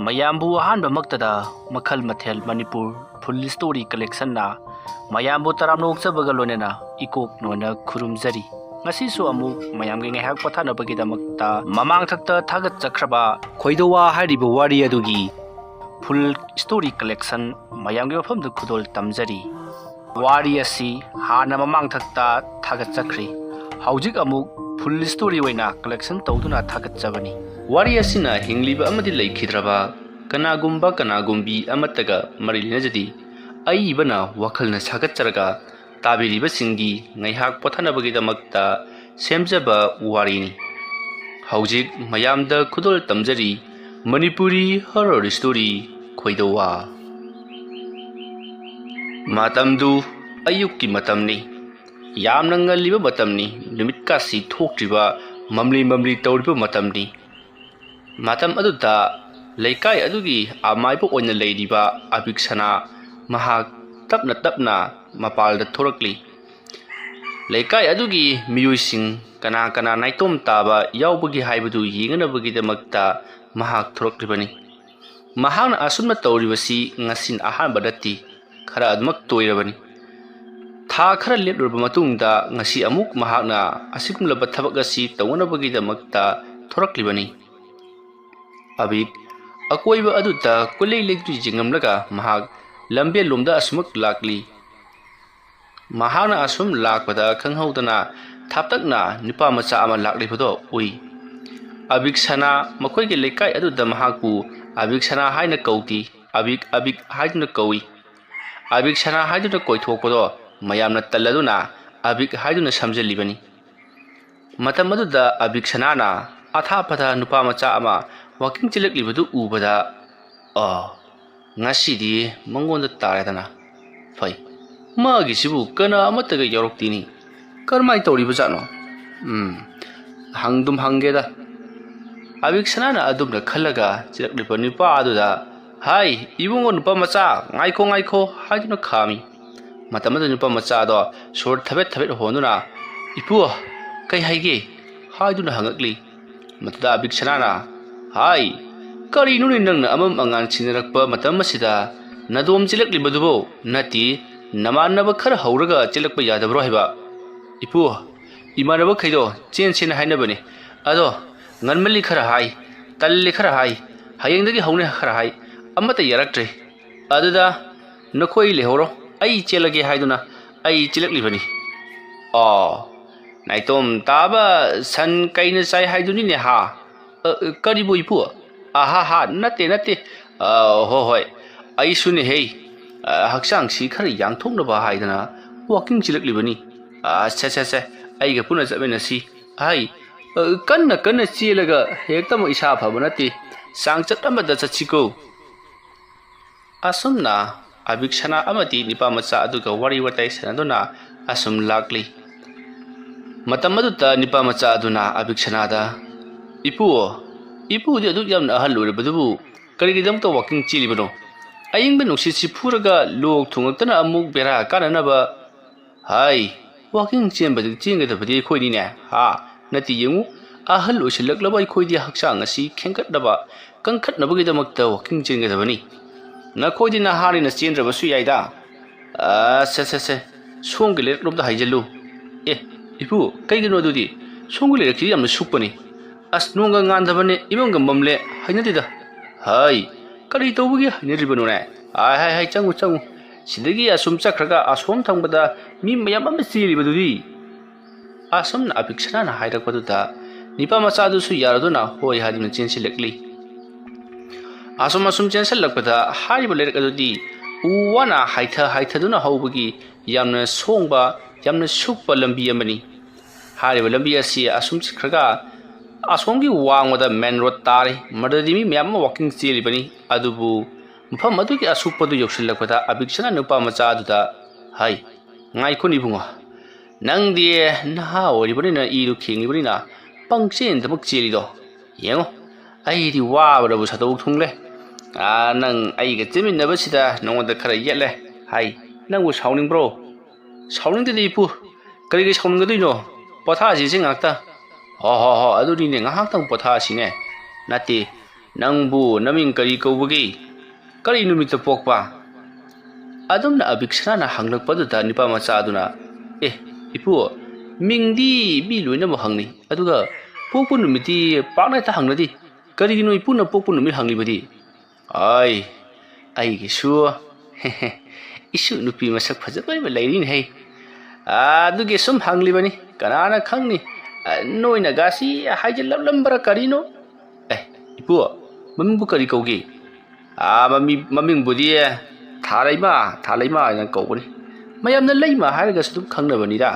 ꯃꯌꯥꯝꯕꯨ ꯑꯍꯥꯟꯕꯃꯛꯇꯗ ꯃꯈꯜ ꯃꯊꯦꯜ ꯃꯅꯤꯄꯨꯔ ꯐꯨꯜ ꯁ꯭ꯇꯣꯔꯤ ꯀꯂꯦꯛꯁꯟꯅ ꯃꯌꯥꯝꯕꯨ ꯇꯔꯥꯝꯅ ꯂꯣꯏꯅꯅ ꯏꯀꯣꯛ ꯅꯣꯏꯅ ꯈꯨꯔꯨꯝꯖꯔꯤ꯫ ꯉꯁꯤꯁꯨ ꯑꯃꯨꯛ ꯃꯌꯥꯝꯒꯤ ꯉꯥꯏꯍꯥꯛ ꯄꯣꯊꯥꯅꯕꯒꯤꯗꯃꯛꯇ ꯃꯃꯥꯡꯊꯛꯇ ꯊꯥꯒꯠꯆꯈ꯭ꯔꯕ ꯈꯣꯏꯗꯧꯋꯥ ꯍꯥꯏꯔꯤꯕ ꯋꯥꯔꯤ ꯑꯗꯨꯒꯤ ꯐꯨꯜ ꯁ꯭ꯇꯣꯔꯤ ꯀꯂꯦꯛꯁꯟ ꯃꯌꯥꯝꯒꯤ ꯃꯐꯝꯗ ꯈꯨꯗꯣꯜ ꯇꯝꯖꯔꯤ꯫ ꯋꯥꯔꯤ ꯑꯁꯤ ꯍꯥꯟꯅ ꯃꯃꯥꯡꯊꯛꯇ ꯊꯥꯒꯠꯆꯈ꯭ꯔꯤ꯫ ꯍꯧꯖꯤꯛ ꯑꯃꯨꯛ ꯐꯨꯜ ꯁ꯭ꯇꯣꯔꯤ ꯑꯣꯏꯅ ꯀꯂꯦꯛꯁꯟ ꯇꯧꯗꯨꯅ ꯊꯥꯒꯠꯆꯕꯅꯤ꯫ ꯋꯥꯔꯤ ꯑꯁꯤꯅ ꯍꯤꯡꯂꯤꯕ ꯑꯃꯗꯤ ꯂꯩꯈꯤꯗ꯭ꯔꯕ ꯀꯅꯥꯒꯨꯝꯕ ꯀꯅꯥꯒꯨꯝꯕꯤ ꯑꯃꯠꯇꯒ ꯃꯔꯤ ꯂꯩꯅꯖꯗꯤ ꯑꯏꯕꯅ ꯋꯥꯈꯜꯅ ꯁꯥꯒꯠꯆꯔꯒ ꯇꯥꯕꯤꯔꯤꯕꯁꯤꯡꯒꯤ ꯉꯥꯏꯍꯥꯛ ꯄꯣꯊꯥꯅꯕꯒꯤꯗꯃꯛꯇ ꯁꯦꯝꯖꯕ ꯋꯥꯔꯤꯅꯤ꯫ ꯍꯧꯖꯤꯛ ꯃꯌꯥꯝꯗ ꯈꯨꯗꯣꯜ ꯇꯝꯖꯔꯤ ꯃꯅꯤꯄꯨꯔꯤ ꯍꯣꯔꯔ ꯁ꯭ꯇꯣꯔꯤ ꯈꯣꯏꯗꯧꯋꯥ꯫ ꯃꯇꯝꯗꯨ ꯑꯌꯨꯛꯀꯤ ꯃꯇꯝꯅꯤ꯫ ꯌꯥꯝꯅ ꯉꯜꯂꯤꯕ ꯃꯇꯝꯅꯤ꯫ ꯅꯨꯃꯤꯠꯀꯥꯁꯤ ꯊꯣꯛꯇ꯭ꯔꯤꯕ ꯃꯝꯂꯤ ꯃꯝꯂꯤ ꯇꯧꯔꯤꯕ ꯃꯇꯝꯅꯤ꯫ ꯃꯇꯝ ꯑꯗꯨꯗ ꯂꯩꯀꯥꯏ ꯑꯗꯨꯒꯤ ꯑꯃꯥꯏꯕ ꯑꯣꯏꯅ ꯂꯩꯔꯤꯕ ꯑꯕꯤꯛꯁꯅꯥ ꯃꯍꯥꯛ ꯇꯞꯅ ꯇꯞꯅ ꯃꯄꯥꯜꯗ ꯊꯣꯔꯛꯂꯤ꯫ ꯂꯩꯀꯥꯏ ꯑꯗꯨꯒꯤ ꯃꯤꯑꯣꯏꯁꯤꯡ ꯀꯅꯥ ꯀꯅꯥ ꯅꯥꯏꯇꯣꯝ ꯇꯥꯕ ꯌꯥꯎꯕꯒꯦ ꯍꯥꯏꯕꯗꯨ ꯌꯦꯡꯅꯕꯒꯤꯗꯃꯛꯇ ꯃꯍꯥꯛ ꯊꯣꯔꯛꯂꯤꯕꯅꯤ꯫ ꯃꯍꯥꯛꯅ ꯑꯁꯨꯝꯅ ꯇꯧꯔꯤꯕꯁꯤ ꯉꯁꯤꯅ ꯑꯍꯥꯟꯕ ꯅꯠꯇꯦ, ꯈꯔ ꯑꯗꯨꯃꯛ ꯇꯣꯏꯔꯕꯅꯤ꯫ ꯊꯥ ꯈꯔ ꯂꯦꯞꯂꯨꯔꯕ ꯃꯇꯨꯡꯗ ꯉꯁꯤ ꯑꯃꯨꯛ ꯃꯍꯥꯛꯅ ꯑꯁꯤꯒꯨꯝꯂꯕ ꯊꯕꯛ ꯑꯁꯤ ꯇꯧꯅꯕꯒꯤꯗꯃꯛꯇ ꯊꯣꯔꯛꯂꯤꯕꯅꯤ꯫ ꯑꯕꯤꯛ ꯑꯀꯣꯏꯕ ꯑꯗꯨꯗ ꯀꯨꯂꯩ ꯂꯩꯇ꯭ꯔꯤ ꯌꯦꯡꯂꯝꯂꯒ ꯃꯍꯥꯛ ꯂꯝꯕꯦꯜꯂꯣꯝꯗ ꯑꯁꯨꯃꯛ ꯂꯥꯛꯂꯤ꯫ ꯃꯍꯥꯛꯅ ꯑꯁꯨꯝ ꯂꯥꯛꯄꯗ ꯈꯪꯍꯧꯗꯅ ꯊꯥꯞꯇꯛꯅ ꯅꯨꯄꯥ ꯃꯆꯥ ꯑꯃ ꯂꯥꯛꯂꯤꯕꯗꯣ ꯎꯏ꯫ ꯑꯕꯤꯛꯁꯅꯥ ꯃꯈꯣꯏꯒꯤ ꯂꯩꯀꯥꯏ ꯑꯗꯨꯗ ꯃꯍꯥꯛꯄꯨ ꯑꯕꯤꯛꯁꯅꯥ ꯍꯥꯏꯅ ꯀꯧꯗꯦ, ꯑꯕꯤꯛ ꯑꯕꯤꯛ ꯍꯥꯏꯗꯨꯅ ꯀꯧꯏ꯫ ꯑꯕꯤꯛꯁꯅꯥ ꯍꯥꯏꯗꯨꯅ ꯀꯣꯏꯊꯣꯛꯄꯗꯣ ꯃꯌꯥꯝꯅ ꯇꯜꯂꯗꯨꯅ ꯑꯕꯤꯛ ꯍꯥꯏꯗꯨꯅ ꯁꯝꯖꯤꯜꯂꯤꯕꯅꯤ꯫ ꯃꯇꯝ ꯑꯗꯨꯗ ꯑꯕꯤꯛꯁꯅꯥꯅ ꯑꯊꯥꯞꯄꯗ ꯅꯨꯄꯥ ꯃꯆꯥ ꯑꯃ ꯋꯥꯀꯤꯡ ꯆꯦꯜꯂꯛꯂꯤꯕꯗꯨ ꯎꯕꯗ ꯉꯁꯤꯗꯤ ꯃꯉꯣꯟꯗ ꯇꯥꯔꯦꯗꯅ, ꯐꯩ, ꯃꯥꯒꯤꯁꯤꯕꯨ ꯀꯅꯥ ꯑꯃꯠꯇꯒ ꯌꯥꯎꯔꯛꯇꯦꯅꯤ, ꯀꯔꯝꯍꯥꯏꯅ ꯇꯧꯔꯤꯕꯖꯥꯠꯅꯣ? ꯍꯪꯗꯨꯝ ꯍꯪꯒꯦꯗ꯫ ꯑꯕꯤꯛꯁꯅꯥꯅ ꯑꯗꯨꯝꯅ ꯈꯜꯂꯒ ꯆꯦꯜꯂꯛꯂꯤꯕ ꯅꯨꯄꯥ ꯑꯗꯨꯗ ꯍꯥꯏ ꯏꯕꯨꯡꯉꯣ ꯅꯨꯄꯥ ꯃꯆꯥ, ꯉꯥꯏꯈꯣ ꯉꯥꯏꯈꯣ ꯍꯥꯏꯗꯨꯅ ꯈꯥꯝꯃꯤ꯫ ꯃꯇꯝ ꯑꯗꯨꯗ ꯅꯨꯄꯥ ꯃꯆꯥꯗꯣ ꯁꯣꯔ ꯊꯕꯦꯠ ꯊꯕꯦꯠ ꯍꯣꯟꯗꯨꯅ ꯏꯄꯨ ꯀꯩ ꯍꯥꯏꯒꯦ ꯍꯥꯏꯗꯨꯅ ꯍꯪꯉꯛꯂꯤ꯫ ꯃꯗꯨꯗ ꯑꯕꯤꯛꯁꯅꯥꯅ ꯍꯥꯏ ꯀꯔꯤꯅꯣꯅꯦ ꯅꯪꯅ ꯑꯃꯝ ꯑꯉꯥꯟ ꯁꯤꯟꯅꯔꯛꯄ ꯃꯇꯝ ꯑꯁꯤꯗ ꯅꯗꯣꯝ ꯆꯦꯜꯂꯛꯂꯤꯕꯗꯨꯕꯣ? ꯅꯠꯇꯦ ꯅꯃꯥꯟꯅꯕ ꯈꯔ ꯍꯧꯔꯒ ꯆꯦꯜꯂꯛꯄ ꯌꯥꯗꯕ꯭ꯔꯣ ꯍꯥꯏꯕ? ꯏꯄꯨ ꯏꯃꯥꯟꯅꯕꯈꯩꯗꯣ ꯆꯦꯟꯁꯦꯅ ꯍꯥꯏꯅꯕꯅꯤ, ꯑꯗꯣ ꯉꯟꯃꯜꯂꯤ ꯈꯔ ꯍꯥꯏ, ꯇꯜꯂꯤ ꯈꯔ ꯍꯥꯏ, ꯍꯌꯦꯡꯗꯒꯤ ꯍꯧꯅꯤ ꯈꯔ ꯍꯥꯏ, ꯑꯃꯠꯇ ꯌꯥꯔꯛꯇ꯭ꯔꯦ꯫ ꯑꯗꯨꯗ ꯅꯈꯣꯏ ꯂꯩꯍꯧꯔꯣ, ꯑꯩ ꯆꯦꯜꯂꯒꯦ ꯍꯥꯏꯗꯨꯅ ꯑꯩ ꯆꯦꯜꯂꯛꯂꯤꯕꯅꯤ꯫ ꯅꯥꯏꯇꯣꯝ ꯇꯥꯕ ꯁꯟ ꯀꯩꯅ ꯆꯥꯏ ꯍꯥꯏꯗꯨꯅꯤꯅꯦ ꯍꯥ? ꯀꯔꯤꯕꯨ ꯏꯄꯨ? ꯅꯠꯇꯦ ꯅꯠꯇꯦ, ꯍꯣꯏ ꯑꯩꯁꯨꯅꯦꯍꯦ, ꯍꯛꯆꯥꯡꯁꯤ ꯈꯔ ꯌꯥꯡꯊꯣꯛꯅꯕ ꯍꯥꯏꯗꯅ ꯋꯥꯀꯤꯡ ꯆꯦꯜꯂꯛꯂꯤꯕꯅꯤ꯫ ꯁꯦ ꯑꯩꯒ ꯄꯨꯟꯅ ꯆꯠꯃꯤꯟꯅꯁꯤ꯫ ꯀꯟꯅ ꯀꯟꯅ ꯆꯦꯜꯂꯒ ꯍꯦꯛꯇꯃꯛ ꯏꯁꯥ ꯐꯕ ꯅꯠꯇꯦ, ꯆꯥꯡꯆꯠ ꯑꯃꯗ ꯆꯠꯁꯤꯀꯣ꯫ ꯑꯁꯨꯝꯅ ꯑꯕꯤꯛꯁꯅꯥ ꯑꯃꯗꯤ ꯅꯨꯄꯥ ꯃꯆꯥ ꯑꯗꯨꯒ ꯋꯥꯔꯤ ꯋꯥꯇꯥꯏ ꯁꯥꯟꯅꯗꯨꯅ ꯑꯁꯨꯝ ꯂꯥꯛꯂꯤ꯫ ꯃꯇꯝ ꯑꯗꯨꯗ ꯅꯨꯄꯥ ꯃꯆꯥ ꯑꯗꯨꯅ ꯑꯕꯤꯛꯁꯅꯥꯗ ꯏꯄꯨꯗꯤ ꯑꯗꯨꯛ ꯌꯥꯝꯅ ꯑꯍꯜ ꯑꯣꯏꯔꯕꯗꯨꯕꯨ ꯀꯔꯤꯒꯤꯗꯃꯛꯇ ꯋꯥꯀꯤꯡ ꯆꯦꯜꯂꯤꯕꯅꯣ? ꯑꯏꯪꯕ ꯅꯨꯡꯁꯤꯠꯁꯤ ꯐꯨꯔꯒ ꯂꯣꯛ ꯊꯨꯡꯉꯛꯇꯅ ꯑꯃꯨꯛ ꯕꯦꯔꯥ ꯀꯥꯅꯅꯕ? ꯋꯥꯀꯤꯡ ꯆꯦꯟꯒꯗꯕꯗꯤ ꯑꯩꯈꯣꯏꯅꯤꯅꯦ ꯅꯠꯇꯦ, ꯌꯦꯡꯉꯨ ꯑꯍꯜ ꯑꯣꯏꯁꯤꯜꯂꯛꯂꯕ ꯑꯩꯈꯣꯏꯗꯤ ꯍꯛꯆꯥꯡ ꯑꯁꯤ ꯈꯦꯡꯒꯠꯅꯕ ꯀꯟꯈꯠꯅꯕꯒꯤꯗꯃꯛꯇ ꯋꯥꯀꯤꯡ ꯆꯦꯟꯒꯗꯕꯅꯤ꯫ ꯅꯈꯣꯏꯗꯤ ꯅꯍꯥꯅꯤꯅ ꯆꯦꯟꯗ꯭ꯔꯕꯁꯨ ꯌꯥꯏꯗ꯫ ꯁꯦ ꯁꯣꯝꯒꯤ ꯂꯩꯔꯛꯂꯣꯝꯗ ꯍꯥꯏꯖꯤꯜꯂꯨ꯫ ꯏꯄꯨ ꯀꯩꯒꯤꯅꯣ ꯑꯗꯨꯗꯤ? ꯁꯣꯝꯒꯤ ꯂꯩꯔꯛꯁꯤ ꯌꯥꯝꯅ ꯁꯨꯛꯄꯅꯤ, ꯅꯣꯡꯒ ꯉꯥꯟꯗꯕꯅꯦ, ꯏꯃꯝꯒ ꯃꯝꯂꯦ, ꯍꯩꯅꯗꯦꯗ꯫ ꯀꯔꯤ ꯇꯧꯕꯒꯤ ꯍꯩꯅꯗ꯭ꯔꯤꯕꯅꯣꯅꯦ? ꯆꯪꯉꯨ, ꯁꯤꯗꯒꯤ ꯑꯁꯨꯝ ꯆꯠꯈ꯭ꯔꯒ ꯑꯁꯣꯝ ꯊꯪꯕꯗ ꯃꯤ ꯃꯌꯥꯝ ꯑꯃ ꯆꯦꯜꯂꯤꯕꯗꯨꯗꯤ꯫ ꯑꯁꯨꯝꯅ ꯑꯕꯤꯛꯁꯅꯥꯅ ꯍꯥꯏꯔꯛꯄꯗꯨꯗ ꯅꯨꯄꯥ ꯃꯆꯥꯗꯨꯁꯨ ꯌꯥꯔꯗꯨꯅ ꯍꯣꯏ ꯍꯥꯏꯗꯨꯅ ꯆꯦꯟꯁꯤꯜꯂꯛꯂꯤ꯫ ꯑꯁꯨꯝ ꯆꯦꯟꯁꯤꯜꯂꯛꯄꯗ ꯍꯥꯏꯔꯤꯕ ꯂꯩꯔꯛ ꯑꯗꯨꯗꯤ ꯎ ꯋꯥꯅ ꯍꯥꯏꯊꯗꯨꯅ ꯍꯧꯕꯒꯤ ꯌꯥꯝꯅ ꯁꯣꯡꯕ, ꯌꯥꯝꯅ ꯁꯨꯛꯄ ꯂꯝꯕꯤ ꯑꯃꯅꯤ꯫ ꯍꯥꯏꯔꯤꯕ ꯂꯝꯕꯤ ꯑꯁꯤ ꯑꯁꯨꯝ ꯆꯠꯈ꯭ꯔꯒ ꯑꯁꯣꯝꯒꯤ ꯋꯥꯡꯃꯗ ꯃꯦꯟ ꯔꯣꯗ ꯇꯥꯔꯦ꯫ ꯃꯗꯨꯗꯤ ꯃꯤ ꯃꯌꯥꯝ ꯑꯃ ꯋꯥꯀꯤꯡ ꯆꯦꯜꯂꯤꯕꯅꯤ꯫ ꯑꯗꯨꯕꯨ ꯃꯐꯝ ꯑꯗꯨꯒꯤ ꯑꯁꯨꯛꯄꯗꯨ ꯌꯧꯁꯤꯜꯂꯛꯄꯗ ꯑꯕꯤꯛꯁꯅꯥ ꯅꯨꯄꯥ ꯃꯆꯥ ꯑꯗꯨꯗ ꯉꯥꯏꯈꯣꯅꯦ ꯏꯕꯨꯡꯉꯣ, ꯅꯪꯗꯤ ꯅꯍꯥ ꯑꯣꯏꯔꯤꯕꯅꯤꯅ ꯏꯗꯨ ꯈꯦꯡꯂꯤꯕꯅꯤꯅ ꯄꯪꯆꯦꯟꯗꯃꯛ ꯆꯦꯜꯂꯤꯗꯣ, ꯌꯦꯡꯉꯣ ꯑꯩꯗꯤ ꯋꯥꯕꯗꯕꯨ ꯁꯥꯗꯣꯛ ꯊꯨꯡꯂꯦ꯫ ꯅꯪ ꯑꯩꯒ ꯆꯦꯟꯃꯤꯟꯅꯕꯁꯤꯗ ꯅꯉꯣꯟꯗ ꯈꯔ ꯌꯦꯠꯂꯦ, ꯅꯪꯕꯨ ꯁꯥꯎꯅꯤꯡꯕ꯭ꯔꯣ? ꯁꯥꯎꯅꯤꯡꯗꯦꯗ ꯏꯄꯨ, ꯀꯔꯤꯒꯤ ꯁꯥꯎꯅꯤꯡꯒꯗꯣꯏꯅꯣ? ꯄꯣꯊꯥꯁꯤꯁꯦ ꯉꯥꯛꯇ꯫ ꯑꯗꯨꯅꯤꯅꯦ, ꯉꯥꯏꯍꯥꯛꯇꯪ ꯄꯣꯊꯥꯁꯤꯅꯦ꯫ ꯅꯠꯇꯦ Nangbu naming kari kaubagi kari numita pokpa adumna abiksana hanglakpaduda nipa macha aduna ipu mingdi bi loina mo hangni aduga pokpu numiti pakna ta hangladi kari no ipuna pokpu numit hanglibadi ai gisu isu nupi masak phajabai ba lairin hei aduge sum hanglibani kanana khangni noina gasi haijal lambara karino ipu mamingbu kari kauge maming budi thalaima yang kaubani mayamna laima haraga sudum khangnabani da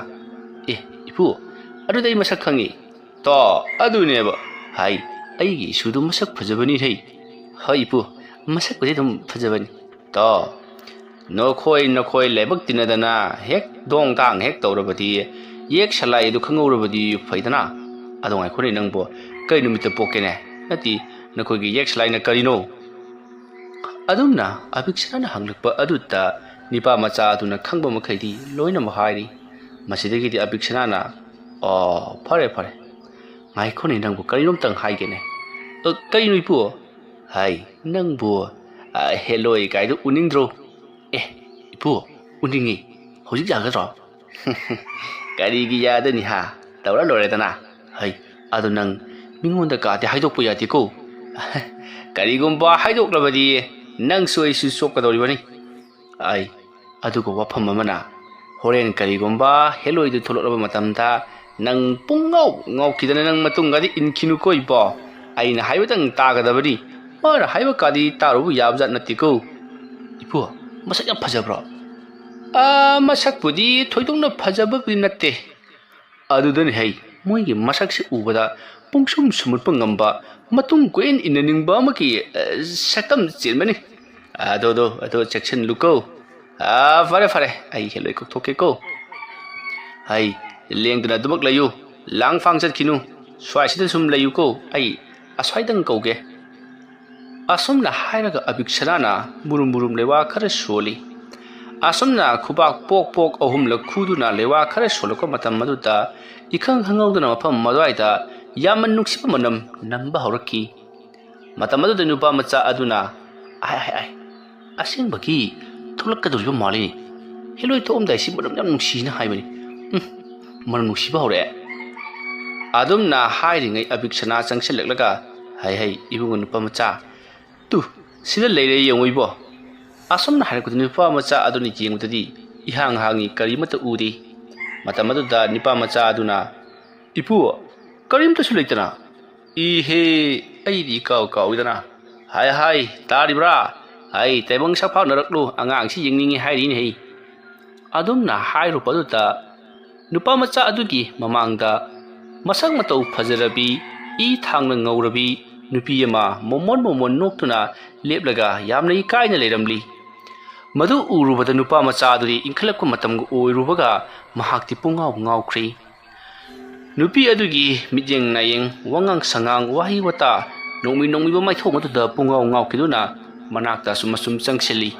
ipu adu dai masak khangi to adu ne ba hai aigi sudum masak phajabani hei hai ipu masak budi dum phajabani to nokhoi lebak tinadana hek dong dang hek tawrabadi yek salai du khangorabadi faidana adongai khoni nangbo kai numita pokene nati nakogi yek salai na karino adumna abiksana hanglakpa aduta nipa macha aduna khangba makhaidi loina mahairi masidagi di abiksana na phare ngai khoni nangbo karinom tang haigene karino ipu hai nangbo heloi kaidu uningdro ipu uningi hojik yagadro karigi yadani ha tawra loredana hai adu nang mingonda ka te haidokpu yati ko karigumba haidoklabadi nang soi su sokadoribani ai adugo wafam amana horen karigumba heloi du tholoraba matamda nang pungau kidana nang matungadi inkinu ko ibo aina haibadang tagadabadi mara haiba kadi tarubu yabjat natiko ipu masak yang phajabro masak budi thoidongna phajababdi natte adudani hei moigi masak se ubada pungsum sumutpa ngamba matung koen inaningba amaki sakam chelmani ado section luko fare ai heloi kok thoke ko hai lengduna dumak layu lang fangchat kinu swaisida sum layu ko ai aswaidang kauge asumna hairaga abiksana murum lewa khare soli asumna khubak pok ahum la khuduna lewa khare soloko matam maduta ikhang hangauduna mafam madwaida yaman nuksipa manam namba horaki matam madu nupa macha aduna ai asing bagi tholakaduriba mali heloi tom dai si manam yam nuksina haibani manam nuksiba hore adumna hairingai abiksana changselaklaga hai ibungun nupa macha tu sila leire yengoibo asomna harakut nipa macha aduni jengutadi ihang hangi karimata udi matamadu da nipa macha aduna ipu karimta sulaitana ihe aidi kau idana hai taribra hai tebang sakpha naraklu angang si yengningi hairin hei adumna hairu paduta nupa macha adugi mamangda masak matau phajarabi I thangna ngaurabi nupi ama momon noktuna leplaga yamna ikaina leramli madu urubada nupa macha aduri inkhalakku matamgu oirubaga mahakti pungau ngaukhri nupi adugi mijeng nayeng wangang sangang wahi wata nongmi ba maithong atuda pungau ngaukiduna manakta sumasum changseli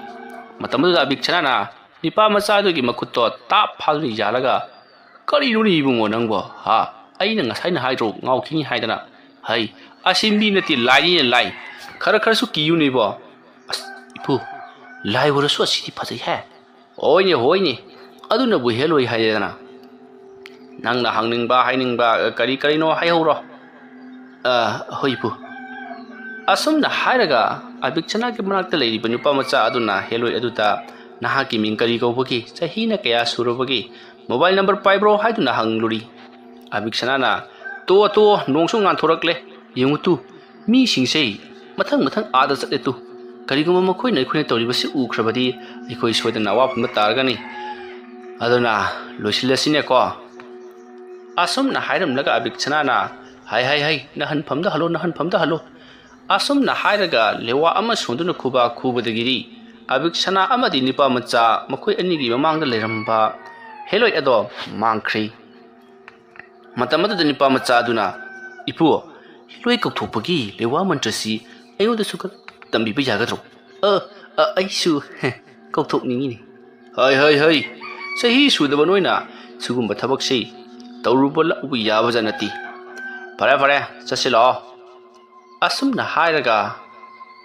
matamdu abikchana na nipa macha adugi makutto tap phalni jalaga kari runi bungo nangbo ha aina ngasaina haidro ngaukini haidana hai asimbi nati lai khara su kiyu ne bo ipu lai wora su asiti phajai ha hoine aduna bu heloi haidana nangna hainingba kari no haihoro hoipu asumna hairaga abikchana ke manakta leiri panupa macha aduna heloi aduta nahaki mingkari gobagi chahina kaya surobagi mobile number paibro haiduna hangluri abikchana na to nongsu ngan thorakle yengutu mi singsei mathang ada chate tu kariguma makhoi nai khune toribasi ukhrabadi ikoi soidana wapum targani aduna loisilasine ko asumna hairam laga abikchana na hai na han phamda halo asumna hairaga lewa ama sonduna khubadagiri abikchana amadi nipa macha makhoi anigi mamangda leramba heloi ado mangkhri matamada nipa macha aduna ipu heloi kokthopagi lewa mantrasi ayoda suka tambi ba yagadro aisu kokthokningi ni hai sahi sudaba noina sugumba thabak sei tawruba la ubi yaba janati fare chasilo asumna hairaga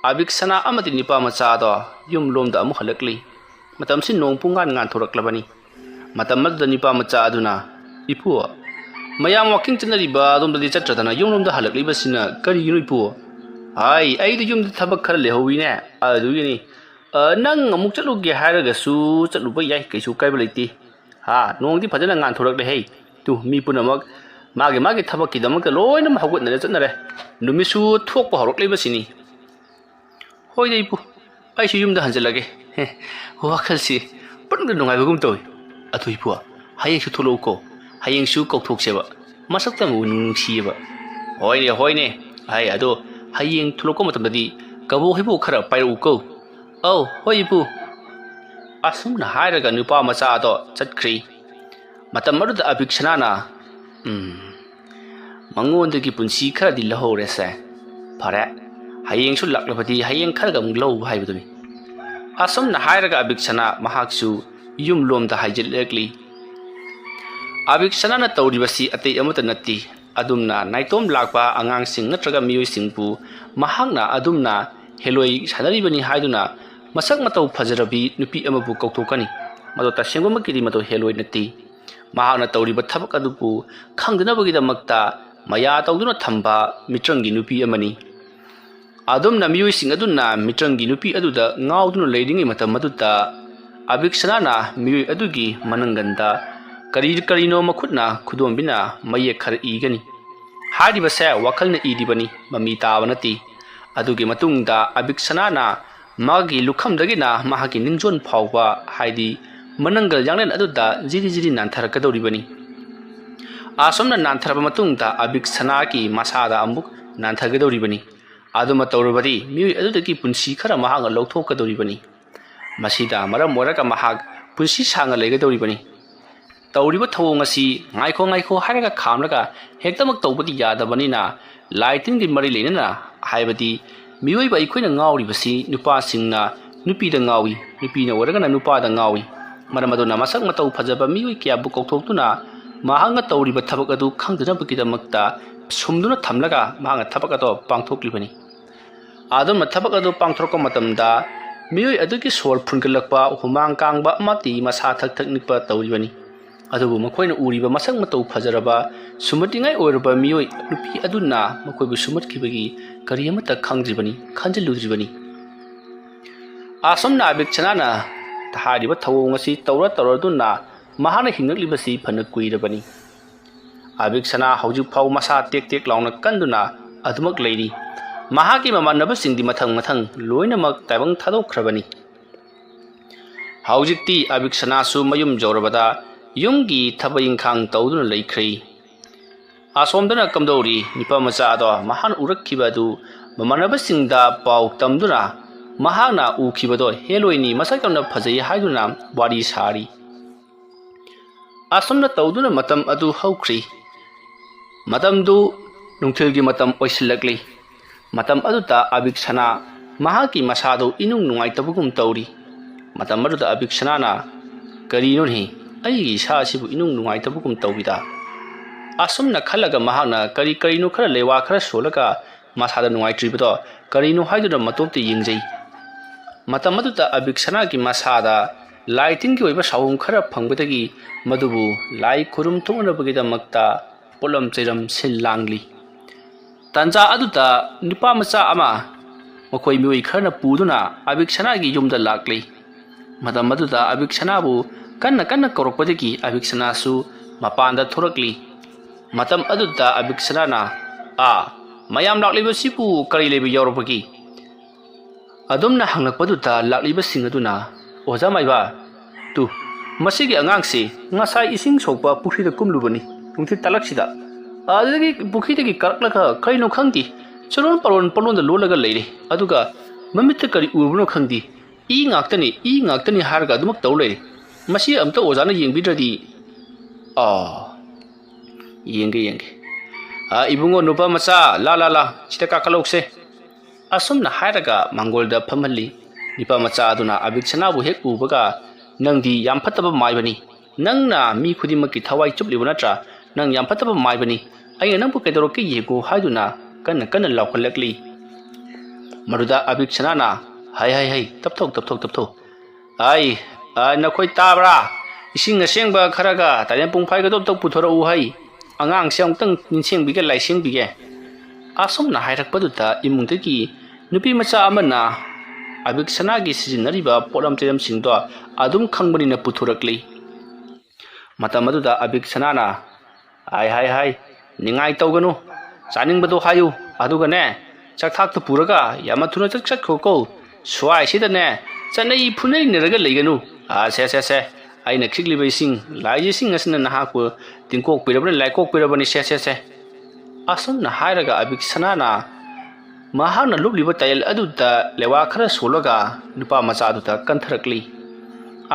abiksana amati nipa machado yum lomda amu halakli matamsi nong pungan ngan thoraklabani matamada nipa macha aduna ipu mayam walking chenariba domdadi chatradana yum lomda halakli basina kari yunu ipu ai du yum thabak khara lehowi ne adugini nang amuk chatluge hairaga su chatluba yai kaisu kaiba leiti ha nongdi phajana ngan thorakle hei tu mi punamak mage thabak ki damak loina mahawat na chatnare numisu thokpa horokle basini hoi dei pu ai su yum da hanjalage wakhalsi pannga nungai bagum toy athui pu hayeng su tholo ko hayeng su kok thok seba masak tam unung siba hoi ne ai ado hayeng tholo ko matam dadi kabo hibu khara pairu ko au hoi pu asum na hairaga nupa macha ado chatkhri matam maru da abikshana na mangon dagi punsi khara di lahore sa phare hayeng su laklabadi hayeng khara gam glo haibudumi asum na hairaga abikshana mahaksu yum lom da haijil lekli abikshana na tawribasi atei amata natti adumna naitom lakpa angang sing natraga miyoi singpu mahakna adumna heloi sanaribani haiduna masak matau phajarabi nupi amabu kautokani mado tasengomaki mato heloi natti mahakna tawriba thabak adupu khangdana damakta maya tawduna thamba mitrangi nupi amani adumna miyoi sing aduna mitrangi nupi aduda ngauduna leidingi matam maduta abikshana na miyoi adugi mananganda karino makhutna khudombina maye khar igani hariba sa wakalna idibani mami tawanati adugi matungda abikshana na magi lukhamdagi na mahagi ningjon phawba haidi manangal janglen aduda jiri nantharakadoribani asomna nantharaba matungda abikshana ki masada amuk nanthagadoribani aduma tawrabadi miyoi adudagi punsi khara mahanga lawthokadoribani masida maram moraga mahag punsi sanga legadoribani tawriba thawong asi ngaikho haraga khamlaga hektamak tawbadi yadabanina lighting di mari lenana haibadi miyoi ba ikoina ngauri basi nupa singna nupi da ngawi nupi na waraga na nupa da ngawi maramadona masak matau phajaba miyoi kya bu kokthokuna mahanga tawriba thabak adu khangduna bukidamakta sumduna thamlaga mahanga thabak ado pangthoklibani adum thabak adu pangthroko matamda miyoi aduki sor phungalakpa humang kangba amati masa thak nikpa tawribani adubu makoina uriba masak matau phajaraba sumatingai oiraba miyoi nupi aduna makoibu sumatkibagi kari amata khangdribani khanjiludribani asomna abikshana na thariba thawong asi tawraduna mahana hingaklibasi phana kuirabani abikshana haujuk phau masa tek launa kanduna adumak leiri mahaki mamanaba singdi mathang loinamak taibang thadokhrabani haujikti abikshana su mayum jawrabada yumgi thabaying khang tawduna leikhri asomdana kamdori nipa macha ado mahan urakkibadu mamanaba singda pau tamduna mahana ukibado heloini masakamna phajai haiduna wari sari asomna tawduna matam adu haukri matamdu nungthilgi matam oisilakli matam aduta abikshana mahaki masado inung nungai tabugum tawri matam aduta abikshana na karino hi ai sa sibu inung nungai tabugum tawbida asumna khalaga mahana karino khara lewa khara solaga masada nungai tribado karino haiduna matopti yingjai matam aduta abikshana ki masada lighting ki oiba sawum khara phangbadagi madubu lai khurum thonabagida polam chiram silangli tanja aduta nipa macha ama makoi mioi kharna puduna abikshana gi yumda lakli madam aduta abikshana bu kanna korokpadagi abikshana su mapanda thorakli matam aduta abikshana na mayam lakliba sipu kari lebi yawrapagi adumna hanglakpaduta lakliba singaduna oja maiba tu masigi angangsi ngasai ising sokpa pukhida kumlubani tungthi talaksida adagi pukhidagi karaklaka kaino khangdi charon palon da lolaga leire aduga mamitta kari ubuno khangdi i ngaktani harga adumak tawle masi amta ojana yengbidradi yenge ibungo nupa macha la chita kakalokse asumna hairaga mangolda phamali nipa macha aduna abikshana bu hek ubaga nangdi yam phataba maibani nangna mi khudimaki thawai chuplibuna tra nang yam phataba maibani ai nang bu kedoro ke yego haiduna kanna kanna laukalakli maruda Abhikshanana hai tapthok ai nakhoi tabra ising asengba kharaga talem pungphai ga dop tok puthora u hai angang seong tang ninseng bige laising bige asom na hairak paduta imungteki nupi macha amana Abhikshana gi sijinariba polam teram singdo adum khangbani na puthurakli matamaduda Abhikshanana hai ningai tawganu chaning badu hayu aduga ne chakthak tu puraga yamathuna chak khoko swai sida ne chanai phunai neraga leiganu se aina khikli baising lai sing asna na ha ko tingkok pirabani laikok pirabani se asum na hairaga Abhikshanana mahana lubliba tayal aduta lewa khara sologa nupa macha aduta kantharakli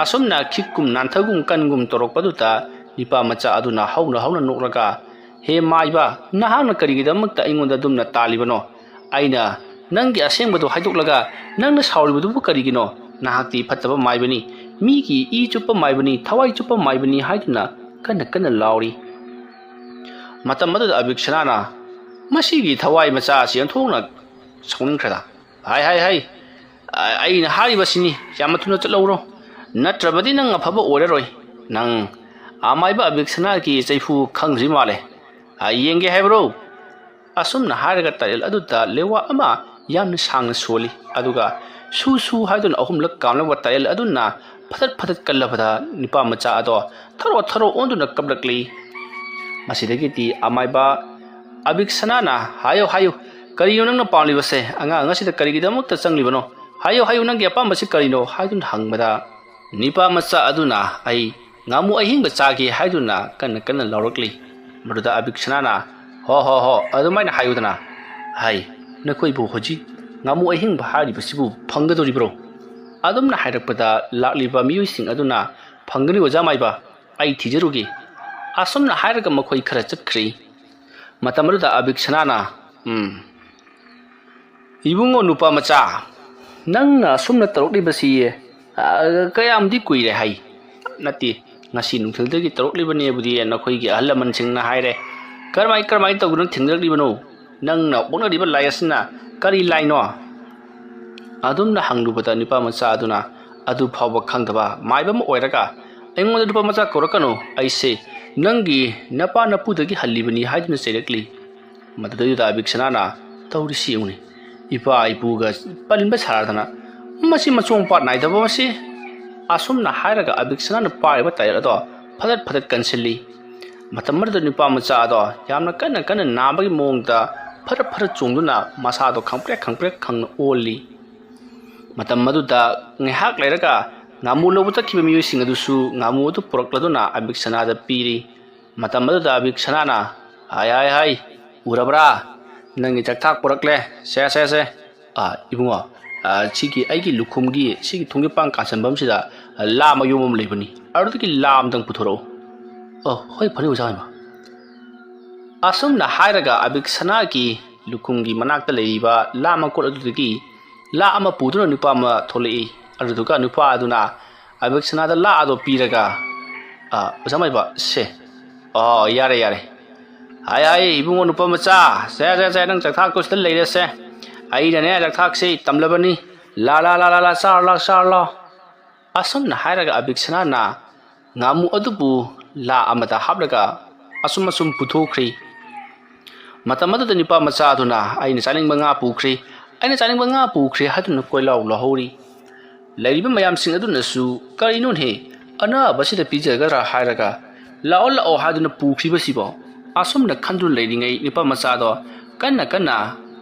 asumna khikkum nanthagum kangum torok paduta nipa macha aduna hauna nokraga he maiba nahana karigidamakta ingonda dumna talibano aina nangi asengbadu haidoklaga nangna sauribudu karigino nahakti phattaba maibani migi I chupa maibani thawai chupa maibani haiduna kana lauri matamadu Abhikshanana masigi thawai macha sian thongna sauningkhada hai aina haribasini yamathuna chalawro natrabadi nang afaba oreroi nang amaiba Abhikshana ki chaifu khangri male yenge haibro asumna haraga tarel aduta lewa ama yamna sangna soli aduga su haidun ahumlak kamla tarel aduna phatat kallabada nipa macha ado tharo onduna kablakli masidagi ti amaiba Abhikshanana hayo kariyo nangna paulibase anga ngasida karigidamukta changlibano hayo nanggi apambasi karino haidun hangbada nipa macha aduna ai ngamu ahingba chagi haiduna kana laurakli maduda Abhikshanana ho adumaina hayudana hai nakoibu hoji ngamu ahingba haribasibu phanggadoribro adumna hairakpada lakliba miyuising aduna phangani wajamaiba ai thijarugi asumna hairaga makhoi khara chakri matamaruda Abhikshanana ibungo nupa macha nangna sumna taroklibasi kayamdi kuire hai nati ngasi nungthildagi taroklibani budi nakhoigi ahlaman singna haire karmai tawgun thingdaklibano nangna bonariba layasna kari laino adumna hanglubada nipa macha aduna adu phawba khangdaba maibam oiraga aingonda nipa macha korakano aise nangi napa napudagi hallibani haiduna serekli madadayuda Abhikshanana tawrisi uni ipa ipuga palinba saradana masi machong pat naidaba masi asumna hairaga Abhikshanana pariba tayal ado phadat kansilli matammarda nipa macha ado yamna kana nabagi mongda phara chongduna masado khangprek khangna oli matam maduda ngehak leiraga ngamu lobu takhiba miyuising adusu ngamu adu porakladuna Abhikshanada piri matam maduda Abhikshanana hai urabra nangi chakthak porakle se ibungo chigi aigi lukhumgi sigi thungi pang kansanbam sida lama yomom leibani arudiki lam dang puthoro hoi phani ujama asumna hairaga Abhikshana ki lukhumgi manakta leiba lama kot adudiki la ama puduna nupa ma tholei aruduka nupa aduna Abhikshana da la ado piraga ujamai ba se yare hai ibungo nupa macha se nang chakthak ko stal leire se ai ne chakthak se tamlabani la sarla asumna hairaga Abhikshana na ngamu adubu la amata habraga asum puthokri matamada da nipa macha aduna aina chaling nga pukri haduna koilaw lahori lariba mayam sing aduna su karinon he ana basida pijaga hairaga lao haduna pukri basibo asumna khandun leiringai nipa macha do kanna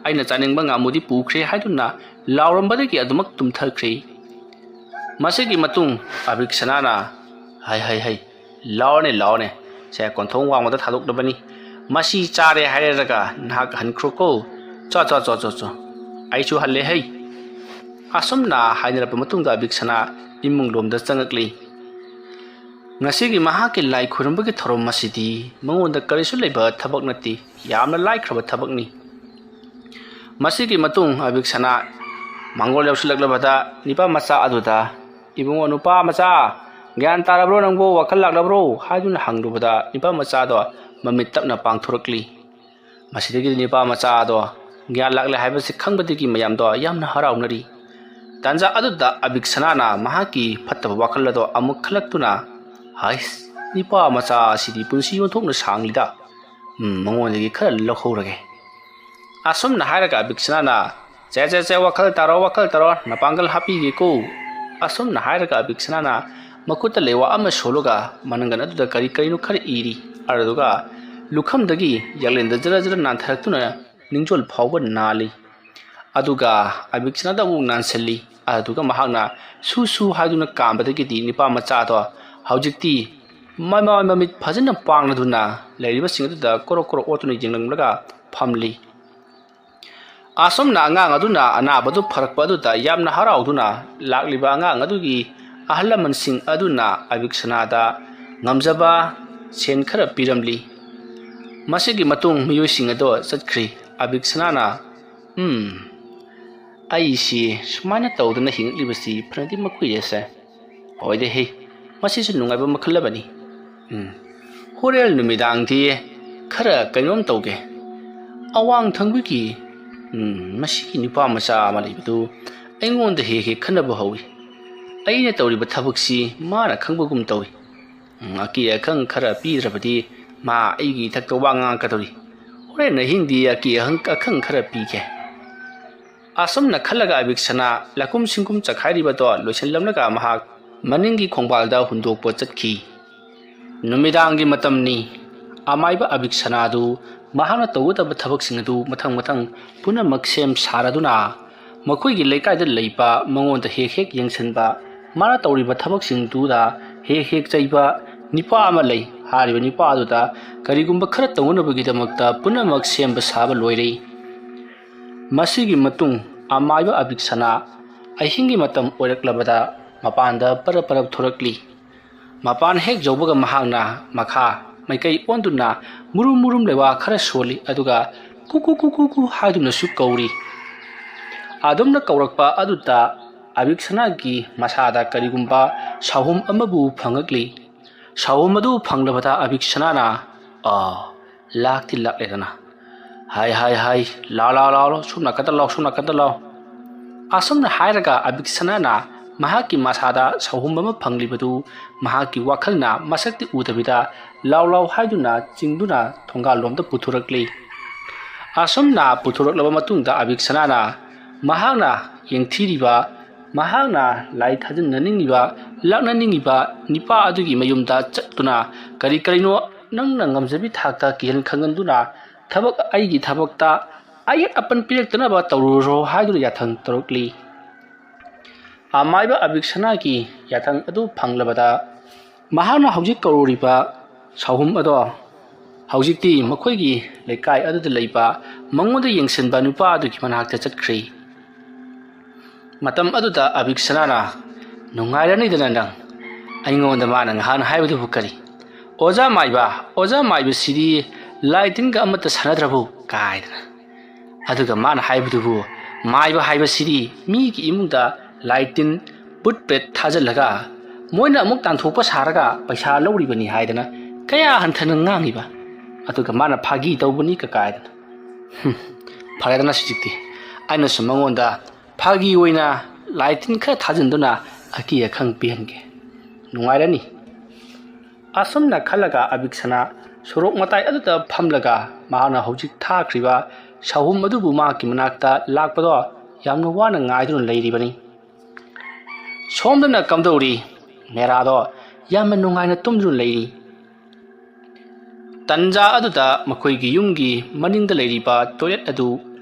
aina chaning ngamudi pukri haduna lawrambadagi adumak tumthakri masigi matung Abhikshana na hai laone se konthong wangda thadok dabani masi chare hairaga nak hankroko cha ai chu halle hai asumna hainara pamatungda Abhikshana imung lomda changakli ngasigi mahaki lai khurambagi thorom masidi mangonda karisu leiba thabak nati yamna lai khraba thabak ni masigi matung Abhikshana mangol yausilaklabada nipa macha aduda ibungo nupa macha gyan tarabro nangbo wakal laklabro haiduna hanglubada nipa macha do mamit tapna pangthorakli ꯃꯁꯤꯗꯒꯤ ꯅꯤꯄꯥ ꯃꯆꯥ ꯑꯗꯣ ꯒ꯭ꯌꯥꯟ ꯂꯥꯛꯂꯦ ꯍꯥꯏꯕꯁꯤ ꯈꯪꯕꯗꯒꯤ ꯃꯌꯥꯝꯗꯣ ꯌꯥꯝꯅ ꯍꯔꯥꯎꯅꯔꯤ꯫ ꯇꯥꯟꯖꯥ ꯑꯗꯨꯗ ꯑꯕꯤꯛꯁꯅꯥꯅ ꯃꯍꯥꯛꯀꯤ ꯐꯠꯇꯕ ꯋꯥꯈꯜ ꯑꯗꯣ ꯑꯃꯨꯛ ꯈꯜꯂꯛꯇꯨꯅ ꯍꯥꯏꯁ ꯅꯤꯄꯥ ꯃꯆꯥ ꯑꯁꯤꯗꯤ ꯄꯨꯟꯁꯤ ꯑꯣꯟꯊꯣꯛꯅ ꯁꯥꯡꯂꯤꯗ ꯃꯉꯣꯟꯗꯒꯤ ꯈꯔ ꯂꯧꯍꯧꯔꯒꯦ꯫ ꯑꯁꯨꯝꯅ ꯍꯥꯏꯔꯒ ꯑꯕꯤꯛꯁꯅꯥꯅ ꯆꯦ ꯋꯥꯈꯜ ꯇꯥꯔꯣ ꯅꯄꯥꯡꯒꯜ ꯍꯥꯞꯄꯤꯒꯦꯀꯣ꯫ ꯑꯁꯨꯝꯅ ꯍꯥꯏꯔꯒ ꯑꯕꯤꯛꯁꯅꯥꯅ ꯃꯈꯨꯠꯇ ꯂꯩꯋꯥ ꯑꯃ ꯁꯣꯜꯂꯒ ꯃꯅꯪꯒꯟ ꯑꯗꯨꯗ ꯀꯔꯤꯅꯣ ꯈꯔ ꯏꯔꯤ꯫ ꯑꯗꯨꯒ ꯂꯨꯈꯝꯗꯒꯤ ꯌꯥꯛꯂꯦꯟꯗ ꯖꯔ ꯅꯥꯟꯊꯔꯛꯇꯨꯅ ꯅꯤꯡꯖꯣꯜ ꯐꯥꯎꯕ ꯅꯥꯜꯂꯤ꯫ ꯑꯗꯨꯒ ꯑꯕꯤꯛꯁꯅꯥꯗ ꯑꯃꯨꯛ ꯅꯥꯟꯁꯤꯜꯂꯤ꯫ ꯑꯗꯨꯒ ꯃꯍꯥꯛꯅ ꯁꯨ ꯍꯥꯏꯗꯨꯅ ꯀꯥꯝꯕꯗꯒꯤꯗꯤ ꯅꯤꯄꯥ ꯃꯆꯥꯗꯣ ꯍꯧꯖꯤꯛꯇꯤ ꯃꯃꯤꯠ ꯐꯖꯅ ꯄꯥꯡꯂꯗꯨꯅ ꯂꯩꯔꯤꯕꯁꯤꯡ ꯑꯗꯨꯗ ꯀꯣꯔꯣꯛ ꯑꯣꯠꯇꯨꯅ ꯌꯦꯡꯂꯒ ꯐꯝꯂꯤ꯫ ꯑꯁꯨꯝꯅ ꯑꯉꯥꯡ ꯑꯗꯨꯅ ꯑꯅꯥꯕꯗꯨ ꯐꯔꯛꯄ ꯑꯗꯨꯗ ꯌꯥꯝꯅ ꯍꯔꯥꯎꯗꯨꯅ ꯂꯥꯛꯂꯤꯕ ꯑꯉꯥꯡ ꯑꯗꯨꯒꯤ ꯑꯍꯜ ꯂꯃꯟꯁꯤꯡ ꯑꯗꯨꯅ ꯑꯕꯤꯛꯁꯅꯥꯗ ꯉꯝꯖꯕ ꯁꯦꯟ ꯈꯔ ꯄꯤꯔꯝꯂꯤ꯫ ꯃꯁꯤꯒꯤ ꯃꯇꯨꯡ ꯃꯤꯑꯣꯏꯁꯤꯡ ꯑꯗꯣ ꯆꯠꯈ꯭ꯔꯤ꯫ ꯑꯕꯤꯛꯁꯅꯥꯅ ꯑꯩꯁꯤ ꯁꯨꯃꯥꯏꯅ ꯇꯧꯗꯅ ꯍꯤꯡꯂꯛꯂꯤꯕꯁꯤ ꯐꯅꯗꯤ ꯃꯀꯨꯏꯔꯦꯁꯦ꯫ ꯍꯣꯏꯗꯦ ꯃꯁꯤꯁꯨ ꯅꯨꯡꯉꯥꯏꯕ ꯃꯈꯜ ꯑꯃꯅꯤ꯫ ꯍꯣꯔꯦꯟ ꯅꯨꯃꯤꯗꯥꯡꯗꯤ ꯈꯔ ꯀꯩꯅꯣꯝ ꯇꯧꯒꯦ꯫ ꯑꯋꯥꯡ ꯊꯪꯕꯒꯤ ꯃꯁꯤꯒꯤ ꯅꯨꯄꯥ ꯃꯆꯥ ꯑꯃ ꯂꯩꯕꯗꯨ ꯑꯩꯉꯣꯟꯗ ꯍꯦꯛ ꯈꯟꯅꯕ ꯍꯧꯏ꯫ ꯑꯩꯅ ꯇꯧꯔꯤꯕ ꯊꯕꯛꯁꯤ ꯃꯥꯅ ꯈꯪꯕꯒꯨꯝ ꯇꯧꯏ꯫ ꯑꯀꯤ ꯑꯈꯪ ꯈꯔ ꯄꯤꯗ꯭ꯔꯕꯗꯤ ꯃꯥ ꯑꯩꯒꯤ ꯏꯊꯛꯇ ꯋꯥ ꯉꯥꯡꯉꯛꯀꯗꯧꯔꯤ꯫ ꯍꯣꯔꯦꯟ ꯑꯍꯤꯡꯗꯤ ꯑꯀꯤ ꯑꯈꯪ ꯈꯔ ꯄꯤꯒꯦ꯫ ꯑꯁꯨꯝꯅ ꯈꯜꯂꯒ ꯑꯕꯤꯛꯁꯅꯥ ꯂꯀꯨꯝ ꯁꯤꯡꯀꯨꯝ ꯆꯈꯥꯏꯔꯤꯕꯗꯣ ꯂꯣꯏꯁꯤꯜꯂꯝꯂꯒ ꯃꯍꯥꯛ ꯃꯅꯤꯡꯒꯤ ꯈꯣꯡꯕꯥꯜꯗ ꯍꯨꯟꯗꯣꯛꯄ ꯆꯠꯈꯤ꯫ ꯅꯨꯃꯤꯗꯥꯡꯒꯤ ꯃꯇꯝꯅꯤ꯫ ꯑꯃꯥꯏꯕ ꯑꯕꯤꯛꯁꯅꯥꯗꯨ ꯃꯍꯥꯛꯅ ꯇꯧꯒꯗꯕ ꯊꯕꯛꯁꯤꯡ ꯑꯗꯨ ꯃꯊꯪ ꯄꯨꯝꯅꯃꯛ ꯁꯦꯝ ꯁꯥꯔꯗꯨꯅ ꯃꯈꯣꯏꯒꯤ ꯂꯩꯀꯥꯏꯗ ꯂꯩꯕ ꯃꯉꯣꯟꯗ ꯍꯦꯛ ꯌꯦꯡꯁꯤꯟꯕ ꯃꯥꯅ ꯇꯧꯔꯤꯕ ꯊꯕꯛꯁꯤꯡꯗꯨꯗ ꯍꯦꯛ ꯆꯩꯕ ꯅꯤꯄꯥ ꯑꯃ ꯂꯩ꯫ ꯍꯥꯏꯔꯤꯕ ꯅꯤꯄꯥ ꯑꯗꯨꯗ ꯀꯔꯤꯒꯨꯝꯕ ꯈꯔ ꯇꯧꯅꯕꯒꯤꯗꯃꯛꯇ ꯄꯨꯝꯅꯃꯛ ꯁꯦꯝꯕ ꯁꯥꯕ ꯂꯣꯏꯔꯦ꯫ ꯃꯁꯤꯒꯤ ꯃꯇꯨꯡ ꯑꯃꯥꯏꯕ ꯑꯕꯤꯛꯁꯅꯥ ꯑꯍꯤꯡꯒꯤ ꯃꯇꯝ ꯑꯣꯏꯔꯛꯂꯕꯗ ꯃꯄꯥꯟꯗ ꯄꯔꯞ ꯊꯣꯔꯛꯂꯤ꯫ ꯃꯄꯥꯟ ꯍꯦꯛ ꯌꯧꯕꯒ ꯃꯍꯥꯛꯅ ꯃꯈꯥ ꯃꯥꯏꯀꯩ ꯑꯣꯟꯗꯨꯅ ꯃꯨꯔꯨꯝ ꯂꯩꯋꯥ ꯈꯔ ꯁꯣꯜꯂꯤ꯫ ꯑꯗꯨꯒ ꯀꯨ ꯍꯥꯏꯗꯨꯅꯁꯨ ꯀꯧꯔꯤ꯫ ꯑꯗꯨꯝꯅ ꯀꯧꯔꯛꯄ ꯑꯗꯨꯗ ꯑꯕꯤꯛꯁꯅꯥꯒꯤ ꯃꯁꯥꯗ ꯀꯔꯤꯒꯨꯝꯕ ꯁꯥꯍꯨꯝ ꯑꯃꯕꯨ ꯐꯪꯉꯛꯂꯤ꯫ ꯁꯥꯍꯨꯝ ꯑꯗꯨ ꯐꯪꯂꯕꯗ ꯑꯕꯤꯛꯁꯅꯥꯅ ꯂꯥꯛꯂꯦꯗꯅ ꯍꯥꯏ ꯂꯥꯎ ꯁꯣꯝ ꯅꯥꯀꯟꯗ ꯂꯥꯎ꯫ ꯑꯁꯨꯝꯅ ꯍꯥꯏꯔꯒ ꯑꯕꯤꯛꯁꯅꯥꯅ ꯃꯍꯥꯛꯀꯤ ꯃꯁꯥꯗ ꯁꯥꯍꯨꯝ ꯑꯃ ꯐꯪꯂꯤꯕꯗꯨ ꯃꯍꯥꯛꯀꯤ ꯋꯥꯈꯜꯅ ꯃꯁꯛꯇꯤ ꯎꯗꯕꯤꯗ ꯂꯥꯎ ꯍꯥꯏꯗꯨꯅ ꯆꯤꯡꯗꯨꯅ ꯊꯣꯡꯒꯥꯜꯂꯣꯝꯗ ꯄꯨꯊꯣꯔꯛꯂꯤ꯫ ꯑꯁꯨꯝꯅ ꯄꯨꯊꯣꯔꯛꯂꯕ ꯃꯇꯨꯡꯗ ꯑꯕꯤꯛꯁꯅꯥꯅ ꯃꯍꯥꯛꯅ ꯌꯦꯡꯊꯤꯔꯤꯕ ꯃꯍꯥꯛꯅ ꯂꯥꯏ ꯊꯥꯖꯤꯟꯅꯅꯤꯡꯉꯤꯕ ꯂꯥꯛꯅꯅꯤꯡꯉꯤꯕ ꯅꯤꯄꯥ ꯑꯗꯨꯒꯤ ꯃꯌꯨꯝꯗ ꯆꯠꯇꯨꯅ ꯀꯔꯤꯅꯣ ꯅꯪꯅ ꯉꯝꯖꯕꯤ ꯊꯥꯛꯇ ꯀꯤꯍꯟ ꯈꯪꯍꯟꯗꯨꯅ ꯑꯩꯒꯤ ꯊꯕꯛꯇ ꯑꯌꯦꯠ ꯑꯄꯟ ꯄꯤꯔꯛꯇꯅꯕ ꯇꯧꯔꯨꯔꯣ ꯍꯥꯏꯗꯨꯅ ꯌꯥꯊꯪ ꯇꯧꯔꯛꯂꯤ꯫ ꯑꯃꯥꯏꯕ ꯑꯕꯤꯛꯁꯅꯥꯒꯤ ꯌꯥꯊꯪ ꯑꯗꯨ ꯐꯪꯂꯕꯗ ꯃꯍꯥꯛꯅ ꯍꯧꯖꯤꯛ ꯀꯧꯔꯨꯔꯤꯕ ꯁꯥꯍꯨꯝ ꯑꯗꯣ ꯍꯧꯖꯤꯛꯇꯤ ꯃꯈꯣꯏꯒꯤ ꯂꯩꯀꯥꯏ ꯑꯗꯨꯗ ꯂꯩꯕ ꯃꯉꯣꯟꯗ ꯌꯦꯡꯁꯤꯟꯕ ꯅꯨꯄꯥ ꯑꯗꯨꯒꯤ ꯃꯅꯥꯛꯇ ꯆꯠꯈ꯭ꯔꯤ꯫ ꯃꯇꯝ ꯑꯗꯨꯗ ꯑꯕꯤꯛꯁꯅꯥꯅ ꯅꯨꯡꯉꯥꯏꯔꯅꯤꯗꯅ ꯅꯪ ꯑꯩꯉꯣꯟꯗ ꯃꯥꯅ ꯉꯍꯥꯟ ꯍꯥꯏꯕꯗꯨꯕꯨ ꯀꯔꯤ ꯑꯣꯖꯥ ꯃꯥꯏꯕꯁꯤꯗꯤ ꯂꯥꯏ ꯇꯤꯟꯒ ꯑꯃꯠꯇ ꯁꯥꯟꯅꯗ꯭ꯔꯕꯨ ꯀꯥꯏꯗꯅ ꯑꯗꯨꯒ ꯃꯥꯅ ꯍꯥꯏꯕꯗꯨꯕꯨ ꯃꯥꯏꯕ ꯍꯥꯏꯕꯁꯤꯗꯤ ꯃꯤꯒꯤ ꯏꯃꯨꯡꯗ ꯂꯥꯏ ꯇꯤꯟ ꯕꯨꯠ ꯄ꯭ꯔꯦꯠ ꯊꯥꯖꯤꯜꯂꯒ ꯃꯣꯏꯅ ꯑꯃꯨꯛ ꯇꯥꯟꯊꯣꯛꯄ ꯁꯥꯔꯒ ꯄꯩꯁꯥ ꯂꯧꯔꯤꯕꯅꯤ ꯍꯥꯏꯗꯅ ꯀꯌꯥ ꯍꯟꯊꯅ ꯉꯥꯡꯉꯤꯕ ꯑꯗꯨꯒ ꯃꯥꯅ ꯐꯥꯒꯤ ꯇꯧꯕꯅꯤ ꯀꯥꯏꯗꯅ ꯐꯔꯦꯗꯅ ꯍꯧꯖꯤꯛꯇꯤ ꯑꯩꯅꯁꯨ ꯃꯉꯣꯟꯗ ꯐꯥꯒꯤ ꯑꯣꯏꯅ ꯂꯥꯏ ꯇꯤꯟꯈꯔ ꯊꯥꯖꯤꯟꯗꯨꯅ ꯑꯀꯤ ꯑꯈꯪ ꯄꯤꯍꯟꯒꯦ ꯅꯨꯡꯉꯥꯏꯔꯅꯤ꯫ ꯑꯁꯨꯝꯅ ꯈꯜꯂꯒ ꯑꯕꯤꯛꯁꯅꯥ ꯁꯣꯔꯣꯛ ꯃꯇꯥꯏ ꯑꯗꯨꯗ ꯐꯝꯂꯒ ꯃꯍꯥꯛꯅ ꯍꯧꯖꯤꯛ ꯊꯥꯈ꯭ꯔꯤꯕ ꯁꯥꯍꯨꯝ ꯑꯗꯨꯕꯨ ꯃꯍꯥꯛꯀꯤ ꯃꯅꯥꯛꯇ ꯂꯥꯛꯄꯗꯣ ꯌꯥꯝꯅ ꯋꯥꯅ ꯉꯥꯏꯗꯨꯅ ꯂꯩꯔꯤꯕꯅꯤ꯫ ꯁꯣꯝꯗꯅ ꯀꯝꯗꯧꯔꯤ ꯃꯦꯔꯥꯗꯣ ꯌꯥꯝꯅ ꯅꯨꯡꯉꯥꯏꯅ ꯇꯨꯝꯗꯨꯅ ꯂꯩꯔꯤ꯫ ꯇꯟꯖꯥ ꯑꯗꯨꯗ ꯃꯈꯣꯏꯒꯤ ꯌꯨꯝꯒꯤ ꯃꯅꯤꯡꯗ ꯂꯩꯔꯤꯕ ꯇꯣꯏꯂꯦꯠ ꯑꯗꯨ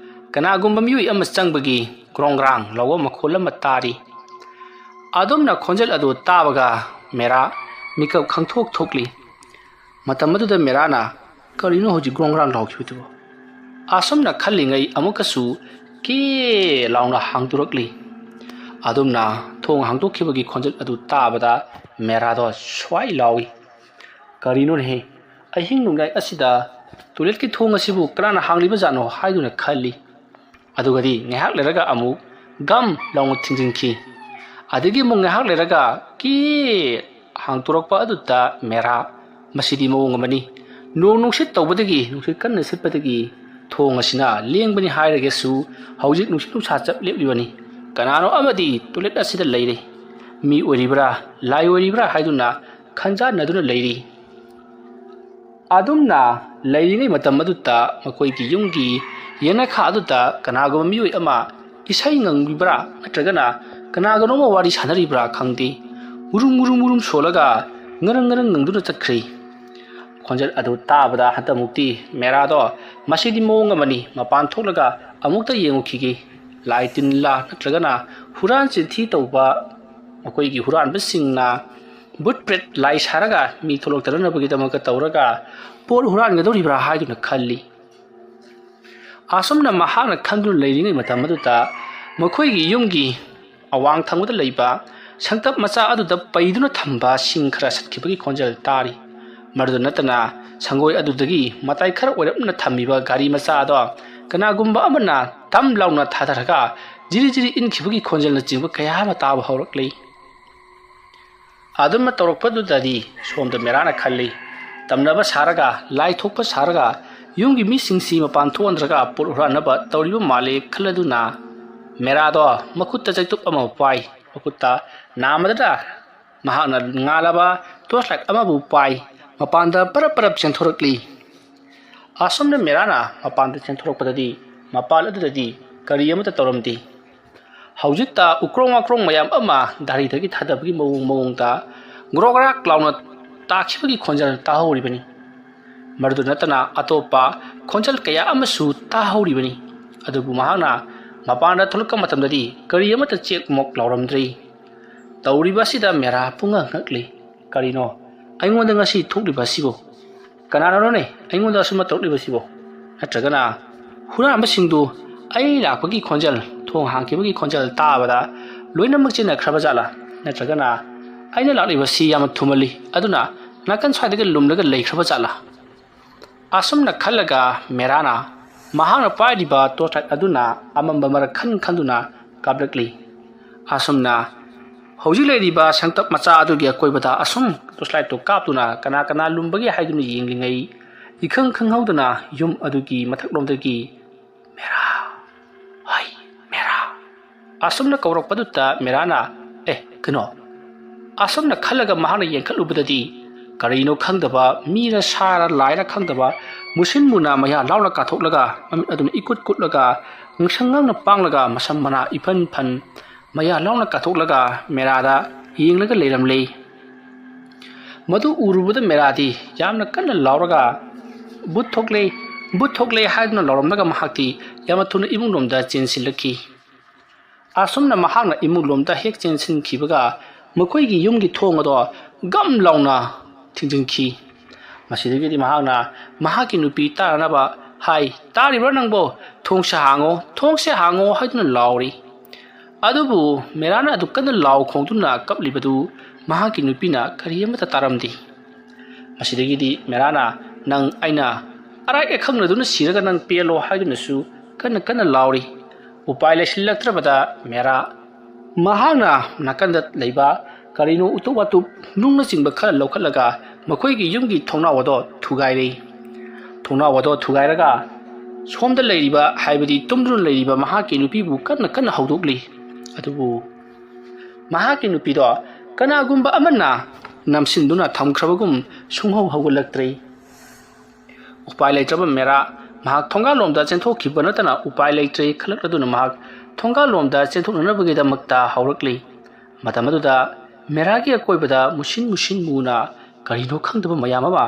ꯀꯅꯥꯒꯨꯝꯕ ꯃꯤꯑꯣꯏ ꯑꯃ ꯆꯪꯕꯒꯤ ꯒ꯭ꯔꯣꯡꯒ꯭ꯔꯥꯡ ꯂꯥꯎꯕ ꯃꯈꯣꯜ ꯑꯃ ꯇꯥꯔꯤ꯫ ꯑꯗꯨꯝꯅ ꯈꯣꯟꯖꯦꯜ ꯑꯗꯨ ꯇꯥꯕꯒ ꯃꯦꯔꯥ ꯃꯤꯀꯞ ꯈꯪꯊꯣꯛꯂꯤ꯫ ꯃꯇꯝ ꯑꯗꯨꯗ ꯃꯦꯔꯥꯅ ꯀꯔꯤꯅꯣ ꯍꯧꯖꯤꯛ ꯒ꯭ꯔꯣꯡꯒ꯭ꯔꯥꯡ ꯂꯥꯎꯈꯤꯕꯗꯨꯕꯨ ꯑꯁꯨꯝꯅ ꯈꯜꯂꯤꯉꯩ ꯑꯃꯨꯛꯀꯁꯨ ꯀꯦ ꯂꯥꯎꯅ ꯍꯥꯡꯗꯣꯔꯛꯂꯤ꯫ ꯑꯗꯨꯝꯅ ꯊꯣꯡ ꯍꯥꯡꯗꯣꯛꯈꯤꯕꯒꯤ ꯈꯣꯟꯖꯦꯜ ꯑꯗꯨ ꯇꯥꯕꯗ ꯃꯦꯔꯥꯗꯣ ꯁ꯭ꯋꯥꯏ ꯂꯥꯎꯏ꯫ ꯀꯔꯤꯅꯣꯅꯦꯍꯦ ꯑꯍꯤꯡ ꯅꯣꯡꯌꯥꯏ ꯑꯁꯤꯗ ꯇꯣꯏꯂꯦꯠꯀꯤ ꯊꯣꯡ ꯑꯁꯤꯕꯨ ꯀꯅꯥꯅ ꯍꯥꯡꯂꯤꯕꯖꯥꯠꯅꯣ ꯍꯥꯏꯗꯨꯅ ꯈꯜꯂꯤ꯫ ꯑꯗꯨꯒꯗꯤ ꯉꯥꯏꯍꯥꯛ ꯂꯩꯔꯒ ꯑꯃꯨꯛ ꯒꯝ ꯂꯥꯎꯅ ꯊꯤꯡꯖꯤꯟꯈꯤ꯫ ꯑꯗꯒꯤ ꯑꯃꯨꯛ ꯉꯥꯏꯍꯥꯛ ꯂꯩꯔꯒ ꯀꯦ ꯍꯥꯡꯇꯣꯔꯛꯄ ꯑꯗꯨꯗ ꯃꯦꯔꯥ ꯃꯁꯤꯗꯤ ꯃꯑꯣꯡ ꯑꯃꯅꯤ ꯅꯣꯡ ꯅꯨꯡꯁꯤꯠ ꯇꯧꯕꯗꯒꯤ ꯅꯨꯡꯁꯤꯠ ꯀꯟꯅ ꯁꯤꯠꯄꯗꯒꯤ ꯊꯣꯡ ꯑꯁꯤꯅ ꯂꯦꯡꯕꯅꯤ ꯍꯥꯏꯔꯒꯁꯨ ꯍꯧꯖꯤꯛ ꯅꯨꯡꯁꯤꯠ ꯅꯨꯡꯁꯥ ꯆꯞ ꯂꯦꯞꯂꯤꯕꯅꯤ ꯀꯅꯥꯅꯣ ꯑꯃꯗꯤ ꯇꯣꯏꯂꯦꯠ ꯑꯁꯤꯗ ꯂꯩꯔꯤ ꯃꯤ ꯑꯣꯏꯔꯤꯕ꯭ꯔꯥ ꯂꯥꯏ ꯑꯣꯏꯔꯤꯕ꯭ꯔꯥ ꯍꯥꯏꯗꯨꯅ ꯈꯟꯖꯥꯟꯅꯗꯨꯅ ꯂꯩꯔꯤ ꯑꯗꯨꯝꯅ ꯂꯩꯔꯤꯉꯩ ꯃꯇꯝ ꯑꯗꯨꯗ ꯃꯈꯣꯏꯒꯤ ꯌꯨꯝꯒꯤ ꯌꯦꯅꯈꯥ ꯑꯗꯨꯗ ꯀꯅꯥꯒꯨꯝꯕ ꯃꯤꯑꯣꯏ ꯑꯃ ꯏꯁꯩ ꯉꯪꯂꯤꯕ꯭ꯔꯥ ꯅꯠꯇ꯭ꯔꯒꯅ ꯀꯅꯥꯒꯅꯣꯃ ꯋꯥꯔꯤ ꯁꯥꯟꯅꯔꯤꯕ꯭ꯔꯥ ꯈꯪꯗꯦ ꯎꯔꯨꯝ ꯎꯔꯨꯝ ꯎꯔꯨꯝ ꯁꯣꯜꯂꯒ ꯉꯔꯪ ꯉꯔꯪ ꯉꯪꯗꯨꯅ ꯆꯠꯈ꯭ꯔꯤ ꯈꯣꯟꯖꯦꯜ ꯑꯗꯨ ꯇꯥꯕꯗ ꯍꯟꯇꯃꯨꯛꯇꯤ ꯃꯦꯔꯥꯗꯣ ꯃꯁꯤꯗꯤ ꯃꯑꯣꯡ ꯑꯃꯅꯤ ꯃꯄꯥꯟ ꯊꯣꯛꯂꯒ ꯑꯃꯨꯛꯇ ꯌꯦꯡꯉꯨꯈꯤꯒꯦ ꯂꯥꯏ ꯇꯤꯟꯂꯥ ꯅꯠꯇ꯭ꯔꯒꯅ ꯍꯨꯔꯥꯟ ꯆꯤꯟꯊꯤ ꯇꯧꯕ ꯃꯈꯣꯏꯒꯤ ꯍꯨꯔꯥꯟꯕꯁꯤꯡꯅ ꯕꯨꯠ ꯄ꯭ꯔꯦꯠ ꯂꯥꯏ ꯁꯥꯔꯒ ꯃꯤ ꯊꯣꯛꯂꯛꯇꯅꯕꯒꯤꯗꯃꯛꯇ ꯇꯧꯔꯒ ꯄꯣꯠ ꯍꯨꯔꯥꯟꯒꯗꯧꯔꯤꯕ꯭ꯔꯥ ꯍꯥꯏꯗꯨꯅ ꯈꯜꯂꯤ ꯑꯁꯨꯝꯅ ꯃꯍꯥꯛꯅ ꯈꯟꯗꯨꯅ ꯂꯩꯔꯤꯉꯩ ꯃꯇꯝ ꯑꯗꯨꯗ ꯃꯈꯣꯏꯒꯤ ꯌꯨꯝꯒꯤ ꯑꯋꯥꯡ ꯊꯪꯕꯗ ꯂꯩꯕ ꯁꯪꯇꯞ ꯃꯆꯥ ꯑꯗꯨꯗ ꯄꯩꯗꯨꯅ ꯊꯝꯕ ꯁꯤꯡ ꯈꯔ ꯁꯠꯈꯤꯕꯒꯤ ꯈꯣꯟꯖꯦꯜ ꯇꯥꯔꯤ ꯃꯗꯨꯗ ꯅꯠꯇꯅ ꯁꯪꯒꯣꯏ ꯑꯗꯨꯗꯒꯤ ꯃꯇꯥꯏ ꯈꯔ ꯑꯣꯏꯔꯞꯅ ꯊꯝꯃꯤꯕ ꯒꯥꯔꯤ ꯃꯆꯥ ꯑꯗꯣ ꯀꯅꯥꯒꯨꯝꯕ ꯑꯃꯅ ꯇꯝ ꯂꯥꯎꯅ ꯊꯥꯗꯔꯒ ꯖꯤꯔꯤ ꯖꯤꯔꯤ ꯏꯟꯈꯤꯕꯒꯤ ꯈꯣꯟꯖꯦꯜꯅꯆꯤꯡꯕ ꯀꯌꯥ ꯑꯃ ꯇꯥꯕ ꯍꯧꯔꯛꯂꯤ ꯑꯗꯨꯝꯅ ꯇꯧꯔꯛꯄꯗꯨꯗꯗꯤ ꯁꯣꯝꯗ ꯃꯦꯔꯥꯅ ꯈꯜꯂꯤ ꯇꯝꯅꯕ ꯁꯥꯔꯒ ꯂꯥꯏ ꯊꯣꯛꯄ ꯁꯥꯔꯒ ꯌꯨꯝꯒꯤ ꯃꯤꯁꯤꯡꯁꯤ ꯃꯄꯥꯟ ꯊꯣꯛꯍꯟꯗ꯭ꯔꯒ ꯄꯣꯠ ꯍꯨꯔꯥꯟꯅꯕ ꯇꯧꯔꯤꯕ ꯃꯥꯜꯂꯦ ꯈꯜꯂꯗꯨꯅ ꯃꯦꯔꯥꯗꯣ ꯃꯈꯨꯠꯇ ꯆꯩꯇꯨꯞ ꯑꯃ ꯄꯥꯏ ꯃꯈꯨꯠꯇ ꯅꯥꯝꯃꯗ ꯃꯍꯥꯛꯅ ꯉꯥꯜꯂꯕ ꯇꯣꯔꯆ ꯂꯥꯏꯠ ꯑꯃꯕꯨ ꯄꯥꯏ ꯃꯄꯥꯟꯗ ꯄꯔꯞ ꯄꯔꯞ ꯆꯦꯟꯊꯣꯔꯛꯂꯤ ꯑꯁꯣꯝꯅ ꯃꯦꯔꯥꯅ ꯃꯄꯥꯟꯗ ꯆꯦꯟꯊꯣꯔꯛꯄꯗꯗꯤ ꯃꯄꯥꯟ ꯑꯗꯨꯗꯗꯤ ꯀꯔꯤ ꯑꯃꯠꯇ ꯇꯧꯔꯝꯗꯦ ꯍꯧꯖꯤꯛꯇ ꯎꯀ꯭ꯔꯣꯡ ꯋꯥꯀ꯭ꯔꯣꯡ ꯃꯌꯥꯝ ꯑꯃ ꯗꯥꯔꯤꯗꯒꯤ ꯊꯥꯗꯕꯒꯤ ꯃꯑꯣꯡꯗ ꯒ꯭ꯔꯣꯒ꯭ꯔꯥꯛ ꯂꯥꯎꯅ ꯇꯥꯈꯤꯕꯒꯤ ꯈꯣꯟꯖꯦꯜ ꯇꯥꯍꯧꯔꯤꯕꯅꯤ ꯃꯗꯨ ꯅꯠꯇꯅ ꯑꯇꯣꯞꯄ ꯈꯣꯟꯖꯦꯜ ꯀꯌꯥ ꯑꯃꯁꯨ ꯇꯥꯍꯧꯔꯤꯕꯅꯤ ꯑꯗꯨꯕꯨ ꯃꯍꯥꯛꯅ ꯃꯄꯥꯟꯗ ꯊꯣꯛꯂꯛꯄ ꯃꯇꯝꯗꯗꯤ ꯀꯔꯤ ꯑꯃꯠꯇ ꯆꯦꯛꯃꯣꯛ ꯂꯥꯎꯔꯝꯗ꯭ꯔꯤ ꯇꯧꯔꯤꯕ ꯑꯁꯤꯗ ꯃꯦꯔꯥ ꯄꯨꯡꯉꯛ ꯉꯛꯂꯤ ꯀꯔꯤꯅꯣ ꯑꯩꯉꯣꯟꯗ ꯉꯁꯤ ꯊꯣꯛꯂꯤꯕ ꯑꯁꯤꯕꯨ ꯀꯅꯥꯅꯣꯅꯦ ꯑꯩꯉꯣꯟꯗ ꯑꯁꯨꯝꯅ ꯇꯧꯔꯛꯂꯤꯕꯁꯤꯕꯨ ꯅꯠꯇ꯭ꯔꯒꯅ ꯍꯨꯔꯥꯟꯕꯁꯤꯡꯗꯨ ꯑꯩ ꯂꯥꯛꯄꯒꯤ ꯈꯣꯟꯖꯦꯜ ꯊꯣꯡ ꯍꯥꯡꯈꯤꯕꯒꯤ ꯈꯣꯟꯖꯦꯜ ꯇꯥꯕꯗ ꯂꯣꯏꯅꯃꯛ ꯆꯦꯟꯅꯈ꯭ꯔꯕ ꯖꯥꯠꯂꯥ ꯅꯠꯇ꯭ꯔꯒꯅ ꯑꯩꯅ ꯂꯥꯛꯂꯤꯕꯁꯤ ꯌꯥꯝꯅ ꯊꯨꯃꯜꯂꯤ ꯑꯗꯨꯅ ꯅꯥꯀꯟ ꯁ꯭ꯋꯥꯏꯗꯒ ꯂꯨꯝꯂꯒ ꯂꯩꯈ꯭ꯔꯕ ꯖꯥꯠꯂꯥ ꯑꯁꯨꯝꯅ ꯈꯜꯂꯒ ꯃꯦꯔꯥꯅ ꯃꯍꯥꯛꯅ ꯄꯥꯏꯔꯤꯕ ꯇꯣꯔꯆ ꯂꯥꯏꯠ ꯑꯗꯨꯅ ꯑꯃꯝꯕ ꯃꯔꯛ ꯈꯟꯗꯨꯅ ꯀꯥꯞꯂꯛꯂꯤ ꯑꯁꯨꯝꯅ ꯍꯧꯖꯤꯛ ꯂꯩꯔꯤꯕ ꯁꯪꯇꯞ ꯃꯆꯥ ꯑꯗꯨꯒꯤ ꯑꯀꯣꯏꯕꯗ ꯑꯁꯨꯝ ꯇꯣꯔꯆ ꯂꯥꯏꯠꯇꯨ ꯀꯥꯞꯇꯨꯅ ꯀꯅꯥ ꯀꯅꯥ ꯂꯨꯝꯕꯒꯦ ꯍꯥꯏꯗꯨꯅ ꯌꯦꯡꯂꯤꯉꯩ ꯏꯈꯪ ꯈꯪꯍꯧꯗꯅ ꯌꯨꯝ ꯑꯗꯨꯒꯤ ꯃꯊꯛꯂꯣꯝꯗꯒꯤ ꯃꯦꯔꯥ ꯍꯩ ꯃꯦꯔꯥ ꯑꯁꯨꯝꯅ ꯀꯧꯔꯛꯄꯗꯨꯗ ꯃꯦꯔꯥꯅ ꯀꯩꯅꯣ ꯑꯁꯨꯝꯅ ꯈꯜꯂꯒ ꯃꯍꯥꯛꯅ ꯌꯦꯡꯈꯠꯂꯨꯕꯗꯗꯤ ꯀꯔꯤꯅꯣ ꯈꯪꯗꯕ ꯃꯤꯔ ꯁꯥꯔ ꯂꯥꯏꯔ ꯈꯪꯗꯕ ꯃꯨꯁꯤꯟ ꯃꯨꯅ ꯃꯌꯥ ꯂꯥꯎꯅ ꯀꯥꯊꯣꯛꯂꯒ ꯃꯃꯤꯠ ꯑꯗꯨꯅ ꯏꯀꯨꯠ ꯀꯨꯠꯂꯒ ꯉꯪꯁꯪ ꯉꯪꯅ ꯄꯥꯡꯂꯒ ꯃꯁꯝ ꯃꯅꯥ ꯏꯐꯟ ꯐꯟ ꯃꯌꯥ ꯂꯥꯎꯅ ꯀꯥꯊꯣꯛꯂꯒ ꯃꯦꯔꯥꯗ ꯌꯦꯡꯂꯒ ꯂꯩꯔꯝꯂꯦ ꯃꯗꯨ ꯎꯔꯨꯕꯗ ꯃꯦꯔꯥꯗꯤ ꯌꯥꯝꯅ ꯀꯟꯅ ꯂꯥꯎꯔꯒ ꯕꯨꯠ ꯊꯣꯛꯂꯦ ꯍꯥꯏꯗꯨꯅ ꯂꯥꯎꯔꯝꯂꯒ ꯃꯍꯥꯛꯇꯤ ꯌꯥꯝꯅ ꯊꯨꯅ ꯏꯃꯨꯡꯂꯣꯝꯗ ꯆꯦꯟꯁꯤꯜꯂꯛꯈꯤ ꯑꯁꯨꯝꯅ ꯃꯍꯥꯛꯅ ꯏꯃꯨꯡꯂꯣꯝꯗ ꯍꯦꯛ ꯆꯦꯟꯁꯤꯟꯈꯤꯕꯒ ꯃꯈꯣꯏꯒꯤ ꯌꯨꯝꯒꯤ ꯊꯣꯡ ꯑꯗꯣ ꯒꯝ ꯂꯥꯎꯅ ꯊꯤꯡꯖꯤꯟꯈꯤ ꯃꯁꯤꯗꯒꯤꯗꯤ ꯃꯍꯥꯛꯅ ꯃꯍꯥꯛꯀꯤ ꯅꯨꯄꯤ ꯇꯥꯅꯅꯕ ꯍꯥꯏ ꯇꯥꯔꯤꯕ꯭ꯔꯥ ꯅꯪꯕꯣ ꯊꯣꯡꯁꯦ ꯍꯥꯡꯉꯣ ꯍꯥꯏꯗꯨꯅ ꯂꯥꯎꯔꯤ ꯑꯗꯨꯕꯨ ꯃꯦꯔꯥꯅ ꯑꯗꯨ ꯀꯟꯅ ꯂꯥꯎ ꯈꯣꯡꯗꯨꯅ ꯀꯞꯂꯤꯕꯗꯨ ꯃꯍꯥꯛꯀꯤ ꯅꯨꯄꯤꯅ ꯀꯔꯤ ꯑꯃꯠꯇ ꯇꯥꯔꯝꯗꯦ ꯃꯁꯤꯗꯒꯤꯗꯤ ꯃꯦꯔꯥꯅ ꯅꯪ ꯑꯩꯅ ꯑꯔꯥꯏ ꯑꯈꯪꯅꯗꯨꯅ ꯁꯤꯔꯒ ꯅꯪ ꯄꯦꯜꯂꯣ ꯍꯥꯏꯗꯨꯅꯁꯨ ꯀꯟꯅ ꯀꯟꯅ ꯂꯥꯎꯔꯤ ꯎꯄꯥꯏ ꯂꯩꯁꯤꯜꯂꯛꯇ꯭ꯔꯕꯗ ꯃꯦꯔꯥ ꯃꯍꯥꯛꯅ ꯅꯥꯀꯟꯗ ꯂꯩꯕ ꯀꯔꯤꯅꯣ ꯎꯇꯨꯞ ꯋꯥꯇꯨꯞ ꯅꯨꯡꯅꯆꯤꯡꯕ ꯈꯔ ꯂꯧꯈꯠꯂꯒ ꯃꯈꯣꯏꯒꯤ ꯌꯨꯝꯒꯤ ꯊꯣꯡꯅꯥꯎ ꯑꯗꯣ ꯊꯨꯒꯥꯏꯔꯤ ꯊꯣꯡꯅꯥꯎ ꯑꯗꯣ ꯊꯨꯒꯥꯏꯔꯒ ꯁꯣꯝꯗ ꯂꯩꯔꯤꯕ ꯍꯥꯏꯕꯗꯤ ꯇꯨꯝꯗꯨꯅ ꯂꯩꯔꯤꯕ ꯃꯍꯥꯛꯀꯤ ꯅꯨꯄꯤꯕꯨ ꯀꯟꯅ ꯀꯟꯅ ꯍꯧꯗꯣꯛꯂꯤ ꯑꯗꯨꯕꯨ ꯃꯍꯥꯛꯀꯤ ꯅꯨꯄꯤꯗꯣ ꯀꯅꯥꯒꯨꯝꯕ ꯑꯃꯅ ꯅꯝꯁꯤꯟꯗꯨꯅ ꯊꯝꯈ꯭ꯔꯕꯒꯨꯝ ꯁꯨꯡꯍꯧ ꯍꯧꯒꯠꯂꯛꯇ꯭ꯔꯦ ꯎꯄꯥꯏ ꯂꯩꯇ꯭ꯔꯕ ꯃꯦꯔꯥ ꯃꯍꯥꯛ ꯊꯣꯡꯒꯥꯜꯂꯣꯝꯗ ꯆꯦꯟꯊꯣꯛꯈꯤꯕ ꯅꯠꯇꯅ ꯎꯄꯥꯏ ꯂꯩꯇ꯭ꯔꯦ ꯈꯜꯂꯛꯂꯗꯨꯅ ꯃꯍꯥꯛ ꯊꯣꯡꯒꯥꯜꯂꯣꯝꯗ ꯆꯦꯟꯊꯣꯛꯅꯅꯕꯒꯤꯗꯃꯛꯇ ꯍꯧꯔꯛꯂꯤ ꯃꯇꯝ ꯑꯗꯨꯗ ꯃꯦꯔꯥꯒꯤ ꯑꯀꯣꯏꯕꯗ ꯃꯨꯁꯤꯟ ꯃꯨꯅ ꯀꯔꯤꯅꯣ ꯈꯪꯗꯕ ꯃꯌꯥꯝ ꯑꯃ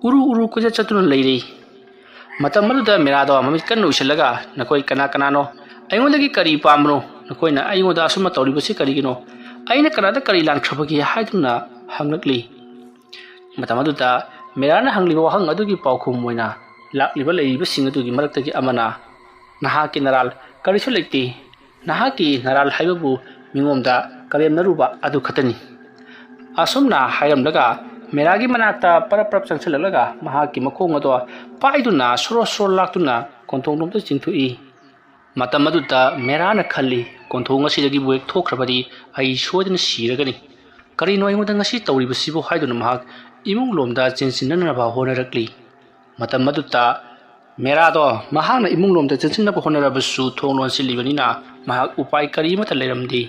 ꯎꯔꯨ ꯀꯣꯏꯆꯠ ꯆꯠꯇꯨꯅ ꯂꯩꯔꯤ ꯃꯇꯝ ꯑꯗꯨꯗ ꯃꯦꯔꯥꯗꯣ ꯃꯃꯤꯠ ꯀꯟꯅ ꯎꯏꯁꯤꯜꯂꯒ ꯅꯈꯣꯏ ꯀꯅꯥꯅꯣ ꯑꯩꯉꯣꯟꯗꯒꯤ ꯀꯔꯤ ꯄꯥꯝꯕꯅꯣ ꯅꯈꯣꯏꯅ ꯑꯩꯉꯣꯟꯗ ꯑꯁꯨꯝꯅ ꯇꯧꯔꯤꯕꯁꯤ ꯀꯔꯤꯒꯤꯅꯣ ꯑꯩꯅ ꯀꯅꯥꯗ ꯀꯔꯤ ꯂꯥꯟꯈ꯭ꯔꯕꯒꯦ ꯍꯥꯏꯗꯨꯅ ꯍꯪꯂꯛꯂꯤ ꯃꯇꯝ ꯑꯗꯨꯗ ꯃꯦꯔꯥꯅ ꯍꯪꯂꯤꯕ ꯋꯥꯍꯪ ꯑꯗꯨꯒꯤ ꯄꯥꯎꯈꯨꯝ ꯑꯣꯏꯅ ꯂꯩꯔꯤꯕꯁꯤꯡ ꯑꯗꯨꯒꯤ ꯃꯔꯛꯇꯒꯤ ꯑꯃꯅ ꯅꯍꯥꯛꯀꯤ ꯅꯔꯥꯜ ꯀꯔꯤꯁꯨ ꯂꯩꯇꯦ ꯅꯍꯥꯛꯀꯤ ꯅꯔꯥꯜ ꯍꯥꯏꯕꯕꯨ ꯃꯤꯉꯣꯝꯗ ꯀꯔꯦꯝꯅꯔꯨꯕ ꯑꯗꯨ ꯈꯛꯇꯅꯤ ꯑꯁꯨꯝꯅ ꯍꯥꯏꯔꯝꯂꯒ ꯃꯦꯔꯥꯒꯤ ꯃꯅꯥꯛꯇ ꯄꯔꯞ ꯆꯪꯁꯤꯜꯂꯛꯂꯒ ꯃꯍꯥꯛꯀꯤ ꯃꯈꯣꯡ ꯑꯗꯣ ꯄꯥꯏꯗꯨꯅ ꯁꯣꯔꯣ ꯂꯥꯛꯇꯨꯅ ꯀꯣꯟꯊꯣꯡꯂꯣꯝꯗ ꯆꯤꯡꯊꯣꯛꯏ ꯃꯇꯝ ꯑꯗꯨꯗ ꯃꯦꯔꯥꯅ ꯈꯜꯂꯤ ꯀꯣꯟꯊꯣꯡ ꯑꯁꯤꯗꯒꯤꯕꯨ ꯍꯦꯛ ꯊꯣꯛꯈ꯭ꯔꯕꯗꯤ ꯑꯩ ꯁꯣꯏꯗꯅ ꯁꯤꯔꯒꯅꯤ ꯀꯔꯤꯅꯣ ꯑꯩꯉꯣꯟꯗ ꯉꯁꯤ ꯇꯧꯔꯤꯕꯁꯤꯕꯨ ꯍꯥꯏꯗꯨꯅ ꯃꯍꯥꯛ ꯏꯃꯨꯡꯂꯣꯝꯗ ꯆꯦꯟꯁꯤꯟꯅꯅꯕ ꯍꯣꯠꯅꯔꯛꯂꯤ ꯃꯇꯝ ꯑꯗꯨꯗ ꯃꯦꯔꯥꯗꯣ ꯃꯍꯥꯛꯅ ꯏꯃꯨꯡꯂꯣꯝꯗ ꯆꯪꯁꯤꯟꯅꯕ ꯍꯣꯠꯅꯔꯕꯁꯨ ꯊꯣꯡ ꯂꯣꯟꯁꯤꯜꯂꯤꯕꯅꯤꯅ ꯃꯍꯥꯛ ꯎꯄꯥꯏ ꯀꯔꯤꯃꯠꯇ ꯂꯩꯔꯝꯗꯦ꯫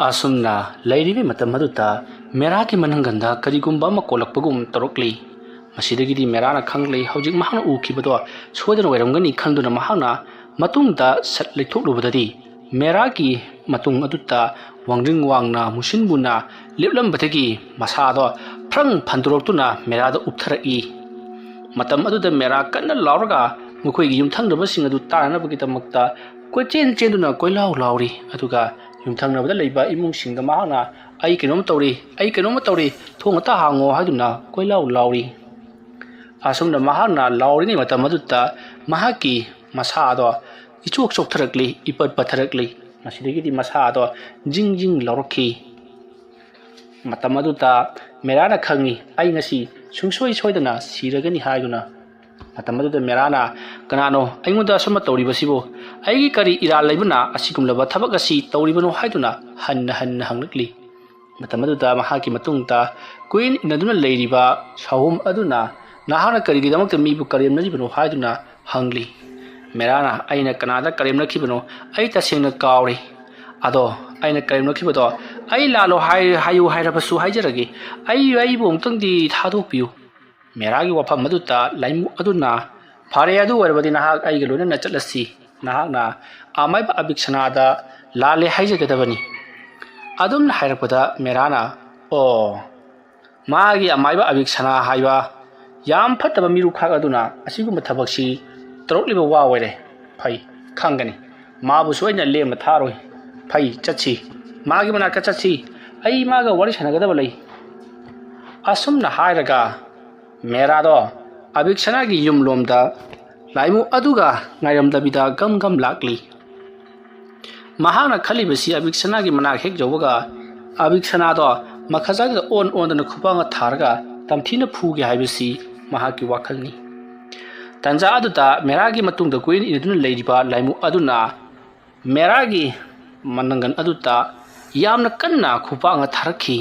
ꯑꯁꯨꯝꯅ ꯂꯩꯔꯤꯕ ꯃꯇꯝ ꯑꯗꯨꯗ ꯃꯦꯔꯥꯒꯤ ꯃꯅꯪꯒꯟꯗ ꯀꯔꯤꯒꯨꯝꯕ ꯑꯃ ꯀꯣꯜꯂꯛꯄꯒꯨꯝ ꯇꯧꯔꯛꯂꯤ꯫ ꯃꯁꯤꯗꯒꯤꯗꯤ ꯃꯦꯔꯥꯅ ꯈꯪꯂꯦ ꯍꯧꯖꯤꯛ ꯃꯍꯥꯛꯅ ꯎꯈꯤꯕꯗꯣ ꯁꯣꯏꯗꯅ ꯑꯣꯏꯔꯝꯒꯅꯤ ꯈꯟꯗꯨꯅ ꯃꯍꯥꯛꯅ ꯃꯇꯨꯡꯗ ꯁꯠ ꯂꯩꯊꯣꯛꯂꯨꯕꯗꯗꯤ ꯃꯦꯔꯥꯒꯤ ꯃꯇꯨꯡ ꯑꯗꯨꯗ ꯋꯥꯡꯗ꯭ꯔꯤꯡ ꯋꯥꯡꯅ ꯃꯨꯁꯤꯟ ꯃꯨꯅ ꯂꯦꯞꯂꯝꯕꯗꯒꯤ ꯃꯁꯥꯗꯣ ꯐ꯭ꯔꯪ ꯐꯟꯗꯣꯔꯛꯇꯨꯅ ꯃꯦꯔꯥꯗ ꯎꯞꯊꯔꯛꯏ꯫ ꯃꯇꯝ ꯑꯗꯨꯗ ꯃꯦꯔꯥ ꯀꯟꯅ ꯂꯥꯎꯔꯒ ꯃꯈꯣꯏꯒꯤ ꯌꯨꯝꯊꯪꯅꯕꯁꯤꯡ ꯑꯗꯨ ꯇꯥꯅꯅꯕꯒꯤꯗꯃꯛꯇ ꯀꯣꯏꯆꯦꯟ ꯆꯦꯟꯗꯨꯅ ꯀꯣꯏꯂꯥꯎ ꯂꯥꯎꯔꯤ꯫ ꯑꯗꯨꯒ ꯌꯨꯝꯊꯪꯅꯕꯗ ꯂꯩꯕ ꯏꯃꯨꯡꯁꯤꯡꯗ ꯃꯍꯥꯛꯅ ꯑꯩ ꯀꯩꯅꯣꯝ ꯇꯧꯔꯤ, ꯑꯩ ꯀꯩꯅꯣꯝ ꯇꯧꯔꯤ, ꯊꯣꯡ ꯑꯇ ꯍꯥꯡꯉꯣ ꯍꯥꯏꯗꯨꯅ ꯀꯣꯏꯂꯥꯎ ꯂꯥꯎꯔꯤ꯫ ꯑꯁꯨꯝꯅ ꯃꯍꯥꯛꯅ ꯂꯥꯎꯔꯤꯉꯩ ꯃꯇꯝ ꯑꯗꯨꯗ ꯃꯍꯥꯛꯀꯤ ꯃꯁꯥꯗꯣ ꯏꯆꯣꯛ ꯆꯣꯛꯊꯔꯛꯂꯤ, ꯏꯄꯠ ꯄꯠꯊꯔꯛꯂꯤ꯫ ꯃꯁꯤꯗꯒꯤꯗꯤ ꯃꯁꯥꯗꯣ ꯖꯤꯡ ꯖꯤꯡ ꯂꯥꯎꯔꯛꯈꯤ꯫ ꯃꯇꯝ ꯑꯗꯨꯗ ꯃꯦꯔꯥꯅ ꯈꯪꯉꯤ ꯑꯩ ꯉꯁꯤ ꯁꯨꯡꯁꯣꯏ ꯁꯣꯏꯗꯅ ꯁꯤꯔꯒꯅꯤ ꯍꯥꯏꯗꯨꯅ꯫ ꯃꯇꯝ ꯑꯗꯨꯗ ꯃꯦꯔꯥꯅ ꯀꯅꯥꯅꯣ ꯑꯩꯉꯣꯟꯗ ꯑꯁꯨꯝꯅ ꯇꯧꯔꯤꯕꯁꯤꯕꯨ, ꯑꯩꯒꯤ ꯀꯔꯤ ꯏꯔꯥꯜ ꯂꯩꯕꯅ ꯑꯁꯤꯒꯨꯝꯂꯕ ꯊꯕꯛ ꯑꯁꯤ ꯇꯧꯔꯤꯕꯅꯣ ꯍꯥꯏꯗꯨꯅ ꯍꯟꯅ ꯍꯟꯅ ꯍꯪꯂꯛꯂꯤ꯫ ꯃꯇꯝ ꯑꯗꯨꯗ ꯃꯍꯥꯛꯀꯤ ꯃꯇꯨꯡꯗ ꯀꯨꯏꯟ ꯏꯟꯅꯗꯨꯅ ꯂꯩꯔꯤꯕ ꯁꯥꯍꯨꯝ ꯑꯗꯨꯅ ꯅꯍꯥꯛꯅ ꯀꯔꯤꯒꯤꯗꯃꯛꯇ ꯃꯤꯕꯨ ꯀꯔꯦꯝꯅꯔꯤꯕꯅꯣ ꯍꯥꯏꯗꯨꯅ ꯍꯪꯂꯤ꯫ ꯃꯦꯔꯥꯅ ꯑꯩꯅ ꯀꯅꯥꯗ ꯀꯔꯦꯝꯅꯈꯤꯕꯅꯣ ꯑꯩ ꯇꯁꯦꯡꯅ ꯀꯥꯎꯔꯦ꯫ ꯑꯗꯣ ꯑꯩꯅ ꯀꯔꯦꯝꯅꯈꯤꯕꯗꯣ ꯑꯩ ꯂꯥꯜꯂꯣ ꯍꯥꯏꯌꯨ ꯍꯥꯏꯔꯕꯁꯨ ꯍꯥꯏꯖꯔꯒꯦ, ꯑꯩꯕꯨ ꯑꯃꯨꯛꯇꯪꯗꯤ ꯊꯥꯗꯣꯛꯄꯤꯌꯨ꯫ ꯃꯦꯔꯥꯒꯤ ꯋꯥꯐꯝ ꯑꯗꯨꯗ ꯂꯥꯏꯃꯨ ꯑꯗꯨꯅ ꯐꯔꯦ ꯑꯗꯨ ꯑꯣꯏꯔꯕꯗꯤ ꯅꯍꯥꯛ ꯑꯩꯒ ꯂꯣꯏꯅꯅ ꯆꯠꯂꯁꯤ, ꯅꯍꯥꯛꯅ ꯑꯃꯥꯏꯕ ꯑꯕꯤꯛꯁꯅꯥꯗ ꯂꯥꯜꯂꯦ ꯍꯥꯏꯖꯒꯗꯕꯅꯤ꯫ ꯑꯗꯨꯝꯅ ꯍꯥꯏꯔꯛꯄꯗ ꯃꯦꯔꯥꯅ ꯑꯣ, ꯃꯥꯒꯤ ꯑꯃꯥꯏꯕ ꯑꯕꯤꯛꯁꯅꯥ ꯍꯥꯏꯕ ꯌꯥꯝ ꯐꯠꯇꯕ ꯃꯤꯔꯨꯈꯥꯛ ꯑꯗꯨꯅ ꯑꯁꯤꯒꯨꯝꯕ ꯊꯕꯛꯁꯤ ꯇꯧꯔꯛꯂꯤꯕ ꯋꯥ ꯑꯣꯏꯔꯦ꯫ ꯐꯩ, ꯈꯪꯒꯅꯤ, ꯃꯥꯕꯨꯁꯨ ꯑꯩꯅ ꯂꯦꯝꯅ ꯊꯥꯔꯣꯏ꯫ ꯐꯩ, ꯆꯠꯁꯤ, ꯃꯥꯒꯤ ꯃꯅꯥꯛꯇ ꯆꯠꯁꯤ, ꯑꯩ ꯃꯥꯒ ꯋꯥꯔꯤ ꯁꯥꯟꯅꯒꯗꯕ ꯂꯩ꯫ ꯑꯁꯨꯝꯅ ꯍꯥꯏꯔꯒ ꯃꯦꯔꯥꯗꯣ ꯑꯕꯤꯛꯁꯅꯥꯒꯤ ꯌꯨꯝꯂꯣꯝꯗ ꯂꯥꯏꯃꯨ ꯑꯗꯨꯒ ꯉꯥꯏꯔꯝꯗꯕꯤꯗ ꯒꯝ ꯒꯝ ꯂꯥꯛꯂꯤ꯫ ꯃꯍꯥꯛꯅ ꯈꯜꯂꯤꯕꯁꯤ ꯑꯕꯤꯛꯁꯅꯥꯒꯤ ꯃꯅꯥꯛ ꯍꯦꯛ ꯌꯧꯕꯒ ꯑꯕꯤꯛꯁꯅꯥꯗꯣ ꯃꯈꯥꯖꯥꯏꯗ ꯑꯣꯟ ꯑꯣꯟꯗꯅ ꯈꯨꯄꯥꯡꯅ ꯊꯥꯔꯒ ꯇꯝꯊꯤꯅ ꯐꯨꯒꯦ ꯍꯥꯏꯕꯁꯤ ꯃꯍꯥꯛꯀꯤ ꯋꯥꯈꯜꯅꯤ꯫ ꯇꯟꯖꯥ ꯑꯗꯨꯗ ꯃꯦꯔꯥꯒꯤ ꯃꯇꯨꯡꯗ ꯀꯨꯏꯟ ꯏꯟꯅꯗꯨꯅ ꯂꯩꯔꯤꯕ ꯂꯥꯏꯃꯨ ꯑꯗꯨꯅ ꯃꯦꯔꯥꯒꯤ ꯃꯅꯪꯒꯟ ꯑꯗꯨꯗ ꯌꯥꯝꯅ ꯀꯟꯅ ꯈꯨꯄꯥꯡꯅ ꯊꯥꯔꯛꯈꯤ꯫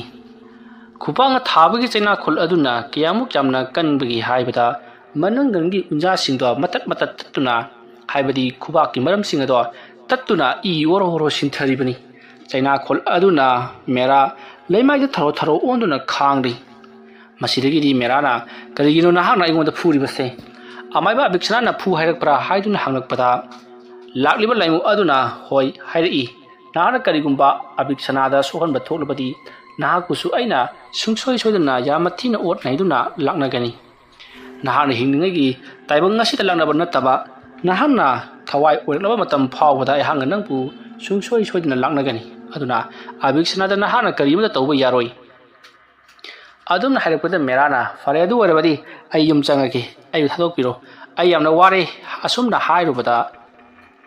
ꯈꯨꯄꯥꯡꯅ ꯊꯥꯕꯒꯤ ꯆꯩꯅꯥꯈꯣꯜ ꯑꯗꯨꯅ ꯀꯌꯥꯃꯨꯛ ꯌꯥꯝꯅ ꯀꯟꯕꯒꯦ ꯍꯥꯏꯕꯗ ꯃꯅꯪꯒꯟꯒꯤ ꯎꯟꯖꯥꯁꯤꯡꯗꯣ ꯃꯇꯠ ꯃꯇꯠ ꯇꯠꯇꯨꯅ, ꯍꯥꯏꯕꯗꯤ ꯈꯨꯕꯥꯛꯀꯤ ꯃꯔꯝꯁꯤꯡ ꯑꯗꯣ ꯇꯠꯇꯨꯅ ꯏ ꯑꯣꯔꯣ ꯑꯣꯔꯣ ꯁꯤꯟꯊꯔꯤꯕꯅꯤ꯫ ꯆꯩꯅꯥꯈꯣꯜ ꯑꯗꯨꯅ ꯃꯦꯔꯥ ꯂꯩꯃꯥꯏꯗ ꯊꯔꯣ ꯊꯔꯣ ꯑꯣꯟꯗꯨꯅ ꯈꯥꯡꯂꯤ꯫ ꯃꯁꯤꯗꯒꯤꯗꯤ ꯃꯦꯔꯥꯅ ꯀꯔꯤꯒꯤꯅꯣ ꯅꯍꯥꯛꯅ ꯑꯩꯉꯣꯟꯗ ꯐꯨꯔꯤꯕꯁꯦ, ꯑꯃꯥꯏꯕ ꯑꯕꯤꯛꯁꯅꯥꯅ ꯐꯨ ꯍꯥꯏꯔꯛꯄ꯭ꯔꯥ ꯍꯥꯏꯗꯨꯅ ꯍꯪꯂꯛꯄꯗ ꯂꯥꯛꯂꯤꯕ ꯂꯥꯏꯃꯨ ꯑꯗꯨꯅ ꯍꯣꯏ ꯍꯥꯏꯔꯛꯏ, ꯅꯍꯥꯛꯅ ꯀꯔꯤꯒꯨꯝꯕ ꯑꯕꯤꯛꯁꯅꯥꯗ ꯁꯣꯛꯍꯟꯕ ꯊꯣꯛꯂꯕꯗꯤ ꯅꯍꯥꯛꯄꯨꯁꯨ ꯑꯩꯅ ꯁꯨꯡꯁꯣꯏ ꯁꯣꯏꯗꯅ ꯌꯥꯝꯅ ꯊꯤꯅ ꯑꯣꯠ ꯅꯩꯗꯨꯅ ꯂꯥꯛꯅꯒꯅꯤ꯫ ꯅꯍꯥꯛꯅ ꯍꯤꯡꯂꯤꯉꯩꯒꯤ ꯇꯥꯏꯕꯪ ꯑꯁꯤꯗ ꯂꯥꯛꯅꯕ ꯅꯠꯇꯕ ꯅꯍꯥꯛꯅ ꯊꯋꯥꯏ ꯑꯣꯏꯔꯛꯂꯕ ꯃꯇꯝ ꯐꯥꯎꯕꯗ ꯑꯩꯍꯥꯛꯅ ꯅꯪꯕꯨ ꯁꯨꯡꯁꯣꯏ ꯁꯣꯏꯗꯅ ꯂꯥꯛꯅꯒꯅꯤ꯫ ꯑꯗꯨꯅ ꯑꯕꯤꯛꯁꯅꯥꯗ ꯅꯍꯥꯛꯅ ꯀꯔꯤꯃꯠꯇ ꯇꯧꯕ ꯌꯥꯔꯣꯏ꯫ ꯑꯗꯨꯝꯅ ꯍꯥꯏꯔꯛꯄꯗ ꯃꯦꯔꯥꯅ ꯐꯔꯦ ꯑꯗꯨ ꯑꯣꯏꯔꯕꯗꯤ ꯑꯩ ꯌꯨꯝ ꯆꯪꯉꯒꯦ, ꯑꯩꯕꯨ ꯊꯥꯗꯣꯛꯄꯤꯔꯣ, ꯑꯩ ꯌꯥꯝꯅ ꯋꯥꯔꯦ꯫ ꯑꯁꯨꯝꯅ ꯍꯥꯏꯔꯨꯕꯗ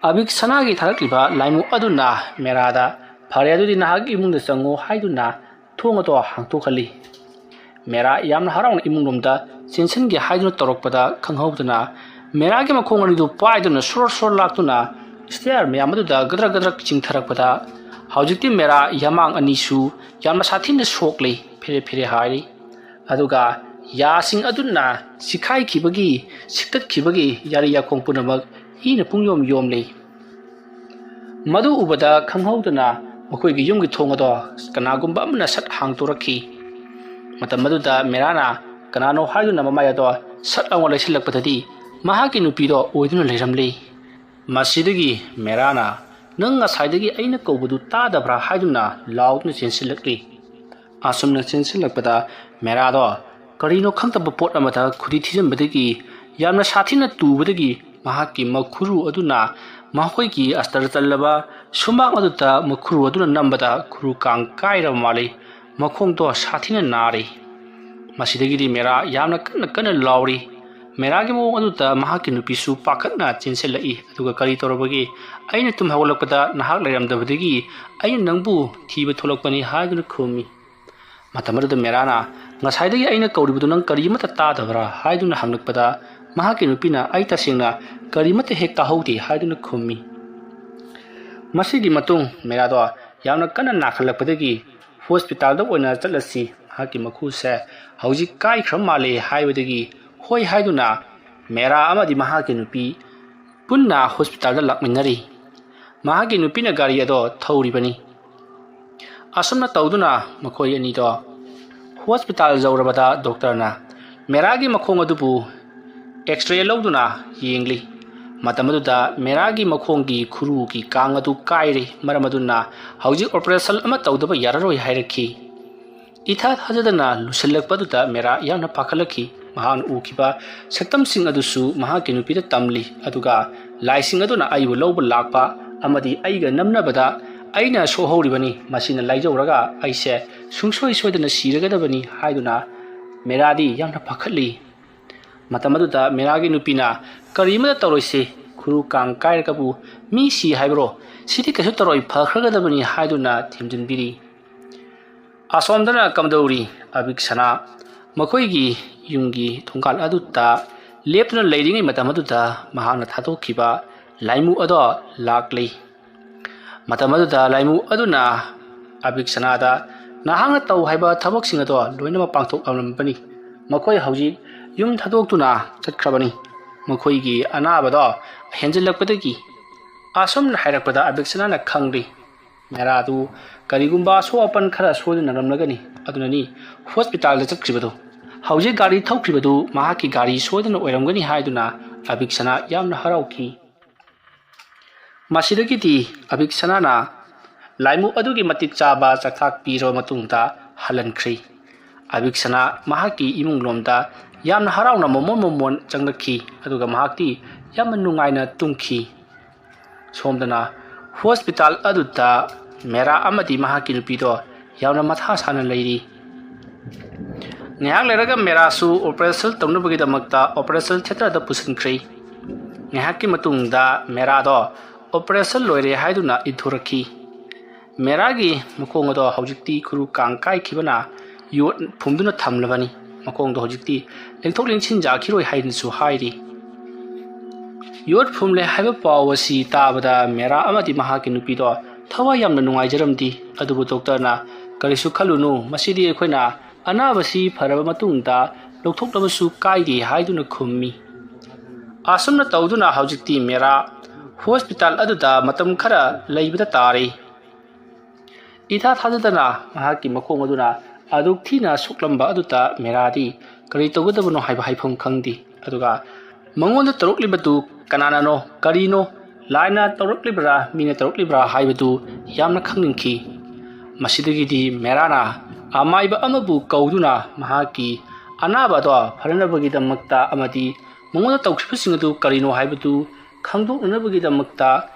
ꯑꯕꯤꯛꯁꯅꯥꯒꯤ ꯊꯥꯔꯛꯂꯤꯕ ꯂꯥꯏꯃꯨ ꯑꯗꯨꯅ ꯃꯦꯔꯥꯗ ꯐꯔꯦ ꯑꯗꯨꯗꯤ ꯅꯍꯥꯛ ꯏꯃꯨꯡꯗ ꯆꯪꯉꯣ ꯍꯥꯏꯗꯨꯅ ꯊꯣꯡ ꯑꯗꯣ ꯍꯥꯡꯇꯣꯛꯍꯜꯂꯤ꯫ ꯃꯦꯔꯥ ꯌꯥꯝꯅ ꯍꯔꯥꯎꯅ ꯏꯃꯨꯡꯂꯣꯝꯗ ꯆꯦꯟꯁꯤꯟꯒꯦ ꯍꯥꯏꯗꯨꯅ ꯇꯧꯔꯛꯄꯗ ꯈꯪꯍꯧꯗꯅ ꯃꯦꯔꯥꯒꯤ ꯃꯈꯣꯡ ꯑꯅꯤꯗꯨ ꯄꯥꯏꯗꯨꯅ ꯁꯣꯔ ꯁꯣꯔ ꯂꯥꯛꯇꯨꯅ ꯁ꯭ꯇꯦꯌꯔ ꯃꯌꯥꯝ ꯑꯗꯨꯗ ꯒꯗ꯭ꯔꯛ ꯒꯗ꯭ꯔꯛ ꯆꯤꯡꯊꯔꯛꯄꯗ ꯍꯧꯖꯤꯛꯇꯤ ꯃꯦꯔꯥ ꯌꯥꯃꯥꯡ ꯑꯅꯤꯁꯨ ꯌꯥꯝꯅ ꯁꯥꯊꯤꯅ ꯁꯣꯛꯂꯤ, ꯐꯦꯔꯦ ꯐꯦꯔꯦ ꯍꯥꯏꯔꯤ꯫ ꯑꯗꯨꯒ ꯌꯥꯁꯤꯡ ꯑꯗꯨꯅ ꯆꯤꯈꯥꯏꯈꯤꯕꯒꯤ ꯁꯤꯛꯇꯠꯈꯤꯕꯒꯤ ꯌꯥꯔꯤ ꯌꯥꯈꯣꯡ ꯄꯨꯝꯅꯃꯛ ꯏꯅ ꯄꯨꯡꯌꯣꯝ ꯌꯣꯝꯂꯤ꯫ ꯃꯗꯨ ꯎꯕꯗ ꯈꯪꯍꯧꯗꯅ ꯃꯈꯣꯏꯒꯤ ꯌꯨꯝꯒꯤ ꯊꯣꯡ ꯑꯗꯣ ꯀꯅꯥꯒꯨꯝꯕ ꯑꯃꯅ ꯁꯠ ꯍꯥꯡꯇꯣꯔꯛꯈꯤ꯫ ꯃꯇꯝ ꯑꯗꯨꯗ ꯃꯦꯔꯥꯅ ꯀꯅꯥꯅꯣ ꯍꯥꯏꯗꯨꯅ ꯃꯃꯥꯏ ꯑꯗꯣ ꯁꯠ ꯂꯥꯎꯅ ꯂꯩꯁꯤꯜꯂꯛꯄꯗꯗꯤ ꯃꯍꯥꯛꯀꯤ ꯅꯨꯄꯤꯗꯣ ꯑꯣꯏꯗꯨꯅ ꯂꯩꯔꯝꯂꯤ꯫ ꯃꯁꯤꯗꯒꯤ ꯃꯦꯔꯥꯅ ꯅꯪ ꯉꯁꯥꯏꯗꯒꯤ ꯑꯩꯅ ꯀꯧꯕꯗꯨ ꯇꯥꯗꯕ꯭ꯔꯥ ꯍꯥꯏꯗꯨꯅ ꯂꯥꯎꯗꯨꯅ ꯆꯦꯟꯁꯤꯜꯂꯛꯂꯤ꯫ ꯑꯁꯨꯝꯅ ꯆꯦꯟꯁꯤꯜꯂꯛꯄꯗ ꯃꯦꯔꯥꯗꯣ ꯀꯔꯤꯅꯣ ꯈꯪꯗꯕ ꯄꯣꯠ ꯑꯃꯗ ꯈꯨꯗꯤ ꯊꯤꯖꯤꯟꯕꯗꯒꯤ ꯌꯥꯝꯅ ꯁꯥꯊꯤꯅ ꯇꯨꯕꯗꯒꯤ ꯃꯍꯥꯛꯀꯤ ꯃꯈꯨꯔꯨ ꯑꯗꯨꯅ ꯃꯈꯣꯏꯒꯤ ꯑꯁꯇꯔ ꯆꯜꯂꯕ ꯁꯨꯃꯥꯡ ꯑꯗꯨꯗ ꯃꯈꯨꯔꯨ ꯑꯗꯨꯅ ꯅꯝꯕꯗ ꯈꯨꯔꯨ ꯀꯥꯡ ꯀꯥꯏꯔꯕ ꯃꯥꯜꯂꯤ꯫ ꯃꯈꯣꯡꯗꯣ ꯁꯥꯊꯤꯅ ꯅꯥꯔꯤ꯫ ꯃꯁꯤꯗꯒꯤꯗꯤ ꯃꯦꯔꯥ ꯌꯥꯝꯅ ꯀꯟꯅ ꯀꯟꯅ ꯂꯥꯎꯔꯤ꯫ ꯃꯦꯔꯥꯒꯤ ꯃꯑꯣꯡ ꯑꯗꯨꯗ ꯃꯍꯥꯛꯀꯤ ꯅꯨꯄꯤꯁꯨ ꯄꯥꯈꯠꯅ ꯆꯦꯟꯁꯤꯜꯂꯛꯏ꯫ ꯑꯗꯨꯒ ꯀꯔꯤ ꯇꯧꯔꯕꯒꯦ, ꯑꯩꯅ ꯇꯨꯝ ꯍꯧꯒꯠꯂꯛꯄꯗ ꯅꯍꯥꯛ ꯂꯩꯔꯝꯗꯕꯗꯒꯤ ꯑꯩꯅ ꯅꯪꯕꯨ ꯊꯤꯕ ꯊꯣꯛꯂꯛꯄꯅꯤ ꯍꯥꯏꯗꯨꯅ ꯈꯨꯝꯃꯤ꯫ ꯃꯇꯝ ꯑꯗꯨꯗ ꯃꯦꯔꯥꯅ ꯉꯁꯥꯏꯗꯒꯤ ꯑꯩꯅ ꯀꯧꯔꯤꯕꯗꯨ ꯅꯪ ꯀꯔꯤꯃꯠꯇ ꯇꯥꯗꯕ꯭ꯔꯥ ꯍꯥꯏꯗꯨꯅ ꯍꯪꯂꯛꯄꯗ ꯃꯍꯥꯛꯀꯤ ꯅꯨꯄꯤꯅ ꯑꯩ ꯇꯁꯦꯡꯅ ꯀꯔꯤꯃꯠꯇ ꯍꯦꯛ ꯇꯥꯍꯧꯗꯦ ꯍꯥꯏꯗꯨꯅ ꯈꯨꯝꯃꯤ꯫ ꯃꯁꯤꯒꯤ ꯃꯇꯨꯡ ꯃꯦꯔꯥꯗꯣ ꯌꯥꯝꯅ ꯀꯟꯅ ꯅꯥꯈꯠꯂꯛꯄꯗꯒꯤ ꯍꯣꯁꯄꯤꯇꯥꯜꯗ ꯑꯣꯏꯅ ꯆꯠꯂꯁꯤ, ꯃꯍꯥꯛꯀꯤ ꯃꯈꯨꯁꯦ ꯍꯧꯖꯤꯛ ꯀꯥꯏꯈ꯭ꯔ ꯃꯥꯜꯂꯦ ꯍꯥꯏꯕꯗꯒꯤ ꯍꯣꯏ ꯍꯥꯏꯗꯨꯅ ꯃꯦꯔꯥ ꯑꯃꯗꯤ ꯃꯍꯥꯛꯀꯤ ꯅꯨꯄꯤ ꯄꯨꯟꯅ ꯍꯣꯁꯄꯤꯇꯥꯜꯗ ꯂꯥꯛꯃꯤꯟꯅꯔꯤ꯫ ꯃꯍꯥꯛꯀꯤ ꯅꯨꯄꯤꯅ ꯒꯥꯔꯤ ꯑꯗꯣ ꯊꯧꯔꯤꯕꯅꯤ꯫ ꯑꯁꯨꯝꯅ ꯇꯧꯗꯨꯅ ꯃꯈꯣꯏ ꯑꯅꯤꯗꯣ ꯍꯣꯁꯄꯤꯇꯥꯜ ꯌꯧꯔꯕꯗ ꯗꯣꯛꯇꯔꯅ ꯃꯦꯔꯥꯒꯤ ꯃꯈꯣꯡ ꯑꯗꯨꯕꯨ ꯑꯦꯛꯁ-ꯔꯦ ꯂꯧꯗꯨꯅ ꯌꯦꯡꯂꯤ꯫ ꯃꯇꯝ ꯑꯗꯨꯗ ꯃꯦꯔꯥꯒꯤ ꯃꯈꯣꯡꯒꯤ ꯈꯨꯔꯨꯒꯤ ꯀꯥꯡ ꯑꯗꯨ ꯀꯥꯏꯔꯦ, ꯃꯔꯝ ꯑꯗꯨꯅ ꯍꯧꯖꯤꯛ ꯑꯣꯄꯔꯦꯁꯟ ꯑꯃ ꯇꯧꯗꯕ ꯌꯥꯔꯔꯣꯏ ꯍꯥꯏꯔꯛꯈꯤ꯫ ꯏꯊꯥ ꯊꯥꯖꯗꯅ ꯂꯨꯁꯤꯜꯂꯛꯄ ꯑꯗꯨꯗ ꯃꯦꯔꯥ ꯌꯥꯝꯅ ꯄꯥꯈꯠꯂꯛꯈꯤ꯫ ꯃꯍꯥꯛꯅ ꯎꯈꯤꯕ ꯁꯛꯇꯝꯁꯤꯡ ꯑꯗꯨꯁꯨ ꯃꯍꯥꯛꯀꯤ ꯅꯨꯄꯤꯗ ꯇꯝꯂꯤ, ꯑꯗꯨꯒ ꯂꯥꯏꯁꯤꯡ ꯑꯗꯨꯅ ꯑꯩꯕꯨ ꯂꯧꯕ ꯂꯥꯛꯄ ꯑꯃꯗꯤ ꯑꯩꯒ ꯅꯝꯅꯕꯗ ꯑꯩꯅ ꯁꯣꯛꯍꯧꯔꯤꯕꯅꯤ, ꯃꯁꯤꯅ ꯂꯥꯏꯖꯧꯔꯒ ꯑꯩꯁꯦ ꯁꯨꯡꯁꯣꯏ ꯁꯣꯏꯗꯅ ꯁꯤꯔꯒꯗꯕꯅꯤ ꯍꯥꯏꯗꯨꯅ ꯃꯦꯔꯥꯗꯤ ꯌꯥꯝꯅ ꯄꯥꯈꯠꯂꯤ꯫ ꯃꯇꯝ ꯑꯗꯨꯗ ꯃꯦꯔꯥꯒꯤ ꯅꯨꯄꯤꯅ ꯀꯔꯤꯃꯠꯇ ꯇꯧꯔꯣꯏꯁꯦ, ꯈꯨꯔꯨ ꯀꯥꯡ ꯀꯥꯏꯔꯒꯕꯨ ꯃꯤ ꯁꯤ ꯍꯥꯏꯕꯔꯣ, ꯁꯤꯗꯤ ꯀꯩꯁꯨ ꯇꯧꯔꯣꯏ, ꯐꯈ꯭ꯔꯒꯗꯕꯅꯤ ꯍꯥꯏꯗꯨꯅ ꯊꯦꯝꯖꯤꯟꯕꯤꯔꯤ꯫ ꯑꯁꯣꯝꯗꯅ ꯀꯝꯗꯧꯔꯤ ꯑꯕꯤꯛꯁꯅꯥ ꯃꯈꯣꯏꯒꯤ ꯌꯨꯝꯒꯤ ꯊꯣꯡꯒꯥꯜ ꯑꯗꯨꯗ ꯂꯦꯞꯇꯨꯅ ꯂꯩꯔꯤꯉꯩ ꯃꯇꯝ ꯑꯗꯨꯗ ꯃꯍꯥꯛꯅ ꯊꯥꯗꯣꯛꯈꯤꯕ ꯂꯥꯏꯃꯨ ꯑꯗꯣ ꯂꯥꯛꯂꯤ꯫ ꯃꯇꯝ ꯑꯗꯨꯗ ꯂꯥꯏꯃꯨ ꯑꯗꯨꯅ ꯑꯕꯤꯛꯁꯅꯥꯗ ꯅꯍꯥꯛꯅ ꯇꯧ ꯍꯥꯏꯕ ꯊꯕꯛꯁꯤꯡ ꯑꯗꯣ ꯂꯣꯏꯅꯃꯛ ꯄꯥꯡꯊꯣꯛꯂꯝꯕꯅꯤ, ꯃꯈꯣꯏ ꯍꯧꯖꯤꯛ ꯌꯨꯝ ꯊꯥꯗꯣꯛꯇꯨꯅ ꯆꯠꯈ꯭ꯔꯕꯅꯤ, ꯃꯈꯣꯏꯒꯤ ꯑꯅꯥꯕꯗꯣ ꯍꯦꯟꯖꯤꯜꯂꯛꯄꯗꯒꯤ꯫ ꯑꯁꯨꯝꯅ ꯍꯥꯏꯔꯛꯄꯗ ꯑꯕꯤꯛꯁꯅꯥꯅ ꯈꯪꯂꯤ ꯃꯦꯔꯥꯗꯨ ꯀꯔꯤꯒꯨꯝꯕ ꯑꯁꯣꯛ ꯑꯄꯟ ꯈꯔ ꯁꯣꯏꯗꯅꯔꯝꯂꯒꯅꯤ, ꯑꯗꯨꯅꯅꯤ ꯍꯣꯁꯄꯤꯇꯥꯜꯗ ꯆꯠꯈ꯭ꯔꯤꯕꯗꯨ, ꯍꯧꯖꯤꯛ ꯒꯥꯔꯤ ꯊꯧꯈ꯭ꯔꯤꯕꯗꯨ ꯃꯍꯥꯛꯀꯤ ꯒꯥꯔꯤ ꯁꯣꯏꯗꯅ ꯑꯣꯏꯔꯝꯒꯅꯤ ꯍꯥꯏꯗꯨꯅ ꯑꯕꯤꯛꯁꯅꯥ ꯌꯥꯝꯅ ꯍꯔꯥꯎꯈꯤ꯫ ꯃꯁꯤꯗꯒꯤꯗꯤ ꯑꯕꯤꯛꯁꯅꯥꯅ ꯂꯥꯏꯃꯨ ꯑꯗꯨꯒꯤ ꯃꯇꯤꯛ ꯆꯥꯕ ꯆꯥꯛꯊꯥꯛ ꯄꯤꯔꯕ ꯃꯇꯨꯡꯗ ꯍꯜꯍꯟꯈ꯭ꯔꯤ꯫ ꯑꯕꯤꯛꯁꯅꯥ ꯃꯍꯥꯛꯀꯤ ꯏꯃꯨꯡꯂꯣꯝꯗ ꯌꯥꯝꯅ ꯍꯔꯥꯎꯅ ꯃꯣꯃꯣꯟ ꯆꯪꯂꯛꯈꯤ, ꯑꯗꯨꯒ ꯃꯍꯥꯛꯇꯤ ꯌꯥꯝꯅ ꯅꯨꯡꯉꯥꯏꯅ ꯇꯨꯝꯈꯤ꯫ ꯁꯣꯝꯗꯅ ꯍꯣꯁꯄꯤꯇꯥꯜ ꯑꯗꯨꯗ ꯃꯦꯔꯥ ꯑꯃꯗꯤ ꯃꯍꯥꯛꯀꯤ ꯅꯨꯄꯤꯗꯣ ꯌꯥꯝꯅ ꯃꯊꯥ ꯁꯥꯅ ꯂꯩꯔꯤ꯫ ꯉꯥꯏꯍꯥꯛ ꯂꯩꯔꯒ ꯃꯦꯔꯥꯁꯨ ꯑꯣꯄꯔꯦꯁꯟ ꯇꯧꯅꯕꯒꯤꯗꯃꯛꯇ ꯑꯣꯄꯔꯦꯁꯟ ꯊꯤꯌꯦꯇꯔꯗ ꯄꯨꯁꯤꯟꯈ꯭ꯔꯤ꯫ ꯉꯥꯏꯍꯥꯛꯀꯤ ꯃꯇꯨꯡꯗ ꯃꯦꯔꯥꯗꯣ ꯑꯣꯄꯔꯦꯁꯟ ꯂꯣꯏꯔꯦ ꯍꯥꯏꯗꯨꯅ ꯏꯟꯊꯣꯔꯛꯈꯤ꯫ ꯃꯦꯔꯥꯒꯤ ꯃꯈꯣꯡ ꯑꯗꯣ ꯍꯧꯖꯤꯛꯇꯤ ꯈꯨꯔꯨ ꯀꯥꯡ ꯀꯥꯏꯈꯤꯕꯅ ꯌꯣꯠ ꯐꯨꯝꯗꯨꯅ ꯊꯝꯂꯕꯅꯤ, ꯃꯈꯣꯡꯗꯣ ꯍꯧꯖꯤꯛꯇꯤ ꯂꯦꯡꯊꯣꯛ ꯂꯦꯡꯁꯤꯟ ꯌꯥꯈꯤꯔꯣꯏ ꯍꯥꯏꯅꯁꯨ ꯍꯥꯏꯔꯤ꯫ ꯌꯣꯠ ꯐꯨꯝꯂꯦ ꯍꯥꯏꯕ ꯄꯥꯎ ꯑꯁꯤ ꯇꯥꯕꯗ ꯃꯦꯔꯥ ꯑꯃꯗꯤ ꯃꯍꯥꯛꯀꯤ ꯅꯨꯄꯤꯗꯣ ꯊꯋꯥꯏ ꯌꯥꯝꯅ ꯅꯨꯡꯉꯥꯏꯖꯔꯝꯗꯤ, ꯑꯗꯨꯕꯨ ꯗꯣꯛꯇꯔꯅ ꯀꯔꯤꯁꯨ ꯈꯜꯂꯨꯅꯨ, ꯃꯁꯤꯗꯤ ꯑꯩꯈꯣꯏꯅ ꯑꯅꯥꯕꯁꯤ ꯐꯔꯕ ꯃꯇꯨꯡꯗ ꯂꯧꯊꯣꯛꯅꯕꯁꯨ ꯀꯥꯏꯗꯦ ꯍꯥꯏꯗꯨꯅ ꯈꯨꯝꯃꯤ꯫ ꯑꯁꯨꯝꯅ ꯇꯧꯗꯨꯅ ꯍꯧꯖꯤꯛꯇꯤ ꯃꯦꯔꯥ ꯍꯣꯁꯄꯤꯇꯥꯜ ꯑꯗꯨꯗ ꯃꯇꯝ ꯈꯔ ꯂꯩꯕꯗ ꯇꯥꯔꯤ꯫ ꯏꯊꯥ ꯊꯥꯖꯗꯅ ꯃꯍꯥꯛꯀꯤ ꯃꯈꯣꯡ ꯑꯗꯨꯅ ꯑꯗꯨꯛ ꯊꯤꯅ ꯁꯣꯛꯂꯝꯕ ꯑꯗꯨꯗ ꯃꯦꯔꯥꯗꯤ ꯀꯔꯤ ꯇꯧꯒꯗꯕꯅꯣ ꯍꯥꯏꯕ ꯍꯥꯏꯐꯝ ꯈꯪꯗꯦ, ꯑꯗꯨꯒ ꯃꯉꯣꯟꯗ ꯇꯧꯔꯛꯂꯤꯕꯗꯨ ꯀꯅꯥꯅꯅꯣ, ꯀꯔꯤꯅꯣ, ꯂꯥꯏꯅ ꯇꯧꯔꯛꯂꯤꯕ꯭ꯔꯥ ꯃꯤꯅ ꯇꯧꯔꯛꯂꯤꯕ꯭ꯔꯥ ꯍꯥꯏꯕꯗꯨ ꯌꯥꯝꯅ ꯈꯪꯅꯤꯡꯈꯤ꯫ ꯃꯁꯤꯗꯒꯤꯗꯤ ꯃꯦꯔꯥꯅ ꯑꯃꯥꯏꯕ ꯑꯃꯕꯨ ꯀꯧꯗꯨꯅ ꯃꯍꯥꯛꯀꯤ ꯑꯅꯥꯕ ꯑꯗꯣ ꯐꯅꯅꯕꯒꯤꯗꯃꯛꯇ ꯑꯃꯗꯤ ꯃꯉꯣꯟꯗ ꯇꯧꯈꯤꯕꯁꯤꯡ ꯑꯗꯨ ꯀꯔꯤꯅꯣ ꯍꯥꯏꯕꯗꯨ ꯈꯪꯗꯣꯛꯅꯅꯕꯒꯤꯗꯃꯛꯇ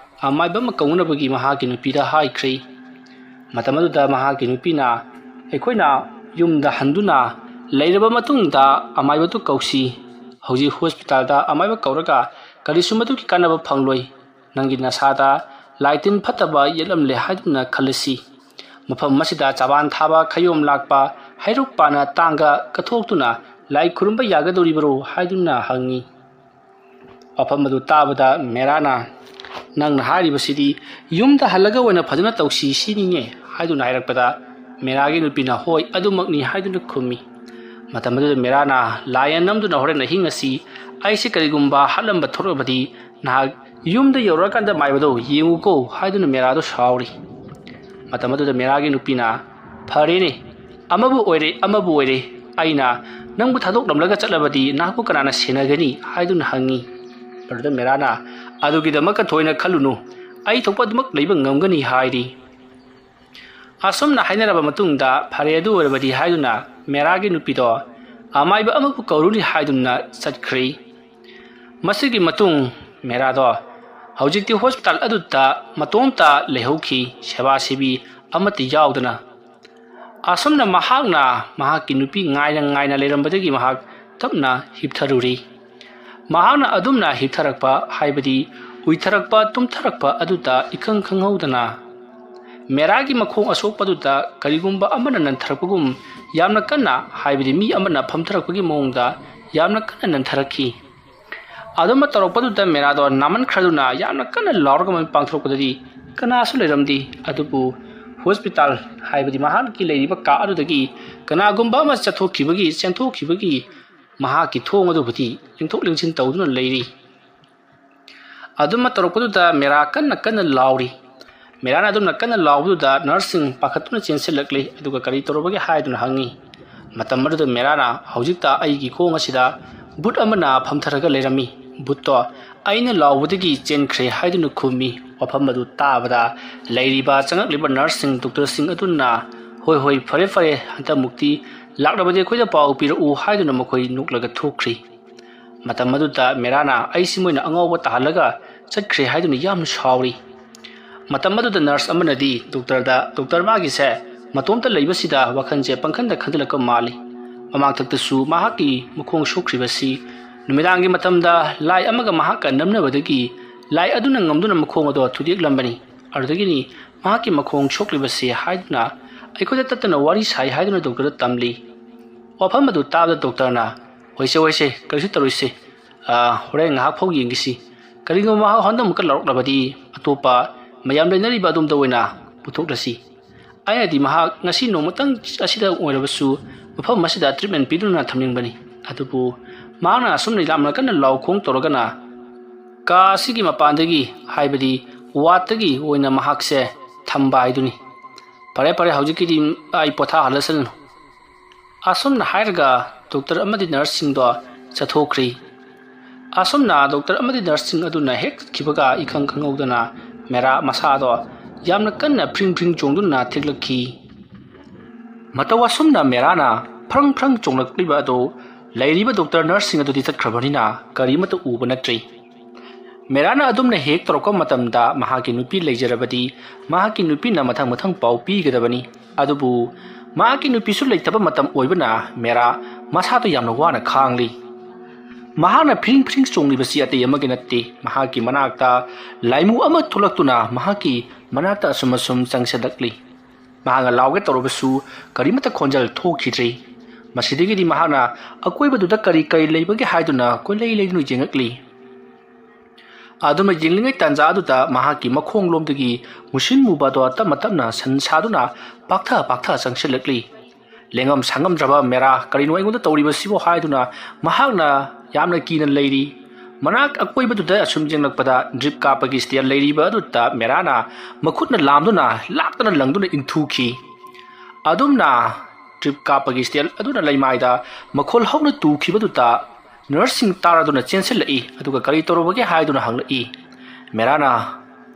ꯑꯃꯥꯏꯕ ꯑꯃ ꯀꯧꯅꯕꯒꯤ ꯃꯍꯥꯛꯀꯤ ꯅꯨꯄꯤꯗ ꯍꯥꯏꯈ꯭ꯔꯤ꯫ ꯃꯇꯝ ꯑꯗꯨꯗ ꯃꯍꯥꯛꯀꯤ ꯅꯨꯄꯤꯅ ꯑꯩꯈꯣꯏꯅ ꯌꯨꯝꯗ ꯍꯟꯗꯨꯅ ꯂꯩꯔꯕ ꯃꯇꯨꯡꯗ ꯑꯃꯥꯏꯕꯗꯨ ꯀꯧꯁꯤ, ꯍꯧꯖꯤꯛ ꯍꯣꯁꯄꯤꯇꯥꯜꯗ ꯑꯃꯥꯏꯕ ꯀꯧꯔꯒ ꯀꯔꯤꯁꯨ ꯃꯗꯨꯒꯤ ꯀꯥꯟꯅꯕ ꯐꯪꯂꯣꯏ, ꯅꯪꯒꯤ ꯅꯁꯥꯗ ꯂꯥꯏꯇꯤꯟ ꯐꯠꯇꯕ ꯌꯦꯠꯂꯝꯂꯦ ꯍꯥꯏꯗꯨꯅ ꯈꯜꯂꯁꯤ, ꯃꯐꯝ ꯑꯁꯤꯗ ꯆꯕꯥꯟ ꯊꯥꯕ, ꯈꯌꯣꯝ ꯂꯥꯛꯄ, ꯍꯩꯔꯨꯛ ꯄꯥꯅ ꯇꯥꯡꯒ ꯀꯠꯊꯣꯛꯇꯨꯅ ꯂꯥꯏ ꯈꯨꯔꯨꯝꯕ ꯌꯥꯒꯗꯧꯔꯤꯕꯔꯣ ꯍꯥꯏꯗꯨꯅ ꯍꯪꯉꯤ꯫ ꯋꯥꯐꯝ ꯑꯗꯨ ꯇꯥꯕꯗ ꯃꯦꯔꯥꯅ ꯅꯪꯅ ꯍꯥꯏꯔꯤꯕꯁꯤꯗꯤ ꯌꯨꯝꯗ ꯍꯜꯂꯒ ꯑꯣꯏꯅ ꯐꯖꯅ ꯇꯧꯁꯤ ꯁꯤꯅꯤꯅꯦ ꯍꯥꯏꯗꯨꯅ ꯍꯥꯏꯔꯛꯄꯗ ꯃꯦꯔꯥꯒꯤ ꯅꯨꯄꯤꯅ ꯍꯣꯏ ꯑꯗꯨꯃꯛꯅꯤ ꯍꯥꯏꯗꯨꯅ ꯈꯨꯝꯃꯤ꯫ ꯃꯇꯝ ꯑꯗꯨꯗ ꯃꯦꯔꯥꯅ ꯂꯥꯏ ꯅꯝꯗꯨꯅ ꯍꯣꯔꯦꯟ ꯑꯍꯤꯡ ꯑꯁꯤ ꯑꯩꯁꯦ ꯀꯔꯤꯒꯨꯝꯕ ꯍꯥꯠꯂꯝꯕ ꯊꯣꯛꯂꯕꯗꯤ ꯅꯍꯥꯛ ꯌꯨꯝꯗ ꯌꯧꯔꯛꯑꯀꯥꯟꯗ ꯃꯥꯏꯕꯗꯣ ꯌꯦꯡꯉꯨꯀꯣ ꯍꯥꯏꯗꯨꯅ ꯃꯦꯔꯥꯗꯣ ꯁꯥꯎꯔꯤ꯫ ꯃꯇꯝ ꯑꯗꯨꯗ ꯃꯦꯔꯥꯒꯤ ꯅꯨꯄꯤꯅ ꯐꯔꯦꯅꯦ, ꯑꯃꯕꯨ ꯑꯣꯏꯔꯦ, ꯑꯩꯅ ꯅꯪꯕꯨ ꯊꯥꯗꯣꯛꯂꯝꯂꯒ ꯆꯠꯂꯕꯗꯤ ꯅꯍꯥꯛꯄꯨ ꯀꯅꯥꯅ ꯁꯦꯟꯅꯒꯅꯤ ꯍꯥꯏꯗꯨꯅ ꯍꯪꯉꯤ꯫ ꯃꯗꯨꯗ ꯃꯦꯔꯥꯅ ꯑꯗꯨꯒꯤꯗꯃꯛꯇ ꯊꯣꯏꯅ ꯈꯜꯂꯨꯅꯨ, ꯑꯩ ꯊꯣꯛꯄ ꯑꯗꯨꯃꯛ ꯂꯩꯕ ꯉꯝꯒꯅꯤ ꯍꯥꯏꯔꯤ꯫ ꯑꯁꯨꯝꯅ ꯍꯥꯏꯅꯔꯕ ꯃꯇꯨꯡꯗ ꯐꯔꯦ ꯑꯗꯨ ꯑꯣꯏꯔꯕꯗꯤ ꯍꯥꯏꯗꯨꯅ ꯃꯦꯔꯥꯒꯤ ꯅꯨꯄꯤꯗꯣ ꯑꯃꯥꯏꯕ ꯑꯃꯕꯨ ꯀꯧꯔꯨꯅꯤ ꯍꯥꯏꯗꯨꯅ ꯆꯠꯈ꯭ꯔꯤ꯫ ꯃꯁꯤꯒꯤ ꯃꯇꯨꯡ ꯃꯦꯔꯥꯗꯣ ꯍꯧꯖꯤꯛꯇꯤ ꯍꯣꯁꯄꯤꯇꯥꯜ ꯑꯗꯨꯗ ꯃꯇꯣꯝꯇ ꯂꯩꯍꯧꯈꯤ, ꯁꯦꯕꯥ ꯁꯦꯕꯤ ꯑꯃꯠꯇ ꯌꯥꯎꯗꯅ꯫ ꯑꯁꯨꯝꯅ ꯃꯍꯥꯛꯅ ꯃꯍꯥꯛꯀꯤ ꯅꯨꯄꯤ ꯉꯥꯏꯅ ꯂꯩꯔꯝꯕꯗꯒꯤ ꯃꯍꯥꯛ ꯇꯞꯅ ꯍꯤꯞꯊꯔꯨꯔꯤ꯫ ꯃꯍꯥꯛꯅ ꯑꯗꯨꯝꯅ ꯍꯤꯞꯊꯔꯛꯄ ꯍꯥꯏꯕꯗꯤ ꯎꯏꯊꯔꯛꯄ ꯇꯨꯝꯊꯔꯛꯄ ꯑꯗꯨꯗ ꯏꯈꯪ ꯈꯪꯍꯧꯗꯅ ꯃꯦꯔꯥꯒꯤ ꯃꯈꯣꯡ ꯑꯁꯣꯛꯄꯗꯨꯗ ꯀꯔꯤꯒꯨꯝꯕ ꯑꯃꯅ ꯅꯟꯊꯔꯛꯄꯒꯨꯝ ꯌꯥꯝꯅ ꯀꯟꯅ, ꯍꯥꯏꯕꯗꯤ ꯃꯤ ꯑꯃꯅ ꯐꯝꯊꯔꯛꯄꯒꯤ ꯃꯑꯣꯡꯗ ꯌꯥꯝꯅ ꯀꯟꯅ ꯅꯟꯊꯔꯛꯈꯤ꯫ ꯑꯗꯨꯝꯕ ꯇꯧꯔꯛꯄꯗꯨꯗ ꯃꯦꯔꯥꯗꯣ ꯅꯥꯃꯟꯈ꯭ꯔꯗꯨꯅ ꯌꯥꯝꯅ ꯀꯟꯅ ꯂꯥꯎꯔꯒ ꯃꯃꯤꯠ ꯄꯥꯡꯊꯣꯔꯛꯄꯗꯗꯤ ꯀꯅꯥꯁꯨ ꯂꯩꯔꯝꯗꯦ, ꯑꯗꯨꯕꯨ ꯍꯣꯁꯄꯤꯇꯥꯜ ꯍꯥꯏꯕꯗꯤ ꯃꯍꯥꯛꯀꯤ ꯂꯩꯔꯤꯕ ꯀꯥ ꯑꯗꯨꯗꯒꯤ ꯀꯅꯥꯒꯨꯝꯕ ꯑꯃ ꯆꯦꯟꯊꯣꯛꯈꯤꯕꯒꯤ ꯃꯍꯥꯛꯀꯤ ꯊꯣꯡ ꯑꯗꯨꯕꯨꯗꯤ ꯂꯦꯡꯊꯣꯛ ꯂꯦꯡꯁꯤꯟ ꯇꯧꯗꯨꯅ ꯂꯩꯔꯤ꯫ ꯑꯗꯨꯝ ꯇꯧꯔꯛꯄꯗꯨꯗ ꯃꯦꯔꯥ ꯀꯟꯅ ꯂꯥꯎꯔꯤ꯫ ꯃꯦꯔꯥꯅ ꯑꯗꯨꯝꯅ ꯀꯟꯅ ꯂꯥꯎꯕꯗꯨꯗ ꯅꯔꯁꯁꯤꯡ ꯄꯥꯈꯠꯇꯨꯅ ꯆꯦꯟꯁꯤꯜꯂꯛꯂꯤ ꯑꯗꯨꯒ ꯀꯔꯤ ꯇꯧꯔꯕꯒꯦ ꯍꯥꯏꯗꯨꯅ ꯍꯪꯉꯤ꯫ ꯃꯇꯝ ꯑꯗꯨꯗ ꯃꯦꯔꯥꯅ ꯍꯧꯖꯤꯛꯇ ꯑꯩꯒꯤ ꯈꯣꯡ ꯑꯁꯤꯗ ꯕꯨꯠ ꯑꯃꯅ ꯐꯝꯊꯔꯒ ꯂꯩꯔꯝꯃꯤ꯫ ꯕꯨꯠꯇꯣ ꯑꯩꯅ ꯂꯥꯎꯕꯗꯒꯤ ꯆꯦꯟꯈ꯭ꯔꯦ ꯍꯥꯏꯗꯨꯅ ꯈꯨꯝꯃꯤ꯫ ꯋꯥꯐꯝ ꯑꯗꯨ ꯇꯥꯕꯗ ꯂꯩꯔꯤꯕ ꯆꯪꯉꯛꯂꯤꯕ ꯅꯔꯁꯁꯤꯡ ꯗꯣꯛꯇꯔꯁꯤꯡ ꯑꯗꯨꯅ ꯍꯣꯏ ꯐꯔꯦ ꯍꯟꯗꯛꯃꯨꯛꯇꯤ ꯂꯥꯛꯂꯕꯗꯤ ꯑꯩꯈꯣꯏꯗ ꯄꯥꯎ ꯄꯤꯔꯛꯎ ꯍꯥꯏꯗꯨꯅ ꯃꯈꯣꯏ ꯅꯣꯛꯂꯒ ꯊꯣꯛꯈ꯭ꯔꯤ꯫ ꯃꯇꯝ ꯑꯗꯨꯗ ꯃꯦꯔꯥꯅ ꯑꯩꯁꯤ ꯃꯣꯏꯅ ꯑꯉꯥꯎꯕ ꯇꯥꯍꯜꯂꯒ ꯆꯠꯈ꯭ꯔꯦ ꯍꯥꯏꯗꯨꯅ ꯌꯥꯝꯅ ꯁꯥꯎꯔꯤ꯫ ꯃꯇꯝ ꯑꯗꯨꯗ ꯅꯔꯁ ꯑꯃꯅꯗꯤ ꯗꯣꯛꯇꯔ ꯃꯥꯒꯤꯁꯦ ꯃꯇꯣꯝꯇ ꯂꯩꯕꯁꯤꯗ ꯋꯥꯈꯜꯁꯦ ꯄꯪꯈꯟꯗ ꯈꯟꯖꯤꯜꯂꯛꯄ ꯃꯥꯜꯂꯤ꯫ ꯃꯃꯥꯡꯊꯛꯇꯁꯨ ꯃꯍꯥꯛꯀꯤ ꯃꯈꯣꯡ ꯁꯣꯛꯈ꯭ꯔꯤꯕꯁꯤ ꯅꯨꯃꯤꯗꯥꯡꯒꯤ ꯃꯇꯝꯗ ꯂꯥꯏ ꯑꯃꯒ ꯃꯍꯥꯛꯀ ꯅꯝꯅꯕꯗꯒꯤ ꯂꯥꯏ ꯑꯗꯨꯅ ꯉꯝꯗꯨꯅ ꯃꯈꯣꯡ ꯑꯗꯣ ꯊꯨꯗꯦꯛꯂꯝꯕꯅꯤ꯫ ꯑꯗꯨꯗꯒꯤꯅꯤ ꯃꯍꯥꯛꯀꯤ ꯃꯈꯣꯡ ꯁꯣꯛꯂꯤꯕꯁꯤ ꯍꯥꯏꯗꯨꯅ ꯑꯩꯈꯣꯏꯗ ꯇꯠꯇꯅ ꯋꯥꯔꯤ ꯁꯥꯏ ꯍꯥꯏꯗꯨꯅ ꯗꯣꯛꯇꯔꯗ ꯇꯝꯂꯤ꯫ ꯋꯥꯐꯝ ꯑꯗꯨ ꯇꯥꯕꯗ ꯗꯣꯛꯇꯔꯅ ꯍꯣꯏꯁꯦ ꯀꯔꯤꯁꯨ ꯇꯧꯔꯣꯏꯁꯦ, ꯍꯣꯔꯦꯟ ꯉꯥꯏꯍꯥꯛ ꯐꯥꯎ ꯌꯦꯡꯈꯤꯁꯤ, ꯀꯔꯤꯒꯨꯝꯕ ꯃꯍꯥꯛ ꯍꯟꯗꯛꯃꯨꯛꯀ ꯂꯥꯎꯔꯛꯂꯕꯗꯤ ꯑꯇꯣꯞꯄ ꯃꯌꯥꯝ ꯂꯩꯅꯔꯤꯕ ꯑꯗꯣꯝꯗ ꯑꯣꯏꯅ ꯄꯨꯊꯣꯛꯂꯁꯤ꯫ ꯑꯩꯅꯗꯤ ꯃꯍꯥꯛ ꯉꯁꯤ ꯅꯣꯡꯃꯇꯪ ꯑꯁꯤꯗ ꯑꯣꯏꯔꯕꯁꯨ ꯃꯐꯝ ꯑꯁꯤꯗ ꯇ꯭ꯔꯤꯠꯃꯦꯟ ꯄꯤꯗꯨꯅ ꯊꯝꯅꯤꯡꯕꯅꯤ꯫ ꯑꯗꯨꯕꯨ ꯃꯍꯥꯛꯅ ꯑꯁꯨꯝꯅ ꯌꯥꯝꯅ ꯀꯟꯅ ꯂꯥꯎ ꯈꯣꯡ ꯇꯧꯔꯒꯅ ꯀꯥ ꯑꯁꯤꯒꯤ ꯃꯄꯥꯟꯗꯒꯤ ꯍꯥꯏꯕꯗꯤ ꯋꯥꯠꯇꯒꯤ ꯑꯣꯏꯅ ꯃꯍꯥꯛꯁꯦ ꯊꯝꯕ ꯍꯥꯏꯗꯨꯅꯤ꯫ ꯐꯔꯦ ꯍꯧꯖꯤꯛꯀꯤꯗꯤ ꯑꯩ ꯄꯣꯊꯥꯍꯜꯂꯁꯅꯨ꯫ ꯑꯁꯨꯝꯅ ꯍꯥꯏꯔꯒ ꯗꯣꯛꯇꯔ ꯑꯃꯗꯤ ꯅꯔꯁꯁꯤꯡꯗꯣ ꯆꯠꯊꯣꯛꯈ꯭ꯔꯤ꯫ ꯑꯁꯨꯝꯅ ꯗꯣꯛꯇꯔ ꯑꯃꯗꯤ ꯅꯔꯁꯁꯤꯡ ꯑꯗꯨꯅ ꯍꯦꯛ ꯆꯠꯈꯤꯕꯒ ꯏꯈꯪ ꯈꯪꯍꯧꯗꯅ ꯃꯦꯔꯥ ꯃꯁꯥꯗꯣ ꯌꯥꯝꯅ ꯀꯟꯅ ꯐ꯭ꯔꯤꯡ ꯆꯣꯡꯗꯨꯅ ꯊꯦꯛꯂꯛꯈꯤ꯫ ꯃꯇꯧ ꯑꯁꯨꯝꯅ ꯃꯦꯔꯥꯅ ꯐ꯭ꯔꯪ ꯆꯣꯡꯂꯛꯂꯤꯕ ꯑꯗꯨ ꯂꯩꯔꯤꯕ ꯗꯣꯛꯇꯔ ꯅꯔꯁꯁꯤꯡ ꯑꯗꯨꯗꯤ ꯆꯠꯈ꯭ꯔꯕꯅꯤꯅ ꯀꯔꯤꯃꯠꯇ ꯎꯕ ꯅꯠꯇ꯭ꯔꯤ꯫ ꯃꯦꯔꯥꯅ ꯑꯗꯨꯝꯅ ꯍꯦꯛ ꯇꯧꯔꯛꯄ ꯃꯇꯝꯗ ꯃꯍꯥꯛꯀꯤ ꯅꯨꯄꯤ ꯂꯩꯖꯔꯕꯗꯤ ꯃꯍꯥꯛꯀꯤ ꯅꯨꯄꯤꯅ ꯃꯊꯪ ꯄꯥꯎ ꯄꯤꯒꯗꯕꯅꯤ꯫ ꯑꯗꯨꯕꯨ ꯃꯍꯥꯛꯀꯤ ꯅꯨꯄꯤꯁꯨ ꯂꯩꯇꯕ ꯃꯇꯝ ꯑꯣꯏꯕꯅ ꯃꯦꯔꯥ ꯃꯁꯥꯗꯣ ꯌꯥꯝꯅ ꯋꯥꯅ ꯈꯥꯡꯂꯤ꯫ ꯃꯍꯥꯛꯅ ꯐ꯭ꯔꯤꯡ ꯆꯣꯡꯂꯤꯕꯁꯤ ꯑꯇꯩ ꯑꯃꯒꯤ ꯅꯠꯇꯦ, ꯃꯍꯥꯛꯀꯤ ꯃꯅꯥꯛꯇ ꯂꯥꯏꯃꯨ ꯑꯃ ꯊꯣꯛꯂꯛꯇꯨꯅ ꯃꯍꯥꯛꯀꯤ ꯃꯅꯥꯛꯇ ꯑꯁꯨꯝ ꯆꯪꯁꯤꯜꯂꯛꯂꯤ꯫ ꯃꯍꯥꯛꯅ ꯂꯥꯎꯒꯦ ꯇꯧꯔꯕꯁꯨ ꯀꯔꯤꯃꯠꯇ ꯈꯣꯟꯖꯦꯜ ꯊꯣꯛꯈꯤꯗ꯭ꯔꯤ꯫ ꯃꯁꯤꯗꯒꯤꯗꯤ ꯃꯍꯥꯛꯅ ꯑꯀꯣꯏꯕꯗꯨꯗ ꯀꯔꯤ ꯂꯩꯕꯒꯦ ꯍꯥꯏꯗꯨꯅ ꯀꯣꯏꯂꯩ ꯂꯩꯗꯨꯅ ꯌꯦꯡꯉꯛꯂꯤ꯫ ꯑꯗꯨꯅ ꯌꯦꯡꯂꯤꯉꯩ ꯇꯥꯟꯖꯥ ꯑꯗꯨꯗ ꯃꯍꯥꯛꯀꯤ ꯃꯈꯣꯡꯂꯣꯝꯗꯒꯤ ꯃꯨꯁꯤꯟ ꯃꯨꯕꯗꯣ ꯇꯞꯅ ꯁꯟ ꯁꯥꯗꯨꯅ ꯄꯥꯛꯊ ꯆꯪꯁꯤꯜꯂꯛꯂꯤ꯫ ꯂꯦꯡꯉꯝ ꯁꯥꯉꯝꯗ꯭ꯔꯕ ꯃꯦꯔꯥ ꯀꯔꯤꯅꯣ ꯑꯩꯉꯣꯟꯗ ꯇꯧꯔꯤꯕꯁꯤꯕꯣ ꯍꯥꯏꯗꯨꯅ ꯃꯍꯥꯛꯅ ꯌꯥꯝꯅ ꯀꯤꯅ ꯂꯩꯔꯤ꯫ ꯃꯅꯥꯛ ꯑꯀꯣꯏꯕꯗꯨꯗ ꯑꯁꯨꯝ ꯌꯦꯡꯂꯛꯄꯗ ꯗ꯭ꯔꯤꯞ ꯀꯥꯞꯄꯒꯤ ꯁ꯭ꯇꯦꯜ ꯂꯩꯔꯤꯕ ꯑꯗꯨꯗ ꯃꯦꯔꯥꯅ ꯃꯈꯨꯠꯅ ꯂꯥꯝꯗꯨꯅ ꯂꯥꯛꯇꯅ ꯂꯪꯗꯨꯅ ꯏꯟꯊꯨꯈꯤ꯫ ꯑꯗꯨꯝꯅ ꯗ꯭ꯔꯤꯞ ꯀꯥꯞꯄꯒꯤ ꯁ꯭ꯇꯦꯜ ꯑꯗꯨꯅ ꯂꯩꯃꯥꯏꯗ ꯃꯈꯣꯜ ꯍꯧꯅ ꯇꯨꯈꯤꯕꯗꯨꯗ ꯅꯔꯁꯁꯤꯡ ꯇꯥꯔꯗꯨꯅ ꯆꯦꯟꯁꯤꯜꯂꯛꯏ ꯑꯗꯨꯒ ꯀꯔꯤ ꯇꯧꯔꯕꯒꯦ ꯍꯥꯏꯗꯨꯅ ꯍꯪꯂꯛꯏ꯫ ꯃꯦꯔꯥꯅ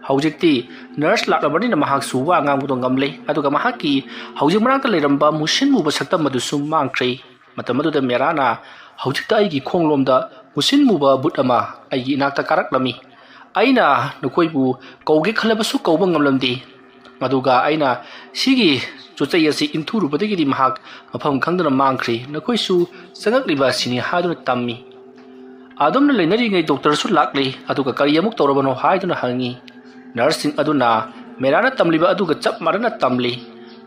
ꯍꯧꯖꯤꯛꯇꯤ ꯅꯔꯁ ꯂꯥꯛꯂꯕꯅꯤꯅ ꯃꯍꯥꯛꯁꯨ ꯋꯥ ꯉꯥꯡꯕꯗꯣ ꯉꯝꯂꯦ ꯑꯗꯨꯒ ꯃꯍꯥꯛꯀꯤ ꯍꯧꯖꯤꯛ ꯃꯅꯥꯛꯇ ꯂꯩꯔꯝꯕ ꯃꯨꯁꯤꯟ ꯃꯨꯕ ꯁꯛꯇꯝ ꯑꯗꯨꯁꯨ ꯃꯥꯡꯈ꯭ꯔꯦ꯫ ꯃꯇꯝ ꯑꯗꯨꯗ ꯃꯦꯔꯥꯅ ꯍꯧꯖꯤꯛꯇ ꯑꯩꯒꯤ ꯈꯣꯡꯂꯣꯝꯗ ꯃꯨꯁꯤꯟ ꯃꯨꯕ ꯕꯨꯠ ꯑꯃ ꯑꯩꯒꯤ ꯏꯅꯥꯛꯇ ꯀꯥꯔꯛꯂꯝꯃꯤ꯫ ꯑꯩꯅ ꯅꯈꯣꯏꯕꯨ ꯀꯧꯒꯦ ꯈꯜꯂꯕꯁꯨ ꯀꯧꯕ ꯉꯝꯂꯝꯗꯦ꯫ ꯑꯗꯨꯒ ꯑꯩꯅ ꯁꯤꯒꯤ ꯆꯣꯆꯩ ꯑꯁꯤ ꯏꯟꯊꯨꯔꯨꯕꯗꯒꯤꯗꯤ ꯃꯍꯥꯛ ꯃꯐꯝ ꯈꯪꯗꯅ ꯃꯥꯡꯈ꯭ꯔꯦ꯫ ꯅꯈꯣꯏꯁꯨ ꯆꯪꯉꯛꯂꯤꯕ ꯑꯁꯤꯅꯤ ꯍꯥꯏꯗꯨꯅ ꯇꯝꯃꯤ꯫ ꯑꯗꯨꯝꯅ ꯂꯩꯅꯔꯤꯉꯩ ꯗꯣꯛꯇꯔꯁꯨ ꯂꯥꯛꯂꯤ ꯑꯗꯨꯒ ꯀꯔꯤ ꯑꯃꯨꯛ ꯇꯧꯔꯕꯅꯣ ꯍꯥꯏꯗꯨꯅ ꯍꯪꯉꯤ꯫ ꯅꯔꯁꯁꯤꯡ ꯑꯗꯨꯅ ꯃꯦꯔꯥꯅ ꯇꯝꯂꯤꯕ ꯑꯗꯨꯒ ꯆꯞ ꯃꯥꯟꯅꯅ ꯇꯝꯂꯤ꯫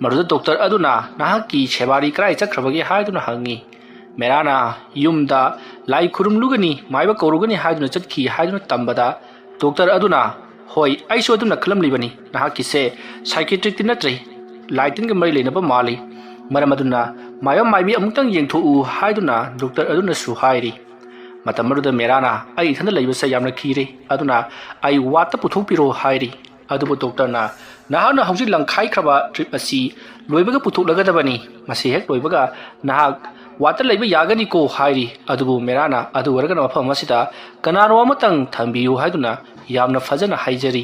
ꯃꯗꯨꯗ ꯗꯣꯛꯇꯔ ꯑꯗꯨꯅ ꯅꯍꯥꯛꯀꯤ ꯁꯦꯕꯥꯔꯤ ꯀꯔꯥꯏ ꯆꯠꯈ꯭ꯔꯕꯒꯦ ꯍꯥꯏꯗꯨꯅ ꯍꯪꯉꯤ꯫ ꯃꯦꯔꯥꯅ ꯌꯨꯝꯗ ꯂꯥꯏ ꯈꯨꯔꯨꯝꯂꯨꯒꯅꯤ, ꯃꯥꯏꯕ ꯀꯧꯔꯨꯒꯅꯤ ꯍꯥꯏꯗꯨꯅ ꯆꯠꯈꯤ ꯍꯥꯏꯗꯨꯅ ꯇꯝꯕꯗ ꯗꯣꯛꯇꯔ ꯑꯗꯨꯅ ꯍꯣꯏ ꯑꯩꯁꯨ ꯑꯗꯨꯝꯅ ꯈꯜꯂꯝꯂꯤꯕꯅꯤ, ꯅꯍꯥꯛꯀꯤꯁꯦ ꯁꯥꯏꯀꯦꯇ꯭ꯔꯤꯛꯇꯤ ꯅꯠꯇ꯭ꯔꯤ, ꯂꯥꯏꯇꯤꯟꯒ ꯃꯔꯤ ꯂꯩꯅꯕ ꯃꯥꯜꯂꯤ, ꯃꯔꯝ ꯑꯗꯨꯅ ꯃꯥꯏꯕ ꯃꯥꯏꯕꯤ ꯑꯃꯨꯛꯇꯪ ꯌꯦꯡꯊꯣꯛꯎ ꯍꯥꯏꯗꯨꯅ ꯗꯣꯛꯇꯔ ꯑꯗꯨꯅꯁꯨ ꯍꯥꯏꯔꯤ꯫ ꯃꯇꯝ ꯑꯗꯨꯗ ꯃꯦꯔꯥꯅ ꯑꯩ ꯏꯊꯟꯗ ꯂꯩꯕꯁꯦ ꯌꯥꯝꯅ ꯀꯤꯔꯦ, ꯑꯗꯨꯅ ꯑꯩ ꯋꯥꯠꯇ ꯄꯨꯊꯣꯛꯄꯤꯔꯣ ꯍꯥꯏꯔꯤ꯫ ꯑꯗꯨꯕꯨ ꯗꯣꯛꯇꯔꯅ ꯅꯍꯥꯛꯅ ꯍꯧꯖꯤꯛ ꯂꯪꯈꯥꯏꯈ꯭ꯔꯕ ꯇ꯭ꯔꯤꯞ ꯑꯁꯤ ꯂꯣꯏꯕꯒ ꯄꯨꯊꯣꯛꯂꯒꯗꯕꯅꯤ, ꯃꯁꯤ ꯍꯦꯛ ꯂꯣꯏꯕꯒ ꯅꯍꯥꯛ ꯋꯥꯠꯇ ꯂꯩꯕ ꯌꯥꯒꯅꯤꯀꯣ ꯍꯥꯏꯔꯤ꯫ ꯑꯗꯨꯕꯨ ꯃꯦꯔꯥꯅ ꯑꯗꯨ ꯑꯣꯏꯔꯒꯅ ꯃꯐꯝ ꯑꯁꯤꯗ ꯀꯅꯥꯅꯣ ꯑꯃꯇꯪ ꯊꯝꯕꯤꯌꯨ ꯍꯥꯏꯗꯨꯅ ꯌꯥꯝꯅ ꯐꯖꯅ ꯍꯥꯏꯖꯔꯤ꯫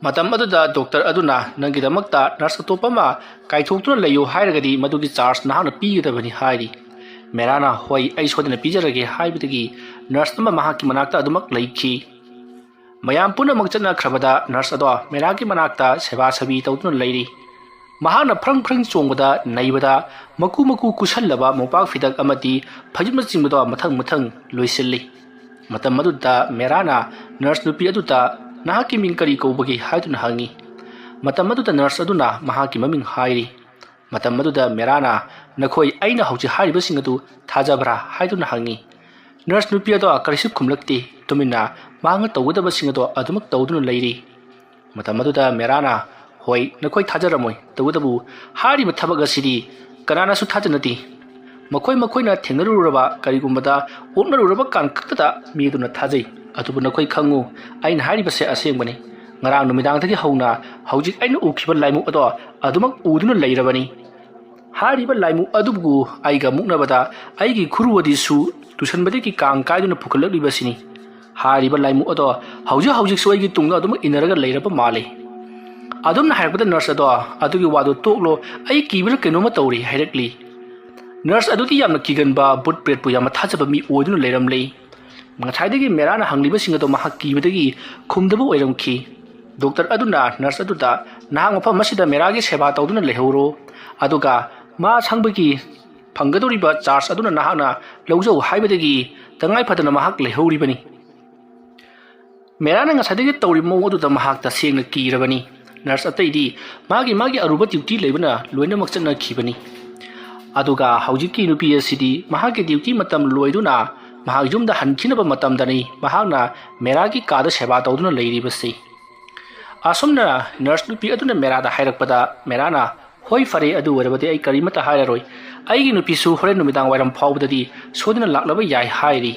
ꯃꯇꯝ ꯑꯗꯨꯗ ꯗꯣꯛꯇꯔ ꯑꯗꯨꯅ ꯅꯪꯒꯤꯗꯃꯛꯇ ꯅꯔꯁ ꯑꯇꯣꯞꯄ ꯑꯃ ꯀꯥꯏꯊꯣꯛꯇꯨꯅ ꯂꯩꯌꯨ ꯍꯥꯏꯔꯒꯗꯤ ꯃꯗꯨꯒꯤ ꯆꯥꯔꯖ ꯅꯍꯥꯛꯅ ꯄꯤꯒꯗꯕꯅꯤ ꯍꯥꯏꯔꯤ꯫ ꯃꯦꯔꯥꯅ ꯍꯣꯏ ꯑꯩ ꯁꯣꯏꯗꯅ ꯄꯤꯖꯔꯒꯦ ꯍꯥꯏꯕꯗꯒꯤ ꯅꯔꯁ ꯑꯃ ꯃꯍꯥꯛꯀꯤ ꯃꯅꯥꯛꯇ ꯑꯗꯨꯃꯛ ꯂꯩꯈꯤ꯫ ꯃꯌꯥꯝ ꯄꯨꯝꯅꯃꯛ ꯆꯠꯅꯈ꯭ꯔꯕꯗ ꯅꯔꯁ ꯑꯗꯣ ꯃꯦꯔꯥꯒꯤ ꯃꯅꯥꯛꯇ ꯁꯦꯕꯥ ꯁꯥꯕꯤ ꯇꯧꯗꯨꯅ ꯂꯩꯔꯤ꯫ ꯃꯍꯥꯛꯅ ꯐ꯭ꯔꯪ ꯆꯣꯡꯕꯗ ꯅꯩꯕꯗ ꯃꯀꯨ ꯀꯨꯁꯜꯂꯕ ꯃꯣꯝꯄꯥꯛ ꯐꯤꯗꯛ ꯑꯃꯗꯤ ꯐꯩꯖꯨꯞꯅꯆꯤꯡꯕꯗꯣ ꯃꯊꯪ ꯂꯣꯏꯁꯤꯜꯂꯤ꯫ ꯃꯇꯝ ꯑꯗꯨꯗ ꯃꯦꯔꯥꯅ ꯅꯔꯁ ꯅꯨꯄꯤ ꯑꯗꯨꯗ ꯅꯍꯥꯛꯀꯤ ꯃꯤꯡ ꯀꯔꯤ ꯀꯧꯕꯒꯦ ꯍꯥꯏꯗꯨꯅ ꯍꯪꯉꯤ꯫ ꯃꯇꯝ ꯑꯗꯨꯗ ꯅꯔꯁ ꯑꯗꯨꯅ ꯃꯍꯥꯛꯀꯤ ꯃꯃꯤꯡ ꯍꯥꯏꯔꯤ꯫ ꯃꯇꯝ ꯑꯗꯨꯗ ꯃꯦꯔꯥꯅ ꯅꯈꯣꯏ ꯑꯩꯅ ꯍꯧꯖꯤꯛ ꯍꯥꯏꯔꯤꯕꯁꯤꯡ ꯑꯗꯨ ꯊꯥꯖꯕ꯭ꯔꯥ ꯍꯥꯏꯗꯨꯅ ꯍꯪꯉꯤ꯫ ꯅꯔꯁ ꯅꯨꯄꯤ ꯑꯗꯣ ꯀꯔꯤꯁꯨ ꯈꯨꯝꯂꯛꯇꯦ, ꯇꯨꯃꯤꯟꯅ ꯃꯍꯥꯛꯅ ꯇꯧꯒꯗꯕꯁꯤꯡ ꯑꯗꯣ ꯑꯗꯨꯃꯛ ꯇꯧꯗꯨꯅ ꯂꯩꯔꯤ꯫ ꯃꯇꯝ ꯑꯗꯨꯗ ꯃꯦꯔꯥꯅ ꯍꯣꯏ ꯅꯈꯣꯏ ꯊꯥꯖꯔꯝꯃꯣꯏ, ꯇꯧꯕꯇꯕꯨ ꯍꯥꯏꯔꯤꯕ ꯊꯕꯛ ꯑꯁꯤꯗꯤ ꯀꯅꯥꯅꯁꯨ ꯊꯥꯖꯅꯗꯦ, ꯃꯈꯣꯏꯅ ꯊꯦꯡꯅꯔꯨꯔꯕ ꯀꯔꯤꯒꯨꯝꯕꯗ ꯑꯣꯛꯅꯔꯨꯔꯕ ꯀꯥꯟ ꯈꯛꯇꯗ ꯃꯤꯗꯨꯅ ꯊꯥꯖꯩ ꯑꯗꯨꯕꯨ ꯅꯈꯣꯏ ꯈꯪꯉꯨ ꯑꯩꯅ ꯍꯥꯏꯔꯤꯕꯁꯦ ꯑꯁꯦꯡꯕꯅꯤ ꯉꯔꯥꯡ ꯅꯨꯃꯤꯗꯥꯡꯗꯒꯤ ꯍꯧꯅ ꯍꯧꯖꯤꯛ ꯑꯩꯅ ꯎꯈꯤꯕ ꯂꯥꯏꯃꯨꯛ ꯑꯗꯣ ꯑꯗꯨꯃꯛ ꯎꯗꯨꯅ ꯂꯩꯔꯕꯅꯤ ꯍꯥꯏꯔꯤꯕ ꯂꯥꯏꯃꯨꯛ ꯑꯗꯨꯕꯨ ꯑꯩꯒ ꯃꯨꯛꯅꯕꯗ ꯑꯩꯒꯤ ꯈꯨꯔꯨ ꯑꯗꯨꯁꯨ ꯇꯨꯁꯟꯕꯗꯒꯤ ꯀꯥꯡ ꯀꯥꯏꯗꯨꯅ ꯄꯨꯈꯠꯂꯛꯂꯤꯕꯁꯤꯅꯤ ꯍꯥꯏꯔꯤꯕ ꯂꯥꯏꯃꯨꯛ ꯑꯗꯣ ꯍꯧꯖꯤꯛꯁꯨ ꯑꯩꯒꯤ ꯇꯨꯡꯗ ꯑꯗꯨꯃꯛ ꯏꯟꯅꯔꯒ ꯂꯩꯔꯕ ꯃꯥꯜꯂꯤ ꯑꯗꯨꯝꯅ ꯍꯥꯏꯔꯛꯄꯗ ꯅꯔꯁ ꯑꯗꯣ ꯑꯗꯨꯒꯤ ꯋꯥꯗꯣ ꯇꯣꯛꯂꯣ ꯑꯩ ꯀꯤꯕꯅ ꯀꯩꯅꯣꯝꯃ ꯇꯧꯔꯤ ꯍꯥꯏꯔꯛꯂꯤ ꯅꯔꯁ ꯑꯗꯨꯗꯤ ꯌꯥꯝꯅ ꯀꯤꯒꯟꯕ ꯕꯨꯠ ꯄ꯭ꯔꯦꯠꯄꯨ ꯌꯥꯝꯅ ꯊꯥꯖꯕ ꯃꯤ ꯑꯣꯏꯗꯨꯅ ꯂꯩꯔꯝꯂꯤ ꯉꯁꯥꯏꯗꯒꯤ ꯃꯦꯔꯥꯅ ꯍꯪꯂꯤꯕꯁꯤꯡ ꯑꯗꯣ ꯃꯍꯥꯛ ꯀꯤꯕꯗꯒꯤ ꯈꯨꯝꯗꯕ ꯑꯣꯏꯔꯝꯈꯤ ꯗꯣꯛꯇꯔ ꯑꯗꯨꯅ ꯅꯔꯁ ꯑꯗꯨꯗ ꯅꯍꯥꯛ ꯃꯐꯝ ꯑꯁꯤꯗ ꯃꯦꯔꯥꯒꯤ ꯁꯦꯕꯥ ꯇꯧꯗꯨꯅ ꯂꯩꯍꯧꯔꯣ ꯑꯗꯨꯒ ꯃꯥ ꯁꯪꯕꯒꯤ ꯐꯪꯒꯗꯧꯔꯤꯕ ꯆꯥꯔꯖ ꯑꯗꯨꯅ ꯅꯍꯥꯛꯅ ꯂꯧꯖꯧ ꯍꯥꯏꯕꯗꯒꯤ ꯇꯉꯥꯏ ꯐꯗꯅ ꯃꯍꯥꯛ ꯂꯩꯍꯧꯔꯤꯕꯅꯤ ꯃꯦꯔꯥꯅ ꯉꯁꯥꯏꯗꯒꯤ ꯇꯧꯔꯤꯕ ꯃꯑꯣꯡ ꯑꯗꯨꯗ ꯃꯍꯥꯛ ꯇꯁꯦꯡꯅ ꯀꯤꯔꯕꯅꯤ ꯅꯔꯁ ꯑꯇꯩꯗꯤ ꯃꯥꯒꯤ ꯑꯔꯨꯕ ꯗ꯭ꯌꯨꯇꯤ ꯂꯩꯕꯅ ꯂꯣꯏꯅꯃꯛ ꯆꯠꯅꯈꯤꯕꯅꯤ ꯑꯗꯨꯒ ꯍꯧꯖꯤꯛꯀꯤ ꯅꯨꯄꯤ ꯑꯁꯤꯗꯤ ꯃꯍꯥꯛꯀꯤ ꯗ꯭ꯌꯨꯇꯤ ꯃꯇꯝ ꯂꯣꯏꯗꯨꯅ ꯃꯍꯥꯛ ꯌꯨꯝꯗ ꯍꯟꯈꯤꯅꯕ ꯃꯇꯝꯗꯅꯤ ꯃꯍꯥꯛꯅ ꯃꯦꯔꯥꯒꯤ ꯀꯥꯗ ꯁꯦꯕꯥ ꯇꯧꯗꯨꯅ ꯂꯩꯔꯤꯕꯁꯤ ꯑꯁꯨꯝꯅ ꯅꯔꯁ ꯅꯨꯄꯤ ꯑꯗꯨꯅ ꯃꯦꯔꯥꯗ ꯍꯥꯏꯔꯛꯄꯗ ꯃꯦꯔꯥꯅ ꯍꯣꯏ ꯐꯔꯦ ꯑꯗꯨ ꯑꯣꯏꯔꯕꯗꯤ ꯑꯩ ꯀꯔꯤꯃꯠꯇ ꯍꯥꯏꯔꯔꯣꯏ ꯑꯩꯒꯤ ꯅꯨꯄꯤꯁꯨ ꯍꯣꯔꯦꯟ ꯅꯨꯃꯤꯗꯥꯡ ꯋꯥꯏꯔꯝ ꯐꯥꯎꯕꯗꯗꯤ ꯁꯣꯏꯗꯅ ꯂꯥꯛꯂꯕ ꯌꯥꯏ ꯍꯥꯏꯔꯤ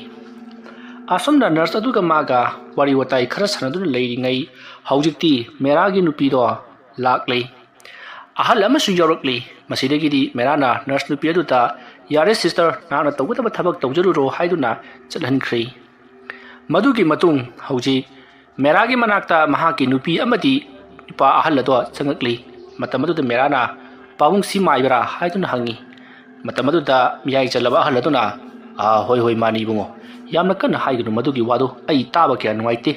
ꯑꯁꯨꯝꯅ ꯅꯔꯁ ꯑꯗꯨꯒ ꯃꯥꯒ ꯋꯥꯔꯤ ꯋꯥꯇꯥꯏ ꯈꯔ ꯁꯥꯟꯅꯗꯨꯅ ꯂꯩꯔꯤꯉꯩ ꯍꯧꯖꯤꯛꯇꯤ ꯃꯦꯔꯥꯒꯤ ꯅꯨꯄꯤꯗꯣ ꯂꯥꯛꯂꯤ ꯑꯍꯜ ꯑꯃꯁꯨ ꯌꯥꯎꯔꯛꯂꯤ ꯃꯁꯤꯗꯒꯤꯗꯤ ꯃꯦꯔꯥꯅ ꯅꯔꯁ ꯅꯨꯄꯤ ꯑꯗꯨꯗ ꯌꯥꯔꯦ ꯁꯤꯁꯇꯔ ꯅꯍꯥꯛꯅ ꯇꯧꯒꯗꯕ ꯊꯕꯛ ꯇꯧꯖꯔꯨꯔꯣ ꯍꯥꯏꯗꯨꯅ ꯆꯠꯍꯟꯈ꯭ꯔꯤ ꯃꯗꯨꯒꯤ ꯃꯇꯨꯡ ꯍꯧꯖꯤꯛ ꯃꯦꯔꯥꯒꯤ ꯃꯅꯥꯛꯇ ꯃꯍꯥꯛꯀꯤ ꯅꯨꯄꯤ ꯑꯃꯗꯤ ꯅꯨꯄꯥ ꯑꯍꯜ ꯑꯗꯣ ꯆꯪꯉꯛꯂꯤ ꯃꯇꯝ ꯑꯗꯨꯗ ꯃꯦꯔꯥꯅ ꯄꯥꯕꯨꯡꯁꯤ ꯃꯥꯏꯕꯔꯥ ꯍꯥꯏꯗꯨꯅ ꯍꯪꯉꯤ ꯃꯇꯝ ꯑꯗꯨꯗ ꯃꯤꯌꯥꯏ ꯆꯜꯂꯕ ꯑꯍꯜ ꯑꯗꯨꯅ ꯍꯣꯏ ꯃꯥꯅꯤ ꯏꯕꯨꯡꯉꯣ ꯌꯥꯝꯅ ꯀꯟꯅ ꯍꯥꯏꯒꯅꯨ ꯃꯗꯨꯒꯤ ꯋꯥꯗꯣ ꯑꯩ ꯇꯥꯕ ꯀꯌꯥ ꯅꯨꯡꯉꯥꯏꯇꯦ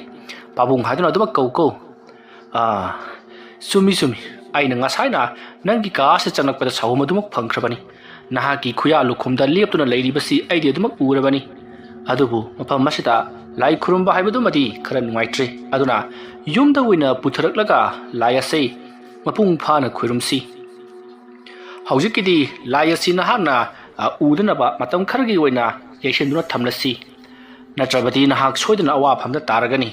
ꯄꯥꯕꯨꯡ ꯍꯥꯏꯗꯨꯅ ꯑꯗꯨꯃꯛ ꯀꯧ ꯆꯨꯝꯃꯤ ꯑꯩꯅ ꯉꯁꯥꯏꯅ ꯅꯪꯒꯤ ꯀꯥꯁꯤꯗ ꯆꯪꯂꯛꯄꯗ ꯁꯥꯍꯨꯝ ꯑꯗꯨꯃꯛ ꯐꯪꯈ꯭ꯔꯕꯅꯤ ꯅꯍꯥꯛꯀꯤ ꯈꯨꯌꯥ ꯂꯨꯈꯨꯝꯗ ꯂꯦꯞꯇꯨꯅ ꯂꯩꯔꯤꯕꯁꯤ ꯑꯩꯗꯤ ꯑꯗꯨꯃꯛ ꯎꯔꯕꯅꯤ ꯑꯗꯨꯕꯨ ꯃꯐꯝ ꯑꯁꯤꯗ ꯂꯥꯏ ꯈꯨꯔꯨꯝꯕ ꯍꯥꯏꯕꯗꯨꯃꯗꯤ ꯈꯔ ꯅꯨꯡꯉꯥꯏꯇ꯭ꯔꯦ ꯑꯗꯨꯅ ꯌꯨꯝꯗ ꯑꯣꯏꯅ ꯄꯨꯊꯔꯛꯂꯒ ꯂꯥꯏ ꯑꯁꯤ ꯃꯄꯨꯡ ꯐꯥꯅ ꯈꯨꯔꯨꯝꯁꯤ ꯍꯧꯖꯤꯛꯀꯤꯗꯤ ꯂꯥꯏ ꯑꯁꯤ ꯅꯍꯥꯛꯅ ꯎꯗꯅꯕ ꯃꯇꯝ ꯈꯔꯒꯤ ꯑꯣꯏꯅ ꯌꯩꯁꯤꯟꯗꯨꯅ ꯊꯝꯂꯁꯤ ꯅꯠꯇ꯭ꯔꯕꯗꯤ ꯅꯍꯥꯛ ꯁꯣꯏꯗꯅ ꯑꯋꯥꯐꯝꯗ ꯇꯥꯔꯒꯅꯤ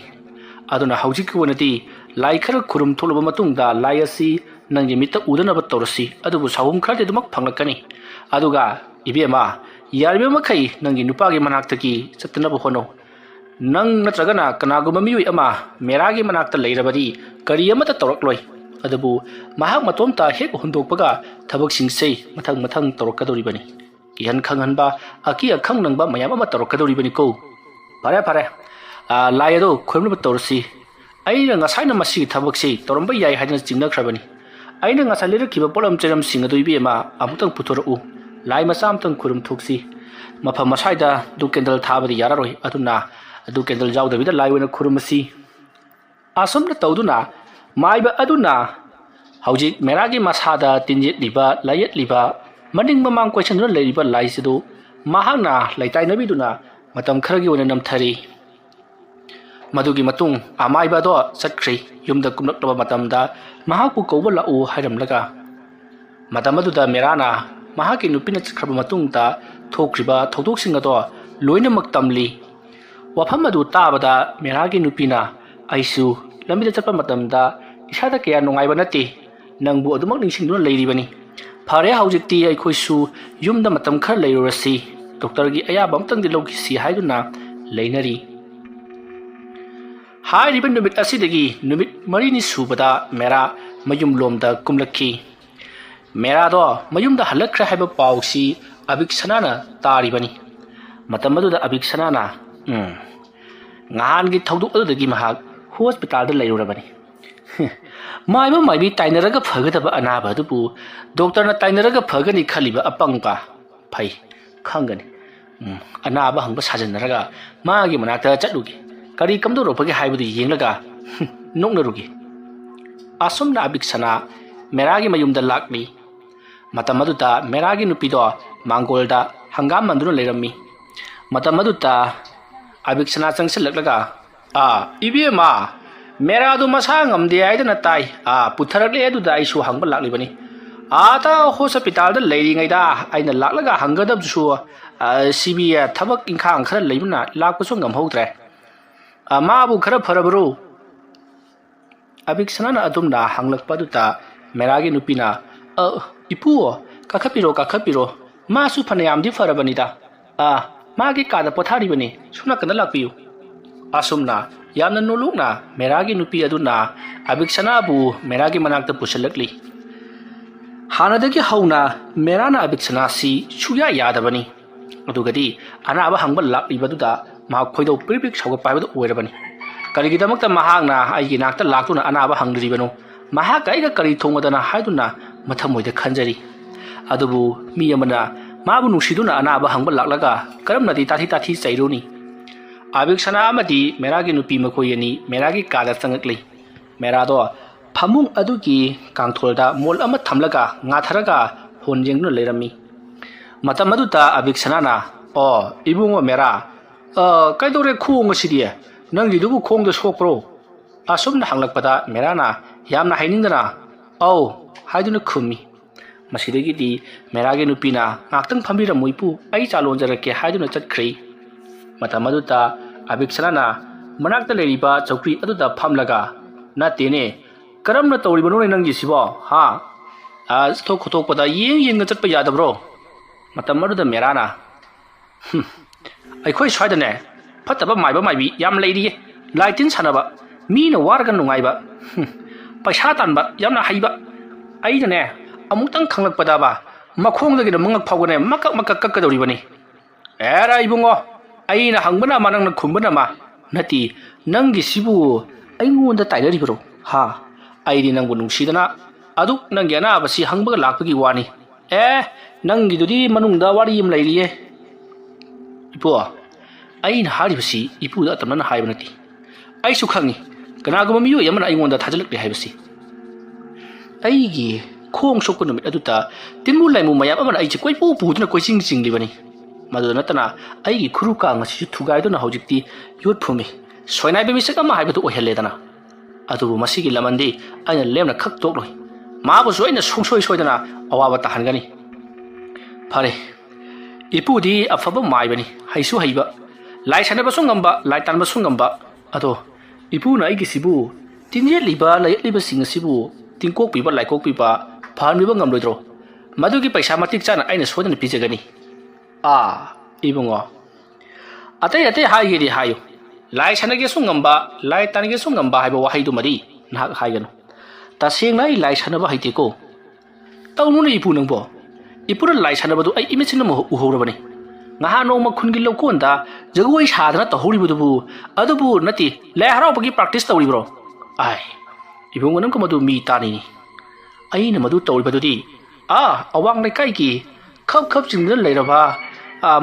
ꯑꯗꯨꯅ ꯍꯧꯖꯤꯛꯀꯤ ꯑꯣꯏꯅꯗꯤ ꯂꯥꯏ ꯈꯔ ꯈꯨꯔꯨꯝ ꯊꯣꯛꯂꯕ ꯃꯇꯨꯡꯗ ꯂꯥꯏ ꯑꯁꯤ ꯅꯪꯒꯤ ꯃꯤꯠꯇ ꯎꯗꯅꯕ ꯇꯧꯔꯁꯤ ꯑꯗꯨꯕꯨ ꯁꯥꯍꯨꯝ ꯈꯔꯗꯤ ꯑꯗꯨꯃꯛ ꯐꯪꯂꯛꯀꯅꯤ ꯑꯗꯨꯒ ꯏꯕꯦꯝꯃ ꯌꯥꯔꯤꯕ ꯃꯈꯩ ꯅꯪꯒꯤ ꯅꯨꯄꯥꯒꯤ ꯃꯅꯥꯛꯇꯒꯤ ꯆꯠꯇꯅꯕ ꯍꯣꯠꯅꯧ ꯅꯪ ꯅꯠꯇ꯭ꯔꯒꯅ ꯀꯅꯥꯒꯨꯝꯕ ꯃꯤꯑꯣꯏ ꯑꯃ ꯃꯦꯔꯥꯒꯤ ꯃꯅꯥꯛꯇ ꯂꯩꯔꯕꯗꯤ ꯀꯔꯤ ꯑꯃꯠꯇ ꯇꯧꯔꯛꯂꯣꯏ ꯑꯗꯨꯕꯨ ꯃꯍꯥꯛ ꯃꯇꯣꯝꯇ ꯍꯦꯛ ꯍꯨꯟꯗꯣꯛꯄꯒ ꯊꯕꯛꯁꯤꯡꯁꯦ मथंग तौरकदौरिबनी किहन खंगहनबा अकी अखंग नंगबा मयाम अमा तौरकदौरिबनीको फरे फरे लाई अदो खुरमब तौरसी अइना ngसाइना मसी थबकसी तौरंबा याय हाइना चिंगनख्रबनी अइना ngसा लिरखिबा पोलम चेरम सिंग अदु इबेमा अमुतंग पुथोरउ लाई मसा अमतंग खुरुम थोक्सी मफम मसाइदा दु केंडल थाबदि यारारोय अदुना दु केंडल जावदबिदा लाई ओइना खुरुमसी असमना तौदुना माइबा अदुना हौजिक मेरागी मसादा तिंजित लिबा लायत लिबा मनिंग ममांग क्वेश्चन दुना लेरिबा लाइसिदु महांगना लाइताइनबिदुना मतम खरगी ओइना नमथरी मदुगी मतुंग अमाइबादो चटख्री युमदा कुमलक्लबा मतमदा महाकु कौबा लाउ हाइरमलगा मतमदुदा मेराना महाकी नुपिना चखरबा मतुंगदा थोक्रिबा थौदोकसिंग अदो लोइनमक तमली वफम अदु ताबदा मेरागी नुपिना आइसु लंबिदा चटपा मतमदा इसादा कया नुंगाइबा नते नंगबु अदुमक निंसिंदुना लेरिबनी फरे हौजिकती अइखोइसु युमदा मतम खर लेरुरसी डॉक्टर की अयाबा अमतंगदि लौकिसी हाइदुना लेनरी हाइरिबा नुमित असिदगी नुमित मरिनी सुबदा मेरा मयुम लोमदा कुमलखी मेरा दो मयुमदा हलखरे हाइबा पाउसी अबिक सनाना तारिबनी मतमदुदा अबिक सनाना ngan gi thaudu adudagi mahak hospital da leirurabani माइबा माइबी ताइनरगा फगदबा अनाबा दुबु डॉक्टर ना ताइनरगा फगनी खलिबा अपंगपा फै खंगनी अनाबा हंग साजनरगा मागी मनाक्ता चलुगी करी कमदो रोपगे हाइबदु येंगलगा नोंगनरुगी असुमना अबिक्सना मेरागी मयुमदा लाक्ली मतमदुता मेरागी नुपिदो मांगोलदा हंगाम मंदुन लेरमी मतमदुता अबिक्सना चंगसलगलगा इबेमा मेरा दु मसा ngamde aidana tai putharagle aduda aisu hangba laklibani ata hospital da leiringai da aina laklaga hangadab su sibi thabak inkhang khara leibna lakpasu ngamhoutre ma bu khara farabro abik sanana adumna hanglakpa duta meragi nupina ipu kakhapiro मासु फनयामदि फरबनिदा मागी कादा पोथारिबनि सुना कना लापियु असुमना यामना नुलुकना मेरागी नुपी अदुना अबिक्सनाबु मेरागी मनाक्ता पुसलकली हानादगी हौना मेराना अबिक्सनासी सुया यादबनी अदुगदी अनाबा हंगबा लाक्लिबदुदा मा खोइदो प्रिपिक सौग पाइबदु ओइरबनी करिगिदमक्ता महांगना आइगी नाक्ता लाक्तुना अनाबा हंगरिबनो महा काइगा करि थोंगदना हाइदुना मथमोइदा खंजरी अदुबु मी अमना माबु नुसिदुना अनाबा हंगबा लाक्लगा करमनदी ताथी ताथी चैरुनी आबिक्सना अमदी मेरागी नुपी मखोयनी मेरागी कादा चंगकली मेरादो फमुंग अदुगी कांथोलदा मोल अमा थमलगा ngatharaga honjengnu lerami matam aduta abiksana o ibungo mera kaidore khung asidi nangi dubu khongda sokpro asumna hanglakpada merana yamna hainingdana au haiduna khumi masidagi di merage nupina ngaktang phambira moipu ai chalonjarake haiduna chatkhri matam aduta abiksana manakta leriba chokri aduda phamlaga na tene करमना तौरिबनो नंगी सिबो हा आज थोक खोतोकपदा Young Chatap यादब्रो मतम मरुदा मेराना अखोय स्वाइदने फतबा माइबा माइबी याम लेरिये लाइटिन सानबा मीना वारगा नुंगाइबा पैसा तानबा यामना हाइबा आइदने अमुक्तंग खंगलकपदाबा मखोंदगिना मंगक फावगने मकक मकक कक्कदौरिबनी era Ibungo आइना हंगबना मा नंगना खुंबना मा नति नंगी सिबु आइंगोंदा ताइलरिबरो हा आइदी नंगु नुंसीदना अदुक नंगी अनाबसी हंगबगा लाक्पगी वानी नंगीदुदी मनुंगदा वारी यम लैलिये इपो आइन हारिबसी इपुदा तमना हाइबा नति आइसु खंगी कनागुम मियो यमना आइंगोंदा थाजलकले हाइबसी आइगी खोंग सोकु नुमित अदुता तिमु लाइमु मयाम अमना आइचे कोइपु पुदुना कोइचिंग चिंगलिबनी मदुदा नतना आइगी खुरुका ngasi थुगाइदुना हौजिक्ति योट फुमी सोइनाइ बेमिसक अमा हाइबदु ओहेलेदना अदुबु मसिगी लमंदी आइना लेमना खक तोक्लोय माबुसु आइना सुंसोय सोइदना अवाबा ताहनगनी फरे इपुदी अफब माइबनी हाइसु हाइबा लाइ सानबसु ngamba लाइ तानबसु ngamba अदो इपुना आइगी सिबु तिनजे लिबा लाइलिबा सिंगसिबु तिंकोक पिबा लाइकोक पिबा फानबिबा ngamloidro मदुगी पैसा मतिक चाना आइना सोदना पिजगनी इबुंगो अतै अतै हाइगेदी हायो लाइ सानगे सुंगamba लाइ तानगे सुंगamba हाइबा वाहाइदु मरी नाक हाइगनु तसेंगना लाइ सानबा हाइतेको तौनुना इपु नंबो इपुर लाइ सानबदु आई इमेजिन म उहोरबनी ngहा नोमा खुनगी लौकोंदा जगोई साधना तहौरिबदुबु अदुबु नति लाइ हरावबगी प्रैक्टिस तौरिब्रो आइ इबुंगनम कमदु मी तानिनी आइना मदु तौरिबदुदी अवांग लेकाइगी खप खप चिंगन लैरबा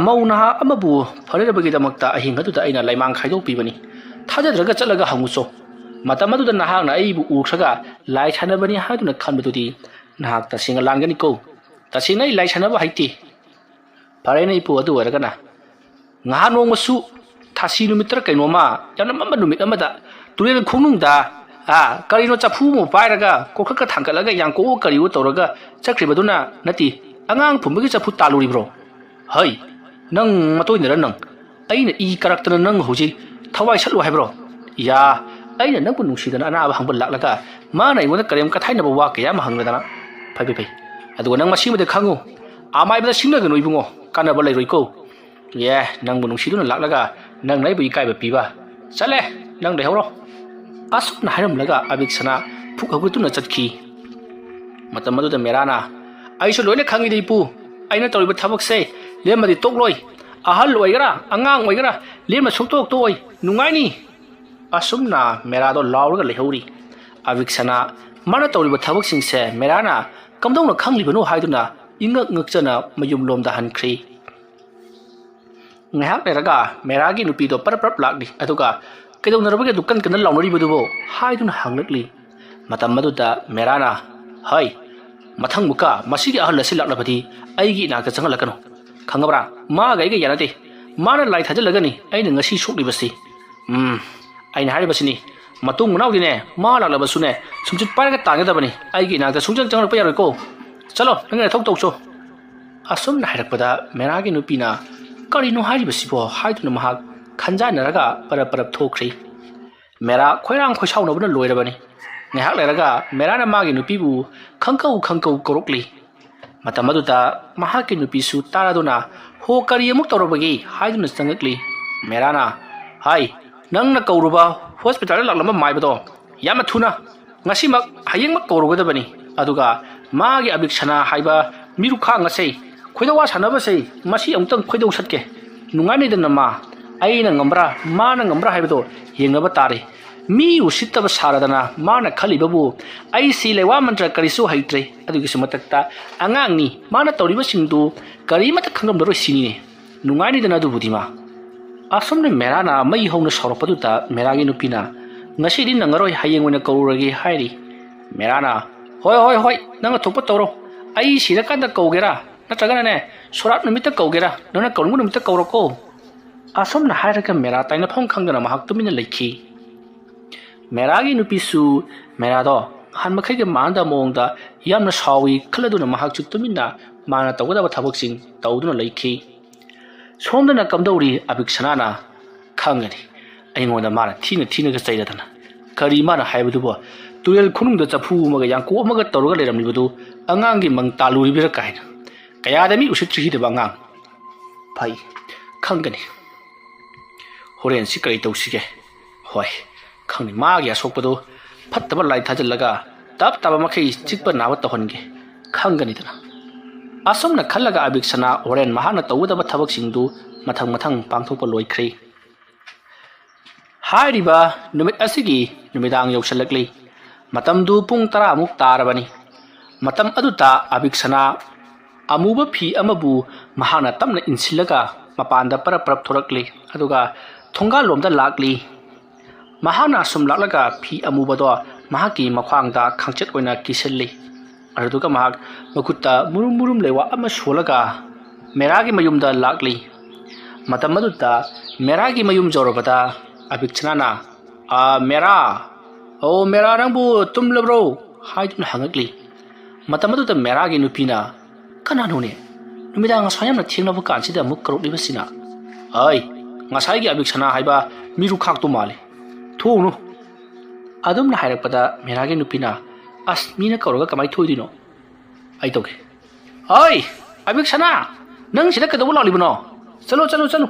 मौना अमबु फरेरबगीदमक्ता अहिंग अदुदा आइना लाइमांग खाइदोकपिबनी थाजद्रगा चलगा हंगुसो मतम अदुदा नाहागना आइबु उखसगा लाइ सानबनी हादुना खनबदुदी नाहाग तसिंग लांगनी को तसिंग लाइ सानबा हाइति फरेना इपु अदु वरगना ngहा नोंगसु थासी नुमित्र कैनोमा यामना मम्मा नुमित अमदा तुरेन खुनुंगदा करिनो चफु मो पाइरगा कोखक थांगलगा यांको करिवो तौरगा चक्रिबदुना नति अंगांग फुंबगी चफु तालुरिब्रो हई नंग मतोइनरा नंग आइना इ करक्तना नंग होजि थवाइ सलु हाइब्रो या आइना नंगबु नुंसीदना अनाबा हंगबा लाक्लगा माना इगोना करेम कथाइनबा वा कया मा हंगदना फै फै अदुगा नंग मसिमदे खंगु आमाइबदा सिंगनगनु इबुंगो कानबा लैरोइको ये नंगबु नुंसीदुना लाक्लगा नंग नाइबु इकाइबा पिबा चले नंग देहौरो असुना हाइरमलगा अबिक्सना फुकहगुतुना चटखी मतम मदुदा मेराना आइसु लोइने खंगिदे इपु आइना तौरिबा थबकसे लेमदि तोकलोय अहल ओइगरा अंगांग ओइगरा लेम सुक्तोक तोय नुंगाइनी असुमना मेरादो लाउरगा लेहौरी अबिक्सना माना तौरिबा थबकसिंगसे मेराना कमदौना खंगलिबनो हाइदुना इंगक ngakchana mayum lomda hankhri ngahak leraga meragi nupido parprap lakni aduga kedonarabage dukan kana launari budubo haiduna hanglakli matam maduda merana hai mathang muka masigi ahal lasi laklabadi aigi nakta changalakano khangabra ma gaiga yanate mana lai thajalagani aina ngasi soklibasi aina haribasini matung munawdine ma laklabasune sumchit paraga tangadabani aigi nakta sungjang changalpa yaroiko चलो नंगे थोक तोक चो assume नाइरकपदा मेरागी नुपीना करिनो हारिबसिबो हाइदुना महाक खंजानरगा परप परप थोख्री मेरा खोइरांग खोइसाउनबना लोइरबनी नेहाक लेरगा मेराना मागी नुपीबु खंकौ खंकौ कोरकली ꯃꯇꯝ ꯑꯗꯨꯗ ꯃꯍꯥꯛꯀꯤ ꯅꯨꯄꯤꯁꯨ ꯇꯥꯔꯗꯨꯅ ꯍꯣ ꯀꯔꯤ ꯑꯃꯨꯛ ꯇꯧꯔꯕꯒꯦ ꯍꯥꯏꯗꯨꯅ ꯆꯪꯉꯛꯂꯤ꯫ ꯃꯦꯔꯥꯅ ꯍꯥꯏ ꯅꯪꯅ ꯀꯧꯔꯨꯕ ꯍꯣꯁꯄꯤꯇꯥꯜꯗ ꯂꯥꯛꯂꯝꯕ ꯃꯥꯏꯕꯗꯣ ꯌꯥꯝꯅ ꯊꯨꯅ ꯉꯁꯤꯃꯛ ꯍꯌꯦꯡꯃꯛ ꯀꯧꯔꯨꯒꯗꯕꯅꯤ ꯑꯗꯨꯒ ꯃꯥꯒꯤ ꯑꯕꯤꯛꯁꯅꯥ ꯍꯥꯏꯕ ꯃꯤꯔꯨꯈꯥꯡ ꯑꯁꯦ ꯈꯣꯏꯗꯧꯋꯥ ꯁꯥꯟꯅꯕꯁꯦ ꯃꯁꯤ ꯑꯃꯨꯛꯇꯪ ꯈꯣꯏꯗꯧ ꯁꯠꯀꯦ ꯅꯨꯡꯉꯥꯏꯅꯩꯗꯅ ꯃꯥ ꯑꯩꯅ ꯉꯝꯕ꯭ꯔꯥ ꯃꯥꯅ ꯉꯝꯕ꯭ꯔꯥ ꯍꯥꯏꯕꯗꯣ ꯌꯦꯡꯅꯕ ꯇꯥꯔꯦ ꯃꯤ ꯎꯁꯤꯠꯇꯕ ꯁꯥꯔꯗꯅ ꯃꯥꯅ ꯈꯜꯂꯤꯕꯕꯨ ꯑꯩꯁꯤ ꯂꯩꯋꯥ ꯃꯟꯇ꯭ꯔ ꯀꯔꯤꯁꯨ ꯍꯩꯇ꯭ꯔꯦ ꯑꯗꯨꯒꯤꯁꯨ ꯃꯊꯛꯇ ꯑꯉꯥꯡꯅꯤ ꯃꯥꯅ ꯇꯧꯔꯤꯕꯁꯤꯡꯗꯨ ꯀꯔꯤꯃꯠꯇ ꯈꯪꯂꯝꯂꯔꯣꯏ ꯁꯤꯅꯤꯅꯦ ꯅꯨꯡꯉꯥꯏꯅꯤꯗꯅ ꯑꯗꯨꯕꯨꯗꯤ ꯃꯥ ꯑꯁꯣꯝꯅ ꯃꯦꯔꯥꯅ ꯃꯩ ꯍꯧꯅ ꯁꯥꯎꯔꯛꯄꯗꯨꯗ ꯃꯦꯔꯥꯒꯤ ꯅꯨꯄꯤꯅ ꯉꯁꯤꯗꯤ ꯅꯪꯉꯔꯣꯏ ꯍꯌꯦꯡ ꯑꯣꯏꯅ ꯀꯧꯔꯨꯔꯒꯦ ꯍꯥꯏꯔꯤ꯫ ꯃꯦꯔꯥꯅ ꯍꯣꯏ ꯅꯪꯅ ꯊꯣꯛꯄ ꯇꯧꯔꯣ ꯑꯩ ꯁꯤꯔꯀꯥꯟꯗ ꯀꯧꯒꯦꯔꯥ ꯅꯠꯇ꯭ꯔꯒꯅꯅꯦ ꯁꯣꯔꯥꯠ ꯅꯨꯃꯤꯠꯇ ꯀꯧꯒꯦꯔꯥ ꯅꯪꯅ ꯀꯧꯅꯤꯡꯕ ꯅꯨꯃꯤꯠꯇ ꯀꯧꯔꯣꯀꯣ ꯑꯁꯣꯝꯅ ꯍꯥꯏꯔꯒ ꯃꯦꯔꯥ ꯇꯥꯏꯅꯐꯝ ꯈꯪꯗꯅ ꯃꯍꯥꯛ ꯇꯨꯃꯤꯟꯅ ꯂꯩꯈꯤ꯫ ꯃꯦꯔꯥꯒꯤ ꯅꯨꯄꯤꯁꯨ ꯃꯦꯔꯥꯗꯣ ꯅꯍꯥꯟ ꯃꯈꯩꯒ ꯃꯥꯟꯅꯗꯕ ꯃꯑꯣꯡꯗ ꯌꯥꯝꯅ ꯁꯥꯎꯏ ꯈꯜꯂꯗꯨꯅ ꯃꯍꯥꯛꯁꯨ ꯇꯨꯃꯤꯟꯅ ꯃꯥꯅ ꯇꯧꯒꯗꯕ ꯊꯕꯛꯁꯤꯡ ꯇꯧꯗꯨꯅ ꯂꯩꯈꯤ꯫ ꯁꯣꯝꯗꯅ ꯀꯝꯗꯧꯔꯤ ꯑꯕꯤꯛꯁꯅꯥꯅ ꯈꯪꯒꯅꯤ ꯑꯩꯉꯣꯟꯗ ꯃꯥꯅ ꯊꯤꯅꯒ ꯆꯩꯔꯗꯅ ꯀꯔꯤ ꯃꯥꯅ ꯍꯥꯏꯕꯗꯨꯕꯣ ꯇꯨꯔꯦꯜ ꯈꯨꯅꯨꯡꯗ ꯆꯐꯨ ꯑꯃꯒ ꯌꯥꯡꯀꯣꯛ ꯑꯃꯒ ꯇꯧꯔꯒ ꯂꯩꯔꯝꯂꯤꯕꯗꯨ ꯑꯉꯥꯡꯒꯤ ꯃꯪ ꯇꯥꯜꯂꯨꯔꯤꯕꯔꯥ ꯀꯥꯏꯅ ꯀꯌꯥꯗ ꯃꯤ ꯎꯁꯤꯠꯇ꯭ꯔꯤꯗꯕ ꯑꯉꯥꯡ ꯐꯩ ꯈꯪꯒꯅꯤ ꯍꯣꯔꯦꯟꯁꯤ ꯀꯔꯤ ꯇꯧꯁꯤꯒꯦ ꯍꯣꯏ ꯈꯪꯅꯤ ꯃꯥꯒꯤ ꯑꯁꯣꯛꯄꯗꯨ ꯐꯠꯇꯕ ꯂꯥꯏ ꯊꯥꯖꯤꯜꯂꯒ ꯇꯞ ꯇꯥꯕ ꯃꯈꯩ ꯆꯤꯛꯄ ꯅꯥꯕ ꯇꯧꯍꯟꯒꯦ ꯈꯪꯒꯅꯤꯗꯅ ꯑꯁꯨꯝꯅ ꯈꯜꯂꯒ ꯑꯕꯤꯛꯁꯅꯥ ꯍꯣꯔꯦꯟ ꯃꯍꯥꯛꯅ ꯇꯧꯒꯗꯕ ꯊꯕꯛꯁꯤꯡꯗꯨ ꯃꯊꯪ ꯄꯥꯡꯊꯣꯛꯄ ꯂꯣꯏꯈ꯭ꯔꯦ꯫ ꯍꯥꯏꯔꯤꯕ ꯅꯨꯃꯤꯠ ꯑꯁꯤꯒꯤ ꯅꯨꯃꯤꯗꯥꯡ ꯌꯧꯁꯜꯂꯛꯂꯤ ꯃꯇꯝꯗꯨ ꯄꯨꯡ 10 ꯇꯥꯔꯕꯅꯤ꯫ ꯃꯇꯝ ꯑꯗꯨꯗ ꯑꯕꯤꯛꯁꯅꯥ ꯑꯃꯨꯕ ꯐꯤ ꯑꯃꯕꯨ ꯃꯍꯥꯛꯅ ꯇꯞꯅ ꯏꯟꯁꯤꯜꯂꯒ ꯃꯄꯥꯟꯗ ꯄꯔꯞ ꯊꯣꯔꯛꯂꯤ ꯑꯗꯨꯒ ꯊꯣꯡꯒꯥꯜꯂꯣꯝꯗ ꯂꯥꯛꯂꯤ꯫ ꯃꯍꯥꯛꯅ ꯑꯁꯨꯝ ꯂꯥꯛꯂꯒ ꯐꯤ ꯑꯃꯨꯕꯗꯣ ꯃꯍꯥꯛꯀꯤ ꯃꯈ꯭ꯋꯥꯡꯗ ꯈꯥꯡꯆꯦꯠ ꯑꯣꯏꯅ ꯀꯤꯁꯤꯜꯂꯤ ꯑꯗꯨꯒ ꯃꯍꯥꯛ ꯃꯈꯨꯠꯇ ꯃꯨꯔꯨꯝ ꯂꯩꯋꯥ ꯑꯃ ꯁꯣꯜꯂꯒ ꯃꯦꯔꯥꯒꯤ ꯃꯌꯨꯝꯗ ꯂꯥꯛꯂꯤ꯫ ꯃꯇꯝ ꯑꯗꯨꯗ ꯃꯦꯔꯥꯒꯤ ꯃꯌꯨꯝ ꯌꯧꯔꯕꯗ ꯑꯕꯤꯛꯁꯅꯥꯅ ꯃꯦꯔꯥ ꯃꯦꯔꯥ ꯅꯪꯕꯨ ꯇꯨꯝꯂꯕ꯭ꯔꯣ ꯍꯥꯏꯗꯨꯅ ꯍꯪꯉꯛꯂꯤ꯫ ꯃꯇꯝ ꯑꯗꯨꯗ ꯃꯦꯔꯥꯒꯤ ꯅꯨꯄꯤꯅ ꯀꯅꯥꯅꯣꯅꯦ ꯅꯨꯃꯤꯗꯥꯡ ꯉꯁꯥꯏ ꯌꯥꯝꯅ ꯊꯦꯡꯂꯕ ꯀꯥꯟꯁꯤꯗ ꯑꯃꯨꯛ ꯀꯧꯔꯛꯂꯤꯕꯁꯤꯅ ꯉꯁꯥꯏꯒꯤ ꯑꯕꯤꯛꯁꯅꯥ ꯍꯥꯏꯕ ꯃꯤꯔꯨꯈꯥꯛꯇꯨ ꯃꯥꯜꯂꯤ ꯊꯣꯛꯎꯅꯨ ꯑꯗꯨꯝꯅ ꯍꯥꯏꯔꯛꯄꯗ ꯃꯦꯔꯥꯒꯤ ꯅꯨꯄꯤꯅ ꯑꯁ ꯃꯤꯅ ꯀꯧꯔꯒ ꯀꯃꯥꯏꯅ ꯊꯣꯛꯏꯗꯣꯏꯅꯣ ꯑꯩ ꯇꯧꯒꯦ ꯑꯕꯤꯛꯁꯅꯥ ꯅꯪ ꯁꯤꯗ ꯀꯩꯗꯧꯕ ꯂꯥꯛꯂꯤꯕꯅꯣ ꯆꯠꯂꯣ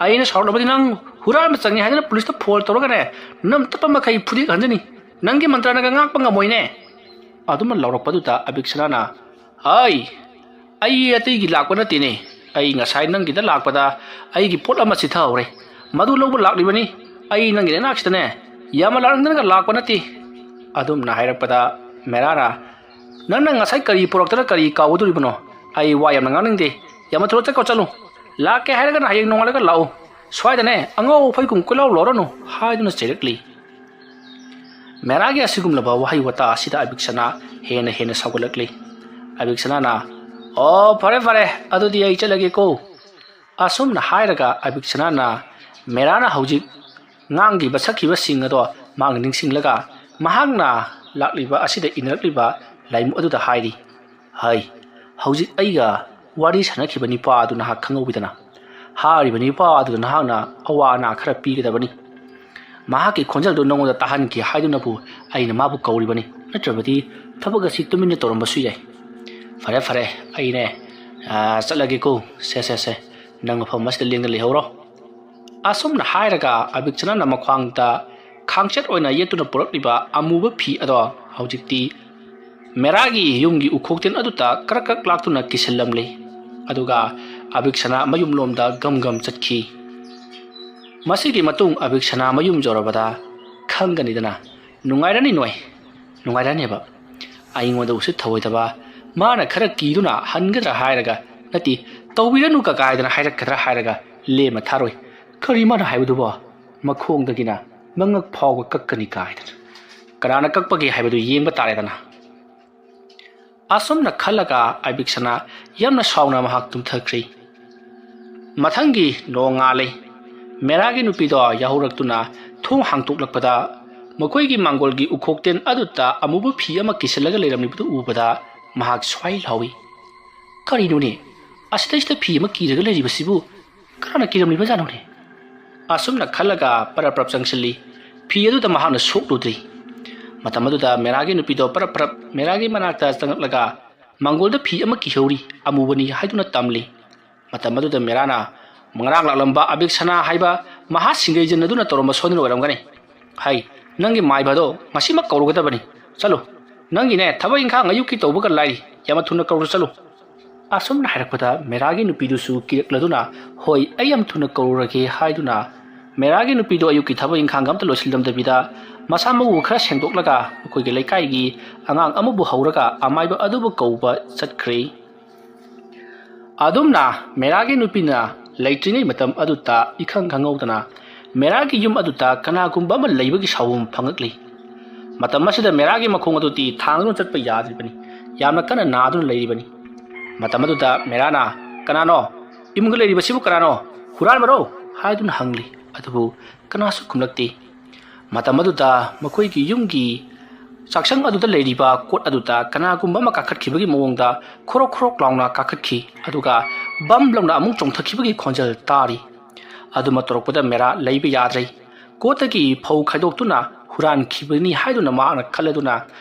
ꯑꯩꯅ ꯁꯥꯎꯔꯛꯂꯕꯗꯤ ꯅꯪ ꯍꯨꯔꯥꯟꯕ ꯆꯪꯉꯤ ꯍꯥꯏꯗꯅ ꯄꯨꯂꯤꯁꯇ ꯐꯣꯟ ꯇꯧꯔꯒꯅꯦ ꯅꯝ ꯇꯞꯄ ꯃꯈꯩ ꯐꯨꯗꯤꯛ ꯍꯟꯖꯅꯤ ꯅꯪꯒꯤ ꯃꯟꯇ꯭ꯔꯅꯒ ꯉꯥꯛꯄ ꯉꯝꯃꯣꯏꯅꯦ ꯑꯗꯨꯝꯅ ꯂꯥꯎꯔꯛꯄꯗꯨꯗ ꯑꯕꯤꯛꯁꯅꯥꯅ ꯑꯩ ꯑꯇꯩꯒꯤ ꯂꯥꯛꯄ ꯅꯠꯇꯦꯅꯦ ꯑꯩ ꯉꯁꯥꯏ ꯅꯪꯒꯤꯗ ꯂꯥꯛꯄꯗ ꯑꯩꯒꯤ ꯄꯣꯠ ꯑꯃ ꯆꯤꯊꯍꯧꯔꯦ ꯃꯗꯨ ꯂꯧꯕ ꯂꯥꯛꯂꯤꯕꯅꯤ ꯑꯩ ꯅꯪꯒꯤ ꯅꯅꯥꯛꯁꯤꯗꯅꯦ ꯌꯥꯝꯅ ꯂꯥꯛꯅꯤꯡꯗꯅꯒ ꯂꯥꯛꯄ ꯅꯠꯇꯦ ꯑꯗꯨꯝꯅ ꯍꯥꯏꯔꯛꯄꯗ ꯃꯦꯔꯥꯅ ꯅꯪꯅ ꯉꯁꯥꯏ ꯀꯔꯤ ꯄꯨꯔꯛꯇꯅ ꯀꯔꯤ ꯀꯥꯎꯒꯗꯣꯔꯤꯕꯅꯣ ꯑꯩ ꯋꯥ ꯌꯥꯝꯅ ꯉꯥꯡꯅꯤꯡꯗꯦ ꯌꯥꯝꯅ ꯊꯨꯅ ꯆꯠꯂꯨ ꯂꯥꯛꯀꯦ ꯍꯥꯏꯔꯒꯅ ꯍꯌꯦꯡ ꯅꯣꯡꯉꯥꯜꯂꯒ ꯂꯥꯛꯎ ꯁ꯭ꯋꯥꯏꯗꯅꯦ ꯑꯉꯧ ꯑꯐꯩꯒꯨꯝ ꯀꯣꯏꯂꯥꯎ ꯂꯥꯎꯔꯅꯨ ꯍꯥꯏꯗꯨꯅ ꯆꯩꯔꯛꯂꯤ꯫ ꯃꯦꯔꯥꯒꯤ ꯑꯁꯤꯒꯨꯝꯂꯕ ꯋꯥꯍꯩ ꯋꯥꯇꯥ ꯑꯁꯤꯗ ꯑꯕꯤꯛꯁꯅꯥ ꯍꯦꯟꯅ ꯁꯥꯎꯒꯠꯂꯛꯂꯤ꯫ ꯑꯕꯤꯛꯁꯅꯥꯅ ꯐꯔꯦ ꯑꯗꯨꯗꯤ ꯑꯩ ꯆꯠꯂꯒꯦꯀꯣ ꯑꯁꯨꯝꯅ ꯍꯥꯏꯔꯒ ꯑꯕꯤꯛꯁꯅꯥꯅ ꯃꯦꯔꯥꯅ ꯍꯧꯖꯤꯛ ꯉꯥꯡꯈꯤꯕ ꯁꯛꯈꯤꯕꯁꯤꯡ ꯑꯗꯣ ꯃꯍꯥꯛꯅ ꯅꯤꯡꯁꯤꯡꯂꯒ ꯃꯍꯥꯛꯅ ꯂꯥꯛꯂꯤꯕ ꯑꯁꯤꯗ ꯏꯟꯅꯔꯛꯂꯤꯕ ꯂꯥꯏꯃꯨ ꯑꯗꯨꯗ ꯍꯥꯏꯔꯤ ꯍꯧꯖꯤꯛ ꯑꯩꯒ ꯋꯥꯔꯤ ꯁꯥꯟꯅꯈꯤꯕ ꯅꯤꯄꯥ ꯑꯗꯨ ꯅꯍꯥꯛ ꯈꯪꯍꯧꯕꯤꯗꯅ ꯍꯥꯏꯔꯤꯕ ꯅꯤꯄꯥ ꯑꯗꯨꯗ ꯅꯍꯥꯛꯅ ꯑꯋꯥ ꯑꯅꯥ ꯈꯔ ꯄꯤꯒꯗꯕꯅꯤ ꯃꯍꯥꯛꯀꯤ ꯈꯣꯟꯖꯦꯜꯗꯨ ꯅꯉꯣꯟꯗ ꯇꯥꯍꯟꯈꯤ ꯍꯥꯏꯗꯨꯅꯕꯨ ꯑꯩꯅ ꯃꯥꯕꯨ ꯀꯧꯔꯤꯕꯅꯤ ꯅꯠꯇ꯭ꯔꯕꯗꯤ ꯊꯕꯛ ꯑꯁꯤ ꯇꯨꯃꯤꯟꯅ ꯇꯧꯔꯝꯕꯁꯨ ꯌꯥꯏ ꯐꯔꯦ ꯑꯩꯅꯦ ꯆꯠꯂꯒꯦꯀꯣ ꯁꯦ ꯅꯪ ꯃꯐꯝ ꯑꯁꯤꯗ ꯂꯦꯡꯗꯅ ꯂꯩꯍꯧꯔꯣ ꯑꯁꯨꯝꯅ ꯍꯥꯏꯔꯒ ꯑꯕꯤꯛꯁꯅꯥꯅ ꯃꯈ꯭ꯋꯥꯡꯗ ꯈꯥꯡꯆꯦꯠ ꯑꯣꯏꯅ ꯌꯦꯠꯇꯨꯅ ꯄꯨꯔꯛꯂꯤꯕ ꯑꯃꯨꯕ ꯐꯤ ꯑꯗꯣ ꯍꯧꯖꯤꯛꯇꯤ ꯃꯦꯔꯥꯒꯤ ꯌꯨꯝꯒꯤ ꯎꯈꯣꯛꯇꯦꯟ ꯑꯗꯨꯗ ꯀꯔꯛ ꯂꯥꯛꯇꯨꯅ ꯀꯤꯁꯤꯜꯂꯝꯂꯤ ꯑꯗꯨꯒ ꯑꯕꯤꯛꯁꯅꯥ ꯃꯌꯨꯝꯂꯣꯝꯗ ꯒꯝ ꯆꯠꯈꯤ꯫ ꯃꯁꯤꯒꯤ ꯃꯇꯨꯡ ꯑꯕꯤꯛꯁꯅꯥ ꯃꯌꯨꯝ ꯌꯧꯔꯕꯗ ꯈꯪꯒꯅꯤꯗꯅ ꯅꯨꯡꯉꯥꯏꯔꯅꯦꯕ ꯑꯩꯉꯣꯟꯗ ꯎꯁꯤꯠ ꯊꯑꯣꯏꯗꯕ ꯃꯥꯅ ꯈꯔ ꯀꯤꯗꯨꯅ ꯍꯟꯒꯗ꯭ꯔꯥ ꯍꯥꯏꯔꯒ ꯅꯠꯇꯦ ꯇꯧꯕꯤꯔꯅꯨ ꯀꯥꯏꯗꯅ ꯍꯥꯏꯔꯛꯀꯗ꯭ꯔꯥ ꯍꯥꯏꯔꯒ ꯂꯦꯝꯅ ꯊꯥꯔꯣꯏ ꯀꯔꯤ ꯃꯥꯅ ꯍꯥꯏꯕꯗꯨꯕꯣ ꯃꯈꯣꯡꯗꯒꯤꯅ ꯃꯉꯛ ꯐꯥꯎꯕ ꯀꯛꯀꯅꯤ ꯀꯥꯏꯗꯅ ꯀꯅꯥꯅ ꯀꯛꯄꯒꯦ ꯍꯥꯏꯕꯗꯨ ꯌꯦꯡꯕ ꯇꯥꯔꯦꯗꯅ ꯑꯁꯨꯝꯅ ꯈꯜꯂꯒ ꯑꯕꯤꯛꯁꯅꯥ ꯌꯥꯝꯅ ꯁꯥꯎꯅ ꯃꯍꯥꯛ ꯇꯨꯝꯊꯈ꯭ꯔꯤ꯫ ꯃꯊꯪꯒꯤ ꯅꯣꯡꯉꯥꯜꯂꯤ ꯃꯦꯔꯥꯒꯤ ꯅꯨꯄꯤꯗꯣ ꯌꯥꯍꯧꯔꯛꯇꯨꯅ ꯊꯣꯡ ꯍꯥꯡꯇꯣꯛꯂꯛꯄꯗ ꯃꯈꯣꯏꯒꯤ ꯃꯥꯡꯒꯣꯜꯒꯤ ꯎꯈꯣꯛꯇꯦꯟ ꯑꯗꯨꯗ ꯑꯃꯨꯕ ꯐꯤ ꯑꯃ ꯀꯤꯁꯤꯜꯂꯒ ꯂꯩꯔꯝꯂꯤꯕꯗꯨ ꯎꯕꯗ ꯃꯍꯥꯛ ꯁ꯭ꯋꯥꯏ ꯂꯥꯎꯏ ꯀꯔꯤꯅꯣꯅꯦ ꯑꯁꯤꯗꯩꯁꯤꯗ ꯐꯤ ꯑꯃ ꯀꯤꯔꯒ ꯂꯩꯔꯤꯕꯁꯤꯕꯨ ꯀꯅꯥꯅ ꯀꯤꯔꯝꯂꯤꯕꯖꯥꯠꯅꯣꯅꯦ ꯑꯁꯨꯝꯅ ꯈꯜꯂꯒ ꯄꯔꯞ ꯆꯪꯁꯤꯜꯂꯤ ꯐꯤ ꯑꯗꯨꯗ ꯃꯍꯥꯛꯅ ꯁꯣꯛꯂꯨꯗ꯭ꯔꯤ꯫ ꯃꯇꯝ ꯑꯗꯨꯗ ꯃꯦꯔꯥꯒꯤ ꯅꯨꯄꯤꯗꯣ ꯄꯔꯞ ꯃꯦꯔꯥꯒꯤ ꯃꯅꯥꯛꯇ ꯆꯪꯉꯛꯂꯒ ꯃꯥꯡꯒꯣꯜꯗ ꯐꯤ ꯑꯃ ꯀꯤꯍꯧꯔꯤ ꯑꯃꯨꯕꯅꯤ ꯍꯥꯏꯗꯨꯅ ꯇꯝꯂꯤ ꯃꯇꯝ ꯑꯗꯨꯗ ꯃꯦꯔꯥꯅ ꯉꯔꯥꯡ ꯂꯥꯛꯂꯝꯕ ꯑꯕꯦꯛ ꯁꯅꯥ ꯍꯥꯏꯕ ꯃꯍꯥ ꯁꯤꯡꯒꯩꯖꯟ ꯑꯗꯨꯅ ꯇꯧꯔꯝꯕ ꯁꯣꯏꯗꯅ ꯑꯣꯏꯔꯝꯒꯅꯤ ꯍꯥꯏ ꯅꯪꯒꯤ ꯃꯥꯏꯕꯗꯣ ꯉꯁꯤꯃꯛ ꯀꯧꯔꯨꯒꯗꯕꯅꯤ ꯆꯠꯂꯨ ꯅꯪꯒꯤꯅꯦ ꯊꯕꯛ ꯏꯪꯈꯥꯡ ꯑꯌꯨꯛꯀꯤ ꯇꯧꯕꯒ ꯂꯥꯏꯔꯤ ꯌꯥꯝ ꯊꯨꯅ ꯀꯧꯔꯨ ꯆꯠꯂꯨ ꯑꯁꯨꯝꯅ ꯍꯥꯏꯔꯛꯄꯗ ꯃꯦꯔꯥꯒꯤ ꯅꯨꯄꯤꯗꯨꯁꯨ ꯀꯤꯔꯛꯂꯗꯨꯅ ꯍꯣꯏ ꯑꯩ ꯌꯥꯝ ꯊꯨꯅ ꯀꯧꯔꯨꯔꯒꯦ ꯍꯥꯏꯗꯨꯅ ꯃꯦꯔꯥꯒꯤ ꯅꯨꯄꯤꯗꯣ ꯑꯌꯨꯛꯀꯤ ꯊꯕꯛ ꯏꯪꯈꯥꯡ ꯑꯝꯇ ꯂꯣꯏꯁꯤꯜꯂꯝꯗꯕꯤꯗ ꯃꯁꯥ ꯃꯎ ꯈꯔ ꯁꯦꯡꯗꯣꯛꯂꯒ ꯑꯩꯈꯣꯏꯒꯤ ꯂꯩꯀꯥꯏꯒꯤ ꯑꯉꯥꯡ ꯑꯃꯕꯨ ꯍꯧꯔꯒ ꯑꯃꯥꯏꯕ ꯑꯗꯨꯕꯨ ꯀꯧꯕ ꯆꯠꯈ꯭ꯔꯦ ꯑꯗꯨꯝꯅ ꯃꯦꯔꯥꯒꯤ ꯅꯨꯄꯤꯅ ꯂꯩꯇ꯭ꯔꯤꯉꯩ ꯃꯇꯝ ꯑꯗꯨꯗ ꯏꯈꯪ ꯈꯪꯍꯧꯗꯅ ꯃꯦꯔꯥꯒꯤ ꯌꯨꯝ ꯑꯗꯨꯗ ꯀꯅꯥꯒꯨꯝꯕ ꯑꯃ ꯂꯩꯕꯒꯤ ꯁꯥꯎꯕ ꯐꯪꯉꯛꯂꯤ ꯃꯇꯝ ꯑꯁꯤꯗ ꯃꯦꯔꯥꯒꯤ ꯃꯈꯣꯡ ꯑꯗꯨꯗꯤ ꯊꯥꯡꯗꯨꯅ ꯆꯠꯄ ꯌꯥꯗ꯭ꯔꯤꯕꯅꯤ ꯌꯥꯝꯅ ꯀꯟꯅ ꯅꯥꯗꯨꯅ ꯂꯩꯔꯤꯕꯅꯤ ꯃꯇꯝ ꯑꯗꯨꯗ ꯃꯦꯔꯥꯅ ꯀꯅꯥꯅꯣ ꯏꯃꯨꯡꯗ ꯂꯩꯔꯤꯕꯁꯤꯕꯨ ꯀꯅꯥꯅꯣ ꯍꯨꯔꯥꯟꯕꯔꯣ ꯍꯥꯏꯗꯨꯅ ꯍꯪꯂꯤ ꯑꯗꯨꯕꯨ ꯀꯅꯥꯁꯨ ꯈꯨꯝꯂꯛꯇꯦ ꯃꯇꯝ ꯑꯗꯨꯗ ꯃꯈꯣꯏꯒꯤ ꯌꯨꯝꯒꯤ ꯆꯥꯛꯁꯪ ꯑꯗꯨꯗ ꯂꯩꯔꯤꯕ ꯀꯣꯠ ꯑꯗꯨꯗ ꯀꯅꯥꯒꯨꯝꯕ ꯑꯃ ꯀꯥꯈꯠꯈꯤꯕꯒꯤ ꯃꯑꯣꯡꯗ ꯈꯣꯔꯣꯛ ꯈꯣꯔꯣꯛ ꯂꯥꯎꯅ ꯀꯥꯈꯠꯈꯤ ꯑꯗꯨꯒ ꯕꯝ ꯂꯥꯎꯅ ꯑꯃꯨꯛ ꯆꯣꯡꯊꯈꯤꯕꯒꯤ ꯈꯣꯟꯖꯦꯜ ꯇꯥꯔꯤ ꯑꯗꯨꯃ ꯇꯧꯔꯛꯄꯗ ꯃꯦꯔꯥ ꯂꯩꯕ ꯌꯥꯗ꯭ꯔꯦ ꯀꯣꯠꯇꯒꯤ ꯐꯧ ꯈꯥꯏꯗꯣꯛꯇꯨꯅ ꯍꯨꯔꯥꯟꯈꯤꯕꯅꯤ ꯍꯥꯏꯗꯨꯅ ꯃꯍꯥꯛꯅ ꯈꯜꯂꯗꯨꯅ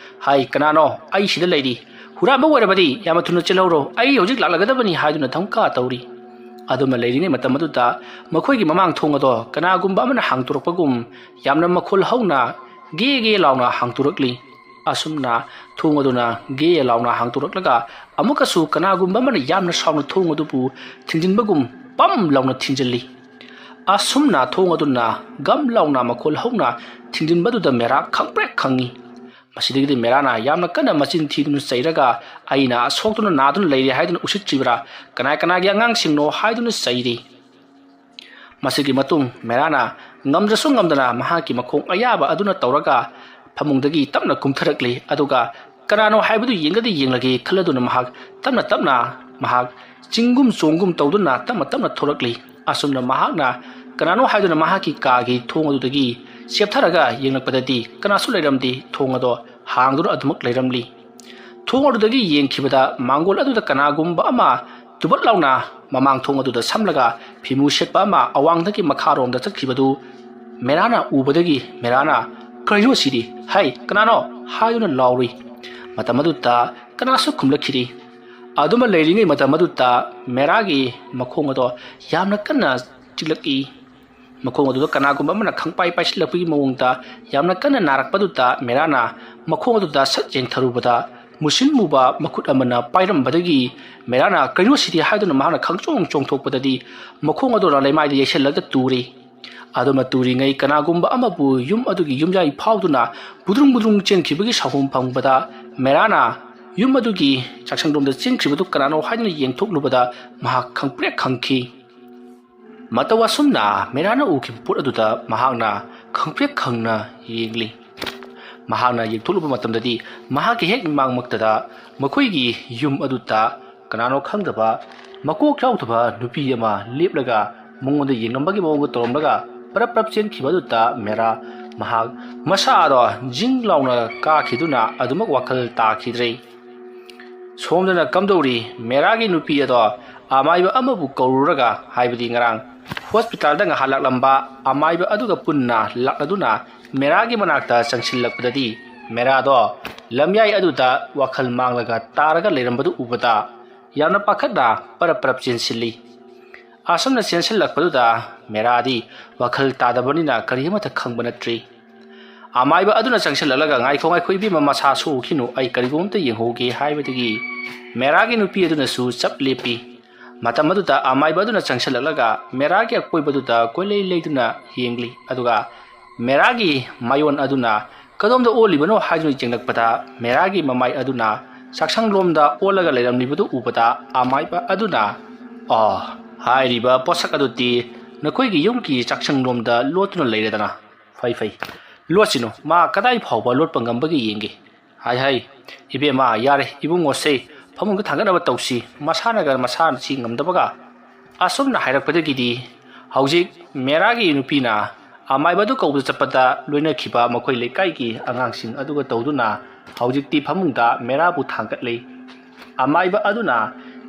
ꯍꯥꯏ ꯀꯅꯥꯅꯣ ꯑꯩ ꯁꯤꯗ ꯂꯩꯔꯤ ꯍꯨꯔꯥꯟꯕ ꯑꯣꯏꯔꯕꯗꯤ ꯌꯥꯝ ꯊꯨꯅ ꯆꯦꯜꯍꯧꯔꯣ ꯑꯩ ꯍꯧꯖꯤꯛ ꯂꯥꯛꯂꯒꯗꯕꯅꯤ ꯍꯥꯏꯗꯨꯅ ꯙꯝꯀꯥ ꯇꯧꯔꯤ ꯑꯗꯨꯃ ꯂꯩꯔꯤꯉꯩ ꯃꯇꯝ ꯑꯗꯨꯗ ꯃꯈꯣꯏꯒꯤ ꯃꯃꯥꯡ ꯊꯣꯡ ꯑꯗꯣ ꯀꯅꯥꯒꯨꯝꯕ ꯑꯃꯅ ꯍꯥꯡꯇꯣꯔꯛꯄꯒꯨꯝ ꯌꯥꯝꯅ ꯃꯈꯣꯜ ꯍꯧꯅ ꯒꯦ ꯒꯦ ꯂꯥꯎꯅ ꯍꯥꯡꯇꯣꯔꯛꯂꯤ ꯑꯁꯨꯝꯅ ꯊꯣꯡ ꯑꯗꯨꯅ ꯒꯦ ꯂꯥꯎꯅ ꯍꯥꯡꯇꯣꯔꯛꯂꯒ ꯑꯃꯨꯛꯀꯁꯨ ꯀꯅꯥꯒꯨꯝꯕ ꯑꯃꯅ ꯌꯥꯝꯅ ꯁꯥꯎꯅ ꯊꯣꯡ ꯑꯗꯨꯕꯨ ꯊꯤꯡꯖꯤꯟꯕꯒꯨꯝ ꯄꯝ ꯂꯥꯎꯅ ꯊꯤꯡꯖꯤꯜꯂꯤ ꯑꯁꯨꯝꯅ ꯊꯣꯡ ꯑꯗꯨꯅ ꯒꯝ ꯂꯥꯎꯅ ꯃꯈꯣꯜ ꯍꯧꯅ ꯊꯤꯡꯖꯤꯟꯕꯗꯨꯗ ꯃꯦꯔꯥ ꯈꯪꯄ꯭ꯔꯦꯛ ꯈꯪꯉꯤ ꯃꯁꯤꯗꯒꯤꯗꯤ ꯃꯦꯔꯥꯅ ꯌꯥꯝꯅ ꯀꯟꯅ ꯃꯆꯤꯟ ꯊꯤꯗꯨꯅ ꯆꯩꯔꯒ ꯑꯩꯅ ꯁꯣꯛꯇꯨꯅ ꯅꯥꯗꯨꯅ ꯂꯩꯔꯦ ꯍꯥꯏꯗꯨꯅ ꯎꯁꯤꯠꯇ꯭ꯔꯤꯕ꯭ꯔꯥ ꯀꯅꯥꯒꯤ ꯑꯉꯥꯡꯁꯤꯡꯅꯣ ꯍꯥꯏꯗꯨꯅ ꯆꯩꯔꯤ ꯃꯁꯤꯒꯤ ꯃꯇꯨꯡ ꯃꯦꯔꯥꯅ ꯉꯝꯗ꯭ꯔꯁꯨ ꯉꯝꯗꯅ ꯃꯍꯥꯛꯀꯤ ꯃꯈꯣꯡ ꯑꯌꯥꯕ ꯑꯗꯨꯅ ꯇꯧꯔꯒ ꯐꯃꯨꯡꯗꯒꯤ ꯇꯞꯅ ꯀꯨꯝꯊꯔꯛꯂꯤ ꯑꯗꯨꯒ ꯀꯅꯥꯅꯣ ꯍꯥꯏꯕꯗꯨ ꯌꯦꯡꯂꯒꯦ ꯈꯜꯂꯗꯨꯅ ꯃꯍꯥꯛ ꯇꯞꯅ ꯃꯍꯥꯛ ꯆꯤꯡꯒꯨꯝ ꯆꯣꯡꯒꯨꯝ ꯇꯧꯗꯨꯅ ꯇꯞꯅ ꯊꯣꯔꯛꯂꯤ ꯑꯁꯨꯝꯅ ꯃꯍꯥꯛꯅ ꯀꯅꯥꯅꯣ ꯍꯥꯏꯗꯨꯅ ꯃꯍꯥꯛꯀꯤ ꯀꯥꯒꯤ ꯊꯣꯡ ꯑꯗꯨꯗꯒꯤ ꯆꯦꯞꯊꯔꯒ ꯌꯦꯡꯂꯛꯄꯗꯗꯤ ꯀꯅꯥꯁꯨ ꯂꯩꯔꯝꯗꯦ ꯊꯣꯡ ꯑꯗꯣ ꯍꯥꯡꯗꯨꯅ ꯑꯗꯨꯃꯛ ꯂꯩꯔꯝꯂꯤ ꯊꯣꯡ ꯑꯗꯨꯗꯒꯤ ꯌꯦꯡꯈꯤꯕꯗ ꯃꯥꯡꯒꯣꯜ ꯑꯗꯨꯗ ꯀꯅꯥꯒꯨꯝꯕ ꯑꯃ ꯇꯨꯕꯠ ꯂꯥꯎꯅ ꯃꯃꯥꯡ ꯊꯣꯡ ꯑꯗꯨꯗ ꯁꯝꯂꯒ ꯐꯤꯃꯨ ꯁꯦꯠꯄ ꯑꯃ ꯑꯋꯥꯡꯗꯒꯤ ꯃꯈꯥꯔꯣꯝꯗ ꯆꯠꯈꯤꯕꯗꯨ ꯃꯦꯔꯥꯅ ꯎꯕꯗꯒꯤ ꯃꯦꯔꯥꯅ ꯀꯔꯤꯅꯣ ꯁꯤꯗꯤ ꯍꯩ ꯀꯅꯥꯅꯣ ꯍꯥꯏꯗꯨꯅ ꯂꯥꯎꯔꯤ ꯃꯇꯝ ꯑꯗꯨꯗ ꯀꯅꯥꯁꯨ ꯈꯨꯝꯂꯛꯈꯤꯗꯦ ꯑꯗꯨꯃ ꯂꯩꯔꯤꯉꯩ ꯃꯇꯝ ꯑꯗꯨꯗ ꯃꯦꯔꯥꯒꯤ ꯃꯈꯣꯡ ꯑꯗꯣ ꯌꯥꯝꯅ ꯀꯟꯅ ꯆꯤꯛꯂꯛꯏ ꯃꯈꯣꯡ ꯑꯗꯨꯗ ꯀꯅꯥꯒꯨꯝꯕ ꯑꯃꯅ ꯈꯪꯄꯥꯏ ꯄꯥꯏꯁꯤꯜꯂꯛꯄꯒꯤ ꯃꯑꯣꯡꯗ ꯌꯥꯝꯅ ꯀꯟꯅ ꯅꯥꯔꯛꯄꯗꯨꯗ ꯃꯦꯔꯥꯅ ꯃꯈꯣꯡ ꯑꯗꯨꯗ ꯁꯠ ꯌꯦꯡꯊꯔꯨꯕꯗ ꯃꯨꯁꯤꯟ ꯃꯨꯕ ꯃꯈꯨꯠ ꯑꯃꯅ ꯄꯥꯏꯔꯝꯕꯗꯒꯤ ꯃꯦꯔꯥꯅ ꯀꯔꯤꯅꯣ ꯁꯤꯗꯤ ꯍꯥꯏꯗꯨꯅ ꯃꯍꯥꯛꯅ ꯈꯪꯆꯣꯡ ꯆꯣꯡꯊꯣꯛꯄꯗꯗꯤ ꯃꯈꯣꯡ ꯑꯗꯨꯅ ꯂꯩꯃꯥꯏꯗ ꯌꯩꯁꯜꯂꯒ ꯇꯨꯔꯤ ꯑꯗꯨꯃ ꯇꯨꯔꯤꯉꯩ ꯀꯅꯥꯒꯨꯝꯕ ꯑꯃꯕꯨ ꯌꯨꯝ ꯑꯗꯨꯒꯤ ꯌꯨꯝꯌꯥꯏ ꯐꯥꯎꯗꯨꯅ ꯕꯨꯗ꯭ꯔꯨꯡ ꯆꯦꯟꯈꯤꯕꯒꯤ ꯁꯥꯎꯍꯨꯝ ꯐꯪꯕꯗ ꯃꯦꯔꯥꯅ ꯌꯨꯝ ꯑꯗꯨꯒꯤ ꯆꯥꯛꯁꯪꯂꯣꯝꯗ ꯆꯦꯟꯈꯤꯕꯗꯨ ꯀꯅꯥꯅꯣ ꯍꯥꯏꯗꯨꯅ ꯌꯦꯡꯊꯣꯛꯂꯨꯕꯗ ꯃꯍꯥꯛ ꯈꯪꯄ꯭ꯔꯦꯛ ꯈꯪꯈꯤ ꯃꯇꯧ ꯑꯁꯨꯝꯅ ꯃꯦꯔꯥꯅ ꯎꯈꯤꯕ ꯄꯣꯠ ꯑꯗꯨꯗ ꯃꯍꯥꯛꯅ ꯈꯪꯄ꯭ꯔꯦꯛ ꯈꯪꯅ ꯌꯦꯡꯂꯤ ꯃꯍꯥꯛꯅ ꯌꯦꯡꯊꯣꯛꯂꯨꯕ ꯃꯇꯝꯗꯗꯤ ꯃꯍꯥꯛꯀꯤ ꯍꯦꯛ ꯃꯥꯡꯃꯛꯇꯗ ꯃꯈꯣꯏꯒꯤ ꯌꯨꯝ ꯑꯗꯨꯗ ꯀꯅꯥꯅꯣ ꯈꯪꯗꯕ ꯃꯀꯣꯛ ꯌꯥꯎꯗꯕ ꯅꯨꯄꯤ ꯑꯃ ꯂꯦꯞꯂꯒ ꯃꯉꯣꯟꯗ ꯌꯦꯡꯂꯝꯕꯒꯤ ꯃꯑꯣꯡꯗ ꯇꯧꯔꯝꯂꯒ ꯄꯔꯞ ꯆꯦꯟꯈꯤꯕ ꯑꯗꯨꯗ ꯃꯦꯔꯥ ꯃꯍꯥꯛ ꯃꯁꯥꯗꯣ ꯖꯤꯡ ꯂꯥꯎꯅ ꯀꯥꯈꯤꯗꯨꯅ ꯑꯗꯨꯃꯛ ꯋꯥꯈꯜ ꯇꯥꯈꯤꯗ꯭ꯔꯦ ꯁꯣꯝꯗꯅ ꯀꯝꯗꯧꯔꯤ ꯃꯦꯔꯥꯒꯤ ꯅꯨꯄꯤ ꯑꯗꯣ ꯑꯃꯥꯏꯕ ꯑꯃꯕꯨ ꯀꯧꯔꯨꯔꯒ ꯍꯥꯏꯕꯗꯤ ꯉꯔꯥꯡ ꯍꯣꯁꯄꯤꯇꯥꯜꯗ ꯉꯍꯥꯛ ꯂꯥꯛꯂꯝꯕ ꯑꯃꯥꯏꯕ ꯑꯗꯨꯒ ꯄꯨꯟꯅ ꯂꯥꯛꯂꯗꯨꯅ ꯃꯦꯔꯥꯒꯤ ꯃꯅꯥꯛꯇ ꯆꯪꯁꯤꯜꯂꯛꯄꯗꯗꯤ ꯃꯦꯔꯥꯗꯣ ꯂꯝꯌꯥꯏ ꯑꯗꯨꯗ ꯋꯥꯈꯜ ꯃꯥꯡꯂꯒ ꯇꯥꯔꯒ ꯂꯩꯔꯝꯕꯗꯨ ꯎꯕꯗ ꯌꯥꯝꯅ ꯄꯥꯈꯠꯅ ꯄꯔꯞ ꯆꯦꯟꯁꯤꯜꯂꯤ ꯑꯁꯨꯝꯅ ꯆꯦꯟꯁꯤꯜꯂꯛꯄꯗꯨꯗ ꯃꯦꯔꯥꯗꯤ ꯋꯥꯈꯜ ꯇꯥꯗꯕꯅꯤꯅ ꯀꯔꯤ ꯑꯃꯠꯇ ꯈꯪꯕ ꯅꯠꯇ꯭ꯔꯤ ꯑꯃꯥꯏꯕ ꯑꯗꯨꯅ ꯆꯪꯁꯤꯜꯂꯛꯂꯒ ꯉꯥꯏꯈꯣ ꯏꯕꯦꯝꯃ ꯃꯁꯥ ꯁꯣꯛꯈꯤꯅꯨ ꯑꯩ ꯀꯔꯤꯒꯨꯝꯕ ꯌꯦꯡꯍꯧꯒꯦ ꯍꯥꯏꯕꯗꯒꯤ ꯃꯦꯔꯥꯒꯤ ꯅꯨꯄꯤ ꯑꯗꯨꯅꯁꯨ ꯆꯞ ꯂꯦꯞꯄꯤ ꯃꯇꯝ ꯑꯗꯨꯗ ꯑꯃꯥꯏꯕ ꯑꯗꯨꯅ ꯆꯪꯁꯤꯜꯂꯛꯂꯒ ꯃꯦꯔꯥꯒꯤ ꯑꯀꯣꯏꯕꯗꯨꯗ ꯀꯣꯏꯂꯩ ꯂꯩꯗꯨꯅ ꯌꯦꯡꯂꯤ ꯑꯗꯨꯒ ꯃꯦꯔꯥꯒꯤ ꯃꯥꯌꯣꯟ ꯑꯗꯨꯅ ꯀꯗꯣꯝꯗ ꯑꯣꯜꯂꯤꯕꯅꯣ ꯍꯥꯏꯗꯨꯅ ꯌꯦꯡꯂꯛꯄꯗ ꯃꯦꯔꯥꯒꯤ ꯃꯃꯥꯏ ꯑꯗꯨꯅ ꯆꯥꯛꯁꯪꯂꯣꯝꯗ ꯑꯣꯜꯂꯒ ꯂꯩꯔꯝꯂꯤꯕꯗꯨ ꯎꯕꯗ ꯑꯃꯥꯏꯕ ꯑꯗꯨꯅ ꯍꯥꯏꯔꯤꯕ ꯄꯣꯠꯁꯛ ꯑꯗꯨꯗꯤ ꯅꯈꯣꯏꯒꯤ ꯌꯨꯝꯒꯤ ꯆꯥꯛꯁꯪꯂꯣꯝꯗ ꯂꯣꯠꯇꯨꯅ ꯂꯩꯔꯦꯗꯅ ꯐꯩ ꯂꯣꯠꯁꯤꯅꯨ ꯃꯥ ꯀꯗꯥꯏ ꯐꯥꯎꯕ ꯂꯣꯠꯄ ꯉꯝꯕꯒꯦ ꯌꯦꯡꯒꯦ ꯍꯥꯏ ꯏꯕꯦꯝꯃ ꯌꯥꯔꯦ ꯏꯕꯨꯡꯉꯣꯁꯦ ꯐꯃꯨꯡꯗ ꯊꯥꯡꯒꯠꯅꯕ ꯇꯧꯁꯤ ꯃꯁꯥꯅ ꯆꯤ ꯉꯝꯗꯕꯒ ꯑꯁꯨꯝꯅ ꯍꯥꯏꯔꯛꯄꯗꯒꯤꯗꯤ ꯍꯧꯖꯤꯛ ꯃꯦꯔꯥꯒꯤ ꯅꯨꯄꯤꯅ ꯑꯃꯥꯏꯕꯗꯨ ꯀꯧꯕꯗ ꯆꯠꯄꯗ ꯂꯣꯏꯅꯈꯤꯕ ꯃꯈꯣꯏ ꯂꯩꯀꯥꯏꯒꯤ ꯑꯉꯥꯡꯁꯤꯡ ꯑꯗꯨꯒ ꯇꯧꯗꯨꯅ ꯍꯧꯖꯤꯛꯇꯤ ꯐꯃꯨꯡꯗ ꯃꯦꯔꯥꯕꯨ ꯊꯥꯡꯒꯠꯂꯤ ꯑꯃꯥꯏꯕ ꯑꯗꯨꯅ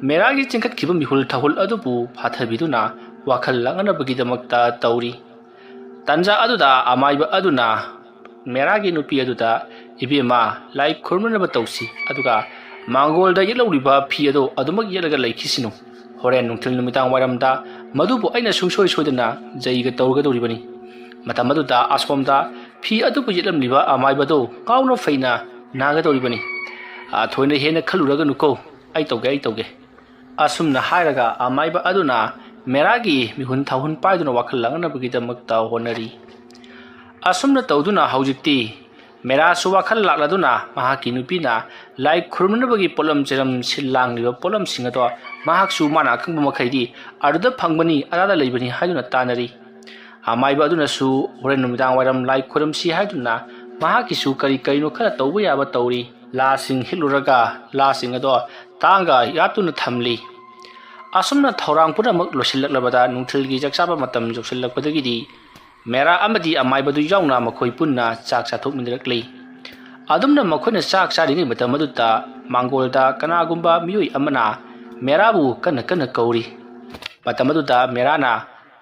ꯃꯦꯔꯥꯒꯤ ꯆꯤꯡꯈꯠꯈꯤꯕ ꯃꯤꯍꯨꯜ ꯊꯥꯍꯨꯜ ꯑꯗꯨꯕꯨ ꯐꯥꯊꯕꯤꯗꯨꯅ ꯋꯥꯈꯜ ꯂꯥꯡꯅꯕꯒꯤꯗꯃꯛꯇ ꯇꯧꯔꯤ ꯇꯟꯖꯥ ꯑꯗꯨꯗ ꯑꯃꯥꯏꯕ ꯑꯗꯨꯅ ꯃꯦꯔꯥꯒꯤ ꯅꯨꯄꯤ ꯑꯗꯨꯗ ꯏꯕꯦꯝꯃ ꯂꯥꯏ ꯈꯨꯔꯨꯝꯅꯕ ꯇꯧꯁꯤ ꯑꯗꯨꯒ ꯃꯥꯡꯒꯣꯜꯗ ꯌꯦꯠꯂꯧꯔꯤꯕ ꯐꯤ ꯑꯗꯨ ꯑꯗꯨꯃꯛ ꯌꯦꯠꯂꯒ ꯂꯩꯈꯤꯁꯤꯅꯨ ꯍꯣꯔꯦꯟ ꯅꯨꯡꯊꯤꯜ ꯅꯨꯃꯤꯗꯥꯡ ꯋꯥꯏꯔꯝꯗ ꯃꯗꯨꯕꯨ ꯑꯩꯅ ꯁꯨꯡꯁꯣꯏ ꯁꯣꯏꯗꯅ ꯖꯩꯒ ꯇꯧꯔꯒꯗꯧꯔꯤꯕꯅꯤ ꯃꯇꯝ ꯑꯗꯨꯗ ꯑꯁꯣꯝꯗ ꯐꯤ ꯑꯗꯨꯕꯨ ꯌꯦꯠꯂꯝꯂꯤꯕ ꯑꯃꯥꯏꯕꯗꯨ ꯀꯥꯎꯅ ꯐꯩꯅ ꯅꯥꯒꯗꯧꯔꯤꯕꯅꯤ ꯊꯣꯏꯅ ꯍꯦꯟꯅ ꯈꯜꯂꯨꯔꯒꯅꯨꯀꯣ ꯑꯩ ꯇꯧꯒꯦ ꯑꯁꯨꯝꯅ ꯍꯥꯏꯔꯒ ꯑꯃꯥꯏꯕ ꯑꯗꯨꯅ ꯃꯦꯔꯥꯒꯤ ꯃꯤꯍꯨꯟ ꯊꯥꯍꯨꯟ ꯄꯥꯏꯗꯨꯅ ꯋꯥꯈꯜ ꯂꯥꯡꯅꯕꯒꯤꯗꯃꯛꯇ ꯍꯣꯠꯅꯔꯤ ꯑꯁꯨꯝꯅ ꯇꯧꯗꯨꯅ ꯍꯧꯖꯤꯛꯇꯤ ꯃꯦꯔꯥꯁꯨ ꯋꯥꯈꯜ ꯂꯥꯛꯂꯗꯨꯅ ꯃꯍꯥꯛꯀꯤ ꯅꯨꯄꯤꯅ ꯂꯥꯏ ꯈꯨꯔꯨꯝꯅꯕꯒꯤ ꯄꯣꯠꯂꯝ ꯆꯩꯔꯝ ꯁꯤꯜ ꯂꯥꯡꯂꯤꯕ ꯄꯣꯠꯂꯝꯁꯤꯡ ꯑꯗꯣ ꯃꯍꯥꯛꯁꯨ ꯃꯥꯅ ꯑꯈꯪꯕ ꯃꯈꯩꯗꯤ ꯑꯗꯨꯗ ꯐꯪꯕꯅꯤ ꯑꯗꯥꯗ ꯂꯩꯕꯅꯤ ꯍꯥꯏꯗꯨꯅ ꯇꯥꯅꯔꯤ ꯑꯃꯥꯏꯕ ꯑꯗꯨꯅꯁꯨ ꯍꯣꯔꯦꯟ ꯅꯨꯃꯤꯗꯥꯡ ꯋꯥꯏꯔꯝ ꯂꯥꯏ ꯈꯨꯔꯨꯝꯁꯤ ꯍꯥꯏꯗꯨꯅ ꯃꯍꯥꯛꯀꯤꯁꯨ ꯀꯔꯤꯅꯣ ꯈꯔ ꯇꯧꯕ ꯌꯥꯕ ꯇꯧꯔꯤ ꯂꯥꯁꯤꯡ ꯍꯤꯠꯂꯨꯔꯒ ꯂꯥꯁꯤꯡ ꯑꯗꯣ ꯇꯥꯡꯒ ꯌꯥꯠꯇꯨꯅ ꯊꯝꯂꯤ ꯑꯁꯨꯝꯅ ꯊꯧꯔꯥꯡ ꯄꯨꯝꯅꯃꯛ ꯂꯣꯏꯁꯤꯜꯂꯛꯂꯕꯗ ꯅꯨꯡꯊꯤꯜꯒꯤ ꯆꯥꯛꯆꯥꯕ ꯃꯇꯝ ꯌꯧꯁꯤꯜꯂꯛꯄꯗꯒꯤꯗꯤ ꯃꯦꯔꯥ ꯑꯃꯗꯤ ꯑꯃꯥꯏꯕꯗꯨ ꯌꯥꯎꯅ ꯃꯈꯣꯏ ꯄꯨꯟꯅ ꯆꯥꯛ ꯆꯥꯊꯣꯛꯃꯤꯟꯅꯔꯛꯂꯤ ꯑꯗꯨꯝꯅ ꯃꯈꯣꯏꯅ ꯆꯥꯛ ꯆꯥꯔꯤꯉꯩ ꯃꯇꯝ ꯑꯗꯨꯗ ꯃꯥꯡꯒꯣꯜꯗ ꯀꯅꯥꯒꯨꯝꯕ ꯃꯤꯑꯣꯏ ꯑꯃꯅ ꯃꯦꯔꯥꯕꯨ ꯀꯟꯅ ꯀꯧꯔꯤ ꯃꯇꯝ ꯑꯗꯨꯗ ꯃꯦꯔꯥꯅ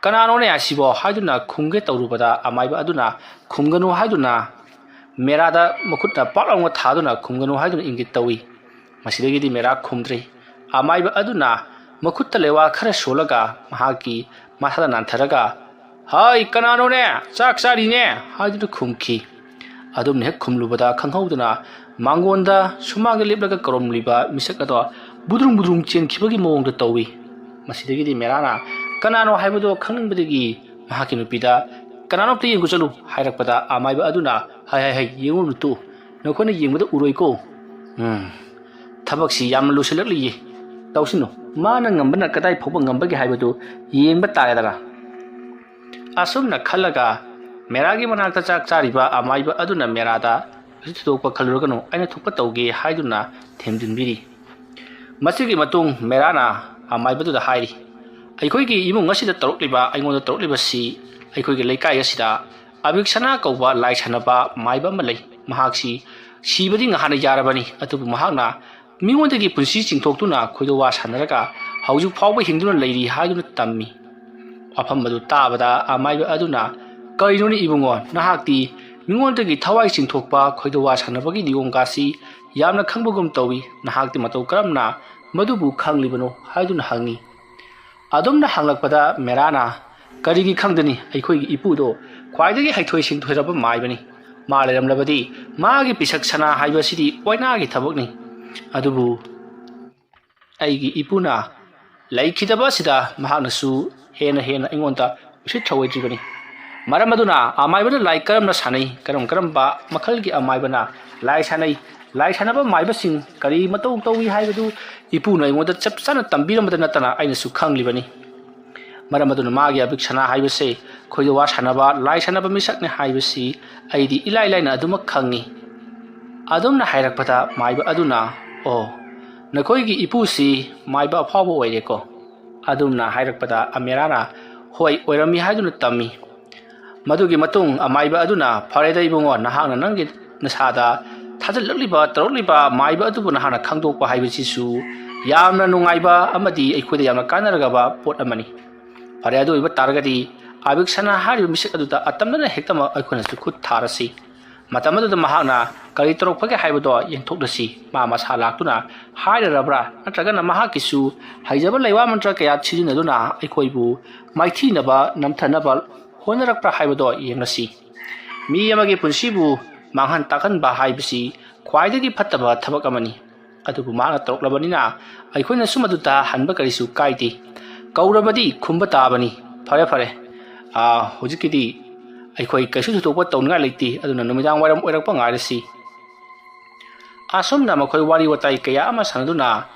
ꯀꯅꯥꯅꯣꯅꯦ ꯑꯁꯤꯕꯣ ꯍꯥꯏꯗꯨꯅ ꯈꯨꯝꯒꯦ ꯇꯧꯔꯨꯕꯗ ꯑꯃꯥꯏꯕ ꯑꯗꯨꯅ ꯈꯨꯝꯒꯅꯨ ꯍꯥꯏꯗꯨꯅ ꯃꯦꯔꯥꯗ ꯃꯈꯨꯠꯅ ꯄꯥꯛ ꯂꯥꯎꯅ ꯊꯥꯗꯨꯅ ꯈꯨꯝꯒꯅꯨ ꯍꯥꯏꯗꯨꯅ ꯏꯪꯒꯤꯠ ꯇꯧꯏ ꯃꯁꯤꯗꯒꯤꯗꯤ ꯃꯦꯔꯥ ꯈꯨꯝꯗ꯭ꯔꯤ ꯑꯃꯥꯏꯕ ꯑꯗꯨꯅ ꯃꯈꯨꯠꯇ ꯂꯩꯋꯥ ꯈꯔ ꯁꯣꯜꯂꯒ ꯃꯍꯥꯛꯀꯤ ꯃꯁꯥꯗ ꯅꯥꯟꯊꯔꯒ ꯍꯥꯏ ꯀꯅꯥꯅꯣꯅꯦ ꯆꯥꯛ ꯆꯥꯔꯤꯅꯦ ꯍꯥꯏꯗꯨꯅ ꯈꯨꯝꯈꯤ ꯑꯗꯨꯝꯅ ꯍꯦꯛ ꯈꯨꯝꯂꯨꯕꯗ ꯈꯪꯍꯧꯗꯅ ꯃꯥꯡꯒꯣꯟꯗ ꯁꯨꯃꯥꯡꯗ ꯂꯦꯞꯂꯒ ꯀꯧꯔꯝꯂꯤꯕ ꯃꯤꯁꯛ ꯑꯗꯣ ꯕꯨꯗ꯭ꯔꯨꯡ ꯆꯦꯟꯈꯤꯕꯒꯤ ꯃꯑꯣꯡꯗ ꯇꯧꯏ ꯃꯁꯤꯗꯒꯤꯗꯤ ꯃꯦꯔꯥꯅ ꯀꯅꯥꯅꯣ ꯍꯥꯏꯕꯗꯣ ꯈꯪꯅꯤꯡꯕꯗꯒꯤ ꯃꯍꯥꯛꯀꯤ ꯅꯨꯄꯤꯗ ꯀꯅꯥꯅꯣꯝꯇ ꯌꯦꯡꯉꯨ ꯆꯠꯂꯨ ꯍꯥꯏꯔꯛꯄꯗ ꯑꯃꯥꯏꯕ ꯑꯗꯨꯅ ꯍꯥꯏ ꯌꯦꯡꯉꯨꯅꯨ ꯇꯨ ꯅꯈꯣꯏꯅ ꯌꯦꯡꯕꯗ ꯎꯔꯣꯏꯀꯣ ꯊꯕꯛꯁꯤ ꯌꯥꯝꯅ ꯂꯨꯁꯤꯜꯂꯛꯂꯤꯌꯦ ꯇꯧꯁꯤꯅꯨ ꯃꯥꯅ ꯉꯝꯕꯅ ꯀꯗꯥꯏ ꯐꯥꯎꯕ ꯉꯝꯕꯒꯦ ꯍꯥꯏꯕꯗꯨ ꯌꯦꯡꯕ ꯇꯥꯔꯦꯗꯅ ꯑꯁꯨꯝꯅ ꯈꯜꯂꯒ ꯃꯦꯔꯥꯒꯤ ꯃꯅꯥꯛꯇ ꯆꯥꯛ ꯆꯥꯔꯤꯕ ꯑꯃꯥꯏꯕ ꯑꯗꯨꯅ ꯃꯦꯔꯥꯗ ꯀꯩꯁꯨ ꯊꯣꯏꯗꯣꯛꯄ ꯈꯜꯂꯨꯔꯒꯅꯨ ꯑꯩꯅ ꯊꯣꯛꯄ ꯇꯧꯒꯦ ꯍꯥꯏꯗꯨꯅ ꯊꯦꯝꯖꯤꯟꯕꯤꯔꯤ ꯃꯁꯤꯒꯤ ꯃꯇꯨꯡ ꯃꯦꯔꯥꯅ ꯑꯃꯥꯏꯕꯗꯨꯗ ꯍꯥꯏꯔꯤ ꯑꯩꯈꯣꯏꯒꯤ ꯏꯃꯨꯡ ꯑꯁꯤꯗ ꯑꯩꯉꯣꯟꯗ ꯇꯧꯔꯛꯂꯤꯕꯁꯤ ꯑꯩꯈꯣꯏꯒꯤ ꯂꯩꯀꯥꯏ ꯑꯁꯤꯗ ꯑꯕꯤꯛꯁꯅꯥ ꯀꯧꯕ ꯂꯥꯏ ꯁꯥꯟꯅꯕ ꯃꯥꯏꯕ ꯑꯃ ꯂꯩ ꯃꯍꯥꯛꯁꯤ ꯁꯤꯕꯗꯤ ꯉꯍꯥꯟꯅ ꯌꯥꯔꯕꯅꯤ ꯑꯗꯨꯕꯨ ꯃꯍꯥꯛꯅ ꯃꯤꯉꯣꯟꯗꯒꯤ ꯄꯨꯟꯁꯤ ꯆꯤꯡꯊꯣꯛꯇꯨꯅ ꯈꯣꯏꯗꯣꯋꯥ ꯁꯥꯟꯅꯔꯒ ꯍꯧꯖꯤꯛ ꯐꯥꯎꯕ ꯍꯤꯡꯗꯨꯅ ꯂꯩꯔꯤ ꯍꯥꯏꯗꯨꯅ ꯇꯝꯃꯤ ꯋꯥꯐꯝ ꯑꯗꯨ ꯇꯥꯕꯗ ꯑꯃꯥꯏꯕ ꯑꯗꯨꯅ ꯀꯔꯤꯅꯣꯅꯤ ꯏꯕꯨꯡꯉꯣ ꯅꯍꯥꯛꯇꯤ ꯃꯤꯉꯣꯟꯗꯒꯤ ꯊꯋꯥꯏ ꯆꯤꯡꯊꯣꯛꯄ ꯈꯣꯏꯗꯣꯋꯥ ꯁꯥꯟꯅꯕꯒꯤ ꯅꯤꯌꯣꯝꯒꯥꯁꯤ ꯌꯥꯝꯅ ꯈꯪꯕꯒꯨꯝ ꯇꯧꯏ ꯅꯍꯥꯛꯇꯤ ꯃꯇꯧ ꯀꯔꯝꯅ ꯃꯗꯨꯕꯨ ꯈꯪꯂꯤꯕꯅꯣ ꯍꯥꯏꯗꯨꯅ ꯍꯪꯉꯤ ꯑꯗꯨꯝꯅ ꯍꯪꯂꯛꯄꯗ ꯃꯦꯔꯥꯅ ꯀꯔꯤꯒꯤ ꯈꯪꯗꯅꯤ ꯑꯩꯈꯣꯏꯒꯤ ꯏꯄꯨꯗꯣ ꯈ꯭ꯋꯥꯏꯗꯒꯤ ꯍꯩꯊꯣꯏ ꯁꯤꯡꯊꯣꯏꯔꯕ ꯃꯥꯏꯕꯅꯤ ꯃꯥ ꯂꯩꯔꯝꯂꯕꯗꯤ ꯃꯥꯒꯤ ꯄꯤꯁꯛ ꯁꯅꯥ ꯍꯥꯏꯕꯁꯤꯗꯤ ꯑꯣꯏꯅꯥꯒꯤ ꯊꯕꯛꯅꯤ ꯑꯗꯨꯕꯨ ꯑꯩꯒꯤ ꯏꯄꯨꯅ ꯂꯩꯈꯤꯗꯕ ꯑꯁꯤꯗ ꯃꯍꯥꯛꯅꯁꯨ ꯍꯦꯟꯅ ꯑꯩꯉꯣꯟꯗ ꯎꯁꯤꯠ ꯊꯧꯑꯣꯏꯗ꯭ꯔꯤꯕꯅꯤ ꯃꯔꯝ ꯑꯗꯨꯅ ꯑꯃꯥꯏꯕꯅ ꯂꯥꯏ ꯀꯔꯝꯅ ꯁꯥꯟꯅꯩ ꯀꯔꯝꯕ ꯃꯈꯜꯒꯤ ꯑꯃꯥꯏꯕꯅ ꯂꯥꯏ ꯁꯥꯟꯅꯩ ꯂꯥꯏ ꯁꯥꯟꯅꯕ ꯃꯥꯏꯕꯁꯤꯡ ꯀꯔꯤ ꯃꯇꯧ ꯇꯧꯏ ꯍꯥꯏꯕꯗꯨ ꯏꯄꯨꯅ ꯑꯩꯉꯣꯟꯗ ꯆꯞ ꯆꯥꯅ ꯇꯝꯕꯤꯔꯝꯕꯗ ꯅꯠꯇꯅ ꯑꯩꯅꯁꯨ ꯈꯪꯂꯤꯕꯅꯤ ꯃꯔꯝ ꯑꯗꯨꯅ ꯃꯥꯒꯤ ꯑꯕꯤꯛꯁꯅꯥ ꯍꯥꯏꯕꯁꯦ ꯈꯣꯏꯗꯣꯋꯥ ꯁꯥꯟꯅꯕ ꯂꯥꯏ ꯁꯥꯟꯅꯕ ꯃꯤꯁꯛꯅꯤ ꯍꯥꯏꯕꯁꯤ ꯑꯩꯗꯤ ꯏꯂꯥꯏ ꯂꯥꯏꯅ ꯑꯗꯨꯃꯛ ꯈꯪꯉꯤ ꯑꯗꯨꯝꯅ ꯍꯥꯏꯔꯛꯄꯗ ꯃꯥꯏꯕ ꯑꯗꯨꯅ ꯑꯣ ꯅꯈꯣꯏꯒꯤ ꯏꯄꯨꯁꯤ ꯃꯥꯏꯕ ꯑꯐꯥꯎꯕ ꯑꯣꯏꯔꯦꯀꯣ ꯑꯗꯨꯝꯅ ꯍꯥꯏꯔꯛꯄꯗ ꯃꯦꯔꯥꯅ ꯍꯣꯏ ꯑꯣꯏꯔꯝꯃꯤ ꯍꯥꯏꯗꯨꯅ ꯇꯝꯃꯤ ꯃꯗꯨꯒꯤ ꯃꯇꯨꯡ ꯑꯃꯥꯏꯕ ꯑꯗꯨꯅ ꯐꯔꯦꯗ ꯏꯕꯨꯡꯉꯣ ꯅꯍꯥꯛꯅ ꯅꯪꯒꯤ ꯅꯁꯥꯗ ꯇꯧꯔꯛꯂꯤꯕ ꯃꯥꯏꯕ ꯑꯗꯨꯕꯨ ꯅꯍꯥꯛꯅ ꯈꯪꯗꯣꯛꯄ ꯍꯥꯏꯕꯁꯤꯁꯨ ꯌꯥꯝꯅ ꯅꯨꯡꯉꯥꯏꯕ ꯑꯃꯗꯤ ꯑꯩꯈꯣꯏꯗ ꯌꯥꯝꯅ ꯀꯥꯟꯅꯔꯒꯕ ꯄꯣꯠ ꯑꯃꯅꯤ ꯐꯔꯦ ꯑꯗꯨ ꯑꯣꯏꯕ ꯇꯥꯔꯒꯗꯤ ꯑꯕꯤꯛꯁꯅꯥ ꯍꯥꯏꯔꯤꯕ ꯃꯤꯁꯛ ꯑꯗꯨꯗ ꯑꯇꯝꯅꯅ ꯍꯦꯛꯇꯃꯛ ꯑꯩꯈꯣꯏꯅꯁꯨ ꯈꯨꯠ ꯊꯥꯔꯁꯤ ꯃꯇꯝ ꯑꯗꯨꯗ ꯃꯍꯥꯛꯅ ꯀꯔꯤ ꯇꯧꯔꯛꯄꯒꯦ ꯍꯥꯏꯕꯗꯣ ꯌꯦꯡꯊꯣꯛꯂꯁꯤ ꯃꯥ ꯃꯁꯥ ꯂꯥꯛꯇꯨꯅ ꯍꯥꯏꯔꯔꯕ꯭ꯔꯥ ꯅꯠꯇ꯭ꯔꯒꯅ ꯃꯍꯥꯛꯀꯤꯁꯨ ꯍꯩꯖꯕ ꯂꯩꯋꯥ ꯃꯟꯇ꯭ꯔ ꯀꯌꯥ ꯁꯤꯖꯤꯟꯅꯗꯨꯅ ꯑꯩꯈꯣꯏꯕꯨ ꯃꯥꯏꯊꯤꯅꯕ ꯅꯝꯊꯅꯕ ꯍꯣꯠꯅꯔꯛꯄ꯭ꯔꯥ ꯍꯥꯏꯕꯗꯣ ꯌꯦꯡꯂꯁꯤ ꯃꯤ ꯑꯃꯒꯤ ꯄꯨꯟꯁꯤꯕꯨ ꯃꯥꯡꯍꯟ ꯇꯥꯛꯍꯟꯕ ꯍꯥꯏꯕꯁꯤ ꯈ꯭ꯋꯥꯏꯗꯒꯤ ꯐꯠꯇꯕ ꯊꯕꯛ ꯑꯃꯅꯤ ꯑꯗꯨꯕꯨ ꯃꯍꯥꯛꯅ ꯇꯧꯔꯛꯂꯕꯅꯤꯅ ꯑꯩꯈꯣꯏꯅꯁꯨ ꯃꯗꯨꯗ ꯍꯟꯕ ꯀꯔꯤꯁꯨ ꯀꯥꯏꯗꯦ ꯀꯧꯔꯕꯗꯤ ꯈꯨꯝꯕ ꯇꯥꯕꯅꯤ ꯐꯔꯦ ꯍꯧꯖꯤꯛꯀꯤꯗꯤ ꯑꯩꯈꯣꯏ ꯀꯩꯁꯨ ꯊꯣꯏꯗꯣꯛꯄ ꯇꯧꯅꯤꯡꯉꯥꯏ ꯂꯩꯇꯦ ꯑꯗꯨꯅ ꯅꯨꯃꯤꯗꯥꯡ ꯋꯥꯏꯔꯝ ꯑꯣꯏꯔꯛꯄ ꯉꯥꯏꯔꯁꯤ ꯑꯁꯨꯝꯅ ꯃꯈꯣꯏ ꯋꯥꯔꯤ ꯋꯥꯇꯥꯏ ꯀꯌꯥ ꯑꯃ ꯁꯥꯟꯅꯗꯨꯅ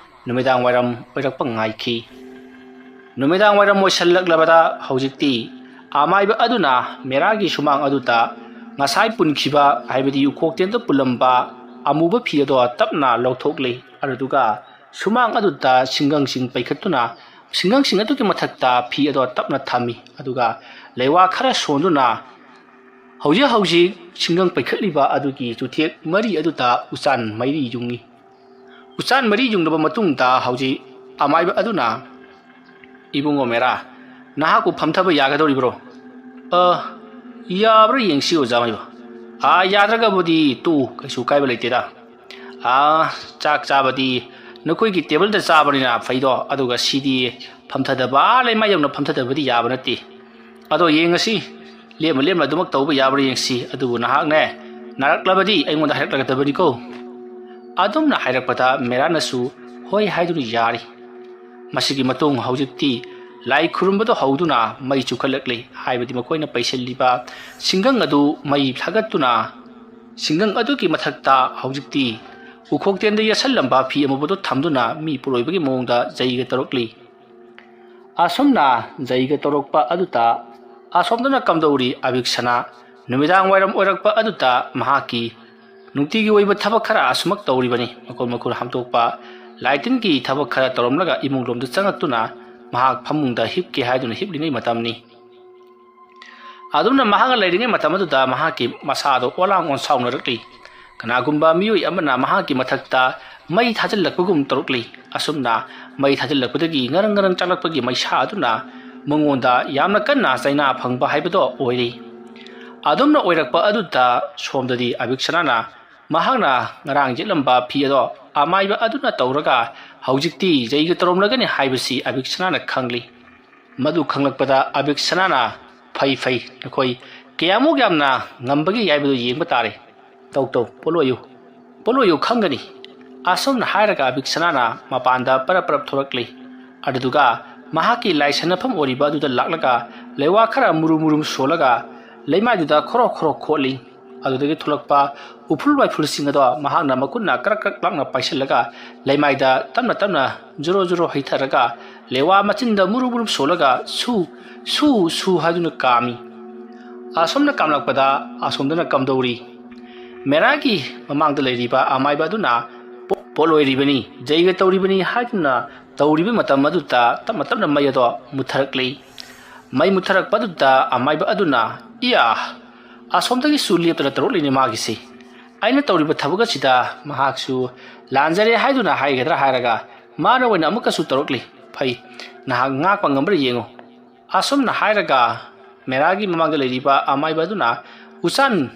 ꯅꯨꯃꯤꯗꯥꯡ ꯋꯥꯏꯔꯝ ꯑꯣꯏꯔꯛꯄ ꯉꯥꯏꯈꯤ ꯅꯨꯃꯤꯗꯥꯡ ꯋꯥꯏꯔꯝ ꯑꯣꯏꯁꯜꯂꯛꯂꯕꯗ ꯍꯧꯖꯤꯛꯇꯤ ꯑꯃꯥꯏꯕ ꯑꯗꯨꯅ ꯃꯦꯔꯥꯒꯤ ꯁꯨꯃꯥꯡ ꯑꯗꯨꯗ ꯉꯁꯥꯏ ꯄꯨꯟꯈꯤꯕ ꯍꯥꯏꯕꯗꯤ ꯎꯈꯣꯛꯇꯦꯟꯗ ꯄꯨꯜꯂꯝꯕ ꯑꯃꯨꯕ ꯐꯤ ꯑꯗꯣ ꯇꯞꯅ ꯂꯧꯊꯣꯛꯂꯤ ꯑꯗꯨꯒ ꯁꯨꯃꯥꯡ ꯑꯗꯨꯗ ꯁꯤꯡꯒꯪꯁꯤꯡ ꯄꯩꯈꯠꯇꯨꯅ ꯁꯤꯡꯒꯪꯁꯤꯡ ꯑꯗꯨꯒꯤ ꯃꯊꯛꯇ ꯐꯤ ꯑꯗꯣ ꯇꯞꯅ ꯊꯝꯃꯤ ꯑꯗꯨꯒ ꯂꯩꯋꯥ ꯈꯔ ꯁꯣꯟꯗꯨꯅ ꯍꯧꯖꯤꯛ ꯁꯤꯡꯒꯪ ꯄꯩꯈꯠꯂꯤꯕ ꯑꯗꯨꯒꯤ ꯆꯨꯊꯦꯛ ꯃꯔꯤ ꯑꯗꯨꯗ ꯎꯆꯥꯟ ꯃꯔꯤ ꯌꯨꯡꯉꯤ ꯎꯆꯥꯟ ꯃꯔꯤ ꯌꯨꯡꯂꯕ ꯃꯇꯨꯡꯗ ꯍꯧꯖꯤꯛ ꯑꯃꯥꯏꯕ ꯑꯗꯨꯅ ꯏꯕꯨꯡꯉꯣ ꯃꯦꯔꯥ ꯅꯍꯥꯛꯄꯨ ꯐꯝꯊꯕ ꯌꯥꯒꯗꯧꯔꯤꯕ꯭ꯔꯣ ꯌꯥꯕ꯭ꯔꯥ ꯌꯦꯡꯁꯤ ꯑꯣꯖꯥ ꯃꯥꯏꯕ ꯌꯥꯗ꯭ꯔꯒꯕꯨꯗꯤ ꯀꯩꯁꯨ ꯀꯥꯏꯕ ꯂꯩꯇꯦꯗ ꯆꯥꯛ ꯆꯥꯕꯗꯤ ꯅꯈꯣꯏꯒꯤ ꯇꯦꯕꯜꯗ ꯆꯥꯕꯅꯤꯅ ꯐꯩꯗꯣ ꯑꯗꯨꯒ ꯁꯤꯗꯤ ꯐꯝꯊꯗꯕ ꯂꯩꯃꯥꯏ ꯌꯧꯅ ꯐꯝꯊꯗꯕꯗꯤ ꯌꯥꯕ ꯅꯠꯇꯦ ꯑꯗꯣ ꯌꯦꯡꯉꯁꯤ ꯂꯦꯝꯅ ꯂꯦꯝꯅ ꯑꯗꯨꯃꯛ ꯇꯧꯕ ꯌꯥꯕ꯭ꯔꯥ ꯌꯦꯡꯁꯤ ꯑꯗꯨꯕꯨ ꯅꯍꯥꯛꯅꯦ ꯅꯥꯔꯛꯂꯕꯗꯤ ꯑꯩꯉꯣꯟꯗ ꯍꯥꯏꯔꯛꯂꯒꯗꯕꯅꯤꯀꯣ ꯑꯗꯨꯝꯅ ꯍꯥꯏꯔꯛꯄꯗ ꯃꯦꯔꯥꯅꯁꯨ ꯍꯣꯏ ꯍꯥꯏꯗꯨꯅ ꯌꯥꯔꯤ ꯃꯁꯤꯒꯤ ꯃꯇꯨꯡ ꯍꯧꯖꯤꯛꯇꯤ ꯂꯥꯏ ꯈꯨꯔꯨꯝꯕꯗꯣ ꯍꯧꯗꯨꯅ ꯃꯩ ꯆꯨꯈꯠꯂꯛꯂꯤ ꯍꯥꯏꯕꯗꯤ ꯃꯈꯣꯏꯅ ꯄꯩꯁꯤꯜꯂꯤꯕ ꯁꯤꯡꯒꯪ ꯑꯗꯨ ꯃꯩ ꯊꯥꯒꯠꯇꯨꯅ ꯁꯤꯡꯒꯪ ꯑꯗꯨꯒꯤ ꯃꯊꯛꯇ ꯍꯧꯖꯤꯛꯇꯤ ꯎꯈꯣꯛꯇꯦꯟꯗ ꯌꯦꯠꯁꯜꯂꯝꯕ ꯐꯤ ꯑꯃꯨꯕꯗꯨ ꯊꯝꯗꯨꯅ ꯃꯤ ꯄꯨꯔꯣꯏꯕꯒꯤ ꯃꯑꯣꯡꯗ ꯖꯩꯒ ꯇꯧꯔꯛꯂꯤ ꯑꯁꯨꯝꯅ ꯖꯩꯒ ꯇꯧꯔꯛꯄ ꯑꯗꯨꯗ ꯑꯁꯣꯝꯗꯅ ꯀꯝꯗꯧꯔꯤ ꯑꯕꯤꯛꯁꯅꯥ ꯅꯨꯃꯤꯗꯥꯡ ꯋꯥꯏꯔꯝ ꯑꯣꯏꯔꯛꯄ ꯑꯗꯨꯗ ꯃꯍꯥꯛꯀꯤ ꯅꯨꯡꯇꯤꯒꯤ ꯑꯣꯏꯕ ꯊꯕꯛ ꯈꯔ ꯑꯁꯨꯃꯛ ꯇꯧꯔꯤꯕꯅꯤ ꯃꯈꯣꯜ ꯃꯈꯨꯜ ꯍꯥꯝꯗꯣꯛꯄ ꯂꯥꯏꯇꯤꯟꯒꯤ ꯊꯕꯛ ꯈꯔ ꯇꯧꯔꯝꯂꯒ ꯏꯃꯨꯡꯂꯣꯝꯗ ꯆꯪꯉꯛꯇꯨꯅ ꯃꯍꯥꯛ ꯐꯃꯨꯡꯗ ꯍꯤꯞꯀꯦ ꯍꯥꯏꯗꯨꯅ ꯍꯤꯞꯂꯤꯉꯩ ꯃꯇꯝꯅꯤ ꯑꯗꯨꯝꯅ ꯃꯍꯥꯛꯅ ꯂꯩꯔꯤꯉꯩ ꯃꯇꯝ ꯑꯗꯨꯗ ꯃꯍꯥꯛꯀꯤ ꯃꯁꯥꯗꯣ ꯑꯣꯂꯥꯡ ꯑꯣꯟꯁꯥꯎꯅꯔꯛꯂꯤ ꯀꯅꯥꯒꯨꯝꯕ ꯃꯤꯑꯣꯏ ꯑꯃꯅ ꯃꯍꯥꯛꯀꯤ ꯃꯊꯛꯇ ꯃꯩ ꯊꯥꯖꯤꯜꯂꯛꯄꯒꯨꯝ ꯇꯧꯔꯛꯂꯤ ꯑꯁꯨꯝꯅ ꯃꯩ ꯊꯥꯖꯤꯜꯂꯛꯄꯗꯒꯤ ꯉꯔꯪ ꯉꯔꯪ ꯆꯥꯛꯂꯛꯄꯒꯤ ꯃꯩꯁꯥ ꯑꯗꯨꯅ ꯃꯉꯣꯟꯗ ꯌꯥꯝꯅ ꯀꯟꯅ ꯆꯩꯅꯥ ꯐꯪꯕ ꯍꯥꯏꯕꯗꯣ ꯑꯣꯏꯔꯤ ꯑꯗꯨꯝꯅ ꯑꯣꯏꯔꯛꯄ ꯑꯗꯨꯗ ꯁꯣꯝꯗꯗꯤ ꯑꯕꯤꯛꯁꯅꯥꯅ ꯃꯍꯥꯛꯅ ꯉꯔꯥꯡ ꯌꯦꯠꯂꯝꯕ ꯐꯤ ꯑꯗꯣ ꯑꯃꯥꯏꯕ ꯑꯗꯨꯅ ꯇꯧꯔꯒ ꯍꯧꯖꯤꯛꯇꯤ ꯖꯩꯒ ꯇꯧꯔꯝꯂꯒꯅꯤ ꯍꯥꯏꯕꯁꯤ ꯑꯕꯤꯛꯁꯅꯥꯅ ꯈꯪꯂꯤ ꯃꯗꯨ ꯈꯪꯂꯛꯄꯗ ꯑꯕꯤꯛꯁꯅꯥꯅ ꯐꯩ ꯅꯈꯣꯏ ꯀꯌꯥꯃꯨꯛ ꯌꯥꯝꯅ ꯉꯝꯕꯒꯦ ꯍꯥꯏꯕꯗꯨ ꯌꯦꯡꯕ ꯇꯥꯔꯦ ꯄꯣꯠꯂꯣꯏꯌꯨ ꯈꯪꯒꯅꯤ ꯑꯁꯨꯝꯅ ꯍꯥꯏꯔꯒ ꯑꯕꯤꯛꯁꯅꯥꯅ ꯃꯄꯥꯟꯗ ꯄꯔꯞ ꯊꯣꯔꯛꯂꯤ ꯑꯗꯨꯗꯨꯒ ꯃꯍꯥꯛꯀꯤ ꯂꯥꯏꯁꯟꯅꯐꯝ ꯑꯣꯏꯔꯤꯕ ꯑꯗꯨꯗ ꯂꯥꯛꯂꯒ ꯂꯩꯋꯥ ꯈꯔ ꯃꯨꯔꯨꯝ ꯁꯣꯜꯂꯒ ꯂꯩꯃꯥꯏꯗꯨꯗ ꯈꯣꯔꯣ ꯈꯣꯠꯂꯤ ꯑꯗꯨꯗꯒꯤ ꯊꯣꯛꯂꯛꯄ ꯎꯐꯨꯜ ꯋꯥꯏꯐꯨꯜꯁꯤꯡ ꯑꯗꯣ ꯃꯍꯥꯛꯅ ꯃꯈꯨꯠꯅ ꯀ꯭ꯔꯛ ꯂꯥꯛꯅ ꯄꯥꯏꯁꯤꯜꯂꯒ ꯂꯩꯃꯥꯏꯗ ꯇꯞꯅ ꯖꯣꯔꯣ ꯍꯩꯊꯔꯒ ꯂꯩꯋꯥ ꯃꯆꯤꯟꯗ ꯃꯨꯔꯨꯝ ꯁꯣꯜꯂꯒ ꯁꯨ ꯍꯥꯏꯗꯨꯅ ꯀꯥꯝꯃꯤ ꯑꯁꯣꯝꯅ ꯀꯥꯝꯂꯛꯄꯗ ꯑꯁꯣꯝꯗꯅ ꯀꯝꯗꯧꯔꯤ ꯃꯦꯔꯥꯒꯤ ꯃꯃꯥꯡꯗ ꯂꯩꯔꯤꯕ ꯑꯃꯥꯏꯕ ꯑꯗꯨꯅ ꯄꯣꯠꯂꯣꯏꯔꯤꯕꯅꯤ ꯖꯩꯒ ꯇꯧꯔꯤꯕꯅꯤ ꯍꯥꯏꯗꯨꯅ ꯇꯧꯔꯤꯕ ꯃꯇꯝ ꯑꯗꯨꯗ ꯇꯞꯅ ꯃꯩ ꯑꯗꯣ ꯃꯨꯠꯊꯔꯛꯂꯤ ꯃꯩ ꯃꯨꯠꯊꯔꯛꯄ ꯑꯗꯨꯗ ꯑꯃꯥꯏꯕ ꯑꯗꯨꯅ ꯑꯁꯣꯝꯗꯒꯤꯁꯨ ꯂꯦꯞꯇꯅ ꯇꯧꯔꯛꯂꯤꯅꯤ ꯃꯥꯒꯤꯁꯤ ꯑꯩꯅ ꯇꯧꯔꯤꯕ ꯊꯕꯛ ꯑꯁꯤꯗ ꯃꯍꯥꯛꯁꯨ ꯂꯥꯟꯖꯔꯦ ꯍꯥꯏꯗꯨꯅ ꯍꯥꯏꯒꯗ꯭ꯔꯥ ꯍꯥꯏꯔꯒ ꯃꯥꯅ ꯑꯣꯏꯅ ꯑꯃꯨꯛꯀꯁꯨ ꯇꯧꯔꯛꯂꯤ ꯐꯩ ꯅꯍꯥꯛ ꯉꯥꯛꯄ ꯉꯝꯕ꯭ꯔꯥ ꯌꯦꯡꯉꯨ ꯑꯁꯨꯝꯅ ꯍꯥꯏꯔꯒ ꯃꯦꯔꯥꯒꯤ ꯃꯃꯥꯡꯗ ꯂꯩꯔꯤꯕ ꯑꯃꯥꯏꯕ ꯑꯗꯨꯅ ꯎꯆꯥꯟ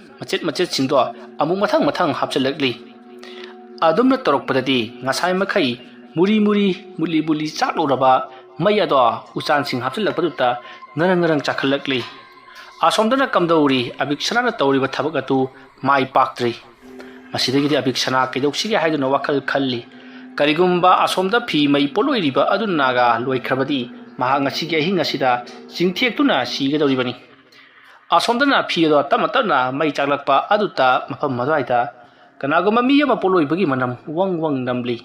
ꯃꯆꯦꯠꯁꯤꯡꯗꯣ ꯑꯃꯨꯛ ꯃꯊꯪ ꯍꯥꯞꯆꯤꯜꯂꯛꯂꯤ ꯑꯗꯨꯝꯅ ꯇꯧꯔꯛꯄꯗꯗꯤ ꯉꯁꯥꯏ ꯃꯈꯩ ꯃꯨꯂꯤ ꯆꯥꯛꯂꯨꯔꯕ ꯃꯩ ꯑꯗꯣ ꯎꯆꯥꯟꯁꯤꯡ ꯍꯥꯞꯆꯤꯜꯂꯛꯄꯗꯨꯗ ꯉꯔꯪ ꯆꯥꯛꯈꯠꯂꯛꯂꯤ ꯑꯁꯣꯝꯗꯅ ꯀꯝꯗꯧꯔꯤ ꯑꯕꯤꯛꯁꯅꯥꯅ ꯇꯧꯔꯤꯕ ꯊꯕꯛ ꯑꯗꯨ ꯃꯥꯏ ꯄꯥꯛꯇ꯭ꯔꯤ ꯃꯁꯤꯗꯒꯤꯗꯤ ꯑꯕꯤꯛꯁꯅꯥ ꯀꯩꯗꯧꯁꯤꯒꯦ ꯍꯥꯏꯗꯨꯅ ꯋꯥꯈꯜ ꯈꯜꯂꯤ ꯀꯔꯤꯒꯨꯝꯕ ꯑꯁꯣꯝꯗ ꯐꯤ ꯃꯩ ꯄꯣꯠꯂꯣꯏꯔꯤꯕ ꯑꯗꯨꯅꯒ ꯂꯣꯏꯈ꯭ꯔꯕꯗꯤ ꯃꯍꯥꯛ ꯉꯁꯤꯒꯤ ꯑꯍꯤꯡ ꯑꯁꯤꯗ ꯆꯤꯡꯊꯦꯛꯇꯨꯅ ꯁꯤꯒꯗꯧꯔꯤꯕꯅꯤ ꯑꯁꯣꯝꯗꯅ ꯐꯤ ꯑꯗꯣ ꯇꯞꯅ ꯃꯩ ꯆꯥꯛꯂꯛꯄ ꯑꯗꯨꯗ ꯃꯐꯝ ꯑꯗꯨꯋꯥꯏꯗ ꯀꯅꯥꯒꯨꯝꯕ ꯃꯤ ꯑꯃ ꯄꯣꯠꯂꯣꯏꯕꯒꯤ ꯃꯅꯝ ꯋꯪ ꯅꯝꯂꯤ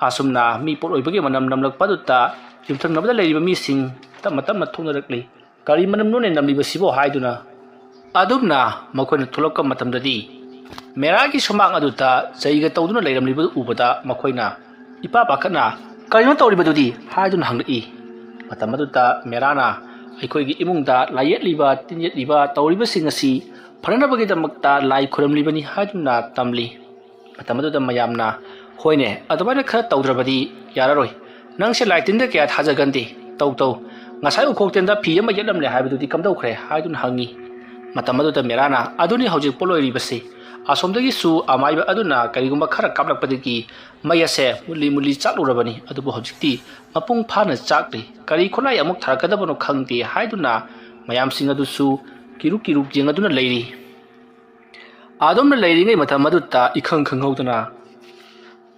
ꯑꯁꯨꯝꯅ ꯃꯤ ꯄꯣꯠꯂꯣꯏꯕꯒꯤ ꯃꯅꯝ ꯅꯝꯂꯛꯄ ꯑꯗꯨꯗ ꯌꯨꯝꯊꯪꯅꯕꯗ ꯂꯩꯔꯤꯕ ꯃꯤꯁꯤꯡ ꯇꯞꯅ ꯊꯣꯛꯅꯔꯛꯂꯤ ꯀꯔꯤ ꯃꯅꯝꯅꯣꯅꯦ ꯅꯝꯂꯤꯕꯁꯤꯕꯣ ꯍꯥꯏꯗꯨꯅ ꯑꯗꯨꯝꯅ ꯃꯈꯣꯏꯅ ꯊꯣꯛꯂꯛꯄ ꯃꯇꯝꯗꯗꯤ ꯃꯦꯔꯥꯒꯤ ꯁꯨꯃꯥꯡ ꯑꯗꯨꯗ ꯖꯩꯒ ꯇꯧꯗꯨꯅ ꯂꯩꯔꯝꯂꯤꯕꯗꯨ ꯎꯕꯗ ꯃꯈꯣꯏꯅ ꯏꯄꯥ ꯄꯥꯈꯠꯅ ꯀꯔꯤꯅꯣ ꯇꯧꯔꯤꯕꯗꯨꯗꯤ ꯍꯥꯏꯗꯨꯅ ꯍꯪꯂꯛꯏ ꯃꯇꯝ ꯑꯗꯨꯗ ꯃꯦꯔꯥꯅ ꯑꯩꯈꯣꯏꯒꯤ ꯏꯃꯨꯡꯗ ꯂꯥꯏ ꯌꯦꯠꯂꯤꯕ ꯇꯤꯟ ꯌꯦꯠꯂꯤꯕ ꯇꯧꯔꯤꯕꯁꯤꯡ ꯑꯁꯤ ꯐꯅꯅꯕꯒꯤꯗꯃꯛꯇ ꯂꯥꯏ ꯈꯨꯔꯝꯂꯤꯕꯅꯤ ꯍꯥꯏꯗꯨꯅ ꯇꯝꯂꯤ ꯃꯇꯝ ꯑꯗꯨꯗ ꯃꯌꯥꯝꯅ ꯍꯣꯏꯅꯦ ꯑꯗꯨꯃꯥꯏꯅꯈꯔ ꯇꯧꯗ꯭ꯔꯕꯗꯤ ꯌꯥꯔꯔꯣꯏ ꯅꯪꯁꯦ ꯂꯥꯏꯇꯤꯟꯗ ꯀꯌꯥ ꯊꯥꯖꯒꯟꯗꯦ ꯇꯧ ꯉꯁꯥꯏ ꯎꯈꯣꯛꯇꯦꯟꯗ ꯐꯤ ꯑꯃ ꯌꯦꯠꯂꯝꯂꯦ ꯍꯥꯏꯕꯗꯨꯗꯤ ꯀꯝꯗꯧꯈ꯭ꯔꯦ ꯍꯥꯏꯗꯨꯅ ꯍꯪꯉꯤ ꯃꯇꯝ ꯑꯗꯨꯗ ꯃꯦꯔꯥꯅ ꯑꯗꯨꯅꯤ ꯍꯧꯖꯤꯛ ꯄꯣꯠꯂꯣꯏꯔꯤꯕꯁꯤ ꯑꯁꯣꯝꯗꯒꯤꯁꯨ ꯑꯃꯥꯏꯕ ꯑꯗꯨꯅ ꯀꯔꯤꯒꯨꯝꯕ ꯈꯔ ꯀꯥꯞꯂꯛꯄꯗꯒꯤ ꯃꯩ ꯑꯁꯦ ꯃꯨꯂꯤ ꯆꯥꯛꯂꯨꯔꯕꯅꯤ ꯑꯗꯨꯕꯨ ꯍꯧꯖꯤꯛꯇꯤ ꯃꯄꯨꯡ ꯐꯥꯅ ꯆꯥꯛꯂꯤ ꯀꯔꯤ ꯈꯨꯠꯂꯥꯏ ꯑꯃꯨꯛ ꯊꯥꯔꯛꯀꯗꯕꯅꯣ ꯈꯪꯗꯦ ꯍꯥꯏꯗꯨꯅ ꯃꯌꯥꯝꯁꯤꯡ ꯑꯗꯨꯁꯨ ꯀꯤꯔꯨꯛ ꯌꯦꯡꯗꯨꯅ ꯂꯩꯔꯤ ꯑꯗꯨꯝꯅ ꯂꯩꯔꯤꯉꯩ ꯃꯇꯝ ꯑꯗꯨꯗ ꯏꯈꯪ ꯈꯪꯍꯧꯗꯅ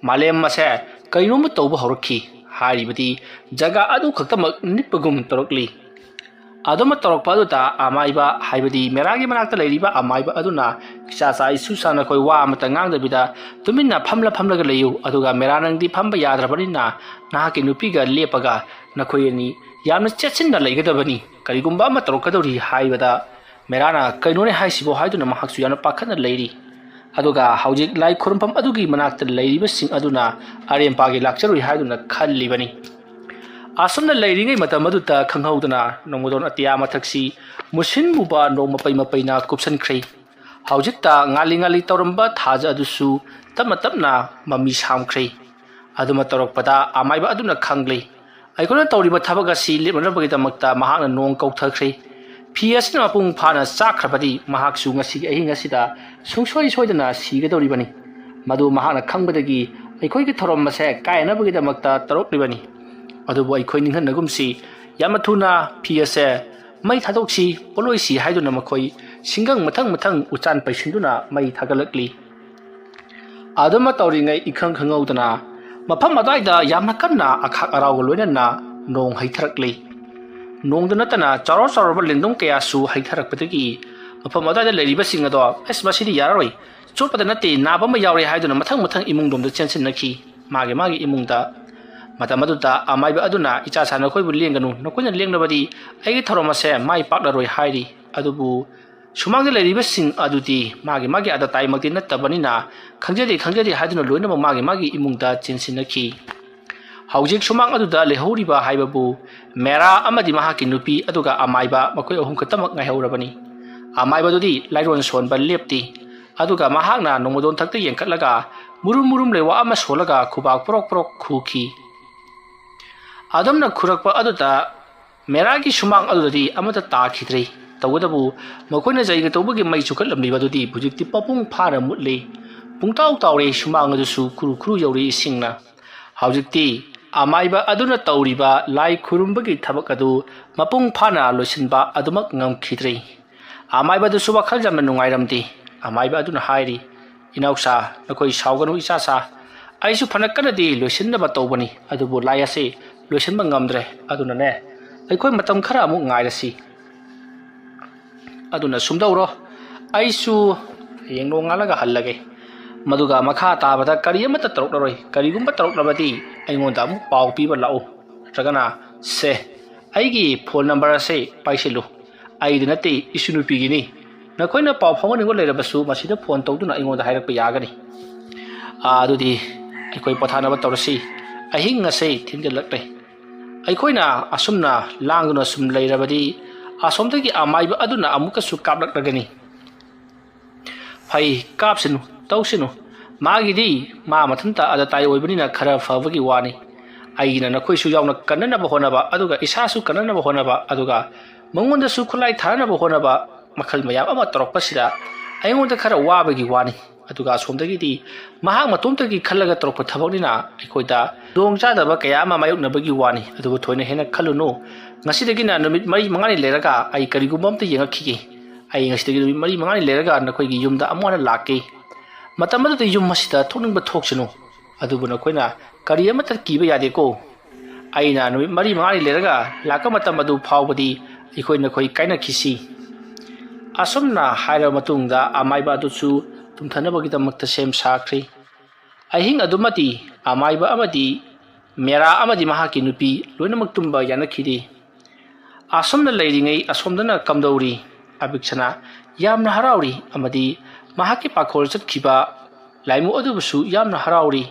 ꯃꯥꯂꯦꯝ ꯑꯁꯦ ꯀꯩꯅꯣꯝꯃ ꯇꯧꯕ ꯍꯧꯔꯛꯈꯤ ꯍꯥꯏꯔꯤꯕꯗꯤ ꯖꯒꯥ ꯑꯗꯨ ꯈꯛꯇꯃꯛ ꯅꯤꯛꯄꯒꯨꯝ ꯇꯧꯔꯛꯂꯤ ꯑꯗꯨꯝꯅ ꯇꯧꯔꯛꯄ ꯑꯗꯨꯗ ꯑꯃꯥꯏꯕ ꯍꯥꯏꯕꯗꯤ ꯃꯦꯔꯥꯒꯤ ꯃꯅꯥꯛꯇ ꯂꯩꯔꯤꯕ ꯑꯃꯥꯏꯕ ꯑꯗꯨꯅ ꯏꯆꯥ ꯏꯁꯨ ꯅꯈꯣꯏ ꯋꯥ ꯑꯃꯇ ꯉꯥꯡꯗꯕꯤꯗ ꯇꯨꯃꯤꯟꯅ ꯐꯝꯂꯒ ꯂꯩꯌꯨ ꯑꯗꯨꯒ ꯃꯦꯔꯥ ꯅꯪꯗꯤ ꯐꯝꯕ ꯌꯥꯗ꯭ꯔꯕꯅꯤꯅ ꯅꯍꯥꯛꯀꯤ ꯅꯨꯄꯤꯒ ꯂꯦꯞꯄꯒ ꯅꯈꯣꯏ ꯑꯅꯤ ꯌꯥꯝꯅ ꯆꯦꯠꯁꯤꯟꯅ ꯂꯩꯒꯗꯕꯅꯤ ꯀꯔꯤꯒꯨꯝꯕ ꯑꯃ ꯇꯧꯔꯛꯀꯗꯧꯔꯤ ꯍꯥꯏꯕꯗ ꯃꯦꯔꯥꯅ ꯀꯩꯅꯣꯅꯦ ꯍꯥꯏꯁꯤꯕꯣ ꯍꯥꯏꯗꯨꯅ ꯃꯍꯥꯛꯁꯨ ꯌꯥꯝꯅ ꯄꯥꯈꯠꯅ ꯂꯩꯔꯤ ꯑꯗꯨꯒ ꯍꯧꯖꯤꯛ ꯂꯥꯏ ꯈꯨꯔꯨꯝꯐꯝ ꯑꯗꯨꯒꯤ ꯃꯅꯥꯛꯇ ꯂꯩꯔꯤꯕꯁꯤꯡ ꯑꯗꯨꯅ ꯑꯔꯦꯝꯄꯥꯒꯤ ꯂꯥꯛꯆꯔꯨꯏ ꯍꯥꯏꯗꯨꯅ ꯈꯜꯂꯤꯕꯅꯤ ꯑꯁꯨꯝꯅ ꯂꯩꯔꯤꯉꯩ ꯃꯇꯝ ꯑꯗꯨꯗ ꯈꯪꯍꯧꯗꯅ ꯅꯣꯡꯃꯗꯣꯟ ꯑꯇꯤꯌꯥ ꯃꯊꯛꯁꯤ ꯃꯨꯁꯤꯟ ꯃꯨꯕ ꯅꯣꯡ ꯃꯄꯩꯅ ꯀꯨꯞꯁꯟꯈ꯭ꯔꯦ ꯍꯧꯖꯤꯛꯇ ꯉꯥꯜꯂꯤ ꯇꯧꯔꯝꯕ ꯊꯥꯖ ꯑꯗꯨꯁꯨ ꯇꯞꯅ ꯃꯃꯤ ꯁꯥꯝꯈ꯭ꯔꯦ ꯑꯗꯨꯃ ꯇꯧꯔꯛꯄꯗ ꯑꯃꯥꯏꯕ ꯑꯗꯨꯅ ꯈꯪꯂꯤ ꯑꯩꯈꯣꯏꯅ ꯇꯧꯔꯤꯕ ꯊꯕꯛ ꯑꯁꯤ ꯂꯦꯞꯅꯅꯕꯒꯤꯗꯃꯛꯇ ꯃꯍꯥꯛꯅ ꯅꯣꯡ ꯀꯧꯊꯈ꯭ꯔꯦ ꯐꯤ ꯑꯁꯤꯅ ꯃꯄꯨꯡ ꯐꯥꯅ ꯆꯥꯛꯈ꯭ꯔꯕꯗꯤ ꯃꯍꯥꯛꯁꯨ ꯉꯁꯤꯒꯤ ꯑꯍꯤꯡ ꯑꯁꯤꯗ ꯁꯨꯡꯁꯣꯏꯗꯅ ꯁꯤꯒꯗꯧꯔꯤꯕꯅꯤ ꯃꯗꯨ ꯃꯍꯥꯛꯅ ꯈꯪꯕꯗꯒꯤ ꯑꯩꯈꯣꯏꯒꯤ ꯊꯧꯔꯝ ꯑꯁꯦ ꯀꯥꯏꯅꯕꯒꯤꯗꯃꯛꯇ ꯇꯧꯔꯛꯂꯤꯕꯅꯤ꯫ ꯑꯗꯨꯕꯨ ꯑꯩꯈꯣꯏ ꯅꯤꯡꯍꯟꯅꯒꯨꯝꯁꯤ ꯌꯥꯝꯅ ꯊꯨꯅ ꯐꯤ ꯑꯁꯦ ꯃꯩ ꯊꯥꯗꯣꯛꯁꯤ ꯄꯣꯠꯂꯣꯏꯁꯤ ꯍꯥꯏꯗꯨꯅ ꯃꯈꯣꯏ ꯁꯤꯡꯒꯪ ꯃꯊꯪ ꯃꯊꯪ ꯎꯆꯥꯟ ꯄꯩꯁꯤꯟꯗꯨꯅ ꯃꯩ ꯊꯥꯒꯠꯂꯛꯂꯤ꯫ ꯑꯗꯨꯝꯅ ꯇꯧꯔꯤꯉꯩ ꯏꯈꯪ ꯈꯪꯍꯧꯗꯅ ꯃꯐꯝ ꯑꯗꯨꯋꯥꯏꯗ ꯌꯥꯝꯅ ꯀꯟꯅ ꯑꯈꯥꯛ ꯑꯔꯥꯎꯒ ꯂꯣꯏꯅꯅ ꯅꯣꯡ ꯍꯩꯊꯔꯛꯂꯤ꯫ ꯅꯣꯡꯗ ꯅꯠꯇꯅ ꯆꯥꯎꯔꯕ ꯂꯦꯡꯗꯨꯝ ꯀꯌꯥꯁꯨ ꯍꯩꯊꯔꯛꯄꯗꯒꯤ ꯃꯐꯝ ꯑꯗꯨꯋꯥꯏꯗ ꯂꯩꯔꯤꯕꯁꯤꯡ ꯑꯗꯣ ꯃꯁꯤꯗꯤ ꯌꯥꯔꯔꯣꯏ, ꯆꯣꯠꯄꯗ ꯅꯠꯇꯦ ꯅꯥꯕ ꯑꯃ ꯌꯥꯎꯔꯦ ꯍꯥꯏꯗꯨꯅ ꯃꯊꯪ ꯏꯃꯨꯡꯂꯣꯝꯗ ꯆꯦꯟꯁꯤꯟꯅꯈꯤ ꯃꯥꯒꯤ ꯏꯃꯨꯡꯗ꯫ ꯃꯇꯝ ꯑꯗꯨꯗ ꯑꯃꯥꯏꯕ ꯑꯗꯨꯅ ꯏꯆꯥꯁꯥ ꯅꯈꯣꯏꯕꯨ ꯂꯦꯡꯒꯅꯨ, ꯅꯈꯣꯏꯅ ꯂꯦꯡꯂꯕꯗꯤ ꯑꯩꯒꯤ ꯊꯧꯔꯝ ꯑꯁꯦ ꯃꯥꯏ ꯄꯥꯛꯂꯔꯣꯏ ꯍꯥꯏꯔꯤ꯫ ꯑꯗꯨꯕꯨ ꯁꯨꯃꯥꯡꯗ ꯂꯩꯔꯤꯕꯁꯤꯡ ꯑꯗꯨꯗꯤ ꯃꯥꯒꯤ ꯑꯗꯇꯥꯏꯃꯛꯇꯤ ꯅꯠꯇꯕꯅꯤꯅ ꯈꯪꯖꯗꯦ ꯍꯥꯏꯗꯨꯅ ꯂꯣꯏꯅꯃꯛ ꯃꯥꯒꯤ ꯏꯃꯨꯡꯗ ꯆꯦꯟꯁꯤꯟꯅꯈꯤ꯫ ꯍꯧꯖꯤꯛ ꯁꯨꯃꯥꯡ ꯑꯗꯨꯗ ꯂꯩꯍꯧꯔꯤꯕ ꯍꯥꯏꯕꯕꯨ ꯃꯦꯔꯥ ꯑꯃꯗꯤ ꯃꯍꯥꯛꯀꯤ ꯅꯨꯄꯤ ꯑꯗꯨꯒ ꯑꯃꯥꯏꯕ ꯃꯈꯣꯏ ꯑꯍꯨꯝ ꯈꯛꯇꯃꯛ ꯉꯥꯏꯍꯧꯔꯕꯅꯤ꯫ ꯑꯃꯥꯏꯕꯗꯨꯗꯤ ꯂꯥꯏꯔꯣꯟ ꯁꯣꯟꯕ ꯂꯦꯞꯇꯦ꯫ ꯑꯗꯨꯒ ꯃꯍꯥꯛꯅ ꯅꯣꯡꯃꯗꯣꯟ ꯊꯛꯇ ꯌꯦꯡꯈꯠꯂꯒ ꯃꯨꯔꯨꯝ ꯂꯩꯋꯥ ꯑꯃ ꯁꯣꯜꯂꯒ ꯈꯨꯕꯥꯛ ꯄꯣꯔꯣꯛ ꯈꯨꯈꯤ꯫ ꯑꯗꯨꯝꯅ ꯈꯨꯔꯛꯄ ꯑꯗꯨꯗ ꯃꯦꯔꯥꯒꯤ ꯁꯨꯃꯥꯡ ꯑꯗꯨꯗꯗꯤ ꯑꯃꯠꯇ ꯇꯥꯈꯤꯗ꯭ꯔꯦ꯫ ꯇꯧꯕꯇꯕꯨ ꯃꯈꯣꯏꯅ ꯖꯩꯒ ꯇꯧꯕꯒꯤ ꯃꯩ ꯆꯨꯈꯠꯂꯝꯂꯤꯕꯗꯨꯗꯤ ꯍꯧꯖꯤꯛꯇꯤ ꯃꯄꯨꯡ ꯐꯥꯅ ꯃꯨꯠꯂꯦ꯫ ꯄꯨꯡꯇꯥꯎ ꯇꯥꯎꯔꯦ ꯁꯨꯃꯥꯡ ꯑꯗꯨꯁꯨ ꯈꯨꯔꯨ ꯌꯧꯔꯦ ꯏꯁꯤꯡꯅ꯫ ꯍꯧꯖꯤꯛꯇꯤ ꯑꯃꯥꯏꯕ ꯑꯗꯨꯅ ꯇꯧꯔꯤꯕ ꯂꯥꯏ ꯈꯨꯔꯨꯝꯕꯒꯤ ꯊꯕꯛ ꯑꯗꯨ ꯃꯄꯨꯡ ꯐꯥꯅ ꯂꯣꯏꯁꯤꯟꯕ ꯑꯗꯨꯃꯛ ꯉꯝꯈꯤꯗ꯭ꯔꯦ꯫ ꯑꯃꯥꯏꯕꯗꯨꯁꯨ ꯋꯥꯈꯜ ꯌꯥꯝꯅ ꯅꯨꯡꯉꯥꯏꯔꯝꯗꯦ꯫ ꯑꯃꯥꯏꯕ ꯑꯗꯨꯅ ꯍꯥꯏꯔꯤ, ꯏꯅꯥꯎꯁꯥ ꯅꯈꯣꯏ ꯁꯥꯎꯒꯅꯨ ꯏꯆꯥꯁꯥ, ꯑꯩꯁꯨ ꯐꯅ ꯀꯟꯅꯗꯤ ꯂꯣꯏꯁꯤꯟꯅꯕ ꯇꯧꯕꯅꯤ, ꯑꯗꯨꯕꯨ ꯂꯥꯏ ꯑꯁꯤ ꯂꯣꯏꯁꯤꯟꯕ ꯉꯝꯗ꯭ꯔꯦ꯫ ꯑꯗꯨꯅꯅꯦ ꯑꯩꯈꯣꯏ ꯃꯇꯝ ꯈꯔ ꯑꯃꯨꯛ ꯉꯥꯏꯔꯁꯤ꯫ ꯑꯗꯨꯅ ꯁꯨꯝꯗꯧꯔꯣ, ꯑꯩꯁꯨ ꯍꯌꯦꯡ ꯅꯣꯡꯉꯥꯜꯂꯒ ꯍꯜꯂꯒꯦ, ꯃꯗꯨꯒ ꯃꯈꯥ ꯇꯥꯕꯗ ꯀꯔꯤ ꯑꯃꯠꯇ ꯇꯧꯔꯛꯂꯔꯣꯏ꯫ ꯀꯔꯤꯒꯨꯝꯕ ꯇꯧꯔꯛꯂꯕꯗꯤ ꯑꯩꯉꯣꯟꯗ ꯑꯃꯨꯛ ꯄꯥꯎ ꯄꯤꯕ ꯂꯥꯛꯎ, ꯅꯠꯇ꯭ꯔꯒꯅ ꯁꯦ ꯑꯩꯒꯤ ꯐꯣꯟ ꯅꯝꯕꯔ ꯑꯁꯦ ꯄꯥꯏꯁꯤꯜꯂꯨ, ꯑꯩꯗꯤ ꯅꯠꯇꯦ ꯏꯁꯨ ꯅꯨꯄꯤꯒꯤꯅꯤ, ꯅꯈꯣꯏꯅ ꯄꯥꯎ ꯐꯥꯎꯅꯅꯤꯡꯕ ꯂꯩꯔꯕꯁꯨ ꯃꯁꯤꯗ ꯐꯣꯟ ꯇꯧꯗꯨꯅ ꯑꯩꯉꯣꯟꯗ ꯍꯥꯏꯔꯛꯄ ꯌꯥꯒꯅꯤ꯫ ꯑꯗꯨꯗꯤ ꯑꯩꯈꯣꯏ ꯄꯣꯊꯥꯅꯕ ꯇꯧꯔꯁꯤ, ꯑꯍꯤꯡ ꯑꯁꯤ ꯊꯦꯡꯖꯤꯜꯂꯛꯂꯦ꯫ ꯑꯩꯈꯣꯏꯅ ꯑꯁꯨꯝꯅ ꯂꯥꯡꯗꯨꯅ ꯁꯨꯝ ꯂꯩꯔꯕꯗꯤ ꯑꯁꯣꯝꯗꯒꯤ ꯑꯃꯥꯏꯕ ꯑꯗꯨꯅ ꯑꯃꯨꯛꯀꯁꯨ ꯀꯥꯞꯂꯛꯂꯒꯅꯤ꯫ ꯐꯩ, ꯀꯥꯞꯁꯤꯅꯨ, ꯇꯧꯁꯤꯅꯨ, ꯃꯥꯒꯤꯗꯤ ꯃꯥ ꯃꯊꯟꯇ ꯑꯗꯇꯥꯏ ꯑꯣꯏꯕꯅꯤꯅ ꯈꯔ ꯐꯕꯒꯤ ꯋꯥꯅꯤ꯫ ꯑꯩꯒꯤꯅ ꯅꯈꯣꯏꯁꯨ ꯌꯥꯎꯅ ꯀꯟꯅꯅꯕ ꯍꯣꯠꯅꯕ, ꯑꯗꯨꯒ ꯏꯁꯥꯁꯨ ꯀꯟꯅꯅꯕ ꯍꯣꯠꯅꯕ, ꯑꯗꯨꯒ ꯃꯉꯣꯟꯗꯁꯨ ꯈꯨꯠꯂꯥꯏ ꯊꯥꯅꯕ ꯍꯣꯠꯅꯕ, ꯃꯈꯜ ꯃꯌꯥꯝ ꯑꯃ ꯇꯧꯔꯛꯄꯁꯤꯗ ꯑꯩꯉꯣꯟꯗ ꯈꯔ ꯋꯥꯕꯒꯤ ꯋꯥꯅꯤ꯫ ꯑꯗꯨꯒ ꯑꯁꯣꯝꯗꯒꯤꯗꯤ ꯃꯍꯥꯛ ꯃꯇꯣꯝꯇꯒꯤ ꯈꯜꯂꯒ ꯇꯧꯔꯛꯄ ꯊꯕꯛꯅꯤꯅ ꯑꯩꯈꯣꯏꯗ ꯈꯨꯗꯣꯡꯆꯥꯗꯕ ꯀꯌా ꯑꯃ ꯃꯥꯌꯣꯛꯅꯕꯒꯤ ꯋꯥꯅꯤ꯫ ꯑꯗꯨꯕꯨ ꯊꯣꯏꯅ ꯍꯦꯟꯅ ꯈꯜꯂꯨꯅꯨ, ꯉꯁꯤꯗꯒꯤꯅ ꯅꯨꯃꯤꯠ 4-5 ꯂꯩꯔꯒ ꯑꯩ ꯀꯔꯤꯒꯨꯝꯕ ꯑꯝꯇ ꯌꯦꯡꯉꯛꯈꯤꯒꯦ꯫ ꯑꯩ ꯉꯁꯤꯗꯒꯤ ꯅꯨꯃꯤꯠ 4-5 ꯂꯩꯔꯒ ꯅꯈꯣꯏꯒꯤ ꯌꯨꯝꯗ ꯑꯃꯨꯛ ꯍꯟꯅ ꯂꯥꯛꯀꯦ꯫ ꯃꯇꯝ ꯑꯗꯨꯗ ꯌꯨꯝ ꯑꯁꯤꯗ ꯊꯣꯛꯅꯤꯡꯕ ꯊꯣꯛꯁꯅꯨ, ꯑꯗꯨꯕꯨ ꯅꯈꯣꯏꯅ ꯀꯔꯤ ꯑꯃꯠꯇ ꯀꯤꯕ ꯌꯥꯗꯦꯀꯣ꯫ ꯑꯩꯅ ꯅꯨꯃꯤꯠ 4-5 ꯂꯩꯔꯒ ꯂꯥꯛꯄ ꯃꯇꯝ ꯑꯗꯨ ꯐꯥꯎꯕꯗꯤ ꯅꯈꯣꯏ ꯀꯥꯏꯅꯈꯤꯁꯤ꯫ ꯑꯁꯨꯝꯅ ꯍꯥꯏꯔꯕ ꯃꯇꯨꯡꯗ ꯑꯃꯥꯏꯕ ꯑꯗꯨꯁꯨ ꯇꯨꯝꯊꯅꯕꯒꯤꯗꯃꯛꯇ ꯁꯦꯝ ꯁꯥꯈ꯭ꯔꯦ꯫ ꯑꯍꯤꯡ ꯑꯗꯨꯃꯗꯤ ꯑꯃꯥꯏꯕ ꯑꯃꯗꯤ ꯃꯦꯔꯥ ꯑꯃꯗꯤ ꯃꯍꯥꯛꯀꯤ ꯅꯨꯄꯤ ꯂꯣꯏꯅꯃꯛ ꯇꯨꯝꯕ ꯌꯥꯅꯈꯤꯗꯦ꯫ ꯑꯁꯣꯝꯅ ꯂꯩꯔꯤꯉꯩ ꯑꯁꯣꯝꯗꯅ ꯀꯝꯗꯧꯔꯤ? ꯑꯕꯤꯛꯁꯅꯥ ꯌꯥꯝꯅ ꯍꯔꯥꯎꯔꯤ, ꯑꯃꯗꯤ ꯃꯍꯥꯛꯀꯤ ꯄꯥꯈꯣꯜ ꯆꯠꯈꯤꯕ ꯂꯥꯏꯃꯨ ꯑꯗꯨꯕꯨꯁꯨ ꯌꯥꯝꯅ ꯍꯔꯥꯎꯔꯤ꯫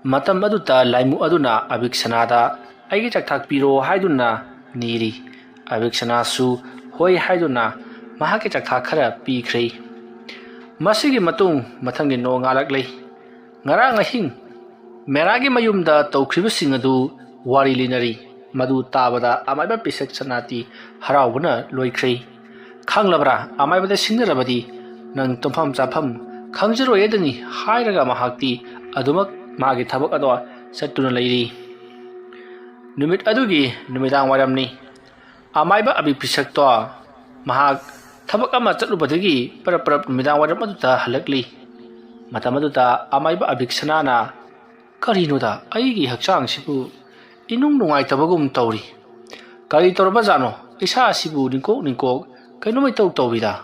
ꯃꯇꯝ ꯑꯗꯨꯗ ꯂꯥꯏꯃꯨ ꯑꯗꯨꯅ ꯑꯕꯤꯛꯁꯅꯥꯗ ꯑꯩꯒꯤ ꯆꯥꯛꯊꯥꯛ ꯄꯤꯔꯣ ꯍꯥꯏꯗꯨꯅ ꯅꯤꯔꯤ꯫ ꯑꯕꯤꯛꯁꯅꯥꯁꯨ ꯍꯣꯏ ꯍꯥꯏꯗꯨꯅ ꯃꯍꯥꯛꯀꯤ ꯆꯥꯛꯊꯥꯛ ꯈꯔ ꯄꯤꯈ꯭ꯔꯦ꯫ ꯃꯁꯤꯒꯤ ꯃꯇꯨꯡ ꯃꯊꯪꯒꯤ ꯅꯣꯡꯉꯥꯜꯂꯛꯂꯦ꯫ ꯉꯔꯥꯡ ꯑꯍꯤꯡ ꯃꯦꯔꯥꯒꯤ ꯃꯌꯨꯝꯗ ꯇꯧꯈ꯭ꯔꯤꯕꯁꯤꯡ ꯑꯗꯨ ꯋꯥꯔꯤ ꯂꯤꯅꯔꯤ꯫ ꯃꯗꯨ ꯇꯥꯕꯗ ꯑꯃꯥꯏꯕ ꯄꯤꯁꯛ ꯁꯅꯥꯇꯤ ꯍꯔꯥꯎꯕꯅ ꯂꯣꯏꯈ꯭ꯔꯦ꯫ ꯈꯪꯂꯕ꯭ꯔꯥ, ꯑꯃꯥꯏꯕꯗ ꯁꯤꯡꯅꯔꯕꯗꯤ ꯅꯪ ꯇꯨꯝꯐꯝ ꯆꯥꯐꯝ ꯈꯪꯖꯔꯣꯏꯗꯅꯤ ꯍꯥꯏꯔꯒ ꯃꯍꯥꯛꯇꯤ ꯑꯗꯨꯃꯛ ꯃꯥꯒꯤ ꯊꯕꯛ ꯑꯗꯣ ꯆꯠꯇꯨꯅ ꯂꯩꯔꯤ꯫ ꯅꯨꯃꯤꯠ ꯑꯗꯨꯒꯤ ꯅꯨꯃꯤꯗꯥꯡ ꯋꯥꯏꯔꯝꯅꯤ꯫ ꯑꯃꯥꯏꯕ ꯑꯕꯤꯛꯄꯤꯁꯛꯇꯣ ꯃꯍꯥꯛ ꯊꯕꯛ ꯑꯃ ꯆꯠꯂꯨꯕꯗꯒꯤ ꯄꯔꯞ ꯅꯨꯃꯤꯗꯥꯡ ꯋꯥꯏꯔꯝ ꯑꯗꯨꯗ ꯍꯜꯂꯛꯂꯤ꯫ ꯃꯇꯝ ꯑꯗꯨꯗ ꯑꯃꯥꯏꯕ ꯑꯕꯤꯛꯁꯅꯥꯅ ꯀꯔꯤꯅꯣꯗ ꯑꯩꯒꯤ ꯍꯛꯆꯥꯡꯁꯤꯕꯨ ꯏꯅꯨꯡ ꯅꯨꯡꯉꯥꯏꯇꯕꯒꯨm ꯇꯧꯔꯤ, ꯀꯔꯤ ꯇꯧꯔꯕꯖꯥꯠꯅꯣ, ꯏꯁꯥ ꯑꯁꯤꯕꯨ ꯅꯤꯡꯀꯣꯛ ꯀꯩꯅꯣꯃꯩ ꯇꯧꯕꯤꯗ꯫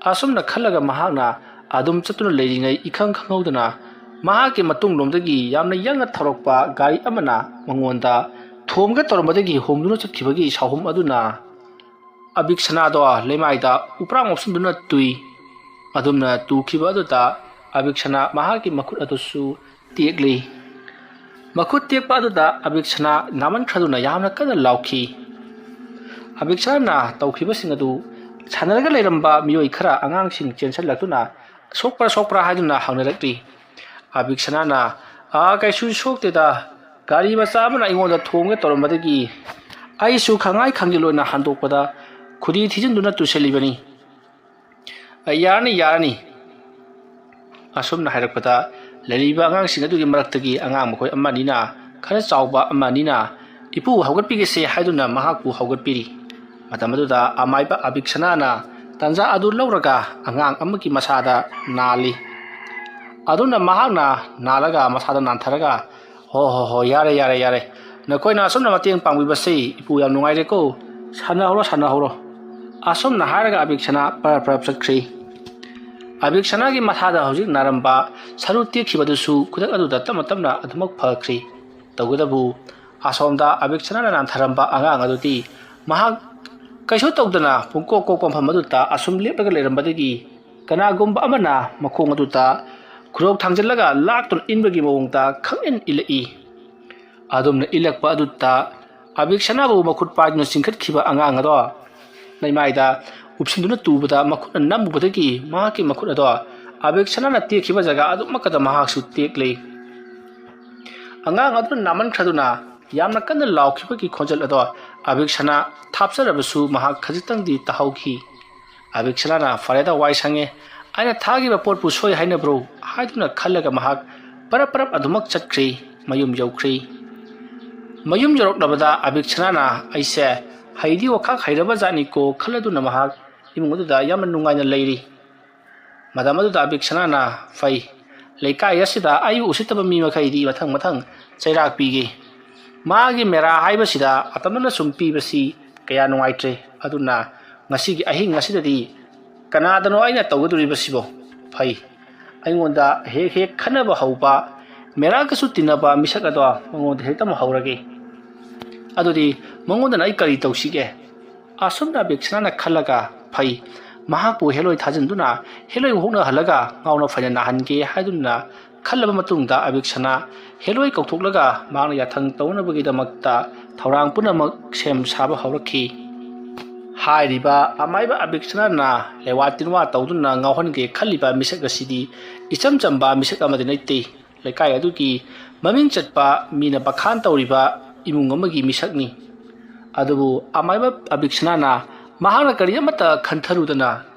ꯑꯁꯨꯝꯅ ꯈꯜꯂꯒ ꯃꯍꯥꯛꯅ ꯑꯗꯨꯝ ꯆꯠꯇꯨꯅ ꯂꯩꯔꯤꯉꯩ ꯏꯈꯪ ꯈꯪꯍꯧꯗꯅ ꯃꯍꯥꯛꯀꯤ ꯃꯇꯨꯡꯂꯣꯝꯗꯒꯤ ꯌꯥꯝꯅ ꯌꯥꯡꯅ ꯊꯧꯔꯛꯄ ꯒꯥꯔꯤ ꯑꯃꯅ ꯃꯉꯣꯟꯗ ꯊꯣꯝꯒ ꯇꯧꯔꯝꯕꯗꯒꯤ ꯍꯣꯡꯗꯨꯅ ꯆꯠꯈꯤꯕꯒꯤ ꯁꯥꯎꯍꯨꯝ ꯑꯗꯨꯅ ꯑꯕꯤꯛꯁꯅꯥꯗꯣ ꯂꯩꯃꯥꯏꯗ ꯎꯄ꯭ꯔꯥꯡ ꯃꯣꯞꯁꯤꯟꯗꯨꯅ ꯇꯨꯏ꯫ ꯑꯗꯨꯝꯅ ꯇꯨꯈꯤꯕ ꯑꯗꯨꯗ ꯑꯕꯤꯛꯁꯅꯥ ꯃꯍꯥꯛꯀꯤ ꯃꯈꯨꯠ ꯑꯗꯨꯁꯨ ꯇꯦꯛꯂꯤ꯫ ꯃꯈꯨꯠ ꯇꯦꯛꯄ ꯑꯗꯨꯗ ꯑꯕꯤꯛꯁꯅꯥ ꯅꯥꯃꯟꯈ꯭ꯔꯗꯨꯅ ꯌꯥꯝꯅ ꯀꯟꯅ ꯂꯥꯎꯈꯤ꯫ ꯑꯕꯤꯛꯁꯅꯥꯅ ꯇꯧꯈꯤꯕꯁꯤꯡ ꯑꯗꯨ ꯁꯥꯟꯅꯔꯒ ꯂꯩꯔꯝꯕ ꯃꯤꯑꯣꯏ ꯈꯔ ꯑꯉꯥꯡꯁꯤꯡ ꯆꯦꯟꯁꯤꯜꯂꯛꯇꯨꯅ ꯁꯣꯛꯄ꯭ꯔꯥ ꯍꯥꯏꯗꯨꯅ ꯍꯪꯅꯔꯛꯂꯤ꯫ ꯑꯕꯤꯛꯁꯅꯥꯅ ꯀꯩꯁꯨ ꯁꯣꯛꯇꯦꯗ, ꯒꯥꯔꯤ ꯃꯆꯥ ꯑꯃꯅ ꯑꯩꯉꯣꯟꯗ ꯊꯣꯝꯒ ꯇꯧꯔꯝꯕꯗꯒꯤ ꯑꯩꯁꯨ ꯈꯪꯉꯥꯏ ꯈꯪꯖꯤꯜꯂꯣꯏꯅ ꯍꯟꯗꯣꯛꯄꯗ ꯈꯨꯗꯤ ꯊꯤꯖꯤꯟꯗꯨꯅ ꯇꯨꯁꯤꯜꯂꯤꯕꯅꯤ꯫ ꯌꯥꯔꯅꯤ꯫ ꯑꯁꯨꯝꯅ ꯍꯥꯏꯔꯛꯄꯗ ꯂꯩꯔꯤꯕ ꯑꯉꯥꯡꯁꯤꯡ ꯑꯗꯨꯒꯤ ꯃꯔꯛꯇꯒꯤ ꯑꯉꯥꯡ ꯃꯈꯣꯏ ꯑꯃꯅꯤꯅ ꯈꯔ ꯆꯥꯎꯕ ꯑꯃꯅꯤꯅ ꯏꯄꯨ ꯍꯧꯒꯠꯄꯤꯒꯦꯁꯦ ꯍꯥꯏꯗꯨꯅ ꯃꯍꯥꯛꯄꯨ ꯍꯧꯒꯠꯄꯤꯔꯤ꯫ ꯃꯇꯝ ꯑꯗꯨꯗ ꯑꯃꯥꯏꯕ ꯑꯕꯤꯛꯁꯅꯥꯅ ꯇꯥꯟꯖꯥ ꯑꯗꯨ ꯂꯧꯔꯒ ꯑꯉꯥꯡ ꯑꯃꯒꯤ ꯃꯁꯥꯗ ꯅꯥꯜꯂꯤ꯫ ꯑꯗꯨꯅ ꯃꯍꯥꯛꯅ ꯅꯥꯜꯂꯒ ꯃꯁꯥꯗ ꯅꯥꯟꯊꯔꯒ ꯍꯣ ꯌꯥꯔꯦ ꯅꯈꯣꯏꯅ ꯑꯁꯨꯝꯅ ꯃꯇꯦꯡ ꯄꯥꯡꯕꯤꯕꯁꯤ ꯏꯄꯨ ꯌꯥꯝ ꯅꯨꯡꯉꯥꯏꯔꯦꯀꯣ, ꯁꯥꯟꯅꯍꯧꯔꯣ ꯑꯁꯨꯝꯅ ꯍꯥꯏꯔꯒ ꯑꯕꯤꯛꯁꯅꯥ ꯄꯔꯞ ꯆꯠꯈ꯭ꯔꯤ꯫ ꯑꯕꯤꯛꯁꯅꯥꯒꯤ ꯃꯁꯥꯗ ꯍꯧꯖꯤꯛ ꯅꯥꯔꯝꯕ ꯁꯔꯨ ꯇꯦꯛꯈꯤꯕꯗꯨꯁꯨ ꯈꯨꯗꯛ ꯑꯗꯨꯗ ꯇꯞꯅ ꯑꯗꯨꯃꯛ ꯐꯈ꯭ꯔꯤ꯫ ꯇꯧꯕꯇꯕꯨ ꯑꯁꯣꯝꯗ ꯑꯕꯤꯛꯁꯅꯥꯅ ꯅꯥꯟꯊꯔꯝꯕ ꯑꯉꯥꯡ ꯑꯗꯨꯗꯤ ꯃꯍꯥꯛ ꯀꯩꯁꯨ ꯇꯧꯗꯅ ꯄꯨꯡꯀꯣꯛ ꯀꯣꯛꯄ ꯃꯐꯝ ꯑꯗꯨꯗ ꯑꯁꯨꯝ ꯂꯦꯞꯂꯒ ꯂꯩꯔꯝꯕꯗꯒꯤ ꯀꯅꯥꯒꯨꯝꯕ ꯑꯃꯅ ꯃꯈꯣꯡ ꯑꯗꯨꯗ ꯈꯨꯔꯧ ꯊꯥꯡꯖꯤꯜꯂꯒ ꯂꯥꯛꯇꯨꯅ ꯏꯟꯕꯒꯤ ꯃꯑꯣꯡꯗ ꯈꯪꯏꯟ ꯏꯜꯂꯛꯏ꯫ ꯑꯗꯨꯝꯅ ꯏꯜꯂꯛꯄ ꯑꯗꯨꯗ ꯑꯕꯤꯛꯁꯅꯥꯕꯨ ꯃꯈꯨꯠ ꯄꯥꯏꯗꯨꯅ ꯆꯤꯡꯈꯠꯈꯤꯕ ꯑꯉꯥꯡ ꯑꯗꯣ ꯂꯩꯃꯥꯏꯗ ꯎꯞꯁꯤꯟꯗꯨꯅ ꯇꯨꯕꯗ ꯃꯈꯨꯠꯅ ꯅꯝꯃꯨꯕꯗꯒꯤ ꯃꯍꯥꯛꯀꯤ ꯃꯈꯨꯠ ꯑꯗꯣ ꯑꯕꯤꯛꯁꯅꯥꯅ ꯇꯦꯛꯈꯤꯕ ꯖꯒꯥ ꯑꯗꯨꯃꯛꯀꯗ ꯃꯍꯥꯛꯁꯨ ꯇꯦꯛꯂꯤ꯫ ꯑꯉꯥꯡ ꯑꯗꯨꯅ ꯅꯥꯃꯟꯈ꯭ꯔꯗꯨꯅ ꯌꯥꯝꯅ ꯀꯟꯅ ꯂꯥꯎꯈꯤꯕꯒꯤ ꯈꯣꯟꯖꯦꯜ ꯑꯗꯣ ꯑꯕꯤꯛꯁꯅꯥ ꯊꯥꯞꯆꯔꯕꯁꯨ ꯃꯍꯥꯛ ꯈꯖꯤꯛꯇꯪꯗꯤ ꯇꯥꯍꯧꯈꯤ꯫ ꯑꯕꯤꯛꯁꯅꯥꯅ ꯐꯔꯦꯗ ꯋꯥꯏ ꯁꯪꯉꯦ, ꯑꯩꯅ ꯊꯥꯈꯤꯕ ꯄꯣꯠꯄꯨ ꯁꯣꯏ ꯍꯥꯏꯅꯕ꯭ꯔꯣ ꯍꯥꯏꯗꯨꯅ ꯈꯜꯂꯒ ꯃꯍꯥꯛ ꯄꯔꯞ ꯑꯗꯨꯃꯛ ꯆꯠꯈ꯭ꯔꯤ꯫ ꯃꯌꯨꯝ ꯌꯧꯈ꯭ꯔꯤ꯫ ꯃꯌꯨꯝ ꯌꯧꯔꯛꯂꯕꯗ ꯑꯕꯤꯛꯁꯅꯥꯅ ꯑꯩꯁꯦ ꯍꯩꯗꯤ ꯋꯥꯈꯥꯛ ꯍꯩꯔꯕ ꯖꯥꯠꯅꯤꯀꯣ ꯈꯜꯂꯗꯨꯅ ꯃꯍꯥꯛ ꯏꯃꯨꯡ ꯑꯗꯨꯗ ꯌꯥꯝꯅ ꯅꯨꯡꯉꯥꯏꯅ ꯂꯩꯔꯤ꯫ ꯃꯇꯝ ꯑꯗꯨꯗ ꯑꯕꯤꯛꯁꯅꯥꯅ ꯐꯩ, ꯂꯩꯀꯥꯏ ꯑꯁꯤꯗ ꯑꯩꯕꯨ ꯎꯁꯤꯠꯇꯕ ꯃꯤ ꯃꯈꯩꯗꯤ ꯃꯊꯪ ꯆꯩꯔꯥꯛ ꯄꯤꯒꯦ꯫ ꯃꯥꯒꯤ ꯃꯦꯔꯥ ꯍꯥꯏꯕꯁꯤꯗ ꯑꯇꯝꯅꯅ ꯁꯨꯝ ꯄꯤꯕꯁꯤ ꯀꯌꯥ ꯅꯨꯡꯉꯥꯏꯇ꯭ꯔꯦ꯫ ꯑꯗꯨꯅ ꯉꯁꯤꯒꯤ ꯑꯍꯤꯡ ꯑꯁꯤꯗꯗꯤ ꯀꯅꯥꯗꯅꯣ ꯑꯩꯅ ꯇꯧꯒꯗꯣꯔꯤꯕꯁꯤꯕꯣ? ꯐꯩ, ꯑꯩꯉꯣꯟꯗ ꯍꯦꯛ ꯈꯟꯅꯕ ꯍꯧꯕ, ꯃꯦꯔꯥꯒꯁꯨ ꯇꯤꯟꯅꯕ ꯃꯤꯁꯛ ꯑꯗꯣ ꯃꯉꯣꯟꯗ ꯍꯦꯛꯇꯃꯛ ꯍꯧꯔꯒꯦ꯫ ꯑꯗꯨꯗꯤ ꯃꯉꯣꯟꯗꯅ ꯑꯩ ꯀꯔꯤ ꯇꯧꯁꯤꯒꯦ? ꯑꯁꯨꯝꯅ ꯑꯕꯤꯛꯁꯅꯥꯅ ꯈꯜꯂꯒ ꯐꯩ, ꯃꯍꯥꯛꯄꯨ ꯍꯦꯂꯣꯏ ꯊꯥꯖꯤꯟꯗꯨꯅ ꯍꯦꯂꯣꯏ ꯍꯣꯛꯅꯍꯜꯂꯒ ꯉꯥꯎꯅ ꯐꯩꯅ ꯅꯥꯍꯟꯒꯦ ꯍꯥꯏꯗꯨꯅ ꯈꯜꯂꯕ ꯃꯇꯨꯡꯗ ꯑꯕꯤꯛꯁꯅꯥ ꯍꯦꯂꯣꯏ ꯀꯧꯊꯣꯛꯂꯒ ꯃꯍꯥꯛꯅ ꯌꯥꯊꯪ ꯇꯧꯅꯕꯒꯤꯗꯃꯛꯇ ꯊꯧꯔꯥꯡ ꯄꯨꯝꯅꯃꯛ ꯁꯦꯝ ꯁꯥꯕ ꯍꯧꯔꯛꯈꯤ꯫ ꯍꯥꯏꯔꯤꯕ ꯑꯃꯥꯏꯕ ꯑꯕꯤꯛꯁꯅꯥꯅ ꯂꯩꯋꯥ ꯇꯤꯟꯋꯥ ꯇꯧꯗꯨꯅ ꯉꯥꯎꯍꯟꯒꯦ ꯈꯜꯂꯤꯕ ꯃꯤꯁꯛ ꯑꯁꯤꯗꯤ ꯏꯆꯝ ꯆꯝꯕ ꯃꯤꯁꯛ ꯑꯃꯗꯤ ꯅꯠꯇꯦ꯫ ꯂꯩꯀꯥꯏ ꯑꯗꯨꯒꯤ ꯃꯃꯤꯡ ꯆꯠꯄ ꯃꯤꯅ ꯕꯈꯥꯟ ꯇꯧꯔꯤꯕ ꯏꯃꯨꯡ ꯑꯃꯒꯤ ꯃꯤꯁꯛꯅꯤ꯫ ꯑꯗꯨꯕꯨ ꯑꯃꯥꯏꯕ ꯑꯕꯤꯛꯁꯅꯥꯅ ꯃꯍꯥꯛꯅ ꯀꯔꯤ ꯑꯃꯠꯇ ꯈꯟꯊꯔꯨꯗꯅ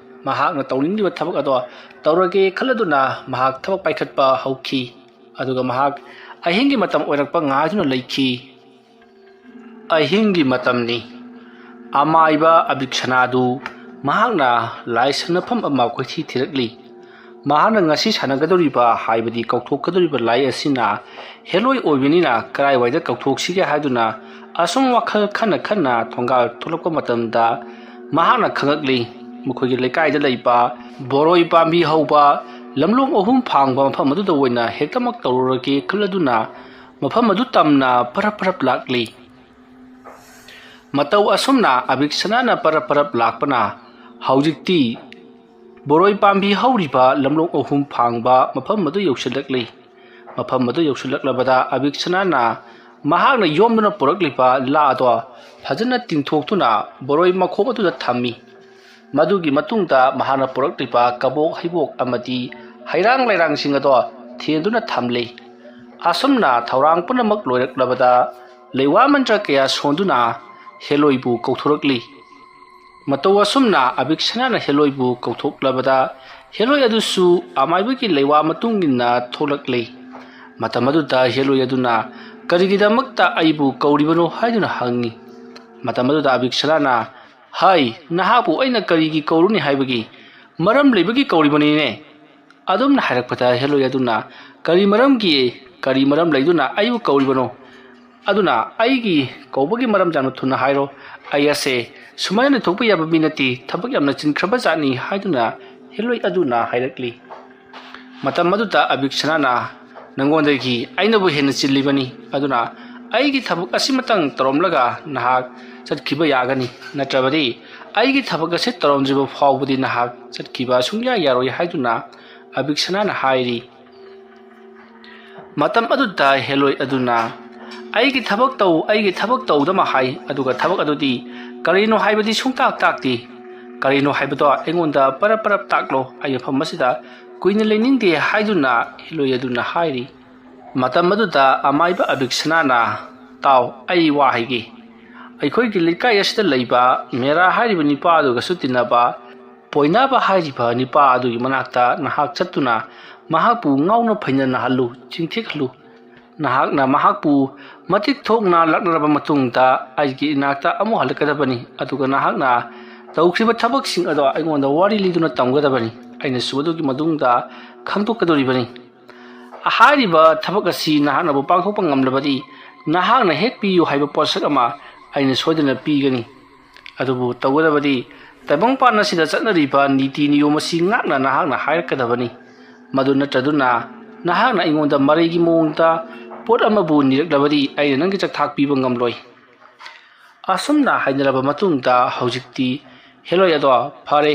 ꯃꯍꯥꯛꯅ ꯇꯧꯅꯤꯡꯂꯤꯕ ꯊꯕꯛ ꯑꯗꯣ ꯇꯧꯔꯒꯦ ꯈꯜꯂꯗꯨꯅ ꯃꯍꯥꯛ ꯊꯕꯛ ꯄꯥꯏꯈꯠꯄ ꯍꯧꯈꯤ꯫ ꯑꯗꯨꯒ ꯃꯍꯥꯛ ꯑꯍꯤꯡꯒꯤ ꯃꯇꯝ ꯑꯣꯏꯔꯛꯄ ꯉꯥꯏꯗꯨꯅ ꯂꯩꯈꯤ꯫ ꯑꯍꯤꯡꯒꯤ ꯃꯇꯝꯅꯤ꯫ ꯑꯃꯥꯏꯕ ꯑꯕꯤꯛꯁꯅꯥꯗꯨ ꯃꯍꯥꯛꯅ ꯂꯥꯏ ꯁꯥꯟꯅꯐꯝ ꯑꯃ ꯀꯣꯏꯊꯤ ꯊꯤꯔꯛꯂꯤ꯫ ꯃꯍꯥꯛꯅ ꯉꯁꯤ ꯁꯥꯟꯅꯒꯗꯧꯔꯤꯕ ꯍꯥꯏꯕꯗꯤ ꯀꯧꯊꯣꯛꯀꯗꯧꯔꯤꯕ ꯂꯥꯏ ꯑꯁꯤꯅ ꯍꯦꯂꯣꯏ ꯑꯣꯏꯕꯅꯤꯅ ꯀꯔꯥꯏꯋꯥꯏꯗ ꯀꯧꯊꯣꯛꯁꯤꯒꯦ ꯍꯥꯏꯗꯨꯅ ꯑꯁꯨꯝ ꯋꯥꯈꯜ ꯈꯟꯅ ꯊꯣꯡꯒꯥꯜ ꯊꯣꯛꯂꯛꯄ ꯃꯇꯝꯗ ꯃꯍꯥꯛꯅ ꯈꯪꯉꯛꯂꯤ ꯃꯈꯣꯏꯒꯤ ꯂꯩꯀꯥꯏꯗ ꯂꯩꯕ ꯕꯣꯔꯣꯏ ꯄꯥꯝꯕꯤ ꯍꯧꯕ ꯂꯝꯂꯣꯡ 3 ꯐꯥꯡꯕ ꯃꯐꯝ ꯑꯗꯨꯗ ꯑꯣꯏꯅ ꯍꯦꯛꯇꯃꯛ ꯇꯧꯔꯨꯔꯒꯦ ꯈꯜꯂꯗꯨꯅ ꯃꯐꯝ ꯑꯗꯨ ꯇꯝꯅ ꯄꯔꯞ ꯂꯥꯛꯂꯤ꯫ ꯃꯇꯧ ꯑꯁꯨꯝꯅ ꯑꯕꯤꯛꯁꯅꯥꯅ ꯄꯔꯞ ꯂꯥꯛꯄꯅ ꯍꯧꯖꯤꯛꯇꯤ ꯕꯣꯔꯣꯏ ꯄꯥꯝꯕꯤ ꯍꯧꯔꯤꯕ ꯂꯝꯂꯣꯡ 3 ꯐꯥꯡꯕ ꯃꯐꯝ ꯑꯗꯨ ꯌꯧꯁꯤꯜꯂꯛꯂꯤ꯫ ꯃꯐꯝ ꯑꯗꯨ ꯌꯧꯁꯤꯜꯂꯛꯂꯕꯗ ꯑꯕꯤꯛꯁꯅꯥꯅ ꯃꯍꯥꯛꯅ ꯌꯣꯝꯗꯨꯅ ꯄꯨꯔꯛꯂꯤꯕ ꯂꯥ ꯑꯗꯣ ꯐꯖꯅ ꯇꯤꯡꯊꯣꯛꯇꯨꯅ ꯕꯣꯔꯣꯏ ꯃꯈꯣꯡ ꯑꯗꯨꯗ ꯊꯝꯃꯤ꯫ ꯃꯗꯨꯒꯤ ꯃꯇꯨꯡꯗ ꯃꯍꯥꯛꯅ ꯄꯨꯔꯛꯂꯤꯕ ꯀꯕꯣꯛ ꯍꯩꯕꯣꯛ ꯑꯃꯗꯤ ꯍꯩꯔꯥꯡ ꯂꯩꯔꯥꯡꯁꯤꯡ ꯑꯗꯣ ꯊꯦꯟꯗꯨꯅ ꯊꯝꯂꯤ꯫ ꯑꯁꯨꯝꯅ ꯊꯧꯔꯥꯡ ꯄꯨꯝꯅꯃꯛ ꯂꯣꯏꯔꯛꯂꯕꯗ ꯂꯩꯋꯥ ꯃꯟꯇ꯭ꯔ ꯀꯌꯥ ꯁꯣꯟꯗꯨꯅ ꯍꯦꯂꯣꯏꯕꯨ ꯀꯧꯊꯣꯔꯛꯂꯤ꯫ ꯃꯇꯧ ꯑꯁꯨꯝꯅ ꯑꯕꯤꯛꯁꯅꯥꯅ ꯍꯦꯂꯣꯏꯕꯨ ꯀꯧꯊꯣꯛꯂꯕꯗ ꯍꯦꯂꯣꯏ ꯑꯗꯨꯁꯨ ꯑꯃꯥꯏꯕꯒꯤ ꯂꯩꯋꯥ ꯃꯇꯨꯡ ꯏꯟꯅ ꯊꯣꯛꯂꯛꯂꯤ꯫ ꯃꯇꯝ ꯑꯗꯨꯗ ꯍꯦꯂꯣꯏ ꯑꯗꯨꯅ ꯀꯔꯤꯒꯤꯗꯃꯛꯇ ꯑꯩꯕꯨ ꯀꯧꯔꯤꯕꯅꯣ ꯍꯥꯏꯗꯨꯅ ꯍꯪꯉꯤ꯫ ꯃꯇꯝ ꯑꯗꯨꯗ ꯑꯕꯤꯛꯁꯅꯥꯅ ꯍꯩ, ꯅꯍꯥꯛꯄꯨ ꯑꯩꯅ ꯀꯔꯤꯒꯤ ꯀꯧꯔꯨꯅꯤ ꯍꯥꯏꯕꯒꯤ ꯃꯔꯝ ꯂꯩꯕꯒꯤ ꯀꯧꯔꯤꯕꯅꯤꯅꯦ꯫ ꯑꯗꯨꯝꯅ ꯍꯥꯏꯔꯛꯄꯗ ꯍꯦꯂꯣꯏ ꯑꯗꯨꯅ ꯀꯔꯤ ꯃꯔꯝ ꯂꯩꯗꯨꯅ ꯑꯩꯕꯨ ꯀꯧꯔꯤꯕꯅꯣ? ꯑꯗꯨꯅ ꯑꯩꯒꯤ ꯀꯧꯕꯒꯤ ꯃꯔꯝ ꯌꯥꯝꯅ ꯊꯨꯅ ꯍꯥꯏꯔꯣ, ꯑꯩ ꯑꯁꯦ ꯁꯨꯃꯥꯏꯅ ꯂꯩꯊꯣꯛꯄ ꯌꯥꯕ ꯃꯤ ꯅꯠꯇꯦ, ꯊꯕꯛ ꯌꯥꯝꯅ ꯆꯤꯟꯈ꯭ꯔꯕ ꯖꯥꯠꯅꯤ ꯍꯥꯏꯗꯨꯅ ꯍꯦꯂꯣꯏ ꯑꯗꯨꯅ ꯍꯥꯏꯔꯛꯂꯤ꯫ ꯃꯇꯝ ꯑꯗꯨꯗ ꯑꯕꯤꯛꯁꯅꯥꯅ ꯅꯉꯣꯟꯗꯒꯤ ꯑꯩꯅꯕꯨ ꯍꯦꯟꯅ ꯆꯤꯜꯂꯤꯕꯅꯤ, ꯑꯗꯨꯅ ꯑꯩꯒꯤ ꯊꯕꯛ ꯑꯁꯤꯃꯇꯪ ꯇꯧꯔꯝꯂꯒ ꯅꯍꯥꯛ ꯆꯠꯈꯤꯕ ꯌꯥꯒꯅꯤ, ꯅꯠꯇ꯭ꯔꯕꯗꯤ ꯑꯩꯒꯤ ꯊꯕꯛ ꯑꯁꯤ ꯇꯧꯔꯝꯗ꯭ꯔꯤꯕ ꯐꯥꯎꯕꯗꯤ ꯅꯍꯥꯛ ꯆꯠꯈꯤꯕ ꯁꯨꯡꯌꯥ ꯌꯥꯔꯣꯏ ꯍꯥꯏꯗꯨꯅ ꯑꯕꯤꯛꯁꯅꯥꯅ ꯍꯥꯏꯔꯤ꯫ ꯃꯇꯝ ꯑꯗꯨꯗ ꯍꯦꯂꯣꯏ ꯑꯗꯨꯅ ꯑꯩꯒꯤ ꯊꯕꯛ ꯇꯧꯗꯃ ꯍꯥꯏ, ꯑꯗꯨꯒ ꯊꯕꯛ ꯑꯗꯨꯗꯤ ꯀꯔꯤꯅꯣ ꯍꯥꯏꯕꯗꯤ ꯁꯨꯡꯇꯥꯛ ꯇꯥꯛꯇꯦ꯫ ꯀꯔꯤꯅꯣ ꯍꯥꯏꯕꯗꯣ ꯑꯩꯉꯣꯟꯗ ꯄꯔꯞ ꯇꯥꯛꯂꯣ, ꯑꯩ ꯃꯐꯝ ꯑꯁꯤꯗ ꯀꯨꯏꯅ ꯂꯩꯅꯤꯡꯗꯦ ꯍꯥꯏꯗꯨꯅ ꯍꯦꯂꯣꯏ ꯑꯗꯨꯅ ꯍꯥꯏꯔꯤ꯫ ꯃꯇꯝ ꯑꯗꯨꯗ ꯑꯃꯥꯏꯕ ꯑꯕꯤꯛꯁꯅꯥꯅ ꯇꯥꯎ, ꯑꯩ ꯋꯥ ꯍꯥꯏꯒꯦ꯫ ꯑꯩꯈꯣꯏꯒꯤ ꯂꯩꯀꯥꯏ ꯑꯁꯤꯗ ꯂꯩꯕ ꯃꯦꯔꯥ ꯍꯥꯏꯔꯤꯕ ꯅꯨꯄꯥ ꯑꯗꯨꯒꯁꯨ ꯇꯤꯟꯅꯕ ꯄꯣꯏꯅꯥꯕ ꯍꯥꯏꯔꯤꯕ ꯅꯤꯄꯥ ꯑꯗꯨꯒꯤ ꯃꯅꯥꯛꯇ ꯅꯍꯥꯛ ꯆꯠꯇꯨꯅ ꯃꯍꯥꯛꯄꯨ ꯉꯥꯎꯅ ꯐꯩꯅꯅꯍꯜꯂꯨ ꯆꯤꯡꯊꯤꯍꯜꯂꯨ ꯅꯍꯥꯛꯅ ꯃꯍꯥꯛꯄꯨ ꯃꯇꯤꯛ ꯊꯣꯛꯅ ꯂꯥꯛꯅꯔꯕ ꯃꯇꯨꯡꯗ ꯑꯩꯒꯤ ꯏꯅꯥꯛꯇ ꯑꯃꯨꯛ ꯍꯜꯂꯛꯀꯗꯕꯅꯤ ꯑꯗꯨꯒ ꯅꯍꯥꯛꯅ ꯇꯧꯈ꯭ꯔꯤꯕ ꯊꯕꯛꯁꯤꯡ ꯑꯗꯣ ꯑꯩꯉꯣꯟꯗ ꯋꯥꯔꯤ ꯂꯤꯗꯨꯅ ꯇꯝꯒꯗꯕꯅꯤ ꯑꯩꯅꯁꯨ ꯑꯗꯨꯒꯤ ꯃꯇꯨꯡꯗ ꯈꯪꯗꯣꯛꯀꯗꯧꯔꯤꯕꯅꯤ ꯍꯥꯏꯔꯤꯕ ꯊꯕꯛ ꯑꯁꯤ ꯅꯍꯥꯛꯅꯕꯨ ꯄꯥꯡꯊꯣꯛꯄ ꯉꯝꯂꯕꯗꯤ ꯅꯍꯥꯛꯅ ꯍꯦꯛ ꯄꯤꯌꯨ ꯍꯥꯏꯕ ꯄꯣꯠꯁꯛ ꯑꯃ ꯑꯩꯅ ꯁꯣꯏꯗꯅ ꯄꯤꯒꯅꯤ ꯑꯗꯨꯕꯨ ꯇꯧꯒꯗꯕꯗꯤ ꯇꯥꯏꯕꯪꯄꯥꯟ ꯑꯁꯤꯗ ꯆꯠꯅꯔꯤꯕ ꯅꯤꯇꯤ ꯅꯤꯌꯣꯝ ꯑꯁꯤ ꯉꯥꯛꯅ ꯅꯍꯥꯛꯅ ꯍꯥꯏꯔꯛꯀꯗꯕꯅꯤ ꯃꯗꯨ ꯅꯠꯇ꯭ꯔꯗꯨꯅ ꯅꯍꯥꯛꯅ ꯑꯩꯉꯣꯟꯗ ꯃꯔꯩꯒꯤ ꯃꯑꯣꯡꯗ ꯄꯣꯠ ꯑꯃꯕꯨ ꯅꯤꯔꯛꯂꯕꯗꯤ ꯑꯩꯅ ꯅꯪꯒꯤ ꯆꯥꯛꯊꯥꯛ ꯄꯤꯕ ꯉꯝꯂꯣꯏ ꯑꯁꯨꯝꯅ ꯍꯥꯏꯅꯔꯕ ꯃꯇꯨꯡꯗ ꯍꯧꯖꯤꯛꯇꯤ ꯍꯦꯂꯣꯏ ꯑꯗꯣ ꯐꯔꯦ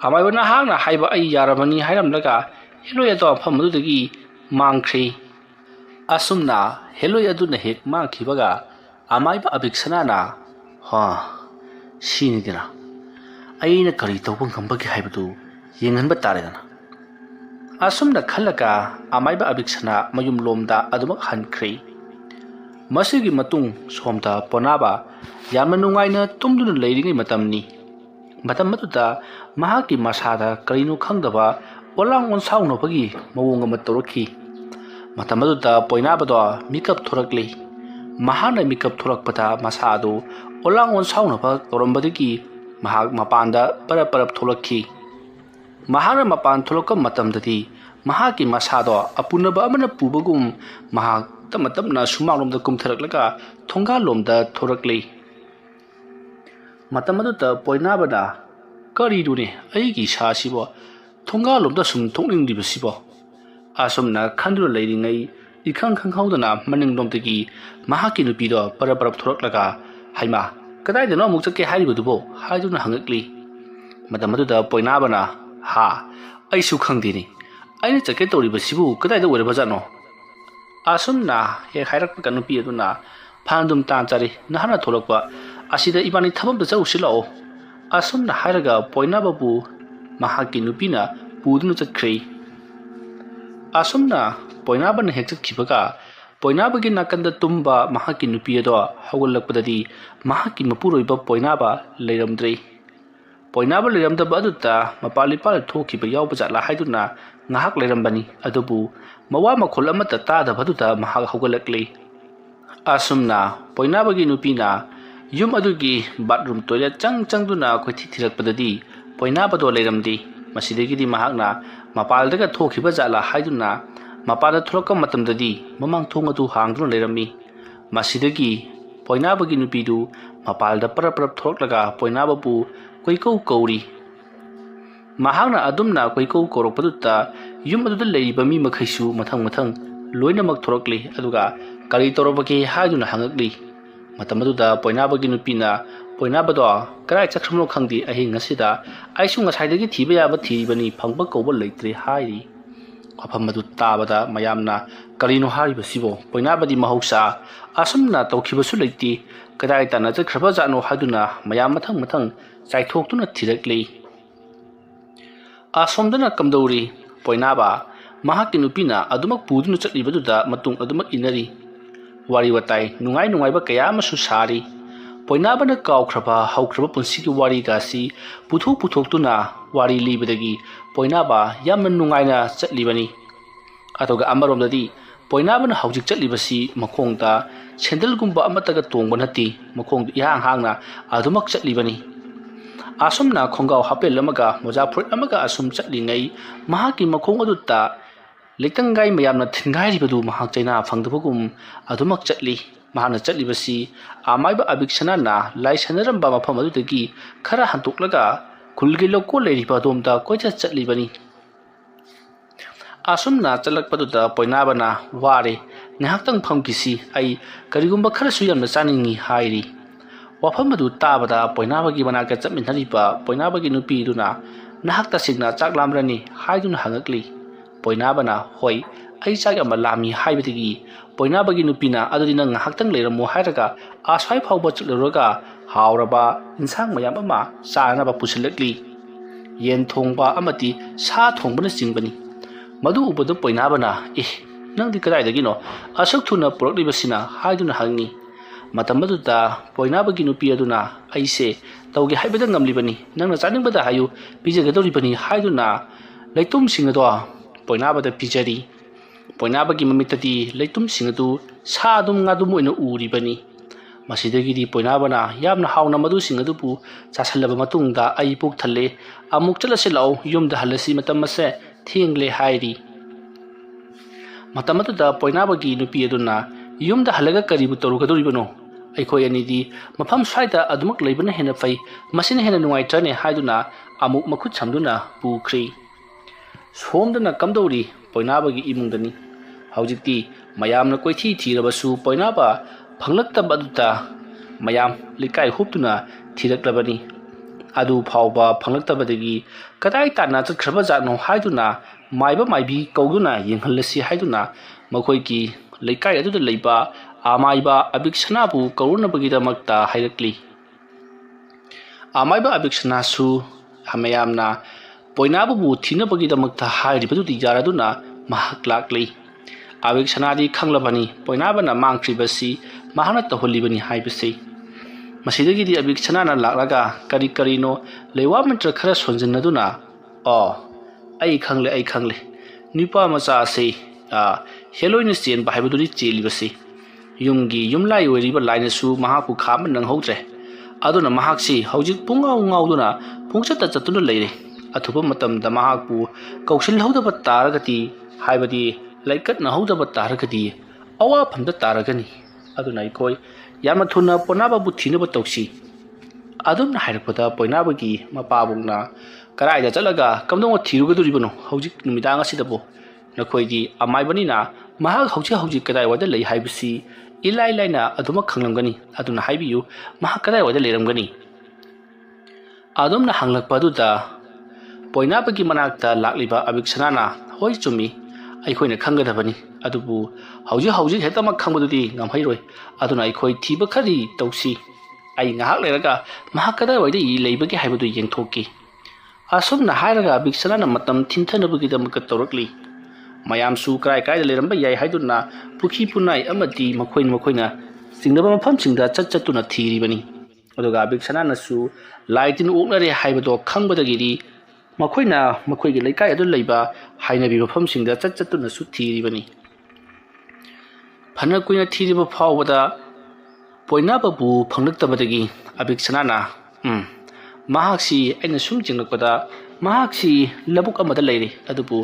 ꯑꯃꯥꯏꯕ ꯅꯍꯥꯛꯅ ꯍꯥꯏꯕ ꯑꯩ ꯌꯥꯔꯕꯅꯤ ꯍꯥꯏꯔꯝꯂꯒ ꯍꯦꯂꯣꯏ ꯑꯗꯣ ꯃꯐꯝ ꯑꯗꯨꯗꯒꯤ ꯃꯥꯡꯈ꯭ꯔꯦ ꯑꯁꯨꯝꯅ ꯍꯦꯂꯣꯏ ꯑꯗꯨꯅ ꯍꯦꯛ ꯃꯥꯡꯈꯤꯕꯒ ꯑꯃꯥꯏꯕ ꯑꯕꯤꯛꯁꯅꯥꯅ ꯁꯤꯅꯤꯗꯅ ꯑꯩꯅ ꯀꯔꯤ ꯇꯧꯕ ꯉꯝꯕꯒꯦ ꯍꯥꯏꯕꯗꯨ ꯌꯦꯡꯍꯟꯕ ꯇꯥꯔꯦꯗꯅ ꯑꯁꯨꯝꯅ ꯈꯜꯂꯒ ꯑꯃꯥꯏꯕ ꯑꯕꯤꯛꯁꯅꯥ ꯃꯌꯨꯝꯂꯣꯝꯗ ꯑꯗꯨꯃꯛ ꯍꯟꯈ꯭ꯔꯦ ꯃꯁꯤꯒꯤ ꯃꯇꯨꯡ ꯁꯣꯝꯗ ꯄꯣꯅꯥꯕ ꯌꯥꯝꯅ ꯅꯨꯡꯉꯥꯏꯅ ꯇꯨꯝꯗꯨꯅ ꯂꯩꯔꯤꯉꯩ ꯃꯇꯝꯅꯤ ꯃꯇꯝ ꯑꯗꯨꯗ ꯃꯍꯥꯛꯀꯤ ꯃꯁꯥꯗ ꯀꯔꯤꯅꯣ ꯈꯪꯗꯕ ꯑꯣꯂꯥꯡ ꯑꯣꯟꯁꯥꯎꯅꯕꯒꯤ ꯃꯑꯣꯡ ꯑꯃ ꯇꯧꯔꯛꯈꯤ ꯃꯇꯝ ꯑꯗꯨꯗ ꯄꯣꯏꯅꯥꯕꯗꯣ ꯃꯤꯀꯞ ꯊꯣꯔꯛꯂꯤ ꯃꯍꯥꯛꯅ ꯃꯤꯀꯞ ꯊꯣꯔꯛꯄꯗ ꯃꯁꯥ ꯑꯗꯨ ꯑꯣꯂꯥꯡ ꯑꯣꯟꯁꯥꯎꯅꯕ ꯇꯧꯔꯝꯕꯗꯒꯤ ꯃꯍꯥꯛ ꯃꯄꯥꯟꯗ ꯄꯔꯞ ꯄꯔꯞ ꯊꯣꯛꯂꯛꯈꯤ ꯃꯍꯥꯛꯅ ꯃꯄꯥꯟ ꯊꯣꯛꯂꯛꯄ ꯃꯇꯝꯗꯗꯤ ꯃꯍꯥꯛꯀꯤ ꯃꯁꯥꯗꯣ ꯑꯄꯨꯅꯕ ꯑꯃꯅ ꯄꯨꯕꯒꯨꯝ ꯃꯍꯥꯛ ꯇꯞꯅ ꯇꯞꯅ ꯁꯨꯃꯥꯡꯂꯣꯝꯗ ꯀꯨꯝꯊꯔꯛꯂꯒ ꯊꯣꯡꯒꯥꯜꯂꯣꯝꯗ ꯊꯣꯔꯛꯂꯤ ꯃꯇꯝ ꯑꯗꯨꯗ ꯄꯣꯏꯅꯥꯕꯅ ꯀꯔꯤꯅꯣꯅꯦ ꯑꯩꯒꯤ ꯏꯁꯥꯁꯤꯕꯣ ꯊꯣꯡꯒꯥꯜꯂꯣꯝꯗ ꯁꯨꯝ ꯊꯣꯛꯅꯤꯡꯂꯤꯕꯁꯤꯕꯣ ꯑꯁꯨꯝꯅ ꯈꯟꯗꯨꯅ ꯂꯩꯔꯤꯉꯩ इखंग खंगहौदना मनिंगलोमदगी महाकी नुपीदो परब परब थोरक्लगा हाइमा कदाइदनो अमुक चके हारिबदुबो हाइदुना हंगक्ली मदमदुदा पोइनाबना हा अइसु खंगदिनी अइना चके तौरिबसिबु कदाइदा ओरबजानो आसुमना हे हाइरक्पका नुपी अदुना फांदुम तांचारि नहाना थोरक्पा असिदा इबानी थबमदा चौसिलाओ आसुमना हाइरगा पोइनाबबु महाकी नुपीना पुदुना चक्ख्रै आसुमना पोइनाबन हेक चक्खिबगा पोइनाबगी नाकंदा तुम्बा महाकी नुपी अदो हौगलक्पददी महाकी मपुरोइबा पोइनाबा लेरमद्रै पोइनाबा लेरमदबा अदुता मपालिपाल थोखिबा यावबा जाला हाइदुना ngahak लेरमबनी अदुबु मवा मखोल अमता तादबदुदा महाक हौगलक्लै आसुमना पोइनाबगी नुपीना युम अदुगी बाथरूम टॉयलेट चंगचंगदुना खोथि थिरकपददी पोइनाबदो लेरमदी मसिदगिदी महाकना मपालदगा थोखिबा जाला हाइदुना मपादा थोरक मतमददी ममांग थोंग अदु हांगदुना लेरममी मसिदगी पोइनाबगी नुपीदु मपालदा परप परप थोरकलगा पोइनाबबु कोइकौ कौरी महाकना अदुमना कोइकौ कौरकपदुता युम अदुदा लेरिबा मी मखैसु मथंग मथंग लोइनमक थोरकली अदुगा करी तौरबगे हाइदुना हंगकली मतमदुदा पोइनाबगी नुपीना पोइनाबदो कराय चखमनो खंगदी अहिंग असिदा आइसु ngसाइदगी थिबा याबा थिरिबनी फंगबा कौबा लेत्रे हाइरी अफम मदु ताबदा मयामना करीनो हारिबसिबो पोइनाबदी महौसा असुमना तौखिबसु लेति कदाय ताना चखरबा जानो हादुना मयाम मथंग मथंग चाइथोक्तुना थिरकली आसोमदना कमदौरी पोइनाबा महाकी नुपीना अदुमक पुदुना चटलिबदुदा मतुंग अदुमक इनरी वारी वताई नुंगाई नुंगाइबा कया अमसु सारी पोइनाबना काउख्रबा हौख्रबा पुंसिगी वारी गासी पुथोक पुथोक्तुना वारी लीबदगी पोइनाबा यामन नुंगाइना चटलिबनी अतोगा अमरोमददी पोइनाबना हौजिक चटलिबसी मखोंगदा सेंडलगुंबा अमतगा तोंगबा नति मखोंग इहांग हांगना अदुमक चटलिबनी आसुमना खोंगाव हापेल अमगा मोजा फुट अमगा आसुम चटलिङै महाकी मखोंग अदुता लेतंगाई मयामना थिंगाइरिबदु महाक चैना फंगदबगुम अदुमक चटली महाना चटलिबसी आमाइबा अबिक्सनाना लाइसनरंबा मफम अदुदगी खरा हंतोक्लगा खुलगी लोको लेरिबा दोमदा कोइचा चटलिबनी आसुमना चलकपदुदा पोइनाबना वारे नहाक्तंग फमकिसी आई करिगुंबा खरसु यामना चानिंगी हाइरी वफम अदु ताबदा पोइनाबगी मनाका चटमिनरिबा पोइनाबगी नुपीदुना नहाक्ता सिगना चाकलामरनी हाइदुना हंगकली पोइनाबना होय आई चाक अमा लामी हाइबदगी पोइनाबगी नुपीना अदुदि नंग ngahaktang लेरमो हाइरगा आस्वाइ फावबा चलरगा हावरबा इंसांग मयाम अमा चानबा पुसलकली येन थोंबा अमति सा थोंबना चिंगबनी मदु उबदु पोइनाबना ए नंगदि कदाइदगिनो असुक थुना पुरकलिबसिना हाइदुना हंगी मतमदुदा पोइनाबगी नुपी अदुना आइसे ꯇꯧꯒꯦ ꯍꯥꯏꯕꯗ ꯉꯝꯂꯤꯕꯅꯤ ꯅꯪꯅ ꯆꯥꯅꯤꯡꯕꯗ ꯍꯥꯏꯌꯨ ꯄꯤꯖꯒꯗꯧꯔꯤꯕꯅꯤ ꯍꯥꯏꯗꯨꯅ ꯂꯩꯇꯨꯝꯁꯤꯡ ꯑꯗꯣ ꯄꯣꯏꯅꯥꯕꯗ ꯄꯤꯖꯔꯤ ꯄꯣꯏꯅꯥꯕꯒꯤ ꯃꯃꯤꯠꯇꯗꯤ ꯂꯩꯇꯨꯝꯁꯤꯡ ꯑꯗꯨ ꯁꯥꯗꯨꯝ ꯉꯥꯗꯨꯝ ꯑꯣꯏꯅ ꯎꯔꯤꯕꯅꯤ ꯃꯁꯤꯗꯒꯤꯗꯤ ꯄꯣꯏꯅꯥꯕꯅ ꯌꯥꯝꯅ ꯍꯥꯎꯅ ꯃꯗꯨꯁꯤꯡ ꯑꯗꯨꯕꯨ ꯆꯥꯁꯜꯂꯕ ꯃꯇꯨꯡꯗ ꯑꯩ ꯄꯨꯛ ꯊꯜꯂꯦ ꯑꯃꯨꯛ ꯆꯠꯂꯁꯤ ꯂꯥꯛꯑꯣ ꯌꯨꯝꯗ ꯍꯜꯂꯁꯤ ꯃꯇꯝ ꯑꯁꯦ ꯊꯦꯡꯂꯦ ꯍꯥꯏꯔꯤ ꯃꯇꯝ ꯑꯗꯨꯗ ꯄꯣꯏꯅꯥꯕꯒꯤ ꯅꯨꯄꯤ ꯑꯗꯨꯅ ꯌꯨꯝꯗ ꯍꯜꯂꯒ ꯀꯔꯤꯕꯨ ꯇꯧꯔꯨꯒꯗꯧꯔꯤꯕꯅꯣ ꯑꯩꯈꯣꯏ ꯑꯅꯤꯗꯤ ꯃꯐꯝ ꯁ꯭ꯋꯥꯏꯗ ꯑꯗꯨꯃꯛ ꯂꯩꯕꯅ ꯍꯦꯟꯅ ꯐꯩ ꯃꯁꯤꯅ ꯍꯦꯟꯅ ꯅꯨꯡꯉꯥꯏꯇ꯭ꯔꯅꯦ ꯍꯥꯏꯗꯨꯅ ꯑꯃꯨꯛ ꯃꯈꯨꯠ ꯁꯝꯗꯨꯅ ꯄꯨꯈ꯭ꯔꯤ ꯁꯣꯝꯗꯅ ꯀꯝꯗꯧꯔꯤ ꯄꯣꯏꯅꯥꯕꯒꯤ ꯏꯃꯨꯡꯗꯅꯤ ꯍꯧꯖꯤꯛꯇꯤ ꯃꯌꯥꯝꯅ ꯀꯣꯏꯊꯤ ꯊꯤꯔꯕꯁꯨ ꯄꯣꯏꯅꯥꯕ ꯐꯪꯂꯛꯇꯕ ꯑꯗꯨꯗ ꯃꯌꯥꯝ ꯂꯩꯀꯥꯏ ꯍꯨꯞꯇꯨꯅ ꯊꯤꯔꯛꯂꯕꯅꯤ ꯑꯗꯨ ꯐꯥꯎꯕ ꯐꯪꯂꯛꯇꯕꯗꯒꯤ ꯀꯗꯥꯏ ꯇꯥꯟꯅ ꯆꯠꯈ꯭ꯔꯕꯖꯥꯠꯅꯣ ꯍꯥꯏꯗꯨꯅ ꯃꯥꯏꯕ ꯃꯥꯏꯕꯤ ꯀꯧꯗꯨꯅ ꯌꯦꯡꯍꯜꯂꯁꯤ ꯍꯥꯏꯗꯨꯅ ꯃꯈꯣꯏꯒꯤ ꯂꯩꯀꯥꯏ ꯑꯗꯨꯗ ꯂꯩꯕ ꯑꯃꯥꯏꯕ ꯑꯕꯤꯛꯁꯅꯥꯕꯨ ꯀꯧꯔꯨꯅꯕꯒꯤꯗꯃꯛꯇ ꯍꯥꯏꯔꯛꯂꯤ ꯑꯃꯥꯏꯕ ꯑꯕꯤꯛꯁꯅꯥꯁꯨ ꯃꯌꯥꯝꯅ ꯄꯣꯏꯅꯥꯕꯕꯨ ꯊꯤꯅꯕꯒꯤꯗꯃꯛꯇ ꯍꯥꯏꯔꯤꯕꯗꯨꯗꯤ ꯌꯥꯔꯗꯨꯅ ꯃꯍꯥꯛ ꯂꯥꯛꯂꯤ ꯑꯕꯤꯛꯁꯅꯥꯗꯤ ꯈꯪꯂꯕꯅꯤ ꯄꯣꯏꯅꯥꯕꯅ ꯃꯥꯡꯈ꯭ꯔꯤꯕꯁꯤ ꯃꯍꯥꯛꯅ ꯇꯧꯍꯜꯂꯤꯕꯅꯤ ꯍꯥꯏꯕꯁꯤ ꯃꯁꯤꯗꯒꯤꯗꯤ ꯑꯕꯤꯛꯁꯅꯥꯅ ꯂꯥꯛꯂꯒ ꯀꯔꯤ ꯀꯔꯤꯅꯣ ꯂꯩꯋꯥ ꯃꯟꯇ꯭ꯔ ꯈꯔ ꯁꯣꯟꯖꯤꯟꯅꯗꯨꯅ ꯑꯩ ꯈꯪꯂꯦ ꯅꯨꯄꯥ ꯃꯆꯥ ꯑꯁꯤ ꯍꯦꯂꯣꯏꯅ ꯆꯦꯟꯕ ꯍꯥꯏꯕꯗꯨꯗꯤ ꯆꯦꯜꯂꯤꯕꯁꯤ ꯌꯨꯝꯒꯤ ꯌꯨꯝꯂꯥꯏ ꯑꯣꯏꯔꯤꯕ ꯂꯥꯏꯅꯁꯨ ꯃꯍꯥꯛꯄꯨ ꯈꯥꯝꯕ ꯅꯪꯍꯧꯗ꯭ꯔꯦ ꯑꯗꯨꯅ ꯃꯍꯥꯛꯁꯤ ꯍꯧꯖꯤꯛ ꯄꯨꯡꯉꯥꯎ ꯉꯥꯎꯗꯨꯅ ꯄꯨꯡꯆꯠꯇ ꯆꯠꯇꯨꯅ ꯂꯩꯔꯦ ꯑꯊꯨꯕ ꯃꯇꯝꯗ ꯃꯍꯥꯛꯄꯨ ꯀꯧꯁꯤꯜꯍꯧꯗꯕ ꯇꯥꯔꯒꯗꯤ ꯍꯥꯏꯕꯗꯤ ꯂꯩꯀꯠꯅꯍꯧꯗꯕ ꯇꯥꯔꯒꯗꯤ ꯑꯋꯥꯐꯝꯗ ꯇꯥꯔꯒꯅꯤ ꯑꯗꯨꯅ ꯑꯩꯈꯣꯏ ꯌꯥꯝꯅ ꯊꯨꯅ ꯄꯣꯏꯅꯥꯕꯕꯨ ꯊꯤꯅꯕ ꯇꯧꯁꯤ ꯑꯗꯨꯝꯅ ꯍꯥꯏꯔꯛꯄꯗ ꯄꯣꯏꯅꯥꯕꯒꯤ ꯃꯄꯥꯕꯨꯡꯅ ꯀꯗꯥꯏꯗ ꯆꯠꯂꯒ ꯀꯝꯗꯧꯅ ꯊꯤꯔꯨꯒꯗꯧꯔꯤꯕꯅꯣ ꯍꯧꯖꯤꯛ ꯅꯨꯃꯤꯗꯥꯡ ꯑꯁꯤꯗꯕꯨ ꯅꯈꯣꯏꯗꯤ ꯑꯃꯥꯏꯕꯅꯤꯅ ꯃꯍꯥꯛ ꯍꯧꯖꯤꯛ ꯀꯗꯥꯏꯋꯥꯏꯗ ꯂꯩ ꯍꯥꯏꯕꯁꯤ इलाई लाइना अदुमक खंगलमगनी अदुना हाइबियु महा कदाय वाइदा लेरमगनी अदुमना हंगलकपदुदा पोइनाबगी मनाक्ता लाक्लिबा अबिक्सनाना होय चुमी अइखोइना खंगदबनी अदुबु हौजी हेतमक खंगबदुदी ngамहैरोय अदुना अइखोइ थीबा खरी तौसी अइ ngahak लेरगा महा कदाय वाइदा इ लेबगे हाइबदु येंथोकी असुमना हाइरगा अबिक्सनाना मतम थिनथनबगीदमक तौरकली मयामसु क्राय क्राय लेरंबा याय हाइदुना पुखी पुनाय अमदी मखोइना सिंगदबा मफमसिंगदा चचतुना थीरिबनी अदुगा अबिक्सनानासु लाइटिन ओकनरे हाइबदो खंगबदगिरी मखोइगी लेकाय अदु लैबा हाइनबी मफमसिंगदा चचतुना सु थीरिबनी फना कुइना थीरिबा फावबदा पोइनाबाबु फंगलक्तबदगी अबिक्सनाना महाक्सी अइना सुम चिंगलकपदा महाक्सी लबुक अमदा लैरे अदुबु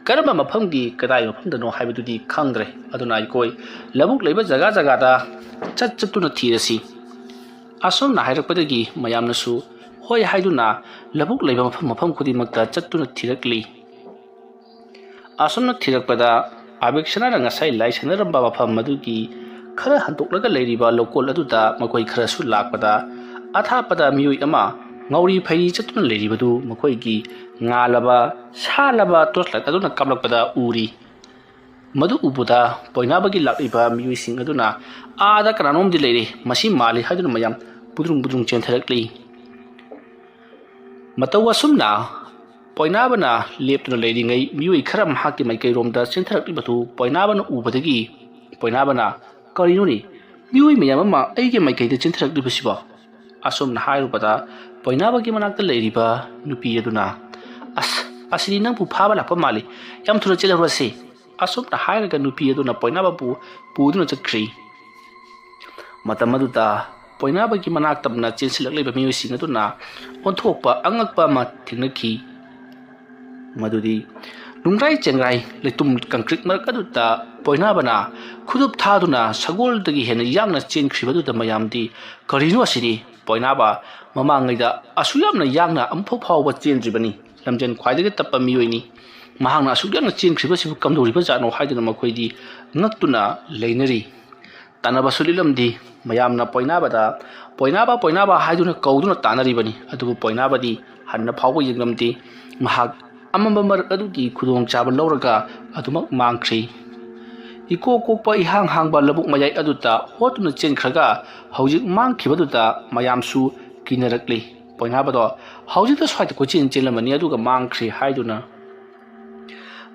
करम मफमगी कदाय मफमदनो हाइबदुदी खंगद्रे अदुना अइकोइ लबुक लैबा जगा जगादा चचतुना थीरसी असोमना हाइरकपदगी मयामनसु होय हाइदुना लबुक लैबा मफम खुदिमक्ता चतुना थीरकली असोमना थीरकपदा अबिक्सनाना ngasai lai sanaramba mafam madugi खरा हंतोकलगा लैरिबा लोकोल अदुदा मकोइ खरासु लाकपदा अथापदा मियुइ अमा ngawri phai chatun leiribadu makoigi ngalaba salaba toslak aduna kamlakpada uri madu ubuda poinabagi lakiba miui sing aduna ada kananom di leire masi mali haduna mayam budrung chentharakli matawa sumna poinabana leptuna leiringai miui kharam haki maikai romda chentharakli batu poinabana ubadagi poinabana karinuni miui mayama aige maikai de chentharakli basiba असोमना हाइरुबदा पोइनाबगी मनाक्ता लैरिबा नुपी अदुना असि नंगपु फाबा लापा माली याम थुरा चेलरसे असोमना हाइरगा नुपी अदुना पोइनाबाबु पुदुना चक्री मतम अदुदा पोइनाबगी मनाक्तबना चेलसिलकलेबा मियोसिंग अदुना ओंथोकपा अंगकपा मा थिंगनखी मदुदी नुंग्राई चेंग्राई लेतुम concrete मरक अदुदा पोइनाबना खुदुप थादुना सगोलदगी हेन यांगना चेनख्रिबदुदा मयामदी करिनो असिनी पोइनाबा ममांगैदा असुयामना यांगना अमफो फावबा चेनद्रिबनी लमजेन ख्वाइदगी तप्पा मियोइनी महांगना असुयामना चेनख्रिबसिबु कमदौरिबा जानो हाइदुना मखोइदी ngaktuna leinari tanaba sulilamdi mayamna पोइनाबा हाइदुना कौदुना तानरिबनी अदुबु पोइनाबादी हन्ना फावबा यंगlamdi mahak amambamar adugi khudong chaba lawraga adumak mangkhri iko kokpa ihang hangba labuk mayai aduta hotuna chenkhraga hojik mangkhibaduta mayamsu kinarakli poinabado hojikta swaita ko chenlamani aduga mangkhri haiduna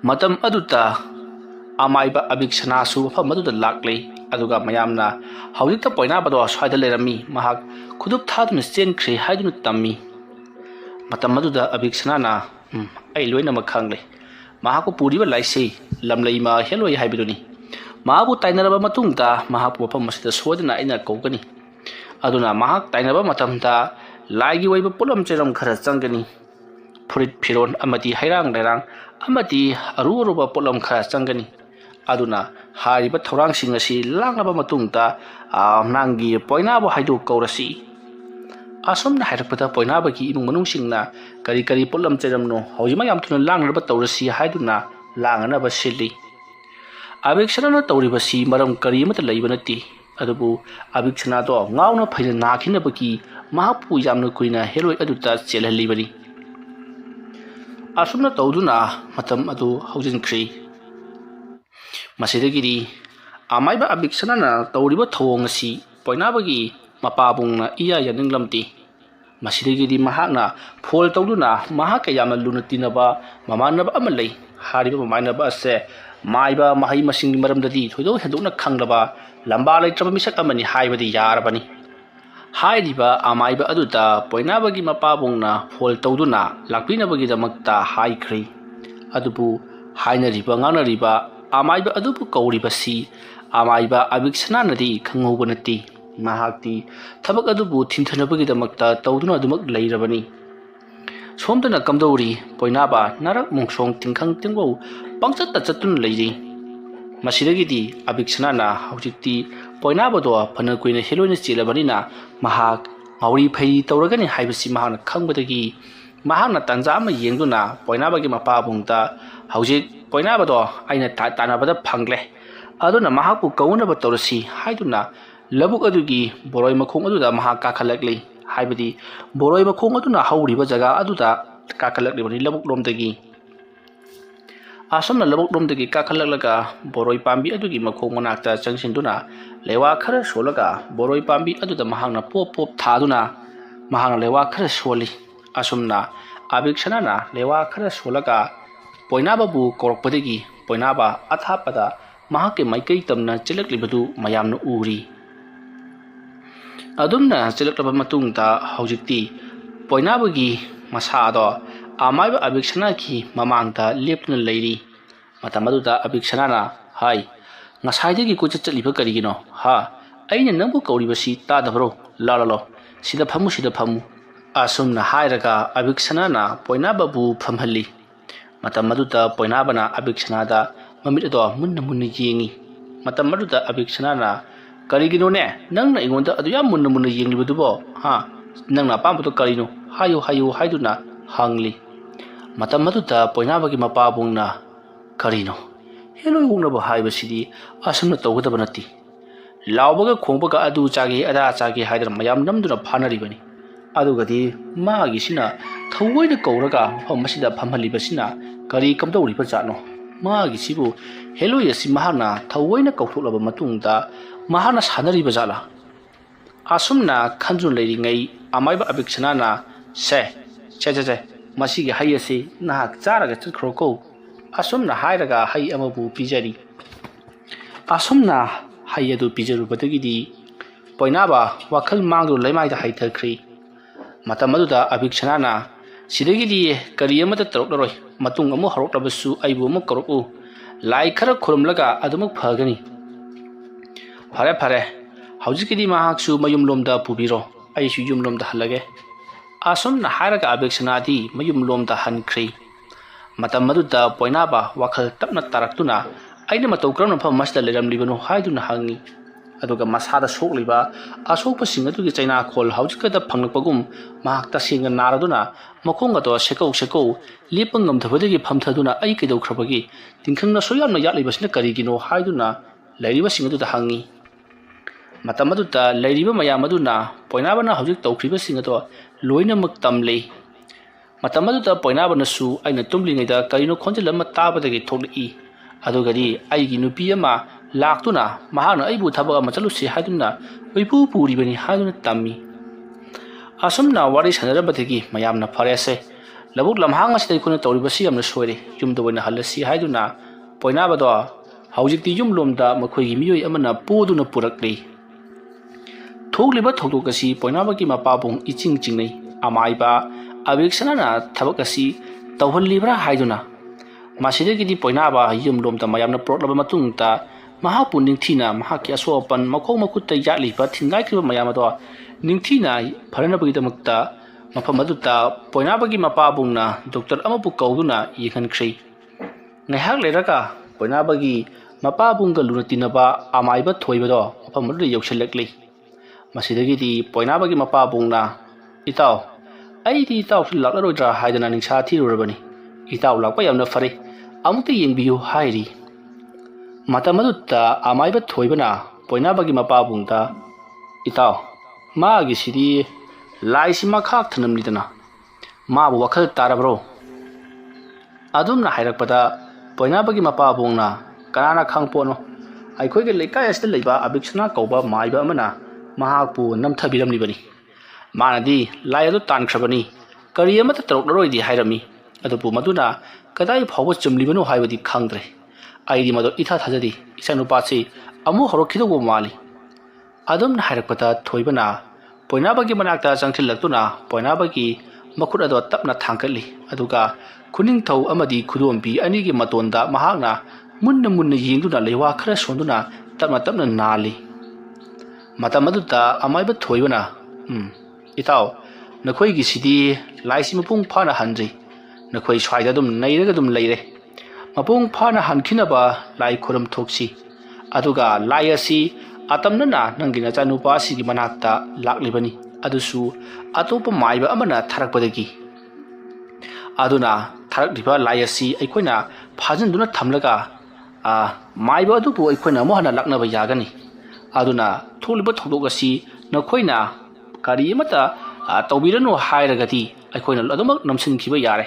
matam aduta amaiba abiksanasu famaduda lakli aduga mayamna hojikta poinabado swaida lerami mahak खुदुप थादुना चेनख्रे हाइदुना तम्मी मतम मदुदा अभिक्षनाना आई लोइनमक खांगले महाको पुरीबा लाइसे लमलैमा हेलोय हाइबदुनी महाबु ताइनरबा मतुंगदा महापु मफम मसिदा सोदना आइना कौगनी अदुना महाक ताइनरबा मतमदा लाइगी वैबा पुलम चेरम खरा चंगनी फुरित फिरोन अमदी हैरांग लैरांग अमदी अरु Aruba Pullum खरा चंगनी अदुना हारिबा थौरांगसिंग असि लांगलबा मतुंगदा नांगी पोइनाबो हाइदो कौरसी असमना हाइरपदा पोइनाबगी इमुंग मनुंगसिंगना करी करी पुलम चेरमनो हौजिमा याम थुना लांगलबा तौरसी हाइदुना लांगनबा सिल्ली अभिक्षना तौरिबसी मरम करी मत लैबा नति अदुबु अभिक्षना दो गाउना फैना नाखिनबगी महापु यामनो कुइना हेलोय अदुता चेलहलिबनी असमना तौदुना मतम अदु हौजिनख्री मसिदगिरी आमाइबा अभिक्षना तौरिबा थौंगसी पोइनाबगी मपाबुंगना इया यानिंगलमती मसिदगिरी महाकना फोल तौदुना महाक यामना लुना तिनबा ममानबा अमा लै हारिबा ममानबा असे माइबा महै मसिंगि मरमददी थोइदो हेदुना खंगलबा लंबा लैत्रबा मिसक अमनि हाइबदी यारबनी हाइरिबा आमाइबा अदुदा पोइनाबगी मपाबुंगना फोल तौदुना लाक्पिनबगी दमक्ता हाइख्री अदुबु हाइनरिबा nganariba आमाइबा अदुबु कौरिबसी आमाइबा अभिक्षना नदी खंगौबा नति महाक्ति थबक अदुबु थिंथनबगी दमक्ता तौदुना अदुमक लैरबनी सोमदना कमदौरी पोइनाबा नरक मुंगसोंग तिंखंग तिंगौ पंगचत्ता चत्तुन लैरी मसिदगिदी अभिक्षना हौजिक्ति पोइनाबदो फन कुइना हेलोइना चेलबनिना महाक ngawri phai tawragani haibasi mahana khangबदगी महाना तंजा अमा येंगदुना पोइनाबगी मपाबुंगता हौजिक पोइनाबदो आइना तानाबदा फंगले अदुना महाकु कौनबा तौरसी हाइदुना लबुक अदुगी बोरोय मखोंग अदुदा महा काखलकली हाइबदी बोरोय मखोंग अदुना हौरिबा जगा अदुदा काखलकलिबनी लबुक लोमदगी असमना लबुक लोमदगी काखलकलगा बोरोय पांबी अदुगी मखोंग मनाक्ता चंगसिनदुना लेवा खरा सोलगा बोरोय पांबी अदुदा महाना पोप पोप थादुना महाना लेवा खरा सोली असुमना अभिक्षना लेवा खरा सोलगा पोइनाबाबु कौरपदगी पोइनाबा अथापदा महाके माइकई तमना चिलकलिबदु मयामना उरी अदुमना चिलकलबा मतुंगदा हौजिक्ति पोइनाबगी मसादो आमाइबा अभिक्षना की ममांगदा लेपना लैरी मतमदुदा अभिक्षना हाय ngसाइदगी कोच चलिबा करिगिनो हा अइना नंबु कौरिबसी तादबरो लालालो सिदा फमु असुमना हाइरगा अभिक्षना पोइनाबाबु फमहल्ली मतमदुदा पोइनाबना अभिक्षनादा ममिदो मुन्ना येंगी मतमदुदा अभिक्षना करिगिनोने नंगना इगोंदा अदु याम मुन्ना येंगिबदुबो हा नंगना पामबदो करिनो हायो हाइदुना हांगली मतमदुदा पोइनाबगी मपाबुंगना करिनो हेलोय उंगनबो हाइबसिदी असमना तौगदबा नति लावबगा खोंबगा अदु चागे अदा चागे हाइदर मयाम नमदुना फानरिबनी अदुगदी मागिसिना थौवैना कौरगा मफमसिदा फमहलिबसिना करी कमदौरिबा जानो मागिसिबु हेलोय असि महाना थौवैना कौथोलबा मतुंगदा महाना सानरिबा जाला असुमना खंजुन लैरिङै आमाइबा अभिक्षना से मसिगे हाइ असि नाहक चारगा चखरोको असुमना हाइरगा हाइ अमबु पिजरी असुमना हाइ अदु पिजरुबदगिदी पोइनाबा वाखल मांगदु लैमाइदा हाइथख्री मतमदुदा अभिक्षना सिदगिदी करी अमदा तरुकलरोय मतुंग अमु हरोक्लबसु आइबु अमु करुकु लाई खरा खुरमलगा अदुमक फगनी फरे हौजिकिदी महाक्सु मयुमलोमदा पुबिरो आइसु युमलोमदा हलगे असुमना हाइरगा अभिक्षनादी मयुमलोमदा हनख्री मतमदुदा पोइनाबा वाखल तपना तारक्तुना आइना मतौ क्रमना फम मसदा लेरमलिबनो हाइदुना हंगी अदुगा मसादा सोकलिबा असोकपसिंग अदुगी चाइना खोल हौजिकदा फंगलपगुम महाक तसिंग नारदुना मखोंगदो सेकौ लेपंगम धबदगी फमथदुना आई कैदौख्रबगी तिंखंगना सोयामना यालिबसिना करिगिनो हाइदुना लैरिबसिंग अदुदा हंगी मतमदुदा लैरिबा मयामदुना पोइनाबना हौजिक तौख्रिबसिंग अदो लोइनमक तमले मतमदुदा पोइनाबनसु आइना तुमलिङैदा करिनो खोंजल अमा ताबदगी थोकलि अदुगदी आइगी नुपी अमा लाक्तुना महाना आइबु थबक अमा चलुसि हाइदुना ओइपु पुरिबनी हाइदुना तम्मी असुमना वारि सनरबदगी मयामना फरेसे लबुक लमहांग असिदा इखुना तौरिबसि यामना सोइरे युमदा ओइना हल्लसि हाइदुना पोइनाबदो हौजिक्ति युमलोमदा मखोइगी मियोइ अमना पोदुना पुरक्ली ꯊꯣꯛꯂꯤꯕ ꯊꯧꯗꯣꯛ ꯑꯁꯤ ꯄꯣꯏꯅꯥꯕꯒꯤ ꯃꯄꯥꯕꯨꯡ ꯏꯆꯤꯡ ꯆꯤꯡꯅꯩ ꯑꯃꯥꯏꯕ ꯑꯕꯤꯛꯁꯅꯥꯅ ꯊꯕꯛ ꯑꯁꯤ ꯇꯧꯍꯜꯂꯤꯕ꯭ꯔꯥ ꯍꯥꯏꯗꯨꯅ ꯃꯁꯤꯗꯒꯤꯗꯤ ꯄꯣꯏꯅꯥꯕ ꯌꯨꯝꯂꯣꯝꯗ ꯃꯌꯥꯝꯅ ꯄꯨꯔꯛꯂꯕ ꯃꯇꯨꯡꯗ ꯃꯍꯥꯛꯄꯨ ꯅꯤꯡꯊꯤꯅ ꯃꯍꯥꯛꯀꯤ ꯑꯁꯣꯛ ꯑꯄꯟ ꯃꯈꯣꯡ ꯃꯈꯨꯠꯇ ꯌꯥꯠꯂꯤꯕ ꯊꯤꯟꯒꯥꯏꯈꯤꯕ ꯃꯌꯥꯝ ꯑꯗꯣ ꯅꯤꯡꯊꯤꯅ ꯐꯅꯅꯕꯒꯤꯗꯃꯛꯇ ꯃꯐꯝ ꯑꯗꯨꯗ ꯄꯣꯏꯅꯥꯕꯒꯤ ꯃꯄꯥꯕꯨꯡꯅ ꯗꯣꯛꯇꯔ ꯑꯃꯕꯨ ꯀꯧꯗꯨꯅ ꯌꯦꯡꯍꯟꯈ꯭ꯔꯦ ꯉꯥꯏꯍꯥꯛ ꯂꯩꯔꯒ ꯄꯣꯏꯅꯥꯕꯒꯤ ꯃꯄꯥꯕꯨꯡꯒ ꯂꯨꯅ ꯇꯤꯟꯅꯕ ꯑꯃꯥꯏꯕ ꯊꯣꯏꯕꯗꯣ ꯃꯐꯝ ꯑꯗꯨꯗ ꯌꯧꯁꯤꯜꯂꯛꯂꯤ ꯃꯁꯤꯗꯒꯤꯗꯤ ꯄꯣꯏꯅꯥꯕꯒꯤ ꯃꯄꯥꯕꯨꯡꯅ ꯏꯇꯥꯎ ꯑꯩꯗꯤ ꯏꯇꯥꯎꯁꯨ ꯂꯥꯛꯂꯔꯣꯏꯗ꯭ꯔꯥ ꯍꯥꯏꯗꯅ ꯅꯤꯡꯁꯥ ꯊꯤꯔꯨꯔꯕꯅꯤ ꯏꯇꯥꯎ ꯂꯥꯛꯄ ꯌꯥꯝꯅ ꯐꯔꯦ ꯑꯃꯨꯛꯇ ꯌꯦꯡꯕꯤꯌꯨ ꯍꯥꯏꯔꯤ ꯃꯇꯝ ꯑꯗꯨꯗ ꯑꯃꯥꯏꯕ ꯊꯣꯏꯕꯅ ꯄꯣꯏꯅꯥꯕꯒꯤ ꯃꯄꯥꯕꯨꯡꯗ ꯏꯇꯥꯎ ꯃꯥꯒꯤꯁꯤꯗꯤ ꯂꯥꯏꯁꯤ ꯃꯈꯥꯛ ꯊꯅꯝꯂꯤꯗꯅ ꯃꯥꯕꯨ ꯋꯥꯈꯜ ꯇꯥꯔꯕ꯭ꯔꯣ ꯑꯗꯨꯝꯅ ꯍꯥꯏꯔꯛꯄꯗ ꯄꯣꯏꯅꯥꯕꯒꯤ ꯃꯄꯥꯕꯨꯡꯅ ꯀꯅꯥꯅ ꯈꯪꯄꯣꯠꯅꯣ ꯑꯩꯈꯣꯏꯒꯤ ꯂꯩꯀꯥꯏ ꯑꯁꯤꯗ ꯂꯩꯕ ꯑꯕꯤꯛꯁꯅꯥ ꯀꯧꯕ ꯃꯥꯏꯕ ꯑꯃꯅ ꯃꯍꯥꯛꯄꯨ ꯅꯝꯊꯕꯤꯔꯝꯂꯤꯕꯅꯤ ꯃꯥꯅꯗꯤ ꯂꯥꯏ ꯑꯗꯨ ꯇꯥꯟꯈ꯭ꯔꯕꯅꯤ ꯀꯔꯤ ꯑꯃꯠꯇ ꯇꯧꯔꯛꯂꯔꯣꯏꯗꯤ ꯍꯥꯏꯔꯝꯃꯤ ꯑꯗꯨꯕꯨ ꯃꯗꯨꯅ ꯀꯗꯥꯏ ꯐꯥꯎꯕ ꯆꯨꯝꯂꯤꯕꯅꯣ ꯍꯥꯏꯕꯗꯤ ꯈꯪꯗ꯭ꯔꯦ ꯑꯩꯗꯤ ꯃꯗꯨ ꯏꯊꯥ ꯊꯥꯖꯗꯦ ꯏꯆꯥꯅꯨꯄꯥꯁꯤ ꯑꯃꯨꯛ ꯍꯧꯔꯛꯈꯤꯗꯧꯕ ꯃꯥꯜꯂꯤ ꯑꯗꯨꯝꯅ ꯍꯥꯏꯔꯛꯄꯗ ꯊꯣꯏꯕꯅ ꯄꯣꯏꯅꯥꯕꯒꯤ ꯃꯅꯥꯛꯇ ꯆꯪꯁꯤꯜꯂꯛꯇꯨꯅ ꯄꯣꯏꯅꯥꯕꯒꯤ ꯃꯈꯨꯠ ꯑꯗꯣ ꯇꯞꯅ ꯊꯥꯡꯒꯠꯂꯤ ꯑꯗꯨꯒ ꯈꯨꯅꯤꯡꯊꯧ ꯑꯃꯗꯤ ꯈꯨꯗꯣꯝꯕꯤ ꯑꯅꯤꯒꯤ ꯃꯇꯣꯟꯗ ꯃꯍꯥꯛꯅ ꯃꯨꯟꯅ ꯃꯨꯟꯅ ꯌꯦꯡꯗꯨꯅ ꯂꯩꯋꯥ ꯈꯔ ꯁꯣꯟꯗꯨꯅ ꯇꯞꯅ ꯇꯞꯅ ꯅꯥꯜꯂꯤ ꯃꯇꯝ ꯑꯗꯨꯗ ꯑꯃꯥꯏꯕ ꯊꯣꯏꯕꯅ ꯏꯇꯥꯎ ꯅꯈꯣꯏꯒꯤꯁꯤꯗꯤ ꯂꯥꯏꯁꯤ ꯃꯄꯨꯡ ꯐꯥꯅ ꯍꯟꯗ꯭ꯔꯤ ꯅꯈꯣꯏ ꯁ꯭ꯋꯥꯏꯗ ꯑꯗꯨꯝ ꯅꯩꯔꯒ ꯑꯗꯨꯝ ꯂꯩꯔꯦ ꯃꯄꯨꯡ ꯐꯥꯅ ꯍꯟꯈꯤꯅꯕ ꯂꯥꯏ ꯈꯨꯔꯨꯝ ꯊꯣꯛꯁꯤ ꯑꯗꯨꯒ ꯂꯥꯏ ꯑꯁꯤ ꯑꯇꯝꯅꯅ ꯅꯪꯒꯤ ꯅꯆꯥꯅꯨꯄꯥ ꯑꯁꯤꯒꯤ ꯃꯅꯥꯛꯇ ꯂꯥꯛꯂꯤꯕꯅꯤ ꯑꯗꯨꯁꯨ ꯑꯇꯣꯞꯄ ꯃꯥꯏꯕ ꯑꯃꯅ ꯊꯥꯔꯛꯄꯗꯒꯤ ꯑꯗꯨꯅ ꯊꯥꯔꯛꯂꯤꯕ ꯂꯥꯏ ꯑꯁꯤ ꯑꯩꯈꯣꯏꯅ ꯐꯥꯖꯤꯟꯗꯨꯅ ꯊꯝꯂꯒ ꯃꯥꯏꯕ ꯑꯗꯨꯕꯨ ꯑꯩꯈꯣꯏꯅ ꯑꯃꯨꯛ ꯍꯟꯅ ꯂꯥꯛꯅꯕ ꯌꯥꯒꯅꯤ ꯑꯗꯨꯅ ꯊꯣꯛꯂꯤꯕ ꯊꯧꯗꯣꯛ ꯑꯁꯤ ꯅꯈꯣꯏꯅ ꯀꯔꯤ ꯑꯃꯠꯇ ꯇꯧꯕꯤꯔꯅꯨ ꯍꯥꯏꯔꯒꯗꯤ ꯑꯩꯈꯣꯏꯅ ꯑꯗꯨꯃꯛ ꯅꯝꯁꯤꯟꯈꯤꯕ ꯌꯥꯔꯦ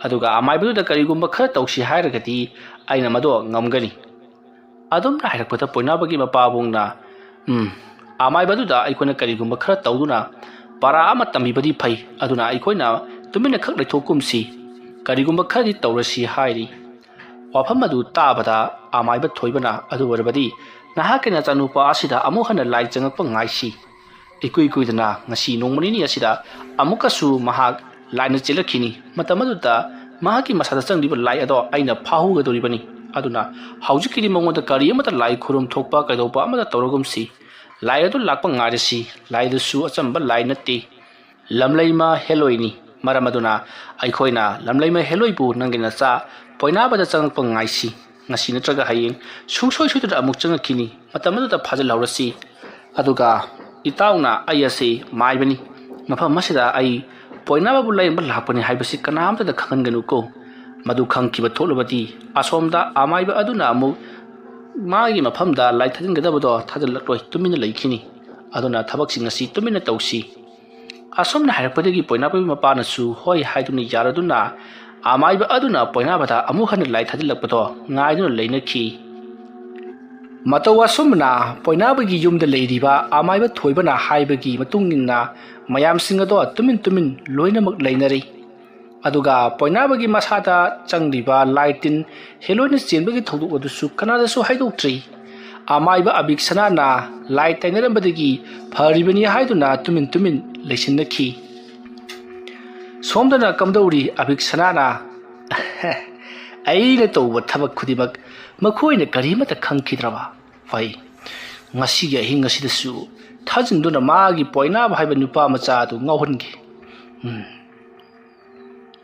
ꯑꯗꯨꯒ ꯑꯃꯥꯏꯕꯗꯨꯗ ꯀꯔꯤꯒꯨꯝꯕ ꯈꯔ ꯇꯧꯁꯤ ꯍꯥꯏꯔꯒꯗꯤ ꯑꯩꯅ ꯃꯗꯣ ꯉꯝꯒꯅꯤ ꯑꯗꯨꯝꯅ ꯍꯥꯏꯔꯛꯄꯗ ꯄꯣꯏꯅꯥꯕꯒꯤ ꯃꯄꯥꯕꯨꯡꯅ ꯑꯃꯥꯏꯕꯗꯨꯗ ꯑꯩꯈꯣꯏꯅ ꯀꯔꯤꯒꯨꯝꯕ ꯈꯔ ꯇꯧꯗꯨꯅ ꯄꯔꯥ ꯑꯃ ꯇꯝꯕꯤꯕꯗꯤ ꯐꯩ ꯑꯗꯨꯅ ꯑꯩꯈꯣꯏꯅ ꯇꯨꯃꯤꯟꯅ ꯈꯛ ꯂꯩꯊꯣꯛꯀꯨꯝꯁꯤ ꯀꯔꯤꯒꯨꯝꯕ ꯈꯔꯗꯤ ꯇꯧꯔꯁꯤ ꯍꯥꯏꯔꯤ ꯋꯥꯐꯝ ꯑꯗꯨ ꯇꯥꯕꯗ ꯑꯃꯥꯏꯕ ꯊꯣꯏꯕꯅ ꯑꯗꯨ ꯑꯣꯏꯔꯕꯗꯤ ꯅꯍꯥꯛꯀꯤ ꯅꯆꯥꯅꯨꯄꯥ ꯑꯁꯤꯗ ꯑꯃꯨꯛ ꯍꯟꯅ ꯂꯥꯏ ꯆꯪꯉꯛꯄ ꯉꯥꯏꯁꯤ ꯏꯀꯨꯏ ꯀꯨꯏꯗꯅ ꯉꯁꯤ ꯅꯣꯡꯃ ꯅꯤꯅꯤ ꯑꯁꯤꯗ ꯑꯃꯨꯛꯀꯁꯨ ꯃꯍꯥꯛ ꯂꯥꯏꯅ ꯆꯦꯜꯂꯛꯈꯤꯅꯤ ꯃꯇꯝ ꯑꯗꯨꯗ ꯃꯍꯥꯛꯀꯤ ꯃꯁꯥꯗ ꯆꯪꯂꯤꯕ ꯂꯥꯏ ꯑꯗꯣ ꯑꯩꯅ ꯐꯥꯍꯧꯒꯗꯧꯔꯤꯕꯅꯤ ꯑꯗꯨꯅ ꯍꯧꯖꯤꯛꯀꯤꯗꯤ ꯃꯉꯣꯟꯗ ꯀꯔꯤ ꯑꯃꯠꯇ ꯂꯥꯏ ꯈꯨꯔꯨꯝ ꯊꯣꯛꯄ ꯀꯩꯗꯧꯕ ꯑꯃꯠꯇ ꯇꯧꯔꯒꯨꯝꯁꯤ ꯂꯥꯏ ꯑꯗꯨ ꯂꯥꯛꯄ ꯉꯥꯏꯔꯁꯤ ꯂꯥꯏꯗꯨꯁꯨ ꯑꯆꯝꯕ ꯂꯥꯏ ꯅꯠꯇꯦ ꯂꯝꯂꯩꯃ ꯍꯦꯂꯣꯏꯅꯤ ꯃꯔꯝ ꯑꯗꯨꯅ ꯑꯩꯈꯣꯏꯅ ꯂꯝꯂꯩꯃ ꯍꯦꯂꯣꯏꯕꯨ ꯅꯪꯒꯤ ꯅꯆꯥ ꯄꯣꯏꯅꯥꯕꯗ ꯆꯪꯉꯛꯄ ꯉꯥꯏꯁꯤ ꯉꯁꯤ ꯅꯠꯇ꯭ꯔꯒ ꯍꯌꯦꯡ ꯁꯨꯡꯁꯣꯏ ꯁꯣꯏꯗꯅ ꯑꯃꯨꯛ ꯆꯪꯉꯛꯈꯤꯅꯤ ꯃꯇꯝ ꯑꯗꯨꯗ ꯐꯥꯖꯤꯜꯍꯧꯔꯁꯤ ꯑꯗꯨꯒ ꯏꯇꯥꯎꯅ ꯑꯩ ꯑꯁꯤ ꯃꯥꯏꯕꯅꯤ ꯃꯐꯝ ꯑꯁꯤꯗ ꯑꯩ ꯄꯣꯏꯅꯥꯕꯕꯨ ꯂꯥꯌꯦꯡꯕ ꯂꯥꯛꯄꯅꯤ ꯍꯥꯏꯕꯁꯤ ꯀꯅꯥꯝꯇꯗ ꯈꯪꯍꯟꯒꯅꯨꯀꯣ ꯃꯗꯨ ꯈꯪꯈꯤꯕ ꯊꯣꯛꯂꯕꯗꯤ ꯑꯁꯣꯝꯗ ꯑꯃꯥꯏꯕ ꯑꯗꯨꯅ ꯑꯃꯨꯛ ꯃꯥꯒꯤ ꯃꯐꯝꯗ ꯂꯥꯏ ꯊꯥꯖꯤꯟꯒꯗꯕꯗꯣ ꯊꯥꯖꯤꯜꯂꯛꯂꯣꯏ ꯇꯨꯃꯤꯟꯅ ꯂꯩꯈꯤꯅꯤ ꯑꯗꯨꯅ ꯊꯕꯛꯁꯤꯡ ꯑꯁꯤ ꯇꯨꯃꯤꯟꯅ ꯇꯧꯁꯤ ꯑꯁꯣꯝꯅ ꯍꯥꯏꯔꯛꯄꯗꯒꯤ ꯄꯣꯏꯅꯥꯕꯒꯤ ꯃꯄꯥꯅꯁꯨ ꯍꯣꯏ ꯍꯥꯏꯗꯨꯅ ꯌꯥꯔꯗꯨꯅ ꯑꯃꯥꯏꯕ ꯑꯗꯨꯅ ꯄꯣꯏꯅꯥꯕꯗ ꯑꯃꯨꯛ ꯍꯟꯅ ꯂꯥꯏ ꯊꯥꯖꯤꯜꯂꯛꯄꯗꯣ ꯉꯥꯏꯗꯨꯅ ꯂꯩꯅꯈꯤ ꯃꯇꯧ ꯑꯁꯨꯝꯅ ꯄꯣꯏꯅꯥꯕꯒꯤ ꯌꯨꯝꯗ ꯂꯩꯔꯤꯕ ꯑꯃꯥꯏꯕ ꯊꯣꯏꯕꯅ ꯍꯥꯏꯕꯒꯤ ꯃꯇꯨꯡ ꯏꯟꯅ ꯃꯌꯥꯝꯁꯤꯡ ꯑꯗꯣ ꯇꯨꯃꯤꯟ ꯇꯨꯃꯤꯟ ꯂꯣꯏꯅꯃꯛ ꯂꯩꯅꯔꯤ ꯑꯗꯨꯒ ꯄꯣꯏꯅꯥꯕꯒꯤ ꯃꯁꯥꯗ ꯆꯪꯂꯤꯕ ꯂꯥꯏ ꯇꯤꯟ ꯍꯦꯂꯣꯏꯅ ꯆꯦꯟꯕꯒꯤ ꯊꯧꯗꯣꯛ ꯑꯗꯨꯁꯨ ꯀꯅꯥꯗꯁꯨ ꯍꯥꯏꯗꯣꯛꯇ꯭ꯔꯤ ꯑꯃꯥꯏꯕ ꯑꯕꯤꯛꯁꯅꯥꯅ ꯂꯥꯏ ꯇꯩꯅꯔꯝꯕꯗꯒꯤ ꯐꯔꯤꯕꯅꯤ ꯍꯥꯏꯗꯨꯅ ꯇꯨꯃꯤꯟ ꯇꯨꯃꯤꯟ ꯂꯩꯁꯤꯟꯅꯈꯤ ꯁꯣꯝꯗꯅ ꯀꯝꯗꯧꯔꯤ ꯑꯕꯤꯛꯁꯅꯥꯅ ꯑꯩꯅ ꯇꯧꯕ ꯊꯕꯛ ꯈꯨꯗꯤꯡꯃꯛ ꯃꯈꯣꯏꯅ ꯀꯔꯤꯃꯠꯇ ꯈꯪꯈꯤꯗ꯭ꯔꯕ ꯐꯩ ꯉꯁꯤꯒꯤ ꯑꯍꯤꯡ ꯑꯁꯤꯗꯁꯨ ꯊꯥꯖꯤꯟꯗꯨꯅ ꯃꯥꯒꯤ ꯄꯣꯏꯅꯥꯕ ꯍꯥꯏꯕ ꯅꯨꯄꯥ ꯃꯆꯥ ꯑꯗꯨ ꯉꯥꯎꯍꯟꯒꯦ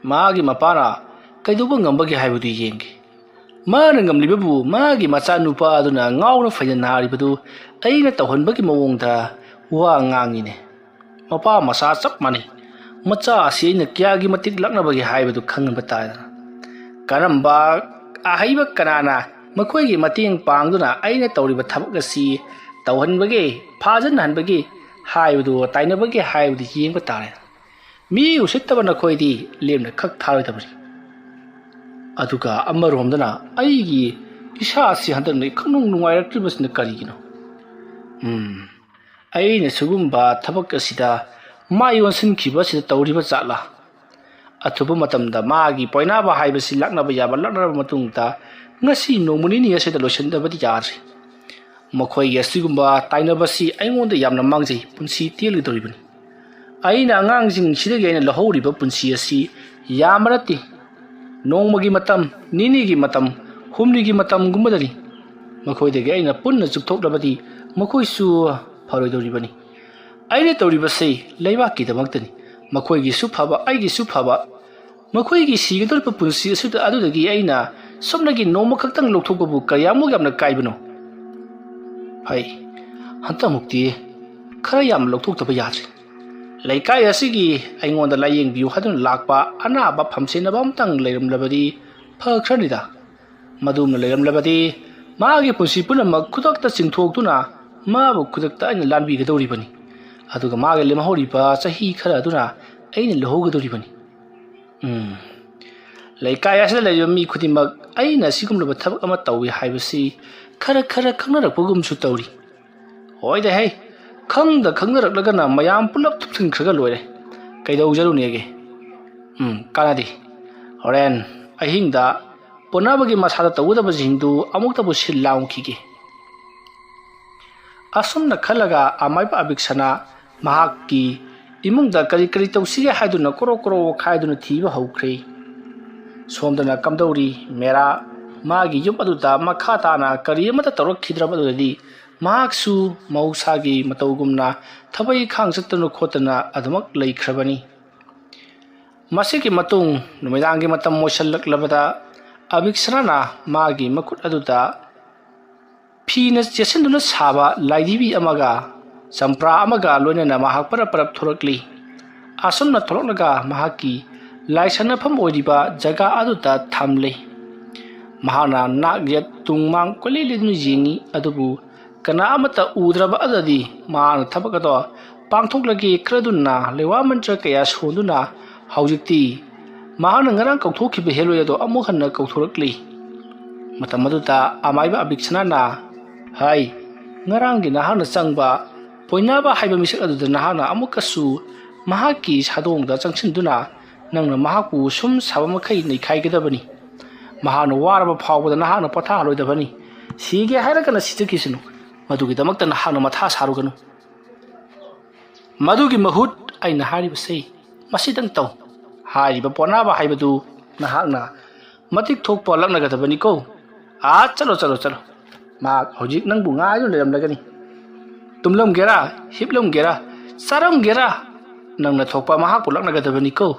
ꯃꯥꯒꯤ ꯃꯄꯥꯅ ꯀꯩꯗꯧꯕ ꯉꯝꯕꯒꯦ ꯍꯥꯏꯕꯗꯨ ꯌꯦꯡꯒꯦ ꯃꯥꯅ ꯉꯝꯂꯤꯕꯕꯨ ꯃꯥꯒꯤ ꯃꯆꯥ ꯅꯨꯄꯥ ꯑꯗꯨꯅ ꯉꯥꯎꯅ ꯐꯩꯅ ꯅꯥꯔꯤꯕꯗꯨ ꯑꯩꯅ ꯇꯧꯍꯟꯕꯒꯤ ꯃꯑꯣꯡꯗ ꯋꯥ ꯉꯥꯡꯉꯤꯅꯦ ꯃꯄꯥ ꯃꯆꯥ ꯆꯞ ꯃꯥꯟꯅꯩ ꯃꯆꯥ ꯑꯁꯤ ꯑꯩꯅ ꯀꯌꯥꯒꯤ ꯃꯇꯤꯛ ꯂꯛꯅꯕꯒꯦ ꯍꯥꯏꯕꯗꯨ ꯈꯪꯍꯟꯕ ꯇꯥꯗꯅ ꯀꯔꯝꯕ ꯑꯍꯩꯕ ꯀꯅꯥꯅ ꯃꯈꯣꯏꯒꯤ ꯃꯇꯦꯡ ꯄꯥꯡꯗꯨꯅ ꯑꯩꯅ ꯇꯧꯔꯤꯕ ꯊꯕꯛ ꯑꯁꯤ ꯇꯧꯍꯟꯕꯒꯦ ꯐꯥꯖꯟꯍꯟꯕꯒꯦ ꯍꯥꯏꯕꯗꯨ ꯇꯥꯏꯅꯕꯒꯦ ꯍꯥꯏꯕꯗꯨ ꯌꯦꯡꯕ ꯇꯥꯔꯦ ꯃꯤ ꯎꯁꯤꯠꯇꯕ ꯅꯈꯣꯏꯗꯤ ꯂꯦꯝꯅ ꯈꯛ ꯊꯥꯔꯣꯏꯗꯕꯅꯤ ꯑꯗꯨꯒ ꯑꯃꯔꯣꯝꯗꯅ ꯑꯩꯒꯤ ꯏꯁꯥꯁꯤ ꯍꯟꯗꯛꯅ ꯏꯈꯪ ꯅꯨꯡꯉꯥꯏꯔꯛꯇ꯭ꯔꯤꯕꯁꯤꯅ ꯀꯔꯤꯒꯤꯅꯣ ꯑꯩꯅ ꯁꯤꯒꯨꯝꯕ ꯊꯕꯛ ꯑꯁꯤꯗ ꯃꯥꯏ ꯑꯣꯟꯁꯤꯟꯈꯤꯕ ꯑꯁꯤꯗ ꯇꯧꯔꯤꯕ ꯖꯥꯠꯂꯥ ꯑꯊꯨꯕ ꯃꯇꯝꯗ ꯃꯥꯒꯤ ꯄꯣꯏꯅꯥꯕ ꯍꯥꯏꯕꯁꯤ ꯂꯥꯛꯅꯕ ꯌꯥꯕ ꯂꯥꯛꯅꯔꯕ ꯃꯇꯨꯡꯗ ꯉꯁꯤ ꯅꯣꯡꯃ ꯅꯤꯅꯤ ꯑꯁꯤꯗ ꯂꯣꯏꯁꯤꯟꯗꯕꯗꯤ ꯌꯥꯗ꯭ꯔꯤ ꯃꯈꯣꯏꯒꯤ ꯑꯁꯤꯒꯨꯝꯕ ꯇꯥꯏꯅꯕꯁꯤ ꯑꯩꯉꯣꯟꯗ ꯌꯥꯝꯅ ꯃꯥꯡꯖꯩ ꯄꯨꯟꯁꯤ ꯇꯦꯜꯒꯗꯧꯔꯤꯕꯅꯤ ꯑꯩꯅ ꯑꯉꯥꯡꯁꯤꯡꯁꯤꯗꯒꯤ ꯑꯩꯅ ꯂꯧꯍꯧꯔꯤꯕ ꯄꯨꯟꯁꯤ ꯑꯁꯤ ꯌꯥꯝꯕ ꯅꯠꯇꯦ ꯅꯣꯡꯃꯒꯤ ꯃꯇꯝ ꯅꯤꯅꯤꯒꯤ ꯃꯇꯝ ꯍꯨꯝꯅꯤꯒꯤ ꯃꯇꯝꯒꯨꯝꯕꯗꯅꯤ ꯃꯈꯣꯏꯗꯒꯤ ꯑꯩꯅ ꯄꯨꯟꯅ ꯆꯨꯞꯊꯣꯛꯂꯕꯗꯤ ꯃꯈꯣꯏꯁꯨ ꯐꯔꯣꯏꯗꯧꯔꯤꯕꯅꯤ ꯑꯩꯅ ꯇꯧꯔꯤꯕꯁꯤ ꯂꯩꯕꯥꯛꯀꯤꯗꯃꯛꯇꯅꯤ ꯃꯈꯣꯏꯒꯤꯁꯨ ꯐꯕ ꯑꯩꯒꯤꯁꯨ ꯐꯕ ꯃꯈꯣꯏꯒꯤ ꯁꯤꯒꯗꯧꯔꯤꯕ ꯄꯨꯟꯁꯤ ꯑꯗꯨꯗꯒꯤ ꯑꯩꯅ ꯁꯨꯞꯅꯒꯤ ꯅꯣꯡꯃ ꯈꯛꯇꯪ ꯂꯧꯊꯣꯛꯄꯕꯨ ꯀꯌꯥꯃꯨꯛ ꯌꯥꯝꯅ ꯀꯥꯏꯕꯅꯣ ꯐꯩ ꯍꯟꯇꯛꯃꯨꯛꯇꯤ ꯈꯔ ꯌꯥꯝꯅ ꯂꯧꯊꯣꯛꯇꯕ ꯌꯥꯗ꯭ꯔꯦ ꯂꯩꯀꯥꯏ ꯑꯁꯤꯒꯤ ꯑꯩꯉꯣꯟꯗ ꯂꯥꯌꯦꯡꯕꯤꯌꯨ ꯍꯥꯏꯗꯨꯅ ꯂꯥꯛꯄ ꯑꯅꯥꯕ ꯐꯝꯁꯦꯟꯅꯕ ꯑꯃꯇꯪ ꯂꯩꯔꯝꯂꯕꯗꯤ ꯐꯈ꯭ꯔꯅꯤꯗ ꯃꯗꯨꯝꯅ ꯂꯩꯔꯝꯂꯕꯗꯤ ꯃꯥꯒꯤ ꯄꯨꯟꯁꯤ ꯄꯨꯝꯅꯃꯛ ꯈꯨꯗꯛꯇ ꯆꯤꯡꯊꯣꯛꯇꯨꯅ ꯃꯥꯕꯨ ꯈꯨꯗꯛꯇ ꯑꯩꯅ ꯂꯥꯟꯕꯤꯒꯗꯧꯔꯤꯕꯅꯤ ꯑꯗꯨꯒ ꯃꯥꯒꯤ ꯂꯦꯝꯍꯧꯔꯤꯕ ꯆꯍꯤ ꯈꯔ ꯑꯗꯨꯅ ꯑꯩꯅ ꯂꯧꯍꯧꯒꯗꯧꯔꯤꯕꯅꯤ ꯂꯩꯀꯥꯏ ꯑꯁꯤꯗ ꯂꯩꯔꯤꯕ ꯃꯤ ꯈꯨꯗꯤꯡꯃꯛ ꯑꯩꯅ ꯑꯁꯤꯒꯨꯝꯂꯕ ꯊꯕꯛ ꯑꯃ ꯇꯧꯏ ꯍꯥꯏꯕꯁꯤ ꯈꯔ ꯈꯪꯅꯔꯛꯄꯒꯨꯝꯁꯨ ꯇꯧꯔꯤ ꯍꯣꯏꯗ ꯍꯩ ꯈꯪꯅꯔꯛꯂꯒꯅ ꯃꯌꯥꯝ ꯄꯨꯂꯞ ꯊꯨꯞꯆꯤꯟꯈ꯭ꯔꯒ ꯂꯣꯏꯔꯦ ꯀꯩꯗꯧꯖꯔꯨꯅꯦꯒꯦ ꯀꯥꯟꯅꯗꯦ ꯍꯣꯔꯦꯟ ꯑꯍꯤꯡꯗ ꯄꯣꯟꯅꯕꯒꯤ ꯃꯁꯥꯗ ꯇꯧꯒꯗꯕꯁꯤꯡꯗꯨ ꯑꯃꯨꯛꯇꯕꯨ ꯁꯤꯜ ꯂꯥꯡꯈꯤꯒꯦ ꯑꯁꯨꯝꯅ ꯈꯜꯂꯒ ꯑꯃꯥꯏꯕ ꯑꯕꯤꯛꯁꯅ ꯃꯍꯥꯛꯀꯤ ꯏꯃꯨꯡꯗ ꯀꯔꯤ ꯇꯧꯁꯤꯒꯦ ꯍꯥꯏꯗꯨꯅ ꯀꯣꯔꯣ ꯈꯥꯏꯗꯨꯅ ꯊꯤꯕ ꯍꯧꯈ꯭ꯔꯦ ꯁꯣꯝꯗꯅ ꯀꯝꯗꯧꯔꯤ ꯃꯦꯔꯥ ꯃꯥꯒꯤ ꯌꯨꯝ ꯑꯗꯨꯗ ꯃꯈꯥ ꯇꯥꯅ ꯀꯔꯤ ꯑꯃꯠꯇ ꯇꯧꯔꯛꯈꯤꯗ꯭ꯔꯕ ꯑꯗꯨꯗꯗꯤ ꯃꯍꯥꯛꯁꯨ ꯃꯍꯧꯁꯥꯒꯤ ꯃꯇꯧꯒꯨꯝꯅ ꯊꯕꯛ ꯏꯪꯈꯥꯡ ꯆꯠꯇꯅ ꯈꯣꯠꯇꯅ ꯑꯗꯨꯃꯛ ꯂꯩꯈ꯭ꯔꯕꯅꯤ ꯃꯁꯤꯒꯤ ꯃꯇꯨꯡ ꯅꯨꯃꯤꯗꯥꯡꯒꯤ ꯃꯇꯝ ꯃꯣꯏꯁꯜꯂꯛꯂꯕꯗ ꯑꯕꯤꯛꯁꯅꯥꯅ ꯃꯥꯒꯤ ꯃꯈꯨꯠ ꯑꯗꯨꯗ ꯐꯤꯅ ꯆꯦꯠꯁꯤꯟꯗꯨꯅ ꯁꯥꯕ ꯂꯥꯏꯙꯤꯕꯤ ꯑꯃꯒ ꯆꯝꯄ꯭ꯔꯥ ꯑꯃꯒ ꯂꯣꯏꯅꯅ ꯃꯍꯥꯛ ꯄꯔꯞ ꯊꯣꯔꯛꯂꯤ ꯑꯁꯨꯝꯅ ꯊꯣꯔꯛꯂꯒ ꯃꯍꯥꯛꯀꯤ ꯂꯥꯏꯁꯟꯅꯐꯝ ꯑꯣꯏꯔꯤꯕ ꯖꯒꯥ ꯑꯗꯨꯗ ꯊꯝꯂꯦ ꯃꯍꯥꯛꯅ ꯅꯥꯛ ꯌꯦꯠ ꯇꯨꯡ ꯃꯥꯡ ꯀꯣꯏꯂꯦꯡꯗꯨꯅ ꯌꯦꯡꯉꯤ ꯑꯗꯨꯕꯨ ꯀꯅꯥ ꯑꯃꯠꯇ ꯎꯗ꯭ꯔꯕ ꯑꯗꯨꯗꯤ ꯃꯍꯥꯛꯅ ꯊꯕꯛ ꯑꯗꯣ ꯄꯥꯡꯊꯣꯛꯂꯒꯦ ꯈꯔꯗꯨꯅ ꯂꯩꯋꯥ ꯃꯟꯇ꯭ꯔ ꯀꯌꯥ ꯁꯣꯟꯗꯨꯅ ꯍꯧꯖꯤꯛꯇꯤ ꯃꯍꯥꯛꯅ ꯉꯔꯥꯡ ꯀꯧꯊꯣꯛꯈꯤꯕ ꯍꯦꯂꯣꯏ ꯑꯗꯣ ꯑꯃꯨꯛ ꯍꯟꯅ ꯀꯧꯊꯣꯔꯛꯂꯤ ꯃꯇꯝ ꯑꯗꯨꯗ ꯑꯃꯥꯏꯕ ꯑꯕꯤꯛꯁꯅꯥꯅ ꯍꯥꯏ ꯉꯔꯥꯡꯒꯤ ꯅꯍꯥꯛꯅ ꯆꯪꯕ ꯄꯣꯏꯅꯥꯕ ꯍꯥꯏꯕ ꯃꯤꯁꯛ ꯑꯗꯨꯗ ꯅꯍꯥꯛꯅ ꯑꯃꯨꯛꯀꯁꯨ ꯃꯍꯥꯛꯀꯤ ꯁꯥꯗꯣꯡꯗ ꯆꯪꯁꯤꯟꯗꯨꯅ ꯅꯪꯅ ꯃꯍꯥꯛꯄꯨ ꯁꯨꯝ ꯁꯥꯕ ꯃꯈꯩ ꯅꯩꯈꯥꯏꯒꯗꯕꯅꯤ ꯃꯍꯥꯛꯅ ꯋꯥꯔꯕ ꯐꯥꯎꯕꯗ ꯅꯍꯥꯛꯅ ꯄꯣꯊꯥꯍꯜꯂꯣꯏꯗꯕꯅꯤ ꯁꯤꯒꯦ ꯍꯥꯏꯔꯒꯅ ꯁꯤꯖꯈꯤꯁꯅꯨ ꯃꯗꯨꯒꯤꯗꯃꯛꯇ ꯅꯍꯥꯛꯅ ꯃꯊꯥ ꯁꯥꯔꯨꯒꯅꯨ ꯃꯗꯨꯒꯤ ꯃꯍꯨꯠ ꯑꯩꯅ ꯍꯥꯏꯔꯤꯕꯁꯤ ꯃꯁꯤꯗꯪ ꯇꯧ ꯍꯥꯏꯔꯤꯕ ꯄꯣꯅꯥꯕ ꯍꯥꯏꯕꯗꯨ ꯅꯍꯥꯛꯅ ꯃꯇꯤꯛ ꯊꯣꯛꯄ ꯂꯛꯅꯒꯗꯕꯅꯤꯀꯣ ꯆꯠꯂꯣ ꯃꯍꯥꯛ ꯍꯧꯖꯤꯛ ꯅꯪꯕꯨ ꯉꯥꯏꯗꯨꯅ ꯂꯩꯔꯝꯂꯒꯅꯤ ꯇꯨꯝꯂꯝꯒꯦꯔꯥ ꯍꯤꯞꯂꯝꯒꯦꯔꯥ ꯆꯥꯔꯝꯒꯦꯔꯥ ꯅꯪꯅ ꯊꯣꯛꯄ ꯃꯍꯥꯛꯄꯨ ꯂꯛꯅꯒꯗꯕꯅꯤꯀꯣ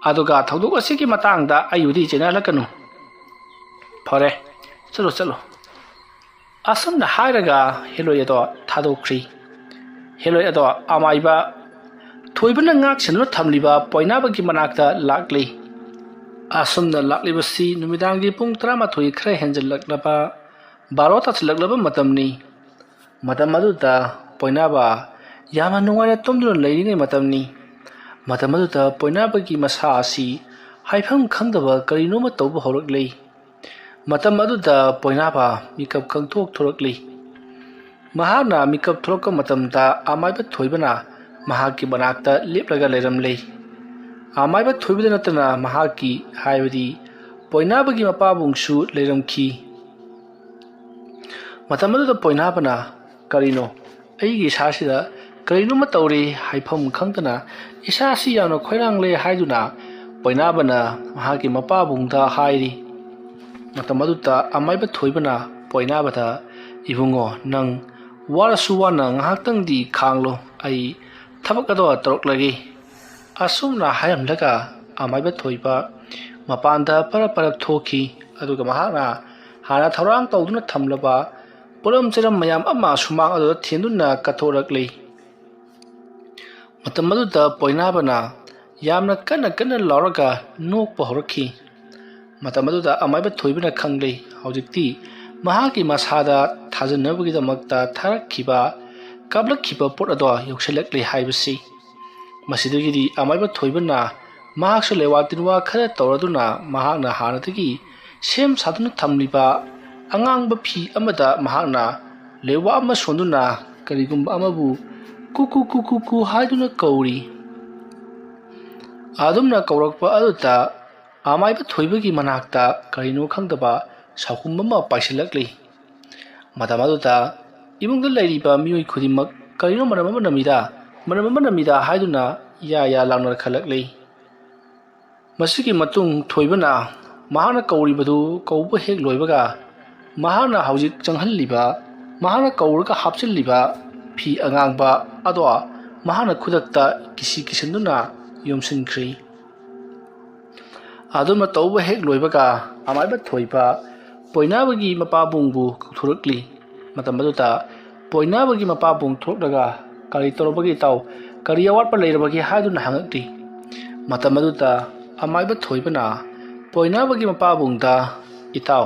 ꯑꯗꯨꯒ ꯊꯧꯗꯣꯛ ꯑꯁꯤꯒꯤ ꯃꯇꯥꯡꯗ ꯑꯩꯕꯨꯗꯤ ꯆꯦꯟꯅꯍꯜꯂꯛꯀꯅꯨ ꯐꯔꯦ ꯆꯠꯂꯣ ꯑꯁꯨꯝꯅ ꯍꯥꯏꯔꯒ ꯍꯦꯂꯣꯏ ꯑꯗꯣ ꯊꯥꯗꯣꯛꯈ꯭ꯔꯤ ꯍꯦꯂꯣꯏ ꯑꯗꯣ ꯑꯃꯥꯏꯕ ꯊꯣꯏꯕꯅ ꯉꯥꯛꯁꯦꯟꯗꯨꯅ ꯊꯝꯂꯤꯕ ꯄꯣꯏꯅꯥꯕꯒꯤ ꯃꯅꯥꯛꯇ ꯂꯥꯛꯂꯤ ꯑꯁꯨꯝꯅ ꯂꯥꯛꯂꯤꯕꯁꯤ ꯅꯨꯃꯤꯗꯥꯡꯒꯤ ꯄꯨꯡ 12 ꯈꯔ ꯍꯦꯟꯖꯜꯂꯛꯂꯕ 12 ꯇꯥꯁꯤꯜꯂꯛꯂꯕ ꯃꯇꯝꯅꯤ ꯃꯇꯝ ꯑꯗꯨꯗ ꯄꯣꯏꯅꯥꯕ ꯌꯥꯝꯅ ꯅꯨꯡꯉꯥꯏꯅ ꯇꯨꯝꯗꯨꯅ ꯂꯩꯔꯤꯉꯩ ꯃꯇꯝꯅꯤ ꯃꯇꯝ ꯑꯗꯨꯗ ꯄꯣꯏꯅꯥꯕꯒꯤ ꯃꯁꯥ ꯑꯁꯤ ꯍꯥꯏꯐꯝ ꯈꯪꯗꯕ ꯀꯔꯤꯅꯣꯃ ꯇꯧꯕ ꯍꯧꯔꯛꯂꯤ ꯃꯇꯝ ꯑꯗꯨꯗ ꯄꯣꯏꯅꯥꯕ ꯃꯤꯀꯞ ꯊꯣꯔꯛꯂꯤ ꯃꯍꯥꯛꯅ ꯃꯤꯀꯞ ꯊꯣꯔꯛꯄ ꯃꯇꯝꯗ ꯑꯃꯥꯏꯕ ꯊꯣꯏꯕꯅ ꯃꯍꯥꯛꯀꯤ ꯃꯅꯥꯛꯇ ꯂꯦꯞꯂꯒ ꯂꯩꯔꯝꯂꯤ ꯑꯃꯥꯏꯕ ꯊꯣꯏꯕꯗ ꯅꯠꯇꯅ ꯃꯍꯥꯛꯀꯤ ꯍꯥꯏꯕꯗꯤ ꯄꯣꯏꯅꯥꯕꯒꯤ ꯃꯄꯥꯕꯨꯡꯁꯨ ꯂꯩꯔꯝꯈꯤ ꯃꯇꯝ ꯑꯗꯨꯗ ꯄꯣꯏꯅꯥꯕꯅ ꯀꯔꯤꯅꯣ ꯑꯩꯒꯤ ꯏꯁꯥꯁꯤꯗ ꯀꯔꯤꯅꯣꯃ ꯇꯧꯔꯤ ꯍꯥꯏꯐꯝ ꯈꯪꯗꯅ ꯏꯁꯥꯁꯤ ꯌꯥꯝꯅ ꯈꯣꯏꯔꯥꯡꯂꯦ ꯍꯥꯏꯗꯨꯅ ꯄꯣꯏꯅꯥꯕꯅ ꯃꯍꯥꯛꯀꯤ ꯃꯄꯥꯕꯨꯡꯗ ꯍꯥꯏꯔꯤ ꯃꯇꯝ ꯑꯗꯨꯗ ꯑꯃꯥꯏꯕ ꯊꯣꯏꯕꯅ ꯄꯣꯏꯅꯥꯕꯗ ꯏꯕꯨꯡꯉꯣ ꯅꯪ ꯋꯥꯔꯁꯨ ꯋꯥꯅ ꯉꯥꯏꯍꯥꯛꯇꯪꯗꯤ ꯈꯥꯡꯂꯣ ꯑꯩ ꯊꯕꯛ ꯑꯗꯣ ꯇꯧꯔꯛꯂꯒꯦ ꯑꯁꯨꯝꯅ ꯍꯥꯏꯔꯝꯂꯒ ꯑꯃꯥꯏꯕ ꯊꯣꯏꯕ ꯃꯄꯥꯟꯗ ꯄꯔꯞ ꯊꯣꯛꯈꯤ ꯑꯗꯨꯒ ꯃꯍꯥꯛꯅ ꯍꯥꯟꯅ ꯊꯧꯔꯥꯡ ꯇꯧꯗꯨꯅ ꯊꯝꯂꯕ ꯄꯣꯠꯂꯝ ꯆꯩꯔꯝ ꯃꯌꯥꯝ ꯑꯃ ꯁꯨꯃꯥꯡ ꯑꯗꯨꯗ ꯊꯦꯡꯗꯨꯅ ꯀꯠꯊꯣꯔꯛꯂꯤ ꯃꯇꯝ ꯑꯗꯨꯗ ꯄꯣꯏꯅꯥꯕꯅ ꯌꯥꯝꯅ ꯀꯟꯅ ꯂꯥꯎꯔꯒ ꯅꯣꯛꯄ ꯍꯧꯔꯛꯈꯤ ꯃꯇꯝ ꯑꯗꯨꯗ ꯑꯃꯥꯏꯕ ꯊꯣꯏꯕꯅ ꯈꯪꯂꯤ ꯍꯧꯖꯤꯛꯇꯤ ꯃꯍꯥꯛꯀꯤ ꯃꯁꯥꯗ ꯊꯥꯖꯅꯕꯒꯤꯗꯃꯛꯇ ꯀꯥꯞꯂꯛꯈꯤꯕ ꯄꯣꯠ ꯑꯗꯣ ꯌꯧꯁꯤꯜꯂꯛꯂꯤ ꯍꯥꯏꯕꯁꯤ ꯃꯁꯤꯗꯒꯤꯗꯤ ꯑꯃꯥꯏꯕ ꯊꯣꯏꯕꯅ ꯃꯍꯥꯛꯁꯨ ꯂꯩꯋꯥ ꯇꯤꯟꯋꯥ ꯈꯔ ꯇꯧꯔꯗꯨꯅ ꯃꯍꯥꯛꯅ ꯍꯥꯟꯅꯗꯒꯤ ꯁꯦꯝ ꯁꯥꯗꯨꯅ ꯊꯝꯂꯤꯕ ꯑꯉꯥꯡꯕ ꯐꯤ ꯑꯃꯗ ꯃꯍꯥꯛꯅ ꯂꯩꯋꯥ ꯑꯃ ꯁꯣꯟꯗꯨꯅ ꯀꯔꯤꯒꯨꯝꯕ ꯑꯃꯕꯨ ꯀꯨ ꯍꯥꯏꯗꯨꯅ ꯀꯧꯔꯤ ꯑꯗꯨꯝꯅ ꯀꯧꯔꯛꯄ ꯑꯗꯨꯗ ꯑꯃꯥꯏꯕ ꯊꯣꯏꯕꯒꯤ ꯃꯅꯥꯛꯇ ꯀꯔꯤꯅꯣ ꯈꯪꯗꯕ ꯁꯥꯍꯨꯝ ꯑꯃ ꯄꯥꯏꯁꯤꯜꯂꯛꯂꯤ Matam aduda imungda lairiba mioi khudimak karino maram ama namida haiduna ya langnar khalakli masiki matung thoibana mahana kauribadu kauba hek loibaga mahana haujik changhalliba mahana kaurga hapchilliba phi angangba adwa mahana khudakta kisi kisanduna yomsinkhri aduma tauba hek loibaga amaiba thoiba poinabagi mapabungbu thurakli matam aduta poinabagi mapabung throklaga kari torobagi taw kari awatpa leirabagi haiduna hangakti matam aduta amaiba thoibana poinabagi mapabungda itaw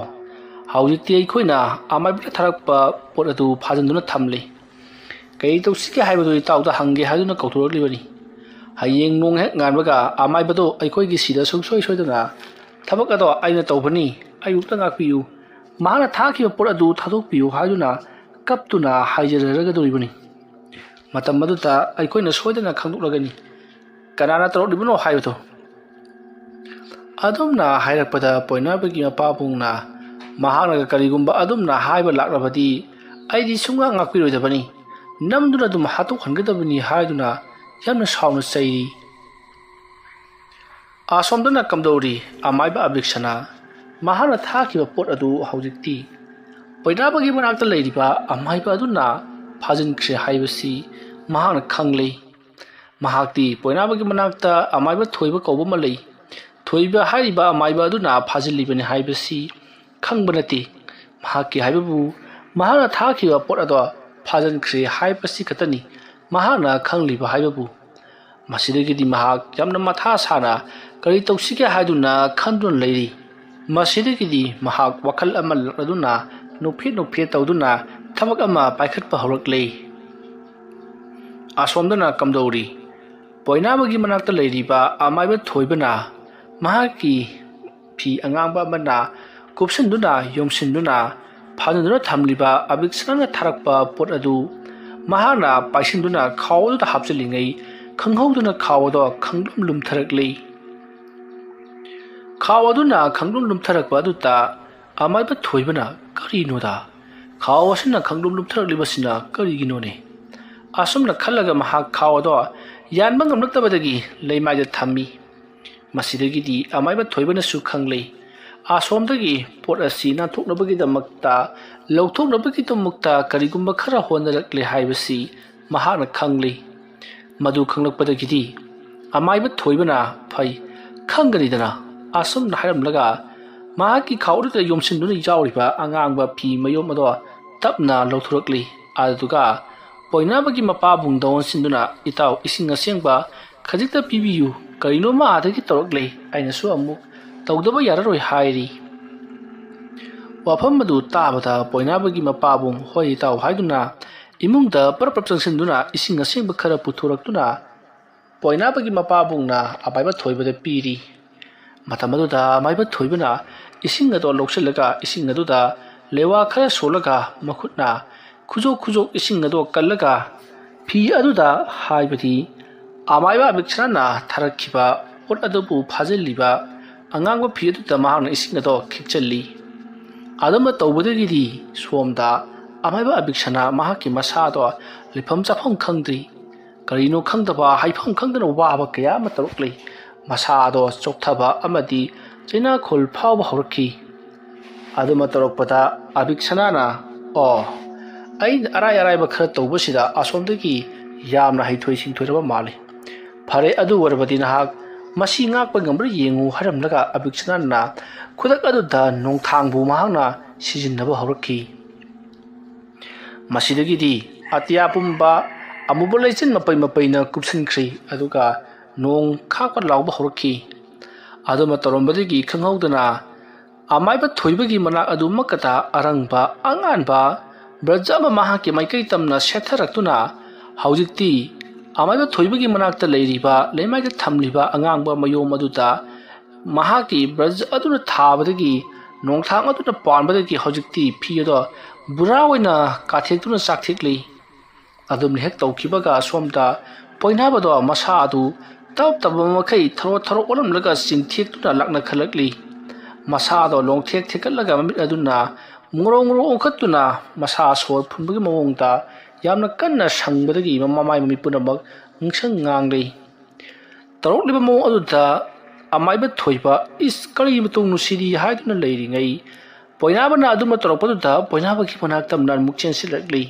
haujikti aikoina amaiba tharakpa pot adu phajanduna thamli kai tawsike haibadu itawda hange haiduna kauthuraklibani hayeng nong hek nganbaga amaibado aikoigi sida songsoi soidana thabak ado aina tawbani ayukta ngakpiu mahana thakiba pot adu thadokpiu haiduna kaptuna haijararagadoribani matam aduta aikoina soidana khangdoklagani kanana tarolibano haibado adumna hairakpada poinabagi mapabungna mahanaga karigumba adumna haiba lakrabadi aidi sunga ngakpiroidabani namduna dum hatok hangadabani haiduna yamna sauna sairi asomdana kamdori amaiba abiksana mahana thakiba pot adu haujikti poinabagi manakta leiriba amaiba aduna phajinkhre haibasi mahana khanglei mahakti poinabagi manakta amaiba thoiba kauba malei thoiba hariba amaiba aduna phajillibani haibasi khangbanati mahaki haibabu mahana thakiba pot adu phajinkhre haibasi katani mahana khangliba haibabu masidagidi mahak yamna matha sana kari tawsike haiduna khandun leiri masidagidi mahak wakhal amal aduna nuphe tawduna thabak ama paikhatpa hawraklei asomdana kamdori poinabagi manakta leiriba amaiba thoibana mahaki phi angangba mana kupsinduna yomsinduna phanunduna thamliba abiksana tharakpa pot adu mahana paisinduna khawda hapchilingai khanghauduna khawado khanglum lumtharaklei khawduna khanglum lumtharakpa aduta amaiba thoibana karinoda khawasina khanglum lumtharaklibasina kariginone asumna khallaga mahak khawado yanba ngamnaktabadagi leimaida thammi masidagidi amaiba thoibana su khanglei asomdagi pot asi na thoknabagi damakta lawthoknabagi damakta karigumba khara honarakle haibasi mahana khanglei madu khanglakpadagidi amaiba thoibana phai khangaridana asomna hairamlaga mahaki khawrida yomsinduna yawriba angangba phi mayom ado tapna lawthurakli aduga poinabagi mapabung dawon sinduna itaw ising asengba khajikta pibiyu karino ma adagi tawrakle aina su amuk tawdaba yararoi hairi wafam madu tabada poinabagi mapabung hoi taw haiduna imungda parprap changsinduna ising asengba khara puthoraktuna poinabagi mapabungna abaiba thoibada piri matamaduda amaiba thoibana ising ado lokshalaga ising aduda lewa khara solaga makhutna khujo ising ado kallaga phi aduda haibati amaiba biksana tharakhiba pot adubu phajilliba angangba phi aduda mahana ising ado khikchalli adama tawbadagidi somda amaiba abiksana mahaki masado lifam chafam khangdri karino khangdaba haifam khangdana waba kaya matarukli masado chokthaba amadi china khol phawba hawrki aduma tarokpada abiksana na o ai arai ba khara tawbasida asomdagi yamna haithoi singthoraba male phare adu warbadi nahak masi ngakpa ngambra yengu haramlaga abiksana na khudak adu da nongthangbu mahangna sijinnaba hawrki masidagidi atia pumba amubo leichin mapai na kupsinkhri aduga nong khakpa lawba hawrki aduma torombadagi khanghaudana amaiba thoibagi manak adu makata arangba anganba brajama mahaki maikai tamna setharaktuna haujikti amaiba thoibagi manakta leiriba leimaida thamliba angangba mayom aduta mahaki braj aduna thabadagi nongthang aduna panbadagi haujikti phiado bura oina kathekuna sakthekli adum hek tawkibaga somda poinabado masa adu tab makai tharo olamlaga singthek tuna lakna khalakli masado longthek thekalaga mamit aduna ngoro ngoro onkhatuna masa sor phunbagi mawongda yamna kanna sangbadagi mamai mami punamak ngshang nganglei tarokliba mawong aduda amaiba thoiba is kari mutung nusidi haiduna leiringai poinabana aduma toropadu poinabagi manaktamna mukchen silakli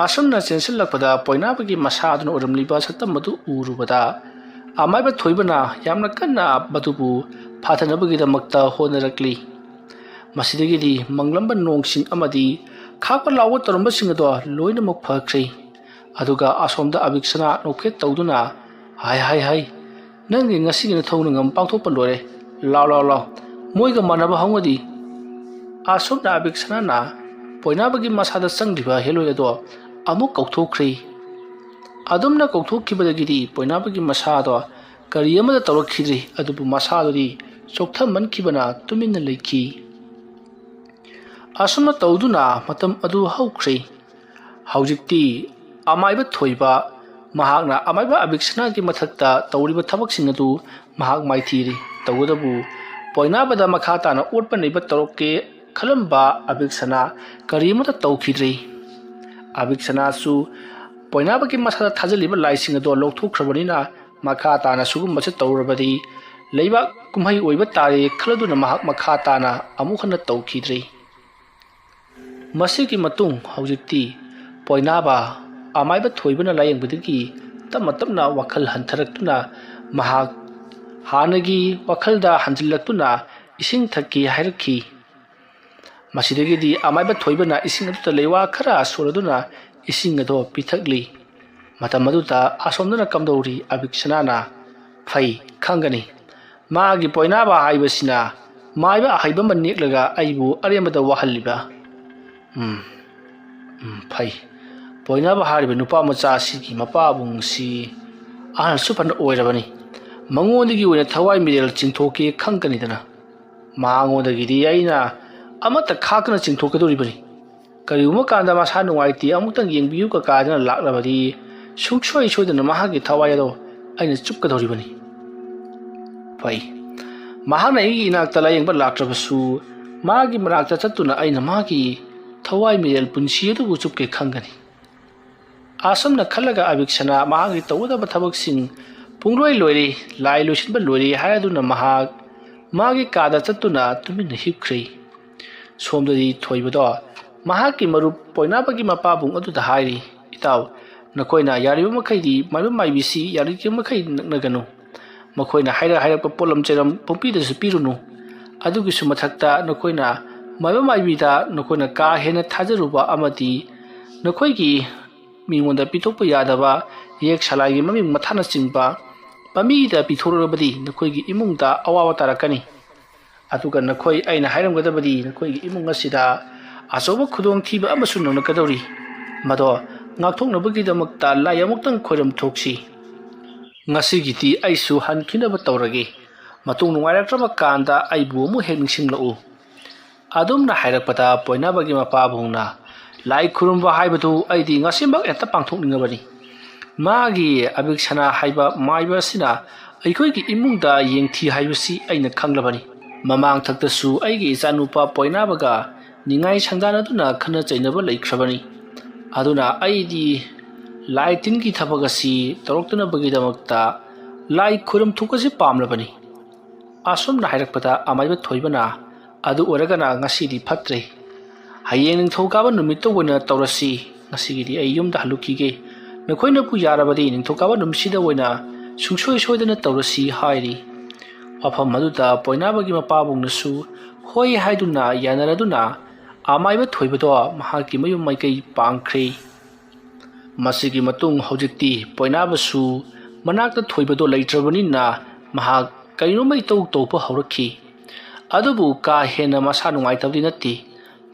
asumna chensilakpada poinabagi masa aduna uramliba saktam madu urubada amaiba thoibana yamna kanna badubu phathanabagidamakta honarakli masidagidi manglamba nongsing amadi khapa lawa torambasing ado loinamuk phakhrei aduga asomda abiksana nokhet tawduna hai nangi ngasi na thawna ngam pangthokpa lore law moiga manaba hongadi asomda abiksana na poinabagi masada sangdiba heloi ado amuk kauthokhrei adumna kauthokkhibadagidi poinabagi masado kari amada tawrakhidri adubu masadodi chokthaman kibana tuminna leikhi asumna tawduna matam adu haukrei haujikti amaiba thoiba mahakna amaiba abiksana ki mathakta tawriba thabaksing adu mahak maithiri tawdabu poinabada makhata na utpa neiba tawrokke khalamba abiksana karimata tawkhidrei abiksana su poinabagi masada thajaliba laising adu lokthokhrabani na makhata na sugum bache tawrabadi leiba kumhai oiba tare khaladuna mahak makhata na amukhana tawkhidrei masigi matung haujikti poinaba amaiba thoibana layingbadagi tamna wakhal hantaraktuna mahak hanagi wakhalda hanjillaktuna ising thakki hairakhi masidagidi amaiba thoibana ising adu leiwa khara soraduna ising ado pithakli matamaduta asomdana kamdori abiksana na phai khangani magi poinaba haibasina maiba haiba maneklaga aibu aremada wahalliba phai poinaba hariba nupa macha sigi mapabung si ahal supan oirabani mangondagi oina thawai mirel chingthoke khangkani dana mangondagidi aina amata khakna chingthokadoribani kariuma kanda masa nungaiti amutang yengbiu ka kadana laklabadi sungsoi soidana mahagi thawai ado aina chupkadoribani phai mahana igi inakta layengba lakrabasu magi marakta chattuna aina magi thawai mirel punsi adu chupke khangani asomna khalaga abiksana mahagi tawdaba thabaksing pungloi loire lai loisinba loire hayaduna mahag magi kada chattuna tumin hipkrei somdadi thoibado mahaki marup poinabagi mapabung adu da hairi itaw nakoina yariba makhaidi maiba maibisi yarike makhai naganu makoina haira pa polam cheram pompi da supirunu adugi sumathakta nakoina maiba maibida nakoina ka hena thajaruba amati nakoigi mingonda pitokpa yadaba yek salagi mami mathana chingba pamida pithorabadi nakoigi imungda awawa tarakani aduga nakoi aina hairamgadabadi nakoigi imung asida asoba khudong thiba amasu nonakadori mado ngakthoknabagidamakta lai amuktang khoiram thoksi ngasigiti aisu hankinaba tawrage matung nungairaktraba kanda aibu mu hemingsimlau adumna hairakpada poinabagi mapabungna lai khurumba haibatu aidi ngasimbak eta pangthokningabani magi abiksana haiba maiba sina aikoigi imungda yengthi haibasi aina khanglabani mamang thaktasu aigi ichanupa poinabaga ningai sangdanaduna khana chainaba laikhrabani aduna aidi lai tingi thabagasi toroktuna bagidamakta lai khurum thukasi pamlabani asomna hairakpada amaiba thoibana adu oragana ngasidi phatre hayeng ningthokaba numitto wona tawrasi ngasigidi ayumda halukige nakhoina pu yarabadi ningthokaba numsida wona sungsoi soidana tawrasi hairi afam maduda poinabagi mapabungnasu hoi haiduna yanaraduna amaiba thoibado mahaki mayum maikai pangkhre masigi matung hojikti poinabasu manakta thoibado leitrabani na mahak kaino mai tawpa haurakhi adubu ka hena masa nungaitabdi natti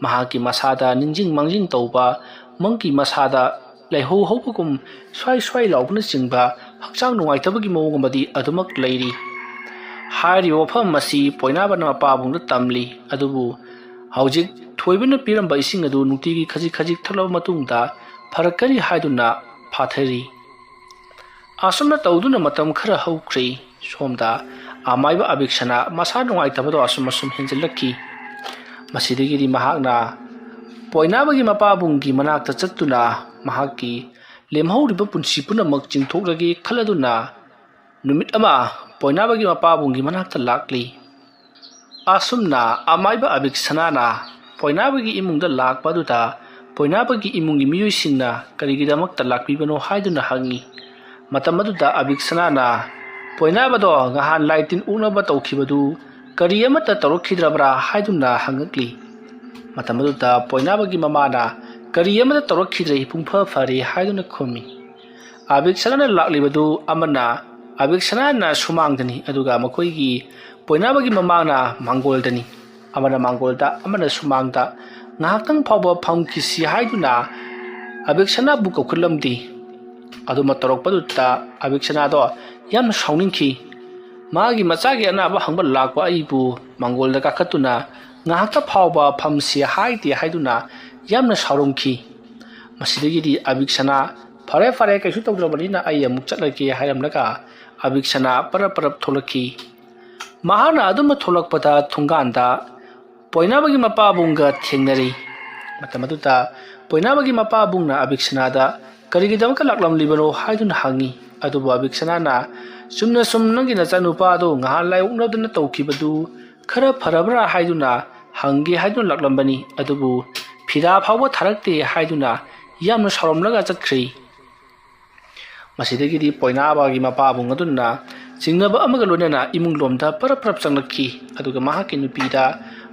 mahaki masada ningjing mangjing tawba mangki masada laiho hopugum swai laubna chingba hakchang nungaitabagi mawong amadi adumak leiri hari wafam masi poinabana mapabungda tamli adubu haujik thoibana piramba ising adu nutigi khajik thalaba matungda farakari haiduna phathari asomna tawduna matam khara haukrei somda amaiba abiksana masa nungai tabado asum henjelaki ꯃꯁꯤꯗꯒꯤꯗꯤ ꯃꯍꯥꯛꯅ ꯄꯣꯏꯅꯥꯕꯒꯤ ꯃꯄꯥꯕꯨꯡꯒꯤ ꯃꯅꯥꯛꯇ ꯆꯠꯇꯨꯅ ꯃꯍꯥꯛꯀꯤ ꯂꯦꯝꯍꯧꯔꯤꯕ ꯄꯨꯟꯁꯤ ꯄꯨꯝꯅꯃꯛ ꯆꯤꯡꯊꯣꯛꯂꯒꯦ ꯈꯜꯂꯗꯨꯅ ꯅꯨꯃꯤꯠ ꯑꯃ ꯄꯣꯏꯅꯥꯕꯒꯤ ꯃꯄꯥꯕꯨꯡꯒꯤ ꯃꯅꯥꯛꯇ ꯂꯥꯛꯂꯤ꯫ ꯑꯁꯨꯝꯅ ꯑꯃꯥꯏꯕ ꯑꯕꯤꯛꯁꯅꯥꯅ ꯄꯣꯏꯅꯥꯕꯒꯤ ꯏꯃꯨꯡꯗ ꯂꯥꯛꯄ ꯑꯗꯨꯗ ꯄꯣꯏꯅꯥꯕꯒꯤ ꯏꯃꯨꯡꯒꯤ ꯃꯤꯑꯣꯏꯁꯤꯡꯅ ꯀꯔꯤꯒꯤꯗꯃꯛꯇ ꯂꯥꯛꯄꯤꯕꯅꯣ ꯍꯥꯏꯗꯨꯅ ꯍꯪꯉꯤ꯫ ꯃꯇꯝ ꯑꯗꯨꯗ ꯑꯕꯤꯛꯁꯅꯥꯅ ꯄꯣꯏꯅꯥꯕꯗꯣ ꯉꯍꯥꯟ ꯂꯥꯏꯇꯤꯟ ꯎꯛꯅꯕ ꯇꯧꯈꯤꯕꯗꯨ ꯀꯔꯤ ꯑꯃꯠꯇ ꯇꯧꯔꯛꯈꯤꯗ꯭ꯔꯕ꯭ꯔꯥ ꯍꯥꯏꯗꯨꯅ ꯍꯪꯉꯛꯂꯤ꯫ ꯃꯇꯝ ꯑꯗꯨꯗ ꯄꯣꯏꯅꯥꯕꯒꯤ ꯃꯃꯥꯅ ꯀꯔꯤ ꯑꯃꯠꯇ ꯇꯧꯔꯛꯈꯤꯗ꯭ꯔꯦ ꯄꯨꯡꯐ ꯐꯔꯦ ꯍꯥꯏꯗꯨꯅ ꯈꯨꯝꯃꯤ꯫ ꯑꯕꯤꯛꯁꯅꯥꯅ ꯂꯥꯛꯂꯤꯕꯗꯨ ꯑꯃꯅ ꯑꯕꯤꯛꯁꯅꯥꯅ ꯁꯨꯃꯥꯡꯗꯅꯤ ꯑꯗꯨꯒ ꯃꯈꯣꯏꯒꯤ ꯄꯣꯏꯅꯥꯕꯒꯤ ꯃꯃꯥꯅ ꯃꯥꯡꯒꯣꯜꯗꯅꯤ꯫ ꯑꯃꯅ ꯃꯥꯡꯒꯣꯜꯗ ꯑꯃꯅ ꯁꯨꯃꯥꯡꯗ ꯉꯥꯏꯍꯥꯛꯇꯪ ꯐꯥꯎꯕ ꯐꯝꯈꯤꯁꯤ ꯍꯥꯏꯗꯨꯅ ꯑꯕꯤꯛꯁꯅꯥꯕꯨ ꯀꯧꯈꯠꯂꯝꯗꯦ꯫ ꯑꯗꯨꯃ ꯇꯧꯔꯛꯄꯗꯨꯗ ꯑꯕꯤꯛꯁꯅꯥꯗꯣ ꯌꯥꯝꯅ ꯁꯥꯎꯅꯤꯡꯈꯤ꯫ ꯃꯥꯒꯤ ꯃꯆꯥꯒꯤ ꯑꯅꯥꯕ ꯍꯪꯕ ꯂꯥꯛꯄ ꯑꯩꯕꯨ ꯃꯥꯡꯒꯣꯜꯗ ꯀꯥꯈꯠꯇꯨꯅ ꯉꯥꯏꯍꯥꯛꯇ ꯐꯥꯎꯕ ꯐꯝꯁꯤ ꯍꯥꯏꯗꯦ ꯍꯥꯏꯗꯨꯅ ꯌꯥꯝꯅ ꯁꯥꯎꯔꯝꯈꯤ꯫ ꯃꯁꯤꯗꯒꯤꯗꯤ ꯑꯕꯤꯛꯁꯅꯥ ꯐꯔꯦ ꯐꯔꯦ ꯀꯩꯁꯨ ꯇꯧꯗ꯭ꯔꯕꯅꯤꯅ ꯑꯩ ꯑꯃꯨꯛ ꯆꯠꯂꯒꯦ ꯍꯥꯏꯔꯝꯂꯒ ꯑꯕꯤꯛꯁꯅꯥ ꯄꯔꯞ ꯊꯣꯛꯂꯛꯈꯤ꯫ ꯃꯍꯥꯛꯅ ꯑꯗꯨꯝ ꯊꯣꯛꯂꯛꯄꯗ ꯊꯣꯡꯒꯥꯟꯗ ꯄꯣꯏꯅꯥꯕꯒꯤ ꯃꯄꯥꯕꯨꯡꯒ ꯊꯦꯡꯅꯔꯤ꯫ ꯃꯇꯝ ꯑꯗꯨꯗ ꯄꯣꯏꯅꯥꯕꯒꯤ ꯃꯄꯥꯕꯨꯡꯅ ꯑꯕꯤꯛꯁꯅꯥꯗ ꯀꯔꯤꯒꯤꯗꯃꯛꯇ ꯂꯥꯛꯂꯝꯂꯤꯕꯅꯣ ꯍꯥꯏꯗꯨꯅ ꯍꯪꯉꯤ꯫ ꯑꯗꯨꯕꯨ ꯑꯕꯤꯛꯁꯅꯥꯅ ꯆꯨꯝꯅ ꯁꯨꯝ ꯅꯪꯒꯤ ꯅꯆꯥꯅꯨꯄꯥꯗꯣ ꯉꯍꯥꯟ ꯂꯥꯏꯑꯣꯛꯅꯗꯨꯅ ꯇꯧꯈꯤꯕꯗꯨ ꯈꯔ ꯐꯔꯕ꯭ꯔꯥ ꯍꯥꯏꯗꯨꯅ ꯍꯪꯒꯦ ꯍꯥꯏꯗꯨꯅ ꯂꯥꯛꯂꯝꯕꯅꯤ ꯑꯗꯨꯕꯨ ꯐꯤꯗꯥ ꯐꯥꯎꯕ ꯊꯥꯔꯛꯇꯦ ꯍꯥꯏꯗꯨꯅ ꯌꯥꯝꯅ ꯁꯥꯎꯔꯝꯂꯒ ꯆꯠꯈ꯭ꯔꯦ꯫ ꯃꯁꯤꯗꯒꯤꯗꯤ ꯄꯣꯏꯅꯥꯕꯒꯤ ꯃꯄꯥꯕꯨꯡ ꯑꯗꯨꯅ ꯆꯤꯡꯅꯕ ꯑꯃꯒ ꯂꯣꯏꯅꯅ ꯏꯃꯨꯡ ꯂꯣꯝꯗ ꯄꯔꯞ ꯆꯪꯂꯛꯈꯤ ꯑꯗꯨꯒ ꯃꯍꯥꯛꯀꯤ ꯅꯨꯄꯤꯗ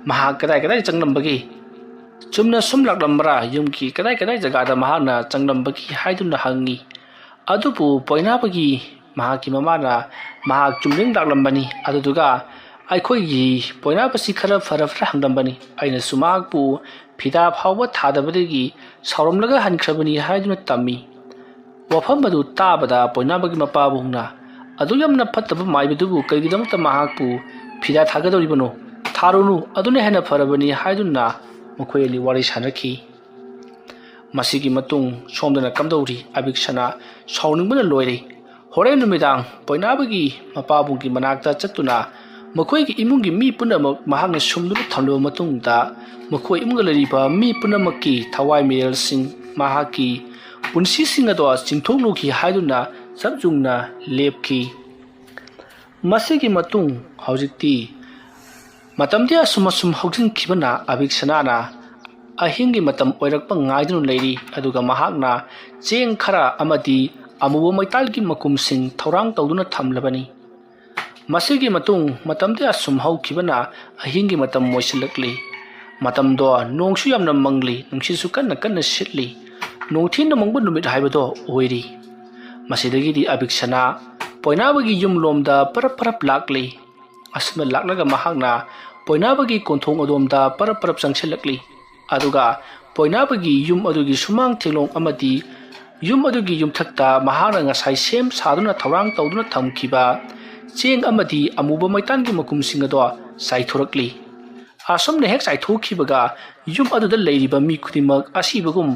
ꯃꯍꯥꯛ ꯀꯗꯥꯏ ꯆꯪꯂꯝꯕꯒꯦ, ꯆꯨꯝꯅ ꯁꯨꯝ ꯂꯥꯛꯂꯝꯕ꯭ꯔꯥ, ꯌꯨꯝꯒꯤ ꯀꯗꯥꯏ ꯖꯒꯥꯗ ꯃꯍꯥꯛꯅ ꯆꯪꯂꯝꯕꯒꯦ ꯍꯥꯏꯗꯨꯅ ꯍꯪꯉꯤ꯫ ꯑꯗꯨꯕꯨ ꯄꯣꯏꯅꯥꯕꯒꯤ ꯃꯍꯥꯛꯀꯤ ꯃꯃꯥꯅ ꯃꯍꯥꯛ ꯆꯨꯝꯗꯤꯡ ꯂꯥꯛꯂꯝꯕꯅꯤ ꯑꯗꯨꯗꯨꯒ ꯑꯩꯈꯣꯏꯒꯤ ꯄꯣꯏꯅꯥꯕꯁꯤ ꯈꯔ ꯐꯔꯕ꯭ꯔꯥ ꯍꯪꯂꯝꯕꯅꯤ, ꯑꯩꯅꯁꯨ ꯃꯍꯥꯛꯄꯨ ꯐꯤꯗꯥ ꯐꯥꯎꯕ ꯊꯥꯗꯕꯗꯒꯤ ꯁꯥꯎꯔꯝꯂꯒ ꯍꯟꯈ꯭ꯔꯕꯅꯤ ꯍꯥꯏꯗꯨꯅ ꯇꯝꯃꯤ꯫ ꯋꯥꯐꯝ ꯑꯗꯨ ꯇꯥꯕꯗ ꯄꯣꯏꯅꯥꯕꯒꯤ ꯃꯄꯥꯕꯨꯡꯅ ꯑꯗꯨ ꯌꯥꯝꯅ ꯐꯠꯇꯕ ꯃꯥꯏꯕꯗꯨꯕꯨ ꯀꯔꯤꯒꯤꯗꯃꯛꯇ ꯃꯍꯥꯛꯄꯨ ꯐꯤꯗꯥ ꯊꯥꯒꯗꯧꯔꯤꯕꯅꯣ, ꯊꯥꯔꯨꯅꯨ ꯑꯗꯨꯅ ꯍꯦꯟꯅ ꯐꯔꯕꯅꯤ ꯍꯥꯏꯗꯨꯅ ꯃꯈꯣꯏ ꯑꯅꯤ ꯋꯥꯔꯤ ꯁꯥꯅꯈꯤ꯫ ꯃꯁꯤꯒꯤ ꯃꯇꯨꯡ ꯁꯣꯝꯗꯅ ꯀꯝꯗꯧꯔꯤ ꯑꯕꯤꯛꯁꯅꯥ ꯁꯥꯎꯅꯤꯡꯕꯅ ꯂꯣꯏꯔꯦ꯫ ꯍꯣꯔꯦꯟ ꯅꯨꯃꯤꯗꯥꯡ ꯄꯣꯏꯅꯥꯕꯒꯤ ꯃꯄꯥꯕꯨꯡꯒꯤ ꯃꯅꯥꯛꯇ ꯆꯠꯇꯨꯅ ꯃꯈꯣꯏꯒꯤ ꯏꯃꯨꯡꯒꯤ ꯃꯤ ꯄꯨꯝꯅꯃꯛ ꯃꯍꯥꯛꯅ ꯁꯨꯝꯗꯨꯅ ꯊꯝꯂꯕ ꯃꯇꯨꯡꯗ ꯃꯈꯣꯏ ꯏꯃꯨꯡꯗ ꯂꯩꯔꯤꯕ ꯃꯤ ꯄꯨꯝꯅꯃꯛꯀꯤ ꯊꯋꯥꯏ ꯃꯤꯔꯦꯜꯁꯤꯡ ꯃꯍꯥꯛꯀꯤ ꯄꯨꯟꯁꯤꯁꯤꯡ ꯑꯗꯣ ꯆꯤꯡꯊꯣꯛꯂꯨꯈꯤ ꯍꯥꯏꯗꯨꯅ ꯆꯞ ꯌꯨꯡꯅ ꯂꯦꯞꯈꯤ꯫ ꯃꯁꯤꯒꯤ ꯃꯇꯨꯡ ꯍꯧꯖꯤꯛꯇꯤ ꯃꯇꯝꯗꯤ ꯑꯁꯨꯝ ꯍꯧꯖꯤꯟꯈꯤꯕꯅ ꯑꯕꯤꯛꯁꯅꯥꯅ ꯑꯍꯤꯡꯒꯤ ꯃꯇꯝ ꯑꯣꯏꯔꯛꯄ ꯉꯥꯏꯗꯨꯅ ꯂꯩꯔꯤ ꯑꯗꯨꯒ ꯃꯍꯥꯛꯅ ꯆꯦꯡ ꯈꯔ ꯑꯃꯗꯤ ꯑꯃꯨꯕ ꯃꯩꯇꯥꯜꯒꯤ ꯃꯀꯨꯝꯁꯤꯡ ꯊꯧꯔꯥꯡ ꯇꯧꯗꯨꯅ ꯊꯝꯂꯕꯅꯤ꯫ ꯃꯁꯤꯒꯤ ꯃꯇꯨꯡ ꯃꯇꯝꯗꯤ ꯑꯁꯨꯝ ꯍꯧꯈꯤꯕꯅ ꯑꯍꯤꯡꯒꯤ ꯃꯇꯝ ꯑꯣꯏꯁꯤꯜꯂꯛꯂꯤ꯫ ꯃꯇꯝꯗꯣ ꯅꯣꯡꯁꯨ ꯌꯥꯝꯅ ꯃꯪꯂꯤ, ꯅꯨꯡꯁꯤꯠꯁꯨ ꯀꯟꯅ ꯁꯤꯠꯂꯤ, ꯅꯣꯡꯊꯤꯅ ꯃꯪꯕ ꯅꯨꯃꯤꯠ ꯍꯥꯏꯕꯗꯣ ꯑꯣꯏꯔꯤ꯫ ꯃꯁꯤꯗꯒꯤꯗꯤ ꯑꯕꯤꯛꯁꯅꯥ ꯄꯣꯏꯅꯥꯕꯒꯤ ꯌꯨꯝꯂꯣꯝꯗ ꯄꯔꯞ ꯂꯥꯛꯂꯤ꯫ ꯑꯁꯨꯝꯅ ꯂꯥꯛꯂꯒ ꯃꯍꯥꯛꯅ ꯄꯣꯏꯅꯥꯕꯒꯤ ꯀꯣꯟꯊꯣꯡ ꯑꯗꯣꯝꯗ ꯄꯔꯞ ꯆꯪꯁꯤꯜꯂꯛꯂꯤ ꯑꯗꯨꯒ ꯄꯣꯏꯅꯥꯕꯒꯤ ꯌꯨꯝ ꯑꯗꯨꯒꯤ ꯁꯨꯃꯥꯡ ꯊꯦꯂꯣꯡ ꯑꯃꯗꯤ ꯌꯨꯝ ꯑꯗꯨꯒꯤ ꯌꯨꯝꯊꯛꯇ ꯃꯍꯥꯛꯅ ꯉꯁꯥꯏ ꯁꯦꯝ ꯁꯥꯗꯨꯅ ꯊꯧꯔꯥꯡ ꯇꯧꯗꯨꯅ ꯊꯝꯈꯤꯕ ꯆꯦꯡ ꯑꯃꯗꯤ ꯑꯃꯨꯕ ꯃꯩꯇꯥꯟꯒꯤ ꯃꯀꯨꯝꯁꯤꯡ ꯑꯗꯣ ꯆꯥꯏꯊꯣꯔꯛꯂꯤ꯫ ꯑꯁꯨꯝꯅ ꯍꯦꯛ ꯆꯥꯏꯊꯣꯛꯈꯤꯕꯒ ꯌꯨꯝ ꯑꯗꯨꯗ ꯂꯩꯔꯤꯕ ꯃꯤ ꯈꯨꯗꯤꯡꯃꯛ ꯑꯁꯤꯕꯒꯨꯝ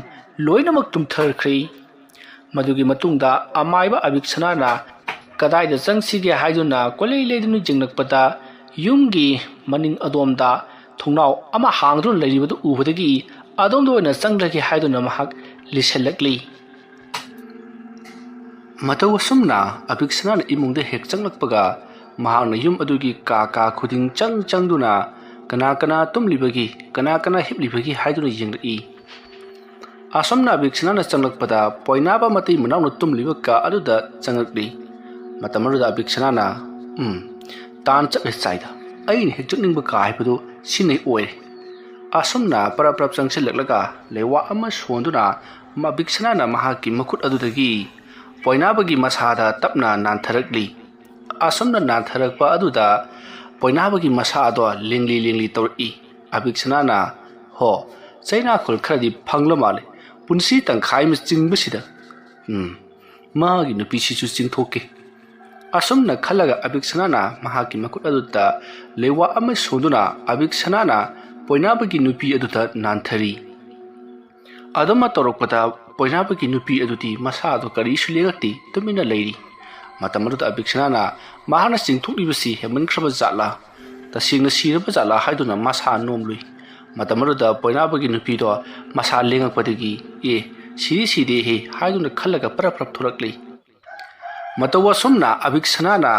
ꯂꯣꯏꯅꯃꯛ ꯇꯨꯝꯊꯈ꯭ꯔꯦ꯫ ꯃꯗꯨꯒꯤ ꯃꯇꯨꯡꯗ ꯑꯃꯥꯏꯕ ꯑꯕꯤꯛꯁꯅꯥꯅ ꯀꯗꯥꯏꯗ ꯆꯪꯁꯤꯒꯦ ꯍꯥꯏꯗꯨꯅ ꯀꯣꯏꯂꯩ ꯂꯩꯗꯨꯅ ꯌꯦꯡꯂꯛꯄꯗ ꯌꯨꯝꯒꯤ ꯃꯅꯤꯡ ꯑꯗꯣꯝꯗ ꯊꯣꯡꯅꯥꯎ ꯑꯃ ꯍꯥꯡꯗꯨꯅ ꯂꯩꯔꯤꯕꯗꯨ ꯎꯕꯗꯒꯤ ꯑꯗꯣꯝꯗ ꯑꯣꯏꯅ ꯆꯪꯂꯒꯦ ꯍꯥꯏꯗꯨꯅ ꯃꯍꯥꯛ ꯂꯤꯁꯜꯂꯛꯂꯤ꯫ ꯃꯇꯧ ꯑꯁꯨꯝꯅ ꯑꯕꯤꯛꯁꯅꯥꯅ ꯏꯃꯨꯡꯗ ꯍꯦꯛ ꯆꯪꯂꯛꯄꯒ ꯃꯍꯥꯛꯅ ꯌꯨꯝ ꯑꯗꯨꯒꯤ ꯀꯥ ꯈꯨꯗꯤꯡ ꯆꯪꯗꯨꯅ ꯀꯅꯥ ꯇꯨꯝꯂꯤꯕꯒꯦ, ꯀꯅꯥ ꯍꯤꯞꯂꯤꯕꯒꯦ ꯍꯥꯏꯗꯨꯅ ꯌꯦꯡꯂꯛꯏ꯫ ꯑꯁꯨꯝꯅ ꯑꯕꯤꯛꯁꯅꯥꯅ ꯆꯪꯂꯛꯄꯗ ꯄꯣꯏꯅꯥꯕ ꯃꯇꯩ ꯃꯅꯥꯎꯅ ꯇꯨꯝꯂꯤꯕ ꯀꯥ ꯑꯗꯨꯗ ꯆꯪꯂꯛꯂꯤ꯫ ꯃꯇꯝ ꯑꯗꯨꯗ ꯑꯕꯤꯛꯁꯅꯥꯅ ꯇꯥꯟ ꯆꯞ ꯆꯥꯏꯗ, ꯑꯩꯅ ꯍꯦꯛ ꯆꯠꯅꯤꯡꯕ ꯀꯥ ꯍꯥꯏꯕꯗꯨ ꯁꯤꯅ ꯑꯣꯏꯔꯦ꯫ ꯑꯁꯨꯝꯅ ꯄꯔꯞ ꯆꯪꯁꯤꯜꯂꯛꯂꯒ ꯂꯩꯋꯥ ꯑꯃ ꯁꯣꯟꯗꯨꯅ ꯑꯕꯤꯛꯁꯅꯥꯅ ꯃꯍꯥꯛꯀꯤ ꯃꯈꯨꯠ ꯑꯗꯨꯗꯒꯤ ꯄꯣꯏꯅꯥꯕꯒꯤ ꯃꯁꯥꯗ ꯇꯞꯅ ꯅꯥꯟꯊꯔꯛꯂꯤ꯫ ꯑꯁꯨꯝꯅ ꯅꯥꯟꯊꯔꯛꯄ ꯑꯗꯨꯗ ꯄꯣꯏꯅꯥꯕꯒꯤ ꯃꯁꯥ ꯑꯗꯣ ꯂꯦꯡꯂꯤ ꯇꯧꯔꯛꯏ꯫ ꯑꯕꯤꯛꯁꯅꯥꯅ ꯍꯣ ꯆꯩꯅꯥꯈꯨꯜ ꯈꯔꯗꯤ ꯐꯪꯂ ꯃꯥꯜꯂꯦ, ꯄꯨꯟꯁꯤ ꯇꯪꯈꯥꯏ ꯑꯃ ꯆꯤꯡꯕꯁꯤꯗ ꯃꯥꯒꯤ ꯅꯨꯄꯤꯁꯤꯁꯨ ꯆꯤꯡꯊꯣꯛꯀꯦ꯫ ꯑꯁꯨꯝꯅ ꯈꯜꯂꯒ ꯑꯕꯤꯛꯁꯅꯥꯅ ꯃꯍꯥꯛꯀꯤ ꯃꯈꯨꯠ ꯑꯗꯨꯗ ꯂꯩꯋꯥ ꯑꯃ ꯁꯣꯟꯗꯨꯅ ꯑꯕꯤꯛꯁꯅꯥꯅ ꯄꯣꯏꯅꯥꯕꯒꯤ ꯅꯨꯄꯤ ꯑꯗꯨꯗ ꯅꯥꯟꯊꯔꯤ꯫ ꯑꯗꯨꯝꯅ ꯇꯧꯔꯛꯄꯗ ꯄꯣꯏꯅꯥꯕꯒꯤ ꯅꯨꯄꯤ ꯑꯗꯨꯗꯤ ꯃꯁꯥꯗꯣ ꯀꯔꯤꯁꯨ ꯂꯦꯡꯉꯛꯇꯦ, ꯇꯨꯃꯤꯟꯅ ꯂꯩꯔꯤ꯫ ꯃꯇꯝ ꯑꯗꯨꯗ ꯑꯕꯤꯛꯁꯅꯥꯅ ꯃꯍꯥꯛꯅ ꯆꯤꯡꯊꯣꯛꯂꯤꯕꯁꯤ ꯍꯦꯟꯃꯟꯈ꯭ꯔꯕ ꯖꯥꯠꯂꯥ, ꯇꯁꯦꯡꯅ ꯁꯤꯔꯕ ꯖꯥꯠꯂꯥ ꯍꯥꯏꯗꯨꯅ ꯃꯁꯥ ꯅꯣꯝꯂꯨꯏ꯫ ꯃꯇꯝ ꯑꯗꯨꯗ ꯄꯣꯏꯅꯥꯕꯒꯤ ꯅꯨꯄꯤꯗꯣ ꯃꯁꯥ ꯂꯦꯡꯉꯛꯄꯗꯒꯤ ꯁꯤꯗꯤ ꯍꯦ ꯍꯥꯏꯗꯨꯅ ꯈꯜꯂꯒ ꯄꯔꯞ ꯊꯣꯔꯛꯂꯤ꯫ ꯃꯇꯧ ꯑꯁꯨꯝꯅ ꯑꯕꯤꯛꯁꯅꯥꯅ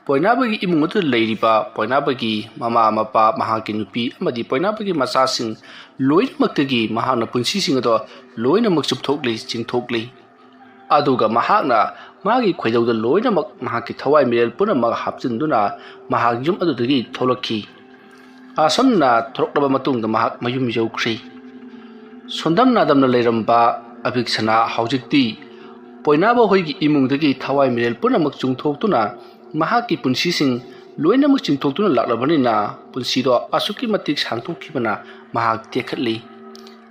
ꯄꯣꯏꯅꯥꯕꯒꯤ ꯏꯃꯨꯡ ꯑꯗꯨꯗ ꯂꯩꯔꯤꯕ ꯄꯣꯏꯅꯥꯕꯒꯤ ꯃꯃꯥ ꯃꯄꯥ, ꯃꯍꯥꯛꯀꯤ ꯅꯨꯄꯤ ꯑꯃꯗꯤ ꯄꯣꯏꯅꯥꯕꯒꯤ ꯃꯆꯥꯁꯤꯡ ꯂꯣꯏꯅꯃꯛꯇꯒꯤ ꯃꯍꯥꯛꯅ ꯄꯨꯟꯁꯤꯁꯤꯡ ꯑꯗꯣ ꯂꯣꯏꯅꯃꯛ ꯆꯤꯡꯊꯣꯛꯂꯤ꯫ ꯑꯗꯨꯒ ꯃꯍꯥꯛꯅ ꯃꯥꯒꯤ ꯈꯣꯏꯗꯧꯗ ꯂꯣꯏꯅꯃꯛ ꯃꯍꯥꯛꯀꯤ ꯊꯋꯥꯏ ꯃꯤꯔꯦꯜ ꯄꯨꯝꯅꯃꯛ ꯍꯥꯞꯆꯤꯟꯗꯨꯅ ꯃꯍꯥꯛ ꯌꯨꯝ ꯑꯗꯨꯗꯒꯤ ꯊꯣꯛꯂꯛꯈꯤ꯫ ꯑꯁꯨꯝꯅ ꯊꯣꯛꯂꯛꯂꯕ ꯃꯇꯨꯡꯗ ꯃꯍꯥꯛ ꯃꯌꯨꯝ ꯌꯧꯈ꯭ꯔꯤ꯫ ꯁꯣꯟꯗꯝ ꯅꯥꯗꯝꯅ ꯂꯩꯔꯝꯕ ꯑꯕꯤꯛꯁꯅꯥ ꯍꯧꯖꯤꯛꯇꯤ ꯄꯣꯏꯅꯥꯕ ꯍꯣꯏꯒꯤ ꯏꯃꯨꯡꯗꯒꯤ ꯊꯋꯥꯏ ꯃꯤꯔꯦꯜ ꯄꯨꯝꯅꯃꯛ ꯆꯨꯡꯊꯣꯛꯇꯨꯅ ꯃꯍꯥꯛꯀꯤ ꯄꯨꯟꯁꯤꯁꯤꯡ ꯂꯣꯏꯅꯃꯛ ꯆꯤꯡꯊꯣꯛꯇꯨꯅ ꯂꯥꯛꯂꯕꯅꯤꯅ ꯄꯨꯟꯁꯤꯗꯣ ꯑꯁꯨꯛꯀꯤ ꯃꯇꯤꯛ ꯁꯥꯡꯇꯣꯛꯈꯤꯕꯅ ꯃꯍꯥꯛ ꯇꯦꯛꯈꯠꯂꯤ꯫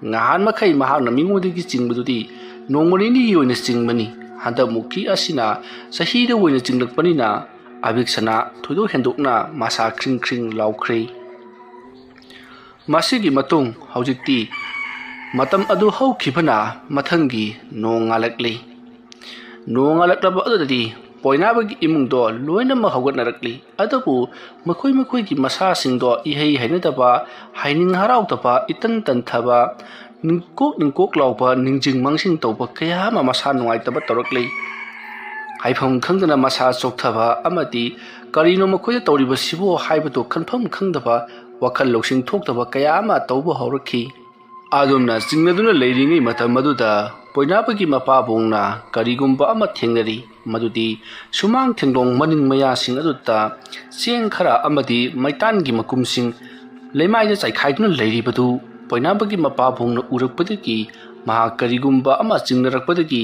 ꯉꯍꯥꯟ ꯃꯈꯩ ꯃꯍꯥꯛꯅ ꯃꯤꯉꯣꯟꯗꯒꯤ ꯆꯤꯡꯕꯗꯨꯗꯤ ꯅꯣꯡꯃ ꯅꯤꯅꯤꯒꯤ ꯑꯣꯏꯅ ꯆꯤꯡꯕꯅꯤ꯫ ꯍꯟꯗꯛ ꯃꯨꯛꯀꯤ ꯑꯁꯤꯅ ꯆꯍꯤꯗ ꯑꯣꯏꯅ ꯆꯤꯡꯂꯛꯄꯅꯤꯅ ꯑꯕꯤꯛꯁꯅꯥ ꯊꯣꯏꯗꯣꯛ ꯍꯦꯟꯗꯣꯛꯅ ꯃꯁꯥ ꯈ꯭ꯔꯤꯡ ꯂꯥꯎꯈ꯭ꯔꯤ꯫ ꯃꯁꯤꯒꯤ ꯃꯇꯨꯡ ꯍꯧꯖꯤꯛꯇꯤ ꯃꯇꯝ ꯑꯗꯨ ꯍꯧꯈꯤꯕꯅ ꯃꯊꯪꯒꯤ ꯅꯣꯡ ꯉꯥꯜꯂꯛꯂꯤ꯫ ꯅꯣꯡ ꯉꯥꯜꯂꯛꯂꯕ ꯑꯗꯨꯗꯗꯤ ꯄꯣꯏꯅꯥꯕꯒꯤ ꯏꯃꯨꯡꯗꯣ ꯂꯣꯏꯅꯃꯛ ꯍꯧꯒꯠꯅꯔꯛꯂꯤ꯫ ꯑꯗꯨꯕꯨ ꯃꯈꯣꯏꯒꯤ ꯃꯁꯥꯁꯤꯡꯗꯣ ꯏꯍꯩ ꯍꯩꯅꯗꯕ, ꯍꯥꯏꯅꯤꯡ ꯍꯔꯥꯎꯗꯕ, ꯏꯇꯟ ꯇꯟꯊꯕ, ꯅꯤꯡꯀꯣꯛ ꯂꯥꯎꯕ, ꯅꯤꯡꯖꯤꯡ ꯃꯥꯡꯖꯤꯡ ꯇꯧꯕ ꯀꯌꯥ ꯑꯃ ꯃꯁꯥ ꯅꯨꯡꯉꯥꯏꯇꯕ ꯇꯧꯔꯛꯂꯤ꯫ ꯍꯥꯏꯐꯝ ꯈꯪꯗꯅ ꯃꯁꯥ ꯆꯣꯛꯊꯕ ꯑꯃꯗꯤ ꯀꯔꯤꯅꯣ ꯃꯈꯣꯏꯗ ꯇꯧꯔꯤꯕꯁꯤꯕꯨ ꯍꯥꯏꯕꯗꯨ ꯈꯟꯐꯝ ꯈꯪꯗꯕ, ꯋꯥꯈꯜ ꯂꯧꯁꯤꯡ ꯊꯣꯛꯇꯕ ꯀꯌꯥ ꯑꯃ ꯇꯧꯕ ꯍꯧꯔꯛꯈꯤ꯫ ꯑꯗꯨꯝꯅ ꯆꯤꯡꯅꯗꯨꯅ ꯂꯩꯔꯤꯉꯩ ꯃꯇꯝ ꯑꯗꯨꯗ ꯄꯣꯏꯅꯥꯕꯒꯤ ꯃꯄꯥꯕꯨꯡꯅ ꯀꯔꯤꯒꯨꯝꯕ ꯑꯃ ꯊꯦꯡꯅꯔꯤ꯫ ꯃꯗꯨꯗꯤ ꯁꯨꯃꯥꯡ ꯊꯦꯡꯂꯣꯡ ꯃꯅꯤꯡ ꯃꯌꯥꯁꯤꯡ ꯑꯗꯨꯗ ꯆꯦꯡ ꯈꯔ ꯑꯃꯗꯤ ꯃꯩꯇꯥꯟꯒꯤ ꯃꯀꯨꯝꯁꯤꯡ ꯂꯩꯃꯥꯏꯗ ꯆꯥꯏꯈꯥꯏꯗꯨꯅ ꯂꯩꯔꯤꯕꯗꯨ ꯄꯣꯏꯅꯥꯕꯒꯤ ꯃꯄꯥꯕꯨꯡꯅ ꯎꯔꯛꯄꯗꯒꯤ ꯃꯍꯥꯛ ꯀꯔꯤꯒꯨꯝꯕ ꯑꯃ ꯆꯤꯡꯅꯔꯛꯄꯗꯒꯤ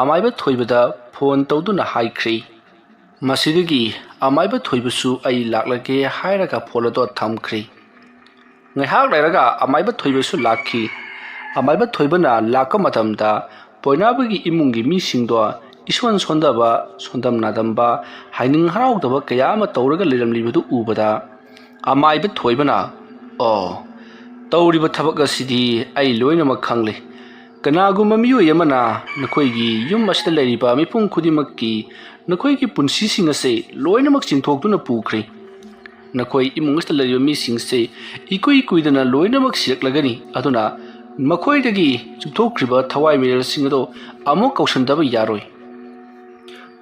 ꯑꯃꯥꯏꯕ ꯊꯣꯏꯕꯗ ꯐꯣꯟ ꯇꯧꯗꯨꯅ ꯍꯥꯏꯈ꯭ꯔꯤ꯫ ꯃꯁꯤꯗꯒꯤ ꯑꯃꯥꯏꯕ ꯊꯣꯏꯕꯁꯨ ꯑꯩ ꯂꯥꯛꯂꯒꯦ ꯍꯥꯏꯔꯒ ꯐꯣꯟ ꯑꯗꯨ ꯊꯝꯈ꯭ꯔꯤ꯫ ꯉꯥꯏꯍꯥꯛ ꯂꯩꯔꯒ ꯑꯃꯥꯏꯕ ꯊꯣꯏꯕꯁꯨ ꯂꯥꯛꯈꯤ꯫ ꯑꯃꯥꯏꯕ ꯊꯣꯏꯕꯅ ꯂꯥꯛꯄ ꯃꯇꯝꯗ ꯄꯣꯏꯅꯥꯕꯒꯤ ꯏꯃꯨꯡꯒꯤ ꯃꯤꯁꯤꯡꯗꯣ ꯏꯁꯣꯟ ꯁꯣꯟꯗꯕ, ꯁꯣꯟꯗꯝ ꯅꯥꯗꯝꯕ, ꯍꯥꯏꯅꯤꯡ ꯍꯔꯥꯎꯗꯕ ꯀꯌꯥ ꯑꯃ ꯇꯧꯔꯒ ꯂꯩꯔꯝꯂꯤꯕꯗꯨ ꯎꯕꯗ ꯑꯃꯥꯏꯕ ꯊꯣꯏꯕꯅ ꯇꯧꯔꯤꯕ ꯊꯕꯛ ꯑꯁꯤꯗꯤ ꯑꯩ ꯂꯣꯏꯅꯃꯛ ꯈꯪꯂꯦ꯫ ꯀꯅꯥꯒꯨꯝꯕ ꯃꯤꯑꯣꯏ ꯑꯃꯅ ꯅꯈꯣꯏꯒꯤ ꯌꯨꯝ ꯑꯁꯤꯗ ꯂꯩꯔꯤꯕ ꯃꯤꯄꯨꯝ ꯈꯨꯗꯤꯡꯃꯛꯀꯤ ꯅꯈꯣꯏꯒꯤ ꯄꯨꯟꯁꯤꯁꯤꯡ ꯑꯁꯤ ꯂꯣꯏꯅꯃꯛ ꯆꯤꯡꯊꯣꯛꯇꯨꯅ ꯄꯨꯈ꯭ꯔꯤ꯫ ꯅꯈꯣꯏ ꯏꯃꯨꯡ ꯑꯁꯤꯗ ꯂꯩꯔꯤꯕ ꯃꯤꯁꯤꯡꯁꯦ ꯏꯀꯨꯏ ꯀꯨꯏꯗꯅ ꯂꯣꯏꯅꯃꯛ ꯁꯤꯔꯛꯂꯒꯅꯤ꯫ ꯑꯗꯨꯅ ꯃꯈꯣꯏꯗꯒꯤ ꯆꯨꯞꯊꯣꯛꯈ꯭ꯔꯤꯕ ꯊꯋꯥꯏ ꯃꯤꯔꯦꯜꯁꯤꯡ ꯑꯗꯨ ꯑꯃꯨꯛ ꯀꯧꯁꯟꯗꯕ ꯌꯥꯔꯣꯏ꯫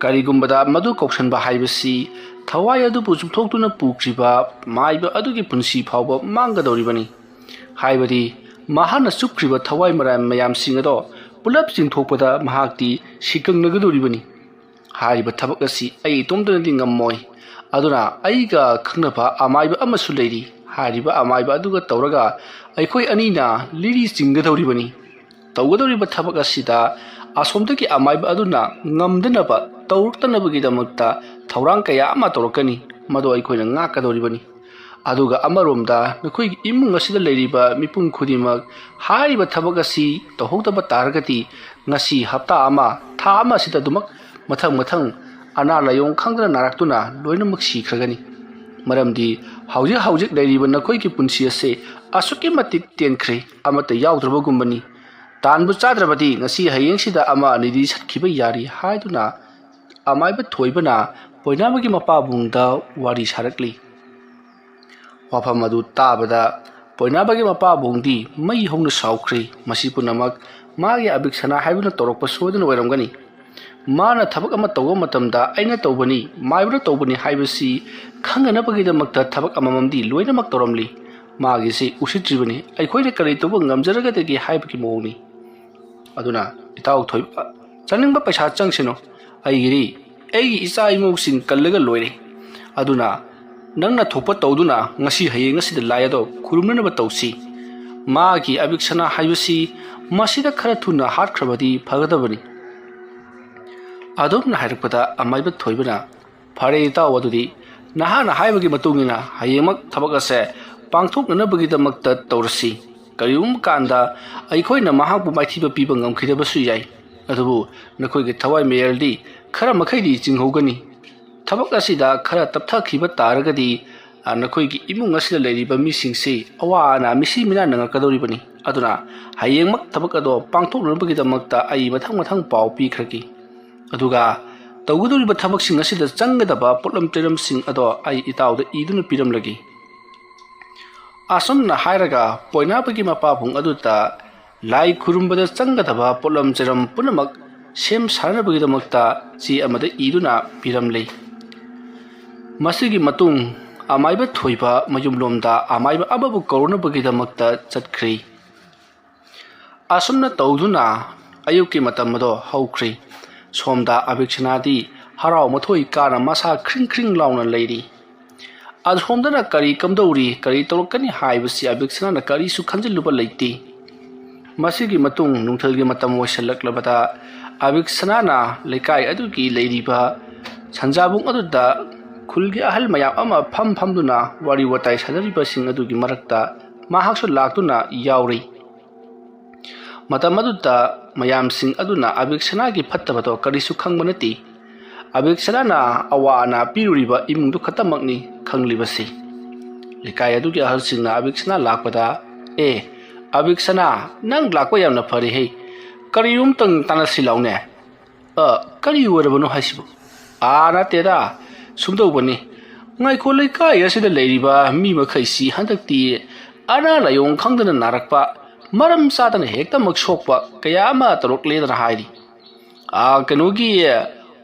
ꯀꯔꯤꯒꯨꯝꯕꯗ ꯃꯗꯨ ꯀꯧꯁꯟꯕ ꯍꯥꯏꯕꯁꯤ ꯊꯋꯥꯏ ꯑꯗꯨꯕꯨ ꯆꯨꯞꯊꯣꯛꯇꯨꯅ ꯄꯨꯈ꯭ꯔꯤꯕ ꯃꯥꯏꯕ ꯑꯗꯨꯒꯤ ꯄꯨꯟꯁꯤ ꯐꯥꯎꯕ ꯃꯥꯡꯒꯗꯧꯔꯤꯕꯅꯤ꯫ ꯍꯥꯏꯕꯗꯤ ꯃꯍꯥꯛꯅ ꯆꯨꯞꯈ꯭ꯔꯤꯕ ꯊꯋꯥꯏ ꯃꯌꯥꯝꯁꯤꯡ ꯑꯗꯣ ꯄꯨꯂꯞ ꯆꯤꯡꯊꯣꯛꯄꯗ ꯃꯍꯥꯛꯇꯤ ꯁꯤꯀꯪꯅꯒꯗꯧꯔꯤꯕꯅꯤ꯫ ꯍꯥꯏꯔꯤꯕ ꯊꯕꯛ ꯑꯁꯤ ꯑꯩ ꯏꯇꯣꯝꯇꯅꯗꯤ ꯉꯝꯃꯣꯏ꯫ ꯑꯗꯨꯅ ꯑꯩꯒ ꯈꯪꯅꯕ ꯑꯃꯥꯏꯕ ꯑꯃꯁꯨ ꯂꯩꯔꯤ꯫ ꯍꯥꯏꯔꯤꯕ ꯑꯃꯥꯏꯕ ꯑꯗꯨꯒ ꯇꯧꯔꯒ ꯑꯩꯈꯣꯏ ꯑꯅꯤꯅ ꯂꯤꯔꯤ ꯆꯤꯡꯒꯗꯧꯔꯤꯕꯅꯤ꯫ ꯇꯧꯒꯗꯧꯔꯤꯕ ꯊꯕꯛ ꯑꯁꯤꯗ ꯑꯁꯣꯝꯗꯒꯤ ꯑꯃꯥꯏꯕ ꯑꯗꯨꯅ ꯉꯝꯗꯅꯕ ꯇꯧꯔꯛꯇꯅꯕꯒꯤꯗꯃꯛꯇ ꯊꯧꯔꯥꯡ ꯀꯌా ꯑꯃ ꯇꯧꯔꯛꯀꯅꯤ꯫ ꯃꯗꯨ ꯑꯩꯈꯣꯏꯅ ꯉꯥꯛꯀꯗꯧꯔꯤꯕꯅꯤ꯫ ꯑꯗꯨꯒ ꯑꯃꯔꯣꯝꯗ ꯅꯈꯣꯏꯒꯤ ꯏꯃꯨꯡ ꯑꯁꯤꯗ ꯂꯩꯔꯤꯕ ꯃꯤꯄꯨꯝ ꯈꯨꯗꯤꯡꯃꯛ ꯍꯥꯏꯔꯤꯕ ꯊꯕꯛ ꯑꯁꯤ ꯇꯧꯍꯧꯗꯕ ꯇꯥꯔꯒꯗꯤ ꯉꯁꯤ ꯍꯞꯇꯥ ꯑꯃ, ꯊꯥ ꯑꯃ ꯑꯁꯤꯗ ꯑꯗꯨꯃꯛ ꯃꯊꯪ ꯑꯅꯥ ꯂꯥꯏꯌꯣꯡ ꯈꯪꯗꯅ ꯅꯥꯔꯛꯇꯨꯅ ꯂꯣꯏꯅꯃꯛ ꯁꯤꯈ꯭ꯔꯒꯅꯤ꯫ ꯃꯔꯝꯗꯤ ꯍꯧꯖꯤꯛ ꯂꯩꯔꯤꯕ ꯅꯈꯣꯏꯒꯤ ꯄꯨꯟꯁꯤ ꯑꯁꯤ ꯑꯁꯨꯛꯀꯤ ꯃꯇꯤꯛ ꯇꯦꯟꯈ꯭ꯔꯦ, ꯑꯃꯠꯇ ꯌꯥꯎꯗ꯭ꯔꯕꯒꯨꯝꯕꯅꯤ꯫ ꯇꯥꯟꯕꯨ ꯆꯥꯗ꯭ꯔꯕꯗꯤ ꯉꯁꯤ ꯍꯌꯦꯡꯁꯤꯗ ꯑꯃ ꯑꯅꯤꯗꯤ ꯁꯠꯈꯤꯕ ꯌꯥꯔꯤ ꯍꯥꯏꯗꯨꯅ ꯑꯃꯥꯏꯕ ꯊꯣꯏꯕꯅ ꯄꯣꯏꯅꯥꯕꯒꯤ ꯃꯄꯥꯕꯨꯡꯗ ꯋꯥꯔꯤ ꯁꯥꯔꯛꯂꯤ꯫ ꯋꯥꯐꯝ ꯑꯗꯨ ꯇꯥꯕꯗ ꯄꯣꯏꯅꯥꯕꯒꯤ ꯃꯄꯥꯕꯨꯡꯗꯤ ꯃꯩ ꯍꯧꯅ ꯁꯥꯎꯈ꯭ꯔꯤ꯫ ꯃꯁꯤ ꯄꯨꯝꯅꯃꯛ ꯃꯥꯒꯤ ꯑꯕꯤꯛꯁꯅꯥ ꯍꯥꯏꯕꯅ ꯇꯧꯔꯛꯄ ꯁꯣꯏꯗꯅ ꯑꯣꯏꯔꯝꯒꯅꯤ꯫ ꯃꯥꯅ ꯊꯕꯛ ꯑꯃ ꯇꯧꯕ ꯃꯇꯝꯗ ꯑꯩꯅ ꯇꯧꯕꯅꯤ, ꯃꯥꯏꯕꯅ ꯇꯧꯕꯅꯤ ꯍꯥꯏꯕꯁꯤ ꯈꯪꯍꯟꯅꯕꯒꯤꯗꯃꯛꯇ ꯊꯕꯛ ꯑꯃꯃꯝꯗꯤ ꯂꯣꯏꯅꯃꯛ ꯇꯧꯔꯝꯂꯤ꯫ ꯃꯥꯒꯤꯁꯤ ꯎꯁꯤꯠꯇ꯭ꯔꯤꯕꯅꯤ꯫ ꯑꯩꯈꯣꯏꯅ ꯀꯔꯤ ꯇꯧꯕ ꯉꯝꯖꯔꯒꯗꯒꯦ ꯍꯥꯏꯕꯒꯤ ꯃꯑꯣꯡꯅꯤ꯫ ꯑꯗꯨꯅ ꯏꯇꯥꯎ ꯊꯣꯏꯕ, ꯆꯥꯅꯤꯡꯕ ꯄꯩꯁꯥ ꯆꯪꯁꯤꯅꯨ꯫ ꯑꯩꯒꯤ ꯏꯆꯥ ꯏꯃꯧꯁꯤꯡ ꯀꯜꯂꯒ ꯂꯣꯏꯔꯦ꯫ ꯑꯗꯨꯅ ꯅꯪꯅ ꯊꯣꯛꯄ ꯇꯧꯗꯨꯅ ꯉꯁꯤ ꯍꯌꯦꯡ ꯑꯁꯤꯗ ꯂꯥꯏ ꯑꯗꯣ ꯈꯨꯔꯨꯝꯅꯅꯕ ꯇꯧꯁꯤ꯫ ꯃꯥꯒꯤ ꯑꯕꯤꯛꯁꯅꯥ ꯍꯥꯏꯕꯁꯤ ꯃꯁꯤꯗ ꯈꯔ ꯊꯨꯅ ꯍꯥꯠꯈ꯭ꯔꯕꯗꯤ ꯐꯒꯗꯕꯅꯤ꯫ ꯑꯗꯨꯝꯅ ꯍꯥꯏꯔꯛꯄꯗ ꯑꯃꯥꯏꯕ ꯊꯣꯏꯕꯅ ꯐꯔꯦ ꯏꯇꯥꯎ, ꯑꯗꯨꯗꯤ ꯅꯍꯥꯛꯅ ꯍꯥꯏꯕꯒꯤ ꯃꯇꯨꯡꯏꯟꯅ ꯍꯌꯦꯡꯃꯛ ꯊꯕꯛ ꯑꯁꯦ ꯄꯥꯡꯊꯣꯛꯅꯅꯕꯒꯤꯗꯃꯛꯇ ꯇꯧꯔꯁꯤ꯫ ꯀꯔꯤꯒꯨꯝꯕ ꯀꯥꯟꯗ ꯑꯩꯈꯣꯏꯅ ꯃꯍꯥꯛꯄꯨ ꯃꯥꯏꯊꯤꯕ ꯄꯤꯕ ꯉꯝꯈꯤꯗꯕꯁꯨ ꯌꯥꯏ꯫ ꯑꯗꯨꯕꯨ ꯅꯈꯣꯏꯒꯤ ꯊꯋꯥꯏ ꯃꯤꯔꯦꯜꯗꯤ ꯈꯔ ꯃꯈꯩꯗꯤ ꯆꯤꯡꯍꯧꯒꯅꯤ꯫ ꯊꯕꯛ ꯑꯁꯤꯗ ꯈꯔ ꯇꯞꯊꯈꯤꯕ ꯇꯥꯔꯒꯗꯤ ꯅꯈꯣꯏꯒꯤ ꯏꯃꯨꯡ ꯑꯁꯤꯗ ꯂꯩꯔꯤꯕ ꯃꯤꯁꯤꯡꯁꯤ ꯑꯋꯥ ꯑꯅꯥ ꯃꯤꯁꯤ ꯃꯤꯅꯥ ꯅꯪꯉꯛꯀꯗꯧꯔꯤꯕꯅꯤ꯫ ꯑꯗꯨꯅ ꯍꯌꯦꯡꯃꯛ ꯊꯕꯛ ꯑꯗꯣ ꯄꯥꯡꯊꯣꯛꯅꯅꯕꯒꯤꯗꯃꯛꯇ ꯑꯩ ꯃꯊꯪ ꯄꯥꯎ ꯄꯤꯈ꯭ꯔꯒꯦ꯫ ꯑꯗꯨꯒ ꯇꯧꯒꯗꯧꯔꯤꯕ ꯊꯕꯛꯁꯤꯡ ꯑꯁꯤꯗ ꯆꯪꯒꯗꯕ ꯄꯣꯠꯂꯝ ꯆꯩꯔꯝꯁꯤꯡ ꯑꯗꯣ ꯑꯩ ꯏꯇꯥꯎꯗ ꯏꯗꯨꯅ ꯄꯤꯔꯝꯂꯒꯦ꯫ ꯑꯁꯨꯝꯅ ꯍꯥꯏꯔꯒ ꯄꯣꯏꯅꯥꯕꯒꯤ ꯃꯄꯥꯕꯨꯡ ꯑꯗꯨꯗ ꯂꯥꯏ ꯈꯨꯔꯨꯝꯕꯗ ꯆꯪꯒꯗꯕ ꯄꯣꯠꯂꯝ ꯆꯩꯔꯝ ꯄꯨꯝꯅꯃꯛ ꯁꯦꯝ ꯁꯥꯅꯕꯒꯤꯗꯃꯛꯇ ꯆꯦ ꯑꯃꯗ ꯏꯗꯨꯅ ꯄꯤꯔꯝꯂꯦ꯫ ꯃꯁꯤꯒꯤ ꯃꯇꯨꯡ ꯑꯃꯥꯏꯕ ꯊꯣꯏꯕ ꯃꯌꯨꯝꯂꯣꯝꯗ ꯑꯃꯥꯏꯕ ꯑꯃꯕꯨ ꯀꯧꯔꯨꯅꯕꯒꯤꯗꯃꯛꯇ ꯆꯠꯈ꯭ꯔꯦ꯫ ꯑꯁꯨꯝꯅ ꯇꯧꯗꯨꯅ ꯑꯌꯨꯛꯀꯤ ꯃꯇꯝ ꯑꯗꯣ ꯍꯧꯈ꯭ꯔꯦ꯫ ꯁꯣꯝꯗ ꯑꯕꯤꯛꯁꯅꯥꯗꯤ ꯍꯔꯥꯎ ꯃꯊꯣꯏ ꯀꯥꯅ ꯃꯁꯥ ꯈ꯭ꯔꯤꯡ ꯈ꯭ꯔꯤꯡ ꯂꯥꯎꯅ ꯂꯩꯔꯤ꯫ ꯑꯁꯣꯝꯗꯅ ꯀꯔꯤ ꯀꯝꯗꯧꯔꯤ ꯀꯔꯤ ꯇꯧꯔꯛꯀꯅꯤ ꯍꯥꯏꯕꯁꯤ ꯑꯕꯤꯛꯁꯅꯥꯅ ꯀꯔꯤꯁꯨ ꯈꯟꯖꯤꯜꯂꯨꯕ ꯂꯩꯇꯦ꯫ ꯃꯁꯤꯒꯤ ꯃꯇꯨꯡ ꯅꯨꯡꯊꯤꯜꯒꯤ ꯃꯇꯝ ꯑꯣꯏꯁꯜꯂꯛꯂꯕꯗ ꯑꯕꯤꯛꯁꯅꯥꯅ ꯂꯩꯀꯥꯏ ꯑꯗꯨꯒꯤ ꯂꯩꯔꯤꯕ ꯁꯟꯖꯥꯕꯨꯡ ꯑꯗꯨꯗ ꯈꯨꯜꯒꯤ ꯑꯍꯜ ꯃꯌꯥꯝ ꯑꯃ ꯐꯝꯗꯨꯅ ꯋꯥꯔꯤ ꯋꯥꯇꯥꯏ ꯁꯥꯟꯅꯔꯤꯕꯁꯤꯡ ꯑꯗꯨꯒꯤ ꯃꯔꯛꯇ ꯃꯍꯥꯛꯁꯨ ꯂꯥꯛꯇꯨꯅ ꯌꯥꯎꯔꯤ꯫ ꯃꯇꯝ ꯑꯗꯨꯗ ꯃꯌꯥꯝꯁꯤꯡ ꯑꯗꯨꯅ ꯑꯕꯤꯛꯁꯅꯥꯒꯤ ꯐꯠꯇꯕꯗꯣ ꯀꯔꯤꯁꯨ ꯈꯪꯕ ꯅꯠꯇꯦ꯫ ꯑꯕꯤꯛꯁꯅꯥꯅ ꯑꯋꯥ ꯑꯅꯥ ꯄꯤꯔꯨꯔꯤꯕ ꯏꯃꯨꯡꯗꯨ ꯈꯛꯇꯃꯛꯅꯤ ꯈꯪꯂꯤꯕꯁꯤ꯫ ꯂꯩꯀꯥꯏ ꯑꯗꯨꯒꯤ ꯑꯍꯜꯁꯤꯡꯅ ꯑꯕꯤꯛꯁꯅꯥ ꯂꯥꯛꯄꯗ ꯑꯕꯤꯛꯁꯅꯥ ꯅꯪ ꯂꯥꯛꯄ ꯌꯥꯝꯅ ꯐꯔꯦꯍꯦ, ꯀꯔꯤꯅꯣꯝꯇꯪ ꯇꯥꯟꯅꯁꯤ ꯂꯥꯎꯅꯦ꯫ ꯀꯔꯤ ꯑꯣꯏꯔꯕꯅꯣ ꯍꯥꯏꯁꯤꯕꯨ? ꯅꯠꯇꯦꯗ ꯁꯨꯝꯗꯧꯕꯅꯤ, ꯉꯥꯏꯈꯣ ꯂꯩꯀꯥꯏ ꯑꯁꯤꯗ ꯂꯩꯔꯤꯕ ꯃꯤ ꯃꯈꯩꯁꯤ ꯍꯟꯗꯛꯇꯤ ꯑꯅꯥ ꯂꯥꯏꯌꯣꯡ ꯈꯪꯗꯅ ꯅꯥꯔꯛꯄ, ꯃꯔꯝ ꯆꯥꯗꯅ ꯍꯦꯛꯇꯃꯛ ꯁꯣꯛꯄ ꯀꯌా ꯑꯃ ꯇꯧꯔꯛꯂꯦꯗꯅ ꯍꯥꯏꯔꯤ꯫ ꯀꯩꯅꯣꯒꯤ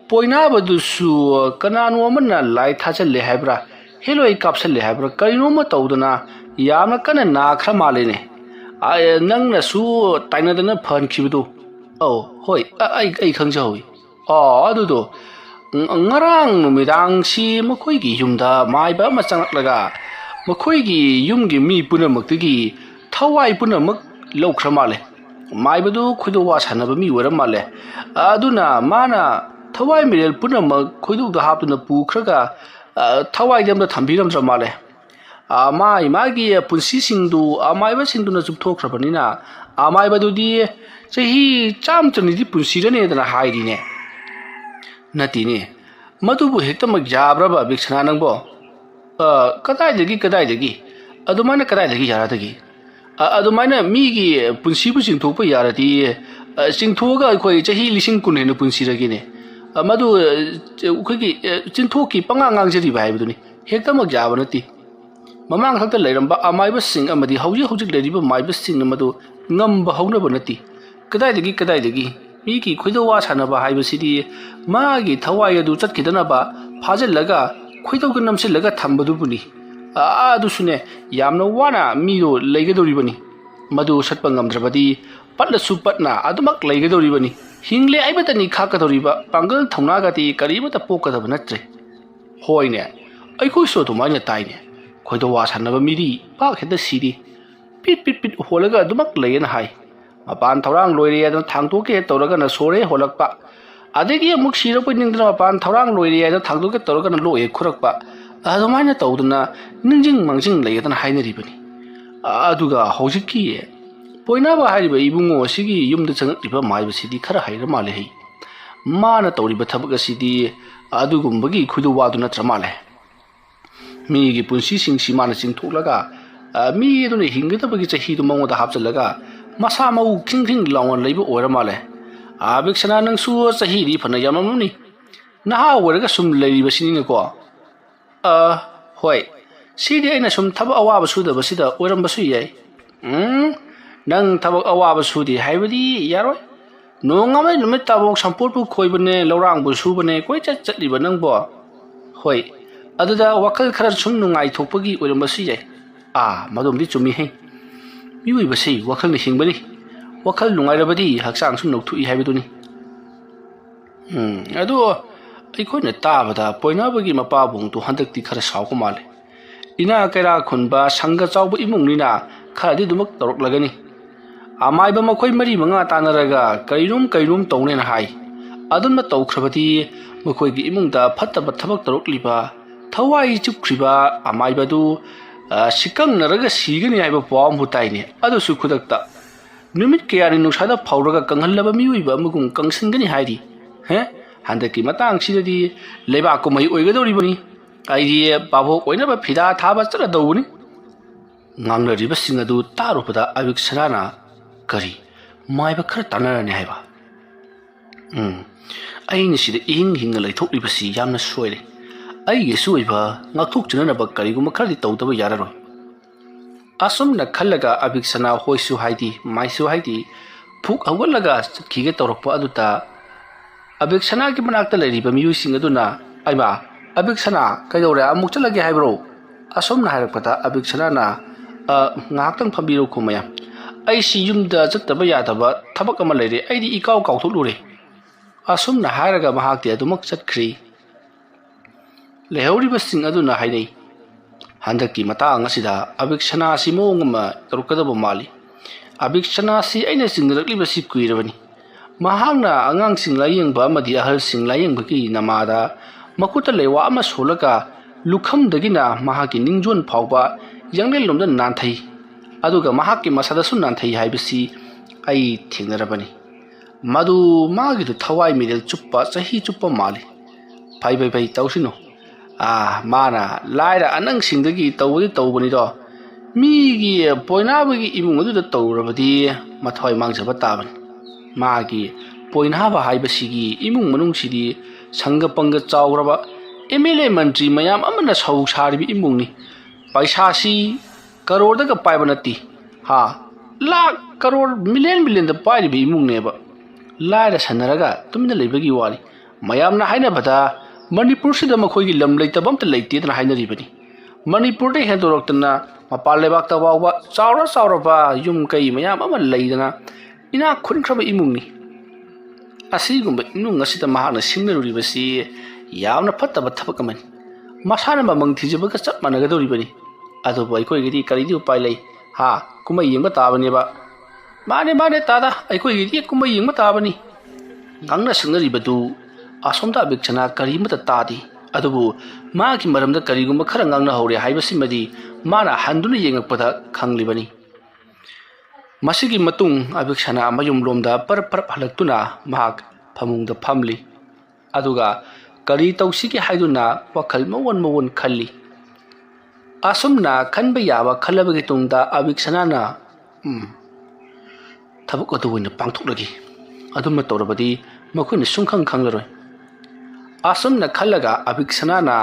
ꯄꯣꯏꯅꯥꯕꯗꯨꯁꯨ ꯀꯅꯥꯅꯣ ꯑꯃꯅ ꯂꯥꯏ ꯊꯥꯖꯜꯂꯦ ꯍꯥꯏꯕ꯭ꯔꯥ, ꯍꯦꯂꯣꯏ ꯀꯥꯞꯁꯜꯂꯦ ꯍꯥꯏꯕ꯭ꯔꯥ ꯀꯔꯤꯅꯣꯃ ꯇꯧꯗꯅ ꯌꯥꯝꯅ ꯀꯟꯅ ꯅꯥꯈ꯭ꯔ ꯃꯥꯜꯂꯦꯅꯦ꯫ ꯅꯪꯅꯁꯨ ꯇꯥꯏꯅꯗꯅ ꯐꯍꯟꯈꯤꯕꯗꯣ? ꯍꯣꯏ ꯑꯩ ꯈꯪꯖꯍꯧꯏ꯫ ꯑꯗꯨꯗꯣ ꯉꯔꯥꯡ ꯅꯨꯃꯤꯗꯥꯡꯁꯤ ꯃꯈꯣꯏꯒꯤ ꯌꯨꯝꯗ ꯃꯥꯏꯕ ꯑꯃ ꯆꯪꯂꯛꯂꯒ ꯃꯈꯣꯏꯒꯤ ꯌꯨꯝꯒꯤ ꯃꯤ ꯄꯨꯝꯅꯃꯛꯇꯒꯤ ꯊꯋꯥꯏ ꯄꯨꯝꯅꯃꯛ ꯂꯧꯈ꯭ꯔ ꯃꯥꯜꯂꯦ꯫ ꯃꯥꯏꯕꯗꯨ ꯈꯣꯏꯗꯧ ꯁꯥꯟꯅꯕ ꯃꯤ ꯑꯣꯏꯔ ꯃꯥꯜꯂꯦ꯫ ꯑꯗꯨꯅ ꯃꯥꯅ ꯊꯋꯥꯏ ꯃꯤꯔꯦꯜ ꯄꯨꯝꯅꯃꯛ ꯈꯣꯏꯗꯧꯗ ꯍꯥꯞꯇꯨꯅ ꯄꯨꯈ꯭ꯔꯒ ꯊꯋꯥꯏꯗꯤ ꯑꯝꯇ ꯊꯝꯕꯤꯔꯝꯗ꯭ꯔ ꯃꯥꯜꯂꯦ꯫ ꯃꯥꯒꯤ ꯄꯨꯟꯁꯤꯁꯤꯡꯗꯨ ꯑꯃꯥꯏꯕꯁꯤꯡꯗꯨꯅ ꯆꯨꯞꯊꯣꯛꯈ꯭ꯔꯕꯅꯤꯅ ꯑꯃꯥꯏꯕꯗꯨꯗꯤ ꯆꯍꯤ 100 ꯄꯨꯟꯁꯤꯔꯅꯦꯗꯅ ꯍꯥꯏꯔꯤꯅꯦ꯫ ꯅꯠꯇꯦꯅꯦ, ꯃꯗꯨꯕꯨ ꯍꯦꯛꯇꯃꯛ ꯌꯥꯕ꯭ꯔꯕ ꯑꯕꯤꯛꯁꯅꯥ ꯅꯪꯕꯣ? ꯀꯗꯥꯏꯗꯒꯤ ꯑꯗꯨꯃꯥꯏꯅ ꯀꯗꯥꯏꯗꯒꯤ ꯌꯥꯔꯗꯒꯤ? ꯑꯗꯨꯃꯥꯏꯅ ꯃꯤꯒꯤ ꯄꯨꯟꯁꯤꯕꯨ ꯆꯤꯡꯊꯣꯛꯄ ꯌꯥꯔꯗꯤ ꯆꯤꯡꯊꯣꯛꯑꯒ ꯑꯩꯈꯣꯏ ꯆꯍꯤ 10,000 ꯍꯦꯟꯅ ꯄꯨꯟꯁꯤꯔꯒꯦꯅꯦ꯫ ꯃꯗꯨ ꯑꯩꯈꯣꯏꯒꯤ ꯆꯤꯟꯊꯣꯛꯀꯤ ꯄꯉꯥꯡ ꯉꯥꯡꯖꯔꯤꯕ ꯍꯥꯏꯕꯗꯨꯅꯤ, ꯍꯦꯛꯇꯃꯛ ꯌꯥꯕ ꯅꯠꯇꯦ꯫ ꯃꯃꯥꯡꯊꯛꯇ ꯂꯩꯔꯝꯕ ꯑꯃꯥꯏꯕꯁꯤꯡ ꯑꯃꯗꯤ ꯍꯧꯖꯤꯛ ꯂꯩꯔꯤꯕ ꯃꯥꯏꯕꯁꯤꯡ ꯑꯃꯗꯨ ꯉꯝꯕ ꯍꯧꯅꯕ ꯅꯠꯇꯦ꯫ ꯀꯗꯥꯏꯗꯒꯤ ꯃꯤꯒꯤ ꯈꯣꯏꯗꯧ ꯁꯥꯟꯅꯕ ꯍꯥꯏꯕꯁꯤꯗꯤ ꯃꯥꯒꯤ ꯊꯋꯥꯏ ꯑꯗꯨ ꯆꯠꯈꯤꯗꯅꯕ ꯐꯥꯖꯤꯜꯂꯒ ꯈꯣꯏꯗꯧꯗ ꯅꯝꯁꯤꯜꯂꯒ ꯊꯝꯕꯗꯨꯕꯨꯅꯤ꯫ ꯑꯗꯨꯁꯨꯅꯦ ꯌꯥꯝꯅ ꯋꯥꯅ ꯃꯤꯗꯣ ꯂꯩꯒꯗꯧꯔꯤꯕꯅꯤ꯫ ꯃꯗꯨ ꯁꯠꯄ ꯉꯝꯗ꯭ꯔꯕꯗꯤ ꯄꯠꯂꯁꯨ ꯄꯠꯅ ꯑꯗꯨꯃꯛ ꯂꯩꯒꯗꯧꯔꯤꯕꯅꯤ꯫ ꯍꯤꯡꯂꯦ ꯍꯥꯏꯕꯇꯅꯤ ꯈꯥꯛꯀꯗꯧꯔꯤꯕ, ꯄꯥꯡꯒꯜ ꯊꯧꯅꯥꯒꯗꯤ ꯀꯔꯤꯃꯠꯇ ꯄꯣꯛꯀꯗꯕ ꯅꯠꯇ꯭ꯔꯦ꯫ ꯍꯣꯏꯅꯦ, ꯑꯩꯈꯣꯏꯁꯨ ꯑꯗꯨꯃꯥꯏꯅ ꯇꯥꯏꯅꯦ꯫ ꯈꯣꯏꯗꯧ ꯁꯥꯟꯅꯕ ꯃꯤꯗꯤ ꯄꯥꯛ ꯍꯦꯛꯇ ꯁꯤꯗꯦ, ꯄꯤꯠ ꯍꯣꯜꯂꯒ ꯑꯗꯨꯃꯛ ꯂꯩꯌꯦꯅ ꯍꯥꯏ꯫ ꯃꯄꯥꯟ ꯊꯧꯔꯥꯡ ꯂꯣꯏꯔꯦ ꯑꯗꯨꯅ ꯊꯥꯡꯇꯣꯛꯀꯦ ꯇꯧꯔꯒꯅ ꯁꯣꯔ ꯍꯣꯜꯂꯛꯄ, ꯑꯗꯒꯤ ꯑꯃꯨꯛ ꯁꯤꯔꯛꯄ ꯅꯤꯡꯗꯅ ꯃꯄꯥꯟ ꯊꯧꯔꯥꯡ ꯂꯣꯏꯔꯦ ꯍꯥꯏꯅ ꯊꯥꯡꯗꯣꯛꯀꯦ ꯇꯧꯔꯒꯅ ꯂꯣꯛ ꯈꯨꯔꯛꯄ, ꯑꯗꯨꯃꯥꯏꯅ ꯇꯧꯗꯅ ꯅꯤꯡꯖꯤꯡ ꯃꯥꯡꯖꯤꯡ ꯂꯩꯗꯅ ꯍꯥꯏꯅꯔꯤꯕꯅꯤ꯫ ꯑꯗꯨꯒ ꯍꯧꯖꯤꯛꯀꯤ ꯄꯣꯏꯅꯥꯕ ꯍꯥꯏꯔꯤꯕ ꯏꯕꯨꯡꯉꯣ ꯑꯁꯤꯒꯤ ꯌꯨꯝꯗ ꯆꯪꯂꯛꯂꯤꯕ ꯃꯥꯏꯕꯁꯤꯗꯤ ꯈꯔ ꯍꯩꯔ ꯃꯥꯜꯂꯦ ꯍꯩ꯫ ꯃꯥꯅ ꯇꯧꯔꯤꯕ ꯊꯕꯛ ꯑꯁꯤꯗꯤ ꯑꯗꯨꯒꯨꯝꯕꯒꯤ ꯈꯨꯗꯧ ꯋꯥꯗꯨ ꯅꯠꯇ꯭ꯔ ꯃꯥꯜꯂꯦ꯫ ꯃꯤꯒꯤ ꯄꯨꯟꯁꯤꯁꯤꯡꯁꯤ ꯃꯥꯅ ꯆꯤꯡꯊꯣꯛꯂꯒ ꯃꯤ ꯑꯗꯨꯅ ꯍꯤꯡꯒꯗꯕꯒꯤ ꯆꯍꯤꯗꯨ ꯃꯉꯣꯟꯗ ꯍꯥꯞꯆꯤꯜꯂꯒ ꯃꯁꯥ ꯃꯎ ꯈꯤꯡ ꯂꯥꯎꯅ ꯂꯩꯕ ꯑꯣꯏꯔ ꯃꯥꯜꯂꯦ꯫ ꯑꯕꯤꯛꯁꯅꯥ ꯅꯪꯁꯨ ꯆꯍꯤꯗꯤ ꯐꯅ ꯌꯥꯝꯂꯝꯃꯅꯤ, ꯅꯍꯥ ꯑꯣꯏꯔꯒ ꯁꯨꯝ ꯂꯩꯔꯤꯕꯁꯤꯅꯤꯅꯦꯀꯣ? ꯍꯣꯏ, ꯁꯤꯗꯤ ꯑꯩꯅ ꯁꯨꯝ ꯊꯕꯛ ꯑꯋꯥꯕ ꯁꯨꯗꯕꯁꯤꯗ ꯑꯣꯏꯔꯝꯕꯁꯨ ꯌꯥꯏ꯫ ꯅꯪ ꯊꯕꯛ ꯑꯋꯥꯕ ꯁꯨꯗꯦ ꯍꯥꯏꯕꯗꯤ ꯌꯥꯔꯣꯏ꯫ ꯅꯣꯡꯉꯥꯟꯕꯩ ꯅꯨꯃꯤꯠ ꯇꯥꯐꯥꯎ ꯁꯝꯄꯣꯠꯄꯨ ꯈꯣꯏꯕꯅꯦ, ꯂꯧꯔꯥꯡꯕꯨ ꯁꯨꯕꯅꯦ, ꯀꯣꯏꯆꯠ ꯆꯠꯂꯤꯕ ꯅꯪꯕꯣ? ꯍꯣꯏ, ꯑꯗꯨꯗ ꯋꯥꯈꯜ ꯈꯔ ꯁꯨꯝ ꯅꯨꯡꯉꯥꯏꯊꯣꯛꯄꯒꯤ ꯑꯣꯏꯔꯝꯕꯁꯨ ꯌꯥꯏ꯫ ꯃꯗꯨꯝꯗꯤ ꯆꯨꯝꯃꯤꯍꯦ꯫ ꯃꯤꯑꯣꯏꯕꯁꯤ ꯋꯥꯈꯜꯅ ꯍꯤꯡꯕꯅꯤ, ꯋꯥꯈꯜ ꯅꯨꯡꯉꯥꯏꯔꯕꯗꯤ ꯍꯛꯆꯥꯡꯁꯨ ꯅꯧꯊꯣꯛꯏ ꯍꯥꯏꯕꯗꯨꯅꯤ꯫ ꯑꯗꯣ ꯑꯩꯈꯣꯏꯅ ꯇꯥꯕꯗ ꯄꯣꯏꯅꯥꯕꯒꯤ ꯃꯄꯥꯕꯨꯡꯗꯣ ꯍꯟꯗꯛꯇꯤ ꯈꯔ ꯁꯥꯎꯕ ꯃꯥꯜꯂꯦ꯫ ꯏꯅꯥ ꯀꯩꯔꯥ ꯈꯨꯟꯕ ꯁꯪꯒ ꯆꯥꯎꯕ ꯏꯃꯨꯡꯅꯤꯅ ꯈꯔꯗꯤ ꯑꯗꯨꯃꯛ ꯇꯧꯔꯛꯂꯒꯅꯤ꯫ ꯑꯃꯥꯏꯕ ꯃꯈꯣꯏ 3-5 ꯇꯥꯟꯅꯔꯒ ꯀꯩꯅꯣꯝ ꯇꯧꯅꯦꯅ ꯍꯥꯏ꯫ ꯑꯗꯨꯝꯅ ꯇꯧꯈ꯭ꯔꯕꯗꯤ ꯃꯈꯣꯏꯒꯤ ꯏꯃꯨꯡꯗ ꯐꯠꯇꯕ ꯊꯕꯛ ꯇꯧꯔꯛꯂꯤꯕ, ꯊꯋꯥꯏ ꯆꯨꯞꯈ꯭ꯔꯤꯕ ꯑꯃꯥꯏꯕꯗꯨ ꯁꯤꯀꯪꯅꯔꯒ ꯁꯤꯒꯅꯤ ꯍꯥꯏꯕ ꯄꯥꯎ ꯑꯃꯕꯨ ꯇꯥꯏꯅꯦ, ꯑꯗꯨꯁꯨ ꯈꯨꯗꯛꯇ꯫ ꯅꯨꯃꯤꯠ ꯀꯌꯥꯅꯤ ꯅꯨꯡꯁꯥꯗ ꯐꯧꯔꯒ ꯀꯪꯍꯜꯂꯕ ꯃꯤꯑꯣꯏꯕ ꯑꯃꯒꯨꯝ ꯀꯪꯁꯤꯟꯒꯅꯤ ꯍꯥꯏꯔꯤ꯫ ꯍꯟꯗꯛꯀꯤ ꯃꯇꯥꯡꯁꯤꯗꯗꯤ ꯂꯩꯕꯥꯛ ꯀꯨꯝꯍꯩ ꯑꯣꯏꯒꯗꯧꯔꯤꯕꯅꯤ꯫ ꯑꯩꯗꯤ ꯄꯥꯕꯣꯛ ꯑꯣꯏꯅꯕ ꯐꯤꯗꯥ ꯊꯥꯕ ꯆꯠꯂꯗꯧꯕꯅꯤ꯫ ꯉꯥꯡꯅꯔꯤꯕꯁꯤꯡ ꯑꯗꯨ ꯇꯥꯔꯨꯕꯗ ꯑꯕꯤꯛꯁꯅꯥꯅ ꯀꯔꯤ ꯃꯥꯏꯕ ꯈꯔ ꯇꯥꯟꯅꯔꯅꯤ ꯍꯥꯏꯕ? ꯑꯩꯅ ꯁꯤꯗ ꯍꯤꯡꯅ ꯂꯩꯊꯣꯛꯂꯤꯕꯁꯤ ꯌꯥꯝꯅ ꯁꯣꯏꯔꯦ꯫ ꯑꯩꯒꯤꯁꯨ ꯑꯣꯏꯕ ꯉꯥꯛꯊꯣꯛꯆꯅꯅꯕ ꯀꯔꯤꯒꯨꯝꯕ ꯈꯔꯗꯤ ꯇꯧꯗꯕ ꯌꯥꯔꯔꯣꯏ꯫ asumna khallaga abiksana hoisu haidi maisu haidi phuk hawalaga chitkhige tawrakpa aduta abiksana ki manakta leiriba miyusing aduna aima abiksana kaidore amuk chalage haibro asumna hairakpata abiksana na ngaktang phambiro khumaya ai si yumda chattaba yadaba thabak ama leire aidi ikaw kawthulure asumna hairaga mahakti adumak chatkhri lehoriba sing aduna hainei handaki matang asida abiksana si mongma tarukadaba mali abiksana si aina singrakliba si kuirabani mahangna angang sing layengba amadi ahal sing layengba ki namada makuta lewa ama solaga lukham dagina mahaki ningjon phawba yangle lomda nanthai aduga mahaki masada sun nanthai haibasi ai thingnarabani madu magi du thawai midel chuppa chahi chuppa mali bai tausino mana laira anang singdagi tawdi tawbani do migi poinabagi imung adu tawrabadi mathoi mangjaba taban magi poinaba haibasigi imung manung sidi sangga panga chawraba MLA mantri mayam amana sau saribi imungni paisa si karor daga paibanati ha lakh karor million da pairibi imung neba laira sanaraga tumina leibagi wali mayamna haina bada Manipur sida makhoigi lam leitabam ta leite dana hainaribani Manipur de hendoroktana mapal lebak ta wawa chawra ba yum kai mayam ama leidana ina khunkraba imungni asigumba imung asida mahana singnaruribasi yamna phattaba thabakamani masana mamang thijibaga chap managadoribani adobo aikoigidi karidi upai lei ha kumai yengba tabani ba mane tada aikoigidi kumai yengba tabani gangna singnaribadu asomda abiksana karimata tadi adubu magi maramda karigumba khara ngangna hore haibasimadi mana handuna yengakpada khanglibani masigi matung abiksana mayum lomda par halaktuna mahak phamungda phamli aduga kari tausigi haiduna wakhal mawon khalli asomna khanba yaba khalabagi tungda abiksana na thabuk aduwina pangthoklagi adumna tawrabadi makhuna sungkhang khanglaroi asumna khallaga abiksana na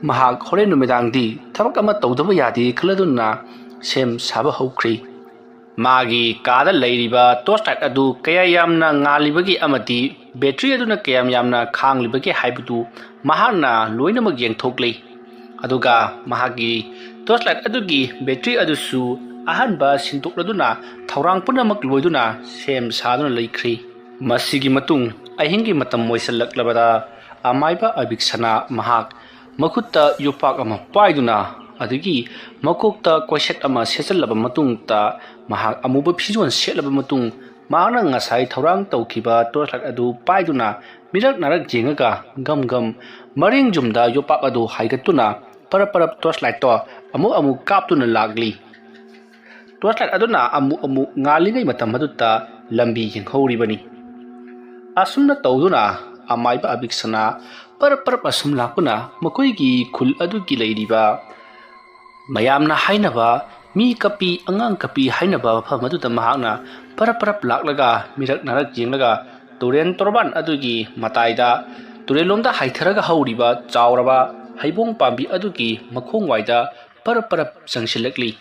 mahak hore numidangdi thabak ama tawdaba yadi khaladunna sem saba hokri magi kada leiriba torchlight adu kaya yamna ngalibagi amati battery aduna kayam yamna khanglibagi haibudu mahana loinamak yengthoklei aduga mahagi torchlight adugi battery adusu ahanba sintokladuna thaurang punamak loiduna sem saduna leikri masigi matung ahingi matam moisalaklabada amaiba abiksana mahak makutta yupak ama paiduna adigi makokta koiset ama sechallaba matungta mahak amuba phijon setlaba matung mahana ngasai thaurang tawkiba torchlight adu paiduna mirak narak jengaga gam maring jumda yupak adu haigatuna parap torchlight to amu kaptuna lagli torchlight aduna amu ngalingai matam madutta lambi yenghoribani asumna tawduna amaiba abiksana parap asum lakuna makoigi khul adugi leiriba mayamna hainaba mi kapi angang kapi hainaba phamadu mahakna parap laklaga mirak narak jenglaga turen torban adugi mataida turelomda haitharaga hauriba chawraba haibong pambi adugi makhong waida parap sangsilakli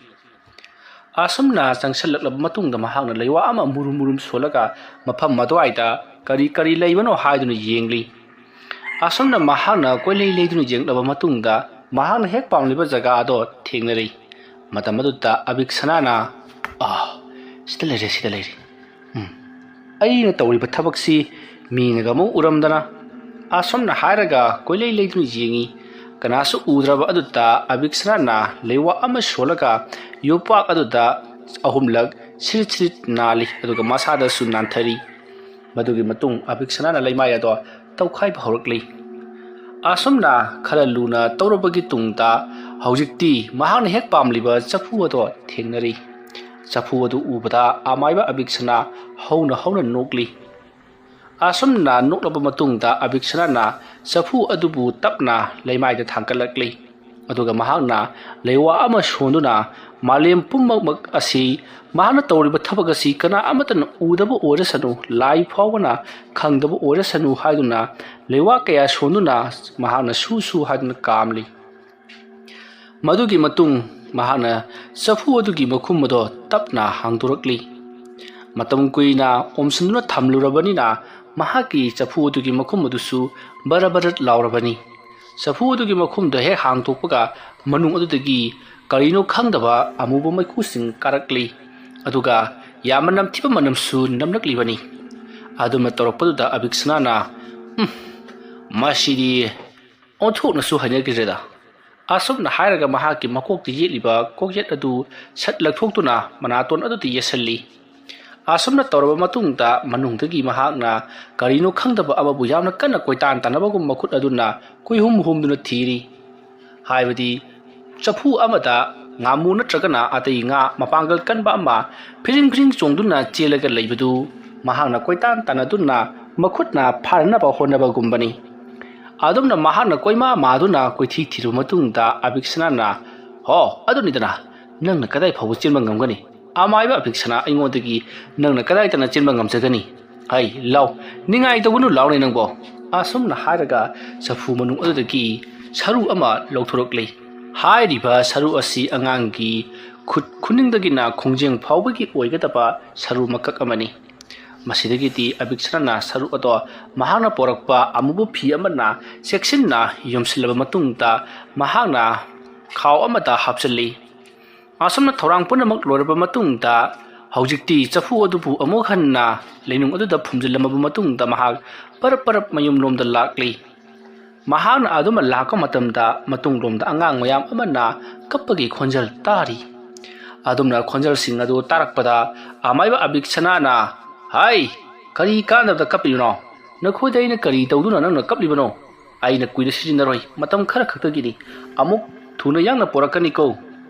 asumna sangsilaklaba matungda mahakna leiwa ama murum solaga mapham madwaida kari leibano haiduna yengli asomna mahana koilei leiduna jenglaba matungda mahana hek pamliba jaga ado thengnari matamadutta abiksana na sida leire aina tawriba thabaksi minaga mu uramdana asomna hairaga koilei leiduna jengi kanasu udraba adutta abiksana na leiwa ama solaga yopak adutta ahumlag sirit nali aduga masada sunanthari madugi matung abiksana na leimai ado tawkhai bhaurakli asumna khara luna tawrabagi tungta haujikti mahana hek pamliba chafu ado thengnari chafu adu ubada amaiba abiksana hauna nokli asumna noklaba matungta abiksana na chafu adubu tapna leimai da thangkalakli aduga mahana leiwa ama shonduna malem pummak asi mahana tawriba thabagasi kana amatan udaba orasanu lai phawna khangdaba orasanu haiduna lewa kaya shonduna mahana su haiduna kamli madugi matung ꯃꯍꯥꯛꯅ ꯆꯐꯨ ꯑꯗꯨꯒꯤ ꯃꯈꯨꯝ ꯑꯗꯨ ꯇꯞꯅ ꯍꯥꯡꯗꯣꯔꯛꯂꯤ꯫ ꯃꯇꯝ ꯀꯨꯏꯅ ꯑꯣꯝꯁꯤꯟꯗꯨꯅ ꯊꯝꯂꯨꯔꯕꯅꯤꯅ ꯃꯍꯥꯛꯀꯤ ꯆꯐꯨ ꯑꯗꯨꯒꯤ ꯃꯈꯨꯝ ꯑꯗꯨꯁꯨ ꯕꯔ ꯕꯔ ꯂꯥꯎꯔꯕꯅꯤ꯫ ꯆꯐꯨ ꯑꯗꯨꯒꯤ ꯃꯈꯨꯝꯗꯨ ꯍꯦꯛ ꯍꯥꯡꯗꯣꯛꯄꯒ ꯃꯅꯨꯡ ꯑꯗꯨꯗꯒꯤ ꯀꯔꯤꯅꯣ ꯈꯪꯗꯕ ꯑꯃꯨꯕ ꯃꯩꯈꯨꯁꯤꯡ ꯀꯥꯔꯛꯂꯤ, ꯑꯗꯨꯒ ꯌꯥꯝꯅ ꯅꯝꯊꯤꯕ ꯃꯅꯝꯁꯨ ꯅꯝꯂꯛꯂꯤꯕꯅꯤ꯫ ꯑꯗꯨꯝꯅ ꯇꯧꯔꯛꯄꯗꯨꯗ ꯑꯕꯤꯛꯁꯅꯥꯅ ꯃꯁꯤꯗꯤ ꯑꯣꯟꯊꯣꯛꯅꯁꯨ ꯍꯩꯅꯈꯤꯗ꯭ꯔꯦꯗ꯫ ꯑꯁꯨꯝꯅ ꯍꯥꯏꯔꯒ ꯃꯍꯥꯛꯀꯤ ꯃꯀꯣꯛꯇ ꯌꯦꯠꯂꯤꯕ ꯀꯣꯛꯌꯦꯠ ꯑꯗꯨ ꯁꯠ ꯂꯧꯊꯣꯛꯇꯨꯅ ꯃꯅꯥꯇꯣꯟ ꯑꯗꯨꯗ ꯌꯦꯠꯁꯜꯂꯤ꯫ ꯑꯁꯨꯝꯅ ꯇꯧꯔꯕ ꯃꯇꯨꯡꯗ ꯃꯅꯨꯡꯗꯒꯤ ꯃꯍꯥꯛꯅ ꯀꯔꯤꯅꯣ ꯈꯪꯗꯕ ꯑꯃꯕꯨ ꯌꯥꯝꯅ ꯀꯟꯅ ꯀꯣꯏꯇꯥꯟ ꯇꯥꯟꯅꯕꯒꯨꯝ ꯃꯈꯨꯠ ꯑꯗꯨꯅ ꯀꯣꯏꯍꯨꯝ ꯍꯨꯝꯗꯨꯅ ꯊꯤꯔꯤ꯫ ꯍꯥꯏꯕꯗꯤ ꯆꯐꯨ ꯑꯃꯗ ꯉꯥꯃꯨ ꯅꯠꯇ꯭ꯔꯒꯅ ꯑꯇꯩ ꯉꯥ ꯃꯄꯥꯡꯒꯜ ꯀꯟꯕ ꯑꯃ ꯐꯤꯔꯤꯡ ꯐꯤꯔꯤꯡ ꯆꯣꯡꯗꯨꯅ ꯆꯦꯜꯂꯒ ꯂꯩꯕꯗꯨ ꯃꯍꯥꯛꯅ ꯀꯣꯏꯇꯥꯟ ꯇꯥꯟꯅꯗꯨꯅ ꯃꯈꯨꯠꯅ ꯐꯥꯅꯅꯕ ꯍꯣꯠꯅꯕꯒꯨꯝꯕꯅꯤ꯫ ꯑꯗꯨꯝꯅ ꯃꯍꯥꯛꯅ ꯀꯣꯏꯃꯥ ꯃꯥꯗꯨꯅ ꯀꯣꯏꯊꯤ ꯊꯤꯔꯨꯕ ꯃꯇꯨꯡꯗ ꯑꯕꯤꯛꯁꯅꯥꯅ ꯑꯗꯨꯅꯤꯗꯅ, ꯅꯪꯅ ꯀꯗꯥꯏ ꯐꯥꯎꯕ ꯆꯦꯟꯕ ꯉꯝꯒꯅꯤ? ꯑꯃꯥꯏꯕ ꯑꯕꯤꯛꯁꯅꯥ, ꯑꯩꯉꯣꯟꯗꯒꯤ ꯅꯪꯅ ꯀꯗꯥꯏꯗꯅ ꯆꯦꯟꯕ ꯉꯝꯖꯒꯅꯤ? ꯂꯥꯎ, ꯅꯤꯡꯉꯥꯏ ꯇꯧꯒꯅꯨ ꯂꯥꯎꯅꯦ ꯅꯪꯕꯣ꯫ ꯑꯁꯨꯝꯅ ꯍꯥꯏꯔꯒ ꯆꯐꯨ ꯃꯅꯨꯡ ꯑꯗꯨꯗꯒꯤ ꯁꯔꯨ ꯑꯃ ꯂꯧꯊꯣꯔꯛꯂꯤ꯫ ꯍꯥꯏꯔꯤꯕ ꯁꯔꯨ ꯑꯁꯤ ꯑꯉꯥꯡꯒꯤ ꯈꯨꯠ ꯈꯨꯅꯤꯡꯗꯒꯤꯅ ꯈꯣꯡꯖꯦꯡ ꯐꯥꯎꯕꯒꯤ ꯑꯣꯏꯒꯗꯕ ꯁꯔꯨ ꯃꯀꯛ ꯑꯃꯅꯤ꯫ ꯃꯁꯤꯗꯒꯤꯗꯤ ꯑꯕꯤꯛꯁꯅꯥꯅ ꯁꯔꯨ ꯑꯗꯣ ꯃꯍꯥꯛꯅ ꯄꯣꯔꯛꯄ ꯑꯃꯨꯕ ꯐꯤ ꯑꯃꯅ ꯆꯦꯛꯁꯤꯟꯅ ꯌꯣꯝꯁꯤꯜꯂꯕ ꯃꯇꯨꯡꯗ ꯃꯍꯥꯛꯅ ꯈꯥꯎ ꯑꯃꯗ ꯍꯥꯞꯆꯤꯜꯂꯤ꯫ ꯑꯁꯨꯝꯅ ꯊꯧꯔꯥꯡ ꯄꯨꯝꯅꯃꯛ ꯂꯣꯏꯔꯕ ꯃꯇꯨꯡꯗ ꯍꯧꯖꯤꯛꯇꯤ ꯆꯐꯨ ꯑꯗꯨꯕꯨ ꯑꯃꯨꯛ ꯍꯟꯅ ꯂꯩꯅꯨꯡ ꯑꯗꯨꯗ ꯐꯨꯝꯖꯤꯜꯂꯝꯃꯕ ꯃꯇꯨꯡꯗ ꯃꯍꯥꯛ ꯄꯔꯞ ꯄꯔꯞ ꯃꯌꯨꯝꯂꯣꯝꯗ ꯂꯥꯛꯂꯤ꯫ ꯃꯍꯥꯛꯅ ꯑꯗꯨꯃ ꯂꯥꯛꯄ ꯃꯇꯝꯗ ꯃꯇꯨꯡꯂꯣꯝꯗ ꯑꯉꯥꯡ ꯃꯌꯥꯝ ꯑꯃꯅ ꯀꯞꯄꯒꯤ ꯈꯣꯟꯖꯦꯜ ꯇꯥꯔꯤ꯫ ꯑꯗꯨꯝꯅ ꯈꯣꯟꯖꯦꯜꯁꯤꯡ ꯑꯗꯨ ꯇꯥꯔꯛꯄꯗ ꯑꯃꯥꯏꯕ ꯑꯕꯤꯛꯁꯅꯥꯅ ꯀꯔꯤ ꯀꯥꯟꯅꯕꯗ ꯀꯞꯂꯤꯕꯅꯣ? ꯅꯈꯣꯏꯗ ꯑꯩꯅ ꯀꯔꯤ ꯇꯧꯗꯨꯅ ꯅꯪꯅ ꯀꯞꯂꯤꯕꯅꯣ? ꯑꯩꯅ ꯀꯨꯏꯅ ꯁꯤꯖꯤꯟꯅꯔꯣꯏ, ꯃꯇꯝ ꯈꯔ ꯈꯛꯇꯒꯤꯅꯤ, ꯑꯃꯨꯛ ꯊꯨꯅ ꯌꯥꯡꯅ ꯄꯣꯔꯛꯀꯅꯤꯀꯣ꯫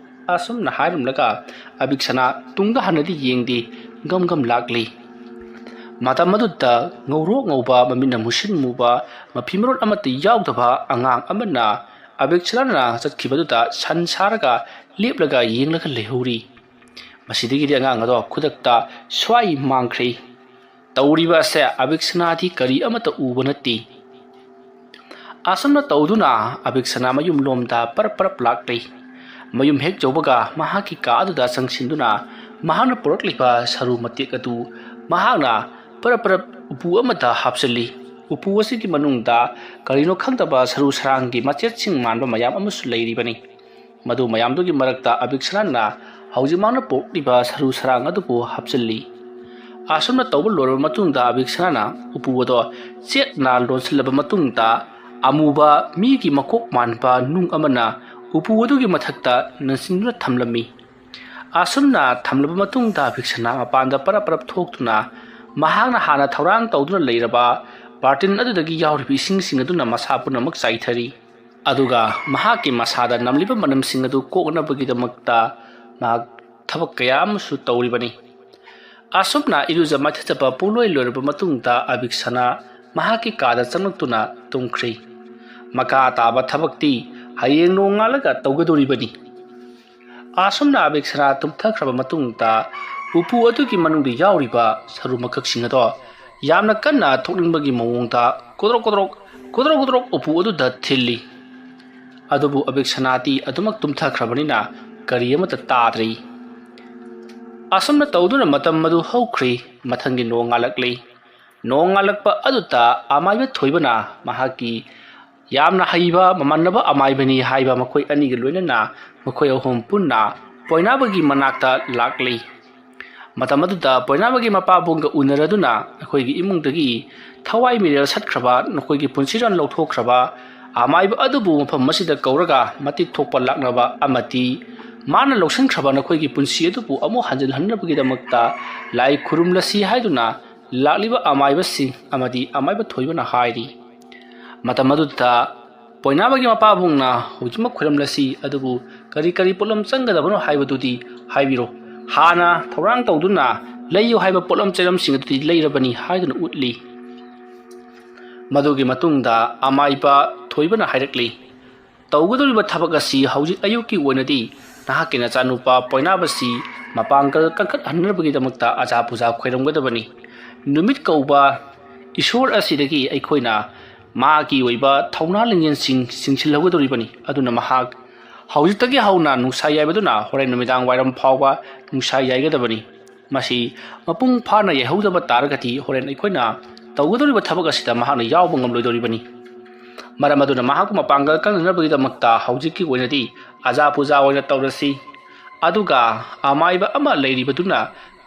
ꯑꯁꯨꯝꯅ ꯍꯥꯏꯔꯝꯂꯒ ꯑꯕꯤꯛꯁꯅꯥ ꯇꯨꯡꯗ ꯍꯟꯅꯗꯤ ꯌꯦꯡꯗꯦ, ꯒꯝ ꯒꯝ ꯂꯥꯛꯂꯤ꯫ ꯃꯇꯝ ꯑꯗꯨꯗ ꯉꯧꯔꯣꯛ ꯉꯧꯕ, ꯃꯃꯤꯠꯅ ꯃꯨꯁꯤꯟ ꯃꯨꯕ, ꯃꯐꯤ ꯃꯔꯣꯟ ꯑꯃꯠꯇ ꯌꯥꯎꯗꯕ ꯑꯉꯥꯡ ꯑꯃꯅ ꯑꯕꯤꯛꯁꯅꯥꯅ ꯆꯠꯈꯤꯕꯗꯨꯗ ꯁꯟ ꯁꯥꯔꯒ ꯂꯦꯞꯂꯒ ꯌꯦꯡꯂꯒ ꯂꯩꯍꯧꯔꯤ꯫ ꯃꯁꯤꯗꯒꯤꯗꯤ ꯑꯉꯥꯡ ꯑꯗꯣ ꯈꯨꯗꯛꯇ ꯁ꯭ꯋꯥꯏ ꯃꯥꯡꯈ꯭ꯔꯦ꯫ ꯇꯧꯔꯤꯕ ꯑꯁꯦ ꯑꯕꯤꯛꯁꯅꯥꯗꯤ ꯀꯔꯤ ꯑꯃꯠꯇ ꯎꯕ ꯅꯠꯇꯦ꯫ ꯑꯁꯨꯝꯅ ꯇꯧꯗꯨꯅ ꯑꯕꯤꯛꯁꯅꯥ ꯃꯌꯨꯝꯂꯣꯝꯗ ꯄꯔꯞ ꯄꯔꯞ ꯂꯥꯛꯂꯤ꯫ ꯃꯌꯨꯝ ꯍꯦꯛ ꯌꯧꯕꯒ ꯃꯍꯥꯛꯀꯤ ꯀꯥ ꯑꯗꯨꯗ ꯆꯪꯁꯤꯟꯗꯨꯅ ꯃꯍꯥꯛꯅ ꯄꯨꯔꯛꯂꯤꯕ ꯁꯔꯨ ꯃꯇꯦꯛ ꯑꯗꯨ ꯃꯍꯥꯛꯅ ꯄꯔꯞ ꯄꯔꯞ ꯎꯄꯨ ꯑꯃꯗ ꯍꯥꯞꯆꯤꯜꯂꯤ꯫ ꯎꯄꯨ ꯑꯁꯤꯒꯤ ꯃꯅꯨꯡꯗ ꯀꯔꯤꯅꯣ ꯈꯪꯗꯕ ꯁꯔꯨ ꯁꯔꯥꯡꯒꯤ ꯃꯆꯦꯠꯁꯤꯡ ꯃꯥꯟꯕ ꯃꯌꯥꯝ ꯑꯃꯁꯨ ꯂꯩꯔꯤꯕꯅꯤ꯫ ꯃꯗꯨ ꯃꯌꯥꯝꯗꯨꯒꯤ ꯃꯔꯛꯇ ꯑꯕꯤꯛꯁꯅꯥꯅ ꯍꯧꯖꯤꯛ ꯃꯍꯥꯛꯅ ꯄꯣꯔꯛꯂꯤꯕ ꯁꯔꯨ ꯁꯔꯥꯡ ꯑꯗꯨꯕꯨ ꯍꯥꯞꯆꯤꯜꯂꯤ꯫ ꯑꯁꯨꯝꯅ ꯇꯧꯕ ꯂꯣꯏꯔꯕ ꯃꯇꯨꯡꯗ ꯑꯕꯤꯛꯁꯅꯥꯅ ꯎꯄꯨ ꯑꯗꯣ ꯆꯦꯠꯅ ꯂꯣꯟꯁꯤꯜꯂꯕ ꯃꯇꯨꯡꯗ ꯑꯃꯨꯕ ꯃꯤꯒꯤ ꯃꯀꯣꯛ ꯃꯥꯟꯕ ꯅꯨꯡ ꯑꯃꯅ ꯎꯄꯨ ꯑꯗꯨꯒꯤ ꯃꯊꯛꯇ ꯅꯟꯁꯤꯟꯗꯨꯅ ꯊꯝꯂꯝꯃꯤ꯫ ꯑꯁꯨꯝꯅ ꯊꯝꯂꯕ ꯃꯇꯨꯡꯗ ꯑꯕꯤꯛꯁꯅꯥ ꯃꯄꯥꯟꯗ ꯄꯔꯞ ꯄꯔꯞ ꯊꯣꯛꯇꯨꯅ ꯃꯍꯥꯛꯅ ꯍꯥꯟꯅ ꯊꯧꯔꯥꯡ ꯇꯧꯗꯨꯅ ꯂꯩꯔꯕ ꯕꯥꯔꯇꯤꯟ ꯑꯗꯨꯗꯒꯤ ꯌꯥꯎꯔꯤꯕ ꯏꯁꯤꯡꯁꯤꯡ ꯑꯗꯨꯅ ꯃꯁꯥ ꯄꯨꯝꯅꯃꯛ ꯆꯥꯏꯊꯔꯤ꯫ ꯑꯗꯨꯒ ꯃꯍꯥꯛꯀꯤ ꯃꯁꯥꯗ ꯅꯝꯂꯤꯕ ꯃꯅꯝꯁꯤꯡ ꯑꯗꯨ ꯀꯣꯛꯅꯕꯒꯤꯗꯃꯛꯇ ꯃꯍꯥꯛ ꯊꯕꯛ ꯀꯌꯥ ꯑꯃꯁꯨ ꯇꯧꯔꯤꯕꯅꯤ꯫ ꯑꯁꯨꯝꯅ ꯏꯔꯨꯖ ꯃꯥꯏꯊꯖꯕ ꯄꯨꯡꯂꯣꯏ ꯂꯣꯏꯔꯕ ꯃꯇꯨꯡꯗ ꯑꯕꯤꯛꯁꯅꯥ ꯃꯍꯥꯛꯀꯤ ꯀꯥꯗ ꯆꯪꯂꯛꯇꯨꯅ ꯇꯨꯝꯈ꯭ꯔꯦ꯫ ꯃꯈꯥ ꯇꯥꯕ ꯊꯕꯛꯇꯤ ꯍꯌꯦꯡ ꯅꯣꯡꯉꯥꯜꯂꯒ ꯇꯧꯒꯗꯧꯔꯤꯕꯅꯤ꯫ ꯑꯁꯨꯝꯅ ꯑꯕꯤꯛꯁꯅꯥ ꯇꯨꯝꯊꯈ꯭ꯔꯕ ꯃꯇꯨꯡꯗ ꯎꯄꯨ ꯑꯗꯨꯒꯤ ꯃꯅꯨꯡꯗ ꯌꯥꯎꯔꯤꯕ ꯁꯔꯨ ꯃꯀꯛꯁꯤꯡ ꯑꯗꯣ ꯌꯥꯝꯅ ꯀꯟꯅ ꯊꯣꯛꯅꯤꯡꯕꯒꯤ ꯃꯑꯣꯡꯗ ꯀꯣꯗ꯭ꯔꯣꯛ ꯀꯣꯗ꯭ꯔꯣꯛ ꯀꯣꯗ꯭ꯔꯣꯛ ꯀꯣꯗ꯭ꯔꯣꯛ ꯎꯄꯨ ꯑꯗꯨꯗ ꯊꯤꯜꯂꯤ꯫ ꯑꯗꯨꯕꯨ ꯑꯕꯤꯛꯁꯅꯥꯗꯤ ꯑꯗꯨꯃꯛ ꯇꯨꯝꯊꯈ꯭ꯔꯕꯅꯤꯅ ꯀꯔꯤ ꯑꯃꯠꯇ ꯇꯥꯗ꯭ꯔꯤ꯫ ꯑꯁꯨꯝꯅ ꯇꯧꯗꯨꯅ ꯃꯇꯝ ꯑꯗꯨ ꯍꯧꯈ꯭ꯔꯦ꯫ ꯃꯊꯪꯒꯤ ꯅꯣꯡꯉꯥꯜꯂꯛꯂꯤ꯫ ꯅꯣꯡꯉꯥꯜꯂꯛꯄ ꯑꯗꯨꯗ ꯑꯃꯥꯏꯕ ꯊꯣꯏꯕꯅ ꯃꯍꯥꯛꯀꯤ ꯌꯥꯝꯅ ꯍꯩꯕ ꯃꯃꯥꯟꯅꯕ ꯑꯃꯥꯏꯕꯅꯤ ꯍꯥꯏꯕ ꯃꯈꯣꯏ ꯑꯅꯤꯒ ꯂꯣꯏꯅꯅ ꯃꯈꯣꯏ ꯑꯍꯨꯝ ꯄꯨꯟꯅ ꯄꯣꯏꯅꯥꯕꯒꯤ ꯃꯅꯥꯛꯇ ꯂꯥꯛꯂꯤ꯫ ꯃꯇꯝ ꯑꯗꯨꯗ ꯄꯣꯏꯅꯥꯕꯒꯤ ꯃꯄꯥꯕꯨꯡꯒ ꯎꯅꯔꯗꯨꯅ ꯑꯩꯈꯣꯏꯒꯤ ꯏꯃꯨꯡꯗꯒꯤ ꯊꯋꯥꯏ ꯃꯤꯔꯦꯜ ꯁꯠꯈ꯭ꯔꯕ, ꯅꯈꯣꯏꯒꯤ ꯄꯨꯟꯁꯤꯔꯣꯟ ꯂꯧꯊꯣꯛꯈ꯭ꯔꯕ ꯑꯃꯥꯏꯕ ꯑꯗꯨꯕꯨ ꯃꯐꯝ ꯑꯁꯤꯗ ꯀꯧꯔꯒ ꯃꯇꯤꯛ ꯊꯣꯛꯄ ꯂꯥꯛꯅꯕ ꯑꯃꯗꯤ ꯃꯥꯅ ꯂꯧꯁꯤꯟꯈ꯭ꯔꯕ ꯅꯈꯣꯏꯒꯤ ꯄꯨꯟꯁꯤ ꯑꯗꯨꯕꯨ ꯑꯃꯨꯛ ꯍꯟꯖꯤꯜꯍꯟꯅꯕꯒꯤꯗꯃꯛꯇ ꯂꯥꯏ ꯈꯨꯔꯨꯝꯂꯁꯤ ꯍꯥꯏꯗꯨꯅ ꯂꯥꯛꯂꯤꯕ ꯑꯃꯥꯏꯕꯁꯤꯡ ꯑꯃꯗꯤ ꯑꯃꯥꯏꯕ ꯊꯣꯏꯕꯅ ꯍꯥꯏꯔꯤ꯫ ꯃꯇꯝ ꯑꯗꯨꯗ ꯄꯣꯏꯅꯥꯕꯒꯤ ꯃꯄꯥꯕꯨꯡꯅ ꯍꯧꯖꯤꯛꯃꯛ ꯈꯨꯔꯨꯝꯂꯁꯤ, ꯑꯗꯨꯕꯨ ꯀꯔꯤ ꯀꯔꯤ ꯄꯣꯠꯂꯝ ꯆꯪꯒꯗꯕꯅꯣ ꯍꯥꯏꯕꯗꯨꯗꯤ ꯍꯥꯏꯕꯤꯔꯣ, ꯍꯥꯟꯅ ꯊꯧꯔꯥꯡ ꯇꯧꯗꯨꯅ ꯂꯩꯌꯨ ꯍꯥꯏꯕ ꯄꯣꯠꯂꯝ ꯆꯩꯔꯝꯁꯤꯡ ꯑꯗꯨꯗꯤ ꯂꯩꯔꯕꯅꯤ ꯍꯥꯏꯗꯨꯅ ꯎꯠꯂꯤ꯫ ꯃꯗꯨꯒꯤ ꯃꯇꯨꯡꯗ ꯑꯃꯥꯏꯕ ꯊꯣꯏꯕꯅ ꯍꯥꯏꯔꯛꯂꯤ, ꯇꯧꯒꯗꯧꯔꯤꯕ ꯊꯕꯛ ꯑꯁꯤ ꯍꯧꯖꯤꯛ ꯑꯌꯨꯛꯀꯤ ꯑꯣꯏꯅꯗꯤ ꯅꯍꯥꯛꯀꯤ ꯅꯆꯥꯅꯨꯄꯥ ꯄꯣꯏꯅꯥꯕꯁꯤ ꯃꯄꯥꯡꯒꯜ ꯀꯟꯈꯠꯍꯟꯅꯕꯒꯤꯗꯃꯛꯇ ꯑꯖꯥ ꯄꯨꯖꯥ ꯈꯣꯏꯔꯝꯒꯗꯕꯅꯤ꯫ ꯅꯨꯃꯤꯠ ꯀꯧꯕ ꯏꯁꯣꯔ ꯑꯁꯤꯗꯒꯤ ꯑꯩꯈꯣꯏꯅ ꯃꯥꯒꯤ ꯑꯣꯏꯕ ꯊꯧꯅꯥ ꯂꯤꯡꯖꯦꯜꯁꯤꯡ ꯆꯤꯡꯁꯤꯜꯍꯧꯒꯗꯧꯔꯤꯕꯅꯤ꯫ ꯑꯗꯨꯅ ꯃꯍꯥꯛ ꯍꯧꯖꯤꯛꯇꯒꯤ ꯍꯧꯅ ꯅꯨꯡꯁꯥ ꯌꯥꯏꯕꯗꯨꯅ ꯍꯣꯔꯦꯟ ꯅꯨꯃꯤꯗꯥꯡ ꯋꯥꯏꯔꯝ ꯐꯥꯎꯕ ꯅꯨꯡꯁꯥ ꯌꯥꯏꯒꯗꯕꯅꯤ ꯃꯁꯤ ꯃꯄꯨꯡ ꯐꯥꯅ ꯌꯥꯏꯍꯧꯗꯕ ꯇꯥꯔꯒꯗꯤ ꯍꯣꯔꯦꯟ ꯑꯩꯈꯣꯏꯅ ꯇꯧꯒꯗꯧꯔꯤꯕ ꯊꯕꯛ ꯑꯁꯤꯗ ꯃꯍꯥꯛꯅ ꯌꯥꯎꯕ ꯉꯝꯂꯣꯏꯗꯧꯔꯤꯕꯅꯤ ꯃꯔꯝ ꯑꯗꯨꯅ ꯃꯍꯥꯛꯄꯨ ꯃꯄꯥꯡꯒꯜ ꯀꯟꯅꯅꯕꯒꯤꯗꯃꯛꯇ ꯍꯧꯖꯤꯛꯀꯤ ꯑꯣꯏꯅꯗꯤ ꯑꯖꯥ ꯄꯨꯖꯥ ꯑꯣꯏꯅ ꯇꯧꯔꯁꯤ ꯑꯗꯨꯒ ꯑꯃꯥꯏꯕ ꯑꯃ ꯂꯩꯔꯤꯕꯗꯨꯅ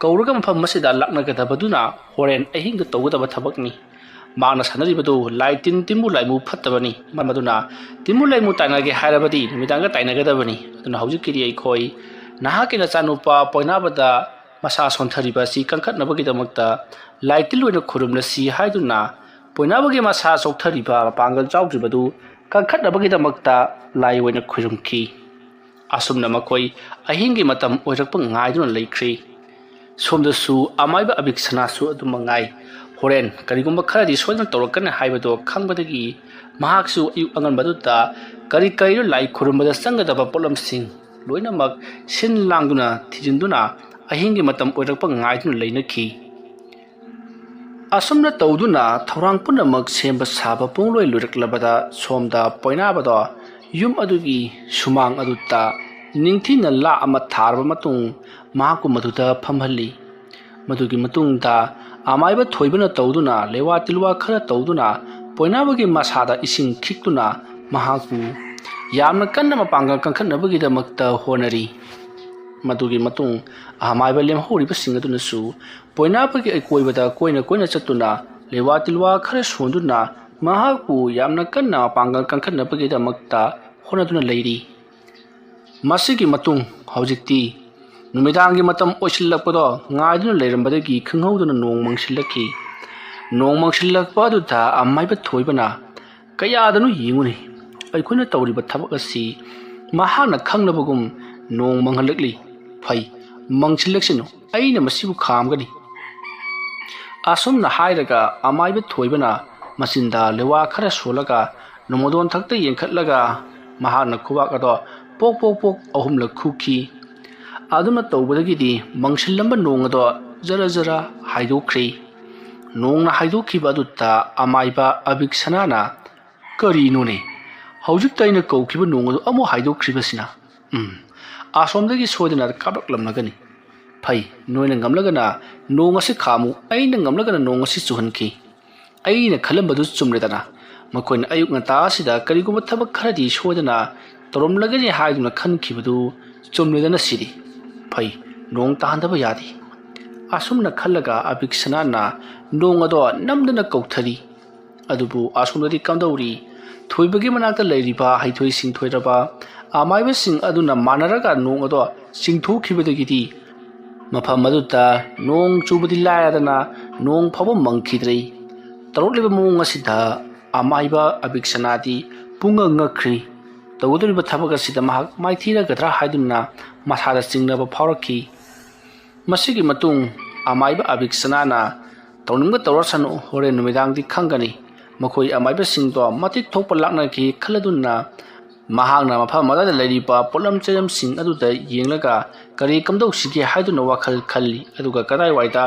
ꯀꯧꯔꯒ ꯃꯐꯝ ꯑꯁꯤꯗ ꯂꯥꯛꯅꯒꯗꯕꯗꯨꯅ ꯍꯣꯔꯦꯟ ꯑꯍꯤꯡꯗ ꯇꯧꯒꯗꯕ ꯊꯕꯛꯅꯤ ꯃꯥꯅ ꯁꯥꯟꯅꯔꯤꯕꯗꯨ ꯂꯥꯏ ꯇꯤꯟ ꯇꯤꯝꯕꯨ ꯂꯥꯏꯃꯨ ꯐꯠꯇꯕꯅꯤ ꯃꯔꯝ ꯑꯗꯨꯅ ꯇꯤꯝꯕꯨ ꯂꯥꯏꯃꯨ ꯇꯥꯏꯅꯒꯦ ꯍꯥꯏꯔꯕꯗꯤ ꯅꯨꯃꯤꯗꯥꯡꯗ ꯇꯥꯏꯅꯒꯗꯕꯅꯤ ꯑꯗꯨꯅ ꯍꯧꯖꯤꯛꯀꯤꯗꯤ ꯑꯩꯈꯣꯏ ꯅꯍꯥꯛꯀꯤ ꯅꯆꯥꯅꯨꯄꯥ ꯄꯣꯏꯅꯥꯕꯗ ꯃꯁꯥ ꯁꯣꯟꯊꯔꯤꯕ ꯑꯁꯤ ꯀꯟꯈꯠꯅꯕꯒꯤꯗꯃꯛꯇ ꯂꯥꯏ ꯇꯤꯜ ꯑꯣꯏꯅ ꯈꯨꯔꯨꯝꯂꯁꯤ ꯍꯥꯏꯗꯨꯅ ꯄꯣꯏꯅꯥꯕꯒꯤ ꯃꯁꯥ ꯆꯣꯛꯊꯔꯤꯕ ꯃꯄꯥꯡꯒꯜ ꯆꯥꯎꯗ꯭ꯔꯤꯕꯗꯨ ꯀꯟꯈꯠꯅꯕꯒꯤꯗꯃꯛꯇ ꯂꯥꯏ ꯑꯣꯏꯅ ꯈꯨꯔꯨꯝꯈꯤ ꯑꯁꯨꯝꯅ ꯃꯈꯣꯏ ꯑꯍꯤꯡꯒꯤ ꯃꯇꯝ ꯑꯣꯏꯔꯛꯄ ꯉꯥꯏꯗꯨꯅ ꯂꯩꯈ꯭ꯔꯤ ꯁꯣꯝꯗꯁꯨ ꯑꯃꯥꯏꯕ ꯑꯕꯤꯛꯁꯅꯥꯁꯨ ꯑꯗꯨꯝ ꯃꯉꯥꯏ ꯍꯣꯔꯦꯟ ꯀꯔꯤꯒꯨꯝꯕ ꯈꯔꯗꯤ ꯁꯣꯏꯗꯅ ꯇꯧꯔꯛꯀꯅꯤ ꯍꯥꯏꯕꯗꯣ ꯈꯪꯕꯗꯒꯤ ꯃꯍꯥꯛꯁꯨ ꯑꯌꯨꯛ ꯑꯉꯟꯕꯗꯨꯗ ꯀꯔꯤꯅꯣ ꯂꯥꯏ ꯈꯨꯔꯨꯝꯕꯗ ꯆꯪꯒꯗꯕ ꯄꯣꯠꯂꯝꯁꯤꯡ ꯂꯣꯏꯅꯃꯛ ꯁꯤꯟ ꯂꯥꯡꯗꯨꯅ ꯊꯤꯖꯤꯟꯗꯨꯅ ꯑꯍꯤꯡꯒꯤ ꯃꯇꯝ ꯑꯣꯏꯔꯛꯄ ꯉꯥꯏꯗꯨꯅ ꯂꯩꯅꯈꯤ ꯑꯁꯨꯝꯅ ꯇꯧꯗꯨꯅ ꯊꯧꯔꯥꯡ ꯄꯨꯝꯅꯃꯛ ꯁꯦꯝꯕ ꯁꯥꯕ ꯄꯨꯡꯂꯣꯏ ꯂꯣꯏꯔꯛꯂꯕꯗ ꯁꯣꯝꯗ ꯄꯣꯏꯅꯥꯕꯗꯣ ꯌꯨꯝ ꯑꯗꯨꯒꯤ ꯁꯨꯃꯥꯡ ꯑꯗꯨꯗ ꯅꯤꯡꯊꯤꯅ ꯂꯥ ꯑꯃ ꯊꯥꯔꯕ ꯃꯇꯨꯡ ꯃꯍꯥꯛꯄꯨ ꯃꯗꯨꯗ ꯐꯝꯍꯜꯂꯤ ꯃꯗꯨꯒꯤ ꯃꯇꯨꯡꯗ ꯑꯃꯥꯏꯕ ꯊꯣꯏꯕꯅ ꯇꯧꯗꯨꯅ ꯂꯦꯋꯥ ꯇꯤꯜꯋꯥ ꯈꯔ ꯇꯧꯗꯨꯅ ꯄꯣꯏꯅꯥꯕꯒꯤ ꯃꯁꯥꯗ ꯏꯁꯤꯡ ꯈꯤꯛꯇꯨꯅ ꯃꯍꯥꯛꯄꯨ ꯌꯥꯝꯅ ꯀꯟꯅ ꯃꯄꯥꯡꯒꯜ ꯀꯟꯈꯠꯅꯕꯒꯤꯗꯃꯛꯇ ꯍꯣꯠꯅꯔꯤ ꯃꯗꯨꯒꯤ ꯃꯇꯨꯡ ꯑꯃꯥꯏꯕ ꯂꯦꯝꯍꯧꯔꯤꯕꯁꯤꯡ ꯑꯗꯨꯅꯁꯨ ꯄꯣꯏꯅꯥꯕꯒꯤ ꯑꯀꯣꯏꯕꯗ ꯀꯣꯏꯅ ꯀꯣꯏꯅ ꯆꯠꯇꯨꯅ ꯂꯦꯋꯥ ꯇꯤꯜꯋꯥ ꯈꯔ ꯁꯣꯟꯗꯨꯅ ꯃꯍꯥꯛꯄꯨ ꯌꯥꯝꯅ ꯀꯟꯅ ꯃꯄꯥꯡꯒꯜ ꯀꯟꯈꯠꯅꯕꯒꯤꯗꯃꯛꯇ ꯍꯣꯠꯅꯗꯨꯅ ꯂꯩꯔꯤ ꯃꯁꯤꯒꯤ ꯃꯇꯨꯡ ꯍꯧꯖꯤꯛꯇꯤ ꯅꯨꯃꯤꯗꯥꯡꯒꯤ ꯃꯇꯝ ꯑꯣꯏꯁꯤꯜꯂꯛꯄꯗꯣ ꯉꯥꯏꯗꯨꯅ ꯂꯩꯔꯝꯕꯗꯒꯤ ꯈꯪꯍꯧꯗꯅ ꯅꯣꯡ ꯃꯪꯁꯤꯜꯂꯛꯈꯤ ꯅꯣꯡ ꯃꯪꯁꯤꯜꯂꯛꯄ ꯑꯗꯨꯗ ꯑꯃꯥꯏꯕ ꯊꯣꯏꯕꯅ ꯀꯌꯥꯗꯅꯣ ꯌꯦꯡꯉꯨꯅꯤ ꯑꯩꯈꯣꯏꯅ ꯇꯧꯔꯤꯕ ꯊꯕꯛ ꯑꯁꯤ ꯃꯍꯥꯛꯅ ꯈꯪꯅꯕꯒꯨꯝ ꯅꯣꯡ ꯃꯪꯍꯜꯂꯛꯂꯤ ꯐꯩ ꯃꯪꯁꯤꯜꯂꯛꯁꯤꯅꯨ ꯑꯩꯅ ꯃꯁꯤꯕꯨ ꯈꯥꯝꯒꯅꯤ ꯑꯁꯨꯝꯅ ꯍꯥꯏꯔꯒ ꯑꯃꯥꯏꯕ ꯊꯣꯏꯕꯅ ꯃꯆꯤꯟꯗ ꯂꯦꯋꯥ ꯈꯔ ꯁꯣꯜꯂꯒ ꯅꯣꯡꯃꯗꯣꯟ ꯊꯛꯇ ꯌꯦꯡꯈꯠꯂꯒ ꯃꯍꯥꯛꯅ ꯈꯨꯕꯥꯛ ꯑꯗꯣ ꯄꯣꯛ ꯄꯣꯛ ꯄꯣꯛ ꯑꯍꯨꯝꯂꯛ ꯈꯨꯈꯤ ꯑꯗꯨꯅ ꯇꯧꯕꯗꯒꯤꯗꯤ ꯃꯪꯁꯤꯜꯂꯝꯕ ꯅꯣꯡ ꯑꯗꯣ ꯖꯔ ꯖꯔ ꯍꯥꯏꯗꯣꯛꯈ꯭ꯔꯤ ꯅꯣꯡꯅ ꯍꯥꯏꯗꯣꯛꯈꯤꯕ ꯑꯗꯨꯗ ꯑꯃꯥꯏꯕ ꯑꯕꯤꯛꯁꯅꯥꯅ ꯀꯔꯤꯅꯣꯅꯦ ꯍꯧꯖꯤꯛꯇ ꯑꯩꯅ ꯀꯧꯈꯤꯕ ꯅꯣꯡ ꯑꯗꯨ ꯑꯃꯨꯛ ꯍꯥꯏꯗꯣꯛꯈ꯭ꯔꯤꯕꯁꯤꯅ ꯑꯁꯣꯝꯗꯒꯤ ꯁꯣꯏꯗꯅ ꯀꯥꯞꯂꯛꯂꯝꯂꯒꯅꯤ ꯐꯩ ꯅꯣꯏꯅ ꯉꯝꯂꯒꯅ ꯅꯣꯡ ꯑꯁꯤ ꯈꯥꯝꯃꯨ ꯑꯩꯅ ꯉꯝꯂꯒꯅ ꯅꯣꯡ ꯑꯁꯤ ꯆꯨꯍꯟꯈꯤ ꯑꯩꯅ ꯈꯜꯂꯝꯕꯗꯨ ꯆꯨꯝꯂꯦꯗꯅ ꯃꯈꯣꯏꯅ ꯑꯌꯨꯛ ꯉꯟꯇꯥ ꯑꯁꯤꯗ ꯀꯔꯤꯒꯨꯝꯕ ꯊꯕꯛ ꯈꯔꯗꯤ ꯁꯣꯏꯗꯅ ꯇꯧꯔꯝꯂꯒꯅꯤ ꯍꯥꯏꯗꯨꯅ ꯈꯟꯈꯤꯕꯗꯨ ꯆꯨꯝꯂꯦꯗꯅ ꯁꯤꯗꯤ ꯐꯩ ꯅꯣꯡ ꯇꯥꯍꯟꯗꯕ ꯌꯥꯗꯦ ꯑꯁꯨꯝꯅ ꯈꯜꯂꯒ ꯑꯕꯤꯛꯁꯅꯥꯅ ꯅꯣꯡ ꯑꯗꯣ ꯅꯝꯗꯅ ꯀꯧꯊꯔꯤ ꯑꯗꯨꯕꯨ ꯑꯁꯣꯝꯗꯗꯤ ꯀꯝꯗꯧꯔꯤ ꯊꯣꯏꯕꯒꯤ ꯃꯅꯥꯛꯇ ꯂꯩꯔꯤꯕ ꯍꯩꯊꯣꯏ ꯁꯤꯡꯊꯣꯏꯔꯕ ꯑꯃꯥꯏꯕꯁꯤꯡ ꯑꯗꯨꯅ ꯃꯥꯟꯅꯔꯒ ꯅꯣꯡ ꯑꯗꯣ ꯆꯤꯡꯊꯣꯛꯈꯤꯕꯗꯒꯤꯗꯤ ꯃꯐꯝ ꯑꯗꯨꯗ ꯅꯣꯡ ꯆꯨꯕꯗꯤ ꯂꯥꯏꯔꯗꯅ ꯅꯣꯡ ꯐꯥꯎꯕ ꯃꯪꯈꯤꯗ꯭ꯔꯦ ꯇꯧꯔꯛꯂꯤꯕ ꯃꯑꯣꯡ ꯑꯁꯤꯗ ꯑꯃꯥꯏꯕ ꯑꯕꯤꯛꯁꯅꯥꯗꯤ ꯄꯨꯡꯉꯛ ꯉꯛꯈ꯭ꯔꯤ ꯇꯧꯒꯗꯧꯔꯤꯕ ꯊꯕꯛ ꯑꯁꯤꯗ ꯃꯍꯥꯛ ꯃꯥꯏꯊꯤꯔꯒꯗ꯭ꯔꯥ ꯍꯥꯏꯗꯨꯅ ꯃꯁꯥꯗ ꯆꯤꯡꯅꯕ ꯐꯥꯎꯔꯛꯈꯤ ꯃꯁꯤꯒꯤ ꯃꯇꯨꯡ ꯑꯃꯥꯏꯕ ꯑꯕꯤꯛꯁꯅꯥꯅ ꯇꯧꯅꯤꯡꯕ ꯇꯧꯔꯁꯅꯨ ꯍꯣꯔꯦꯟ ꯅꯨꯃꯤꯗꯥꯡꯗꯤ ꯈꯪꯒꯅꯤ ꯃꯈꯣꯏ ꯑꯃꯥꯏꯕꯁꯤꯡꯗꯣ ꯃꯇꯤꯛ ꯊꯣꯛꯄ ꯂꯥꯛꯅꯈꯤ ꯈꯜꯂꯗꯨꯅ ꯃꯍꯥꯛꯅ ꯃꯐꯝ ꯑꯗꯨꯗ ꯂꯩꯔꯤꯕ ꯄꯣꯠꯂꯝ ꯆꯩꯔꯝꯁꯤꯡ ꯑꯗꯨꯗ ꯌꯦꯡꯂꯒ ꯀꯔꯤ ꯀꯝꯗꯧꯁꯤꯒꯦ ꯍꯥꯏꯗꯨꯅ ꯋꯥꯈꯜ ꯈꯜꯂꯤ ꯑꯗꯨꯒ ꯀꯗꯥꯏꯋꯥꯏꯗ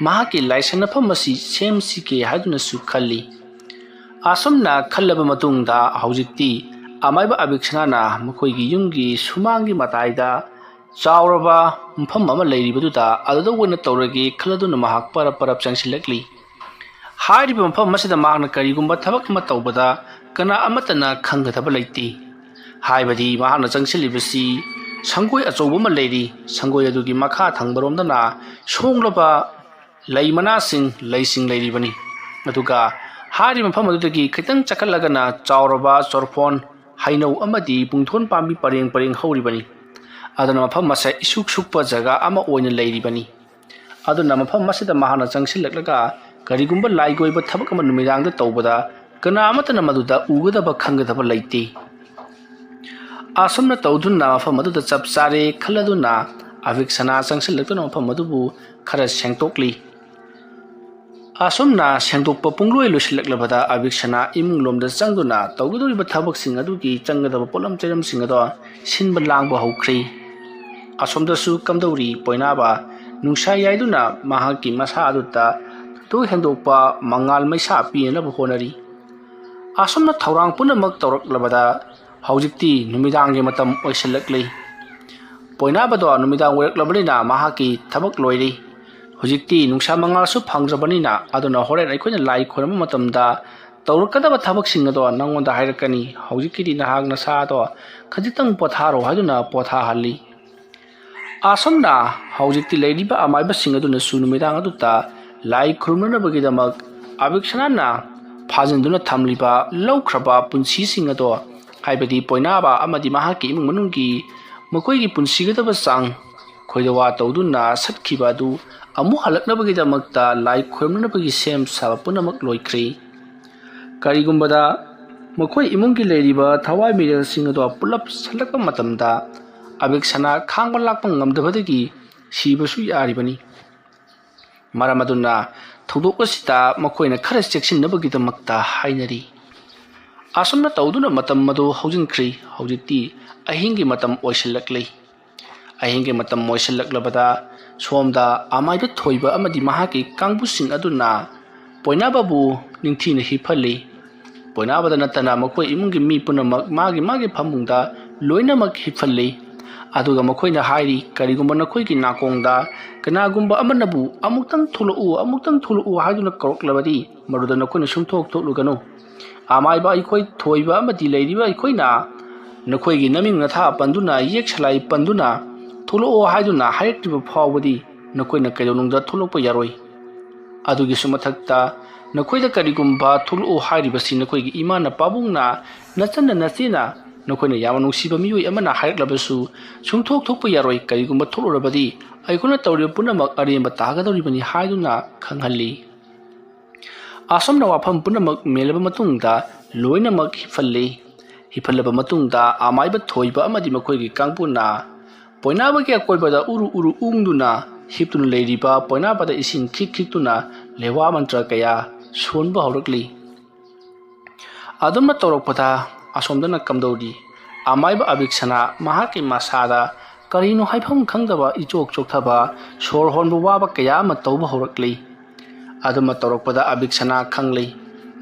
ꯃꯍꯥꯛꯀꯤ ꯂꯥꯏꯁꯪꯅꯐꯝ ꯑꯁꯤ ꯁꯦꯝꯁꯤꯒꯦ ꯍꯥꯏꯗꯨꯅꯁꯨ ꯈꯜꯂꯤ ꯑꯁꯨꯝꯅ ꯈꯜꯂꯕ ꯃꯇꯨꯡꯗ ꯍꯧꯖꯤꯛꯇꯤ ꯑꯃꯥꯏꯕ ꯑꯕꯤꯛꯁꯅꯥꯅ ꯃꯈꯣꯏꯒꯤ ꯌꯨꯝꯒꯤ ꯁꯨꯃꯥꯡꯒꯤ ꯃꯇꯥꯏꯗ ꯆꯥꯎꯔꯕ ꯃꯐꯝ ꯑꯃ ꯂꯩꯔꯤꯕꯗꯨꯗ ꯑꯗꯨꯗ ꯑꯣꯏꯅ ꯇꯧꯔꯒꯦ ꯈꯜꯂꯗꯨꯅ ꯃꯍꯥꯛ ꯄꯔꯞ ꯄꯔꯞ ꯆꯪꯁꯤꯜꯂꯛꯂꯤ ꯍꯥꯏꯔꯤꯕ ꯃꯐꯝ ꯑꯁꯤꯗ ꯃꯍꯥꯛꯅ ꯀꯔꯤꯒꯨꯝꯕ ꯊꯕꯛ ꯑꯃ ꯇꯧꯕꯗ ꯀꯅꯥ ꯑꯃꯠꯇꯅ ꯈꯪꯒꯗꯕ ꯂꯩꯇꯦ ꯍꯥꯏꯕꯗꯤ ꯃꯍꯥꯛꯅ ꯆꯪꯁꯤꯜꯂꯤꯕꯁꯤ ꯁꯪꯒꯣꯏ ꯑꯆꯧꯕ ꯑꯃ ꯂꯩꯔꯤ ꯁꯪꯒꯣꯏ ꯑꯗꯨꯒꯤ ꯃꯈꯥ ꯊꯪꯕꯔꯣꯝꯗꯅ ꯁꯣꯡꯂꯕ ꯂꯩ ꯃꯅꯥꯁꯤꯡ ꯂꯩꯁꯤꯡ ꯂꯩꯔꯤꯕꯅꯤ ꯑꯗꯨꯒ ꯍꯥꯏꯔꯤꯕ ꯃꯐꯝ ꯑꯗꯨꯗꯒꯤ ꯈꯤꯇꯪ ꯆꯠꯈꯠꯂꯒꯅ ꯆꯥꯎꯔꯕ ꯆꯣꯔꯐꯣꯟ ꯍꯩꯅꯧ ꯑꯃꯗꯤ ꯄꯨꯡꯊꯣꯟ ꯄꯥꯝꯕꯤ ꯄꯔꯦꯡ ꯄꯔꯦꯡ ꯍꯧꯔꯤꯕꯅꯤ ꯑꯗꯨꯅ ꯃꯐꯝ ꯑꯁꯤ ꯏꯁꯨꯛ ꯁꯨꯛꯄ ꯖꯒꯥ ꯑꯃ ꯑꯣꯏꯅ ꯂꯩꯔꯤꯕꯅꯤ ꯑꯗꯨꯅ ꯃꯐꯝ ꯑꯁꯤꯗ ꯃꯍꯥꯛꯅ ꯆꯪꯁꯤꯜꯂꯛꯂꯒ ꯀꯔꯤꯒꯨꯝꯕ ꯂꯥꯏꯒꯣꯏꯕ ꯊꯕꯛ ꯑꯃ ꯅꯨꯃꯤꯗꯥꯡꯗ ꯇꯧꯕꯗ ꯀꯅꯥ ꯑꯃꯠꯇꯅ ꯃꯗꯨꯗ ꯎꯒꯗꯕ ꯈꯪꯒꯗꯕ ꯂꯩꯇꯦ ꯑꯁꯨꯝꯅ ꯇꯧꯗꯨꯅ ꯃꯐꯝ ꯑꯗꯨꯗ ꯆꯞ ꯆꯥꯔꯦ ꯈꯜꯂꯗꯨꯅ ꯑꯕꯤꯛꯁꯅꯥ ꯆꯪꯁꯤꯜꯂꯛꯇꯨꯅ ꯃꯐꯝ ꯑꯗꯨꯕꯨ ꯈꯔ ꯁꯦꯡꯗꯣꯛꯂꯤ ꯑꯁꯨꯝꯅ ꯁꯦꯡꯗꯣꯛꯄ ꯄꯨꯡꯂꯣꯏ ꯂꯣꯏꯁꯤꯜꯂꯛꯂꯕꯗ ꯑꯕꯤꯛꯁꯅꯥ ꯏꯃꯨꯡ ꯂꯣꯝꯗ ꯆꯪꯗꯨꯅ ꯇꯧꯒꯗꯧꯔꯤꯕ ꯊꯕꯛꯁꯤꯡ ꯑꯗꯨꯒꯤ ꯆꯪꯒꯗꯕ ꯄꯣꯠꯂꯝ ꯆꯩꯔꯝꯁꯤꯡ ꯑꯗꯣ ꯁꯤꯟꯕ ꯂꯥꯡꯕ ꯍꯧꯈ꯭ꯔꯤ ꯑꯁꯣꯝꯗꯁꯨ ꯀꯝꯗꯧꯔꯤ ꯄꯣꯏꯅꯥꯕ ꯅꯨꯡꯁꯥ ꯌꯥꯏꯗꯨꯅ ꯃꯍꯥꯛꯀꯤ ꯃꯁꯥ ꯑꯗꯨꯗ ꯊꯣꯏ ꯍꯦꯟꯗꯣꯛꯄ ꯃꯉꯥꯜ ꯃꯩꯁꯥ ꯄꯤꯅꯕ ꯍꯣꯠꯅꯔꯤ ꯑꯁꯨꯝꯅ ꯊꯧꯔꯥꯡ ꯄꯨꯝꯅꯃꯛ ꯇꯧꯔꯛꯂꯕꯗ ꯍꯧꯖꯤꯛꯇꯤ ꯅꯨꯃꯤꯗꯥꯡꯒꯤ ꯃꯇꯝ ꯑꯣꯏꯁꯤꯜꯂꯛꯂꯤ꯫ ꯄꯣꯏꯅꯥꯕꯗꯣ ꯅꯨꯃꯤꯗꯥꯡ ꯑꯣꯏꯔꯛꯂꯕꯅꯤꯅ ꯃꯍꯥꯛꯀꯤ ꯊꯕꯛ ꯂꯣꯏꯔꯤ꯫ ꯍꯧꯖꯤꯛꯇꯤ ꯅꯨꯡꯁꯥ ꯃꯉꯥꯜꯁꯨ ꯐꯪꯗ꯭ꯔꯕꯅꯤꯅ ꯑꯗꯨꯅ ꯍꯣꯔꯦꯟ ꯑꯩꯈꯣꯏꯅ ꯂꯥꯏ ꯈꯣꯏꯔꯝꯕ ꯃꯇꯝꯗ ꯇꯧꯔꯛꯀꯗꯕ ꯊꯕꯛꯁꯤꯡ ꯑꯗꯣ ꯅꯪꯉꯣꯟꯗ ꯍꯥꯏꯔꯛꯀꯅꯤ꯫ ꯍꯧꯖꯤꯛꯀꯤꯗꯤ ꯅꯍꯥꯛ ꯅꯁꯥꯗꯣ ꯈꯖꯤꯛꯇꯪ ꯄꯣꯊꯥꯔꯣ ꯍꯥꯏꯗꯨꯅ ꯄꯣꯊꯥꯍꯜꯂꯤ꯫ ꯑꯁꯣꯝꯅ ꯍꯧꯖꯤꯛꯇꯤ ꯂꯩꯔꯤꯕ ꯑꯃꯥꯏꯕꯁꯤꯡ ꯑꯗꯨꯅꯁꯨ ꯅꯨꯃꯤꯗꯥꯡ ꯑꯗꯨꯗ ꯂꯥꯏ ꯈꯨꯔꯨꯝꯅꯅꯕꯒꯤꯗꯃꯛ ꯑꯕꯤꯛꯁꯅꯥꯅ ꯐꯥꯖꯤꯟꯗꯨꯅ ꯊꯝꯂꯤꯕ ꯂꯧꯈ꯭ꯔꯕ ꯄꯨꯟꯁꯤꯁꯤꯡ ꯑꯗꯣ ꯍꯥꯏꯕꯗꯤ ꯄꯣꯏꯅꯥꯕ ꯑꯃꯗꯤ ꯃꯍꯥꯛꯀꯤ ꯏꯃꯨꯡ ꯃꯅꯨꯡꯒꯤ ꯃꯈꯣꯏꯒꯤ ꯄꯨꯟꯁꯤꯒꯗꯕ ꯆꯥꯡ ꯈꯣꯏꯗꯋꯥ ꯇꯧꯗꯨꯅ ꯁꯠꯈꯤꯕ ꯑꯗꯨ ꯑꯃꯨꯛ ꯍꯜꯂꯛꯅꯕꯒꯤꯗꯃꯛꯇ ꯂꯥꯏ ꯈꯨꯔꯨꯝꯅꯕꯒꯤ ꯁꯦꯝ ꯁꯥꯕ ꯄꯨꯝꯅꯃꯛ ꯂꯣꯏꯈ꯭ꯔꯦ꯫ ꯀꯔꯤꯒꯨꯝꯕꯗ ꯃꯈꯣꯏ ꯏꯃꯨꯡꯒꯤ ꯂꯩꯔꯤꯕ ꯊꯋꯥꯏ ꯃꯤꯔꯦꯜꯁꯤꯡ ꯑꯗꯣ ꯄꯨꯂꯞ ꯁꯠꯂꯛꯄ ꯃꯇꯝꯗ ꯑꯕꯤꯛꯁꯅꯥ ꯈꯥꯡꯕ ꯂꯥꯛꯄ ꯉꯝꯗꯕꯗꯒꯤ ꯁꯤꯕꯁꯨ ꯌꯥꯔꯤꯕꯅꯤ꯫ ꯃꯔꯝ ꯑꯗꯨꯅ ꯊꯧꯗꯣꯛ ꯑꯁꯤꯗ ꯃꯈꯣꯏꯅ ꯈꯔ ꯆꯦꯛꯁꯤꯟꯅꯕꯒꯤꯗꯃꯛꯇ ꯍꯥꯏꯅꯔꯤ꯫ ꯑꯁꯨꯝꯅ ꯇꯧꯗꯨꯅ ꯃꯇꯝ ꯑꯗꯨ ꯍꯧꯖꯤꯟꯈ꯭ꯔꯤ꯫ ꯍꯧꯖꯤꯛꯇꯤ ꯑꯍꯤꯡꯒꯤ ꯃꯇꯝ ꯑꯣꯏꯁꯤꯜꯂꯛꯂꯤ꯫ ꯑꯍꯤꯡꯒꯤ ꯃꯇꯝ ꯑꯣꯏꯁꯤꯜꯂꯛꯂꯕꯗ ꯁꯣꯝꯗ ꯑꯃꯥꯏꯕ ꯊꯣꯏꯕ ꯑꯃꯗꯤ ꯃꯍꯥꯛꯀꯤ ꯀꯥꯡꯕꯨꯁꯤꯡ ꯑꯗꯨꯅ ꯄꯣꯏꯅꯥꯕꯕꯨ ꯅꯤꯡꯊꯤꯅ ꯍꯤꯞꯍꯜꯂꯤ꯫ ꯄꯣꯏꯅꯥꯕꯗ ꯅꯠꯇꯅ ꯃꯈꯣꯏ ꯏꯃꯨꯡꯒꯤ ꯃꯤ ꯄꯨꯝꯅꯃꯛ ꯃꯥꯒꯤ ꯐꯃꯨꯡꯗ ꯂꯣꯏꯅꯃꯛ ꯍꯤꯞꯍꯜꯂꯤ꯫ ꯑꯗꯨꯒ ꯃꯈꯣꯏꯅ ꯍꯥꯏꯔꯤ, ꯀꯔꯤꯒꯨꯝꯕ ꯅꯈꯣꯏꯒꯤ ꯅꯥꯀꯣꯡꯗ ꯀꯅꯥꯒꯨꯝꯕ ꯑꯃꯅꯕꯨ ꯑꯃꯨꯛꯇꯪ ꯊꯣꯛꯂꯛꯎ ꯍꯥꯏꯗꯨꯅ ꯀꯧꯔꯛꯂꯕꯗꯤ ꯃꯗꯨꯗ ꯅꯈꯣꯏꯅ ꯁꯨꯡꯊꯣꯛ ꯊꯣꯛꯂꯨꯒꯅꯨ꯫ ꯑꯃꯥꯏꯕ ꯑꯩꯈꯣꯏ ꯊꯣꯏꯕ ꯑꯃꯗꯤ ꯂꯩꯔꯤꯕ ꯑꯩꯈꯣꯏꯅ ꯅꯈꯣꯏꯒꯤ ꯅꯃꯤꯡ ꯅꯊꯥ panduna yek shalai panduna thuloo haiduna hairiktiba phawbadi nakoina kaidonungda thulokpa yaroi adugi sumathakta nakoida karigumba thuloo hairibasi nakoigi imana pabungna nachanna nachina nakoina yama nungsiba miyoi amana hairiklabasu sungthok thokpa yaroi karigumba thulorabadi aikuna tawriba punamak aremba tagadoribani haiduna khanghalli asomna wafam punamak melaba matungda loinamak hifalli hifallaba matungda amaiba thoiba amadi makoigi kangpuna poinabagi akoibada uru ungduna hiptuna leiriba poinabada isin khik-khiktuna lewa mantra kaya sonba horakli adumna torokpada asomdana kamdori amaiba abiksana mahaki masada karino haifam khangdaba ichok chokthaba sor honbu waba kaya ma tawba horakli aduma torokpada abiksana khangli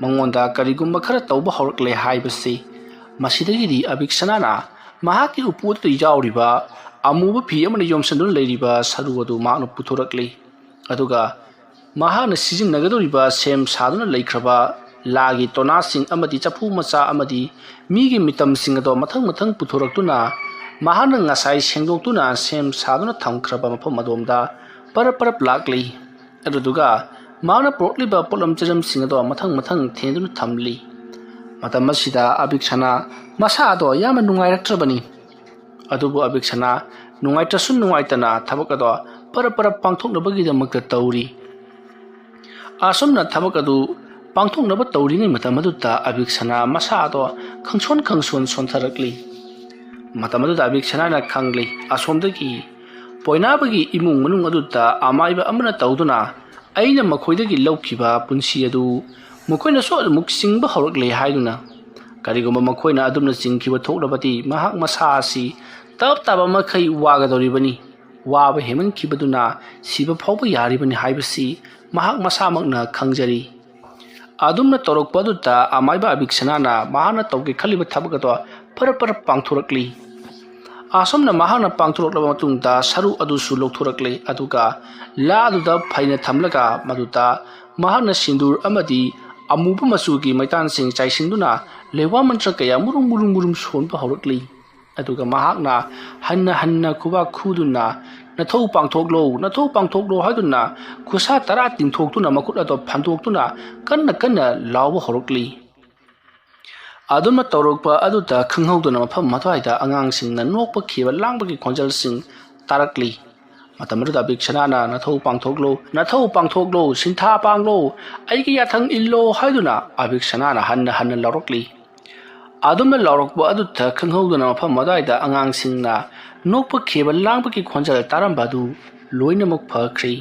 mangonda karigumba khara tawba horakle haibasi masidagidi abiksanana mahaki uputu yauriba amuba phi amana yomsandun leiriba saruwadu maanu puthorakli aduga mahana sizin nagadoriba sem saduna leikraba lagi tona sing amadi chapu macha amadi migi mitam sing ado mathang puthoraktuna mahana ngasai sengdoktuna sem saduna thamkraba mafam adomda parap lakli aduga mana protliba polam charam sing ado mathang thenduna thamli matam asida abiksana masa ado yama nungairaktrabani adubu abiksana nungaitrasun nungaitana thabak ado parap pangthoknabagidamukta tawri asomna thabak adu pangthoknaba tawringai matam aduta abiksana masa ado khangson sontharakli matam aduta abiksana na khangli asomdagi poinabagi imung manung aduta amaiba amana tawduna aina makhoidagi lawkiba punsi adu mukoina so muk singba horakle haiduna karigomba makoina adumna singkiba thoklabati mahak masa asi tap taba makhai wagadoribani waba heman kibaduna siba phawba yaribani haibasi mahak masa makna khangjari adumna torokpaduta amaiba abiksanana mahana tawge khaliba thabagato parap pangthorakli asomna mahana pangthoraklaba matungda saru adusu lokthorakle aduga la aduda phaina thamlaga maduta mahana sindur amadi amuba masugi maitan sing chaisinduna lewa mantra kaya murum sonba horakli aduga mahakna hanna kuba khuduna nathau pangthoklo haiduna khusa tara tingthoktuna makut ado phantoktuna kanna lawba horakli aduma torokpa aduta khanghauduna mafam mathaida angang singna nokpa khiba langbagi khonjal sing tarakli matamruda biksanana nathau pangthoklo sintha panglo aigi yathang illo haiduna abiksanana hanna lawrokli adumna lawrokpa adutha khanghauduna mafam madaida angang singna nokpa kheba langbagi khonjal tarambadu loinamuk phakri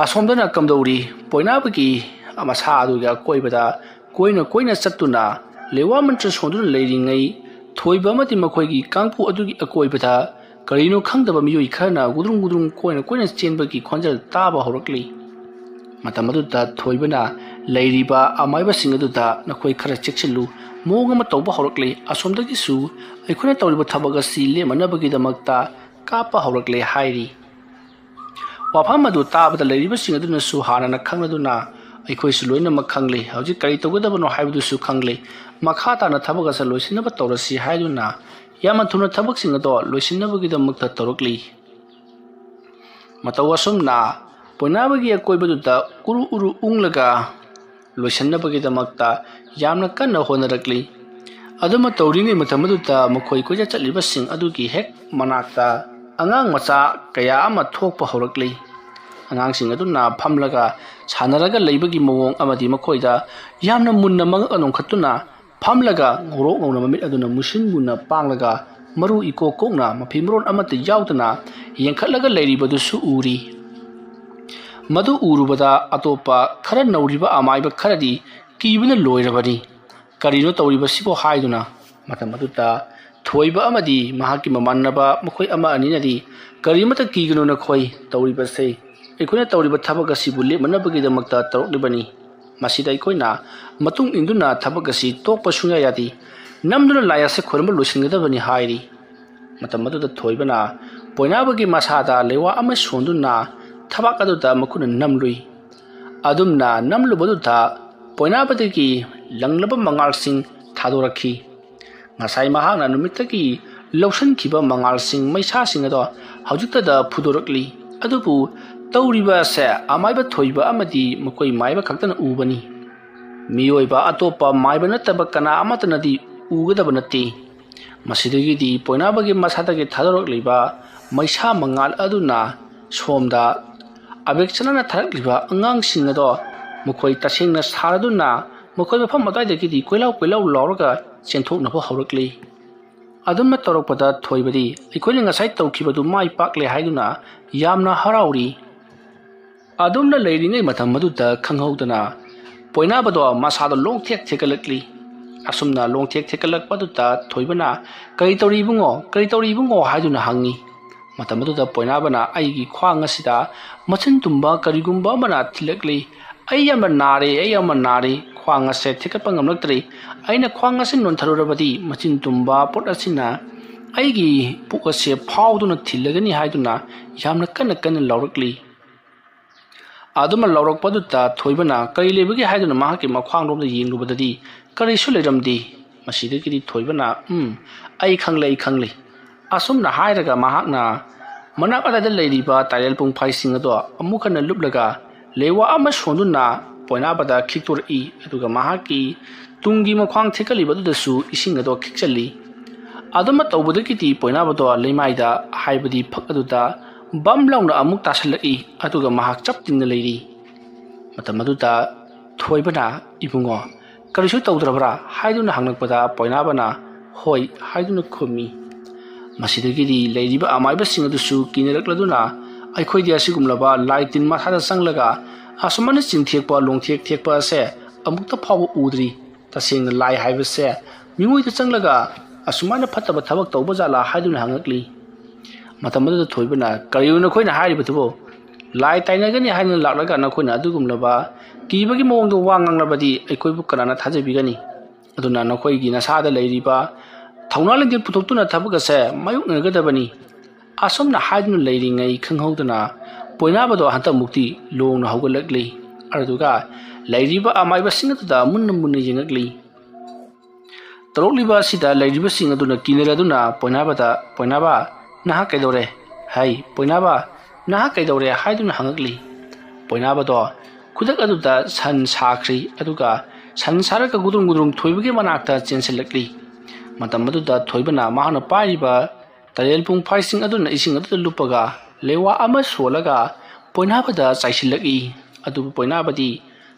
asomdana kamdori poinabagi amasa aduga koibada koina chattuna lewa mantra sonduna leiringai thoiba amati makhoigi kangpu adugi akoibada karino khangdaba miyoi kharna gudrung koina chenbagi khonjal taba horakli matamadu ta thoibana ꯂꯩꯔꯤꯕ ꯑꯃꯥꯏꯕꯁꯤꯡ ꯑꯗꯨꯗ ꯅꯈꯣꯏ ꯈꯔ ꯆꯦꯛꯁꯤꯜꯂꯨ ꯃꯑꯣꯡ ꯑꯃ ꯇꯧꯕ ꯍꯧꯔꯛꯂꯦ ꯑꯁꯣꯝꯗꯒꯤꯁꯨ ꯑꯩꯈꯣꯏꯅ ꯇꯧꯔꯤꯕ ꯊꯕꯛ ꯑꯁꯤ ꯂꯦꯞꯃꯅꯕꯒꯤꯗꯃꯛꯇ ꯀꯥꯞꯄ ꯍꯧꯔꯛꯂꯦ ꯍꯥꯏꯔꯤ ꯋꯥꯐꯝ ꯑꯗꯨ ꯇꯥꯕꯗ ꯂꯩꯔꯤꯕꯁꯤꯡ ꯑꯗꯨꯅꯁꯨ ꯍꯥꯟꯅꯅ ꯈꯪꯂꯗꯨꯅ ꯑꯩꯈꯣꯏꯁꯨ ꯂꯣꯏꯅꯃꯛ ꯈꯪꯂꯦ ꯍꯧꯖꯤꯛ ꯀꯔꯤ ꯇꯧꯒꯗꯕꯅꯣ ꯍꯥꯏꯕꯗꯨꯁꯨ ꯈꯪꯂꯦ ꯃꯈꯥ ꯇꯥꯅ ꯊꯕꯛ ꯑꯁꯤ ꯂꯣꯏꯁꯤꯟꯅꯕ ꯇꯧꯔꯁꯤ ꯍꯥꯏꯗꯨꯅ ꯌꯥꯝꯅ ꯊꯨꯅ ꯊꯕꯛꯁꯤꯡ ꯑꯗꯨ ꯂꯣꯏꯁꯤꯟꯅꯕꯒꯤꯗꯃꯛꯇ ꯇꯧꯔꯛꯂꯤ ꯃꯇꯧ ꯑꯁꯨꯝꯅ ꯄꯣꯏꯅꯥꯕꯒꯤ ꯑꯀꯣꯏꯕꯗꯨꯗ ꯎꯔꯨ ꯎꯔꯨ ꯎꯪꯂꯒ ꯂꯣꯏꯁꯤꯟꯅꯕꯒꯤꯗꯃꯛꯇ ꯌꯥꯝꯅ ꯀꯟꯅ ꯍꯣꯠꯅꯔꯛꯂꯤ ꯑꯗꯨꯝ ꯇꯧꯔꯤꯉꯩ ꯃꯇꯝ ꯑꯗꯨꯗ ꯃꯈꯣꯏ ꯀꯣꯏꯆꯠ ꯆꯠꯂꯤꯕꯁꯤꯡ ꯑꯗꯨꯒꯤ ꯍꯦꯛ ꯃꯅꯥꯛꯇ ꯑꯉꯥꯡ ꯃꯆꯥ ꯀꯌꯥ ꯑꯃ ꯊꯣꯛꯄ ꯍꯧꯔꯛꯂꯤ ꯑꯉꯥꯡꯁꯤꯡ ꯑꯗꯨꯅ ꯐꯝꯂꯒ ꯁꯥꯟꯅꯔꯒ ꯂꯩꯕꯒꯤ ꯃꯑꯣꯡ ꯑꯃꯗꯤ ꯃꯈꯣꯏꯗ ꯌꯥꯝꯅ ꯃꯨꯟꯅ ꯃꯉꯛ ꯅꯣꯡꯈꯠꯇꯨꯅ ꯐꯝꯂꯒ ꯉꯧꯔꯣꯛ ꯉꯧꯅ ꯃꯃꯤꯠ ꯑꯗꯨꯅ ꯃꯨꯁꯤꯟ ꯃꯨꯟꯅ ꯄꯥꯡꯂꯒ ꯃꯔꯨ ꯏꯀꯣꯛ ꯀꯣꯛꯅ ꯃꯐꯤ ꯃꯔꯣꯟ ꯑꯃꯠꯇ ꯌꯥꯎꯗꯅ ꯌꯦꯡꯈꯠꯂꯒ ꯂꯩꯔꯤꯕꯗꯨꯁꯨ ꯎꯔꯤ ꯃꯗꯨ ꯎꯔꯨꯕꯗ ꯑꯇꯣꯞꯄ ꯈꯔ ꯅꯧꯔꯤꯕ ꯑꯃꯥꯏꯕ ꯈꯔꯗꯤ ꯀꯤꯕꯅ ꯂꯣꯏꯔꯕꯅꯤ ꯀꯔꯤꯅꯣ ꯇꯧꯔꯤꯕꯁꯤꯕꯨ ꯍꯥꯏꯗꯨꯅ ꯃꯇꯝ ꯑꯗꯨꯗ ꯊꯣꯏꯕ ꯑꯃꯗꯤ ꯃꯍꯥꯛꯀꯤ ꯃꯃꯥꯟꯅꯕ ꯃꯈꯣꯏ ꯑꯃ ꯑꯅꯤꯅꯗꯤ ꯀꯔꯤꯃꯠꯇ ꯀꯤꯒꯅꯨ ꯅꯈꯣꯏ ꯇꯧꯔꯤꯕꯁꯦ ꯑꯩꯈꯣꯏꯅ ꯇꯧꯔꯤꯕ ꯊꯕꯛ ꯑꯁꯤꯕꯨ ꯂꯦꯞꯅꯅꯕꯒꯤꯗꯃꯛꯇ ꯇꯧꯔꯛꯂꯤꯕꯅꯤ ꯃꯁꯤꯗ ꯑꯩꯈꯣꯏꯅ ꯃꯇꯨꯡ ꯏꯟꯗꯨꯅ ꯊꯕꯛ ꯑꯁꯤ ꯇꯣꯛꯄ ꯁꯨꯡꯌꯥ ꯌꯥꯗꯦ ꯅꯝꯗꯨꯅ ꯂꯥꯏ ꯑꯁꯤ ꯈꯣꯏꯔꯝꯕ ꯂꯣꯏꯁꯤꯟꯒꯗꯕꯅꯤ ꯍꯥꯏꯔꯤ ꯃꯇꯝ ꯑꯗꯨꯗ ꯊꯣꯏꯕꯅ ꯄꯣꯏꯅꯥꯕꯒꯤ ꯃꯁꯥꯗ ꯂꯩꯋꯥ ꯑꯃ ꯁꯣꯟꯗꯨꯅ ꯊꯕꯛ ꯑꯗꯨꯗ ꯃꯈꯨꯠꯅ ꯅꯝꯂꯨꯏ ꯑꯗꯨꯝꯅ ꯅꯝꯂꯨꯕꯗꯨꯗ ꯄꯣꯏꯅꯥꯕꯗꯒꯤ ꯂꯪꯂꯕ ꯃꯉꯥꯜꯁꯤꯡ ꯊꯥꯗꯣꯔꯛꯈꯤ ꯉꯁꯥꯏ ꯃꯍꯥꯛꯅ ꯅꯨꯃꯤꯠꯇꯒꯤ ꯂꯧꯁꯤꯟꯈꯤꯕ ꯃꯉꯥꯜꯁꯤꯡ ꯃꯩꯁꯥꯁꯤꯡ ꯑꯗꯣ ꯍꯧꯖꯤꯛꯇꯗ ꯐꯨꯗꯣꯔꯛꯂꯤ ꯑꯗꯨꯕꯨ ꯇꯧꯔꯤꯕ ꯑꯁꯦ ꯑꯃꯥꯏꯕ ꯊꯣꯏꯕ ꯑꯃꯗꯤ ꯃꯈꯣꯏ ꯃꯥꯏꯕ ꯈꯛꯇꯅ ꯎꯕꯅꯤ ꯃꯤꯑꯣꯏꯕ ꯑꯇꯣꯞꯄ ꯃꯥꯏꯕ ꯅꯠꯇꯕ ꯀꯅꯥ ꯑꯃꯠꯇꯅꯗꯤ ꯎꯒꯗꯕ ꯅꯠꯇꯦ ꯃꯁꯤꯗꯒꯤꯗꯤ ꯄꯣꯏꯅꯥꯕꯒꯤ ꯃꯁꯥꯗꯒꯤ ꯊꯥꯗꯣꯔꯛꯂꯤꯕ ꯃꯩꯁꯥ ꯃꯉꯥꯜ ꯑꯗꯨꯅ ꯁꯣꯝꯗ ꯑꯕꯦꯛꯆꯅꯅ ꯊꯥꯔꯛꯂꯤꯕ ꯑꯉꯥꯡꯁꯤꯡ ꯑꯗꯣ ꯃꯈꯣꯏ ꯇꯁꯦꯡꯅ ꯁꯥꯔꯗꯨꯅ ꯃꯈꯣꯏ ꯃꯐꯝ ꯑꯗꯨꯋꯥꯏꯗꯒꯤꯗꯤ ꯀꯣꯏꯂꯥꯎ ꯂꯥꯎꯔꯒ ꯆꯦꯟꯊꯣꯛꯅꯕ ꯍꯧꯔꯛꯂꯤ ꯑꯗꯨꯝꯅ ꯇꯧꯔꯛꯄꯗ ꯊꯣꯏꯕꯗꯤ ꯑꯩꯈꯣꯏꯅ ꯉꯁꯥꯏ ꯇꯧꯈꯤꯕꯗꯨ ꯃꯥꯏ ꯄꯥꯛꯂꯦ ꯍꯥꯏꯗꯨꯅ ꯌꯥꯝꯅ ꯍꯔꯥꯎꯔꯤ ꯑꯗꯨꯝꯅ ꯂꯩꯔꯤꯉꯩ ꯃꯇꯝ ꯑꯗꯨꯗ ꯈꯪꯍꯧꯗꯅ ꯄꯣꯏꯅꯥꯕꯗꯣ ꯃꯁꯥꯗ ꯂꯣꯡꯊꯦꯛ ꯊꯦꯛꯀꯠꯂꯛꯂꯤ ꯑꯁꯨꯝꯅ ꯂꯣꯡꯊꯦꯛ ꯊꯦꯛꯀꯠꯂꯛꯄꯗꯨꯗ ꯊꯣꯏꯕꯅ ꯀꯔꯤ ꯇꯧꯔꯤ ꯏꯕꯨꯡꯉꯣ ꯍꯥꯏꯗꯨꯅ ꯍꯪꯉꯤ ꯃꯇꯝ ꯑꯗꯨꯗ ꯄꯣꯏꯅꯥꯕꯅ ꯑꯩꯒꯤ ꯈ꯭ꯋꯥꯡ ꯑꯁꯤꯗ ꯃꯆꯤꯟ ꯇꯨꯝꯕ ꯀꯔꯤꯒꯨꯝꯕ ꯑꯃꯅ ꯊꯤꯜꯂꯛꯂꯤ ꯑꯩ ꯌꯥꯝꯅ ꯅꯥꯔꯦ ꯈ꯭ꯋꯥꯡ ꯑꯁꯦ ꯊꯦꯛꯀꯠꯄ ꯉꯝꯂꯛꯇ꯭ꯔꯤ ꯑꯩꯅ ꯈ꯭ꯋꯥꯡ ꯑꯁꯤ ꯅꯣꯟꯊꯔꯨꯔꯕꯗꯤ ꯃꯆꯤꯟ ꯇꯨꯝꯕ ꯄꯣꯠ ꯑꯁꯤꯅ ꯑꯩꯒꯤ ꯄꯨꯛ ꯑꯁꯦ ꯐꯥꯎꯗꯨꯅ ꯊꯤꯜꯂꯒꯅꯤ ꯍꯥꯏꯗꯨꯅ ꯌꯥꯝꯅ ꯀꯟꯅ ꯂꯥꯎꯔꯛꯂꯤ ꯑꯗꯨꯝꯅ ꯂꯥꯎꯔꯛꯄꯗꯨꯗ ꯊꯣꯏꯕꯅ ꯀꯔꯤ ꯂꯩꯕꯒꯦ ꯍꯥꯏꯗꯨꯅ ꯃꯍꯥꯛꯀꯤ ꯃꯈ꯭ꯋꯥꯡꯂꯣꯝꯗ ꯌꯦꯡꯂꯨꯕꯗꯗꯤ ꯀꯔꯤꯁꯨ ꯂꯩꯔꯝꯗꯦ ꯃꯁꯤꯗꯒꯤꯗꯤ ꯊꯣꯏꯕꯅ ꯑꯩ ꯈꯪꯂꯦ ꯑꯁꯨꯝꯅ ꯍꯥꯏꯔꯒ ꯃꯍꯥꯛꯅ ꯃꯅꯥꯛ ꯑꯗꯥꯏꯗ ꯂꯩꯔꯤꯕ ꯇꯥꯏꯔꯦꯜ ꯄꯨꯡꯐꯥꯏꯁꯤꯡ ꯑꯗꯣ ꯑꯃꯨꯛ ꯍꯟꯅ ꯂꯨꯞꯂꯒ ꯂꯩꯋꯥ ꯑꯃ ꯁꯣꯟꯗꯨꯅ ꯄꯣꯏꯅꯥꯕꯗ ꯈꯤꯛꯇꯣꯔꯛꯏ ꯑꯗꯨꯒ ꯃꯍꯥꯛꯀꯤ ꯇꯨꯡꯒꯤ ꯃꯈ꯭ꯋꯥꯡ ꯊꯦꯛꯀꯠꯂꯤꯕꯗꯨꯗꯁꯨ ꯏꯁꯤꯡ ꯑꯗꯣ ꯈꯤꯛꯆꯜꯂꯤ ꯑꯗꯨꯝꯅ ꯇꯧꯕꯗꯒꯤꯗꯤ ꯄꯣꯏꯅꯥꯕꯗꯣ ꯂꯩꯃꯥꯏꯗ ꯍꯥꯏꯕꯗꯤ ꯐꯛ ꯑꯗꯨꯗ ꯕꯝ ꯂꯥꯎꯅ ꯑꯃꯨꯛ ꯇꯥꯁꯜꯂꯛꯏ ꯑꯗꯨꯒ ꯃꯍꯥꯛ ꯆꯞ ꯇꯤꯡꯅ ꯂꯩꯔꯤ ꯃꯇꯝ ꯑꯗꯨꯗ ꯊꯣꯏꯕꯅ ꯏꯕꯨꯡꯉꯣ ꯀꯔꯤꯁꯨ ꯇꯧꯗ꯭ꯔꯕ꯭ꯔꯥ ꯍꯥꯏꯗꯨꯅ ꯍꯪꯂꯛꯄꯗ ꯄꯣꯏꯅꯥꯕꯅ ꯍꯣꯏ ꯍꯥꯏꯗꯨꯅ ꯈꯨꯝꯃꯤ ꯃꯁꯤꯗꯒꯤꯗꯤ ꯂꯩꯔꯤꯕ ꯑꯃꯥꯏꯕꯁꯤꯡ ꯑꯗꯨꯁꯨ ꯀꯤꯅꯔꯛꯂꯗꯨꯅ ꯑꯩꯈꯣꯏꯗꯤ ꯑꯁꯤꯒꯨꯝꯂꯕ ꯂꯥꯏ ꯇꯤꯟ ꯃꯊꯥꯗ ꯆꯪꯂꯒ ꯑꯁꯨꯃꯥꯏꯅ ꯆꯤꯡꯊꯦꯛꯄ ꯂꯣꯡꯊꯦꯛ ꯊꯦꯛꯄ ꯑꯁꯦ ꯑꯃꯨꯛꯇ ꯐꯥꯎꯕ ꯎꯗ꯭ꯔꯤ ꯇꯁꯦꯡꯅ ꯂꯥꯏ ꯍꯥꯏꯕꯁꯦ ꯃꯤꯑꯣꯏꯗ ꯆꯪꯂꯒ ꯑꯁꯨꯃꯥꯏꯅ ꯐꯠꯇꯕ ꯊꯕꯛ ꯇꯧꯕ ꯖꯥꯠꯂꯥ ꯍꯥꯏꯗꯨꯅ ꯍꯪꯉꯛꯂꯤ ꯃꯇꯝ ꯑꯗꯨꯗ ꯊꯣꯏꯕꯅ ꯀꯔꯤꯅꯣ ꯅꯈꯣꯏꯅ ꯍꯥꯏꯔꯤꯕꯗꯨꯕꯨ ꯂꯥꯏ ꯇꯥꯏꯅꯒꯅꯤ ꯍꯥꯏꯗꯨꯅ ꯂꯥꯛꯂꯒ ꯅꯈꯣꯏꯅ ꯑꯗꯨꯒꯨꯝꯂꯕ ꯀꯤꯕꯒꯤ ꯃꯑꯣꯡꯗ ꯋꯥ ꯉꯥꯡꯂꯕꯗꯤ ꯑꯩꯈꯣꯏꯕꯨ ꯀꯅꯥꯅ ꯊꯥꯖꯕꯤꯒꯅꯤ ꯑꯗꯨꯅ ꯅꯈꯣꯏꯒꯤ ꯅꯁꯥꯗ ꯂꯩꯔꯤꯕ ꯊꯧꯅꯥ ꯂꯤꯡꯖꯦꯜ ꯄꯨꯊꯣꯛꯇꯨꯅ ꯊꯕꯛ ꯑꯁꯦ ꯃꯥꯌꯣꯛꯅꯒꯗꯕꯅꯤ ꯑꯁꯨꯝꯅ ꯍꯥꯏꯗꯨꯅ ꯂꯩꯔꯤꯉꯩ ꯈꯪꯍꯧꯗꯅ ꯄꯣꯏꯅꯥꯕꯗꯣ ꯍꯟꯇꯛꯃꯨꯛꯇꯤ ꯂꯣꯡꯅ ꯍꯧꯒꯠꯂꯛꯂꯤ ꯑꯗꯨꯒ ꯂꯩꯔꯤꯕ ꯑꯃꯥꯏꯕꯁꯤꯡ ꯑꯗꯨꯗ ꯃꯨꯟꯅ ꯌꯦꯡꯉꯛꯂꯤ ꯇꯧꯔꯛꯂꯤꯕ ꯑꯁꯤꯗ ꯂꯩꯔꯤꯕꯁꯤꯡ ꯑꯗꯨꯅ ꯀꯤꯅꯔꯗꯨꯅ ꯄꯣꯏꯅꯥꯕ ꯅꯍꯥꯛ ꯀꯩꯗꯧꯔꯦ ꯄꯣꯏꯅꯥꯕ ꯅꯍꯥꯛ ꯀꯩꯗꯧꯔꯦ ꯍꯥꯏꯗꯨꯅ ꯍꯪꯉꯛꯂꯤ ꯄꯣꯏꯅꯥꯕꯗꯣ ꯈꯨꯗꯛ ꯑꯗꯨꯗ ꯁꯟ ꯁꯥꯈ꯭ꯔꯤ ꯑꯗꯨꯒ ꯁꯟ ꯁꯥꯔꯒ ꯒꯨꯗꯨꯡ ꯊꯣꯏꯕꯒꯤ ꯃꯅꯥꯛꯇ ꯆꯦꯟꯁꯤꯜꯂꯛꯂꯤ ꯃꯇꯝ ꯑꯗꯨꯗ ꯊꯣꯏꯕꯅ ꯃꯍꯥꯛꯅ ꯄꯥꯏꯔꯤꯕ ꯇꯔꯦꯜ ꯄꯨꯡꯐꯥꯏꯁꯤꯡ ꯑꯗꯨꯅ ꯏꯁꯤꯡ ꯑꯗꯨꯗ ꯂꯨꯞꯄꯒ ꯂꯩꯋꯥ ꯑꯃ ꯁꯣꯜꯂꯒ ꯄꯣꯏꯅꯥꯕꯗ ꯆꯥꯏꯁꯤꯜꯂꯛꯏ ꯑꯗꯨꯕꯨ ꯄꯣꯏꯅꯥꯕꯗꯤ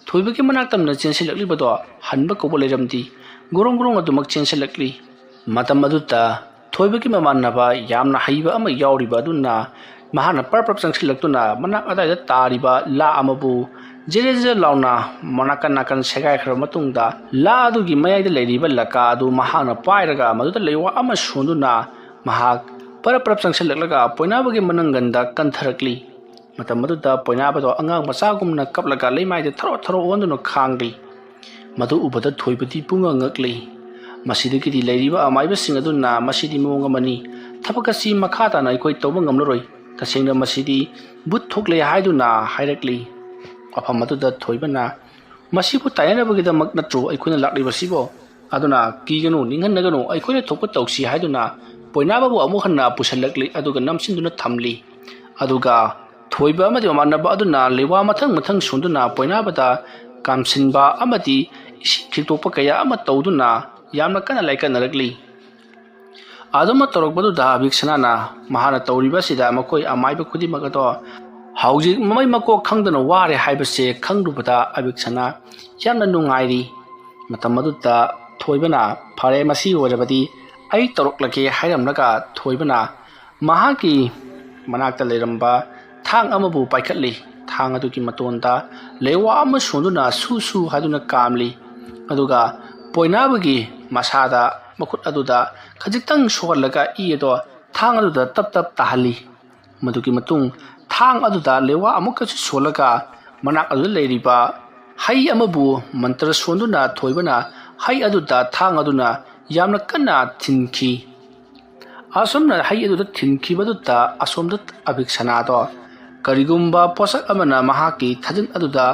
ꯊꯣꯏꯕꯒꯤ ꯃꯅꯥꯛꯇꯝꯅ ꯆꯦꯟꯁꯤꯜꯂꯛꯂꯤꯕꯗꯣ ꯍꯟꯕ ꯀꯧꯕ ꯂꯩꯔꯝꯗꯦ ꯒꯣꯔꯣꯡ ꯑꯗꯨꯃꯛ ꯆꯦꯟꯁꯤꯜꯂꯛꯂꯤ ꯃꯇꯝ ꯑꯗꯨꯗ ꯊꯣꯏꯕꯒꯤ ꯃꯃꯥꯟꯅꯕ ꯌꯥꯝꯅ ꯍꯩꯕ ꯑꯃ ꯌꯥꯎꯔꯤꯕ ꯑꯗꯨꯅ ꯃꯍꯥꯛꯅ ꯄꯔꯞ ꯆꯪꯁꯤꯜꯂꯛꯇꯨꯅ ꯃꯅꯥꯛ ꯑꯗꯥꯏꯗ ꯇꯥꯔꯤꯕ ꯂꯥ ꯑꯃꯕꯨ ꯖꯦꯔꯦ ꯂꯥꯎꯅ ꯅꯥꯀꯟ ꯁꯦꯒꯥꯏꯈ꯭ꯔꯕ ꯃꯇꯨꯡꯗ ꯂꯥ ꯑꯗꯨꯒꯤ ꯃꯌꯥꯏꯗ ꯂꯩꯔꯤꯕ ꯂꯀꯥ ꯑꯗꯨ ꯃꯍꯥꯛꯅ ꯄꯥꯏꯔꯒ ꯃꯗꯨꯗ ꯂꯩꯋꯥ ꯑꯃ ꯁꯣꯟꯗꯨꯅ ꯃꯍꯥꯛ ꯄꯔꯞ ꯆꯪꯁꯤꯜꯂꯛꯂꯒ ꯄꯣꯏꯅꯥꯕꯒꯤ ꯃꯅꯪꯒꯟꯗ ꯀꯟꯊꯔꯛꯂꯤ matam maduda poinabado angang masagumna kaplaga leimaide tharo onduna khangli madu ubada thoibati punga ngakli masidiki leiriba amaiba sing aduna masidi monga mani thapakasi makhata na ikoi toba ngamloroi tasengna masidi but thokle haiduna hairakli afam maduda thoibana masibu tayana bagida makna tru aikuna lakli basibo aduna kiganu ninghanaganu aikoi thokpa tausi haiduna poinababu amuhanna pusalakli aduga namsinduna thamli aduga thoiba amadi manaba aduna lewa mathang sunduna poinabada kamsinba amadi khitopa kaya ama tawduna yamna kana laikanaragli aduma torokbadu da biksanana mahana tawriba sida makoi amaiba khudi magato hauji mamai mako khangdana ware haibase khangdubada abiksana yamna nungairi matamadu da thoibana phare masi orabadi ai toroklake hairamnaga thoibana mahaki manakta leramba thang amabu paikhatli thang aduki matonda lewa ama sonduna su haduna kamli aduga poinabagi masada makut aduda khajitang sohalaga iedo thang aduda tap tahali maduki matung thang aduda lewa amuka solaga manak adu leiriba hai amabu mantra sonduna thoibana hai aduda thang aduna yamna kana thinki asomna hai aduda thinki baduda asomda abiksana do karigumba posak amana mahaki thajin aduda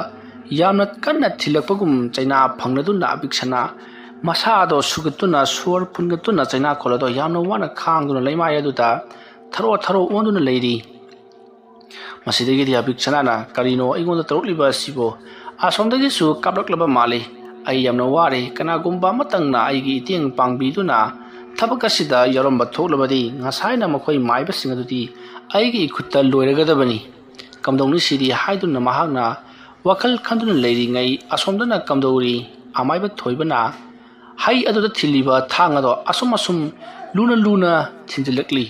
yamna kanna thilakpagum chaina phangnaduna abiksana masado sugatuna swar pungatuna chaina kholado yamna wana khangduna leimai aduda tharo onduna leiri masidagi dia abiksana na karino ingonda torliba sibo asomdagi su kaplaklaba male ai yamna ware kana gumba matangna aigi tieng pangbiduna thabakasida yaromba thoklabadi ngasaina makhoi maiba singadudi aigi khutta loiragadabani kamdongni sidi haiduna mahagna wakal khanduna leiri ngai asomdana kamdori amaiba thoibana hai aduda thiliba thangado asum luna thinjilakli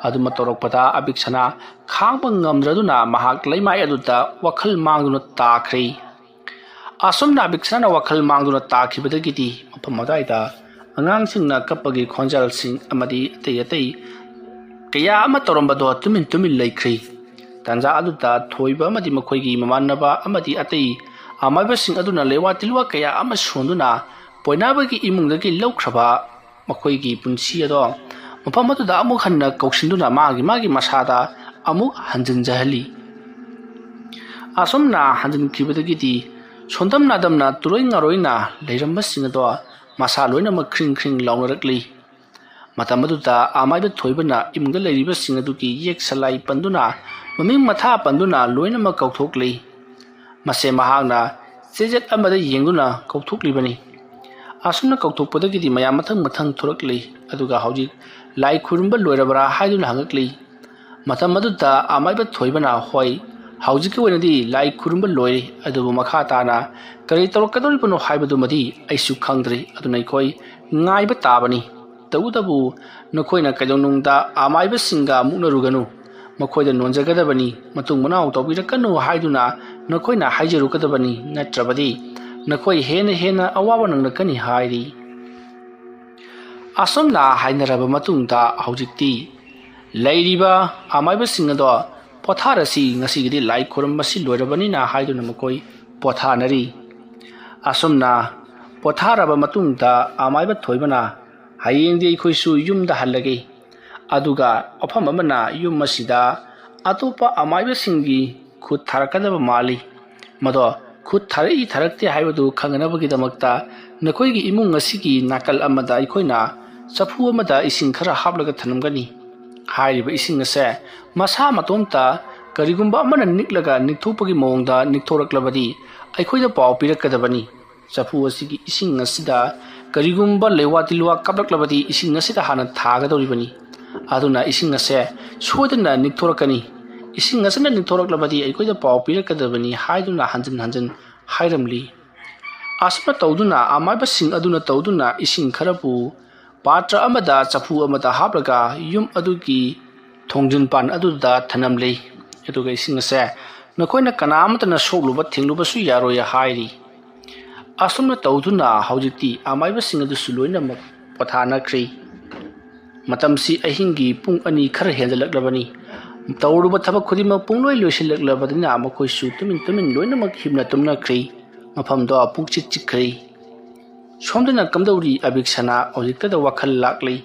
aduma torokpada abiksana khangba ngamdraduna mahak leimai aduda wakal mangduna takhri asomna abiksana wakal mangduna takhibadagidi mapamadaida angangsingna kapagi khonjalsing amadi atei kaya ama torombado tumin laikhri tanja aduda thoiba amadi makhoigi mamanaba amadi atei amaibasing aduna lewa tilwa kaya ama sonduna poinabagi imungdagi laukraba makhoigi punsi ado mapam aduda amuk hanna kauksinduna magi masada amuk hanjanjahali asomna hanjan kibadagidi sondam nadamna turoi ngaroina leirambasing ado masa loina makring laungarakli matamaduda amaiba thoibana imungda leiribasing aduki yek salai panduna maming matha panduna loina ma kauthokli mase mahagna sejet amada yengduna kauthokli asumna kauthokpadagidi maya mathang thorakli aduga hauji lai khurumba loirabara haiduna hangakli matamaduda amaiba thoibana hoi hauji ki wenadi lai khurumba loire adubu makha tana kari torokadoribano haibadu madi aisu khangdri adunai khoi ngaiba tabani tabudabu nokoina kajonungda amaiba singa muknaruganu makoida nonjagadabani matung manau tobirakanu haiduna nakoina haijarukadabani natrabadi nakoi hena awawa nangnakani hairi asomna hainaraba matungda haujikti leiriba amaiba singado potharasi ngasigidi lai khurambasi loirabani na haiduna makoi pothanari asomna potharaba matungda amaiba thoibana hayengdi ikhoisu yumda hallage aduga afam amana yum masida atopa amaiba singi khut tharakadaba mali mado khut tharakte haibadu khanganabagi damakta nakoigi imung ngasigi nakal amada ikoina chafu amada ising khara haplaga thanamgani hairiba ising ase masa matomta karigumba amana niklaga niktopagi mongda nikthoraklabadi aikhoida paw pirakadabani chafu asigi ising asida karigumba lewatilwa kaplaklabadi ising asida hana thagadoribani aduna ising ase sodana nikthorakani ising asana nikthoraklabadi aikhoida paw pirakadabani haiduna hanjan hairamli asma tawduna amaiba sing aduna tawduna ising kharapu patra amada chafu amada haplaga yum adugi thongjin pan aduda thanamle aduga ising ase nakoina kanamatana sokluba thingluba su yaroya hairi asumna tawduna haujikti amaiba sing adu suloina pathana khri matamsi ahingi pung ani khar henjalaklabani तौरुब थबक खुदिमक पुंगलोय लोइसिलक्लबदिना मखोइसु Tumin Tumin लोइनमक हिमना तुमनख्री मफमदो पुंगचिक चिख्री सोमदना कमदौरी अबिक्सना औजिक्तदा वखल लाक्ली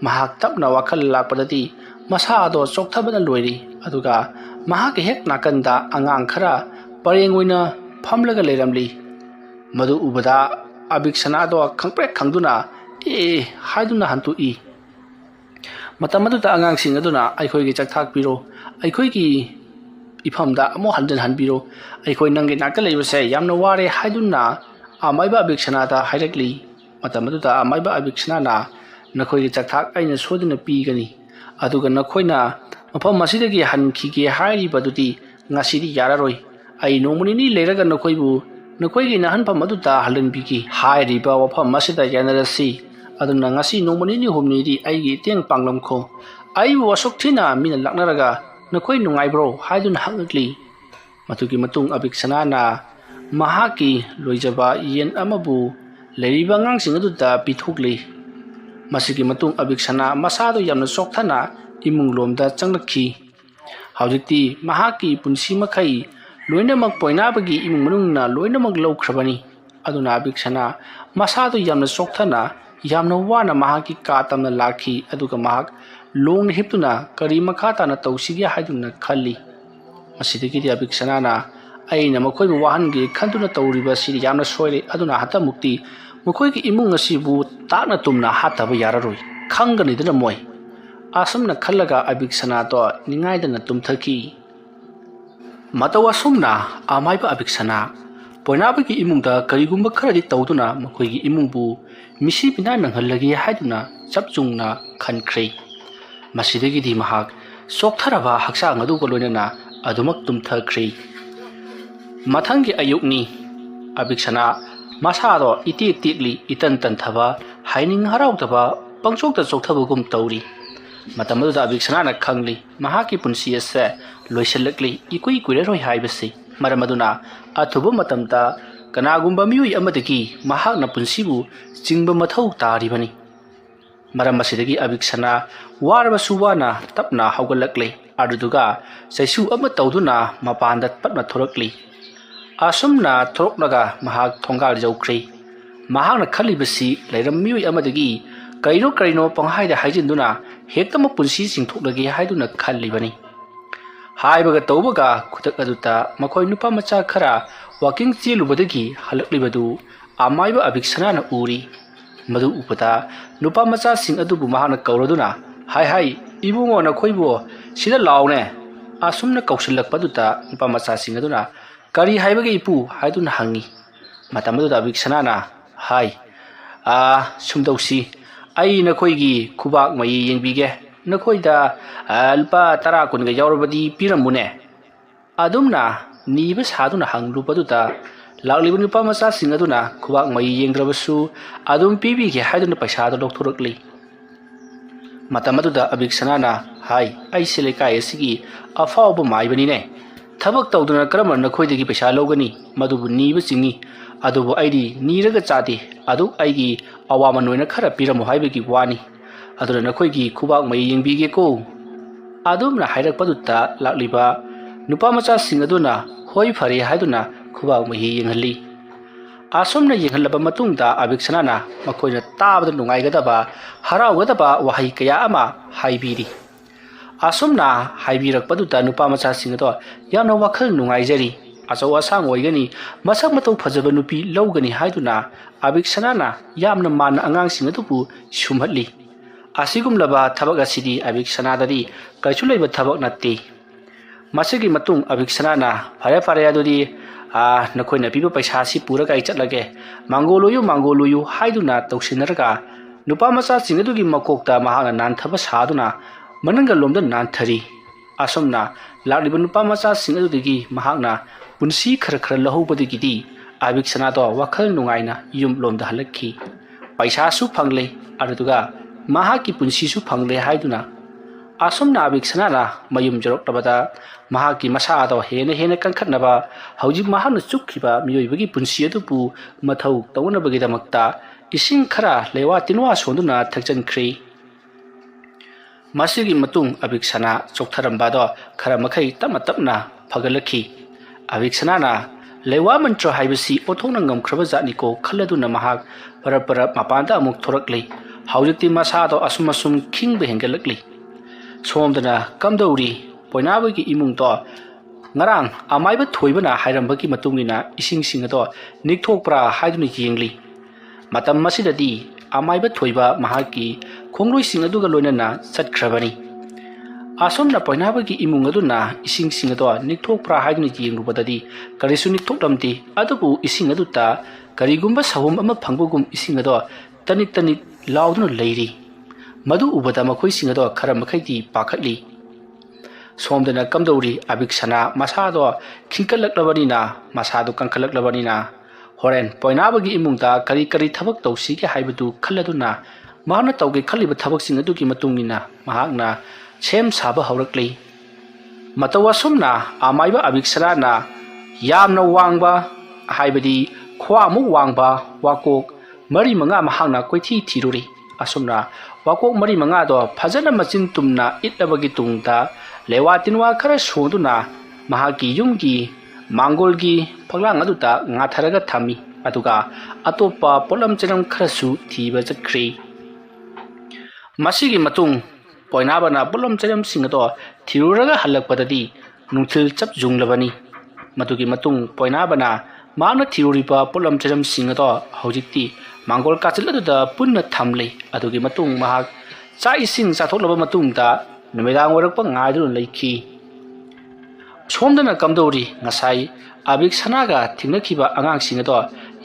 महाक तपना वखल लाकपदति मसादो चोक्थबना लोइरी अदुगा महाक हेक नाकंदा अंगांग खरा परेंग ओइना फमलगा लेरमली मदु उबदा अबिक्सनादो खंगप्रे खंगदुना ए हाइदुना हंतुई मतम अदुदा अंगांगसिंग अदुना अखोइगी चक्थाक पिरो अखोइगी इफमदा अमो हंजन हनबिरो अखोइ नंगे नाकता लेबसे यामना वारे हाइदुना अमाइबा अबिक्सनादा हाइरक्ली मतम अदुदा अमाइबा अबिक्सनाना नखोइगी चक्थाक अइना सोदना पीगनी अदुगा नखोइना मफम मसिदगी हनखिगे हाइरिबदुदी ngасidi yararoi ai nomuni leiraga nakhoibu nakhoigi nahanpham aduta halanbigi hairiba wafam masida yanarasi aduna ngasi nomuni ni humni ri aigi teng panglamkho ai wasokthina mina laknaraga nakhoi nungai bro haidun hakli matugi matung abiksana na mahaki loijaba yen amabu leiriba ngangsing aduta pithokli masigi matung abiksana masado yamna sokthana imung lomda changlakhi हाउजिक्ति महाकी पुंसी मखई लोइनमक पोइनाबगी इमुंग मनुंगना लोइनमक लौख्रबनी अदुना अबिक्सना मसादो यामना सोक्थना यामना वाना महाकी कातमना lucky अदुगा महाक लोंग हिप्तुना करी मखाताना तौसिगे हाइदुना खल्ली मसिदगी अबिक्सना ना अइना मखोइबु वाहनगे खंतुना तौरिबा सिरि यामना सोइरे अदुना हता मुक्ति मखोइगी इमुंग असिबु ताकना तुमना हातबा याररोइ खंगनिदना मोय आसमना खल्लगा अबिक्सना तो निंगाइदना तुमथकी मतौ असुमना आमाइबा अबिक्सना पोइनाबगी इमुंगदा करिगुंबा खरदि तौदुना मखोइगी इमुंगबु मिसि बिना नंगहल्लगे हाइदुना चपचुंगना खनख्रै मसिदगिदि महाक सोक्थरबा हक्सांग अदुगा लोइनना अदुमक तुमथख्रै मथंगी अयुक्नी अबिक्सना मसादो इति तिकली इतन तनथबा हाइनिंग हराउदबा पंगचोकता चोक्थबगुम तौरी मतमदुदा अबिक्सना खंगली महाकी पुंसी असे लोइसलक्ली इकुई कुइररोय हाइबसी मरमदुना अथुबु मतमता कनागुंबा मियुई अमदगी महाकना पुंसीबु चिंगबा मथौ तारिबनी मरम असिदगी अबिक्सना वारबसु वाना तपना हौगलक्ले अदुदुगा सैसु अम तौदुना मपानदा पटना थोरक्ली असुमना थोरक्नगा महाक थोंगाल जौख्रे महाकना खलिबसी लैरम मियुई अमदगी कइनो कइनो पंहाइदा हाइजिन्दुना हेक्तम पुंसी सिंथोक्लगे हाइदुना खल्लिबनी हाइबगा तौबगा खुतक अदुता मखोइ नुपा मचा खरा वाकिंग चेलुबदगी हलक्लिबदु आमाइबा अबिक्सनाना उरी मदु उपता नुपा मचा सिंग अदुबु महाना कौरदुना हाय हाय इबुंगो नखोइबो सिदा लाउने आसुमना कौसलकपदुता नुपा मचा सिंग अदुना करी हाइबगे इपु हाइदुना हंगी मतमदुदा अबिक्सनाना हाय सुमदौसी आई नखोइगी खुबाक मई येंबिगे नखोइदा लुपा 10 कुनगा यावरबदी पिरमुने अदुमना नीबा सादुना हंगलुपदुता लाक्लिबा नुपा मचा सिंग अदुना खुबाक मई येंद्रबसु अदुम पीबीगे हाइदुना पैसादो लौथोरक्ली मतमदुदा अबिक्सनाना हाय आई सिलेकाय असिगी अफावबा माइबनीने थबक तौदुना करम नखोइदगी पैसा लौगनी मदुबु नीबा चिंगी अदुबु आइदी नीरगा चादे अदु आइगी अवामन ओइना खरा पिरमु हाइबगी वानी अदुना नखोइगी खुबाक मई येंबिगे को अदुमना हाइरकपदुता लाक्लिबा नुपा मचा सिंग अदुना होय फरे हाइदुना खुबाक मई येंहल्ली आसुमना येंहल्लबा मतुंगदा अबिक्सनाना मखोइना ताबदा नुंगाइगदबा हराउगदबा वहाई कया अमा हाइबिरी आसुमना हाइबिरकपदुता नुपा मचा सिंग अदो यामना वखल नुंगाइजरी अचौ असांग ओइगनी मसक मतौ फजबा नुपी लौगनी हाइदुना अबिक्सनाना यामना मान अंगांसिंग अदुबु सुमहल्ली असिगुमलबा थबक असिदी अबिक्सनाददी कैसु लैबा थबक नत्ते मसगी मतुंग अबिक्सनाना फरे फरे अदुदी नखोइना पीबा पैसासी पुरगा आई चटलगे मांगोलुयु हाइदुना तौसिनरगा नुपा मचा सिंग अदुगी मकोकता महाना नानथबा सादुना मनंगा लोमदा नानथरी असमना लाक्लिबा नुपा मचा सिंग अदुगी महाना पुंसी खर खर लहौबदगिदी अबिक्सनादो वखल नुंगाइना युम लोमदा हलक्खी पैसासु फंगले अदुगा महाकी पुंसीसु फंगले हाइदुना असमना अबिक्सनाना मयुम जरक्तबदा महाकी मसादो हेने हेने कंखटनबा हौजिक महाना चुक्खिबा मियोइबगी पुंसी अदुबु मथौ तौनबगिदमक्ता इसिंग खरा लेवा तिनवा सोंदुना थकचनख्री ꯃꯁꯤꯒꯤ ꯃꯇꯨꯡ ꯑꯕꯤꯛꯁꯅꯥ ꯆꯣꯛꯊꯔꯝꯕꯗꯣ ꯈꯔ ꯃꯈꯩ ꯇꯞꯅ ꯇꯞꯅ ꯐꯒꯠꯂꯛꯈꯤ꯫ ꯑꯕꯤꯛꯁꯅꯥꯅ ꯂꯩꯋꯥ ꯃꯟꯇ꯭ꯔ ꯍꯥꯏꯕꯁꯤ ꯑꯣꯟꯊꯣꯛꯅ ꯉꯝꯈ꯭ꯔꯕ ꯖꯥꯠꯅꯤꯀꯣ ꯈꯜꯂꯗꯨꯅ ꯃꯍꯥꯛ ꯄꯔꯞ ꯃꯄꯥꯟꯗ ꯑꯃꯨꯛ ꯊꯣꯔꯛꯂꯤ꯫ ꯍꯧꯖꯤꯛꯇꯤ ꯃꯁꯥꯗꯣ ꯑꯁꯨꯝ ꯈꯤꯡꯕ ꯍꯦꯟꯒꯠꯂꯛꯂꯤ꯫ ꯁꯣꯝꯗꯅ ꯀꯝꯗꯧꯔꯤ ꯄꯣꯏꯅꯥꯕꯒꯤ ꯏꯃꯨꯡꯗꯣ ꯉꯔꯥꯡ ꯑꯃꯥꯏꯕ ꯊꯣꯏꯕꯅ ꯍꯥꯏꯔꯝꯕꯒꯤ ꯃꯇꯨꯡꯏꯟꯅ ꯏꯁꯤꯡꯁꯤꯡ ꯑꯗꯣ ꯅꯤꯛꯊꯣꯛꯄ꯭ꯔꯥ ꯍꯥꯏꯗꯨꯅ ꯌꯦꯡꯂꯤ꯫ ꯃꯇꯝ ꯑꯁꯤꯗꯗꯤ ꯑꯃꯥꯏꯕ ꯊꯣꯏꯕ ꯃꯍꯥꯛꯀꯤ ꯈꯣꯡꯂꯣꯏꯁꯤꯡ ꯑꯗꯨꯒ ꯂꯣꯏꯅꯅ ꯆꯠꯈ꯭ꯔꯕꯅꯤ꯫ ꯑꯁꯣꯝꯅ ꯄꯣꯏꯅꯥꯕꯒꯤ ꯏꯃꯨꯡ ꯑꯗꯨꯅ ꯏꯁꯤꯡꯁꯤꯡ ꯑꯗꯣ ꯅꯤꯛꯊꯣꯛꯄ꯭ꯔꯥ ꯍꯥꯏꯗꯨꯅ ꯌꯦꯡꯂꯨꯕꯗꯗꯤ ꯀꯔꯤꯁꯨ ꯅꯤꯛꯊꯣꯛꯂꯝꯗꯦ꯫ ꯑꯗꯨꯕꯨ ꯏꯁꯤꯡ ꯑꯗꯨꯗ ꯀꯔꯤꯒꯨꯝꯕ ꯁꯍꯨꯝ ꯑꯃ ꯐꯪꯕꯒꯨꯝ ꯏꯁꯤꯡ ꯑꯗꯣ ꯇꯅꯤꯛ ꯂꯥꯎꯗꯨꯅ ꯂꯩꯔꯤ꯫ ꯃꯗꯨ ꯎꯕꯗ ꯃꯈꯣꯏꯁꯤꯡ ꯑꯗꯣ ꯈꯔ ꯃꯈꯩꯗꯤ ꯄꯥꯈꯠꯂꯤ꯫ ꯁꯣꯝꯗꯅ ꯀꯝꯗꯧꯔꯤ ꯑꯕꯤꯛꯁꯅꯥ ꯃꯁꯥꯗꯣ ꯈꯤꯡꯀꯠꯂꯛꯂꯕꯅꯤꯅ ꯃꯁꯥꯗꯣ ꯀꯟꯈꯠꯂꯛꯂꯕꯅꯤꯅ ꯍꯣꯔꯦꯟ ꯄꯣꯏꯅꯥꯕꯒꯤ ꯏꯃꯨꯡꯗ ꯀꯔꯤ ꯊꯕꯛ ꯇꯧꯁꯤꯒꯦ ꯍꯥꯏꯕꯗꯨ ꯈꯜꯂꯗꯨꯅ ꯃꯍꯥꯛꯅ ꯇꯧꯒꯦ ꯈꯜꯂꯤꯕ ꯊꯕꯛꯁꯤꯡ ꯑꯗꯨꯒꯤ ꯃꯇꯨꯡꯏꯟꯅ ꯃꯍꯥꯛꯅ ꯁꯦꯝ ꯁꯥꯕ ꯍꯧꯔꯛꯂꯤ꯫ ꯃꯇꯧ ꯑꯁꯨꯝꯅ ꯑꯃꯥꯏꯕ ꯑꯕꯤꯛꯁꯅꯥꯅ ꯌꯥꯝꯅ ꯋꯥꯡꯕ ꯍꯥꯏꯕꯗꯤ ꯈ꯭ꯋꯥꯡꯃꯨꯛ ꯋꯥꯡꯕ ꯋꯥꯀꯣꯛ 4-5 ꯃꯍꯥꯛꯅ ꯀꯣꯏꯊꯤ ꯊꯤꯔꯨꯔꯤ꯫ ꯑꯁꯨꯝꯅ ꯋꯥꯀꯣꯛ 4-5ꯗꯣ ꯐꯖꯅ ꯃꯆꯤꯟ ꯇꯨꯝꯅ ꯏꯠꯂꯕꯒꯤ ꯇꯨꯡꯗ ꯂꯩꯋꯥ ꯇꯤꯟꯋꯥ ꯈꯔ ꯁꯣꯡꯗꯨꯅ ꯃꯍꯥꯛꯀꯤ ꯌꯨꯝꯒꯤ ꯃꯥꯡꯒꯣꯜꯒꯤ ꯐꯛꯂꯥꯡ ꯑꯗꯨꯗ ꯉꯥꯊꯔꯒ ꯊꯝꯃꯤ꯫ ꯑꯗꯨꯒ ꯑꯇꯣꯞꯄ ꯄꯣꯠꯂꯝ ꯆꯩꯔꯝ ꯈꯔꯁꯨ ꯊꯤꯕ ꯆꯠꯈ꯭ꯔꯤ꯫ ꯃꯁꯤꯒꯤ ꯃꯇꯨꯡ ꯄꯣꯏꯅꯥꯕꯅ ꯄꯣꯠꯂꯝ ꯆꯩꯔꯝꯁꯤꯡ ꯑꯗꯣ ꯊꯤꯔꯨꯔꯒ ꯍꯜꯂꯛꯄꯗꯗꯤ ꯅꯨꯡꯊꯤꯜ ꯆꯞ ꯌꯨꯡꯂꯕꯅꯤ꯫ ꯃꯗꯨꯒꯤ ꯃꯇꯨꯡ ꯄꯣꯏꯅꯥꯕꯅ ꯃꯍꯥꯛꯅ ꯊꯤꯔꯨꯔꯤꯕ ꯄꯣꯠꯂꯝ ꯆꯩꯔꯝꯁꯤꯡ ꯑꯗꯣ ꯍꯧꯖꯤꯛꯇꯤ ꯃꯥꯡꯒꯣꯜ ꯀꯥꯆꯤꯜ ꯑꯗꯨꯗ ꯄꯨꯟꯅ ꯊꯝꯂꯤ꯫ ꯑꯗꯨꯒꯤ ꯃꯇꯨꯡ ꯃꯍꯥꯛ ꯆꯥꯛ ꯏꯁꯤꯡ ꯆꯥꯊꯣꯛꯂꯕ ꯃꯇꯨꯡꯗ ꯅꯨꯃꯤꯗꯥꯡ ꯑꯣꯏꯔꯛꯄ ꯉꯥꯏꯗꯨꯅ ꯂꯩꯈꯤ꯫ ꯁꯣꯝꯗꯅ ꯀꯝꯗꯧꯔꯤ ꯉꯁꯥꯏ ꯑꯕꯤꯛꯁꯅꯥꯒ ꯊꯦꯡꯅꯈꯤꯕ ꯑꯉꯥꯡꯁꯤꯡ ꯑꯗꯣ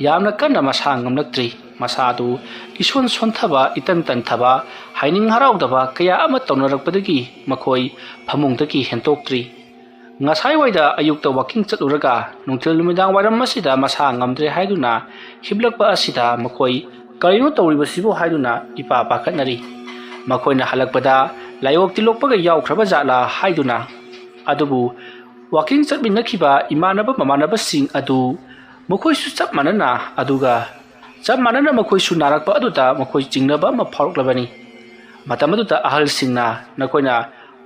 ꯌꯥꯝꯅ ꯀꯟꯅ ꯃꯁꯥ ꯉꯝꯂꯛꯇ꯭ꯔꯤ꯫ ꯃꯁꯥꯗꯨ ꯏꯁꯣꯟ ꯁꯣꯟꯊꯕ ꯏꯇꯟ ꯇꯟꯊꯕ ꯍꯥꯏꯅꯤꯡ ꯍꯔꯥꯎꯗꯕ ꯀꯌꯥ ꯑꯃ ꯇꯧꯅꯔꯛꯄꯗꯒꯤ ꯃꯈꯣꯏ ꯐꯃꯨꯡꯗꯒꯤ ꯍꯦꯟꯇꯣꯛꯇ꯭ꯔꯤ꯫ ꯉꯁꯥꯏꯋꯥꯏꯗ ꯑꯌꯨꯛꯇ ꯋꯥꯀꯤꯡ ꯆꯠꯂꯨꯔꯒ ꯅꯨꯡꯊꯤꯜ ꯅꯨꯃꯤꯗꯥꯡ ꯋꯥꯏꯔꯝ ꯑꯁꯤꯗ ꯃꯁꯥ ꯉꯝꯗ꯭ꯔꯦ ꯍꯥꯏꯗꯨꯅ ꯍꯤꯞꯂꯛꯄ ꯑꯁꯤꯗ ꯃꯈꯣꯏ ꯀꯔꯤꯅꯣ ꯇꯧꯔꯤꯕꯁꯤꯕꯨ ꯍꯥꯏꯗꯨꯅ ꯏꯄꯥ ꯄꯥꯈꯠꯅꯔꯤ꯫ ꯃꯈꯣꯏꯅ ꯍꯜꯂꯛꯄꯗ ꯂꯥꯏꯑꯣꯛ ꯇꯤꯜꯂꯣꯛꯄꯒ ꯌꯥꯎꯈ꯭ꯔꯕ ꯖꯥꯠꯂꯥ ꯍꯥꯏꯗꯨꯅ꯫ ꯑꯗꯨꯕꯨ ꯋꯥꯀꯤꯡ ꯆꯠꯃꯤꯟꯅꯈꯤꯕ ꯏꯃꯥꯟꯅꯕ ꯃꯃꯥꯟꯅꯕꯁꯤꯡ ꯑꯗꯨ ꯃꯈꯣꯏꯁꯨ ꯆꯞ ꯃꯥꯟꯅꯅ ꯃꯈꯣꯏꯁꯨ ꯅꯥꯔꯛꯄ ꯑꯗꯨꯗ ꯃꯈꯣꯏ ꯆꯤꯡꯅꯕ ꯑꯃ ꯐꯥꯎꯔꯛꯂꯕꯅꯤ꯫ ꯃꯇꯝ ꯑꯗꯨꯗ ꯑꯍꯜꯁꯤꯡꯅ ꯅꯈꯣꯏꯅ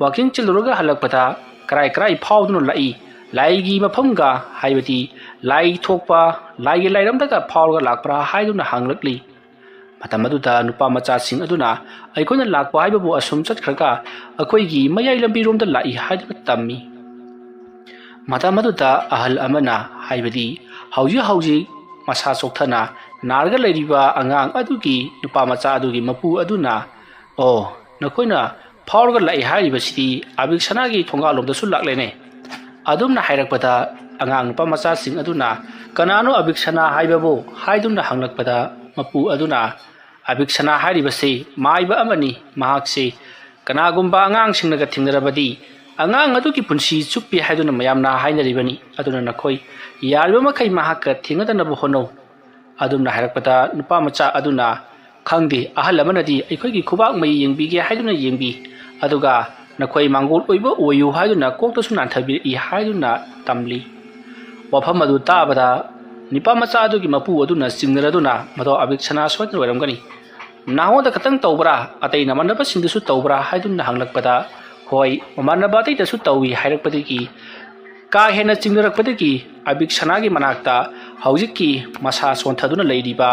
ꯋꯥꯀꯤꯡ ꯆꯠꯂꯨꯔꯒ ꯍꯜꯂꯛꯄꯗ ꯀꯔꯥꯏ ꯐꯥꯎꯗꯨꯅ ꯂꯥꯛꯏ ꯂꯥꯏꯒꯤ ꯃꯐꯝꯒ ꯍꯥꯏꯕꯗꯤ ꯂꯥꯏ ꯊꯣꯛꯄ ꯂꯥꯏꯒꯤ ꯂꯥꯏꯔꯝꯗꯒ ꯐꯥꯎꯔꯒ ꯂꯥꯛꯄ꯭ꯔꯥ ꯍꯥꯏꯗꯨꯅ ꯍꯪꯂꯛꯂꯤ꯫ ꯃꯇꯝ ꯑꯗꯨꯗ ꯅꯨꯄꯥ ꯃꯆꯥꯁꯤꯡ ꯑꯗꯨꯅ ꯑꯩꯈꯣꯏꯅ ꯂꯥꯛꯄ ꯍꯥꯏꯕꯕꯨ ꯑꯁꯨꯝ ꯆꯠꯈ꯭ꯔꯒ ꯑꯩꯈꯣꯏꯒꯤ ꯃꯌꯥꯏ ꯂꯝꯕꯤꯔꯣꯝꯗ ꯂꯥꯛꯏ ꯍꯥꯏꯗꯨꯅ ꯇꯝꯃꯤ꯫ ꯃꯇꯝ ꯑꯗꯨꯗ ꯑꯍꯜ ꯑꯃꯅ ꯍꯥꯏꯕꯗꯤ ꯍꯧꯖꯤꯛ ꯃꯁꯥ ꯆꯣꯛꯊꯅ ꯅꯥꯔꯒ ꯂꯩꯔꯤꯕ ꯑꯉꯥꯡ ꯑꯗꯨꯒꯤ ꯅꯨꯄꯥ ꯃꯆꯥ ꯑꯗꯨꯒꯤ ꯃꯄꯨ ꯑꯗꯨꯅ ꯑꯣ ꯅꯈꯣꯏꯅ ꯐꯥꯎꯔꯒ ꯂꯥꯛꯏ ꯍꯥꯏꯔꯤꯕꯁꯤꯗꯤ ꯑꯕꯤꯛꯁꯅꯥꯒꯤ ꯊꯣꯡꯒꯥꯜꯂꯣꯝꯗꯁꯨ ꯂꯥꯛꯂꯦꯅꯦ꯫ ꯑꯗꯨꯝꯅ ꯍꯥꯏꯔꯛꯄꯗ ꯑꯉꯥꯡ ꯅꯨꯄꯥ ꯃꯆꯥꯁꯤꯡ ꯑꯗꯨꯅ ꯀꯅꯥꯅꯣ ꯑꯕꯤꯛꯁꯅꯥ ꯍꯥꯏꯕꯕꯨ ꯍꯥꯏꯗꯨꯅ ꯍꯪꯂꯛꯄꯗ ꯃꯄꯨ ꯑꯗꯨꯅ ꯑꯕꯤꯛꯁꯅꯥ ꯍꯥꯏꯔꯤꯕꯁꯤ ꯃꯥꯏꯕ ꯑꯃꯅꯤ꯫ ꯃꯍꯥꯛꯁꯤ ꯀꯅꯥꯒꯨꯝꯕ ꯑꯉꯥꯡꯁꯤꯡꯅꯒ ꯊꯦꯡꯅꯔꯕꯗꯤ ꯑꯉꯥꯡ ꯑꯗꯨꯒꯤ ꯄꯨꯟꯁꯤ ꯆꯨꯞꯄꯤ ꯍꯥꯏꯗꯨꯅ ꯃꯌꯥꯝꯅ ꯍꯥꯏꯅꯔꯤꯕꯅꯤ꯫ ꯑꯗꯨꯅ ꯅꯈꯣꯏ ꯌꯥꯔꯤꯕ ꯃꯈꯩ ꯃꯍꯥꯛꯀ ꯊꯦꯡꯅꯗꯅꯕ ꯍꯣꯠꯅꯧ꯫ ꯑꯗꯨꯝꯅ ꯍꯥꯏꯔꯛꯄꯗ ꯅꯨꯄꯥ ꯃꯆꯥ ꯑꯗꯨꯅ ꯈꯪꯗꯦ ꯑꯍꯜ ꯑꯃꯅꯗꯤ ꯑꯩꯈꯣꯏꯒꯤ ꯈꯨꯕꯥꯛ ꯃꯩ ꯌꯦꯡꯕꯤꯒꯦ ꯍꯥꯏꯗꯨꯅ ꯌꯦꯡꯕꯤ ꯑꯗꯨꯒ ꯅꯈꯣꯏ ꯃꯥꯡꯒꯣꯜ ꯑꯣꯏꯕ ꯑꯣꯏꯌꯨ ꯍꯥꯏꯗꯨꯅ ꯀꯣꯛꯇꯁꯨ ꯅꯥꯟꯊꯕꯤꯔꯛꯏ ꯍꯥꯏꯗꯨꯅ ꯇꯝꯂꯤ꯫ ꯋꯥꯐꯝ ꯑꯗꯨ ꯇꯥꯕꯗ ꯅꯨꯄꯥ ꯃꯆꯥ ꯑꯗꯨꯒꯤ ꯃꯄꯨ ꯑꯗꯨꯅ ꯆꯤꯡꯅꯔꯗꯨꯅ ꯃꯗꯣ ꯑꯕꯤꯛꯁꯅꯥ ꯁꯣꯏꯗꯅ ꯑꯣꯏꯔꯝꯒꯅꯤ ꯅꯉꯣꯟꯗ ꯈꯛꯇꯪ ꯇꯧꯕ꯭ꯔꯥ ꯑꯇꯩ ꯅꯃꯥꯟꯅꯕꯁꯤꯡꯗꯁꯨ ꯇꯧꯕ꯭ꯔꯥ ꯍꯥꯏꯗꯨꯅ ꯍꯪꯂꯛꯄꯗ ꯍꯣꯏ ꯃꯃꯥꯟꯅꯕ ꯑꯇꯩꯗꯁꯨ ꯇꯧꯏ ꯍꯥꯏꯔꯛꯄꯗꯒꯤ ꯀꯥ ꯍꯦꯟꯅ ꯆꯤꯡꯅꯔꯛꯄꯗꯒꯤ ꯑꯕꯤꯛꯁꯅꯥꯒꯤ ꯃꯅꯥꯛꯇ ꯍꯧꯖꯤꯛꯀꯤ ꯃꯁꯥ ꯁꯣꯟꯊꯗꯨꯅ ꯂꯩꯔꯤꯕ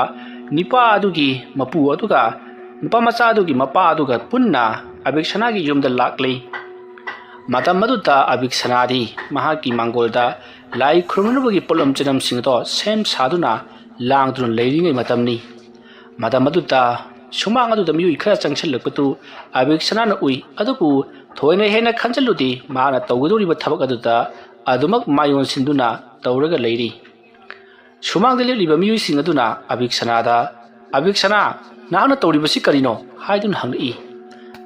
ꯅꯨꯄꯥ ꯑꯗꯨꯒꯤ ꯃꯄꯨ ꯑꯗꯨꯒ ꯅꯨꯄꯥ ꯃꯆꯥ ꯑꯗꯨꯒꯤ ꯃꯄꯥ ꯑꯗꯨꯒ ꯄꯨꯟꯅ ꯑꯕꯤꯛꯁꯅꯥꯒꯤ ꯌꯨꯝꯗ ꯂꯥꯛꯂꯤ꯫ ꯃꯇꯝ ꯑꯗꯨꯗ ꯑꯕꯤꯛꯁꯅꯥꯗꯤ ꯃꯍꯥꯛꯀꯤ ꯃꯥꯡꯒꯣꯜꯗ ꯂꯥꯏ ꯈꯨꯔꯨꯝꯅꯕꯒꯤ ꯄꯣꯠꯂꯝ ꯆꯩꯔꯝꯁꯤꯡ ꯑꯗꯣ ꯁꯦꯝ ꯁꯥꯗꯨꯅ ꯂꯥꯡꯗꯨꯅ ꯂꯩꯔꯤꯉꯩ ꯃꯇꯝꯅꯤ꯫ ꯃꯇꯝ ꯑꯗꯨꯗ ꯁꯨꯃꯥꯡ ꯑꯗꯨꯗ ꯃꯤꯑꯣꯏ ꯈꯔ ꯆꯪꯁꯤꯜꯂꯛꯄꯗꯨ ꯑꯕꯤꯛꯁꯅꯥꯅ ꯎꯏ꯫ ꯑꯗꯨꯕꯨ ꯊꯣꯏꯅ ꯍꯦꯟꯅ ꯈꯟꯖꯤꯜꯂꯨꯗꯦ꯫ ꯃꯍꯥꯛꯅ ꯇꯧꯒꯗꯧꯔꯤꯕ ꯊꯕꯛ ꯑꯗꯨꯗ ꯑꯗꯨꯃꯛ ꯃꯥꯏꯑꯣꯟꯁꯤꯟꯗꯨꯅ ꯇꯧꯔꯒ ꯂꯩꯔꯤ꯫ ꯁꯨꯃꯥꯡꯗ ꯂꯦꯞꯂꯤꯕ ꯃꯤꯑꯣꯏꯁꯤꯡ ꯑꯗꯨꯅ ꯑꯕꯤꯛꯁꯅꯥꯗ ꯑꯕꯤꯛꯁꯅꯥ ꯅꯍꯥꯛꯅ ꯇꯧꯔꯤꯕꯁꯤ ꯀꯔꯤꯅꯣ ꯍꯥꯏꯗꯨꯅ ꯍꯪꯂꯛꯏ꯫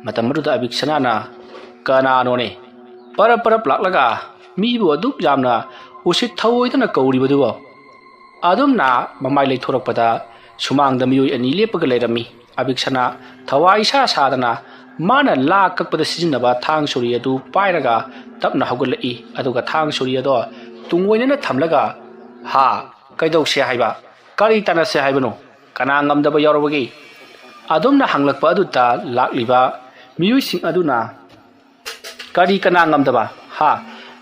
ꯃꯇꯝ ꯑꯗꯨꯗ ꯑꯕꯤꯛꯁꯅꯥꯅ ꯀꯅꯥꯅꯣꯅꯦ ꯄꯔꯞ ꯂꯥꯛꯂꯒ ꯃꯤꯕꯨ ꯑꯗꯨꯛ ꯌꯥꯝꯅ ꯎꯁꯤꯠ ꯊꯑꯣꯏꯗꯅ ꯀꯧꯔꯤꯕꯗꯨꯕꯣ꯫ ꯑꯗꯨꯝꯅ ꯃꯃꯥꯏ ꯂꯩꯊꯣꯔꯛꯄꯗ ꯁꯨꯃꯥꯡꯗ ꯃꯤꯑꯣꯏ 2 ꯂꯦꯞꯄꯒ ꯂꯩꯔꯝꯃꯤ꯫ ꯑꯕꯤꯛꯁꯅꯥ ꯊꯋꯥꯏ ꯁꯥꯗꯅ ꯃꯥꯅ ꯂꯥ ꯀꯛꯄꯗ ꯁꯤꯖꯤꯟꯅꯕ ꯊꯥꯡ ꯁꯣꯔꯤ ꯑꯗꯨ ꯄꯥꯏꯔꯒ ꯇꯞꯅ ꯍꯧꯒꯠꯂꯛꯏ꯫ ꯑꯗꯨꯒ ꯊꯥꯡ ꯁꯣꯔꯤ ꯑꯗꯣ ꯇꯨꯡ ꯑꯣꯏꯅꯅ ꯊꯝꯂꯒ ꯍꯥ ꯀꯩꯗꯧꯁꯦ ꯍꯥꯏꯕ ꯀꯔꯤ ꯇꯥꯟꯅꯁꯦ ꯍꯥꯏꯕꯅꯣ ꯀꯅꯥ ꯉꯝꯗꯕ ꯌꯥꯎꯔꯕꯒꯦ꯫ ꯑꯗꯨꯝꯅ ꯍꯪꯂꯛꯄ ꯑꯗꯨꯗ ꯂꯥꯛꯂꯤꯕ ꯃꯤꯑꯣꯏꯁꯤꯡ ꯑꯗꯨꯅ ꯀꯔꯤ ꯀꯅꯥ ꯉꯝꯗꯕ ꯍꯥ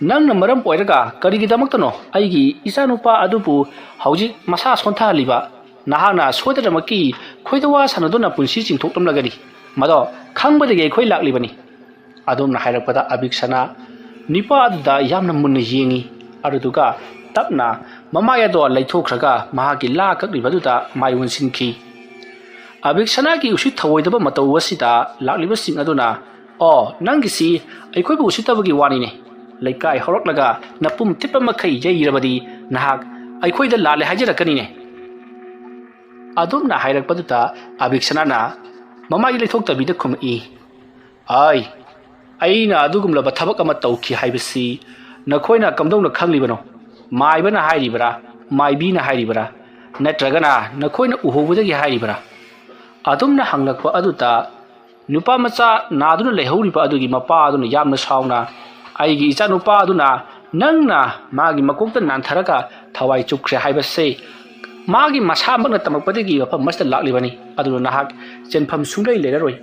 ꯅꯪꯅ ꯃꯔꯝ ꯑꯣꯏꯔꯒ ꯀꯔꯤꯒꯤꯗꯃꯛꯇꯅꯣ ꯑꯩꯒꯤ ꯏꯆꯥꯅꯨꯄꯥ ꯑꯗꯨꯕꯨ ꯍꯧꯖꯤꯛ ꯃꯁꯥ ꯁꯣꯟꯊꯍꯜꯂꯤꯕ ꯅꯍꯥꯛꯅ ꯁꯣꯏꯗꯅꯃꯛꯀꯤ ꯈꯣꯏꯗꯋꯥ ꯁꯥꯟꯅꯗꯨꯅ ꯄꯨꯟꯁꯤ ꯆꯤꯡꯊꯣꯛꯂꯝꯂꯒꯅꯤ ꯃꯗꯣ ꯈꯪꯕꯗꯒꯤ ꯑꯩꯈꯣꯏ ꯂꯥꯛꯂꯤꯕꯅꯤ ꯑꯗꯣꯝꯅ ꯍꯥꯏꯔꯛꯄꯗ ꯑꯕꯤꯛꯁꯅꯥ ꯅꯨꯄꯥ ꯑꯗꯨꯗ ꯌꯥꯝꯅ ꯃꯨꯟꯅ ꯌꯦꯡꯉꯤ ꯑꯗꯨꯗꯨꯒ ꯇꯞꯅ ꯃꯃꯥꯏ ꯑꯗꯣ ꯂꯩꯊꯣꯛꯈ꯭ꯔꯒ ꯃꯍꯥꯛꯀꯤ ꯂꯥ ꯀꯛꯂꯤꯕꯗꯨꯗ ꯃꯥꯏ ꯑꯣꯟꯁꯤꯟꯈꯤ ꯑꯕꯤꯛꯁꯅꯥꯒꯤ ꯎꯁꯤꯠ ꯊꯑꯣꯏꯗꯕ ꯃꯇꯧ ꯑꯁꯤꯗ ꯂꯥꯛꯂꯤꯕꯁꯤꯡ ꯑꯗꯨꯅ ꯑꯣ ꯅꯪꯒꯤꯁꯤ ꯑꯩꯈꯣꯏꯕꯨ ꯎꯁꯤꯠꯇꯕꯒꯤ ꯋꯥꯅꯤꯅꯦ ꯂꯩꯀꯥꯏ ꯍꯧꯔꯛꯂꯒ ꯅꯄꯨꯝ ꯊꯤꯞꯄ ꯃꯈꯩ ꯌꯩꯔꯕꯗꯤ ꯅꯍꯥꯛ ꯑꯩꯈꯣꯏꯗ ꯂꯥꯜꯂꯦ ꯍꯥꯏꯖꯔꯛꯀꯅꯤꯅꯦ ꯑꯗꯣꯝꯅ ꯍꯥꯏꯔꯛꯄꯗꯨꯗ ꯑꯕꯤꯛꯁꯅꯥꯅ ꯃꯃꯥꯏ ꯂꯩꯊꯣꯛꯇꯕꯤꯗ ꯈꯨꯝꯃꯛꯏ ꯑꯩꯅ ꯑꯗꯨꯒꯨꯝꯂꯕ ꯊꯕꯛ ꯑꯃ ꯇꯧꯈꯤ ꯍꯥꯏꯕꯁꯤ ꯅꯈꯣꯏꯅ ꯀꯝꯗꯧꯅ ꯈꯪꯂꯤꯕꯅꯣ ꯃꯥꯏꯕꯅ ꯍꯥꯏꯔꯤꯕꯔꯥ ꯃꯥꯏꯕꯤꯅ ꯍꯥꯏꯔꯤꯕꯔꯥ ꯅꯠꯇ꯭ꯔꯒꯅ ꯅꯈꯣꯏꯅ ꯎꯍꯧꯕꯗꯒꯤ ꯍꯥꯏꯔꯤꯕꯔꯥ ꯑꯗꯣꯝꯅ ꯍꯪꯂꯛꯄ ꯑꯗꯨꯗ ꯅꯨꯄꯥ ꯃꯆꯥ ꯅꯥꯗꯨꯅ ꯂꯩꯍꯧꯔꯤꯕ ꯑꯗꯨꯒꯤ ꯃꯄꯥ ꯑꯗꯨꯅ ꯌꯥꯝꯅ ꯁꯥꯎꯅ ꯑꯩꯒꯤ ꯏꯆꯥꯅꯨꯄꯥ ꯑꯗꯨꯅ ꯅꯪꯅ ꯃꯥꯒꯤ ꯃꯀꯣꯛꯇ ꯅꯥꯟꯊꯔꯒ ꯊꯋꯥꯏ ꯆꯨꯞꯈ꯭ꯔꯦ ꯍꯥꯏꯕꯁꯦ मागी मसामकना तमकपदगी वफम मस्त लाक्लिबनी अदुनो नाहक चेनफम सुंगै लेररोय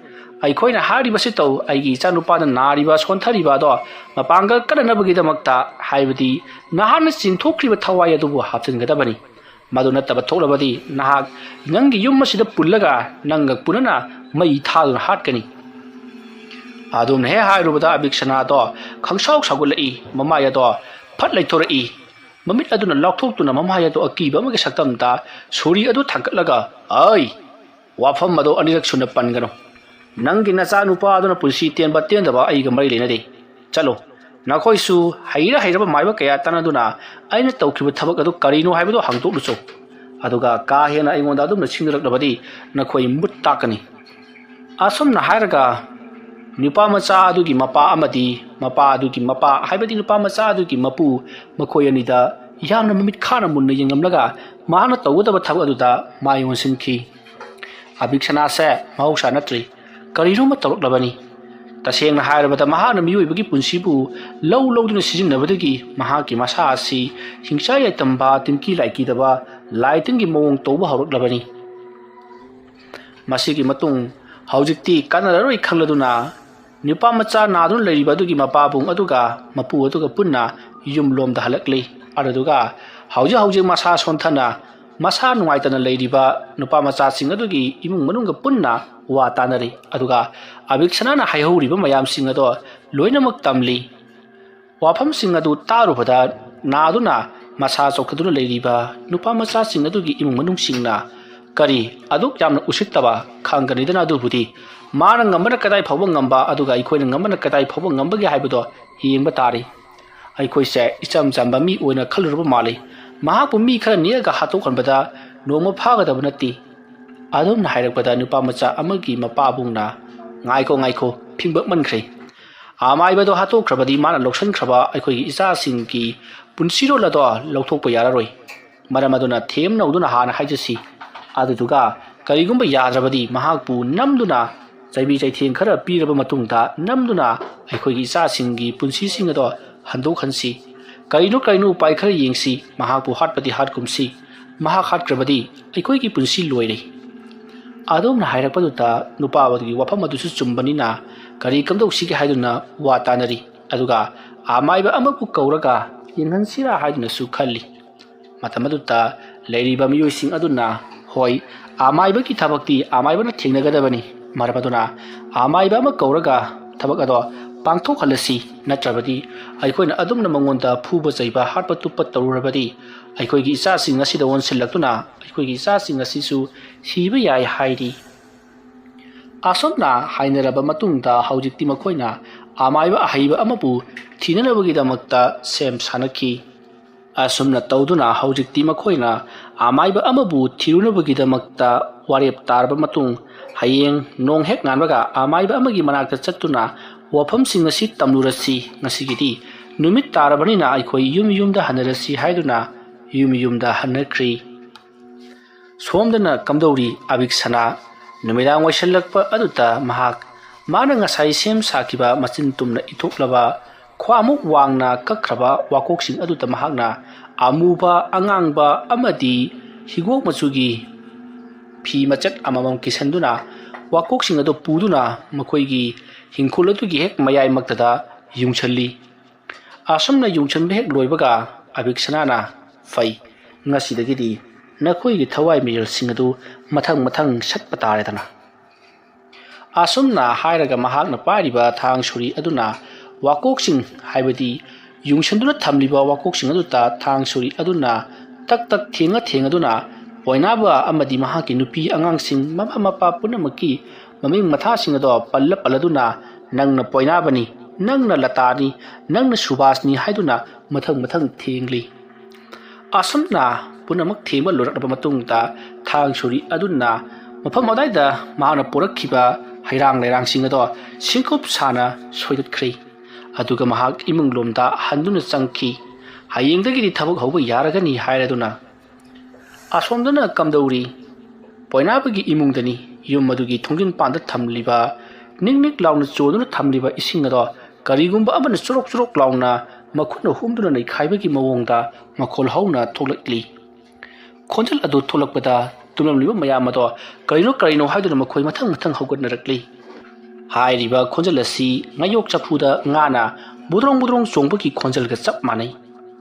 अइखोइना हारिबसि तौ अइगी इचानुपादा नारिबा सोन्थरिबा दो मपांगल कदनबगिदमक्ता हाइबदि नाहान चिन्थोक्रिबा थवाय अदुबु हापचिनगदबनी मदु नत्तब थोक्लबदि नाहक नंगी युम्मसिदा पुल्लगा नंग पुनना मई थादुन हाटकनी आदुम हे हाइरुबदा अबिक्सना दो खंसाउ सगुलई ममाय दो फट लैथोरई ममित अदुना लौथोक्तुना ममाय दो अकीबा मगे सक्तमता सोरी अदु थांकटलगा अय वाफम मदो अनिरक सुन पनगनो नंगी नचा नुपा अदुना पुलसी तेनबा तेनदबा अइगा मरि लेनदे चलो नखोइसु हैरा हैरबा माइबा कया तनदुना अइना तौखिबा थबक अदु करिनो हाइबदो हांगतोक्लुचो अदुगा का हेना अइगोंदा अदुना सिंगरकलबदि नखोइ मुत ताकनी असुमना हाइरगा नुपा मचा अदुगी मपा अमदि मपा अदुगी मपा हाइबदि नुपा मचा अदुगी मपु मखोइ अनिदा यामना ममित खाना मुन्ना यंगमलगा माना तौगदबा थबक अदुदा मायोनसिनखी अबिक्सना से महौसा नत्रि करिनो तौरक्लबनी तसेंगना हाइरबदा महाना मियोइबगी पुंसिबु लौ लौदुना सिजिनबदगी महाकी मसा असि हिंसा याइतंबा तिंकी लाइकीदबा लाइटिंगी मवोंग तौबा हौरक्लबनी मसिगी मतुंग हौजिक्ति कानररोइ खंगलदुना नुपा मचा नादुन लैरिबदुगी मपाबुंग अदुगा मपु अदुगा पुन्ना युमलोमदा हलक्ले अदुगा हौजि हौजि मसा सोंथना मसा नुवाइतना लैरिबा नुपा मचा सिंग अदुगी इमुंग मनुंगा पुन्ना वा तानरे अदुगा अबिक्सनाना हाइहौरिबा मयाम सिंग अदो लोइनमक तमली वाफम सिंग अदु तारुबदा नादुना मसा चौखदुना लैरिबा नुपा मचा सिंग अदुगी इमुंग मनुंग सिंगना करी अदुक यामना उसित्तबा खांगनिदना अदुबुदी माना ngambana kadai phawba ngamba aduga ikoina ngambana kadai phawba ngambagi haibudo yengba tari aikoi se icham chamba mi oina khalurba mali mahapu mi khara niaga hatokhanbada noma phagadaba nati adum na hairakbada nupa macha amagi mapabungna ngaiko phingba mankhre amai bado hatokrabadi mana loksan khraba aikoi isa singki punsiro lado lokthokpa yararoi maramaduna them nauduna hana haijasi aduduga karigumba yadrabadi mahakpu namduna चैबी चैथें खर पीरब मतुंगदा नमदुना अखोगी इचासिंगी पुंसीसिंग अदो हंदोक हंसी कइनो उपाय खर येंगसी महापु हाटपति हाटकुमसी महा हाटक्रबदी अखोगी पुंसी लोइरे आदोमना हाइरकपदुता नुपाबदगी वफम अदुसु चुंबनिना करी कमदौसिगे हाइदुना वा तानरी अदुगा आमाइबा अमपु कौरगा येंगहनसिरा हाइदुनसु खल्ली मतमदुता लैरिबा मियोइसिंग अदुना होय आमाइबगी थबक्ति आमाइबना थेंगनगदबनी मरबदुना आमाइबा अमा कौरगा थबक अदो पांथोखलसी नत्रबदी अइखोइना अदुमना मंगोंदा फुबा चैबा हाटपा तुप्पा तौरबदी अइखोइगी इचासिंग असिदा वनसिलक्तुना अइखोइगी इचासिंग असिसु सिबा याय हाइरी असोमना हाइनरबा मतुंगदा हौजिक्ति मखोइना आमाइबा अहैबा अमापु थिननबगिदमक्ता सेम सानखी असोमना तौदुना हौजिक्ति मखोइना आमाइबा अमाबु थिरुनबगिदमक्ता वारेप तारबा मतुंग हयेंग नोंग हेक नानबगा आमाइबा अमगी मनाक्ता चत्तुना वफम सिंग असि तमनुरसी ngasiगidi नुमित तारबनिना अइखोइ युमदा हनरसी हाइदुना युमदा हनख्री सोमदना कमदौरी अबिक्सना नुमिदांग वैसलक्पा अदुता महाक माना ngasai sem sakiba machin tumna ithokलबा ख्वामुक वांगना कखरबा वाकोकसिंग अदुता महाकना आमुबा अंगांगबा अमदी हिगोक मचुगी फी मचक अममम किसंदुना वाकोकसिंग अदो पुदुना मखोइगी हिंखुल अदुगी हेक मयाय मक्तदा युंगछल्ली असमना युंगछन्बे हेक लोइबगा अभिक्सनाना फै ngasiदगिदी नखोइगी थवाई मिरलसिंग अदु मथंग मथंग सटपा तारेदना असमना हायरगा महाकना पारिबा थांग सुरी अदुना वाकोकसिंग हाइबदी युंगछन्दुना थमलिबा वाकोकसिंग अदुता थांग सुरी अदुना तक तक थेंगा थेंगा अदुना पोइनाबा अमदी महाकी नुपी अंगांगसिंग ममा मपा पुनमकी ममिंग मथासिंग अदो पल्ल पल्लदुना नंगना पोइनाबनी नंगना लतानी नंगना सुबासनी हाइदुना मथंग मथंग थेंगली असमना पुनमक थेंबा लोरकबा मतुंगता थांग सुरी अदुना मफम अदाइदा माना पोरखिबा हैरांग लैरांगसिंग अदो सिंकुप साना सोइदतख्रि अदुगा महाक इमुंग लोमदा हंदुना चंगखि हयेंगदगिदि थबक हौबा यारगनी हायरदुना असोमदना कमदौरी पोइनाबगी इमुंगदनी युम मदुगी थोंगिन पांदा थमलिबा निंगनिक लाउना चोदुना थमलिबा इसिंग अदो करिगुंबा अमन चुरोक चुरोक लाउना मखुन हुमदुना नैखाइबगी मवोंगदा मखोल हौना थोलक्ली खोंजल अदु थोलकपदा तुमलमलिबा मयाम अदो करिनो हाइदुना मखोइ मथंग मथंग हौगतनरक्ली हाइरिबा खोंजल असि ngayok chapuda ngana budrong budrong chongbagi khonjal ga chap manai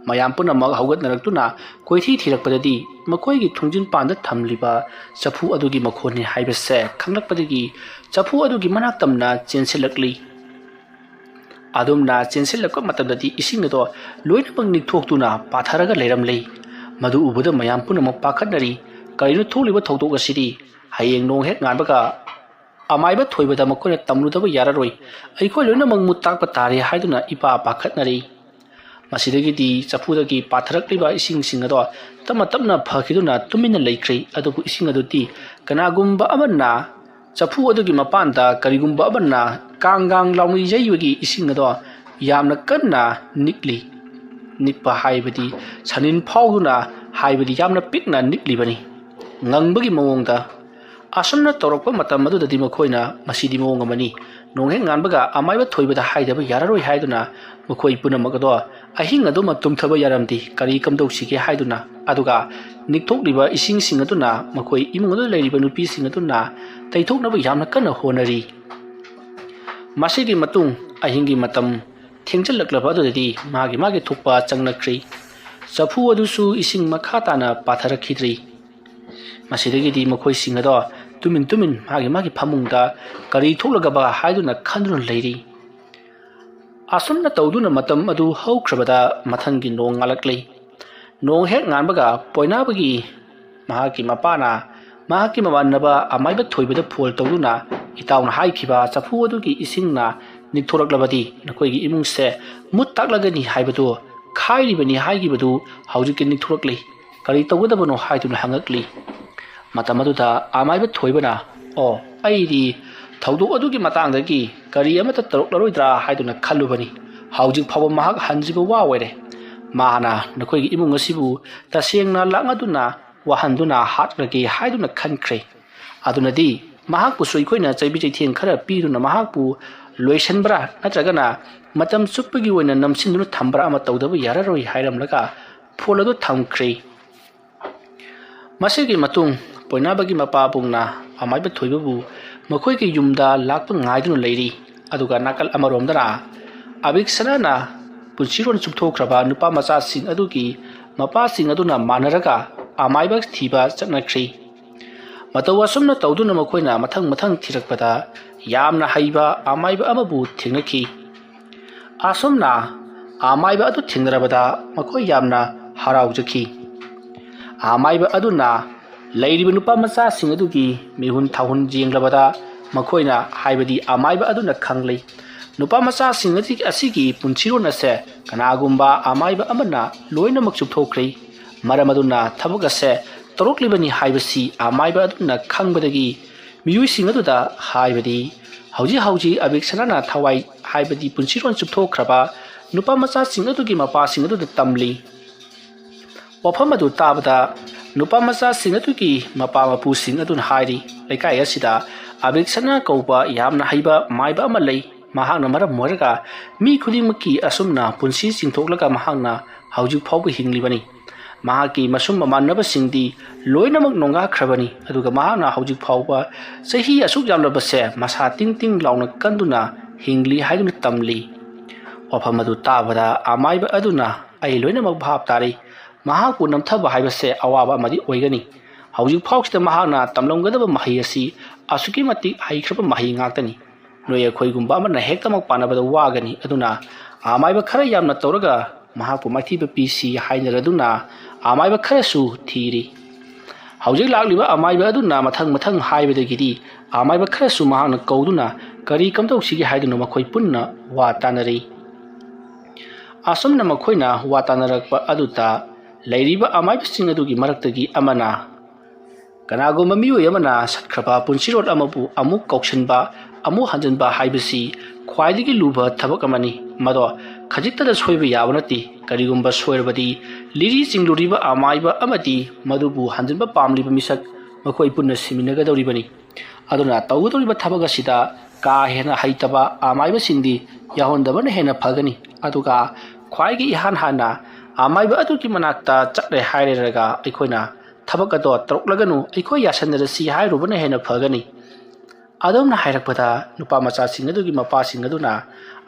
mayam punamag haugatnaraktuna koithi thirakpadadi makoigi thungjin panda thamliba chapu adugi makhoni haibase khanglakpadagi chapu adugi manaktamna chensilakli adumna chensilakka matamdadi ising ado loinamang nikthokduna patharaga leiramlei madu ubada mayam punamag pakhatnari kaino tholiba thogdok asidi hayeng nong hek nganbaga अमाइबा थोइबदा मकोना तमलुदबा याररोइ अइखोइ लोइनमक मुताकपा तारे हाइदुना इपा पाखतनरि मसिदगिदि चफुदगी पाथरक्लिबा इसिंग सिंग अदो तम तमना फखिदुना तुमिना लैख्रै अदुबु इसिंग अदुति कनागुम्बा अमन्ना चफु अदुगी मपानदा करिगुम्बा अमन्ना कांगांग लाउनि जैबगी इसिंग अदो यामना कन्ना निक्ली निक्पा हाइबदी सनिन फाउदुना हाइबदी यामना पिकना निक्लिबनी ngangबगी मवोंगदा असमना तौरप मतम अदुददि मखोइना मसिदि मोंग अमनि नोंहे nganbaga amaiba thoibada haidaba yararoi haiduna मखोइ पुनमगदो अहिंग अदुमा तुमथबा यारमदि करी कमदौसिगे हाइदुना अदुगा निक्थोकलिबा इसिंग सिंग अदुना मखोइ इमुंग अदु लैरिबा नुपि सिंग अदुना तैथोकनबा यामना कन्ना होनरि मसिदि मतुंग अहिंगी मतम थेंगजलक्लबा अदुदि मागे मागे थोकपा चंगनख्रि चफु अदुसु इसिंग मखाताना पाथरखिद्रि मसिदगिदि मखोइ सिंग अदो तुमिन तुमिन मागे मागे फमुंगदा करी थोलगबा हाइदुना खंदुना लैरि असमना तौदुना मतम अदु हौख्रबदा मथंगी नोंग ngalakli नोंग हेक nganbaga पोइनाबगी महाकी मपाना महाकी मवानबा अमाइबा थोइबदा फोल तौदुना इताउना हाइखिबा चफु अदुगी इसिंगना निक्थोरक्लबदी नखोइगी इमुंगसे मुत ताकलगनी हाइबदो खाइरिबनी हाइगिबदु हौजिकि निक्थोरक्ली करी तौगदबनो हाइदुना हंगक्ली मतमदुदा अमाइबा थोइबना ओ अइदी थौदो अदुगी मतंगदगी करी अमता तरुकलरोइद्रा हाइदुना खल्लुबनी हौजिक फाव महाक हंजिबा वावरे माना नखोइगी इमुंग असिबु तसेंगना लांगदुना वाहंदुना हाटलगे हाइदुना खनख्रे अदुनदी महाकपु सोइखोइना चैबि चैथें खरा पीदुना महाकपु लोइसनब्रा नत्रगना मतम सुप्पगी ओइना नमसिनदुना थंबरा अमा तौदबा याररोइ हाइरमलगा फोलदु थंख्रे मसिगी मतुंग पोइनाबगी मपाबुंगना अमाइबा थोइबबु मखोइगी युमदा Lakpa ngaiduna leiri aduga nakal amaromdana abiksana punsiron chupthokraba nupa macha sing adugi mapa sing aduna manaraga amaiba thiba chaknakri matawa sumna tawduna makhoina mathang mathang thirakpada yamna haiba amaiba amabu thingnaki asomna amaiba adu thingrabada makhoi yamna haraujaki amaiba aduna leiriba nupa macha sing adugi mihun thahun jenglabada मखोइना हाइबदी अमाइबा अदुना खंगलै नुपा मचा सिंगति असिगी पुंचिरोन असे कनागुम्बा अमाइबा अमना लोइनमक चुपथोख्रै मरमदुना थबक असे तरोकलिबनी हाइबसी अमाइबा अदुना खंगबदगी मियुइ सिंगदुदा हाइबदी हौजी हौजी अबिक्सनाना थवाई हाइबदी पुंचिरोन चुपथोख्रबा नुपा मचा सिंगदुगी मपा सिंगदुदा तमली वफम अदु ताबदा नुपा मचा सिंगदुगी मपा मपु सिंगदुन हाइरि लेकाय असिदा अबिक्सना कौबा यामना हाइबा माइबा अमा लै महांगना मरम मोरगा मी खुदिमकी असुमना पुंसी सिंथोकलगा महांगना हौजिक फावबा हिंगलिबनी महाकी मसुम ममानबा सिंगदी लोइनमक नोंगा खरबनी अदुगा महांगना हौजिक फावबा सही असुक यामलबसे मसा तिंग तिंग लाउना कंदुना ꯍꯤꯡꯂꯤ ꯍꯥꯏꯗꯨꯅ ꯇꯝꯂꯤ꯫ ꯋꯥꯐꯝ ꯑꯗꯨ ꯇꯥꯕꯗ ꯑꯃꯥꯏꯕ ꯑꯗꯨꯅ ꯑꯩ ꯂꯣꯏꯅꯃꯛ ꯚꯥꯞ ꯇꯥꯔꯤ, ꯃꯍꯥꯛꯄꯨ ꯅꯝꯊꯕ ꯍꯥꯏꯕꯁꯦ ꯑꯋꯥꯕ ꯑꯃꯗꯤ ꯑꯣꯏꯒꯅꯤ꯫ ꯍꯧꯖꯤꯛ ꯐꯥꯎꯁꯤꯗ ꯃꯍꯥꯛꯅ ꯇꯝꯂꯝꯒꯗꯕ ꯃꯍꯩ ꯑꯁꯤ ꯑꯁꯨꯛꯀꯤ ꯃꯇꯤꯛ ꯍꯩꯈ꯭ꯔꯕ ꯃꯍꯩ ꯉꯥꯛꯇꯅꯤ꯫ ꯅꯣꯏ ꯑꯩꯈꯣꯏꯒꯨꯝꯕ ꯑꯃꯅ ꯍꯦꯛꯇꯃꯛ ꯄꯥꯅꯕꯗ ꯋꯥꯒꯅꯤ꯫ ꯑꯗꯨꯅ ꯑꯃꯥꯏꯕ ꯈꯔ ꯌꯥꯝꯅ ꯇꯧꯔꯒ ꯃꯍꯥꯛꯄꯨ ꯃꯥꯏꯊꯤꯕ ꯄꯤꯁꯤ ꯍꯥꯏꯅꯔꯗꯨꯅ ꯑꯃꯥꯏꯕ ꯈꯔꯁꯨ ꯊꯤꯔꯤ꯫ ꯍꯧꯖꯤꯛ ꯂꯥꯛꯂꯤꯕ ꯑꯃꯥꯏꯕ ꯑꯗꯨꯅ ꯃꯊꯪ ꯍꯥꯏꯕꯗꯒꯤꯗꯤ ꯑꯃꯥꯏꯕ ꯈꯔꯁꯨ ꯃꯍꯥꯛꯅ ꯀꯧꯗꯨꯅ ꯀꯔꯤ ꯀꯝꯗꯧꯁꯤꯒꯦ ꯍꯥꯏꯗꯨꯅ ꯃꯈꯣꯏ ꯄꯨꯟꯅ ꯋꯥ ꯇꯥꯅꯔꯤ꯫ ꯑꯁꯨꯝꯅ ꯃꯈꯣꯏꯅ ꯋꯥ ꯇꯥꯅꯔꯛꯄ ꯑꯗꯨꯗ ꯂꯩꯔꯤꯕ ꯑꯃꯥꯏꯕꯁꯤꯡ ꯑꯗꯨꯒꯤ ꯃꯔꯛꯇꯒꯤ ꯑꯃꯅ ꯀꯅꯥꯒꯨꯝꯕ ꯃꯤꯑꯣꯏ ꯑꯃꯅ ꯁꯠꯈ꯭ꯔꯕ ꯄꯨꯟꯁꯤꯔꯣꯜ ꯑꯃꯕꯨ ꯑꯃꯨꯛ ꯀꯧꯁꯤꯟꯕ ꯑꯃꯨꯛ ꯍꯟꯖꯤꯟꯕ ꯍꯥꯏꯕꯁꯤ ꯈ꯭ꯋꯥꯏꯗꯒꯤ ꯂꯨꯕ ꯊꯕꯛ ꯑꯃꯅꯤ꯫ ꯃꯗꯣ ꯈꯖꯤꯛꯇꯗ ꯁꯣꯏꯕ ꯌꯥꯕ ꯅꯠꯇꯦ꯫ ꯀꯔꯤꯒꯨꯝꯕ ꯁꯣꯏꯔꯕꯗꯤ ꯂꯤꯔꯤ ꯆꯤꯡꯂꯨꯔꯤꯕ ꯑꯃꯥꯏꯕ ꯑꯃꯗꯤ ꯃꯗꯨꯕꯨ ꯍꯟꯖꯤꯟꯕ ꯄꯥꯝꯂꯤꯕ ꯃꯤꯁꯛ ꯃꯈꯣꯏ ꯄꯨꯟꯅ ꯁꯤꯃꯤꯟꯅꯒꯗꯧꯔꯤꯕꯅꯤ꯫ ꯑꯗꯨꯅ ꯇꯧꯒꯗꯧꯔꯤꯕ ꯊꯕꯛ ꯑꯁꯤꯗ ꯀꯥ ꯍꯦꯟꯅ ꯍꯩꯇꯕ ꯑꯃꯥꯏꯕꯁꯤꯡꯗꯤ ꯌꯥꯎꯍꯟꯗꯕꯅ ꯍꯦꯟꯅ ꯐꯒꯅꯤ꯫ ꯑꯗꯨꯒ ꯈ꯭ꯋꯥꯏꯒꯤ ꯏꯍꯥꯟ ꯍꯥꯟꯅ ꯑꯃꯥꯏꯕ ꯑꯗꯨꯒꯤ ꯃꯅꯥꯛꯇ ꯆꯠꯂꯦ ꯍꯥꯏꯔꯒ ꯑꯩꯈꯣꯏꯅ ꯊꯕꯛ ꯑꯗꯣ ꯇꯧꯔꯛꯂꯒꯅꯨ, ꯑꯩꯈꯣꯏ ꯌꯥꯁꯟꯅꯔꯁꯤ ꯍꯥꯏꯔꯨꯕꯅ ꯍꯦꯟꯅ ꯐꯒꯅꯤ꯫ ꯑꯗꯨꯝꯅ ꯍꯥꯏꯔꯛꯄꯗ ꯅꯨꯄꯥ ꯃꯆꯥꯁꯤꯡ ꯑꯗꯨꯒꯤ ꯃꯄꯥꯁꯤꯡ ꯑꯗꯨꯅ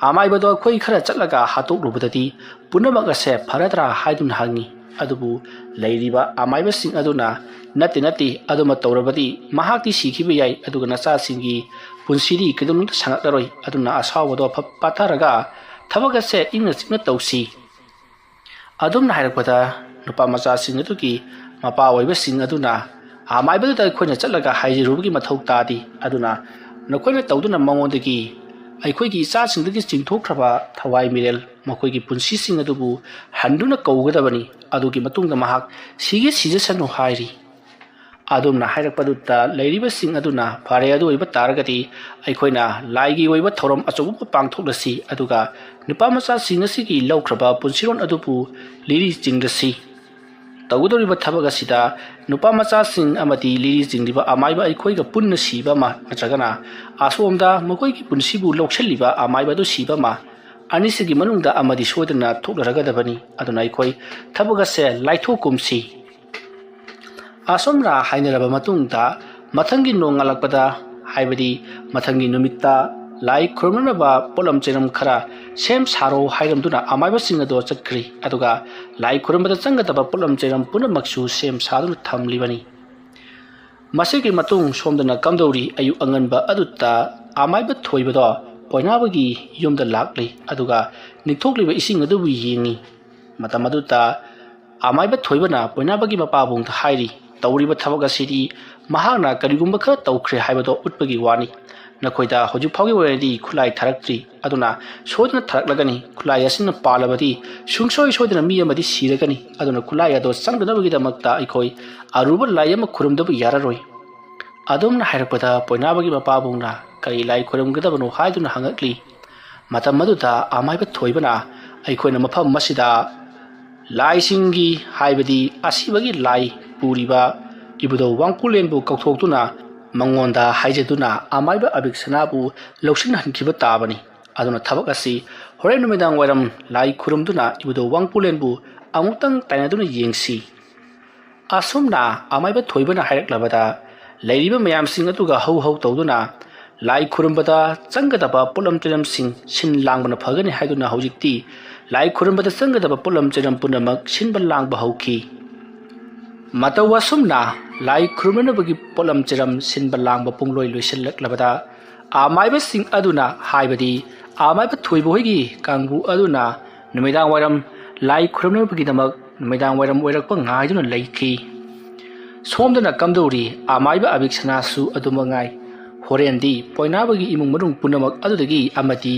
ꯑꯃꯥꯏꯕꯗꯣ ꯑꯩꯈꯣꯏ ꯈꯔ ꯆꯠꯂꯒ ꯍꯥꯠꯇꯣꯛꯂꯨꯕꯗꯗꯤ ꯄꯨꯝꯅꯃꯛ ꯑꯁꯦ ꯐꯔꯗ꯭ꯔꯥ ꯍꯥꯏꯗꯨꯅ ꯍꯪꯉꯤ꯫ ꯑꯗꯨꯕꯨ ꯂꯩꯔꯤꯕ ꯑꯃꯥꯏꯕꯁꯤꯡ ꯑꯗꯨꯅ ꯅꯠꯇꯦ, ꯑꯗꯨꯃ ꯇꯧꯔꯕꯗꯤ ꯃꯍꯥꯛꯇꯤ ꯁꯤꯈꯤꯕ ꯌꯥꯏ, ꯑꯗꯨꯒ ꯅꯆꯥꯁꯤꯡꯒꯤ ꯄꯨꯟꯁꯤꯗꯤ ꯀꯩꯗꯧꯅꯨꯡꯗ ꯁꯥꯡꯉꯛꯂꯔꯣꯏ꯫ ꯑꯗꯨꯅ ꯑꯁꯥꯎꯕꯗꯣ ꯄꯥꯊꯔꯒ ꯊꯕꯛ ꯑꯁꯦ ꯏꯪꯅ ꯆꯤꯛꯅ ꯇꯧꯁꯤ꯫ ꯑꯗꯨꯝꯅ ꯍꯥꯏꯔꯛꯄꯗ ꯅꯨꯄꯥ ꯃꯆꯥꯁꯤꯡ ꯑꯗꯨꯒꯤ ꯃꯄꯥ ꯑꯣꯏꯕꯁꯤꯡ ꯑꯗꯨꯅ ꯑꯃꯥꯏꯕꯗꯨꯗ ꯑꯩꯈꯣꯏꯅ ꯆꯠꯂꯒ ꯍꯥꯏꯖꯔꯨꯕꯒꯤ ꯃꯊꯧ ꯇꯥꯗꯦ꯫ ꯑꯗꯨꯅ ꯅꯈꯣꯏꯅ ꯇꯧꯗꯨꯅ ꯃꯉꯣꯟꯗꯒꯤ ꯑꯩꯈꯣꯏꯒꯤ ꯏꯆꯥꯁꯤꯡꯗꯒꯤ ꯆꯤꯡꯊꯣꯛꯈ꯭ꯔꯕ ꯊꯋꯥꯏ ꯃꯤꯔꯦꯜ ꯃꯈꯣꯏꯒꯤ ꯄꯨꯟꯁꯤꯁꯤꯡ ꯑꯗꯨꯕꯨ ꯍꯟꯗꯨꯅ ꯀꯧꯒꯗꯕꯅꯤ꯫ ꯑꯗꯨꯒꯤ ꯃꯇꯨꯡꯗ ꯃꯍꯥꯛ ꯁꯤꯖꯁꯅꯨ ꯍꯥꯏꯔꯤ꯫ ꯑꯗꯨꯝꯅ ꯍꯥꯏꯔꯛꯄꯗꯨꯗ ꯂꯩꯔꯤꯕꯁꯤꯡ ꯑꯗꯨꯅ ꯐꯔꯦ, ꯑꯗꯨ ꯑꯣꯏꯕ ꯇꯥꯔꯒꯗꯤ ꯑꯩꯈꯣꯏꯅ ꯂꯥꯏꯒꯤ ꯑꯣꯏꯕ ꯊꯧꯔꯝ ꯑꯆꯧꯕ ꯑꯃ ꯄꯥꯡꯊꯣꯛꯂꯁꯤ, ꯑꯗꯨꯒ ꯅꯨꯄꯥ ꯃꯆꯥꯁꯤꯡ ꯑꯁꯤꯒꯤ ꯂꯧꯈ꯭ꯔꯕ ꯄꯨꯟꯁꯤꯔꯣꯜ ꯑꯗꯨꯕꯨ ꯂꯤꯔꯤ ꯆꯤꯡꯂꯁꯤ꯫ ꯇꯧꯒꯗꯧꯔꯤꯕ ꯊꯕꯛ ꯑꯁꯤꯗ ꯅꯨꯄꯥ ꯃꯆꯥꯁꯤꯡ ꯑꯃꯗꯤ ꯂꯤꯔꯤ ꯆꯤꯡꯂꯤꯕ ꯑꯃꯥꯏꯕ ꯑꯩꯈꯣꯏꯒ ꯄꯨꯟꯅ ꯁꯤꯕ ꯑꯃ, ꯅꯠꯇ꯭ꯔꯒꯅ ꯑꯁꯣꯝꯗ ꯃꯈꯣꯏꯒꯤ ꯄꯨꯟꯁꯤꯕꯨ ꯂꯧꯁꯤꯜꯂꯤꯕ ꯑꯃꯥꯏꯕ ꯑꯗꯨ ꯁꯤꯕ ꯑꯃ, ꯑꯅꯤꯁꯤꯒꯤ ꯃꯅꯨꯡꯗ ꯑꯃꯗꯤ ꯁꯣꯏꯗꯅ ꯊꯣꯛꯂꯔꯒꯗꯕꯅꯤ꯫ ꯑꯗꯨꯅ ꯑꯩꯈꯣꯏ ꯊꯕꯛ ꯑꯁꯦ ꯂꯥꯏꯊꯣꯛꯀꯨꯝꯁꯤ꯫ ꯑꯁꯨꯝꯅ ꯍꯥꯏꯅꯔꯕ ꯃꯇꯨꯡꯗ ꯃꯊꯪꯒꯤ ꯅꯣꯡ ꯉꯥꯜꯂꯛꯄꯗ, ꯍꯥꯏꯕꯗꯤ ꯃꯊꯪꯒꯤ ꯅꯨꯃꯤꯠꯇ ꯂꯥꯏ ꯈꯨꯔꯨꯝꯅꯅꯕ ꯄꯣꯠꯂꯝ ꯆꯩꯔꯝ ꯈꯔ ꯁꯦꯝ ꯁꯥꯔꯣ ꯍꯥꯏꯔꯝꯗꯨꯅ ꯑꯃꯥꯏꯕꯁꯤꯡ ꯑꯗꯣ ꯆꯠꯈ꯭ꯔꯤ꯫ ꯑꯗꯨꯒ ꯂꯥꯏ ꯈꯨꯔꯨꯝꯕꯗ ꯆꯪꯒꯗꯕ ꯄꯣꯠꯂꯝ ꯆꯩꯔꯝ ꯄꯨꯝꯅꯃꯛꯁꯨ ꯁꯦꯝ ꯁꯥꯗꯨꯅ ꯊꯝꯂꯤꯕꯅꯤ꯫ ꯃꯁꯤꯒꯤ ꯃꯇꯨꯡ ꯁꯣꯝꯗꯅ ꯀꯝꯗꯧꯔꯤ? ꯑꯌꯨꯛ ꯑꯉꯟꯕ ꯑꯗꯨꯗ ꯑꯃꯥꯏꯕ ꯊꯣꯏꯕꯗꯣ ꯄꯣꯏꯅꯥꯕꯒꯤ ꯌꯨꯝꯗ ꯂꯥꯛꯂꯤ, ꯑꯗꯨꯒ ꯅꯤꯡꯊꯣꯛꯂꯤꯕ ꯏꯁꯤꯡ ꯑꯗꯨꯕꯨ ꯌꯦꯡꯉꯤ꯫ ꯃꯇꯝ ꯑꯗꯨꯗ ꯑꯃꯥꯏꯕ ꯊꯣꯏꯕꯅ ꯄꯣꯏꯅꯥꯕꯒꯤ ꯃꯄꯥꯕꯨꯡꯗ ꯍꯥꯏꯔꯤ, ꯇꯧꯔꯤꯕ ꯊꯕꯛ ꯑꯁꯤꯗꯤ ꯃꯍꯥꯛꯅ ꯀꯔꯤꯒꯨꯝꯕ ꯈꯔ ꯇꯧꯈ꯭ꯔꯦ ꯍꯥꯏꯕꯗꯣ ꯎꯠꯄꯒꯤ ꯋꯥꯅꯤ꯫ ꯅꯈꯣꯏꯗ ꯍꯧꯖꯤꯛ ꯐꯥꯎꯒꯤ ꯑꯣꯏꯅꯗꯤ ꯈꯨꯠꯂꯥꯏ ꯊꯥꯔꯛꯇ꯭ꯔꯤ, ꯑꯗꯨꯅ ꯁꯣꯏꯗꯅ ꯊꯥꯔꯛꯂꯒꯅꯤ꯫ ꯈꯨꯠꯂꯥꯏ ꯑꯁꯤꯅ ꯄꯥꯜꯂꯕꯗꯤ ꯁꯨꯡꯁꯣꯏꯗꯅ ꯃꯤ ꯑꯃꯗꯤ ꯁꯤꯔꯒꯅꯤ꯫ ꯑꯗꯨꯅ ꯈꯨꯠꯂꯥꯏ ꯑꯗꯣ ꯆꯪꯗꯅꯕꯒꯤꯗꯃꯛꯇ ꯑꯩꯈꯣꯏ ꯑꯔꯨꯕ ꯂꯥꯏ ꯑꯃ ꯈꯨꯔꯨꯝꯗꯕ ꯌꯥꯔꯔꯣꯏ꯫ ꯑꯗꯨꯝꯅ ꯍꯥꯏꯔꯛꯄꯗ ꯄꯣꯏꯅꯥꯕꯒꯤ ꯃꯄꯥꯕꯨꯡꯅ ꯀꯔꯤ ꯂꯥꯏ ꯈꯨꯔꯨꯝꯒꯗꯕꯅꯣ ꯍꯥꯏꯗꯨꯅ ꯍꯪꯉꯛꯂꯤ꯫ ꯃꯇꯝ ꯑꯗꯨꯗ ꯑꯃꯥꯏꯕ ꯊꯣꯏꯕꯅ ꯑꯩꯈꯣꯏꯅ ꯃꯐꯝ ꯑꯁꯤꯗ ꯂꯥꯏꯁꯤꯡꯒꯤ, ꯍꯥꯏꯕꯗꯤ ꯑꯁꯤꯕꯒꯤ ꯂꯥꯏ ꯄꯨꯔꯤꯕ ꯏꯕꯨꯙꯧ ꯋꯥꯡꯄꯨꯂꯦꯟꯕꯨ ꯀꯧꯊꯣꯛꯇꯨꯅ ꯃꯉꯣꯟꯗ ꯍꯥꯏꯖꯗꯨꯅ ꯑꯃꯥꯏꯕ ꯑꯕꯤꯛꯁꯅꯥꯕꯨ ꯂꯧꯁꯤꯟꯍꯟꯈꯤꯕ ꯇꯥꯕꯅꯤ꯫ ꯑꯗꯨꯅ ꯊꯕꯛ ꯑꯁꯤ ꯍꯣꯔꯦꯟ ꯅꯨꯃꯤꯗꯥꯡ ꯋꯥꯏꯔꯝ ꯂꯥꯏ ꯈꯨꯔꯨꯝꯗꯨꯅ ꯏꯕꯨꯙꯧ ꯋꯥꯡꯄꯨꯂꯦꯟꯕꯨ ꯑꯃꯨꯛꯇꯪ ꯇꯥꯏꯅꯗꯨꯅ ꯌꯦꯡꯁꯤ꯫ ꯑꯁꯨꯝꯅ ꯑꯃꯥꯏꯕ ꯊꯣꯏꯕꯅ ꯍꯥꯏꯔꯛꯂꯕꯗ ꯂꯩꯔꯤꯕ ꯃꯌꯥꯝꯁꯤꯡ ꯑꯗꯨꯒ ꯍꯧ ꯇꯧꯗꯨꯅ ꯂꯥꯏ ꯈꯨꯔꯨꯝꯕꯗ ꯆꯪꯒꯗꯕ ꯄꯣꯠꯂꯝ ꯆꯩꯔꯝꯁꯤꯡ ꯁꯤꯟ ꯂꯥꯡꯕꯅ ꯐꯒꯅꯤ ꯍꯥꯏꯗꯨꯅ ꯍꯧꯖꯤꯛꯇꯤ ꯂꯥꯏ ꯈꯨꯔꯨꯝꯕꯗ ꯆꯪꯒꯗꯕ ꯄꯣꯠꯂꯝ ꯆꯩꯔꯝ ꯄꯨꯝꯅꯃꯛ ꯁꯤꯟꯕ ꯂꯥꯡꯕ ꯍꯧꯈꯤ꯫ ꯃꯇꯧ ꯑꯁꯨꯝꯅ ꯂꯥꯏ ꯈꯨꯔꯨꯝꯅꯅꯕꯒꯤ ꯄꯣꯠꯂꯝ ꯆꯩꯔꯝ ꯁꯤꯟꯕ ꯂꯥꯡꯕ ꯄꯨꯡꯂꯣꯏ ꯂꯣꯏꯁꯤꯜꯂꯛꯂꯕꯗ ꯑꯃꯥꯏꯕꯁꯤꯡ ꯑꯗꯨꯅ, ꯍꯥꯏꯕꯗꯤ ꯑꯃꯥꯏꯕ ꯊꯣꯏꯕ ꯍꯣꯏꯒꯤ ꯀꯥꯡꯕꯨ ꯑꯗꯨꯅ ꯅꯨꯃꯤꯗꯥꯡ ꯋꯥꯏꯔꯝ ꯂꯥꯏ ꯈꯨꯔꯨꯝꯅꯕꯒꯤꯗꯃꯛ ꯅꯨꯃꯤꯗꯥꯡ ꯋꯥꯏꯔꯝ ꯑꯣꯏꯔꯛꯄ ꯉꯥꯏꯗꯨꯅ ꯂꯩꯈꯤ꯫ ꯁꯣꯝꯗꯅ ꯀꯝꯗꯧꯔꯤ? ꯑꯃꯥꯏꯕ ꯑꯕꯤꯛꯁꯅꯥꯁꯨ ꯑꯗꯨꯃꯉꯥꯏ꯫ ꯍꯣꯔꯦꯟꯗꯤ ꯄꯣꯏꯅꯥꯕꯒꯤ ꯏꯃꯨꯡ ꯃꯅꯨꯡ ꯄꯨꯝꯅꯃꯛ ꯑꯗꯨꯗꯒꯤ ꯑꯃꯗꯤ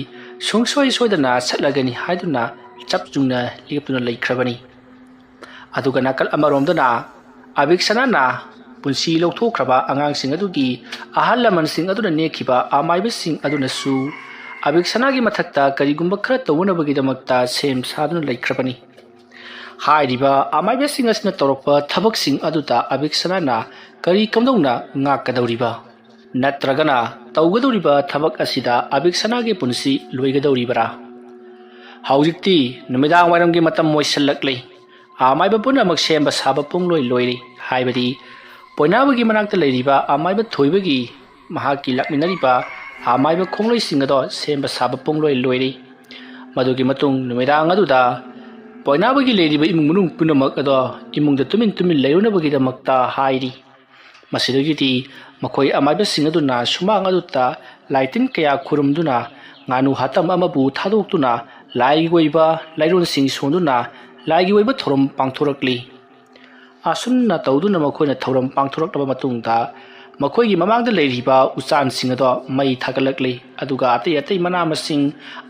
ꯁꯨꯡꯁꯣꯏꯗꯅ ꯆꯠꯂꯒꯅꯤ ꯍꯥꯏꯗꯨꯅ ꯆꯞ ꯆꯨꯡꯅ ꯂꯦꯞꯇꯨꯅ ꯂꯩꯈ꯭ꯔꯕꯅꯤ꯫ ꯑꯗꯨꯒ ꯅꯥꯀꯜ ꯑꯃꯔꯣꯝꯗꯅ ꯑꯕꯤꯛꯁꯅꯥꯅ ꯄꯨꯟꯁꯤ ꯂꯧꯊꯣꯛꯈ꯭ꯔꯕ ꯑꯉꯥꯡꯁꯤꯡ ꯑꯗꯨꯒꯤ ꯑꯍꯜ ꯂꯃꯟꯁꯤꯡ ꯑꯗꯨꯅ ꯅꯦꯛꯈꯤꯕ ꯑꯃꯥꯏꯕꯁꯤꯡ ꯑꯗꯨꯅꯁꯨ ꯑꯕꯤꯛꯁꯅꯥꯒꯤ ꯃꯊꯛꯇ ꯀꯔꯤꯒꯨꯝꯕ ꯈꯔ ꯇꯧꯅꯕꯒꯤꯗꯃꯛꯇ ꯁꯦꯝ ꯁꯥꯗꯨꯅ ꯂꯩꯈ꯭ꯔꯕꯅꯤ꯫ ꯍꯥꯏꯔꯤꯕ ꯑꯃꯥꯏꯕꯁꯤꯡ ꯑꯁꯤꯅ ꯇꯧꯔꯛꯄ ꯊꯕꯛꯁꯤꯡ ꯑꯗꯨꯗ ꯑꯕꯤꯛꯁꯅꯥꯅ ꯀꯔꯤ ꯀꯝꯗꯧꯅ ꯉꯥꯛꯀꯗꯧꯔꯤꯕ? ꯅꯠꯇ꯭ꯔꯒꯅ ꯇꯧꯒꯗꯧꯔꯤꯕ ꯊꯕꯛ ꯑꯁꯤꯗ ꯑꯕꯤꯛꯁꯅꯥꯒꯤ ꯄꯨꯟꯁꯤ ꯂꯣꯏꯒꯗꯧꯔꯤꯕꯔꯥ? ꯍꯧꯖꯤꯛꯇꯤ ꯅꯨꯃꯤꯗꯥꯡ ꯋꯥꯏꯔꯝꯒꯤ ꯃꯇꯝ ꯑꯣꯏꯁꯤꯜꯂꯛꯂꯤ꯫ ꯑꯃꯥꯏꯕ ꯄꯨꯝꯅꯃꯛ ꯁꯦꯝꯕ ꯁꯥꯕ ꯄꯨꯡꯂꯣꯏ ꯂꯣꯏꯔꯤ, ꯍꯥꯏꯕꯗꯤ ꯄꯣꯏꯅꯥꯕꯒꯤ ꯃꯅꯥꯛꯇ ꯂꯩꯔꯤꯕ ꯑꯃꯥꯏꯕ ꯊꯣꯏꯕꯒꯤ ꯃꯍꯥꯛꯀꯤ ꯂꯥꯛꯃꯤꯟꯅꯔꯤꯕ ꯑꯃꯥꯏꯕ ꯈꯣꯡꯂꯩꯁꯤꯡ ꯑꯗꯣ ꯁꯦꯝꯕ ꯁꯥꯕ ꯄꯨꯡꯂꯣꯏ ꯂꯣꯏꯔꯤ ꯃꯗꯨꯒꯤ ꯃꯇꯨꯡ ꯅꯨꯃꯤꯗꯥꯡ ꯑꯗꯨꯗ ꯄꯣꯏꯅꯥꯕꯒꯤ ꯂꯩꯔꯤꯕ ꯏꯃꯨꯡ ꯃꯅꯨꯡ ꯄꯨꯝꯅꯃꯛ ꯑꯗꯣ ꯏꯃꯨꯡꯗ ꯇꯨꯃꯤꯟ ꯇꯨꯃꯤꯟ ꯂꯩꯔꯨꯅꯕꯒꯤꯗꯃꯛꯇ ꯍꯥꯏꯔꯤ ꯃꯁꯤꯗꯒꯤꯗꯤ ꯃꯈꯣꯏ ꯑꯃꯥꯏꯕꯁꯤꯡ ꯑꯗꯨꯅ ꯁꯨꯃꯥꯡ ꯑꯗꯨꯗ ꯂꯥꯏꯇꯤꯟ ꯀꯌꯥ ꯈꯨꯔꯨꯝꯗꯨꯅ ꯉꯥꯅꯨ ꯍꯥꯇꯝ ꯑꯃꯕꯨ ꯊꯥꯗꯣꯛꯇꯨꯅ ꯂꯥꯏꯒꯤ ꯑꯣꯏꯕ ꯂꯥꯏꯔꯣꯟꯁꯤꯡ ꯁꯣꯟꯗꯨꯅ ꯂꯥꯏꯒꯤ ꯑꯣꯏꯕ ꯊꯧꯔꯝ ꯄꯥꯡꯊꯣꯔꯛꯂꯤ ꯑꯁꯨꯝꯅ ꯇꯧꯗꯨꯅ ꯃꯈꯣꯏꯅ ꯊꯧꯔꯝ ꯄꯥꯡꯊꯣꯔꯛꯂꯕ ꯃꯇꯨꯡꯗ ꯃꯈꯣꯏꯒꯤ ꯃꯃꯥꯡꯗ ꯂꯩꯔꯤꯕ ꯎꯆꯥꯟꯁꯤꯡ ꯑꯗꯣ ꯃꯩ ꯊꯥꯒꯠꯂꯛꯂꯤ ꯑꯗꯨꯒ ꯑꯇꯩ ꯑꯇꯩ ꯃꯅꯥ ꯃꯁꯤꯡ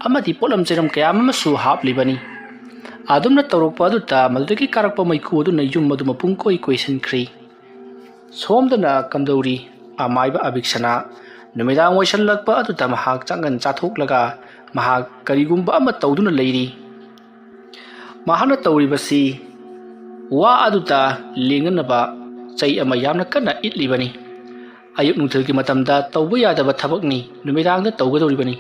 ꯑꯃꯗꯤ ꯄꯣꯠꯂꯝ ꯆꯩꯔꯝ ꯀꯌꯥ ꯑꯃꯁꯨ ꯍꯥꯞꯂꯤꯕꯅꯤ ꯑꯗꯨꯝꯅ ꯇꯧꯔꯛꯄ ꯑꯗꯨꯗ ꯃꯗꯨꯗꯒꯤ ꯀꯥꯔꯛꯄ ꯃꯩꯈꯨ ꯑꯗꯨꯅ ꯌꯨꯝ ꯑꯗꯨ ꯃꯄꯨꯡ ꯀꯣꯏ ꯀꯣꯏꯁꯤꯟꯈ꯭ꯔꯤ ꯁꯣꯝꯗꯅ ꯀꯝꯗꯧꯔꯤ ꯑꯃꯥꯏꯕ ꯑꯕꯤꯛꯁꯅꯥ ꯅꯨꯃꯤꯗꯥꯡ ꯑꯣꯏꯁꯜꯂꯛꯄ ꯑꯗꯨꯗ ꯃꯍꯥꯛ ꯆꯥꯡꯒꯟ ꯆꯥꯊꯣꯛꯂꯒ ꯃꯍꯥꯛ ꯀꯔꯤꯒꯨꯝꯕ ꯑꯃ ꯇꯧꯗꯨꯅ ꯂꯩꯔꯤ ꯃꯍꯥꯛꯅ ꯇꯧꯔꯤꯕꯁꯤ ꯋꯥ ꯑꯗꯨꯗ ꯂꯦꯡꯅꯅꯕ ꯆꯩ ꯑꯃ ꯌꯥꯝꯅ ꯀꯟꯅ ꯏꯠꯂꯤꯕꯅꯤ ꯑꯌꯨꯛ ꯅꯨꯡꯊꯤꯜꯒꯤ ꯃꯇꯝꯗ ꯇꯧꯕ ꯌꯥꯗꯕ ꯊꯕꯛꯅꯤ ꯅꯨꯃꯤꯗꯥꯡꯗ ꯇꯧꯒꯗꯧꯔꯤꯕꯅꯤ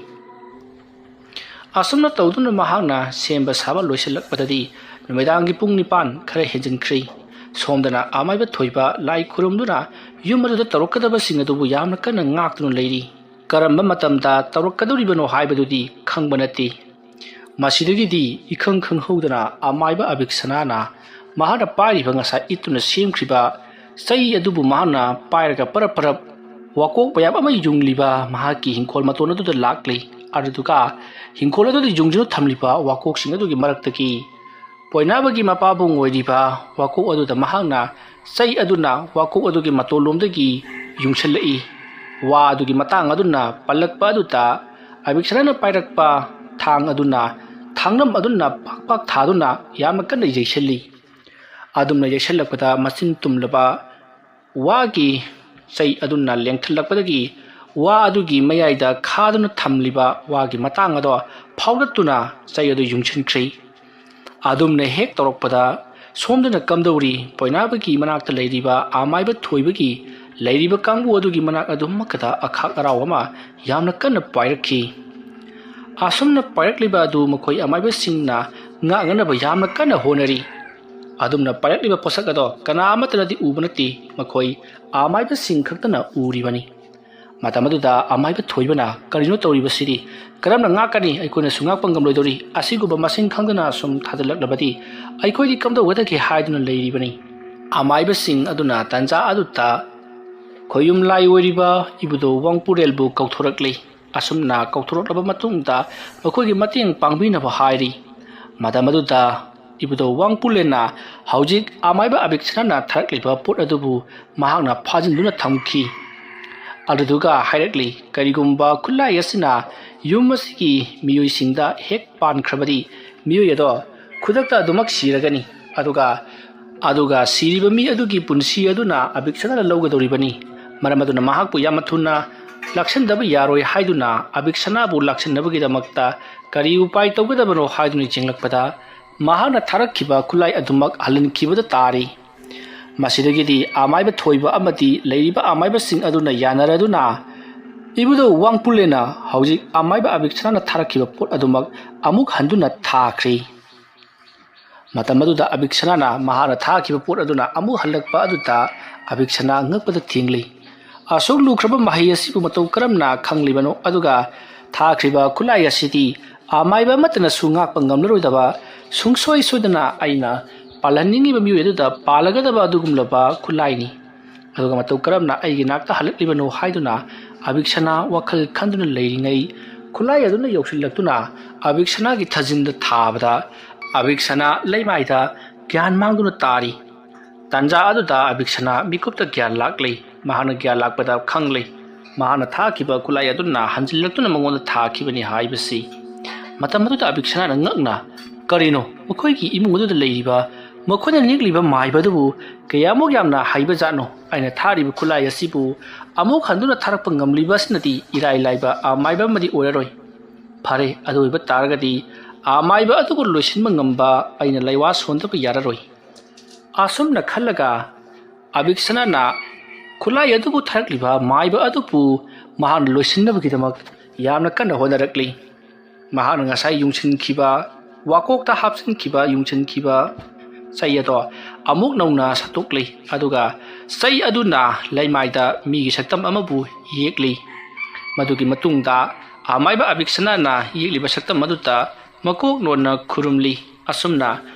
ꯑꯁꯨꯝꯅ ꯇꯧꯗꯨꯅ ꯃꯍꯥꯛꯅ ꯁꯦꯝꯕ ꯁꯥꯕ ꯂꯣꯏꯁꯤꯜꯂꯛꯄꯗꯗꯤ ꯅꯨꯃꯤꯗꯥꯡꯒꯤ ꯄꯨꯡ 9 ꯈꯔ ꯍꯦꯟꯖꯤꯟꯈ꯭ꯔꯤ ꯁꯣꯝꯗꯅ ꯑꯃꯥꯏꯕ ꯊꯣꯏꯕ ꯂꯥꯏ ꯈꯨꯔꯨꯝꯗꯨꯅ ꯌꯨꯝ ꯑꯗꯨꯗ ꯇꯧꯔꯛꯀꯗꯕꯁꯤꯡ ꯑꯗꯨꯕꯨ ꯌꯥꯝꯅ ꯀꯟꯅ ꯉꯥꯛꯇꯨꯅ ꯂꯩꯔꯤ ꯀꯔꯝꯕ ꯃꯇꯝꯗ ꯇꯧꯔꯛꯀꯗꯧꯔꯤꯕꯅꯣ ꯍꯥꯏꯕꯗꯨꯗꯤ ꯈꯪꯕ ꯅꯠꯇꯦ ꯃꯁꯤꯗꯒꯤꯗꯤ ꯏꯈꯪ ꯈꯪꯍꯧꯗꯅ ꯑꯃꯥꯏꯕ ꯑꯕꯤꯛꯁꯅꯥꯅ ꯃꯍꯥꯛꯅ ꯄꯥꯏꯔꯤꯕ ꯉꯁꯥꯏ ꯏꯠꯇꯨꯅ ꯁꯦꯝꯈ꯭ꯔꯤꯕ ꯆꯩ ꯑꯗꯨꯕꯨ ꯃꯍꯥꯛꯅ ꯄꯥꯏꯔꯒ ꯄꯔꯞ ꯄꯔꯞ ꯋꯥꯀꯣꯛ ꯃꯌꯥꯝ ꯑꯃ ꯌꯨꯡꯂꯤꯕ ꯃꯍꯥꯛꯀꯤ ꯍꯤꯡꯈꯣꯜ ꯃꯇꯣꯟ ꯑꯗꯨꯗ ꯂꯥꯛꯂꯤ ꯑꯗꯨꯗꯨꯒ ꯍꯤꯡꯈꯣꯜ ꯑꯗꯨꯗ ꯌꯨꯡꯗꯨꯅ ꯊꯝꯂꯤꯕ ꯋꯥꯀꯣꯛꯁꯤꯡ ꯑꯗꯨꯒꯤ ꯃꯔꯛꯇꯒꯤ ꯄꯣꯏꯅꯥꯕꯒꯤ ꯃꯄꯥꯕꯨꯡ ꯑꯣꯏꯔꯤꯕ ꯋꯥꯀꯣꯛ ꯑꯗꯨꯗ ꯃꯍꯥꯛꯅ ꯆꯩ ꯑꯗꯨꯅ ꯋꯥꯀꯣꯛ ꯑꯗꯨꯒꯤ ꯃꯇꯣꯟꯂꯣꯝꯗꯒꯤ ꯌꯨꯡꯁꯤꯜꯂꯛꯏ ꯋꯥ ꯑꯗꯨꯒꯤ ꯃꯇꯥꯡ ꯑꯗꯨꯅ ꯄꯜꯂꯛꯄ ꯑꯗꯨꯗ ꯑꯕꯤꯛꯁꯅꯥꯅ ꯄꯥꯏꯔꯛꯄ ꯊꯥꯡ ꯑꯗꯨꯅ ꯊꯥꯡꯅꯝ ꯑꯗꯨꯅ ꯄꯥꯛ ꯄꯥꯛ ꯊꯥꯗꯨꯅ ꯌꯥꯝꯅ ꯀꯟꯅ ꯌꯩꯁꯤꯜꯂꯤ ꯑꯗꯨꯝꯅ ꯌꯩꯁꯤꯜꯂꯛꯄꯗ ꯃꯆꯤꯟ ꯇꯨꯝꯂꯕ ꯋꯥꯒꯤ ꯆꯩ ꯑꯗꯨꯅ ꯂꯦꯡꯊꯜꯂꯛꯄꯗꯒꯤ ꯋꯥ ꯑꯗꯨꯒꯤ ꯃꯌꯥꯏꯗ ꯈꯥꯗꯨꯅ ꯊꯝꯂꯤꯕ ꯋꯥꯒꯤ ꯃꯇꯥꯡ ꯑꯗꯣ ꯐꯥꯎꯗꯠꯇꯨꯅ ꯆꯩ ꯑꯗꯨ ꯌꯨꯡꯁꯤꯟꯈ꯭ꯔꯤ ꯑꯗꯨꯝꯅ ꯍꯦꯛ ꯇꯧꯔꯛꯄꯗ ꯁꯣꯝꯗꯅ ꯀꯝꯗꯧꯔꯤ ꯄꯣꯏꯅꯥꯕꯒꯤ ꯃꯅꯥꯛꯇ ꯂꯩꯔꯤꯕ ꯑꯃꯥꯏꯕ ꯊꯣꯏꯕꯒꯤ ꯂꯩꯔꯤꯕ ꯀꯥꯡꯕꯨ ꯑꯗꯨꯒꯤ ꯃꯅꯥꯛ ꯑꯗꯨꯃꯛꯇ ꯑꯈꯥꯛ ꯑꯔꯥꯎ ꯑꯃ ꯌꯥꯝꯅ ꯀꯟꯅ ꯄꯥꯏꯔꯛꯈꯤ ꯑꯁꯨꯝꯅ ꯄꯥꯏꯔꯛꯂꯤꯕ ꯑꯗꯨ ꯃꯈꯣꯏ ꯑꯃꯥꯏꯕꯁꯤꯡꯅ ꯉꯥꯛꯅꯅꯕ ꯌꯥꯝꯅ ꯀꯟꯅ ꯍꯣꯠꯅꯔꯤ ꯑꯗꯨꯝꯅ ꯄꯥꯏꯔꯛꯂꯤꯕ ꯄꯣꯠꯁꯛ ꯑꯗꯣ ꯀꯅꯥ ꯑꯃꯠꯇꯅꯗꯤ ꯎꯕ ꯅꯠꯇꯦ ꯃꯈꯣꯏ ꯑꯃꯥꯏꯕꯁꯤꯡ ꯈꯛꯇꯅ ꯎꯔꯤꯕꯅꯤ ꯃꯇꯝ ꯑꯗꯨꯗ ꯑꯃꯥꯏꯕ ꯊꯣꯏꯕꯅ ꯀꯔꯤꯅꯣ ꯇꯧꯔꯤꯕꯁꯤꯗꯤ ꯀꯔꯝꯅ ꯉꯥꯛꯀꯅꯤ ꯑꯩꯈꯣꯏꯅꯁꯨ ꯉꯥꯛꯄ ꯉꯝꯂꯣꯏꯗꯧꯔꯤ ꯑꯁꯤꯒꯨꯝꯕ ꯃꯁꯤꯡ ꯈꯪꯗꯅ ꯁꯨꯝ ꯊꯥꯖꯤꯜꯂꯛꯂꯕꯗꯤ ꯑꯩꯈꯣꯏꯗꯤ ꯀꯝꯗꯧꯒꯗꯒꯦ ꯍꯥꯏꯗꯨꯅ ꯂꯩꯔꯤꯕꯅꯤ ꯑꯃꯥꯏꯕꯁꯤꯡ ꯑꯗꯨꯅ ꯇꯥꯟꯖꯥ ꯑꯗꯨꯗ ꯈꯣꯌꯨꯝ ꯂꯥꯏ ꯑꯣꯏꯔꯤꯕ ꯏꯕꯨꯙꯧ ꯋꯥꯡꯄꯨꯔꯦꯜꯕꯨ ꯀꯧꯊꯣꯔꯛꯂꯤ ꯑꯁꯨꯝꯅ ꯀꯧꯊꯣꯔꯛꯂꯕ ꯃꯇꯨꯡꯗ ꯃꯈꯣꯏꯒꯤ ꯃꯇꯦꯡ ꯄꯥꯡꯕꯤꯅꯕ ꯍꯥꯏꯔꯤ ꯃꯇꯝ ꯑꯗꯨꯗ ꯏꯕꯨꯙꯧ ꯋꯥꯡꯄꯨꯔꯦꯜꯅ ꯍꯧꯖꯤꯛ ꯑꯃꯥꯏꯕ ꯑꯕꯤꯛꯁꯅꯥꯅ ꯊꯥꯔꯛꯂꯤꯕ ꯄꯣꯠ ꯑꯗꯨꯕꯨ ꯃꯍꯥꯛꯅ ꯐꯥꯖꯤꯟꯗꯨꯅ ꯊꯝꯈꯤ ꯑꯗꯨꯗꯨꯒ ꯍꯥꯏꯔꯛꯂꯤ ꯀꯔꯤꯒꯨꯝꯕ ꯈꯨꯠꯂꯥꯏ ꯑꯁꯤꯅ ꯌꯨꯝ ꯑꯁꯤꯒꯤ ꯃꯤꯑꯣꯏꯁꯤꯡꯗ ꯍꯦꯛ ꯄꯥꯟꯈ꯭ꯔꯕꯗꯤ ꯃꯤꯑꯣꯏ ꯑꯗꯣ ꯈꯨꯗꯛꯇ ꯑꯗꯨꯃꯛ ꯁꯤꯔꯒꯅꯤ ꯑꯗꯨꯒ ꯁꯤꯔꯤꯕ ꯃꯤ ꯑꯗꯨꯒꯤ ꯄꯨꯟꯁꯤ ꯑꯗꯨꯅ ꯑꯕꯤꯛꯁꯅꯥꯅ ꯂꯧꯒꯗꯧꯔꯤꯕꯅꯤ ꯃꯔꯝ ꯑꯗꯨꯅ ꯃꯍꯥꯛꯄꯨ ꯌꯥꯝꯅ ꯊꯨꯅ ꯂꯥꯛꯁꯤꯟꯗꯕ ꯌꯥꯔꯣꯏ ꯍꯥꯏꯗꯨꯅ ꯑꯕꯤꯛꯁꯅꯥꯕꯨ ꯂꯥꯛꯁꯤꯟꯅꯕꯒꯤꯗꯃꯛꯇ ꯀꯔꯤ ꯎꯄꯥꯏ ꯇꯧꯒꯗꯕꯅꯣ ꯍꯥꯏꯗꯨꯅ ꯌꯦꯡꯂꯛꯄꯗ ꯃꯍꯥꯛꯅ ꯊꯥꯔꯛꯈꯤꯕ ꯈꯨꯠꯂꯥꯏ ꯑꯗꯨꯃꯛ ꯍꯜꯍꯟꯈꯤꯕꯗ ꯇꯥꯔꯤ ꯃꯁꯤꯗꯒꯤꯗꯤ ꯑꯃꯥꯏꯕ ꯊꯣꯏꯕ ꯑꯃꯗꯤ ꯂꯩꯔꯤꯕ ꯑꯃꯥꯏꯕꯁꯤꯡ ꯑꯗꯨꯅ ꯌꯥꯅꯔꯗꯨꯅ ꯏꯕꯨꯙꯧ ꯋꯥꯡꯄꯨꯔꯦꯜꯅ ꯍꯧꯖꯤꯛ ꯑꯃꯥꯏꯕ ꯑꯕꯤꯛꯁꯅꯥꯅ ꯊꯥꯔꯛꯈꯤꯕ ꯄꯣꯠ ꯑꯗꯨꯃꯛ ꯑꯃꯨꯛ ꯍꯟꯗꯨꯅ ꯊꯥꯈ꯭ꯔꯤ ꯃꯇꯝ ꯑꯗꯨꯗ ꯑꯕꯤꯛꯁꯅꯥꯅ ꯃꯍꯥꯛꯅ ꯊꯥꯈꯤꯕ ꯄꯣꯠ ꯑꯗꯨꯅ ꯑꯃꯨꯛ ꯍꯜꯂꯛꯄ ꯑꯗꯨꯗ ꯑꯕꯤꯛꯁꯅꯥ ꯉꯛꯄꯗ ꯊꯦꯡꯂꯤ ꯑꯁꯨꯛ ꯂꯨꯈ꯭ꯔꯕ ꯃꯍꯩ ꯑꯁꯤꯕꯨ ꯃꯇꯧ ꯀꯔꯝꯅ ꯈꯪꯂꯤꯕꯅꯣ ꯑꯗꯨꯒ ꯊꯥꯈ꯭ꯔꯤꯕ ꯈꯨꯠꯂꯥꯏ ꯑꯁꯤꯗꯤ ꯑꯃꯥꯏꯕ ꯑꯃꯠꯇꯅꯁꯨ ꯉꯥꯛꯄ ꯉꯝꯂꯔꯣꯏꯗꯕ ꯁꯨꯡꯁꯣꯏ ꯁꯣꯏꯗꯅ ꯑꯩꯅ ꯄꯥꯜꯍꯟꯅꯤꯡꯉꯤꯕ ꯃꯤꯑꯣꯏ ꯑꯗꯨꯗ ꯄꯥꯜꯂꯒꯗꯕ ꯑꯗꯨꯒꯨꯝꯂꯕ ꯈꯨꯠꯂꯥꯏꯅꯤ ꯑꯗꯨꯒ ꯃꯇꯧ ꯀꯔꯝꯅ ꯑꯩꯒꯤ ꯅꯥꯛꯇ ꯍꯜꯂꯛꯂꯤꯕꯅꯣ ꯍꯥꯏꯗꯨꯅ ꯑꯕꯤꯛꯁꯅꯥ ꯋꯥꯈꯜ ꯈꯟꯗꯨꯅ ꯂꯩꯔꯤꯉꯩ ꯈꯨꯠꯂꯥꯏ ꯑꯗꯨꯅ ꯌꯧꯁꯤꯜꯂꯛꯇꯨꯅ ꯑꯕꯤꯛꯁꯅꯥꯒꯤ ꯊꯥꯖꯤꯟꯗ ꯊꯥꯕꯗ ꯑꯕꯤꯛꯁꯅꯥ ꯂꯩꯃꯥꯏꯗ ꯒ꯭ꯌꯥꯟ ꯃꯥꯡꯗꯨꯅ ꯇꯥꯔꯤ ꯇꯥꯟꯖꯥ ꯑꯗꯨꯗ ꯑꯕꯤꯛꯁꯅꯥ ꯃꯤꯀꯨꯞꯇ ꯒ꯭ꯌꯥꯟ ꯂꯥꯛꯂꯤ ꯃꯍꯥꯛꯅ ꯒ꯭ꯌꯥꯟ ꯂꯥꯛꯄꯗ ꯈꯪꯂꯤ ꯃꯍꯥꯛꯅ ꯊꯥꯈꯤꯕ ꯈꯨꯠꯂꯥꯏ ꯑꯗꯨꯅ ꯍꯟꯖꯤꯜꯂꯛꯇꯨꯅ ꯃꯉꯣꯟꯗ ꯊꯥꯈꯤꯕꯅꯤ ꯍꯥꯏꯕꯁꯤ ꯃꯇꯝ ꯑꯗꯨꯗ ꯑꯕꯤꯛꯁꯅꯥꯅ ꯉꯛꯅ ꯀꯔꯤꯅꯣ ꯃꯈꯣꯏꯒꯤ ꯏꯃꯨꯡ ꯑꯗꯨꯗ ꯂꯩꯔꯤꯕ ꯃꯈꯣꯏꯅ ꯅꯤꯛꯂꯤꯕ ꯃꯥꯏꯕ ꯑꯗꯨꯕꯨ ꯀꯌꯥꯃꯨꯛ ꯌꯥꯝꯅ ꯍꯩꯕ ꯖꯥꯠꯅꯣ ꯑꯩꯅ ꯊꯥꯔꯤꯕ ꯈꯨꯠꯂꯥꯏ ꯑꯁꯤꯕꯨ ꯑꯃꯨꯛ ꯍꯟꯗꯨꯅ ꯊꯥꯔꯛꯄ ꯉꯝꯂꯤꯕ ꯑꯁꯤꯅꯗꯤ ꯏꯔꯥꯏ ꯂꯥꯏꯕ ꯑꯃꯥꯏꯕ ꯑꯃꯗꯤ ꯑꯣꯏꯔꯔꯣই ꯐꯔꯦ ꯑꯗꯨ ꯑꯣꯏꯕ ꯇꯥꯔꯒꯗꯤ ꯑꯃꯥꯏꯕ ꯑꯗꯨꯕꯨ ꯂꯣꯏꯁꯤꯟꯕ ꯉꯝꯕ ꯑꯩꯅ ꯂꯩꯋꯥ ꯁꯣꯟꯗꯕ ꯌꯥꯔꯔꯣꯏ ꯑꯁꯨꯝꯅ ꯈꯜꯂꯒ ꯑꯕꯤꯛꯁꯅꯥꯅ ꯈꯨꯠꯂꯥꯏ ꯑꯗꯨꯕꯨ ꯊꯥꯔꯛꯂꯤꯕ ꯃꯥꯏꯕ ꯑꯗꯨꯕꯨ ꯃꯍꯥꯛꯅ ꯂꯣꯏꯁꯤꯟꯅꯕꯒꯤꯗꯃꯛ ꯌꯥꯝꯅ ꯀꯟꯅ ꯍꯣꯠꯅꯔꯛꯂꯤ ꯃꯍꯥꯛꯅ ꯉꯁꯥꯏ ꯌꯨꯡꯁꯤꯟꯈꯤꯕ ꯋꯥꯀꯣꯛꯇ ꯍꯥꯞꯆꯤꯟꯈꯤꯕ ꯌꯨꯡꯁꯤꯟꯈꯤꯕ ꯆꯩ ꯑꯗꯣ ꯑꯃꯨꯛ ꯅꯧꯅ ꯁꯠꯇꯣꯛꯂꯤ ꯑꯗꯨꯒ ꯆꯩ ꯑꯗꯨꯅ ꯂꯩꯃꯥꯏꯗ ꯃꯤꯒꯤ ꯁꯛꯇꯝ ꯑꯃꯕꯨ ꯌꯦꯛꯂꯤ ꯃꯗꯨꯒꯤ ꯃꯇꯨꯡꯗ ꯑꯃꯥꯏꯕ ꯑꯕꯤꯛꯁꯅꯥꯅ ꯌꯦꯛꯂꯤꯕ ꯁꯛꯇꯝ ꯑꯗꯨꯗ ꯃꯀꯣꯛ ꯅꯣꯟꯅ ꯈꯨꯔꯨꯝꯂꯤ ꯑꯁꯨꯝꯅ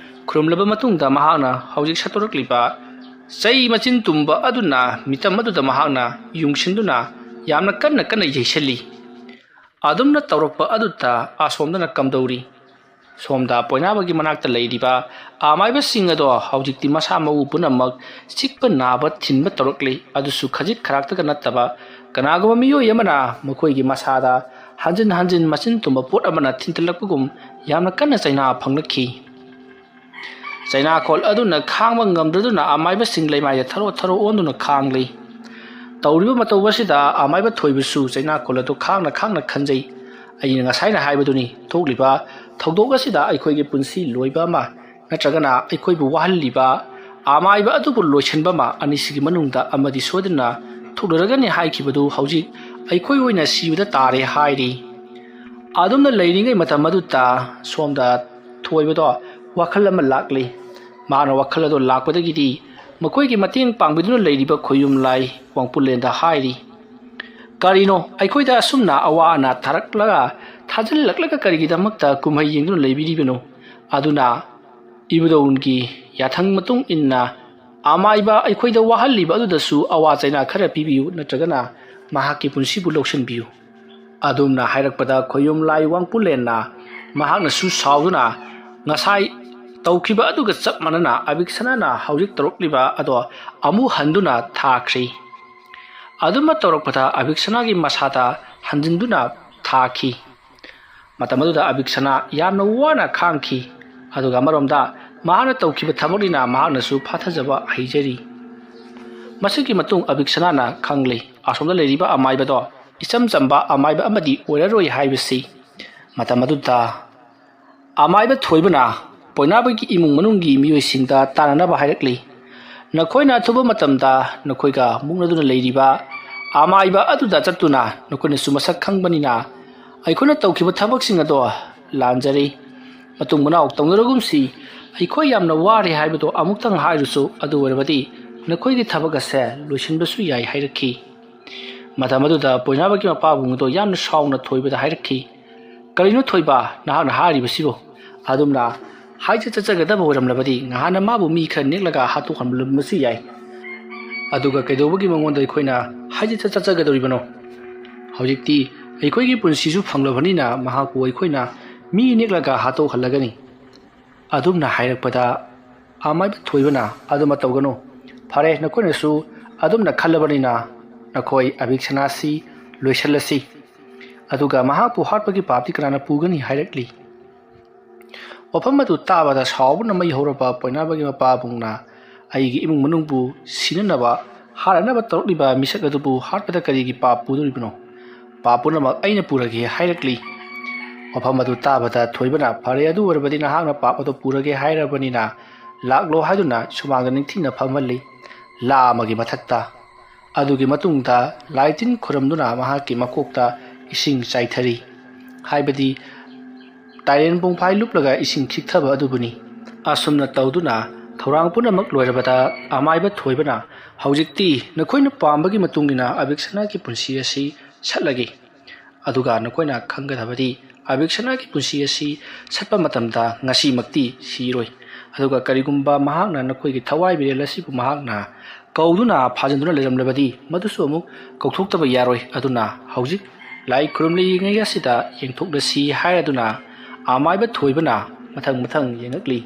ꯈꯨꯔꯨꯝꯂꯕ ꯃꯇꯨꯡꯗ ꯃꯍꯥꯛꯅ ꯍꯧꯖꯤꯛ ꯁꯠꯇꯣꯔꯛꯂꯤꯕ ꯆꯩ ꯃꯆꯤꯟ ꯇꯨꯝꯕ ꯑꯗꯨꯅ ꯃꯤꯇꯝ ꯑꯗꯨꯗ ꯃꯍꯥꯛꯅ ꯌꯨꯡꯁꯤꯟꯗꯨꯅ ꯌꯥꯝꯅ ꯀꯟꯅ ꯀꯟꯅ ꯌꯩꯁꯜꯂꯤ ꯑꯗꯨꯝꯅ ꯇꯧꯔꯛꯄ ꯑꯗꯨꯗ ꯑꯁꯣꯝꯗꯅ ꯀꯝꯗꯧꯔꯤ ꯁꯣꯝꯗ ꯄꯣꯏꯅꯥꯕꯒꯤ ꯃꯅꯥꯛꯇ ꯂꯩꯔꯤꯕ ꯑꯃꯥꯏꯕꯁꯤꯡ ꯑꯗꯣ ꯍꯧꯖꯤꯛꯇꯤ ꯃꯁꯥ ꯃꯎ ꯄꯨꯝꯅꯃꯛ ꯆꯤꯛꯄ ꯅꯥꯕ ꯊꯤꯟꯕ ꯇꯧꯔꯛꯂꯤ ꯑꯗꯨꯁꯨ ꯈꯖꯤꯛ ꯈꯔꯥꯛꯇꯒ ꯅꯠꯇꯕ ꯀꯅꯥꯒꯨꯝꯕ ꯃꯤꯑꯣꯏ ꯑꯃꯅ ꯃꯈꯣꯏꯒꯤ ꯃꯁꯥꯗ ꯍꯟꯖꯤꯟ ꯍꯟꯖꯤꯟ ꯃꯆꯤꯟ ꯇꯨꯝꯕ ꯄꯣꯠ ꯑꯃꯅ ꯊꯤꯟꯇꯠꯂꯛꯄꯒꯨꯝ ꯌꯥꯝꯅ ꯀꯟꯅ ꯆꯩꯅꯥ ꯐꯪꯂꯛꯈꯤ ꯆꯩꯅꯥꯈꯣꯜ ꯑꯗꯨꯅ ꯈꯥꯡꯕ ꯉꯝꯗ꯭ꯔꯗꯨꯅ ꯑꯃꯥꯏꯕꯁꯤꯡ ꯂꯩꯃꯥꯏꯗ ꯊꯔꯣ ꯊꯔꯣ ꯑꯣꯟꯗꯨꯅ ꯈꯥꯡꯂꯤ ꯇꯧꯔꯤꯕ ꯃꯇꯧ ꯑꯁꯤꯗ ꯑꯃꯥꯏꯕ ꯊꯣꯏꯕꯁꯨ ꯆꯩꯅꯥꯈꯣꯜ ꯑꯗꯨ ꯈꯥꯡꯅ ꯈꯥꯡꯅ ꯈꯟꯖꯩ ꯑꯩꯅ ꯉꯁꯥꯏꯅ ꯍꯥꯏꯕꯗꯨꯅꯤ ꯊꯣꯛꯂꯤꯕ ꯊꯧꯗꯣꯛ ꯑꯁꯤꯗ ꯑꯩꯈꯣꯏꯒꯤ ꯄꯨꯟꯁꯤ ꯂꯣꯏꯕ ꯑꯃ ꯅꯠꯇ꯭ꯔꯒꯅ ꯑꯩꯈꯣꯏꯕꯨ ꯋꯥꯍꯜꯂꯤꯕ ꯑꯃꯥꯏꯕ ꯑꯗꯨꯕꯨ ꯂꯣꯏꯁꯤꯟꯕ ꯑꯃ ꯑꯅꯤꯁꯤꯒꯤ ꯃꯅꯨꯡꯗ ꯑꯃꯗꯤ ꯁꯣꯏꯗꯅ ꯊꯣꯛꯂꯔꯒꯅꯤ ꯍꯥꯏꯈꯤꯕꯗꯨ ꯍꯧꯖꯤꯛ ꯑꯩꯈꯣꯏ ꯑꯣꯏꯅ ꯁꯤꯕꯗ ꯇꯥꯔꯦ ꯍꯥꯏꯔꯤ ꯑꯗꯨꯝꯅ ꯂꯩꯔꯤꯉꯩ ꯃꯇꯝ ꯑꯗꯨꯗ ꯁꯣꯝꯗ ꯊꯣꯏꯕꯗꯣ ꯋꯥꯈꯜ ꯑꯃ ꯂꯥꯛꯂꯤ ꯃꯥꯅ ꯋꯥꯈꯜ ꯑꯗꯨ ꯂꯥꯛꯄꯗꯒꯤꯗꯤ ꯃꯈꯣꯏꯒꯤ ꯃꯇꯦꯡ ꯄꯥꯡꯕꯤꯗꯨꯅ ꯂꯩꯔꯤꯕ ꯈꯣꯌꯨꯝ ꯂꯥꯏ ꯋꯥꯡꯄꯨꯂꯦꯟꯗ ꯍꯥꯏꯔꯤ ꯀꯔꯤꯅꯣ ꯑꯩꯈꯣꯏꯗ ꯑꯁꯨꯝꯅ ꯑꯋꯥ ꯑꯅꯥ ꯊꯥꯖꯤꯜꯂꯛꯂꯒ ꯀꯔꯤꯒꯤꯗꯃꯛꯇ ꯀꯨꯝꯍꯩ ꯌꯦꯡꯗꯨꯅ ꯂꯩꯕꯤꯔꯤꯕꯅꯣ ꯑꯗꯨꯅ ꯏꯕꯨꯙꯧꯒꯤ ꯌꯥꯊꯪ ꯃꯇꯨꯡ ꯏꯟꯅ ꯑꯃꯥꯏꯕ ꯑꯩꯈꯣꯏꯗ ꯋꯥꯍꯜꯂꯤꯕ ꯑꯗꯨꯗꯁꯨ ꯑꯋꯥ ꯆꯩꯅꯥ ꯈꯔ ꯄꯤꯕꯤꯌꯨ ꯅꯠꯇ꯭ꯔꯒꯅ ꯃꯍꯥꯛꯀꯤ ꯄꯨꯟꯁꯤꯕꯨ ꯂꯧꯁꯤꯟꯕꯤꯌꯨ ꯑꯗꯨꯝꯅ ꯍꯥꯏꯔꯛꯄꯗ ꯈꯣꯌꯨꯝ ꯂꯥꯏ ꯋꯥꯡꯄꯨꯂꯦꯟꯅ ꯃꯍꯥꯛꯅꯁꯨ ꯁꯥꯎꯗꯨꯅ ꯉꯁꯥꯏ ꯇꯧꯈꯤꯕ ꯑꯗꯨꯒ ꯆꯞ ꯃꯥꯟꯅꯅ ꯑꯕꯤꯛꯁꯅꯥꯅ ꯍꯧꯖꯤꯛ ꯇꯧꯔꯛꯂꯤꯕ ꯑꯗꯣ ꯑꯃꯨꯛ ꯍꯟꯗꯨꯅ ꯊꯥꯈ꯭ꯔꯤ ꯑꯗꯨꯝꯅ ꯇꯧꯔꯛꯄꯗ ꯑꯕꯤꯛꯁꯅꯥꯒꯤ ꯃꯁꯥꯗ ꯍꯟꯖꯤꯟꯗꯨꯅ ꯊꯥꯈꯤ ꯃꯇꯝ ꯑꯗꯨꯗ ꯑꯕꯤꯛꯁꯅꯥ ꯌꯥꯝꯅ ꯋꯥꯅ ꯈꯥꯡꯈꯤ ꯑꯗꯨꯒ ꯑꯃꯔꯣꯝꯗ ꯃꯍꯥꯛꯅ ꯇꯧꯈꯤꯕ ꯊꯕꯛꯅꯤꯅ ꯃꯍꯥꯛꯅꯁꯨ ꯐꯥꯊꯖꯕ ꯍꯩꯖꯔꯤ ꯃꯁꯤꯒꯤ ꯃꯇꯨꯡ ꯑꯕꯤꯛꯁꯅꯥꯅ ꯈꯪꯂꯤ ꯑꯁꯣꯝꯗ ꯂꯩꯔꯤꯕ ꯑꯃꯥꯏꯕꯗꯣ ꯏꯆꯝ ꯆꯝꯕ ꯑꯃꯥꯏꯕ ꯑꯃꯗꯤ ꯑꯣꯏꯔꯔꯣꯏ ꯍꯥꯏꯕꯁꯤ ꯃꯇꯝ ꯑꯗꯨꯗ ꯑꯃꯥꯏꯕ ꯊꯣꯏꯕꯅ ꯄꯣꯏꯅꯥꯕꯒꯤ ꯏꯃꯨꯡ ꯃꯅꯨꯡꯒꯤ ꯃꯤꯑꯣꯏꯁꯤꯡꯗ ꯇꯥꯟꯅꯅꯕ ꯍꯥꯏꯔꯛꯂꯤ ꯅꯈꯣꯏꯅ ꯑꯊꯨꯕ ꯃꯇꯝꯗ ꯅꯈꯣꯏꯒ ꯃꯨꯛꯅꯗꯨꯅ ꯂꯩꯔꯤꯕ ꯑꯃꯥꯏꯕ ꯑꯗꯨꯗ ꯆꯠꯇꯨꯅ ꯅꯈꯣꯏꯅꯁꯨ ꯃꯁꯛ ꯈꯪꯕꯅꯤꯅ ꯑꯩꯈꯣꯏꯅ ꯇꯧꯈꯤꯕ ꯊꯕꯛꯁꯤꯡ ꯑꯗꯣ ꯂꯥꯟꯖꯔꯤ ꯃꯇꯨꯡ ꯃꯅꯥꯎ ꯇꯧꯅꯔꯒꯨꯝꯁꯤ ꯑꯩꯈꯣꯏ ꯌꯥꯝꯅ ꯋꯥꯔꯦ ꯍꯥꯏꯕꯗꯣ ꯑꯃꯨꯛꯇꯪ ꯍꯥꯏꯔꯨꯁꯨ ꯑꯗꯨ ꯑꯣꯏꯔꯕꯗꯤ ꯅꯈꯣꯏꯒꯤ ꯊꯕꯛ ꯑꯁꯦ ꯂꯣꯏꯁꯤꯟꯕꯁꯨ ꯌꯥꯏ ꯍꯥꯏꯔꯛꯈꯤ ꯃꯇꯝ ꯑꯗꯨꯗ ꯄꯣꯏꯅꯥꯕꯒꯤ ꯃꯄꯥꯕꯨꯡ ꯑꯗꯣ ꯌꯥꯝꯅ ꯁꯥꯎꯅ ꯊꯣꯏꯕꯗ ꯍꯥꯏꯔꯛꯈꯤ ꯀꯔꯤꯅꯣ ꯊꯣꯏꯕ ꯅꯍꯥꯛꯅ ꯍꯥꯏꯔꯤꯕꯁꯤꯕꯨ ꯑꯗꯨꯝꯅ ꯍꯥꯏꯖ ꯆꯠꯆꯒꯗꯕ ꯑꯣꯏꯔꯝꯂꯕꯗꯤ ꯉꯍꯥꯟꯅ ꯃꯥꯕꯨ ꯃꯤ ꯈꯔ ꯅꯦꯛꯂꯒ ꯍꯥꯠꯇꯣꯛꯍꯟꯕꯁꯨ ꯌꯥꯏ ꯑꯗꯨꯒ ꯀꯩꯗꯧꯕꯒꯤ ꯃꯉꯣꯟꯗ ꯑꯩꯈꯣꯏꯅ ꯍꯥꯏꯖ ꯆꯠꯆꯒꯗꯧꯔꯤꯕꯅꯣ ꯍꯧꯖꯤꯛꯇꯤ ꯑꯩꯈꯣꯏꯒꯤ ꯄꯨꯟꯁꯤꯁꯨ ꯐꯪꯂꯕꯅꯤನ ꯃꯍꯥꯛꯄꯨ ꯑꯩꯈꯣꯏꯅ ꯃꯤ ꯅꯦꯛꯂꯒ ꯍꯥꯠꯇꯣꯛꯍꯜꯂꯒꯅꯤ ꯑꯗꯨꯝꯅ ꯍꯥꯏꯔꯛꯄꯗ ꯑꯃꯥꯏꯕ ꯊꯣꯏꯕꯅ ꯑꯗꯨꯃ ꯇꯧꯒꯅꯨ ꯐꯔꯦ ꯅꯈꯣꯏꯅꯁꯨ ꯑꯗꯨꯝꯅ ꯈꯜꯂꯕꯅꯤꯅ ꯅꯈꯣꯏ ꯑꯕꯤꯛꯁꯅꯥꯁꯤ ꯂꯣꯏꯁꯤꯜꯂꯁꯤ ꯑꯗꯨꯒ ꯃꯍꯥꯛꯄꯨ ꯍꯥꯠꯄꯒꯤ ꯄꯥꯞꯇꯤ ꯀꯅꯥꯅ ꯄꯨꯒꯅꯤ ꯍꯥꯏꯔꯛꯂꯤ ꯋꯥꯐꯝ ꯑꯗꯨ ꯇꯥꯕꯗ ꯁꯥꯎꯕꯅ ꯃꯩ ꯍꯧꯔꯕ ꯄꯣꯏꯅꯥꯕꯒꯤ ꯃꯄꯥꯕꯨꯡꯅ ꯑꯩꯒꯤ ꯏꯃꯨꯡ ꯃꯅꯨꯡꯕꯨ ꯁꯤꯅꯅꯕ ꯍꯥꯠꯅꯅꯕ ꯇꯧꯔꯛꯂꯤꯕ ꯃꯤꯁꯛ ꯑꯗꯨꯕꯨ ꯍꯥꯠꯄꯗ ꯀꯔꯤꯒꯤ ꯄꯥꯞ ꯄꯨꯗꯣꯔꯤꯕꯅꯣ ꯄꯥꯞ ꯄꯨꯝꯅꯃꯛ ꯑꯩꯅ ꯄꯨꯔꯒꯦ ꯍꯥꯏꯔꯛꯂꯤ ꯋꯥꯐꯝ ꯑꯗꯨ ꯇꯥꯕꯗ ꯊꯣꯏꯕꯅ ꯐꯔꯦ ꯑꯗꯨ ꯑꯣꯏꯔꯕꯗꯤ ꯅꯍꯥꯛꯅ ꯄꯥꯞ ꯑꯗꯨ ꯄꯨꯔꯒꯦ ꯍꯥꯏꯔꯕꯅꯤꯅ ꯂꯥꯛꯂꯣ ꯍꯥꯏꯗꯨꯅ ꯁꯨꯃꯥꯡꯗ ꯅꯤꯡꯊꯤꯅ ꯐꯝꯍꯜꯂꯤ ꯂꯥ ꯑꯃꯒꯤ ꯃꯊꯛꯇ ꯑꯗꯨꯒꯤ ꯃꯇꯨꯡꯗ ꯂꯥꯏꯇꯤꯟ ꯈꯨꯔꯝꯗꯨꯅ ꯃꯍꯥꯛꯀꯤ ꯃꯀꯣꯛꯇ ꯏꯁꯤꯡ ꯆꯥꯏꯊꯔꯤ ꯍꯥꯏꯕꯗꯤ ꯇꯥꯏꯔꯦꯟ ꯄꯨꯡꯐꯥꯏ ꯂꯨꯞꯂꯒ ꯏꯁꯤꯡ ꯈꯤꯛꯊꯕ ꯑꯗꯨꯕꯨꯅꯤ ꯑꯁꯨꯝꯅ ꯇꯧꯗꯨꯅ ꯊꯧꯔꯥꯡ ꯄꯨꯝꯅꯃꯛ ꯂꯣꯏꯔꯕꯗ ꯑꯃꯥꯏꯕ ꯊꯣꯏꯕꯅ ꯍꯧꯖꯤꯛꯇꯤ ꯅꯈꯣꯏꯅ ꯄꯥꯝꯕꯒꯤ ꯃꯇꯨꯡꯏꯟꯅ ꯑꯕꯤꯛꯁꯅꯥꯒꯤ ꯄꯨꯟꯁꯤ ꯑꯁꯤ ꯁꯠꯂꯒꯦ ꯑꯗꯨꯒ ꯅꯈꯣꯏꯅ ꯈꯪꯒꯗꯕꯗꯤ ꯑꯕꯤꯛꯁꯅꯥꯒꯤ ꯄꯨꯟꯁꯤ ꯑꯁꯤ ꯁꯠꯄ ꯃꯇꯝꯗ ꯉꯁꯤꯃꯛꯇꯤ ꯁꯤꯔꯣꯏ ꯑꯗꯨꯒ ꯀꯔꯤꯒꯨꯝꯕ ꯃꯍꯥꯛꯅ ꯅꯈꯣꯏꯒꯤ ꯊꯋꯥꯏ ꯃꯤꯔꯦꯜ ꯑꯁꯤꯕꯨ ꯃꯍꯥꯛꯅ ꯀꯧꯗꯨꯅ ꯐꯥꯖꯤꯟꯗꯨꯅ ꯂꯩꯔꯝꯂꯕꯗꯤ ꯃꯗꯨꯁꯨ ꯑꯃꯨꯛ ꯀꯧꯊꯣꯛꯇꯕ ꯌꯥꯔꯣꯏ ꯑꯗꯨꯅ ꯍꯧꯖꯤꯛ ꯂꯥꯏ ꯈꯨꯔꯨꯝꯂꯤꯉꯩ ꯑꯁꯤꯗ ꯌꯦꯡꯊꯣꯛꯂꯁꯤ ꯍꯥꯏꯔꯗꯨꯅ ꯑꯃꯥꯏꯕ ꯊꯣꯏꯕꯅ ꯃꯊꯪ ꯃꯊꯪ ꯌꯦꯡꯂꯛꯂꯤ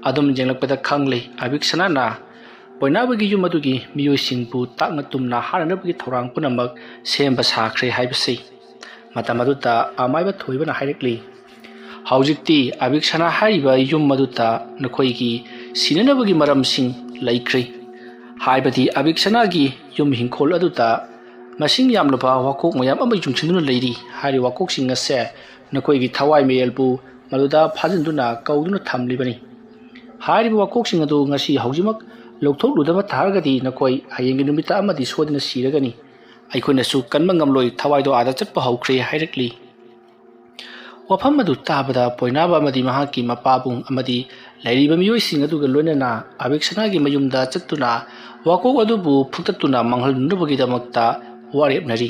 ꯑꯗꯨꯝ ꯌꯦꯡꯂꯛꯄꯗ ꯈꯪꯂꯤ ꯑꯕꯤꯛꯁꯅꯥꯅ ꯄꯣꯏꯅꯥꯕꯒꯤ ꯌꯨꯝ ꯑꯗꯨꯒꯤ ꯃꯤꯑꯣꯏꯁꯤꯡꯕꯨ ꯇꯥꯛꯅ ꯇꯨꯝꯅ ꯍꯥꯠꯅꯅꯕꯒꯤ ꯊꯧꯔꯥꯡ ꯄꯨꯝꯅꯃꯛ ꯁꯦꯝꯕ ꯁꯥꯈ꯭ꯔꯦ ꯍꯥꯏꯕꯁꯤ ꯃꯇꯝ ꯑꯗꯨꯗ ꯑꯃꯥꯏꯕ ꯊꯣꯏꯕꯅ ꯍꯥꯏꯔꯛꯂꯤ ꯍꯧꯖꯤꯛꯇꯤ ꯑꯕꯤꯛꯁꯅꯥ ꯍꯥꯏꯔꯤꯕ ꯌꯨꯝ ꯑꯗꯨꯗ ꯅꯈꯣꯏꯒꯤ ꯁꯤꯅꯅꯕꯒꯤ ꯃꯔꯝꯁꯤꯡ ꯂꯩꯈ꯭ꯔꯤ ꯍꯥꯏꯕꯗꯤ ꯑꯕꯤꯛꯁꯅꯥꯒꯤ ꯌꯨꯝ ꯍꯤꯡꯈꯣꯜ ꯑꯗꯨꯗ ꯃꯁꯤꯡ ꯌꯥꯝꯂꯕ ꯋꯥꯀꯣꯛ ꯃꯌꯥꯝ ꯑꯃ ꯌꯨꯡꯁꯤꯟꯗꯨꯅ ꯂꯩꯔꯤ ꯍꯥꯏꯔꯤꯕ ꯋꯥꯀꯣꯛꯁꯤꯡ ꯑꯁꯦ ꯅꯈꯣꯏꯒꯤ ꯊꯋꯥꯏ ꯃꯤꯔꯦꯜꯕꯨ ꯃꯗꯨꯗ ꯐꯥꯖꯤꯟꯗꯨꯅ ꯀꯧꯗꯨꯅ ꯊꯝꯂꯤꯕꯅꯤ ꯍꯥꯏꯔꯤꯕ ꯋꯥꯀꯣꯛꯁꯤꯡ ꯑꯗꯨ ꯉꯁꯤ ꯍꯧꯖꯤꯛꯃꯛ ꯂꯧꯊꯣꯛꯂꯨꯗꯕ ꯇꯥꯔꯒꯗꯤ ꯅꯈꯣꯏ ꯍꯌꯦꯡꯒꯤ ꯅꯨꯃꯤꯠꯇ ꯑꯃꯗꯤ ꯁꯣꯏꯗꯅ ꯁꯤꯔꯒꯅꯤ ꯑꯩꯈꯣꯏꯅꯁꯨ ꯀꯟꯕ ꯉꯝꯂꯣꯏ ꯊꯋꯥꯏꯗꯣ ꯑꯥꯗ ꯆꯠꯄ ꯍꯧꯈ꯭ꯔꯦ ꯍꯥꯏꯔꯛꯂꯤ ꯋꯥꯐꯝ ꯑꯗꯨ ꯇꯥꯕꯗ ꯄꯣꯏꯅꯥꯕ ꯑꯃꯗꯤ ꯃꯍꯥꯛꯀꯤ ꯃꯄꯥꯕꯨꯡ ꯑꯃꯗꯤ ꯂꯩꯔꯤꯕ ꯃꯤꯑꯣꯏꯁꯤꯡ ꯑꯗꯨꯒ ꯂꯣꯏꯅꯅ ꯑꯕꯤꯛꯁꯅꯥꯒꯤ ꯃꯌꯨꯝꯗ ꯆꯠꯇꯨꯅ ꯋꯥꯀꯣꯛ ꯑꯗꯨꯕꯨ ꯐꯨꯛꯇꯠꯇꯨꯅ ꯃꯥꯡꯍꯜꯅꯕꯒꯤꯗꯃꯛꯇ ꯋꯥꯔꯦꯞꯅꯔꯤ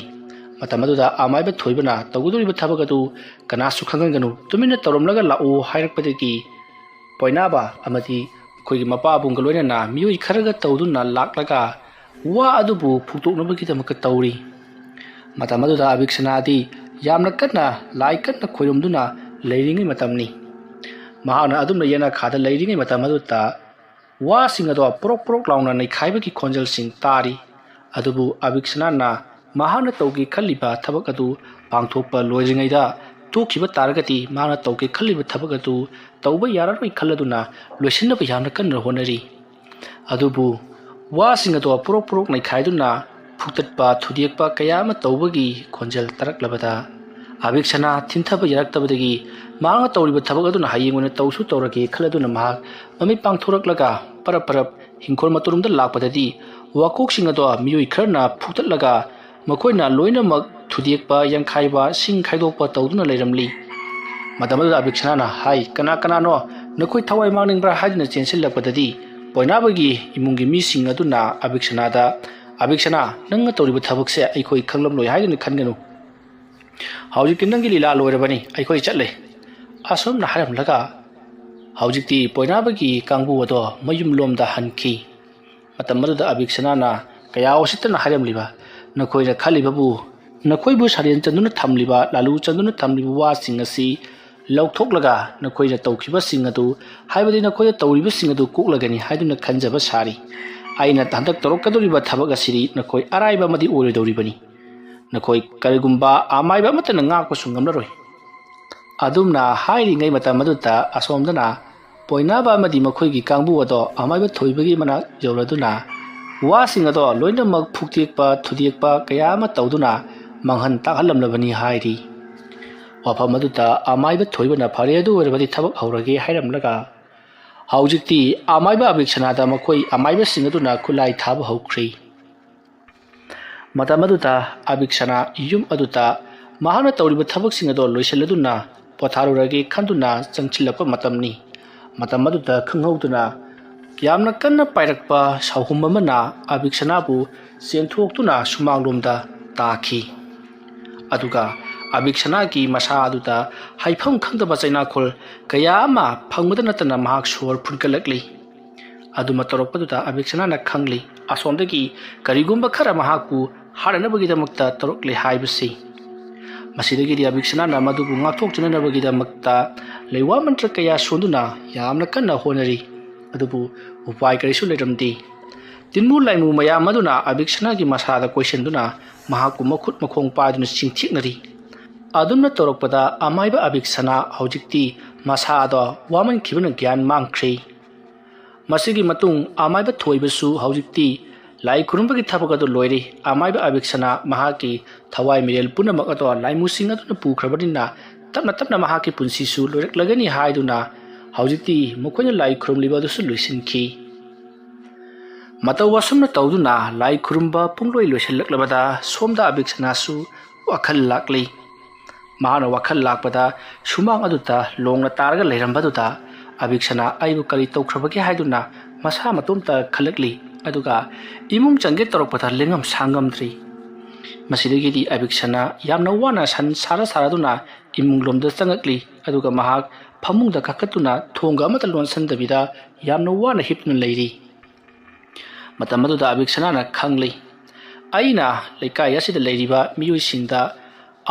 ꯃꯇꯝ ꯑꯗꯨꯗ ꯑꯃꯥꯏꯕ ꯊꯣꯏꯕꯅ ꯇꯧꯒꯗꯧꯔꯤꯕ ꯊꯕꯛ ꯑꯗꯨ ꯀꯅꯥꯁꯨ ꯈꯪꯍꯟꯒꯅꯨ ꯇꯨꯃꯤꯟꯅ ꯇꯧꯔꯝꯂꯒ ꯂꯥꯛꯎ ꯍꯥꯏꯔꯛꯄꯗꯒꯤ ꯄꯣꯏꯅꯥꯕ ꯑꯃꯗꯤ ꯑꯩꯈꯣꯏꯒꯤ ꯃꯄꯥꯕꯨꯡꯒ ꯂꯣꯏꯅꯅ ꯃꯤꯑꯣꯏ ꯈꯔꯒ ꯇꯧꯗꯨꯅ ꯂꯥꯛꯂꯒ ꯋꯥ ꯑꯗꯨꯕꯨ ꯐꯨꯛꯇꯣꯛꯅꯕꯒꯤꯗꯃꯛꯇ ꯇꯧꯔꯤ ꯃꯇꯝ ꯑꯗꯨꯗ ꯑꯕꯤꯛꯁꯅꯥꯗꯤ ꯌꯥꯝꯅ ꯀꯟꯅ ꯂꯥꯏ ꯀꯟꯅ ꯈꯣꯏꯔꯝꯗꯨꯅ ꯂꯩꯔꯤꯉꯩ ꯃꯇꯝꯅꯤ ꯃꯍꯥꯛꯅ ꯑꯗꯨꯝꯅ ꯌꯦꯅꯈꯥꯗ ꯂꯩꯔꯤꯉꯩ ꯃꯇꯝ ꯑꯗꯨꯗ ꯋꯥꯁꯤꯡ ꯑꯗꯣ ꯄꯣꯔꯣꯛ ꯄꯣꯔꯣꯛ ꯂꯥꯎꯅ ꯅꯩꯈꯥꯏꯕꯒꯤ ꯈꯣꯟꯖꯦꯜꯁꯤꯡ ꯇꯥꯔꯤ ꯑꯗꯨꯕꯨ ꯑꯕꯤꯛꯁꯅꯥꯅ ꯃꯍꯥꯛꯅ ꯇꯧꯒꯦ ꯈꯜꯂꯤꯕ ꯊꯕꯛ ꯑꯗꯨ ꯄꯥꯡꯊꯣꯛꯄ ꯂꯣꯏꯗ꯭ꯔꯤꯉꯩꯗ ꯇꯣꯛꯈꯤꯕ ꯇꯥꯔꯒꯗꯤ ꯃꯍꯥꯛꯅ ꯇꯧꯒꯦ ꯈꯜꯂꯤꯕ ꯊꯕꯛ ꯑꯗꯨ ꯇꯧꯕ ꯌꯥꯔꯔꯣꯏ ꯈꯜꯂꯗꯨꯅ ꯂꯣꯏꯁꯤꯟꯅꯕ ꯌꯥꯝꯅ ꯀꯟꯅ ꯍꯣꯠꯅꯔꯤ ꯑꯗꯨꯕꯨ ꯋꯥꯁꯤꯡ ꯑꯗꯣ ꯄꯣꯔꯣꯛ ꯄꯣꯔꯣꯛ ꯅꯩꯈꯥꯏꯗꯨꯅ ꯐꯨꯛꯇꯠꯄ ꯊꯨꯗꯦꯛꯄ ꯀꯌꯥ ꯑꯃ ꯇꯧꯕꯒꯤ ꯈꯣꯟꯖꯦꯜ ꯇꯥꯔꯛꯂꯕꯗ ꯑꯕꯤꯛꯁꯅꯥ ꯊꯤꯟꯊꯕ ꯌꯥꯔꯛꯇꯕꯗꯒꯤ ꯃꯍꯥꯛꯅ ꯇꯧꯔꯤꯕ ꯊꯕꯛ ꯑꯗꯨꯅ ꯍꯌꯦꯡ ꯑꯣꯏꯅ ꯇꯧꯁꯨ ꯇꯧꯔꯒꯦ ꯈꯜꯂꯗꯨꯅ ꯃꯍꯥꯛ ꯃꯃꯤꯠ ꯄꯥꯡꯊꯣꯔꯛꯂꯒ ꯄꯔꯞ ꯄꯔꯞ ꯍꯤꯡꯈꯣꯜ ꯃꯇꯨꯡꯗ ꯂꯥꯛꯄꯗꯗꯤ ꯋꯥꯀꯣꯛꯁꯤꯡ ꯑꯗꯣ ꯃꯤꯑꯣꯏ ꯈꯔꯅ ꯐꯨꯛꯇꯠꯂꯒ ꯃꯈꯣꯏꯅ ꯂꯣꯏꯅꯃꯛ ꯊꯨꯗꯦꯛꯄ ꯌꯥꯡꯈꯥꯏꯕ ꯁꯤꯡ ꯈꯥꯏꯗꯣꯛꯄ ꯇꯧꯗꯨꯅ ꯂꯩꯔꯝꯂꯤ ꯃꯇꯝ ꯑꯗꯨꯗ ꯑꯕꯤꯛꯁꯅꯥꯅ ꯍꯥꯏ ꯀꯅꯥꯅꯣ ꯅꯈꯣꯏ ꯊꯋꯥꯏ ꯃꯥꯡꯅꯤꯡꯕ꯭ꯔꯥ ꯍꯥꯏꯗꯨꯅ ꯆꯦꯟꯁꯤꯜꯂꯛꯄꯗꯗꯤ ꯄꯣꯏꯅꯥꯕꯒꯤ ꯏꯃꯨꯡꯒꯤ ꯃꯤꯁꯤꯡ ꯑꯗꯨꯅ ꯑꯕꯤꯛꯁꯅꯥꯗ ꯑꯕꯤꯛꯁꯅꯥ ꯅꯪꯅ ꯇꯧꯔꯤꯕ ꯊꯕꯛꯁꯦ ꯑꯩꯈꯣꯏ ꯈꯪꯂꯝꯂꯣꯏ ꯍꯥꯏꯗꯨꯅ ꯈꯟꯒꯅꯨ ꯍꯧꯖꯤꯛꯇꯤ ꯅꯪꯒꯤ ꯂꯤꯂꯥ ꯂꯣꯏꯔꯕꯅꯤ ꯑꯩꯈꯣꯏ ꯆꯠꯂꯦ ꯑꯁꯨꯝꯅ ꯍꯥꯏꯔꯝꯂꯒ ꯍꯧꯖꯤꯛꯇꯤ ꯄꯣꯏꯅꯥꯕꯒꯤ ꯀꯥꯡꯕꯨ ꯑꯗꯣ ꯃꯌꯨꯝꯂꯣꯝꯗ ꯍꯟꯈꯤ ꯃꯇꯝ ꯑꯗꯨꯗ ꯑꯕꯤꯛꯁꯅꯥꯅ ꯀꯌꯥ ꯎꯁꯤꯠꯇꯅ ꯍꯥꯏꯔꯝꯂꯤꯕ ꯅꯈꯣꯏꯅ ꯈꯜꯂꯤꯕꯕꯨ ꯅꯈꯣꯏꯕꯨ ꯁꯥꯔꯦꯟ ꯆꯟꯗꯨꯅ ꯊꯝꯂꯤꯕ ꯂꯥꯂꯨ ꯆꯟꯗꯨꯅ ꯊꯝꯂꯤꯕ ꯋꯥꯁꯤꯡ ꯑꯁꯤ ꯂꯧꯊꯣꯛꯂꯒ ꯅꯈꯣꯏꯅ ꯇꯧꯈꯤꯕꯁꯤꯡ ꯑꯗꯨ ꯍꯥꯏꯕꯗꯤ ꯅꯈꯣꯏꯅ ꯇꯧꯔꯤꯕꯁꯤꯡ ꯑꯗꯨ ꯀꯣꯛꯂꯒꯅꯤ ꯍꯥꯏꯗꯨꯅ ꯈꯟꯖꯕ ꯁꯥꯔꯤ ꯑꯩꯅ ꯍꯟꯗꯛ ꯇꯧꯔꯛꯀꯗꯧꯔꯤꯕ ꯊꯕꯛ ꯑꯁꯤꯗꯤ ꯅꯈꯣꯏ ꯑꯔꯥꯏꯕ ꯑꯃꯗꯤ ꯑꯣꯏꯔꯣꯏꯗꯧꯔꯤꯕꯅꯤ ꯅꯈꯣꯏ ꯀꯔꯤꯒꯨꯝꯕ ꯑꯃꯥꯏꯕ ꯑꯃꯠꯇꯅ ꯉꯥꯛꯄꯁꯨ ꯉꯝꯂꯔꯣꯏ ꯑꯗꯨꯝꯅ ꯍꯥꯏꯔꯤꯉꯩ ꯃꯇꯝ ꯑꯗꯨꯗ ꯑꯁꯣꯝꯗꯅ ꯄꯣꯏꯅꯥꯕ ꯑꯃꯗꯤ ꯃꯈꯣꯏꯒꯤ ꯀꯥꯡꯕꯨ ꯑꯗꯣ ꯑꯃꯥꯏꯕ ꯊꯣꯏꯕꯒꯤ ꯃꯅꯥꯛ ꯌꯧꯔꯗꯨꯅ ꯋꯥꯁꯤꯡ ꯑꯗꯣ ꯂꯣꯏꯅꯃꯛ ꯐꯨꯛꯇꯦꯛꯄ ꯊꯨꯗꯦꯛꯄ ꯀꯌꯥ ꯑꯃ ꯇꯧꯗꯨꯅ ꯃꯥꯡꯍꯟ ꯇꯥꯛꯍꯜꯂꯝꯂꯕꯅꯤ ꯍꯥꯏꯔꯤ ꯋꯥꯐꯝ ꯑꯗꯨꯗ ꯑꯃꯥꯏꯕ ꯊꯣꯏꯕꯅ ꯐꯔꯦ ꯑꯗꯨ ꯑꯣꯏꯔꯕꯗꯤ ꯊꯕꯛ ꯍꯧꯔꯒꯦ ꯍꯥꯏꯔꯝꯂꯒ ꯍꯧꯖꯤꯛꯇꯤ ꯑꯃꯥꯏꯕ ꯑꯕꯤꯛꯁꯅꯥꯗ ꯃꯈꯣꯏ ꯑꯃꯥꯏꯕꯁꯤꯡ ꯑꯗꯨꯅ ꯈꯨꯠꯂꯥꯏ ꯊꯥꯕ ꯍꯧꯈ꯭ꯔꯦ ꯃꯇꯝ ꯑꯗꯨꯗ ꯑꯕꯤꯛꯁꯅꯥ ꯌꯨꯝ ꯑꯗꯨꯗ ꯃꯍꯥꯛꯅ ꯇꯧꯔꯤꯕ ꯊꯕꯛꯁꯤꯡ ꯑꯗꯣ ꯂꯣꯏꯁꯤꯜꯂꯗꯨꯅ ꯄꯣꯊꯥꯔꯨꯔꯒꯦ ꯈꯟꯗꯨꯅ ꯆꯪꯁꯤꯜꯂꯛꯄ ꯃꯇꯝꯅꯤ ꯃꯇꯝ ꯑꯗꯨꯗ ꯈꯪꯍꯧꯗꯨꯅ ꯌꯥꯝꯅ ꯀꯟꯅ ꯄꯥꯏꯔꯛꯄ ꯁꯥꯎꯍꯨꯝ ꯑꯃꯅ ꯑꯕꯤꯛꯁꯅꯥꯕꯨ ꯆꯦꯟꯊꯣꯛꯇꯨꯅ ꯁꯨꯃꯥꯡꯂꯣꯝꯗ ꯇꯥꯈꯤ ꯑꯗꯨꯒ ꯑꯕꯤꯛꯁꯅꯥꯒꯤ ꯃꯁꯥ ꯑꯗꯨꯗ ꯍꯥꯏꯐꯝ ꯈꯪꯗꯕ ꯆꯩꯅꯥꯈꯣꯜ ꯀꯌా ꯑꯃ ꯐꯪꯕꯗ ꯅꯠꯇꯅ ꯃꯍꯥꯛ ꯁꯣꯔ ꯐꯨꯟꯒꯠꯂꯛꯂꯤ ꯑꯗꯨꯃ ꯇꯧꯔꯛꯄꯗꯨꯗ ꯑꯕꯤꯛꯁꯅꯥꯅ ꯈꯪꯂꯤ ꯑꯁꯣꯝꯗꯒꯤ ꯀꯔꯤꯒꯨꯝꯕ ꯈꯔ ꯃꯍꯥꯛꯄꯨ ꯍꯥꯠꯅꯅꯕꯒꯤꯗꯃꯛꯇ ꯇꯧꯔꯛꯂꯤ ꯍꯥꯏꯕꯁꯤ ꯃꯁꯤꯗꯒꯤꯗꯤ ꯑꯕꯤꯛꯁꯅꯥꯅ ꯃꯗꯨꯕꯨ ꯉꯥꯛꯊꯣꯛꯆꯅꯅꯕꯒꯤꯗꯃꯛꯇ ꯂꯩꯋꯥ ꯃꯟꯇ꯭ꯔ ꯀꯌꯥ ꯁꯣꯟꯗꯨꯅ ꯌꯥꯝꯅ ꯀꯟꯅ ꯍꯣꯠꯅꯔꯤ ꯑꯗꯨꯕꯨ ꯎꯄꯥꯏ ꯀꯔꯤꯁꯨ ꯂꯩꯔꯝꯗꯦ ꯇꯤꯟꯃꯨ ꯂꯥꯏꯃꯨ ꯃꯌꯥꯝ ꯑꯗꯨꯅ ꯑꯕꯤꯛꯁꯅꯥꯒꯤ ꯃꯁꯥꯗ ꯀꯣꯏꯁꯤꯟꯗꯨꯅ ꯃꯍꯥꯛꯄꯨ ꯃꯈꯨꯠ ꯃꯈꯣꯡ ꯄꯥꯏꯗꯨꯅ ꯆꯤꯡꯊꯦꯛꯅꯔꯤ ꯑꯗꯨꯝꯅ ꯇꯧꯔꯛꯄꯗ ꯑꯃꯥꯏꯕ ꯑꯕꯤꯛꯁꯅꯥ ꯍꯧꯖꯤꯛꯇꯤ ꯃꯁꯥꯗ ꯋꯥꯃꯟꯈꯤꯕꯅ ꯒ꯭ꯌꯥꯟ ꯃꯥꯡꯈ꯭ꯔꯦ ꯃꯁꯤꯒꯤ ꯃꯇꯨꯡ ꯑꯃꯥꯏꯕ ꯊꯣꯏꯕꯁꯨ ꯍꯧꯖꯤꯛꯇꯤ ꯂꯥꯏ ꯈꯨꯔꯨꯝꯕꯒꯤ ꯊꯕꯛ ꯑꯗꯨ ꯂꯣꯏꯔꯤ ꯑꯃꯥꯏꯕ ꯑꯕꯤꯛꯁꯅꯥ ꯃꯍꯥꯛꯀꯤ ꯊꯋꯥꯏ ꯃꯤꯔꯦꯜ ꯄꯨꯝꯅꯃꯛ ꯑꯗꯣ ꯂꯥꯏꯃꯨꯁꯤꯡ ꯑꯗꯨꯅ ꯄꯨꯈ꯭ꯔꯕꯅꯤꯅ ꯇꯞꯅ ꯇꯞꯅ ꯃꯍꯥꯛꯀꯤ ꯄꯨꯟꯁꯤꯁꯨ ꯂꯣꯏꯔꯛꯂꯒꯅꯤ ꯍꯥꯏꯗꯨꯅ ꯍꯧꯖꯤꯛꯇꯤ ꯃꯈꯣꯏꯅ ꯂꯥꯏ ꯈꯨꯔꯨꯝꯂꯤꯕ ꯑꯗꯨꯁꯨ ꯂꯣꯏꯁꯤꯟꯈꯤ ꯃꯇꯧ ꯑꯁꯨꯝꯅ ꯇꯧꯗꯨꯅ ꯂꯥꯏ ꯈꯨꯔꯨꯝꯕ ꯄꯨꯡꯂꯣꯏ ꯂꯣꯏꯁꯤꯜꯂꯛꯂꯕꯗ ꯁꯣꯝꯗ ꯑꯕꯤꯛꯁꯅꯥꯁꯨ ꯋꯥꯈꯜ ꯂꯥꯛꯂꯤ ꯃꯍꯥꯛꯅ ꯋꯥꯈꯜ ꯂꯥꯛꯄꯗ ꯁꯨꯃꯥꯡ ꯑꯗꯨꯗ ꯂꯣꯡꯅ ꯇꯥꯔꯒ ꯂꯩꯔꯝꯕꯗꯨꯗ ꯑꯕꯤꯛꯁꯅꯥ ꯑꯩꯕꯨ ꯀꯔꯤ ꯇꯧꯈ꯭ꯔꯕꯒꯦ ꯍꯥꯏꯗꯨꯅ ꯃꯁꯥ ꯃꯇꯣꯝꯇ ꯈꯜꯂꯛꯂꯤ ꯑꯗꯨꯒ ꯏꯃꯨꯡ ꯆꯪꯒꯦ ꯇꯧꯔꯛꯄꯗ ꯂꯦꯡꯉꯝ ꯁꯥꯉꯝꯗ꯭ꯔꯤ ꯃꯁꯤꯗꯒꯤꯗꯤ ꯑꯕꯤꯛꯁꯅꯥ ꯌꯥꯝꯅ ꯋꯥꯅ ꯁꯟ ꯁꯥꯔꯗꯨꯅ ꯏꯃꯨꯡꯂꯣꯝꯗ ꯆꯪꯉꯛꯂꯤ ꯑꯗꯨꯒ ꯃꯍꯥꯛ ꯐꯃꯨꯡꯗ ꯀꯥꯈꯠꯇꯨꯅ ꯊꯣꯡꯒ ꯑꯃꯠꯇ ꯂꯣꯟꯁꯤꯟꯗꯕꯤꯗ ꯌꯥꯝꯅ ꯋꯥꯅ ꯍꯤꯞꯇꯨꯅ ꯂꯩꯔꯤ ꯃꯇꯝ ꯑꯗꯨꯗ ꯑꯕꯤꯛꯁꯅꯥꯅ ꯈꯪꯂꯤ ꯑꯩꯅ ꯂꯩꯀꯥꯏ ꯑꯁꯤꯗ ꯂꯩꯔꯤꯕ ꯃꯤꯑꯣꯏꯁꯤꯡꯗ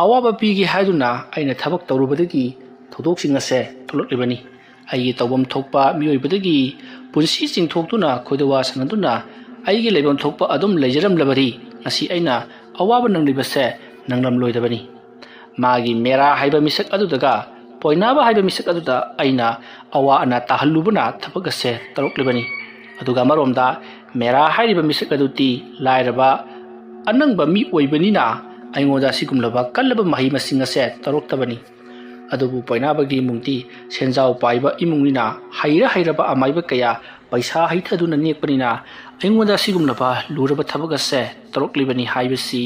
ꯑꯋꯥꯕ ꯄꯤꯒꯦ ꯍꯥꯏꯗꯨꯅ ꯑꯩꯅ ꯊꯕꯛ ꯇꯧꯔꯨꯕꯗꯒꯤ ꯊꯧꯗꯣꯛꯁꯤꯡ ꯑꯁꯦ ꯊꯣꯛꯂꯛꯂꯤꯕꯅꯤ ꯑꯩꯒꯤ ꯇꯧꯐꯝ ꯊꯣꯛꯄ ꯃꯤꯑꯣꯏꯕꯗꯒꯤ ꯄꯨꯟꯁꯤ ꯆꯤꯡꯊꯣꯛꯇꯨꯅ ꯈꯣꯏꯗꯋꯥ ꯁꯥꯟꯅꯗꯨꯅ ꯑꯩꯒꯤ ꯂꯩꯐꯝ ꯊꯣꯛꯄ ꯑꯗꯨꯝ ꯂꯩꯖꯔꯝꯂꯕꯗꯤ ꯉꯁꯤ ꯑꯩꯅ ꯑꯋꯥꯕ ꯅꯪꯂꯤꯕꯁꯦ ꯅꯪꯂꯝꯂꯣꯏꯗꯕꯅꯤ ꯃꯥꯒꯤ ꯃꯦꯔꯥ ꯍꯥꯏꯕ ꯃꯤꯁꯛ ꯑꯗꯨꯗꯒ ꯄꯣꯏꯅꯥꯕ ꯍꯥꯏꯕ ꯃꯤꯁꯛ ꯑꯗꯨꯗ ꯑꯩꯅ ꯑꯋꯥ ꯑꯅꯥ ꯇꯥꯍꯜꯂꯨꯕꯅ ꯊꯕꯛ ꯑꯁꯦ ꯇꯧꯔꯛꯂꯤꯕꯅꯤ ꯑꯗꯨꯒ ꯑꯃꯔꯣꯝꯗ ꯃꯦꯔꯥ ꯍꯥꯏꯔꯤꯕ ꯃꯤꯁꯛ ꯑꯗꯨꯗꯤ ꯂꯥꯏꯔꯕ ꯑꯅꯪꯕ ꯃꯤ ꯑꯣꯏꯕꯅꯤꯅ ꯑꯩꯉꯣꯟꯗ ꯑꯁꯤꯒꯨꯝꯂꯕ ꯀꯜꯂꯕ ꯃꯍꯩ ꯃꯁꯤꯡ ꯑꯁꯦ ꯇꯧꯔꯛꯇꯕꯅꯤ ꯑꯗꯨꯕꯨ ꯄꯣꯏꯅꯥꯕꯒꯤ ꯏꯃꯨꯡꯗꯤ ꯁꯦꯟꯖꯥꯎ ꯄꯥꯏꯕ ꯏꯃꯨꯡꯅꯤꯅ ꯍꯩꯔꯕ ꯑꯃꯥꯏꯕ ꯀꯌꯥ ꯄꯩꯁꯥ ꯍꯩꯊꯗꯨꯅ ꯅꯦꯛꯄꯅꯤꯅ ꯑꯩꯉꯣꯟꯗ ꯑꯁꯤꯒꯨꯝꯂꯕ ꯂꯨꯔꯕ ꯊꯕꯛ ꯑꯁꯦ ꯇꯧꯔꯛꯂꯤꯕꯅꯤ ꯍꯥꯏꯕꯁꯤ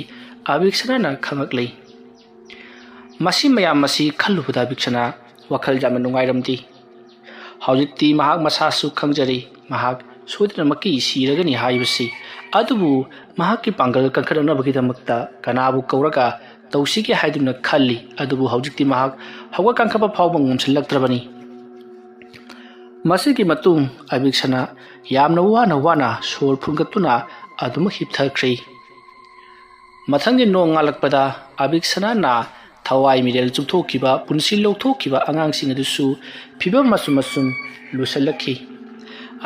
ꯑꯕꯤꯛꯁꯅꯥꯅ ꯈꯪꯂꯛꯂꯤ ꯃꯁꯤ ꯃꯌꯥꯝ ꯑꯁꯤ ꯈꯜꯂꯨꯕꯗ ꯑꯕꯤꯛꯁꯅꯥ ꯋꯥꯈꯜ ꯌꯥꯝꯅ ꯅꯨꯡꯉꯥꯏꯔꯝꯗꯦ ꯍꯧꯖꯤꯛꯇꯤ ꯃꯍꯥꯛ ꯃꯁꯥꯁꯨ ꯈꯪꯖꯔꯤ ꯃꯍꯥꯛ ꯁꯣꯏꯗꯅꯃꯛꯀꯤ ꯁꯤꯔꯒꯅꯤ ꯍꯥꯏꯕꯁꯤ ꯑꯗꯨꯕꯨ ꯃꯍꯥꯛꯀꯤ ꯄꯥꯡꯒꯜ ꯀꯟꯈꯠꯅꯕꯒꯤꯗꯃꯛꯇ ꯀꯅꯥꯕꯨ ꯀꯧꯔꯒ तौसीगे हाइदुना खल्ली अदुबु हौजिक्ति महाक हौगा कांखबा फावबा ngomsilaktrabani मसिगी मतुंग अबिक्सना यामना वाना सोर फुंगतुना अदुम हिपथख्री मथंगे नोंग ngalakpada अबिक्सना ना थवाई मिरेल चुथोखिबा पुनसि लौथोखिबा आंगांसिंग अदुसु फिबम मसुम लुसलखी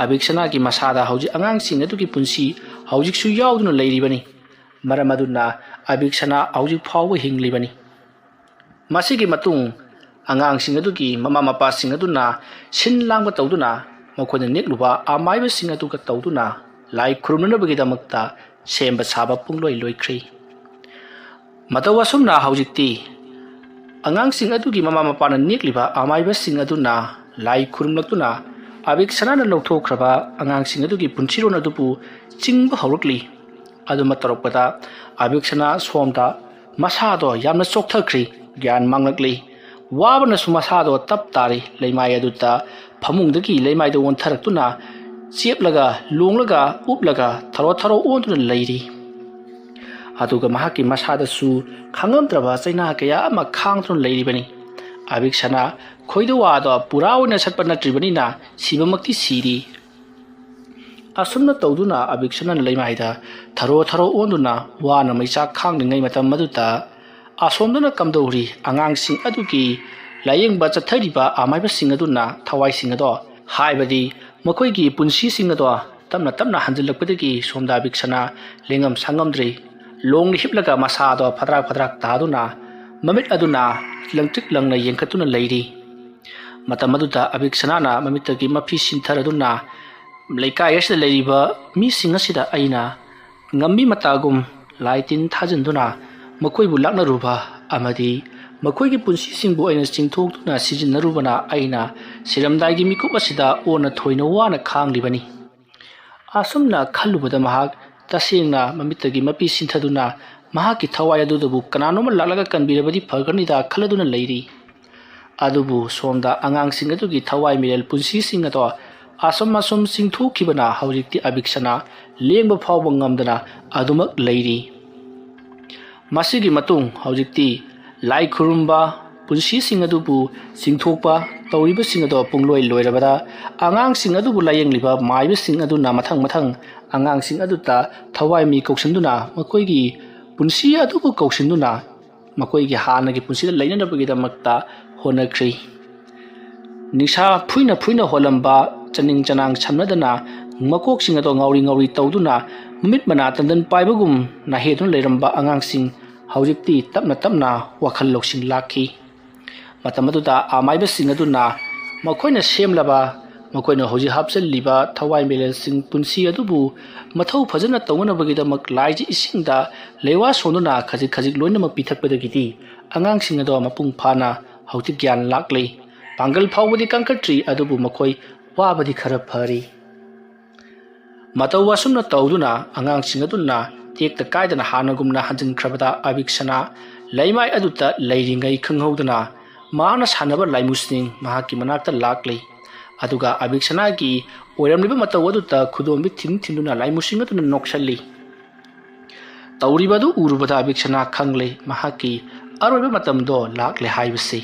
अबिक्सना की मसादा हौजि आंगांसिंग अदुगी पुनसि हौजिकसु यावदुना लेरिबनी मरम अदुना अबिक्सना हौजिक फावबा हिंग्लिबनी मसिगी मतुंग आंगांसिंग अदुगी ममा मपासिंग अदुना सिन लांग तौदुना मखोइना नेक्लुबा आमाइबसिंग अदुगा तौदुना लाई खुरुमनबगिदमक्ता सेम्बा साबा पुंगलोइ लोइख्री मतवसुमना हौजिक्ति आंगांसिंग अदुगी ममा मपाना नेक्लिबा आमाइबसिंग अदुना लाई खुरुमलक्तुना अबिक्सनाना लौथोख्रबा आंगांसिंग अदुगी पुनसिरोन अदुबु चिंगबा हौरक्ली अदुमा तरपदा अबिक्सना सोमदा मसादो यामना चोकथख्री ज्ञान मांगलक्ली वाबनसु मसादो तप तारी लेमाय अदुता फमुंगदगी लेमायदो वंथरक्तुना चेपलगा लोंगलगा उपलगा थरो ओंदुना लैरी अदुगा महाकी मसादसु खांगमद्रबा चैना कया अमा खांगतुन लैरिबनी अबिक्सना खोइदो वादो पुरा ओइना सटपा नट्रिबनिना सिबमक्ति सिरी असुमना तौदुना अबिक्सना लेमायदा थरो ओंदुना वाना मैचा खांगनिङै मतम मदुता असोमदुना कमदौरी आंगांसिंग अदुगी लायेंबा चथरिबा आमाइबसिंग अदुना थवाइसिंग अदो हाइबदी मखोइगी पुनसिसिंग अदो तमना हंजिलकपदगी सोमदा अबिक्सना लेंगम संगमद्री लोंग हिपलगा मसादो फद्राक तादुना ममित अदुना लंगटिक लंगना येंखतुना लैरी मतम अदुदा अबिक्सनाना ममितगी मफी सिंथरदुना लेकाय असदा लैरिबा मिसिंग असिदा अइना ngami matagum laitin thajinduna मखोइबु लाक्नरुबा अमदी मखोइगी पुनसिसिंगबु अइना चिंथोक्तुना सिजिन्नरुबना अइना सिरमदाइगी मिकुप असिदा ओना थोइना वाना खांगलिबनी असुमना खल्लुबदा महाक तसेंगना ममितगी मपि सिंथदुना महाकी थवाय अदुदबु कनानोमा लालगा कनबिरबदी फगनिदा खलदुना लैरी अदुबु सोमदा आंगांसिंग अदुगी थवाय मिरेल पुनसिसिंग अदो असम सिंथोखिबना हौजिक्ति अबिक्सना लेंबा फावबा ngamdana अदुमक लैरी मसिगी मतुंग हौजिक्ति लाई खुरुम्बा पुनसिसिंग अदुबु सिंथोकपा तौरिबसिंग अदो पुंगलोइ लोइरबदा आंगांसिंग अदुबु लायेंगलिबा माइबसिंग अदुना मथंग आंगांसिंग अदुता थवाइ मी कौसंदुना मखोइगी पुनसि अदुबु कौसंदुना मखोइगी हानगी पुनसिदा लैननबगिदमक्ता होनख्री निशा फुइना होलंबा चनिंग चनांग छमनदना मकोकसिंग अदो ngauरी तौदुना ममित मना तंदन पाइबगुम नाहेदुन लेरंबा आंगांसिंग हौजिक्ति तपना वखल लौसिंग लाखी मतमदुदा आमाइबसिंग अदुना मखोइना सेमलबा मखोइना हौजि हापचलिबा थवाइ मेलेसिंग पुनसि अदुबु मथौ फजना तौनबगिदमक लाइजि इसिंगदा लेवा सोनुना खजिक लोइनमक पिथकपदगिति आंगांसिंग अदो मपुंग फाना हौजि ज्ञान लाक्लै पांगल फावबदी कंकट्री अदुबु मखोइ वाबदी खर फरी मतौ असुमना तौदुना आंगांसिंग अदुना तेक्ता कायदना हानगुमना हंजनख्रबदा अबिक्सना लैमाय अदुता लैरिङै खंहौदना माना सानबा लाइमुसिंग महाकी मनाक्ता लाक्लै अदुगा अबिक्सनागी ओइरमलिबा मतौ अदुता खुदोंबि थिन्दुना लाइमुसिंग अदुना नोक्सल्ली तौरिबदु उरुबदा अबिक्सना खंगलै महाकी अरोइबा मतमदो लाक्ले हाइबसे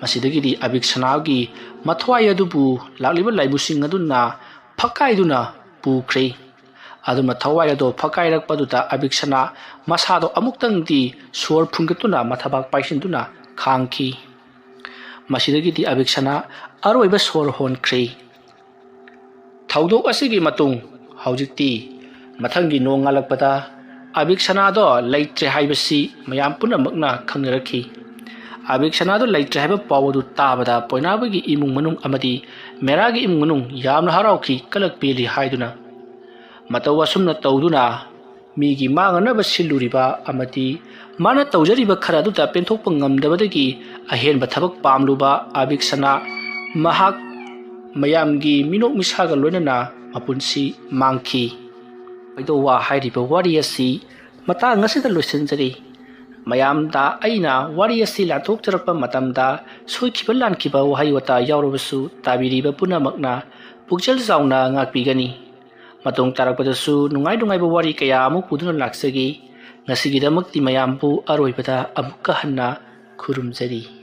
मसिदगिदी अबिक्सनागी मथवाय अदुबु लाक्लिबा लाइमुसिंग अदुना फकाइदुना पुख्रे अदुमा थवाय अदो फकाइरकपदुता अबिक्सना मसादो अमुक्तंगदी सोर फुंगतुना मथबाक पाइसिनदुना खांखी मसिदगिदी अबिक्सना अरोइबा सोर होनख्रे थौदोक असिगी मतुंग हौजिक्ति मथंगी नोंगालकपदा अबिक्सनादो लैत्रे हाइबसी मयाम पुनमकना खंगरखी अबिक्सनादो लैत्रे हाइबा पावदु ताबदा पोइनाबगी इमुंग मनुंग अमदी मेरागी इमुंग मनुंग यामना हराउखी कलक पेली हाइदुना मतौ असुमना तौदुना मीगी मांगनबा सिल्लुरिबा अमदी माना तौजरिबा खरादुता पेंथोकपा ngamdabadagi अहेनबा थबक पामलुबा अबिक्सना महाक मयामगी मिनोक मिसागा लोइनना मपुनसि मांखी पैदो वा हाइरिबा वारी असि मतांग असिदा लोइसनजरी मयामदा अइना वारी असि लाथोकचरपा मतमदा सोइखिबा लानखिबा वहाइ वता यावरबसु ताबिरिबा पुनमकना पुक्चल जाउना ngakpigani मतों तारकपदसु नुंगाइ वारी कया अमुक पुदुना लाक्सगी Ngasigidamagti mayambu aroibada amukka hanna khurumjari.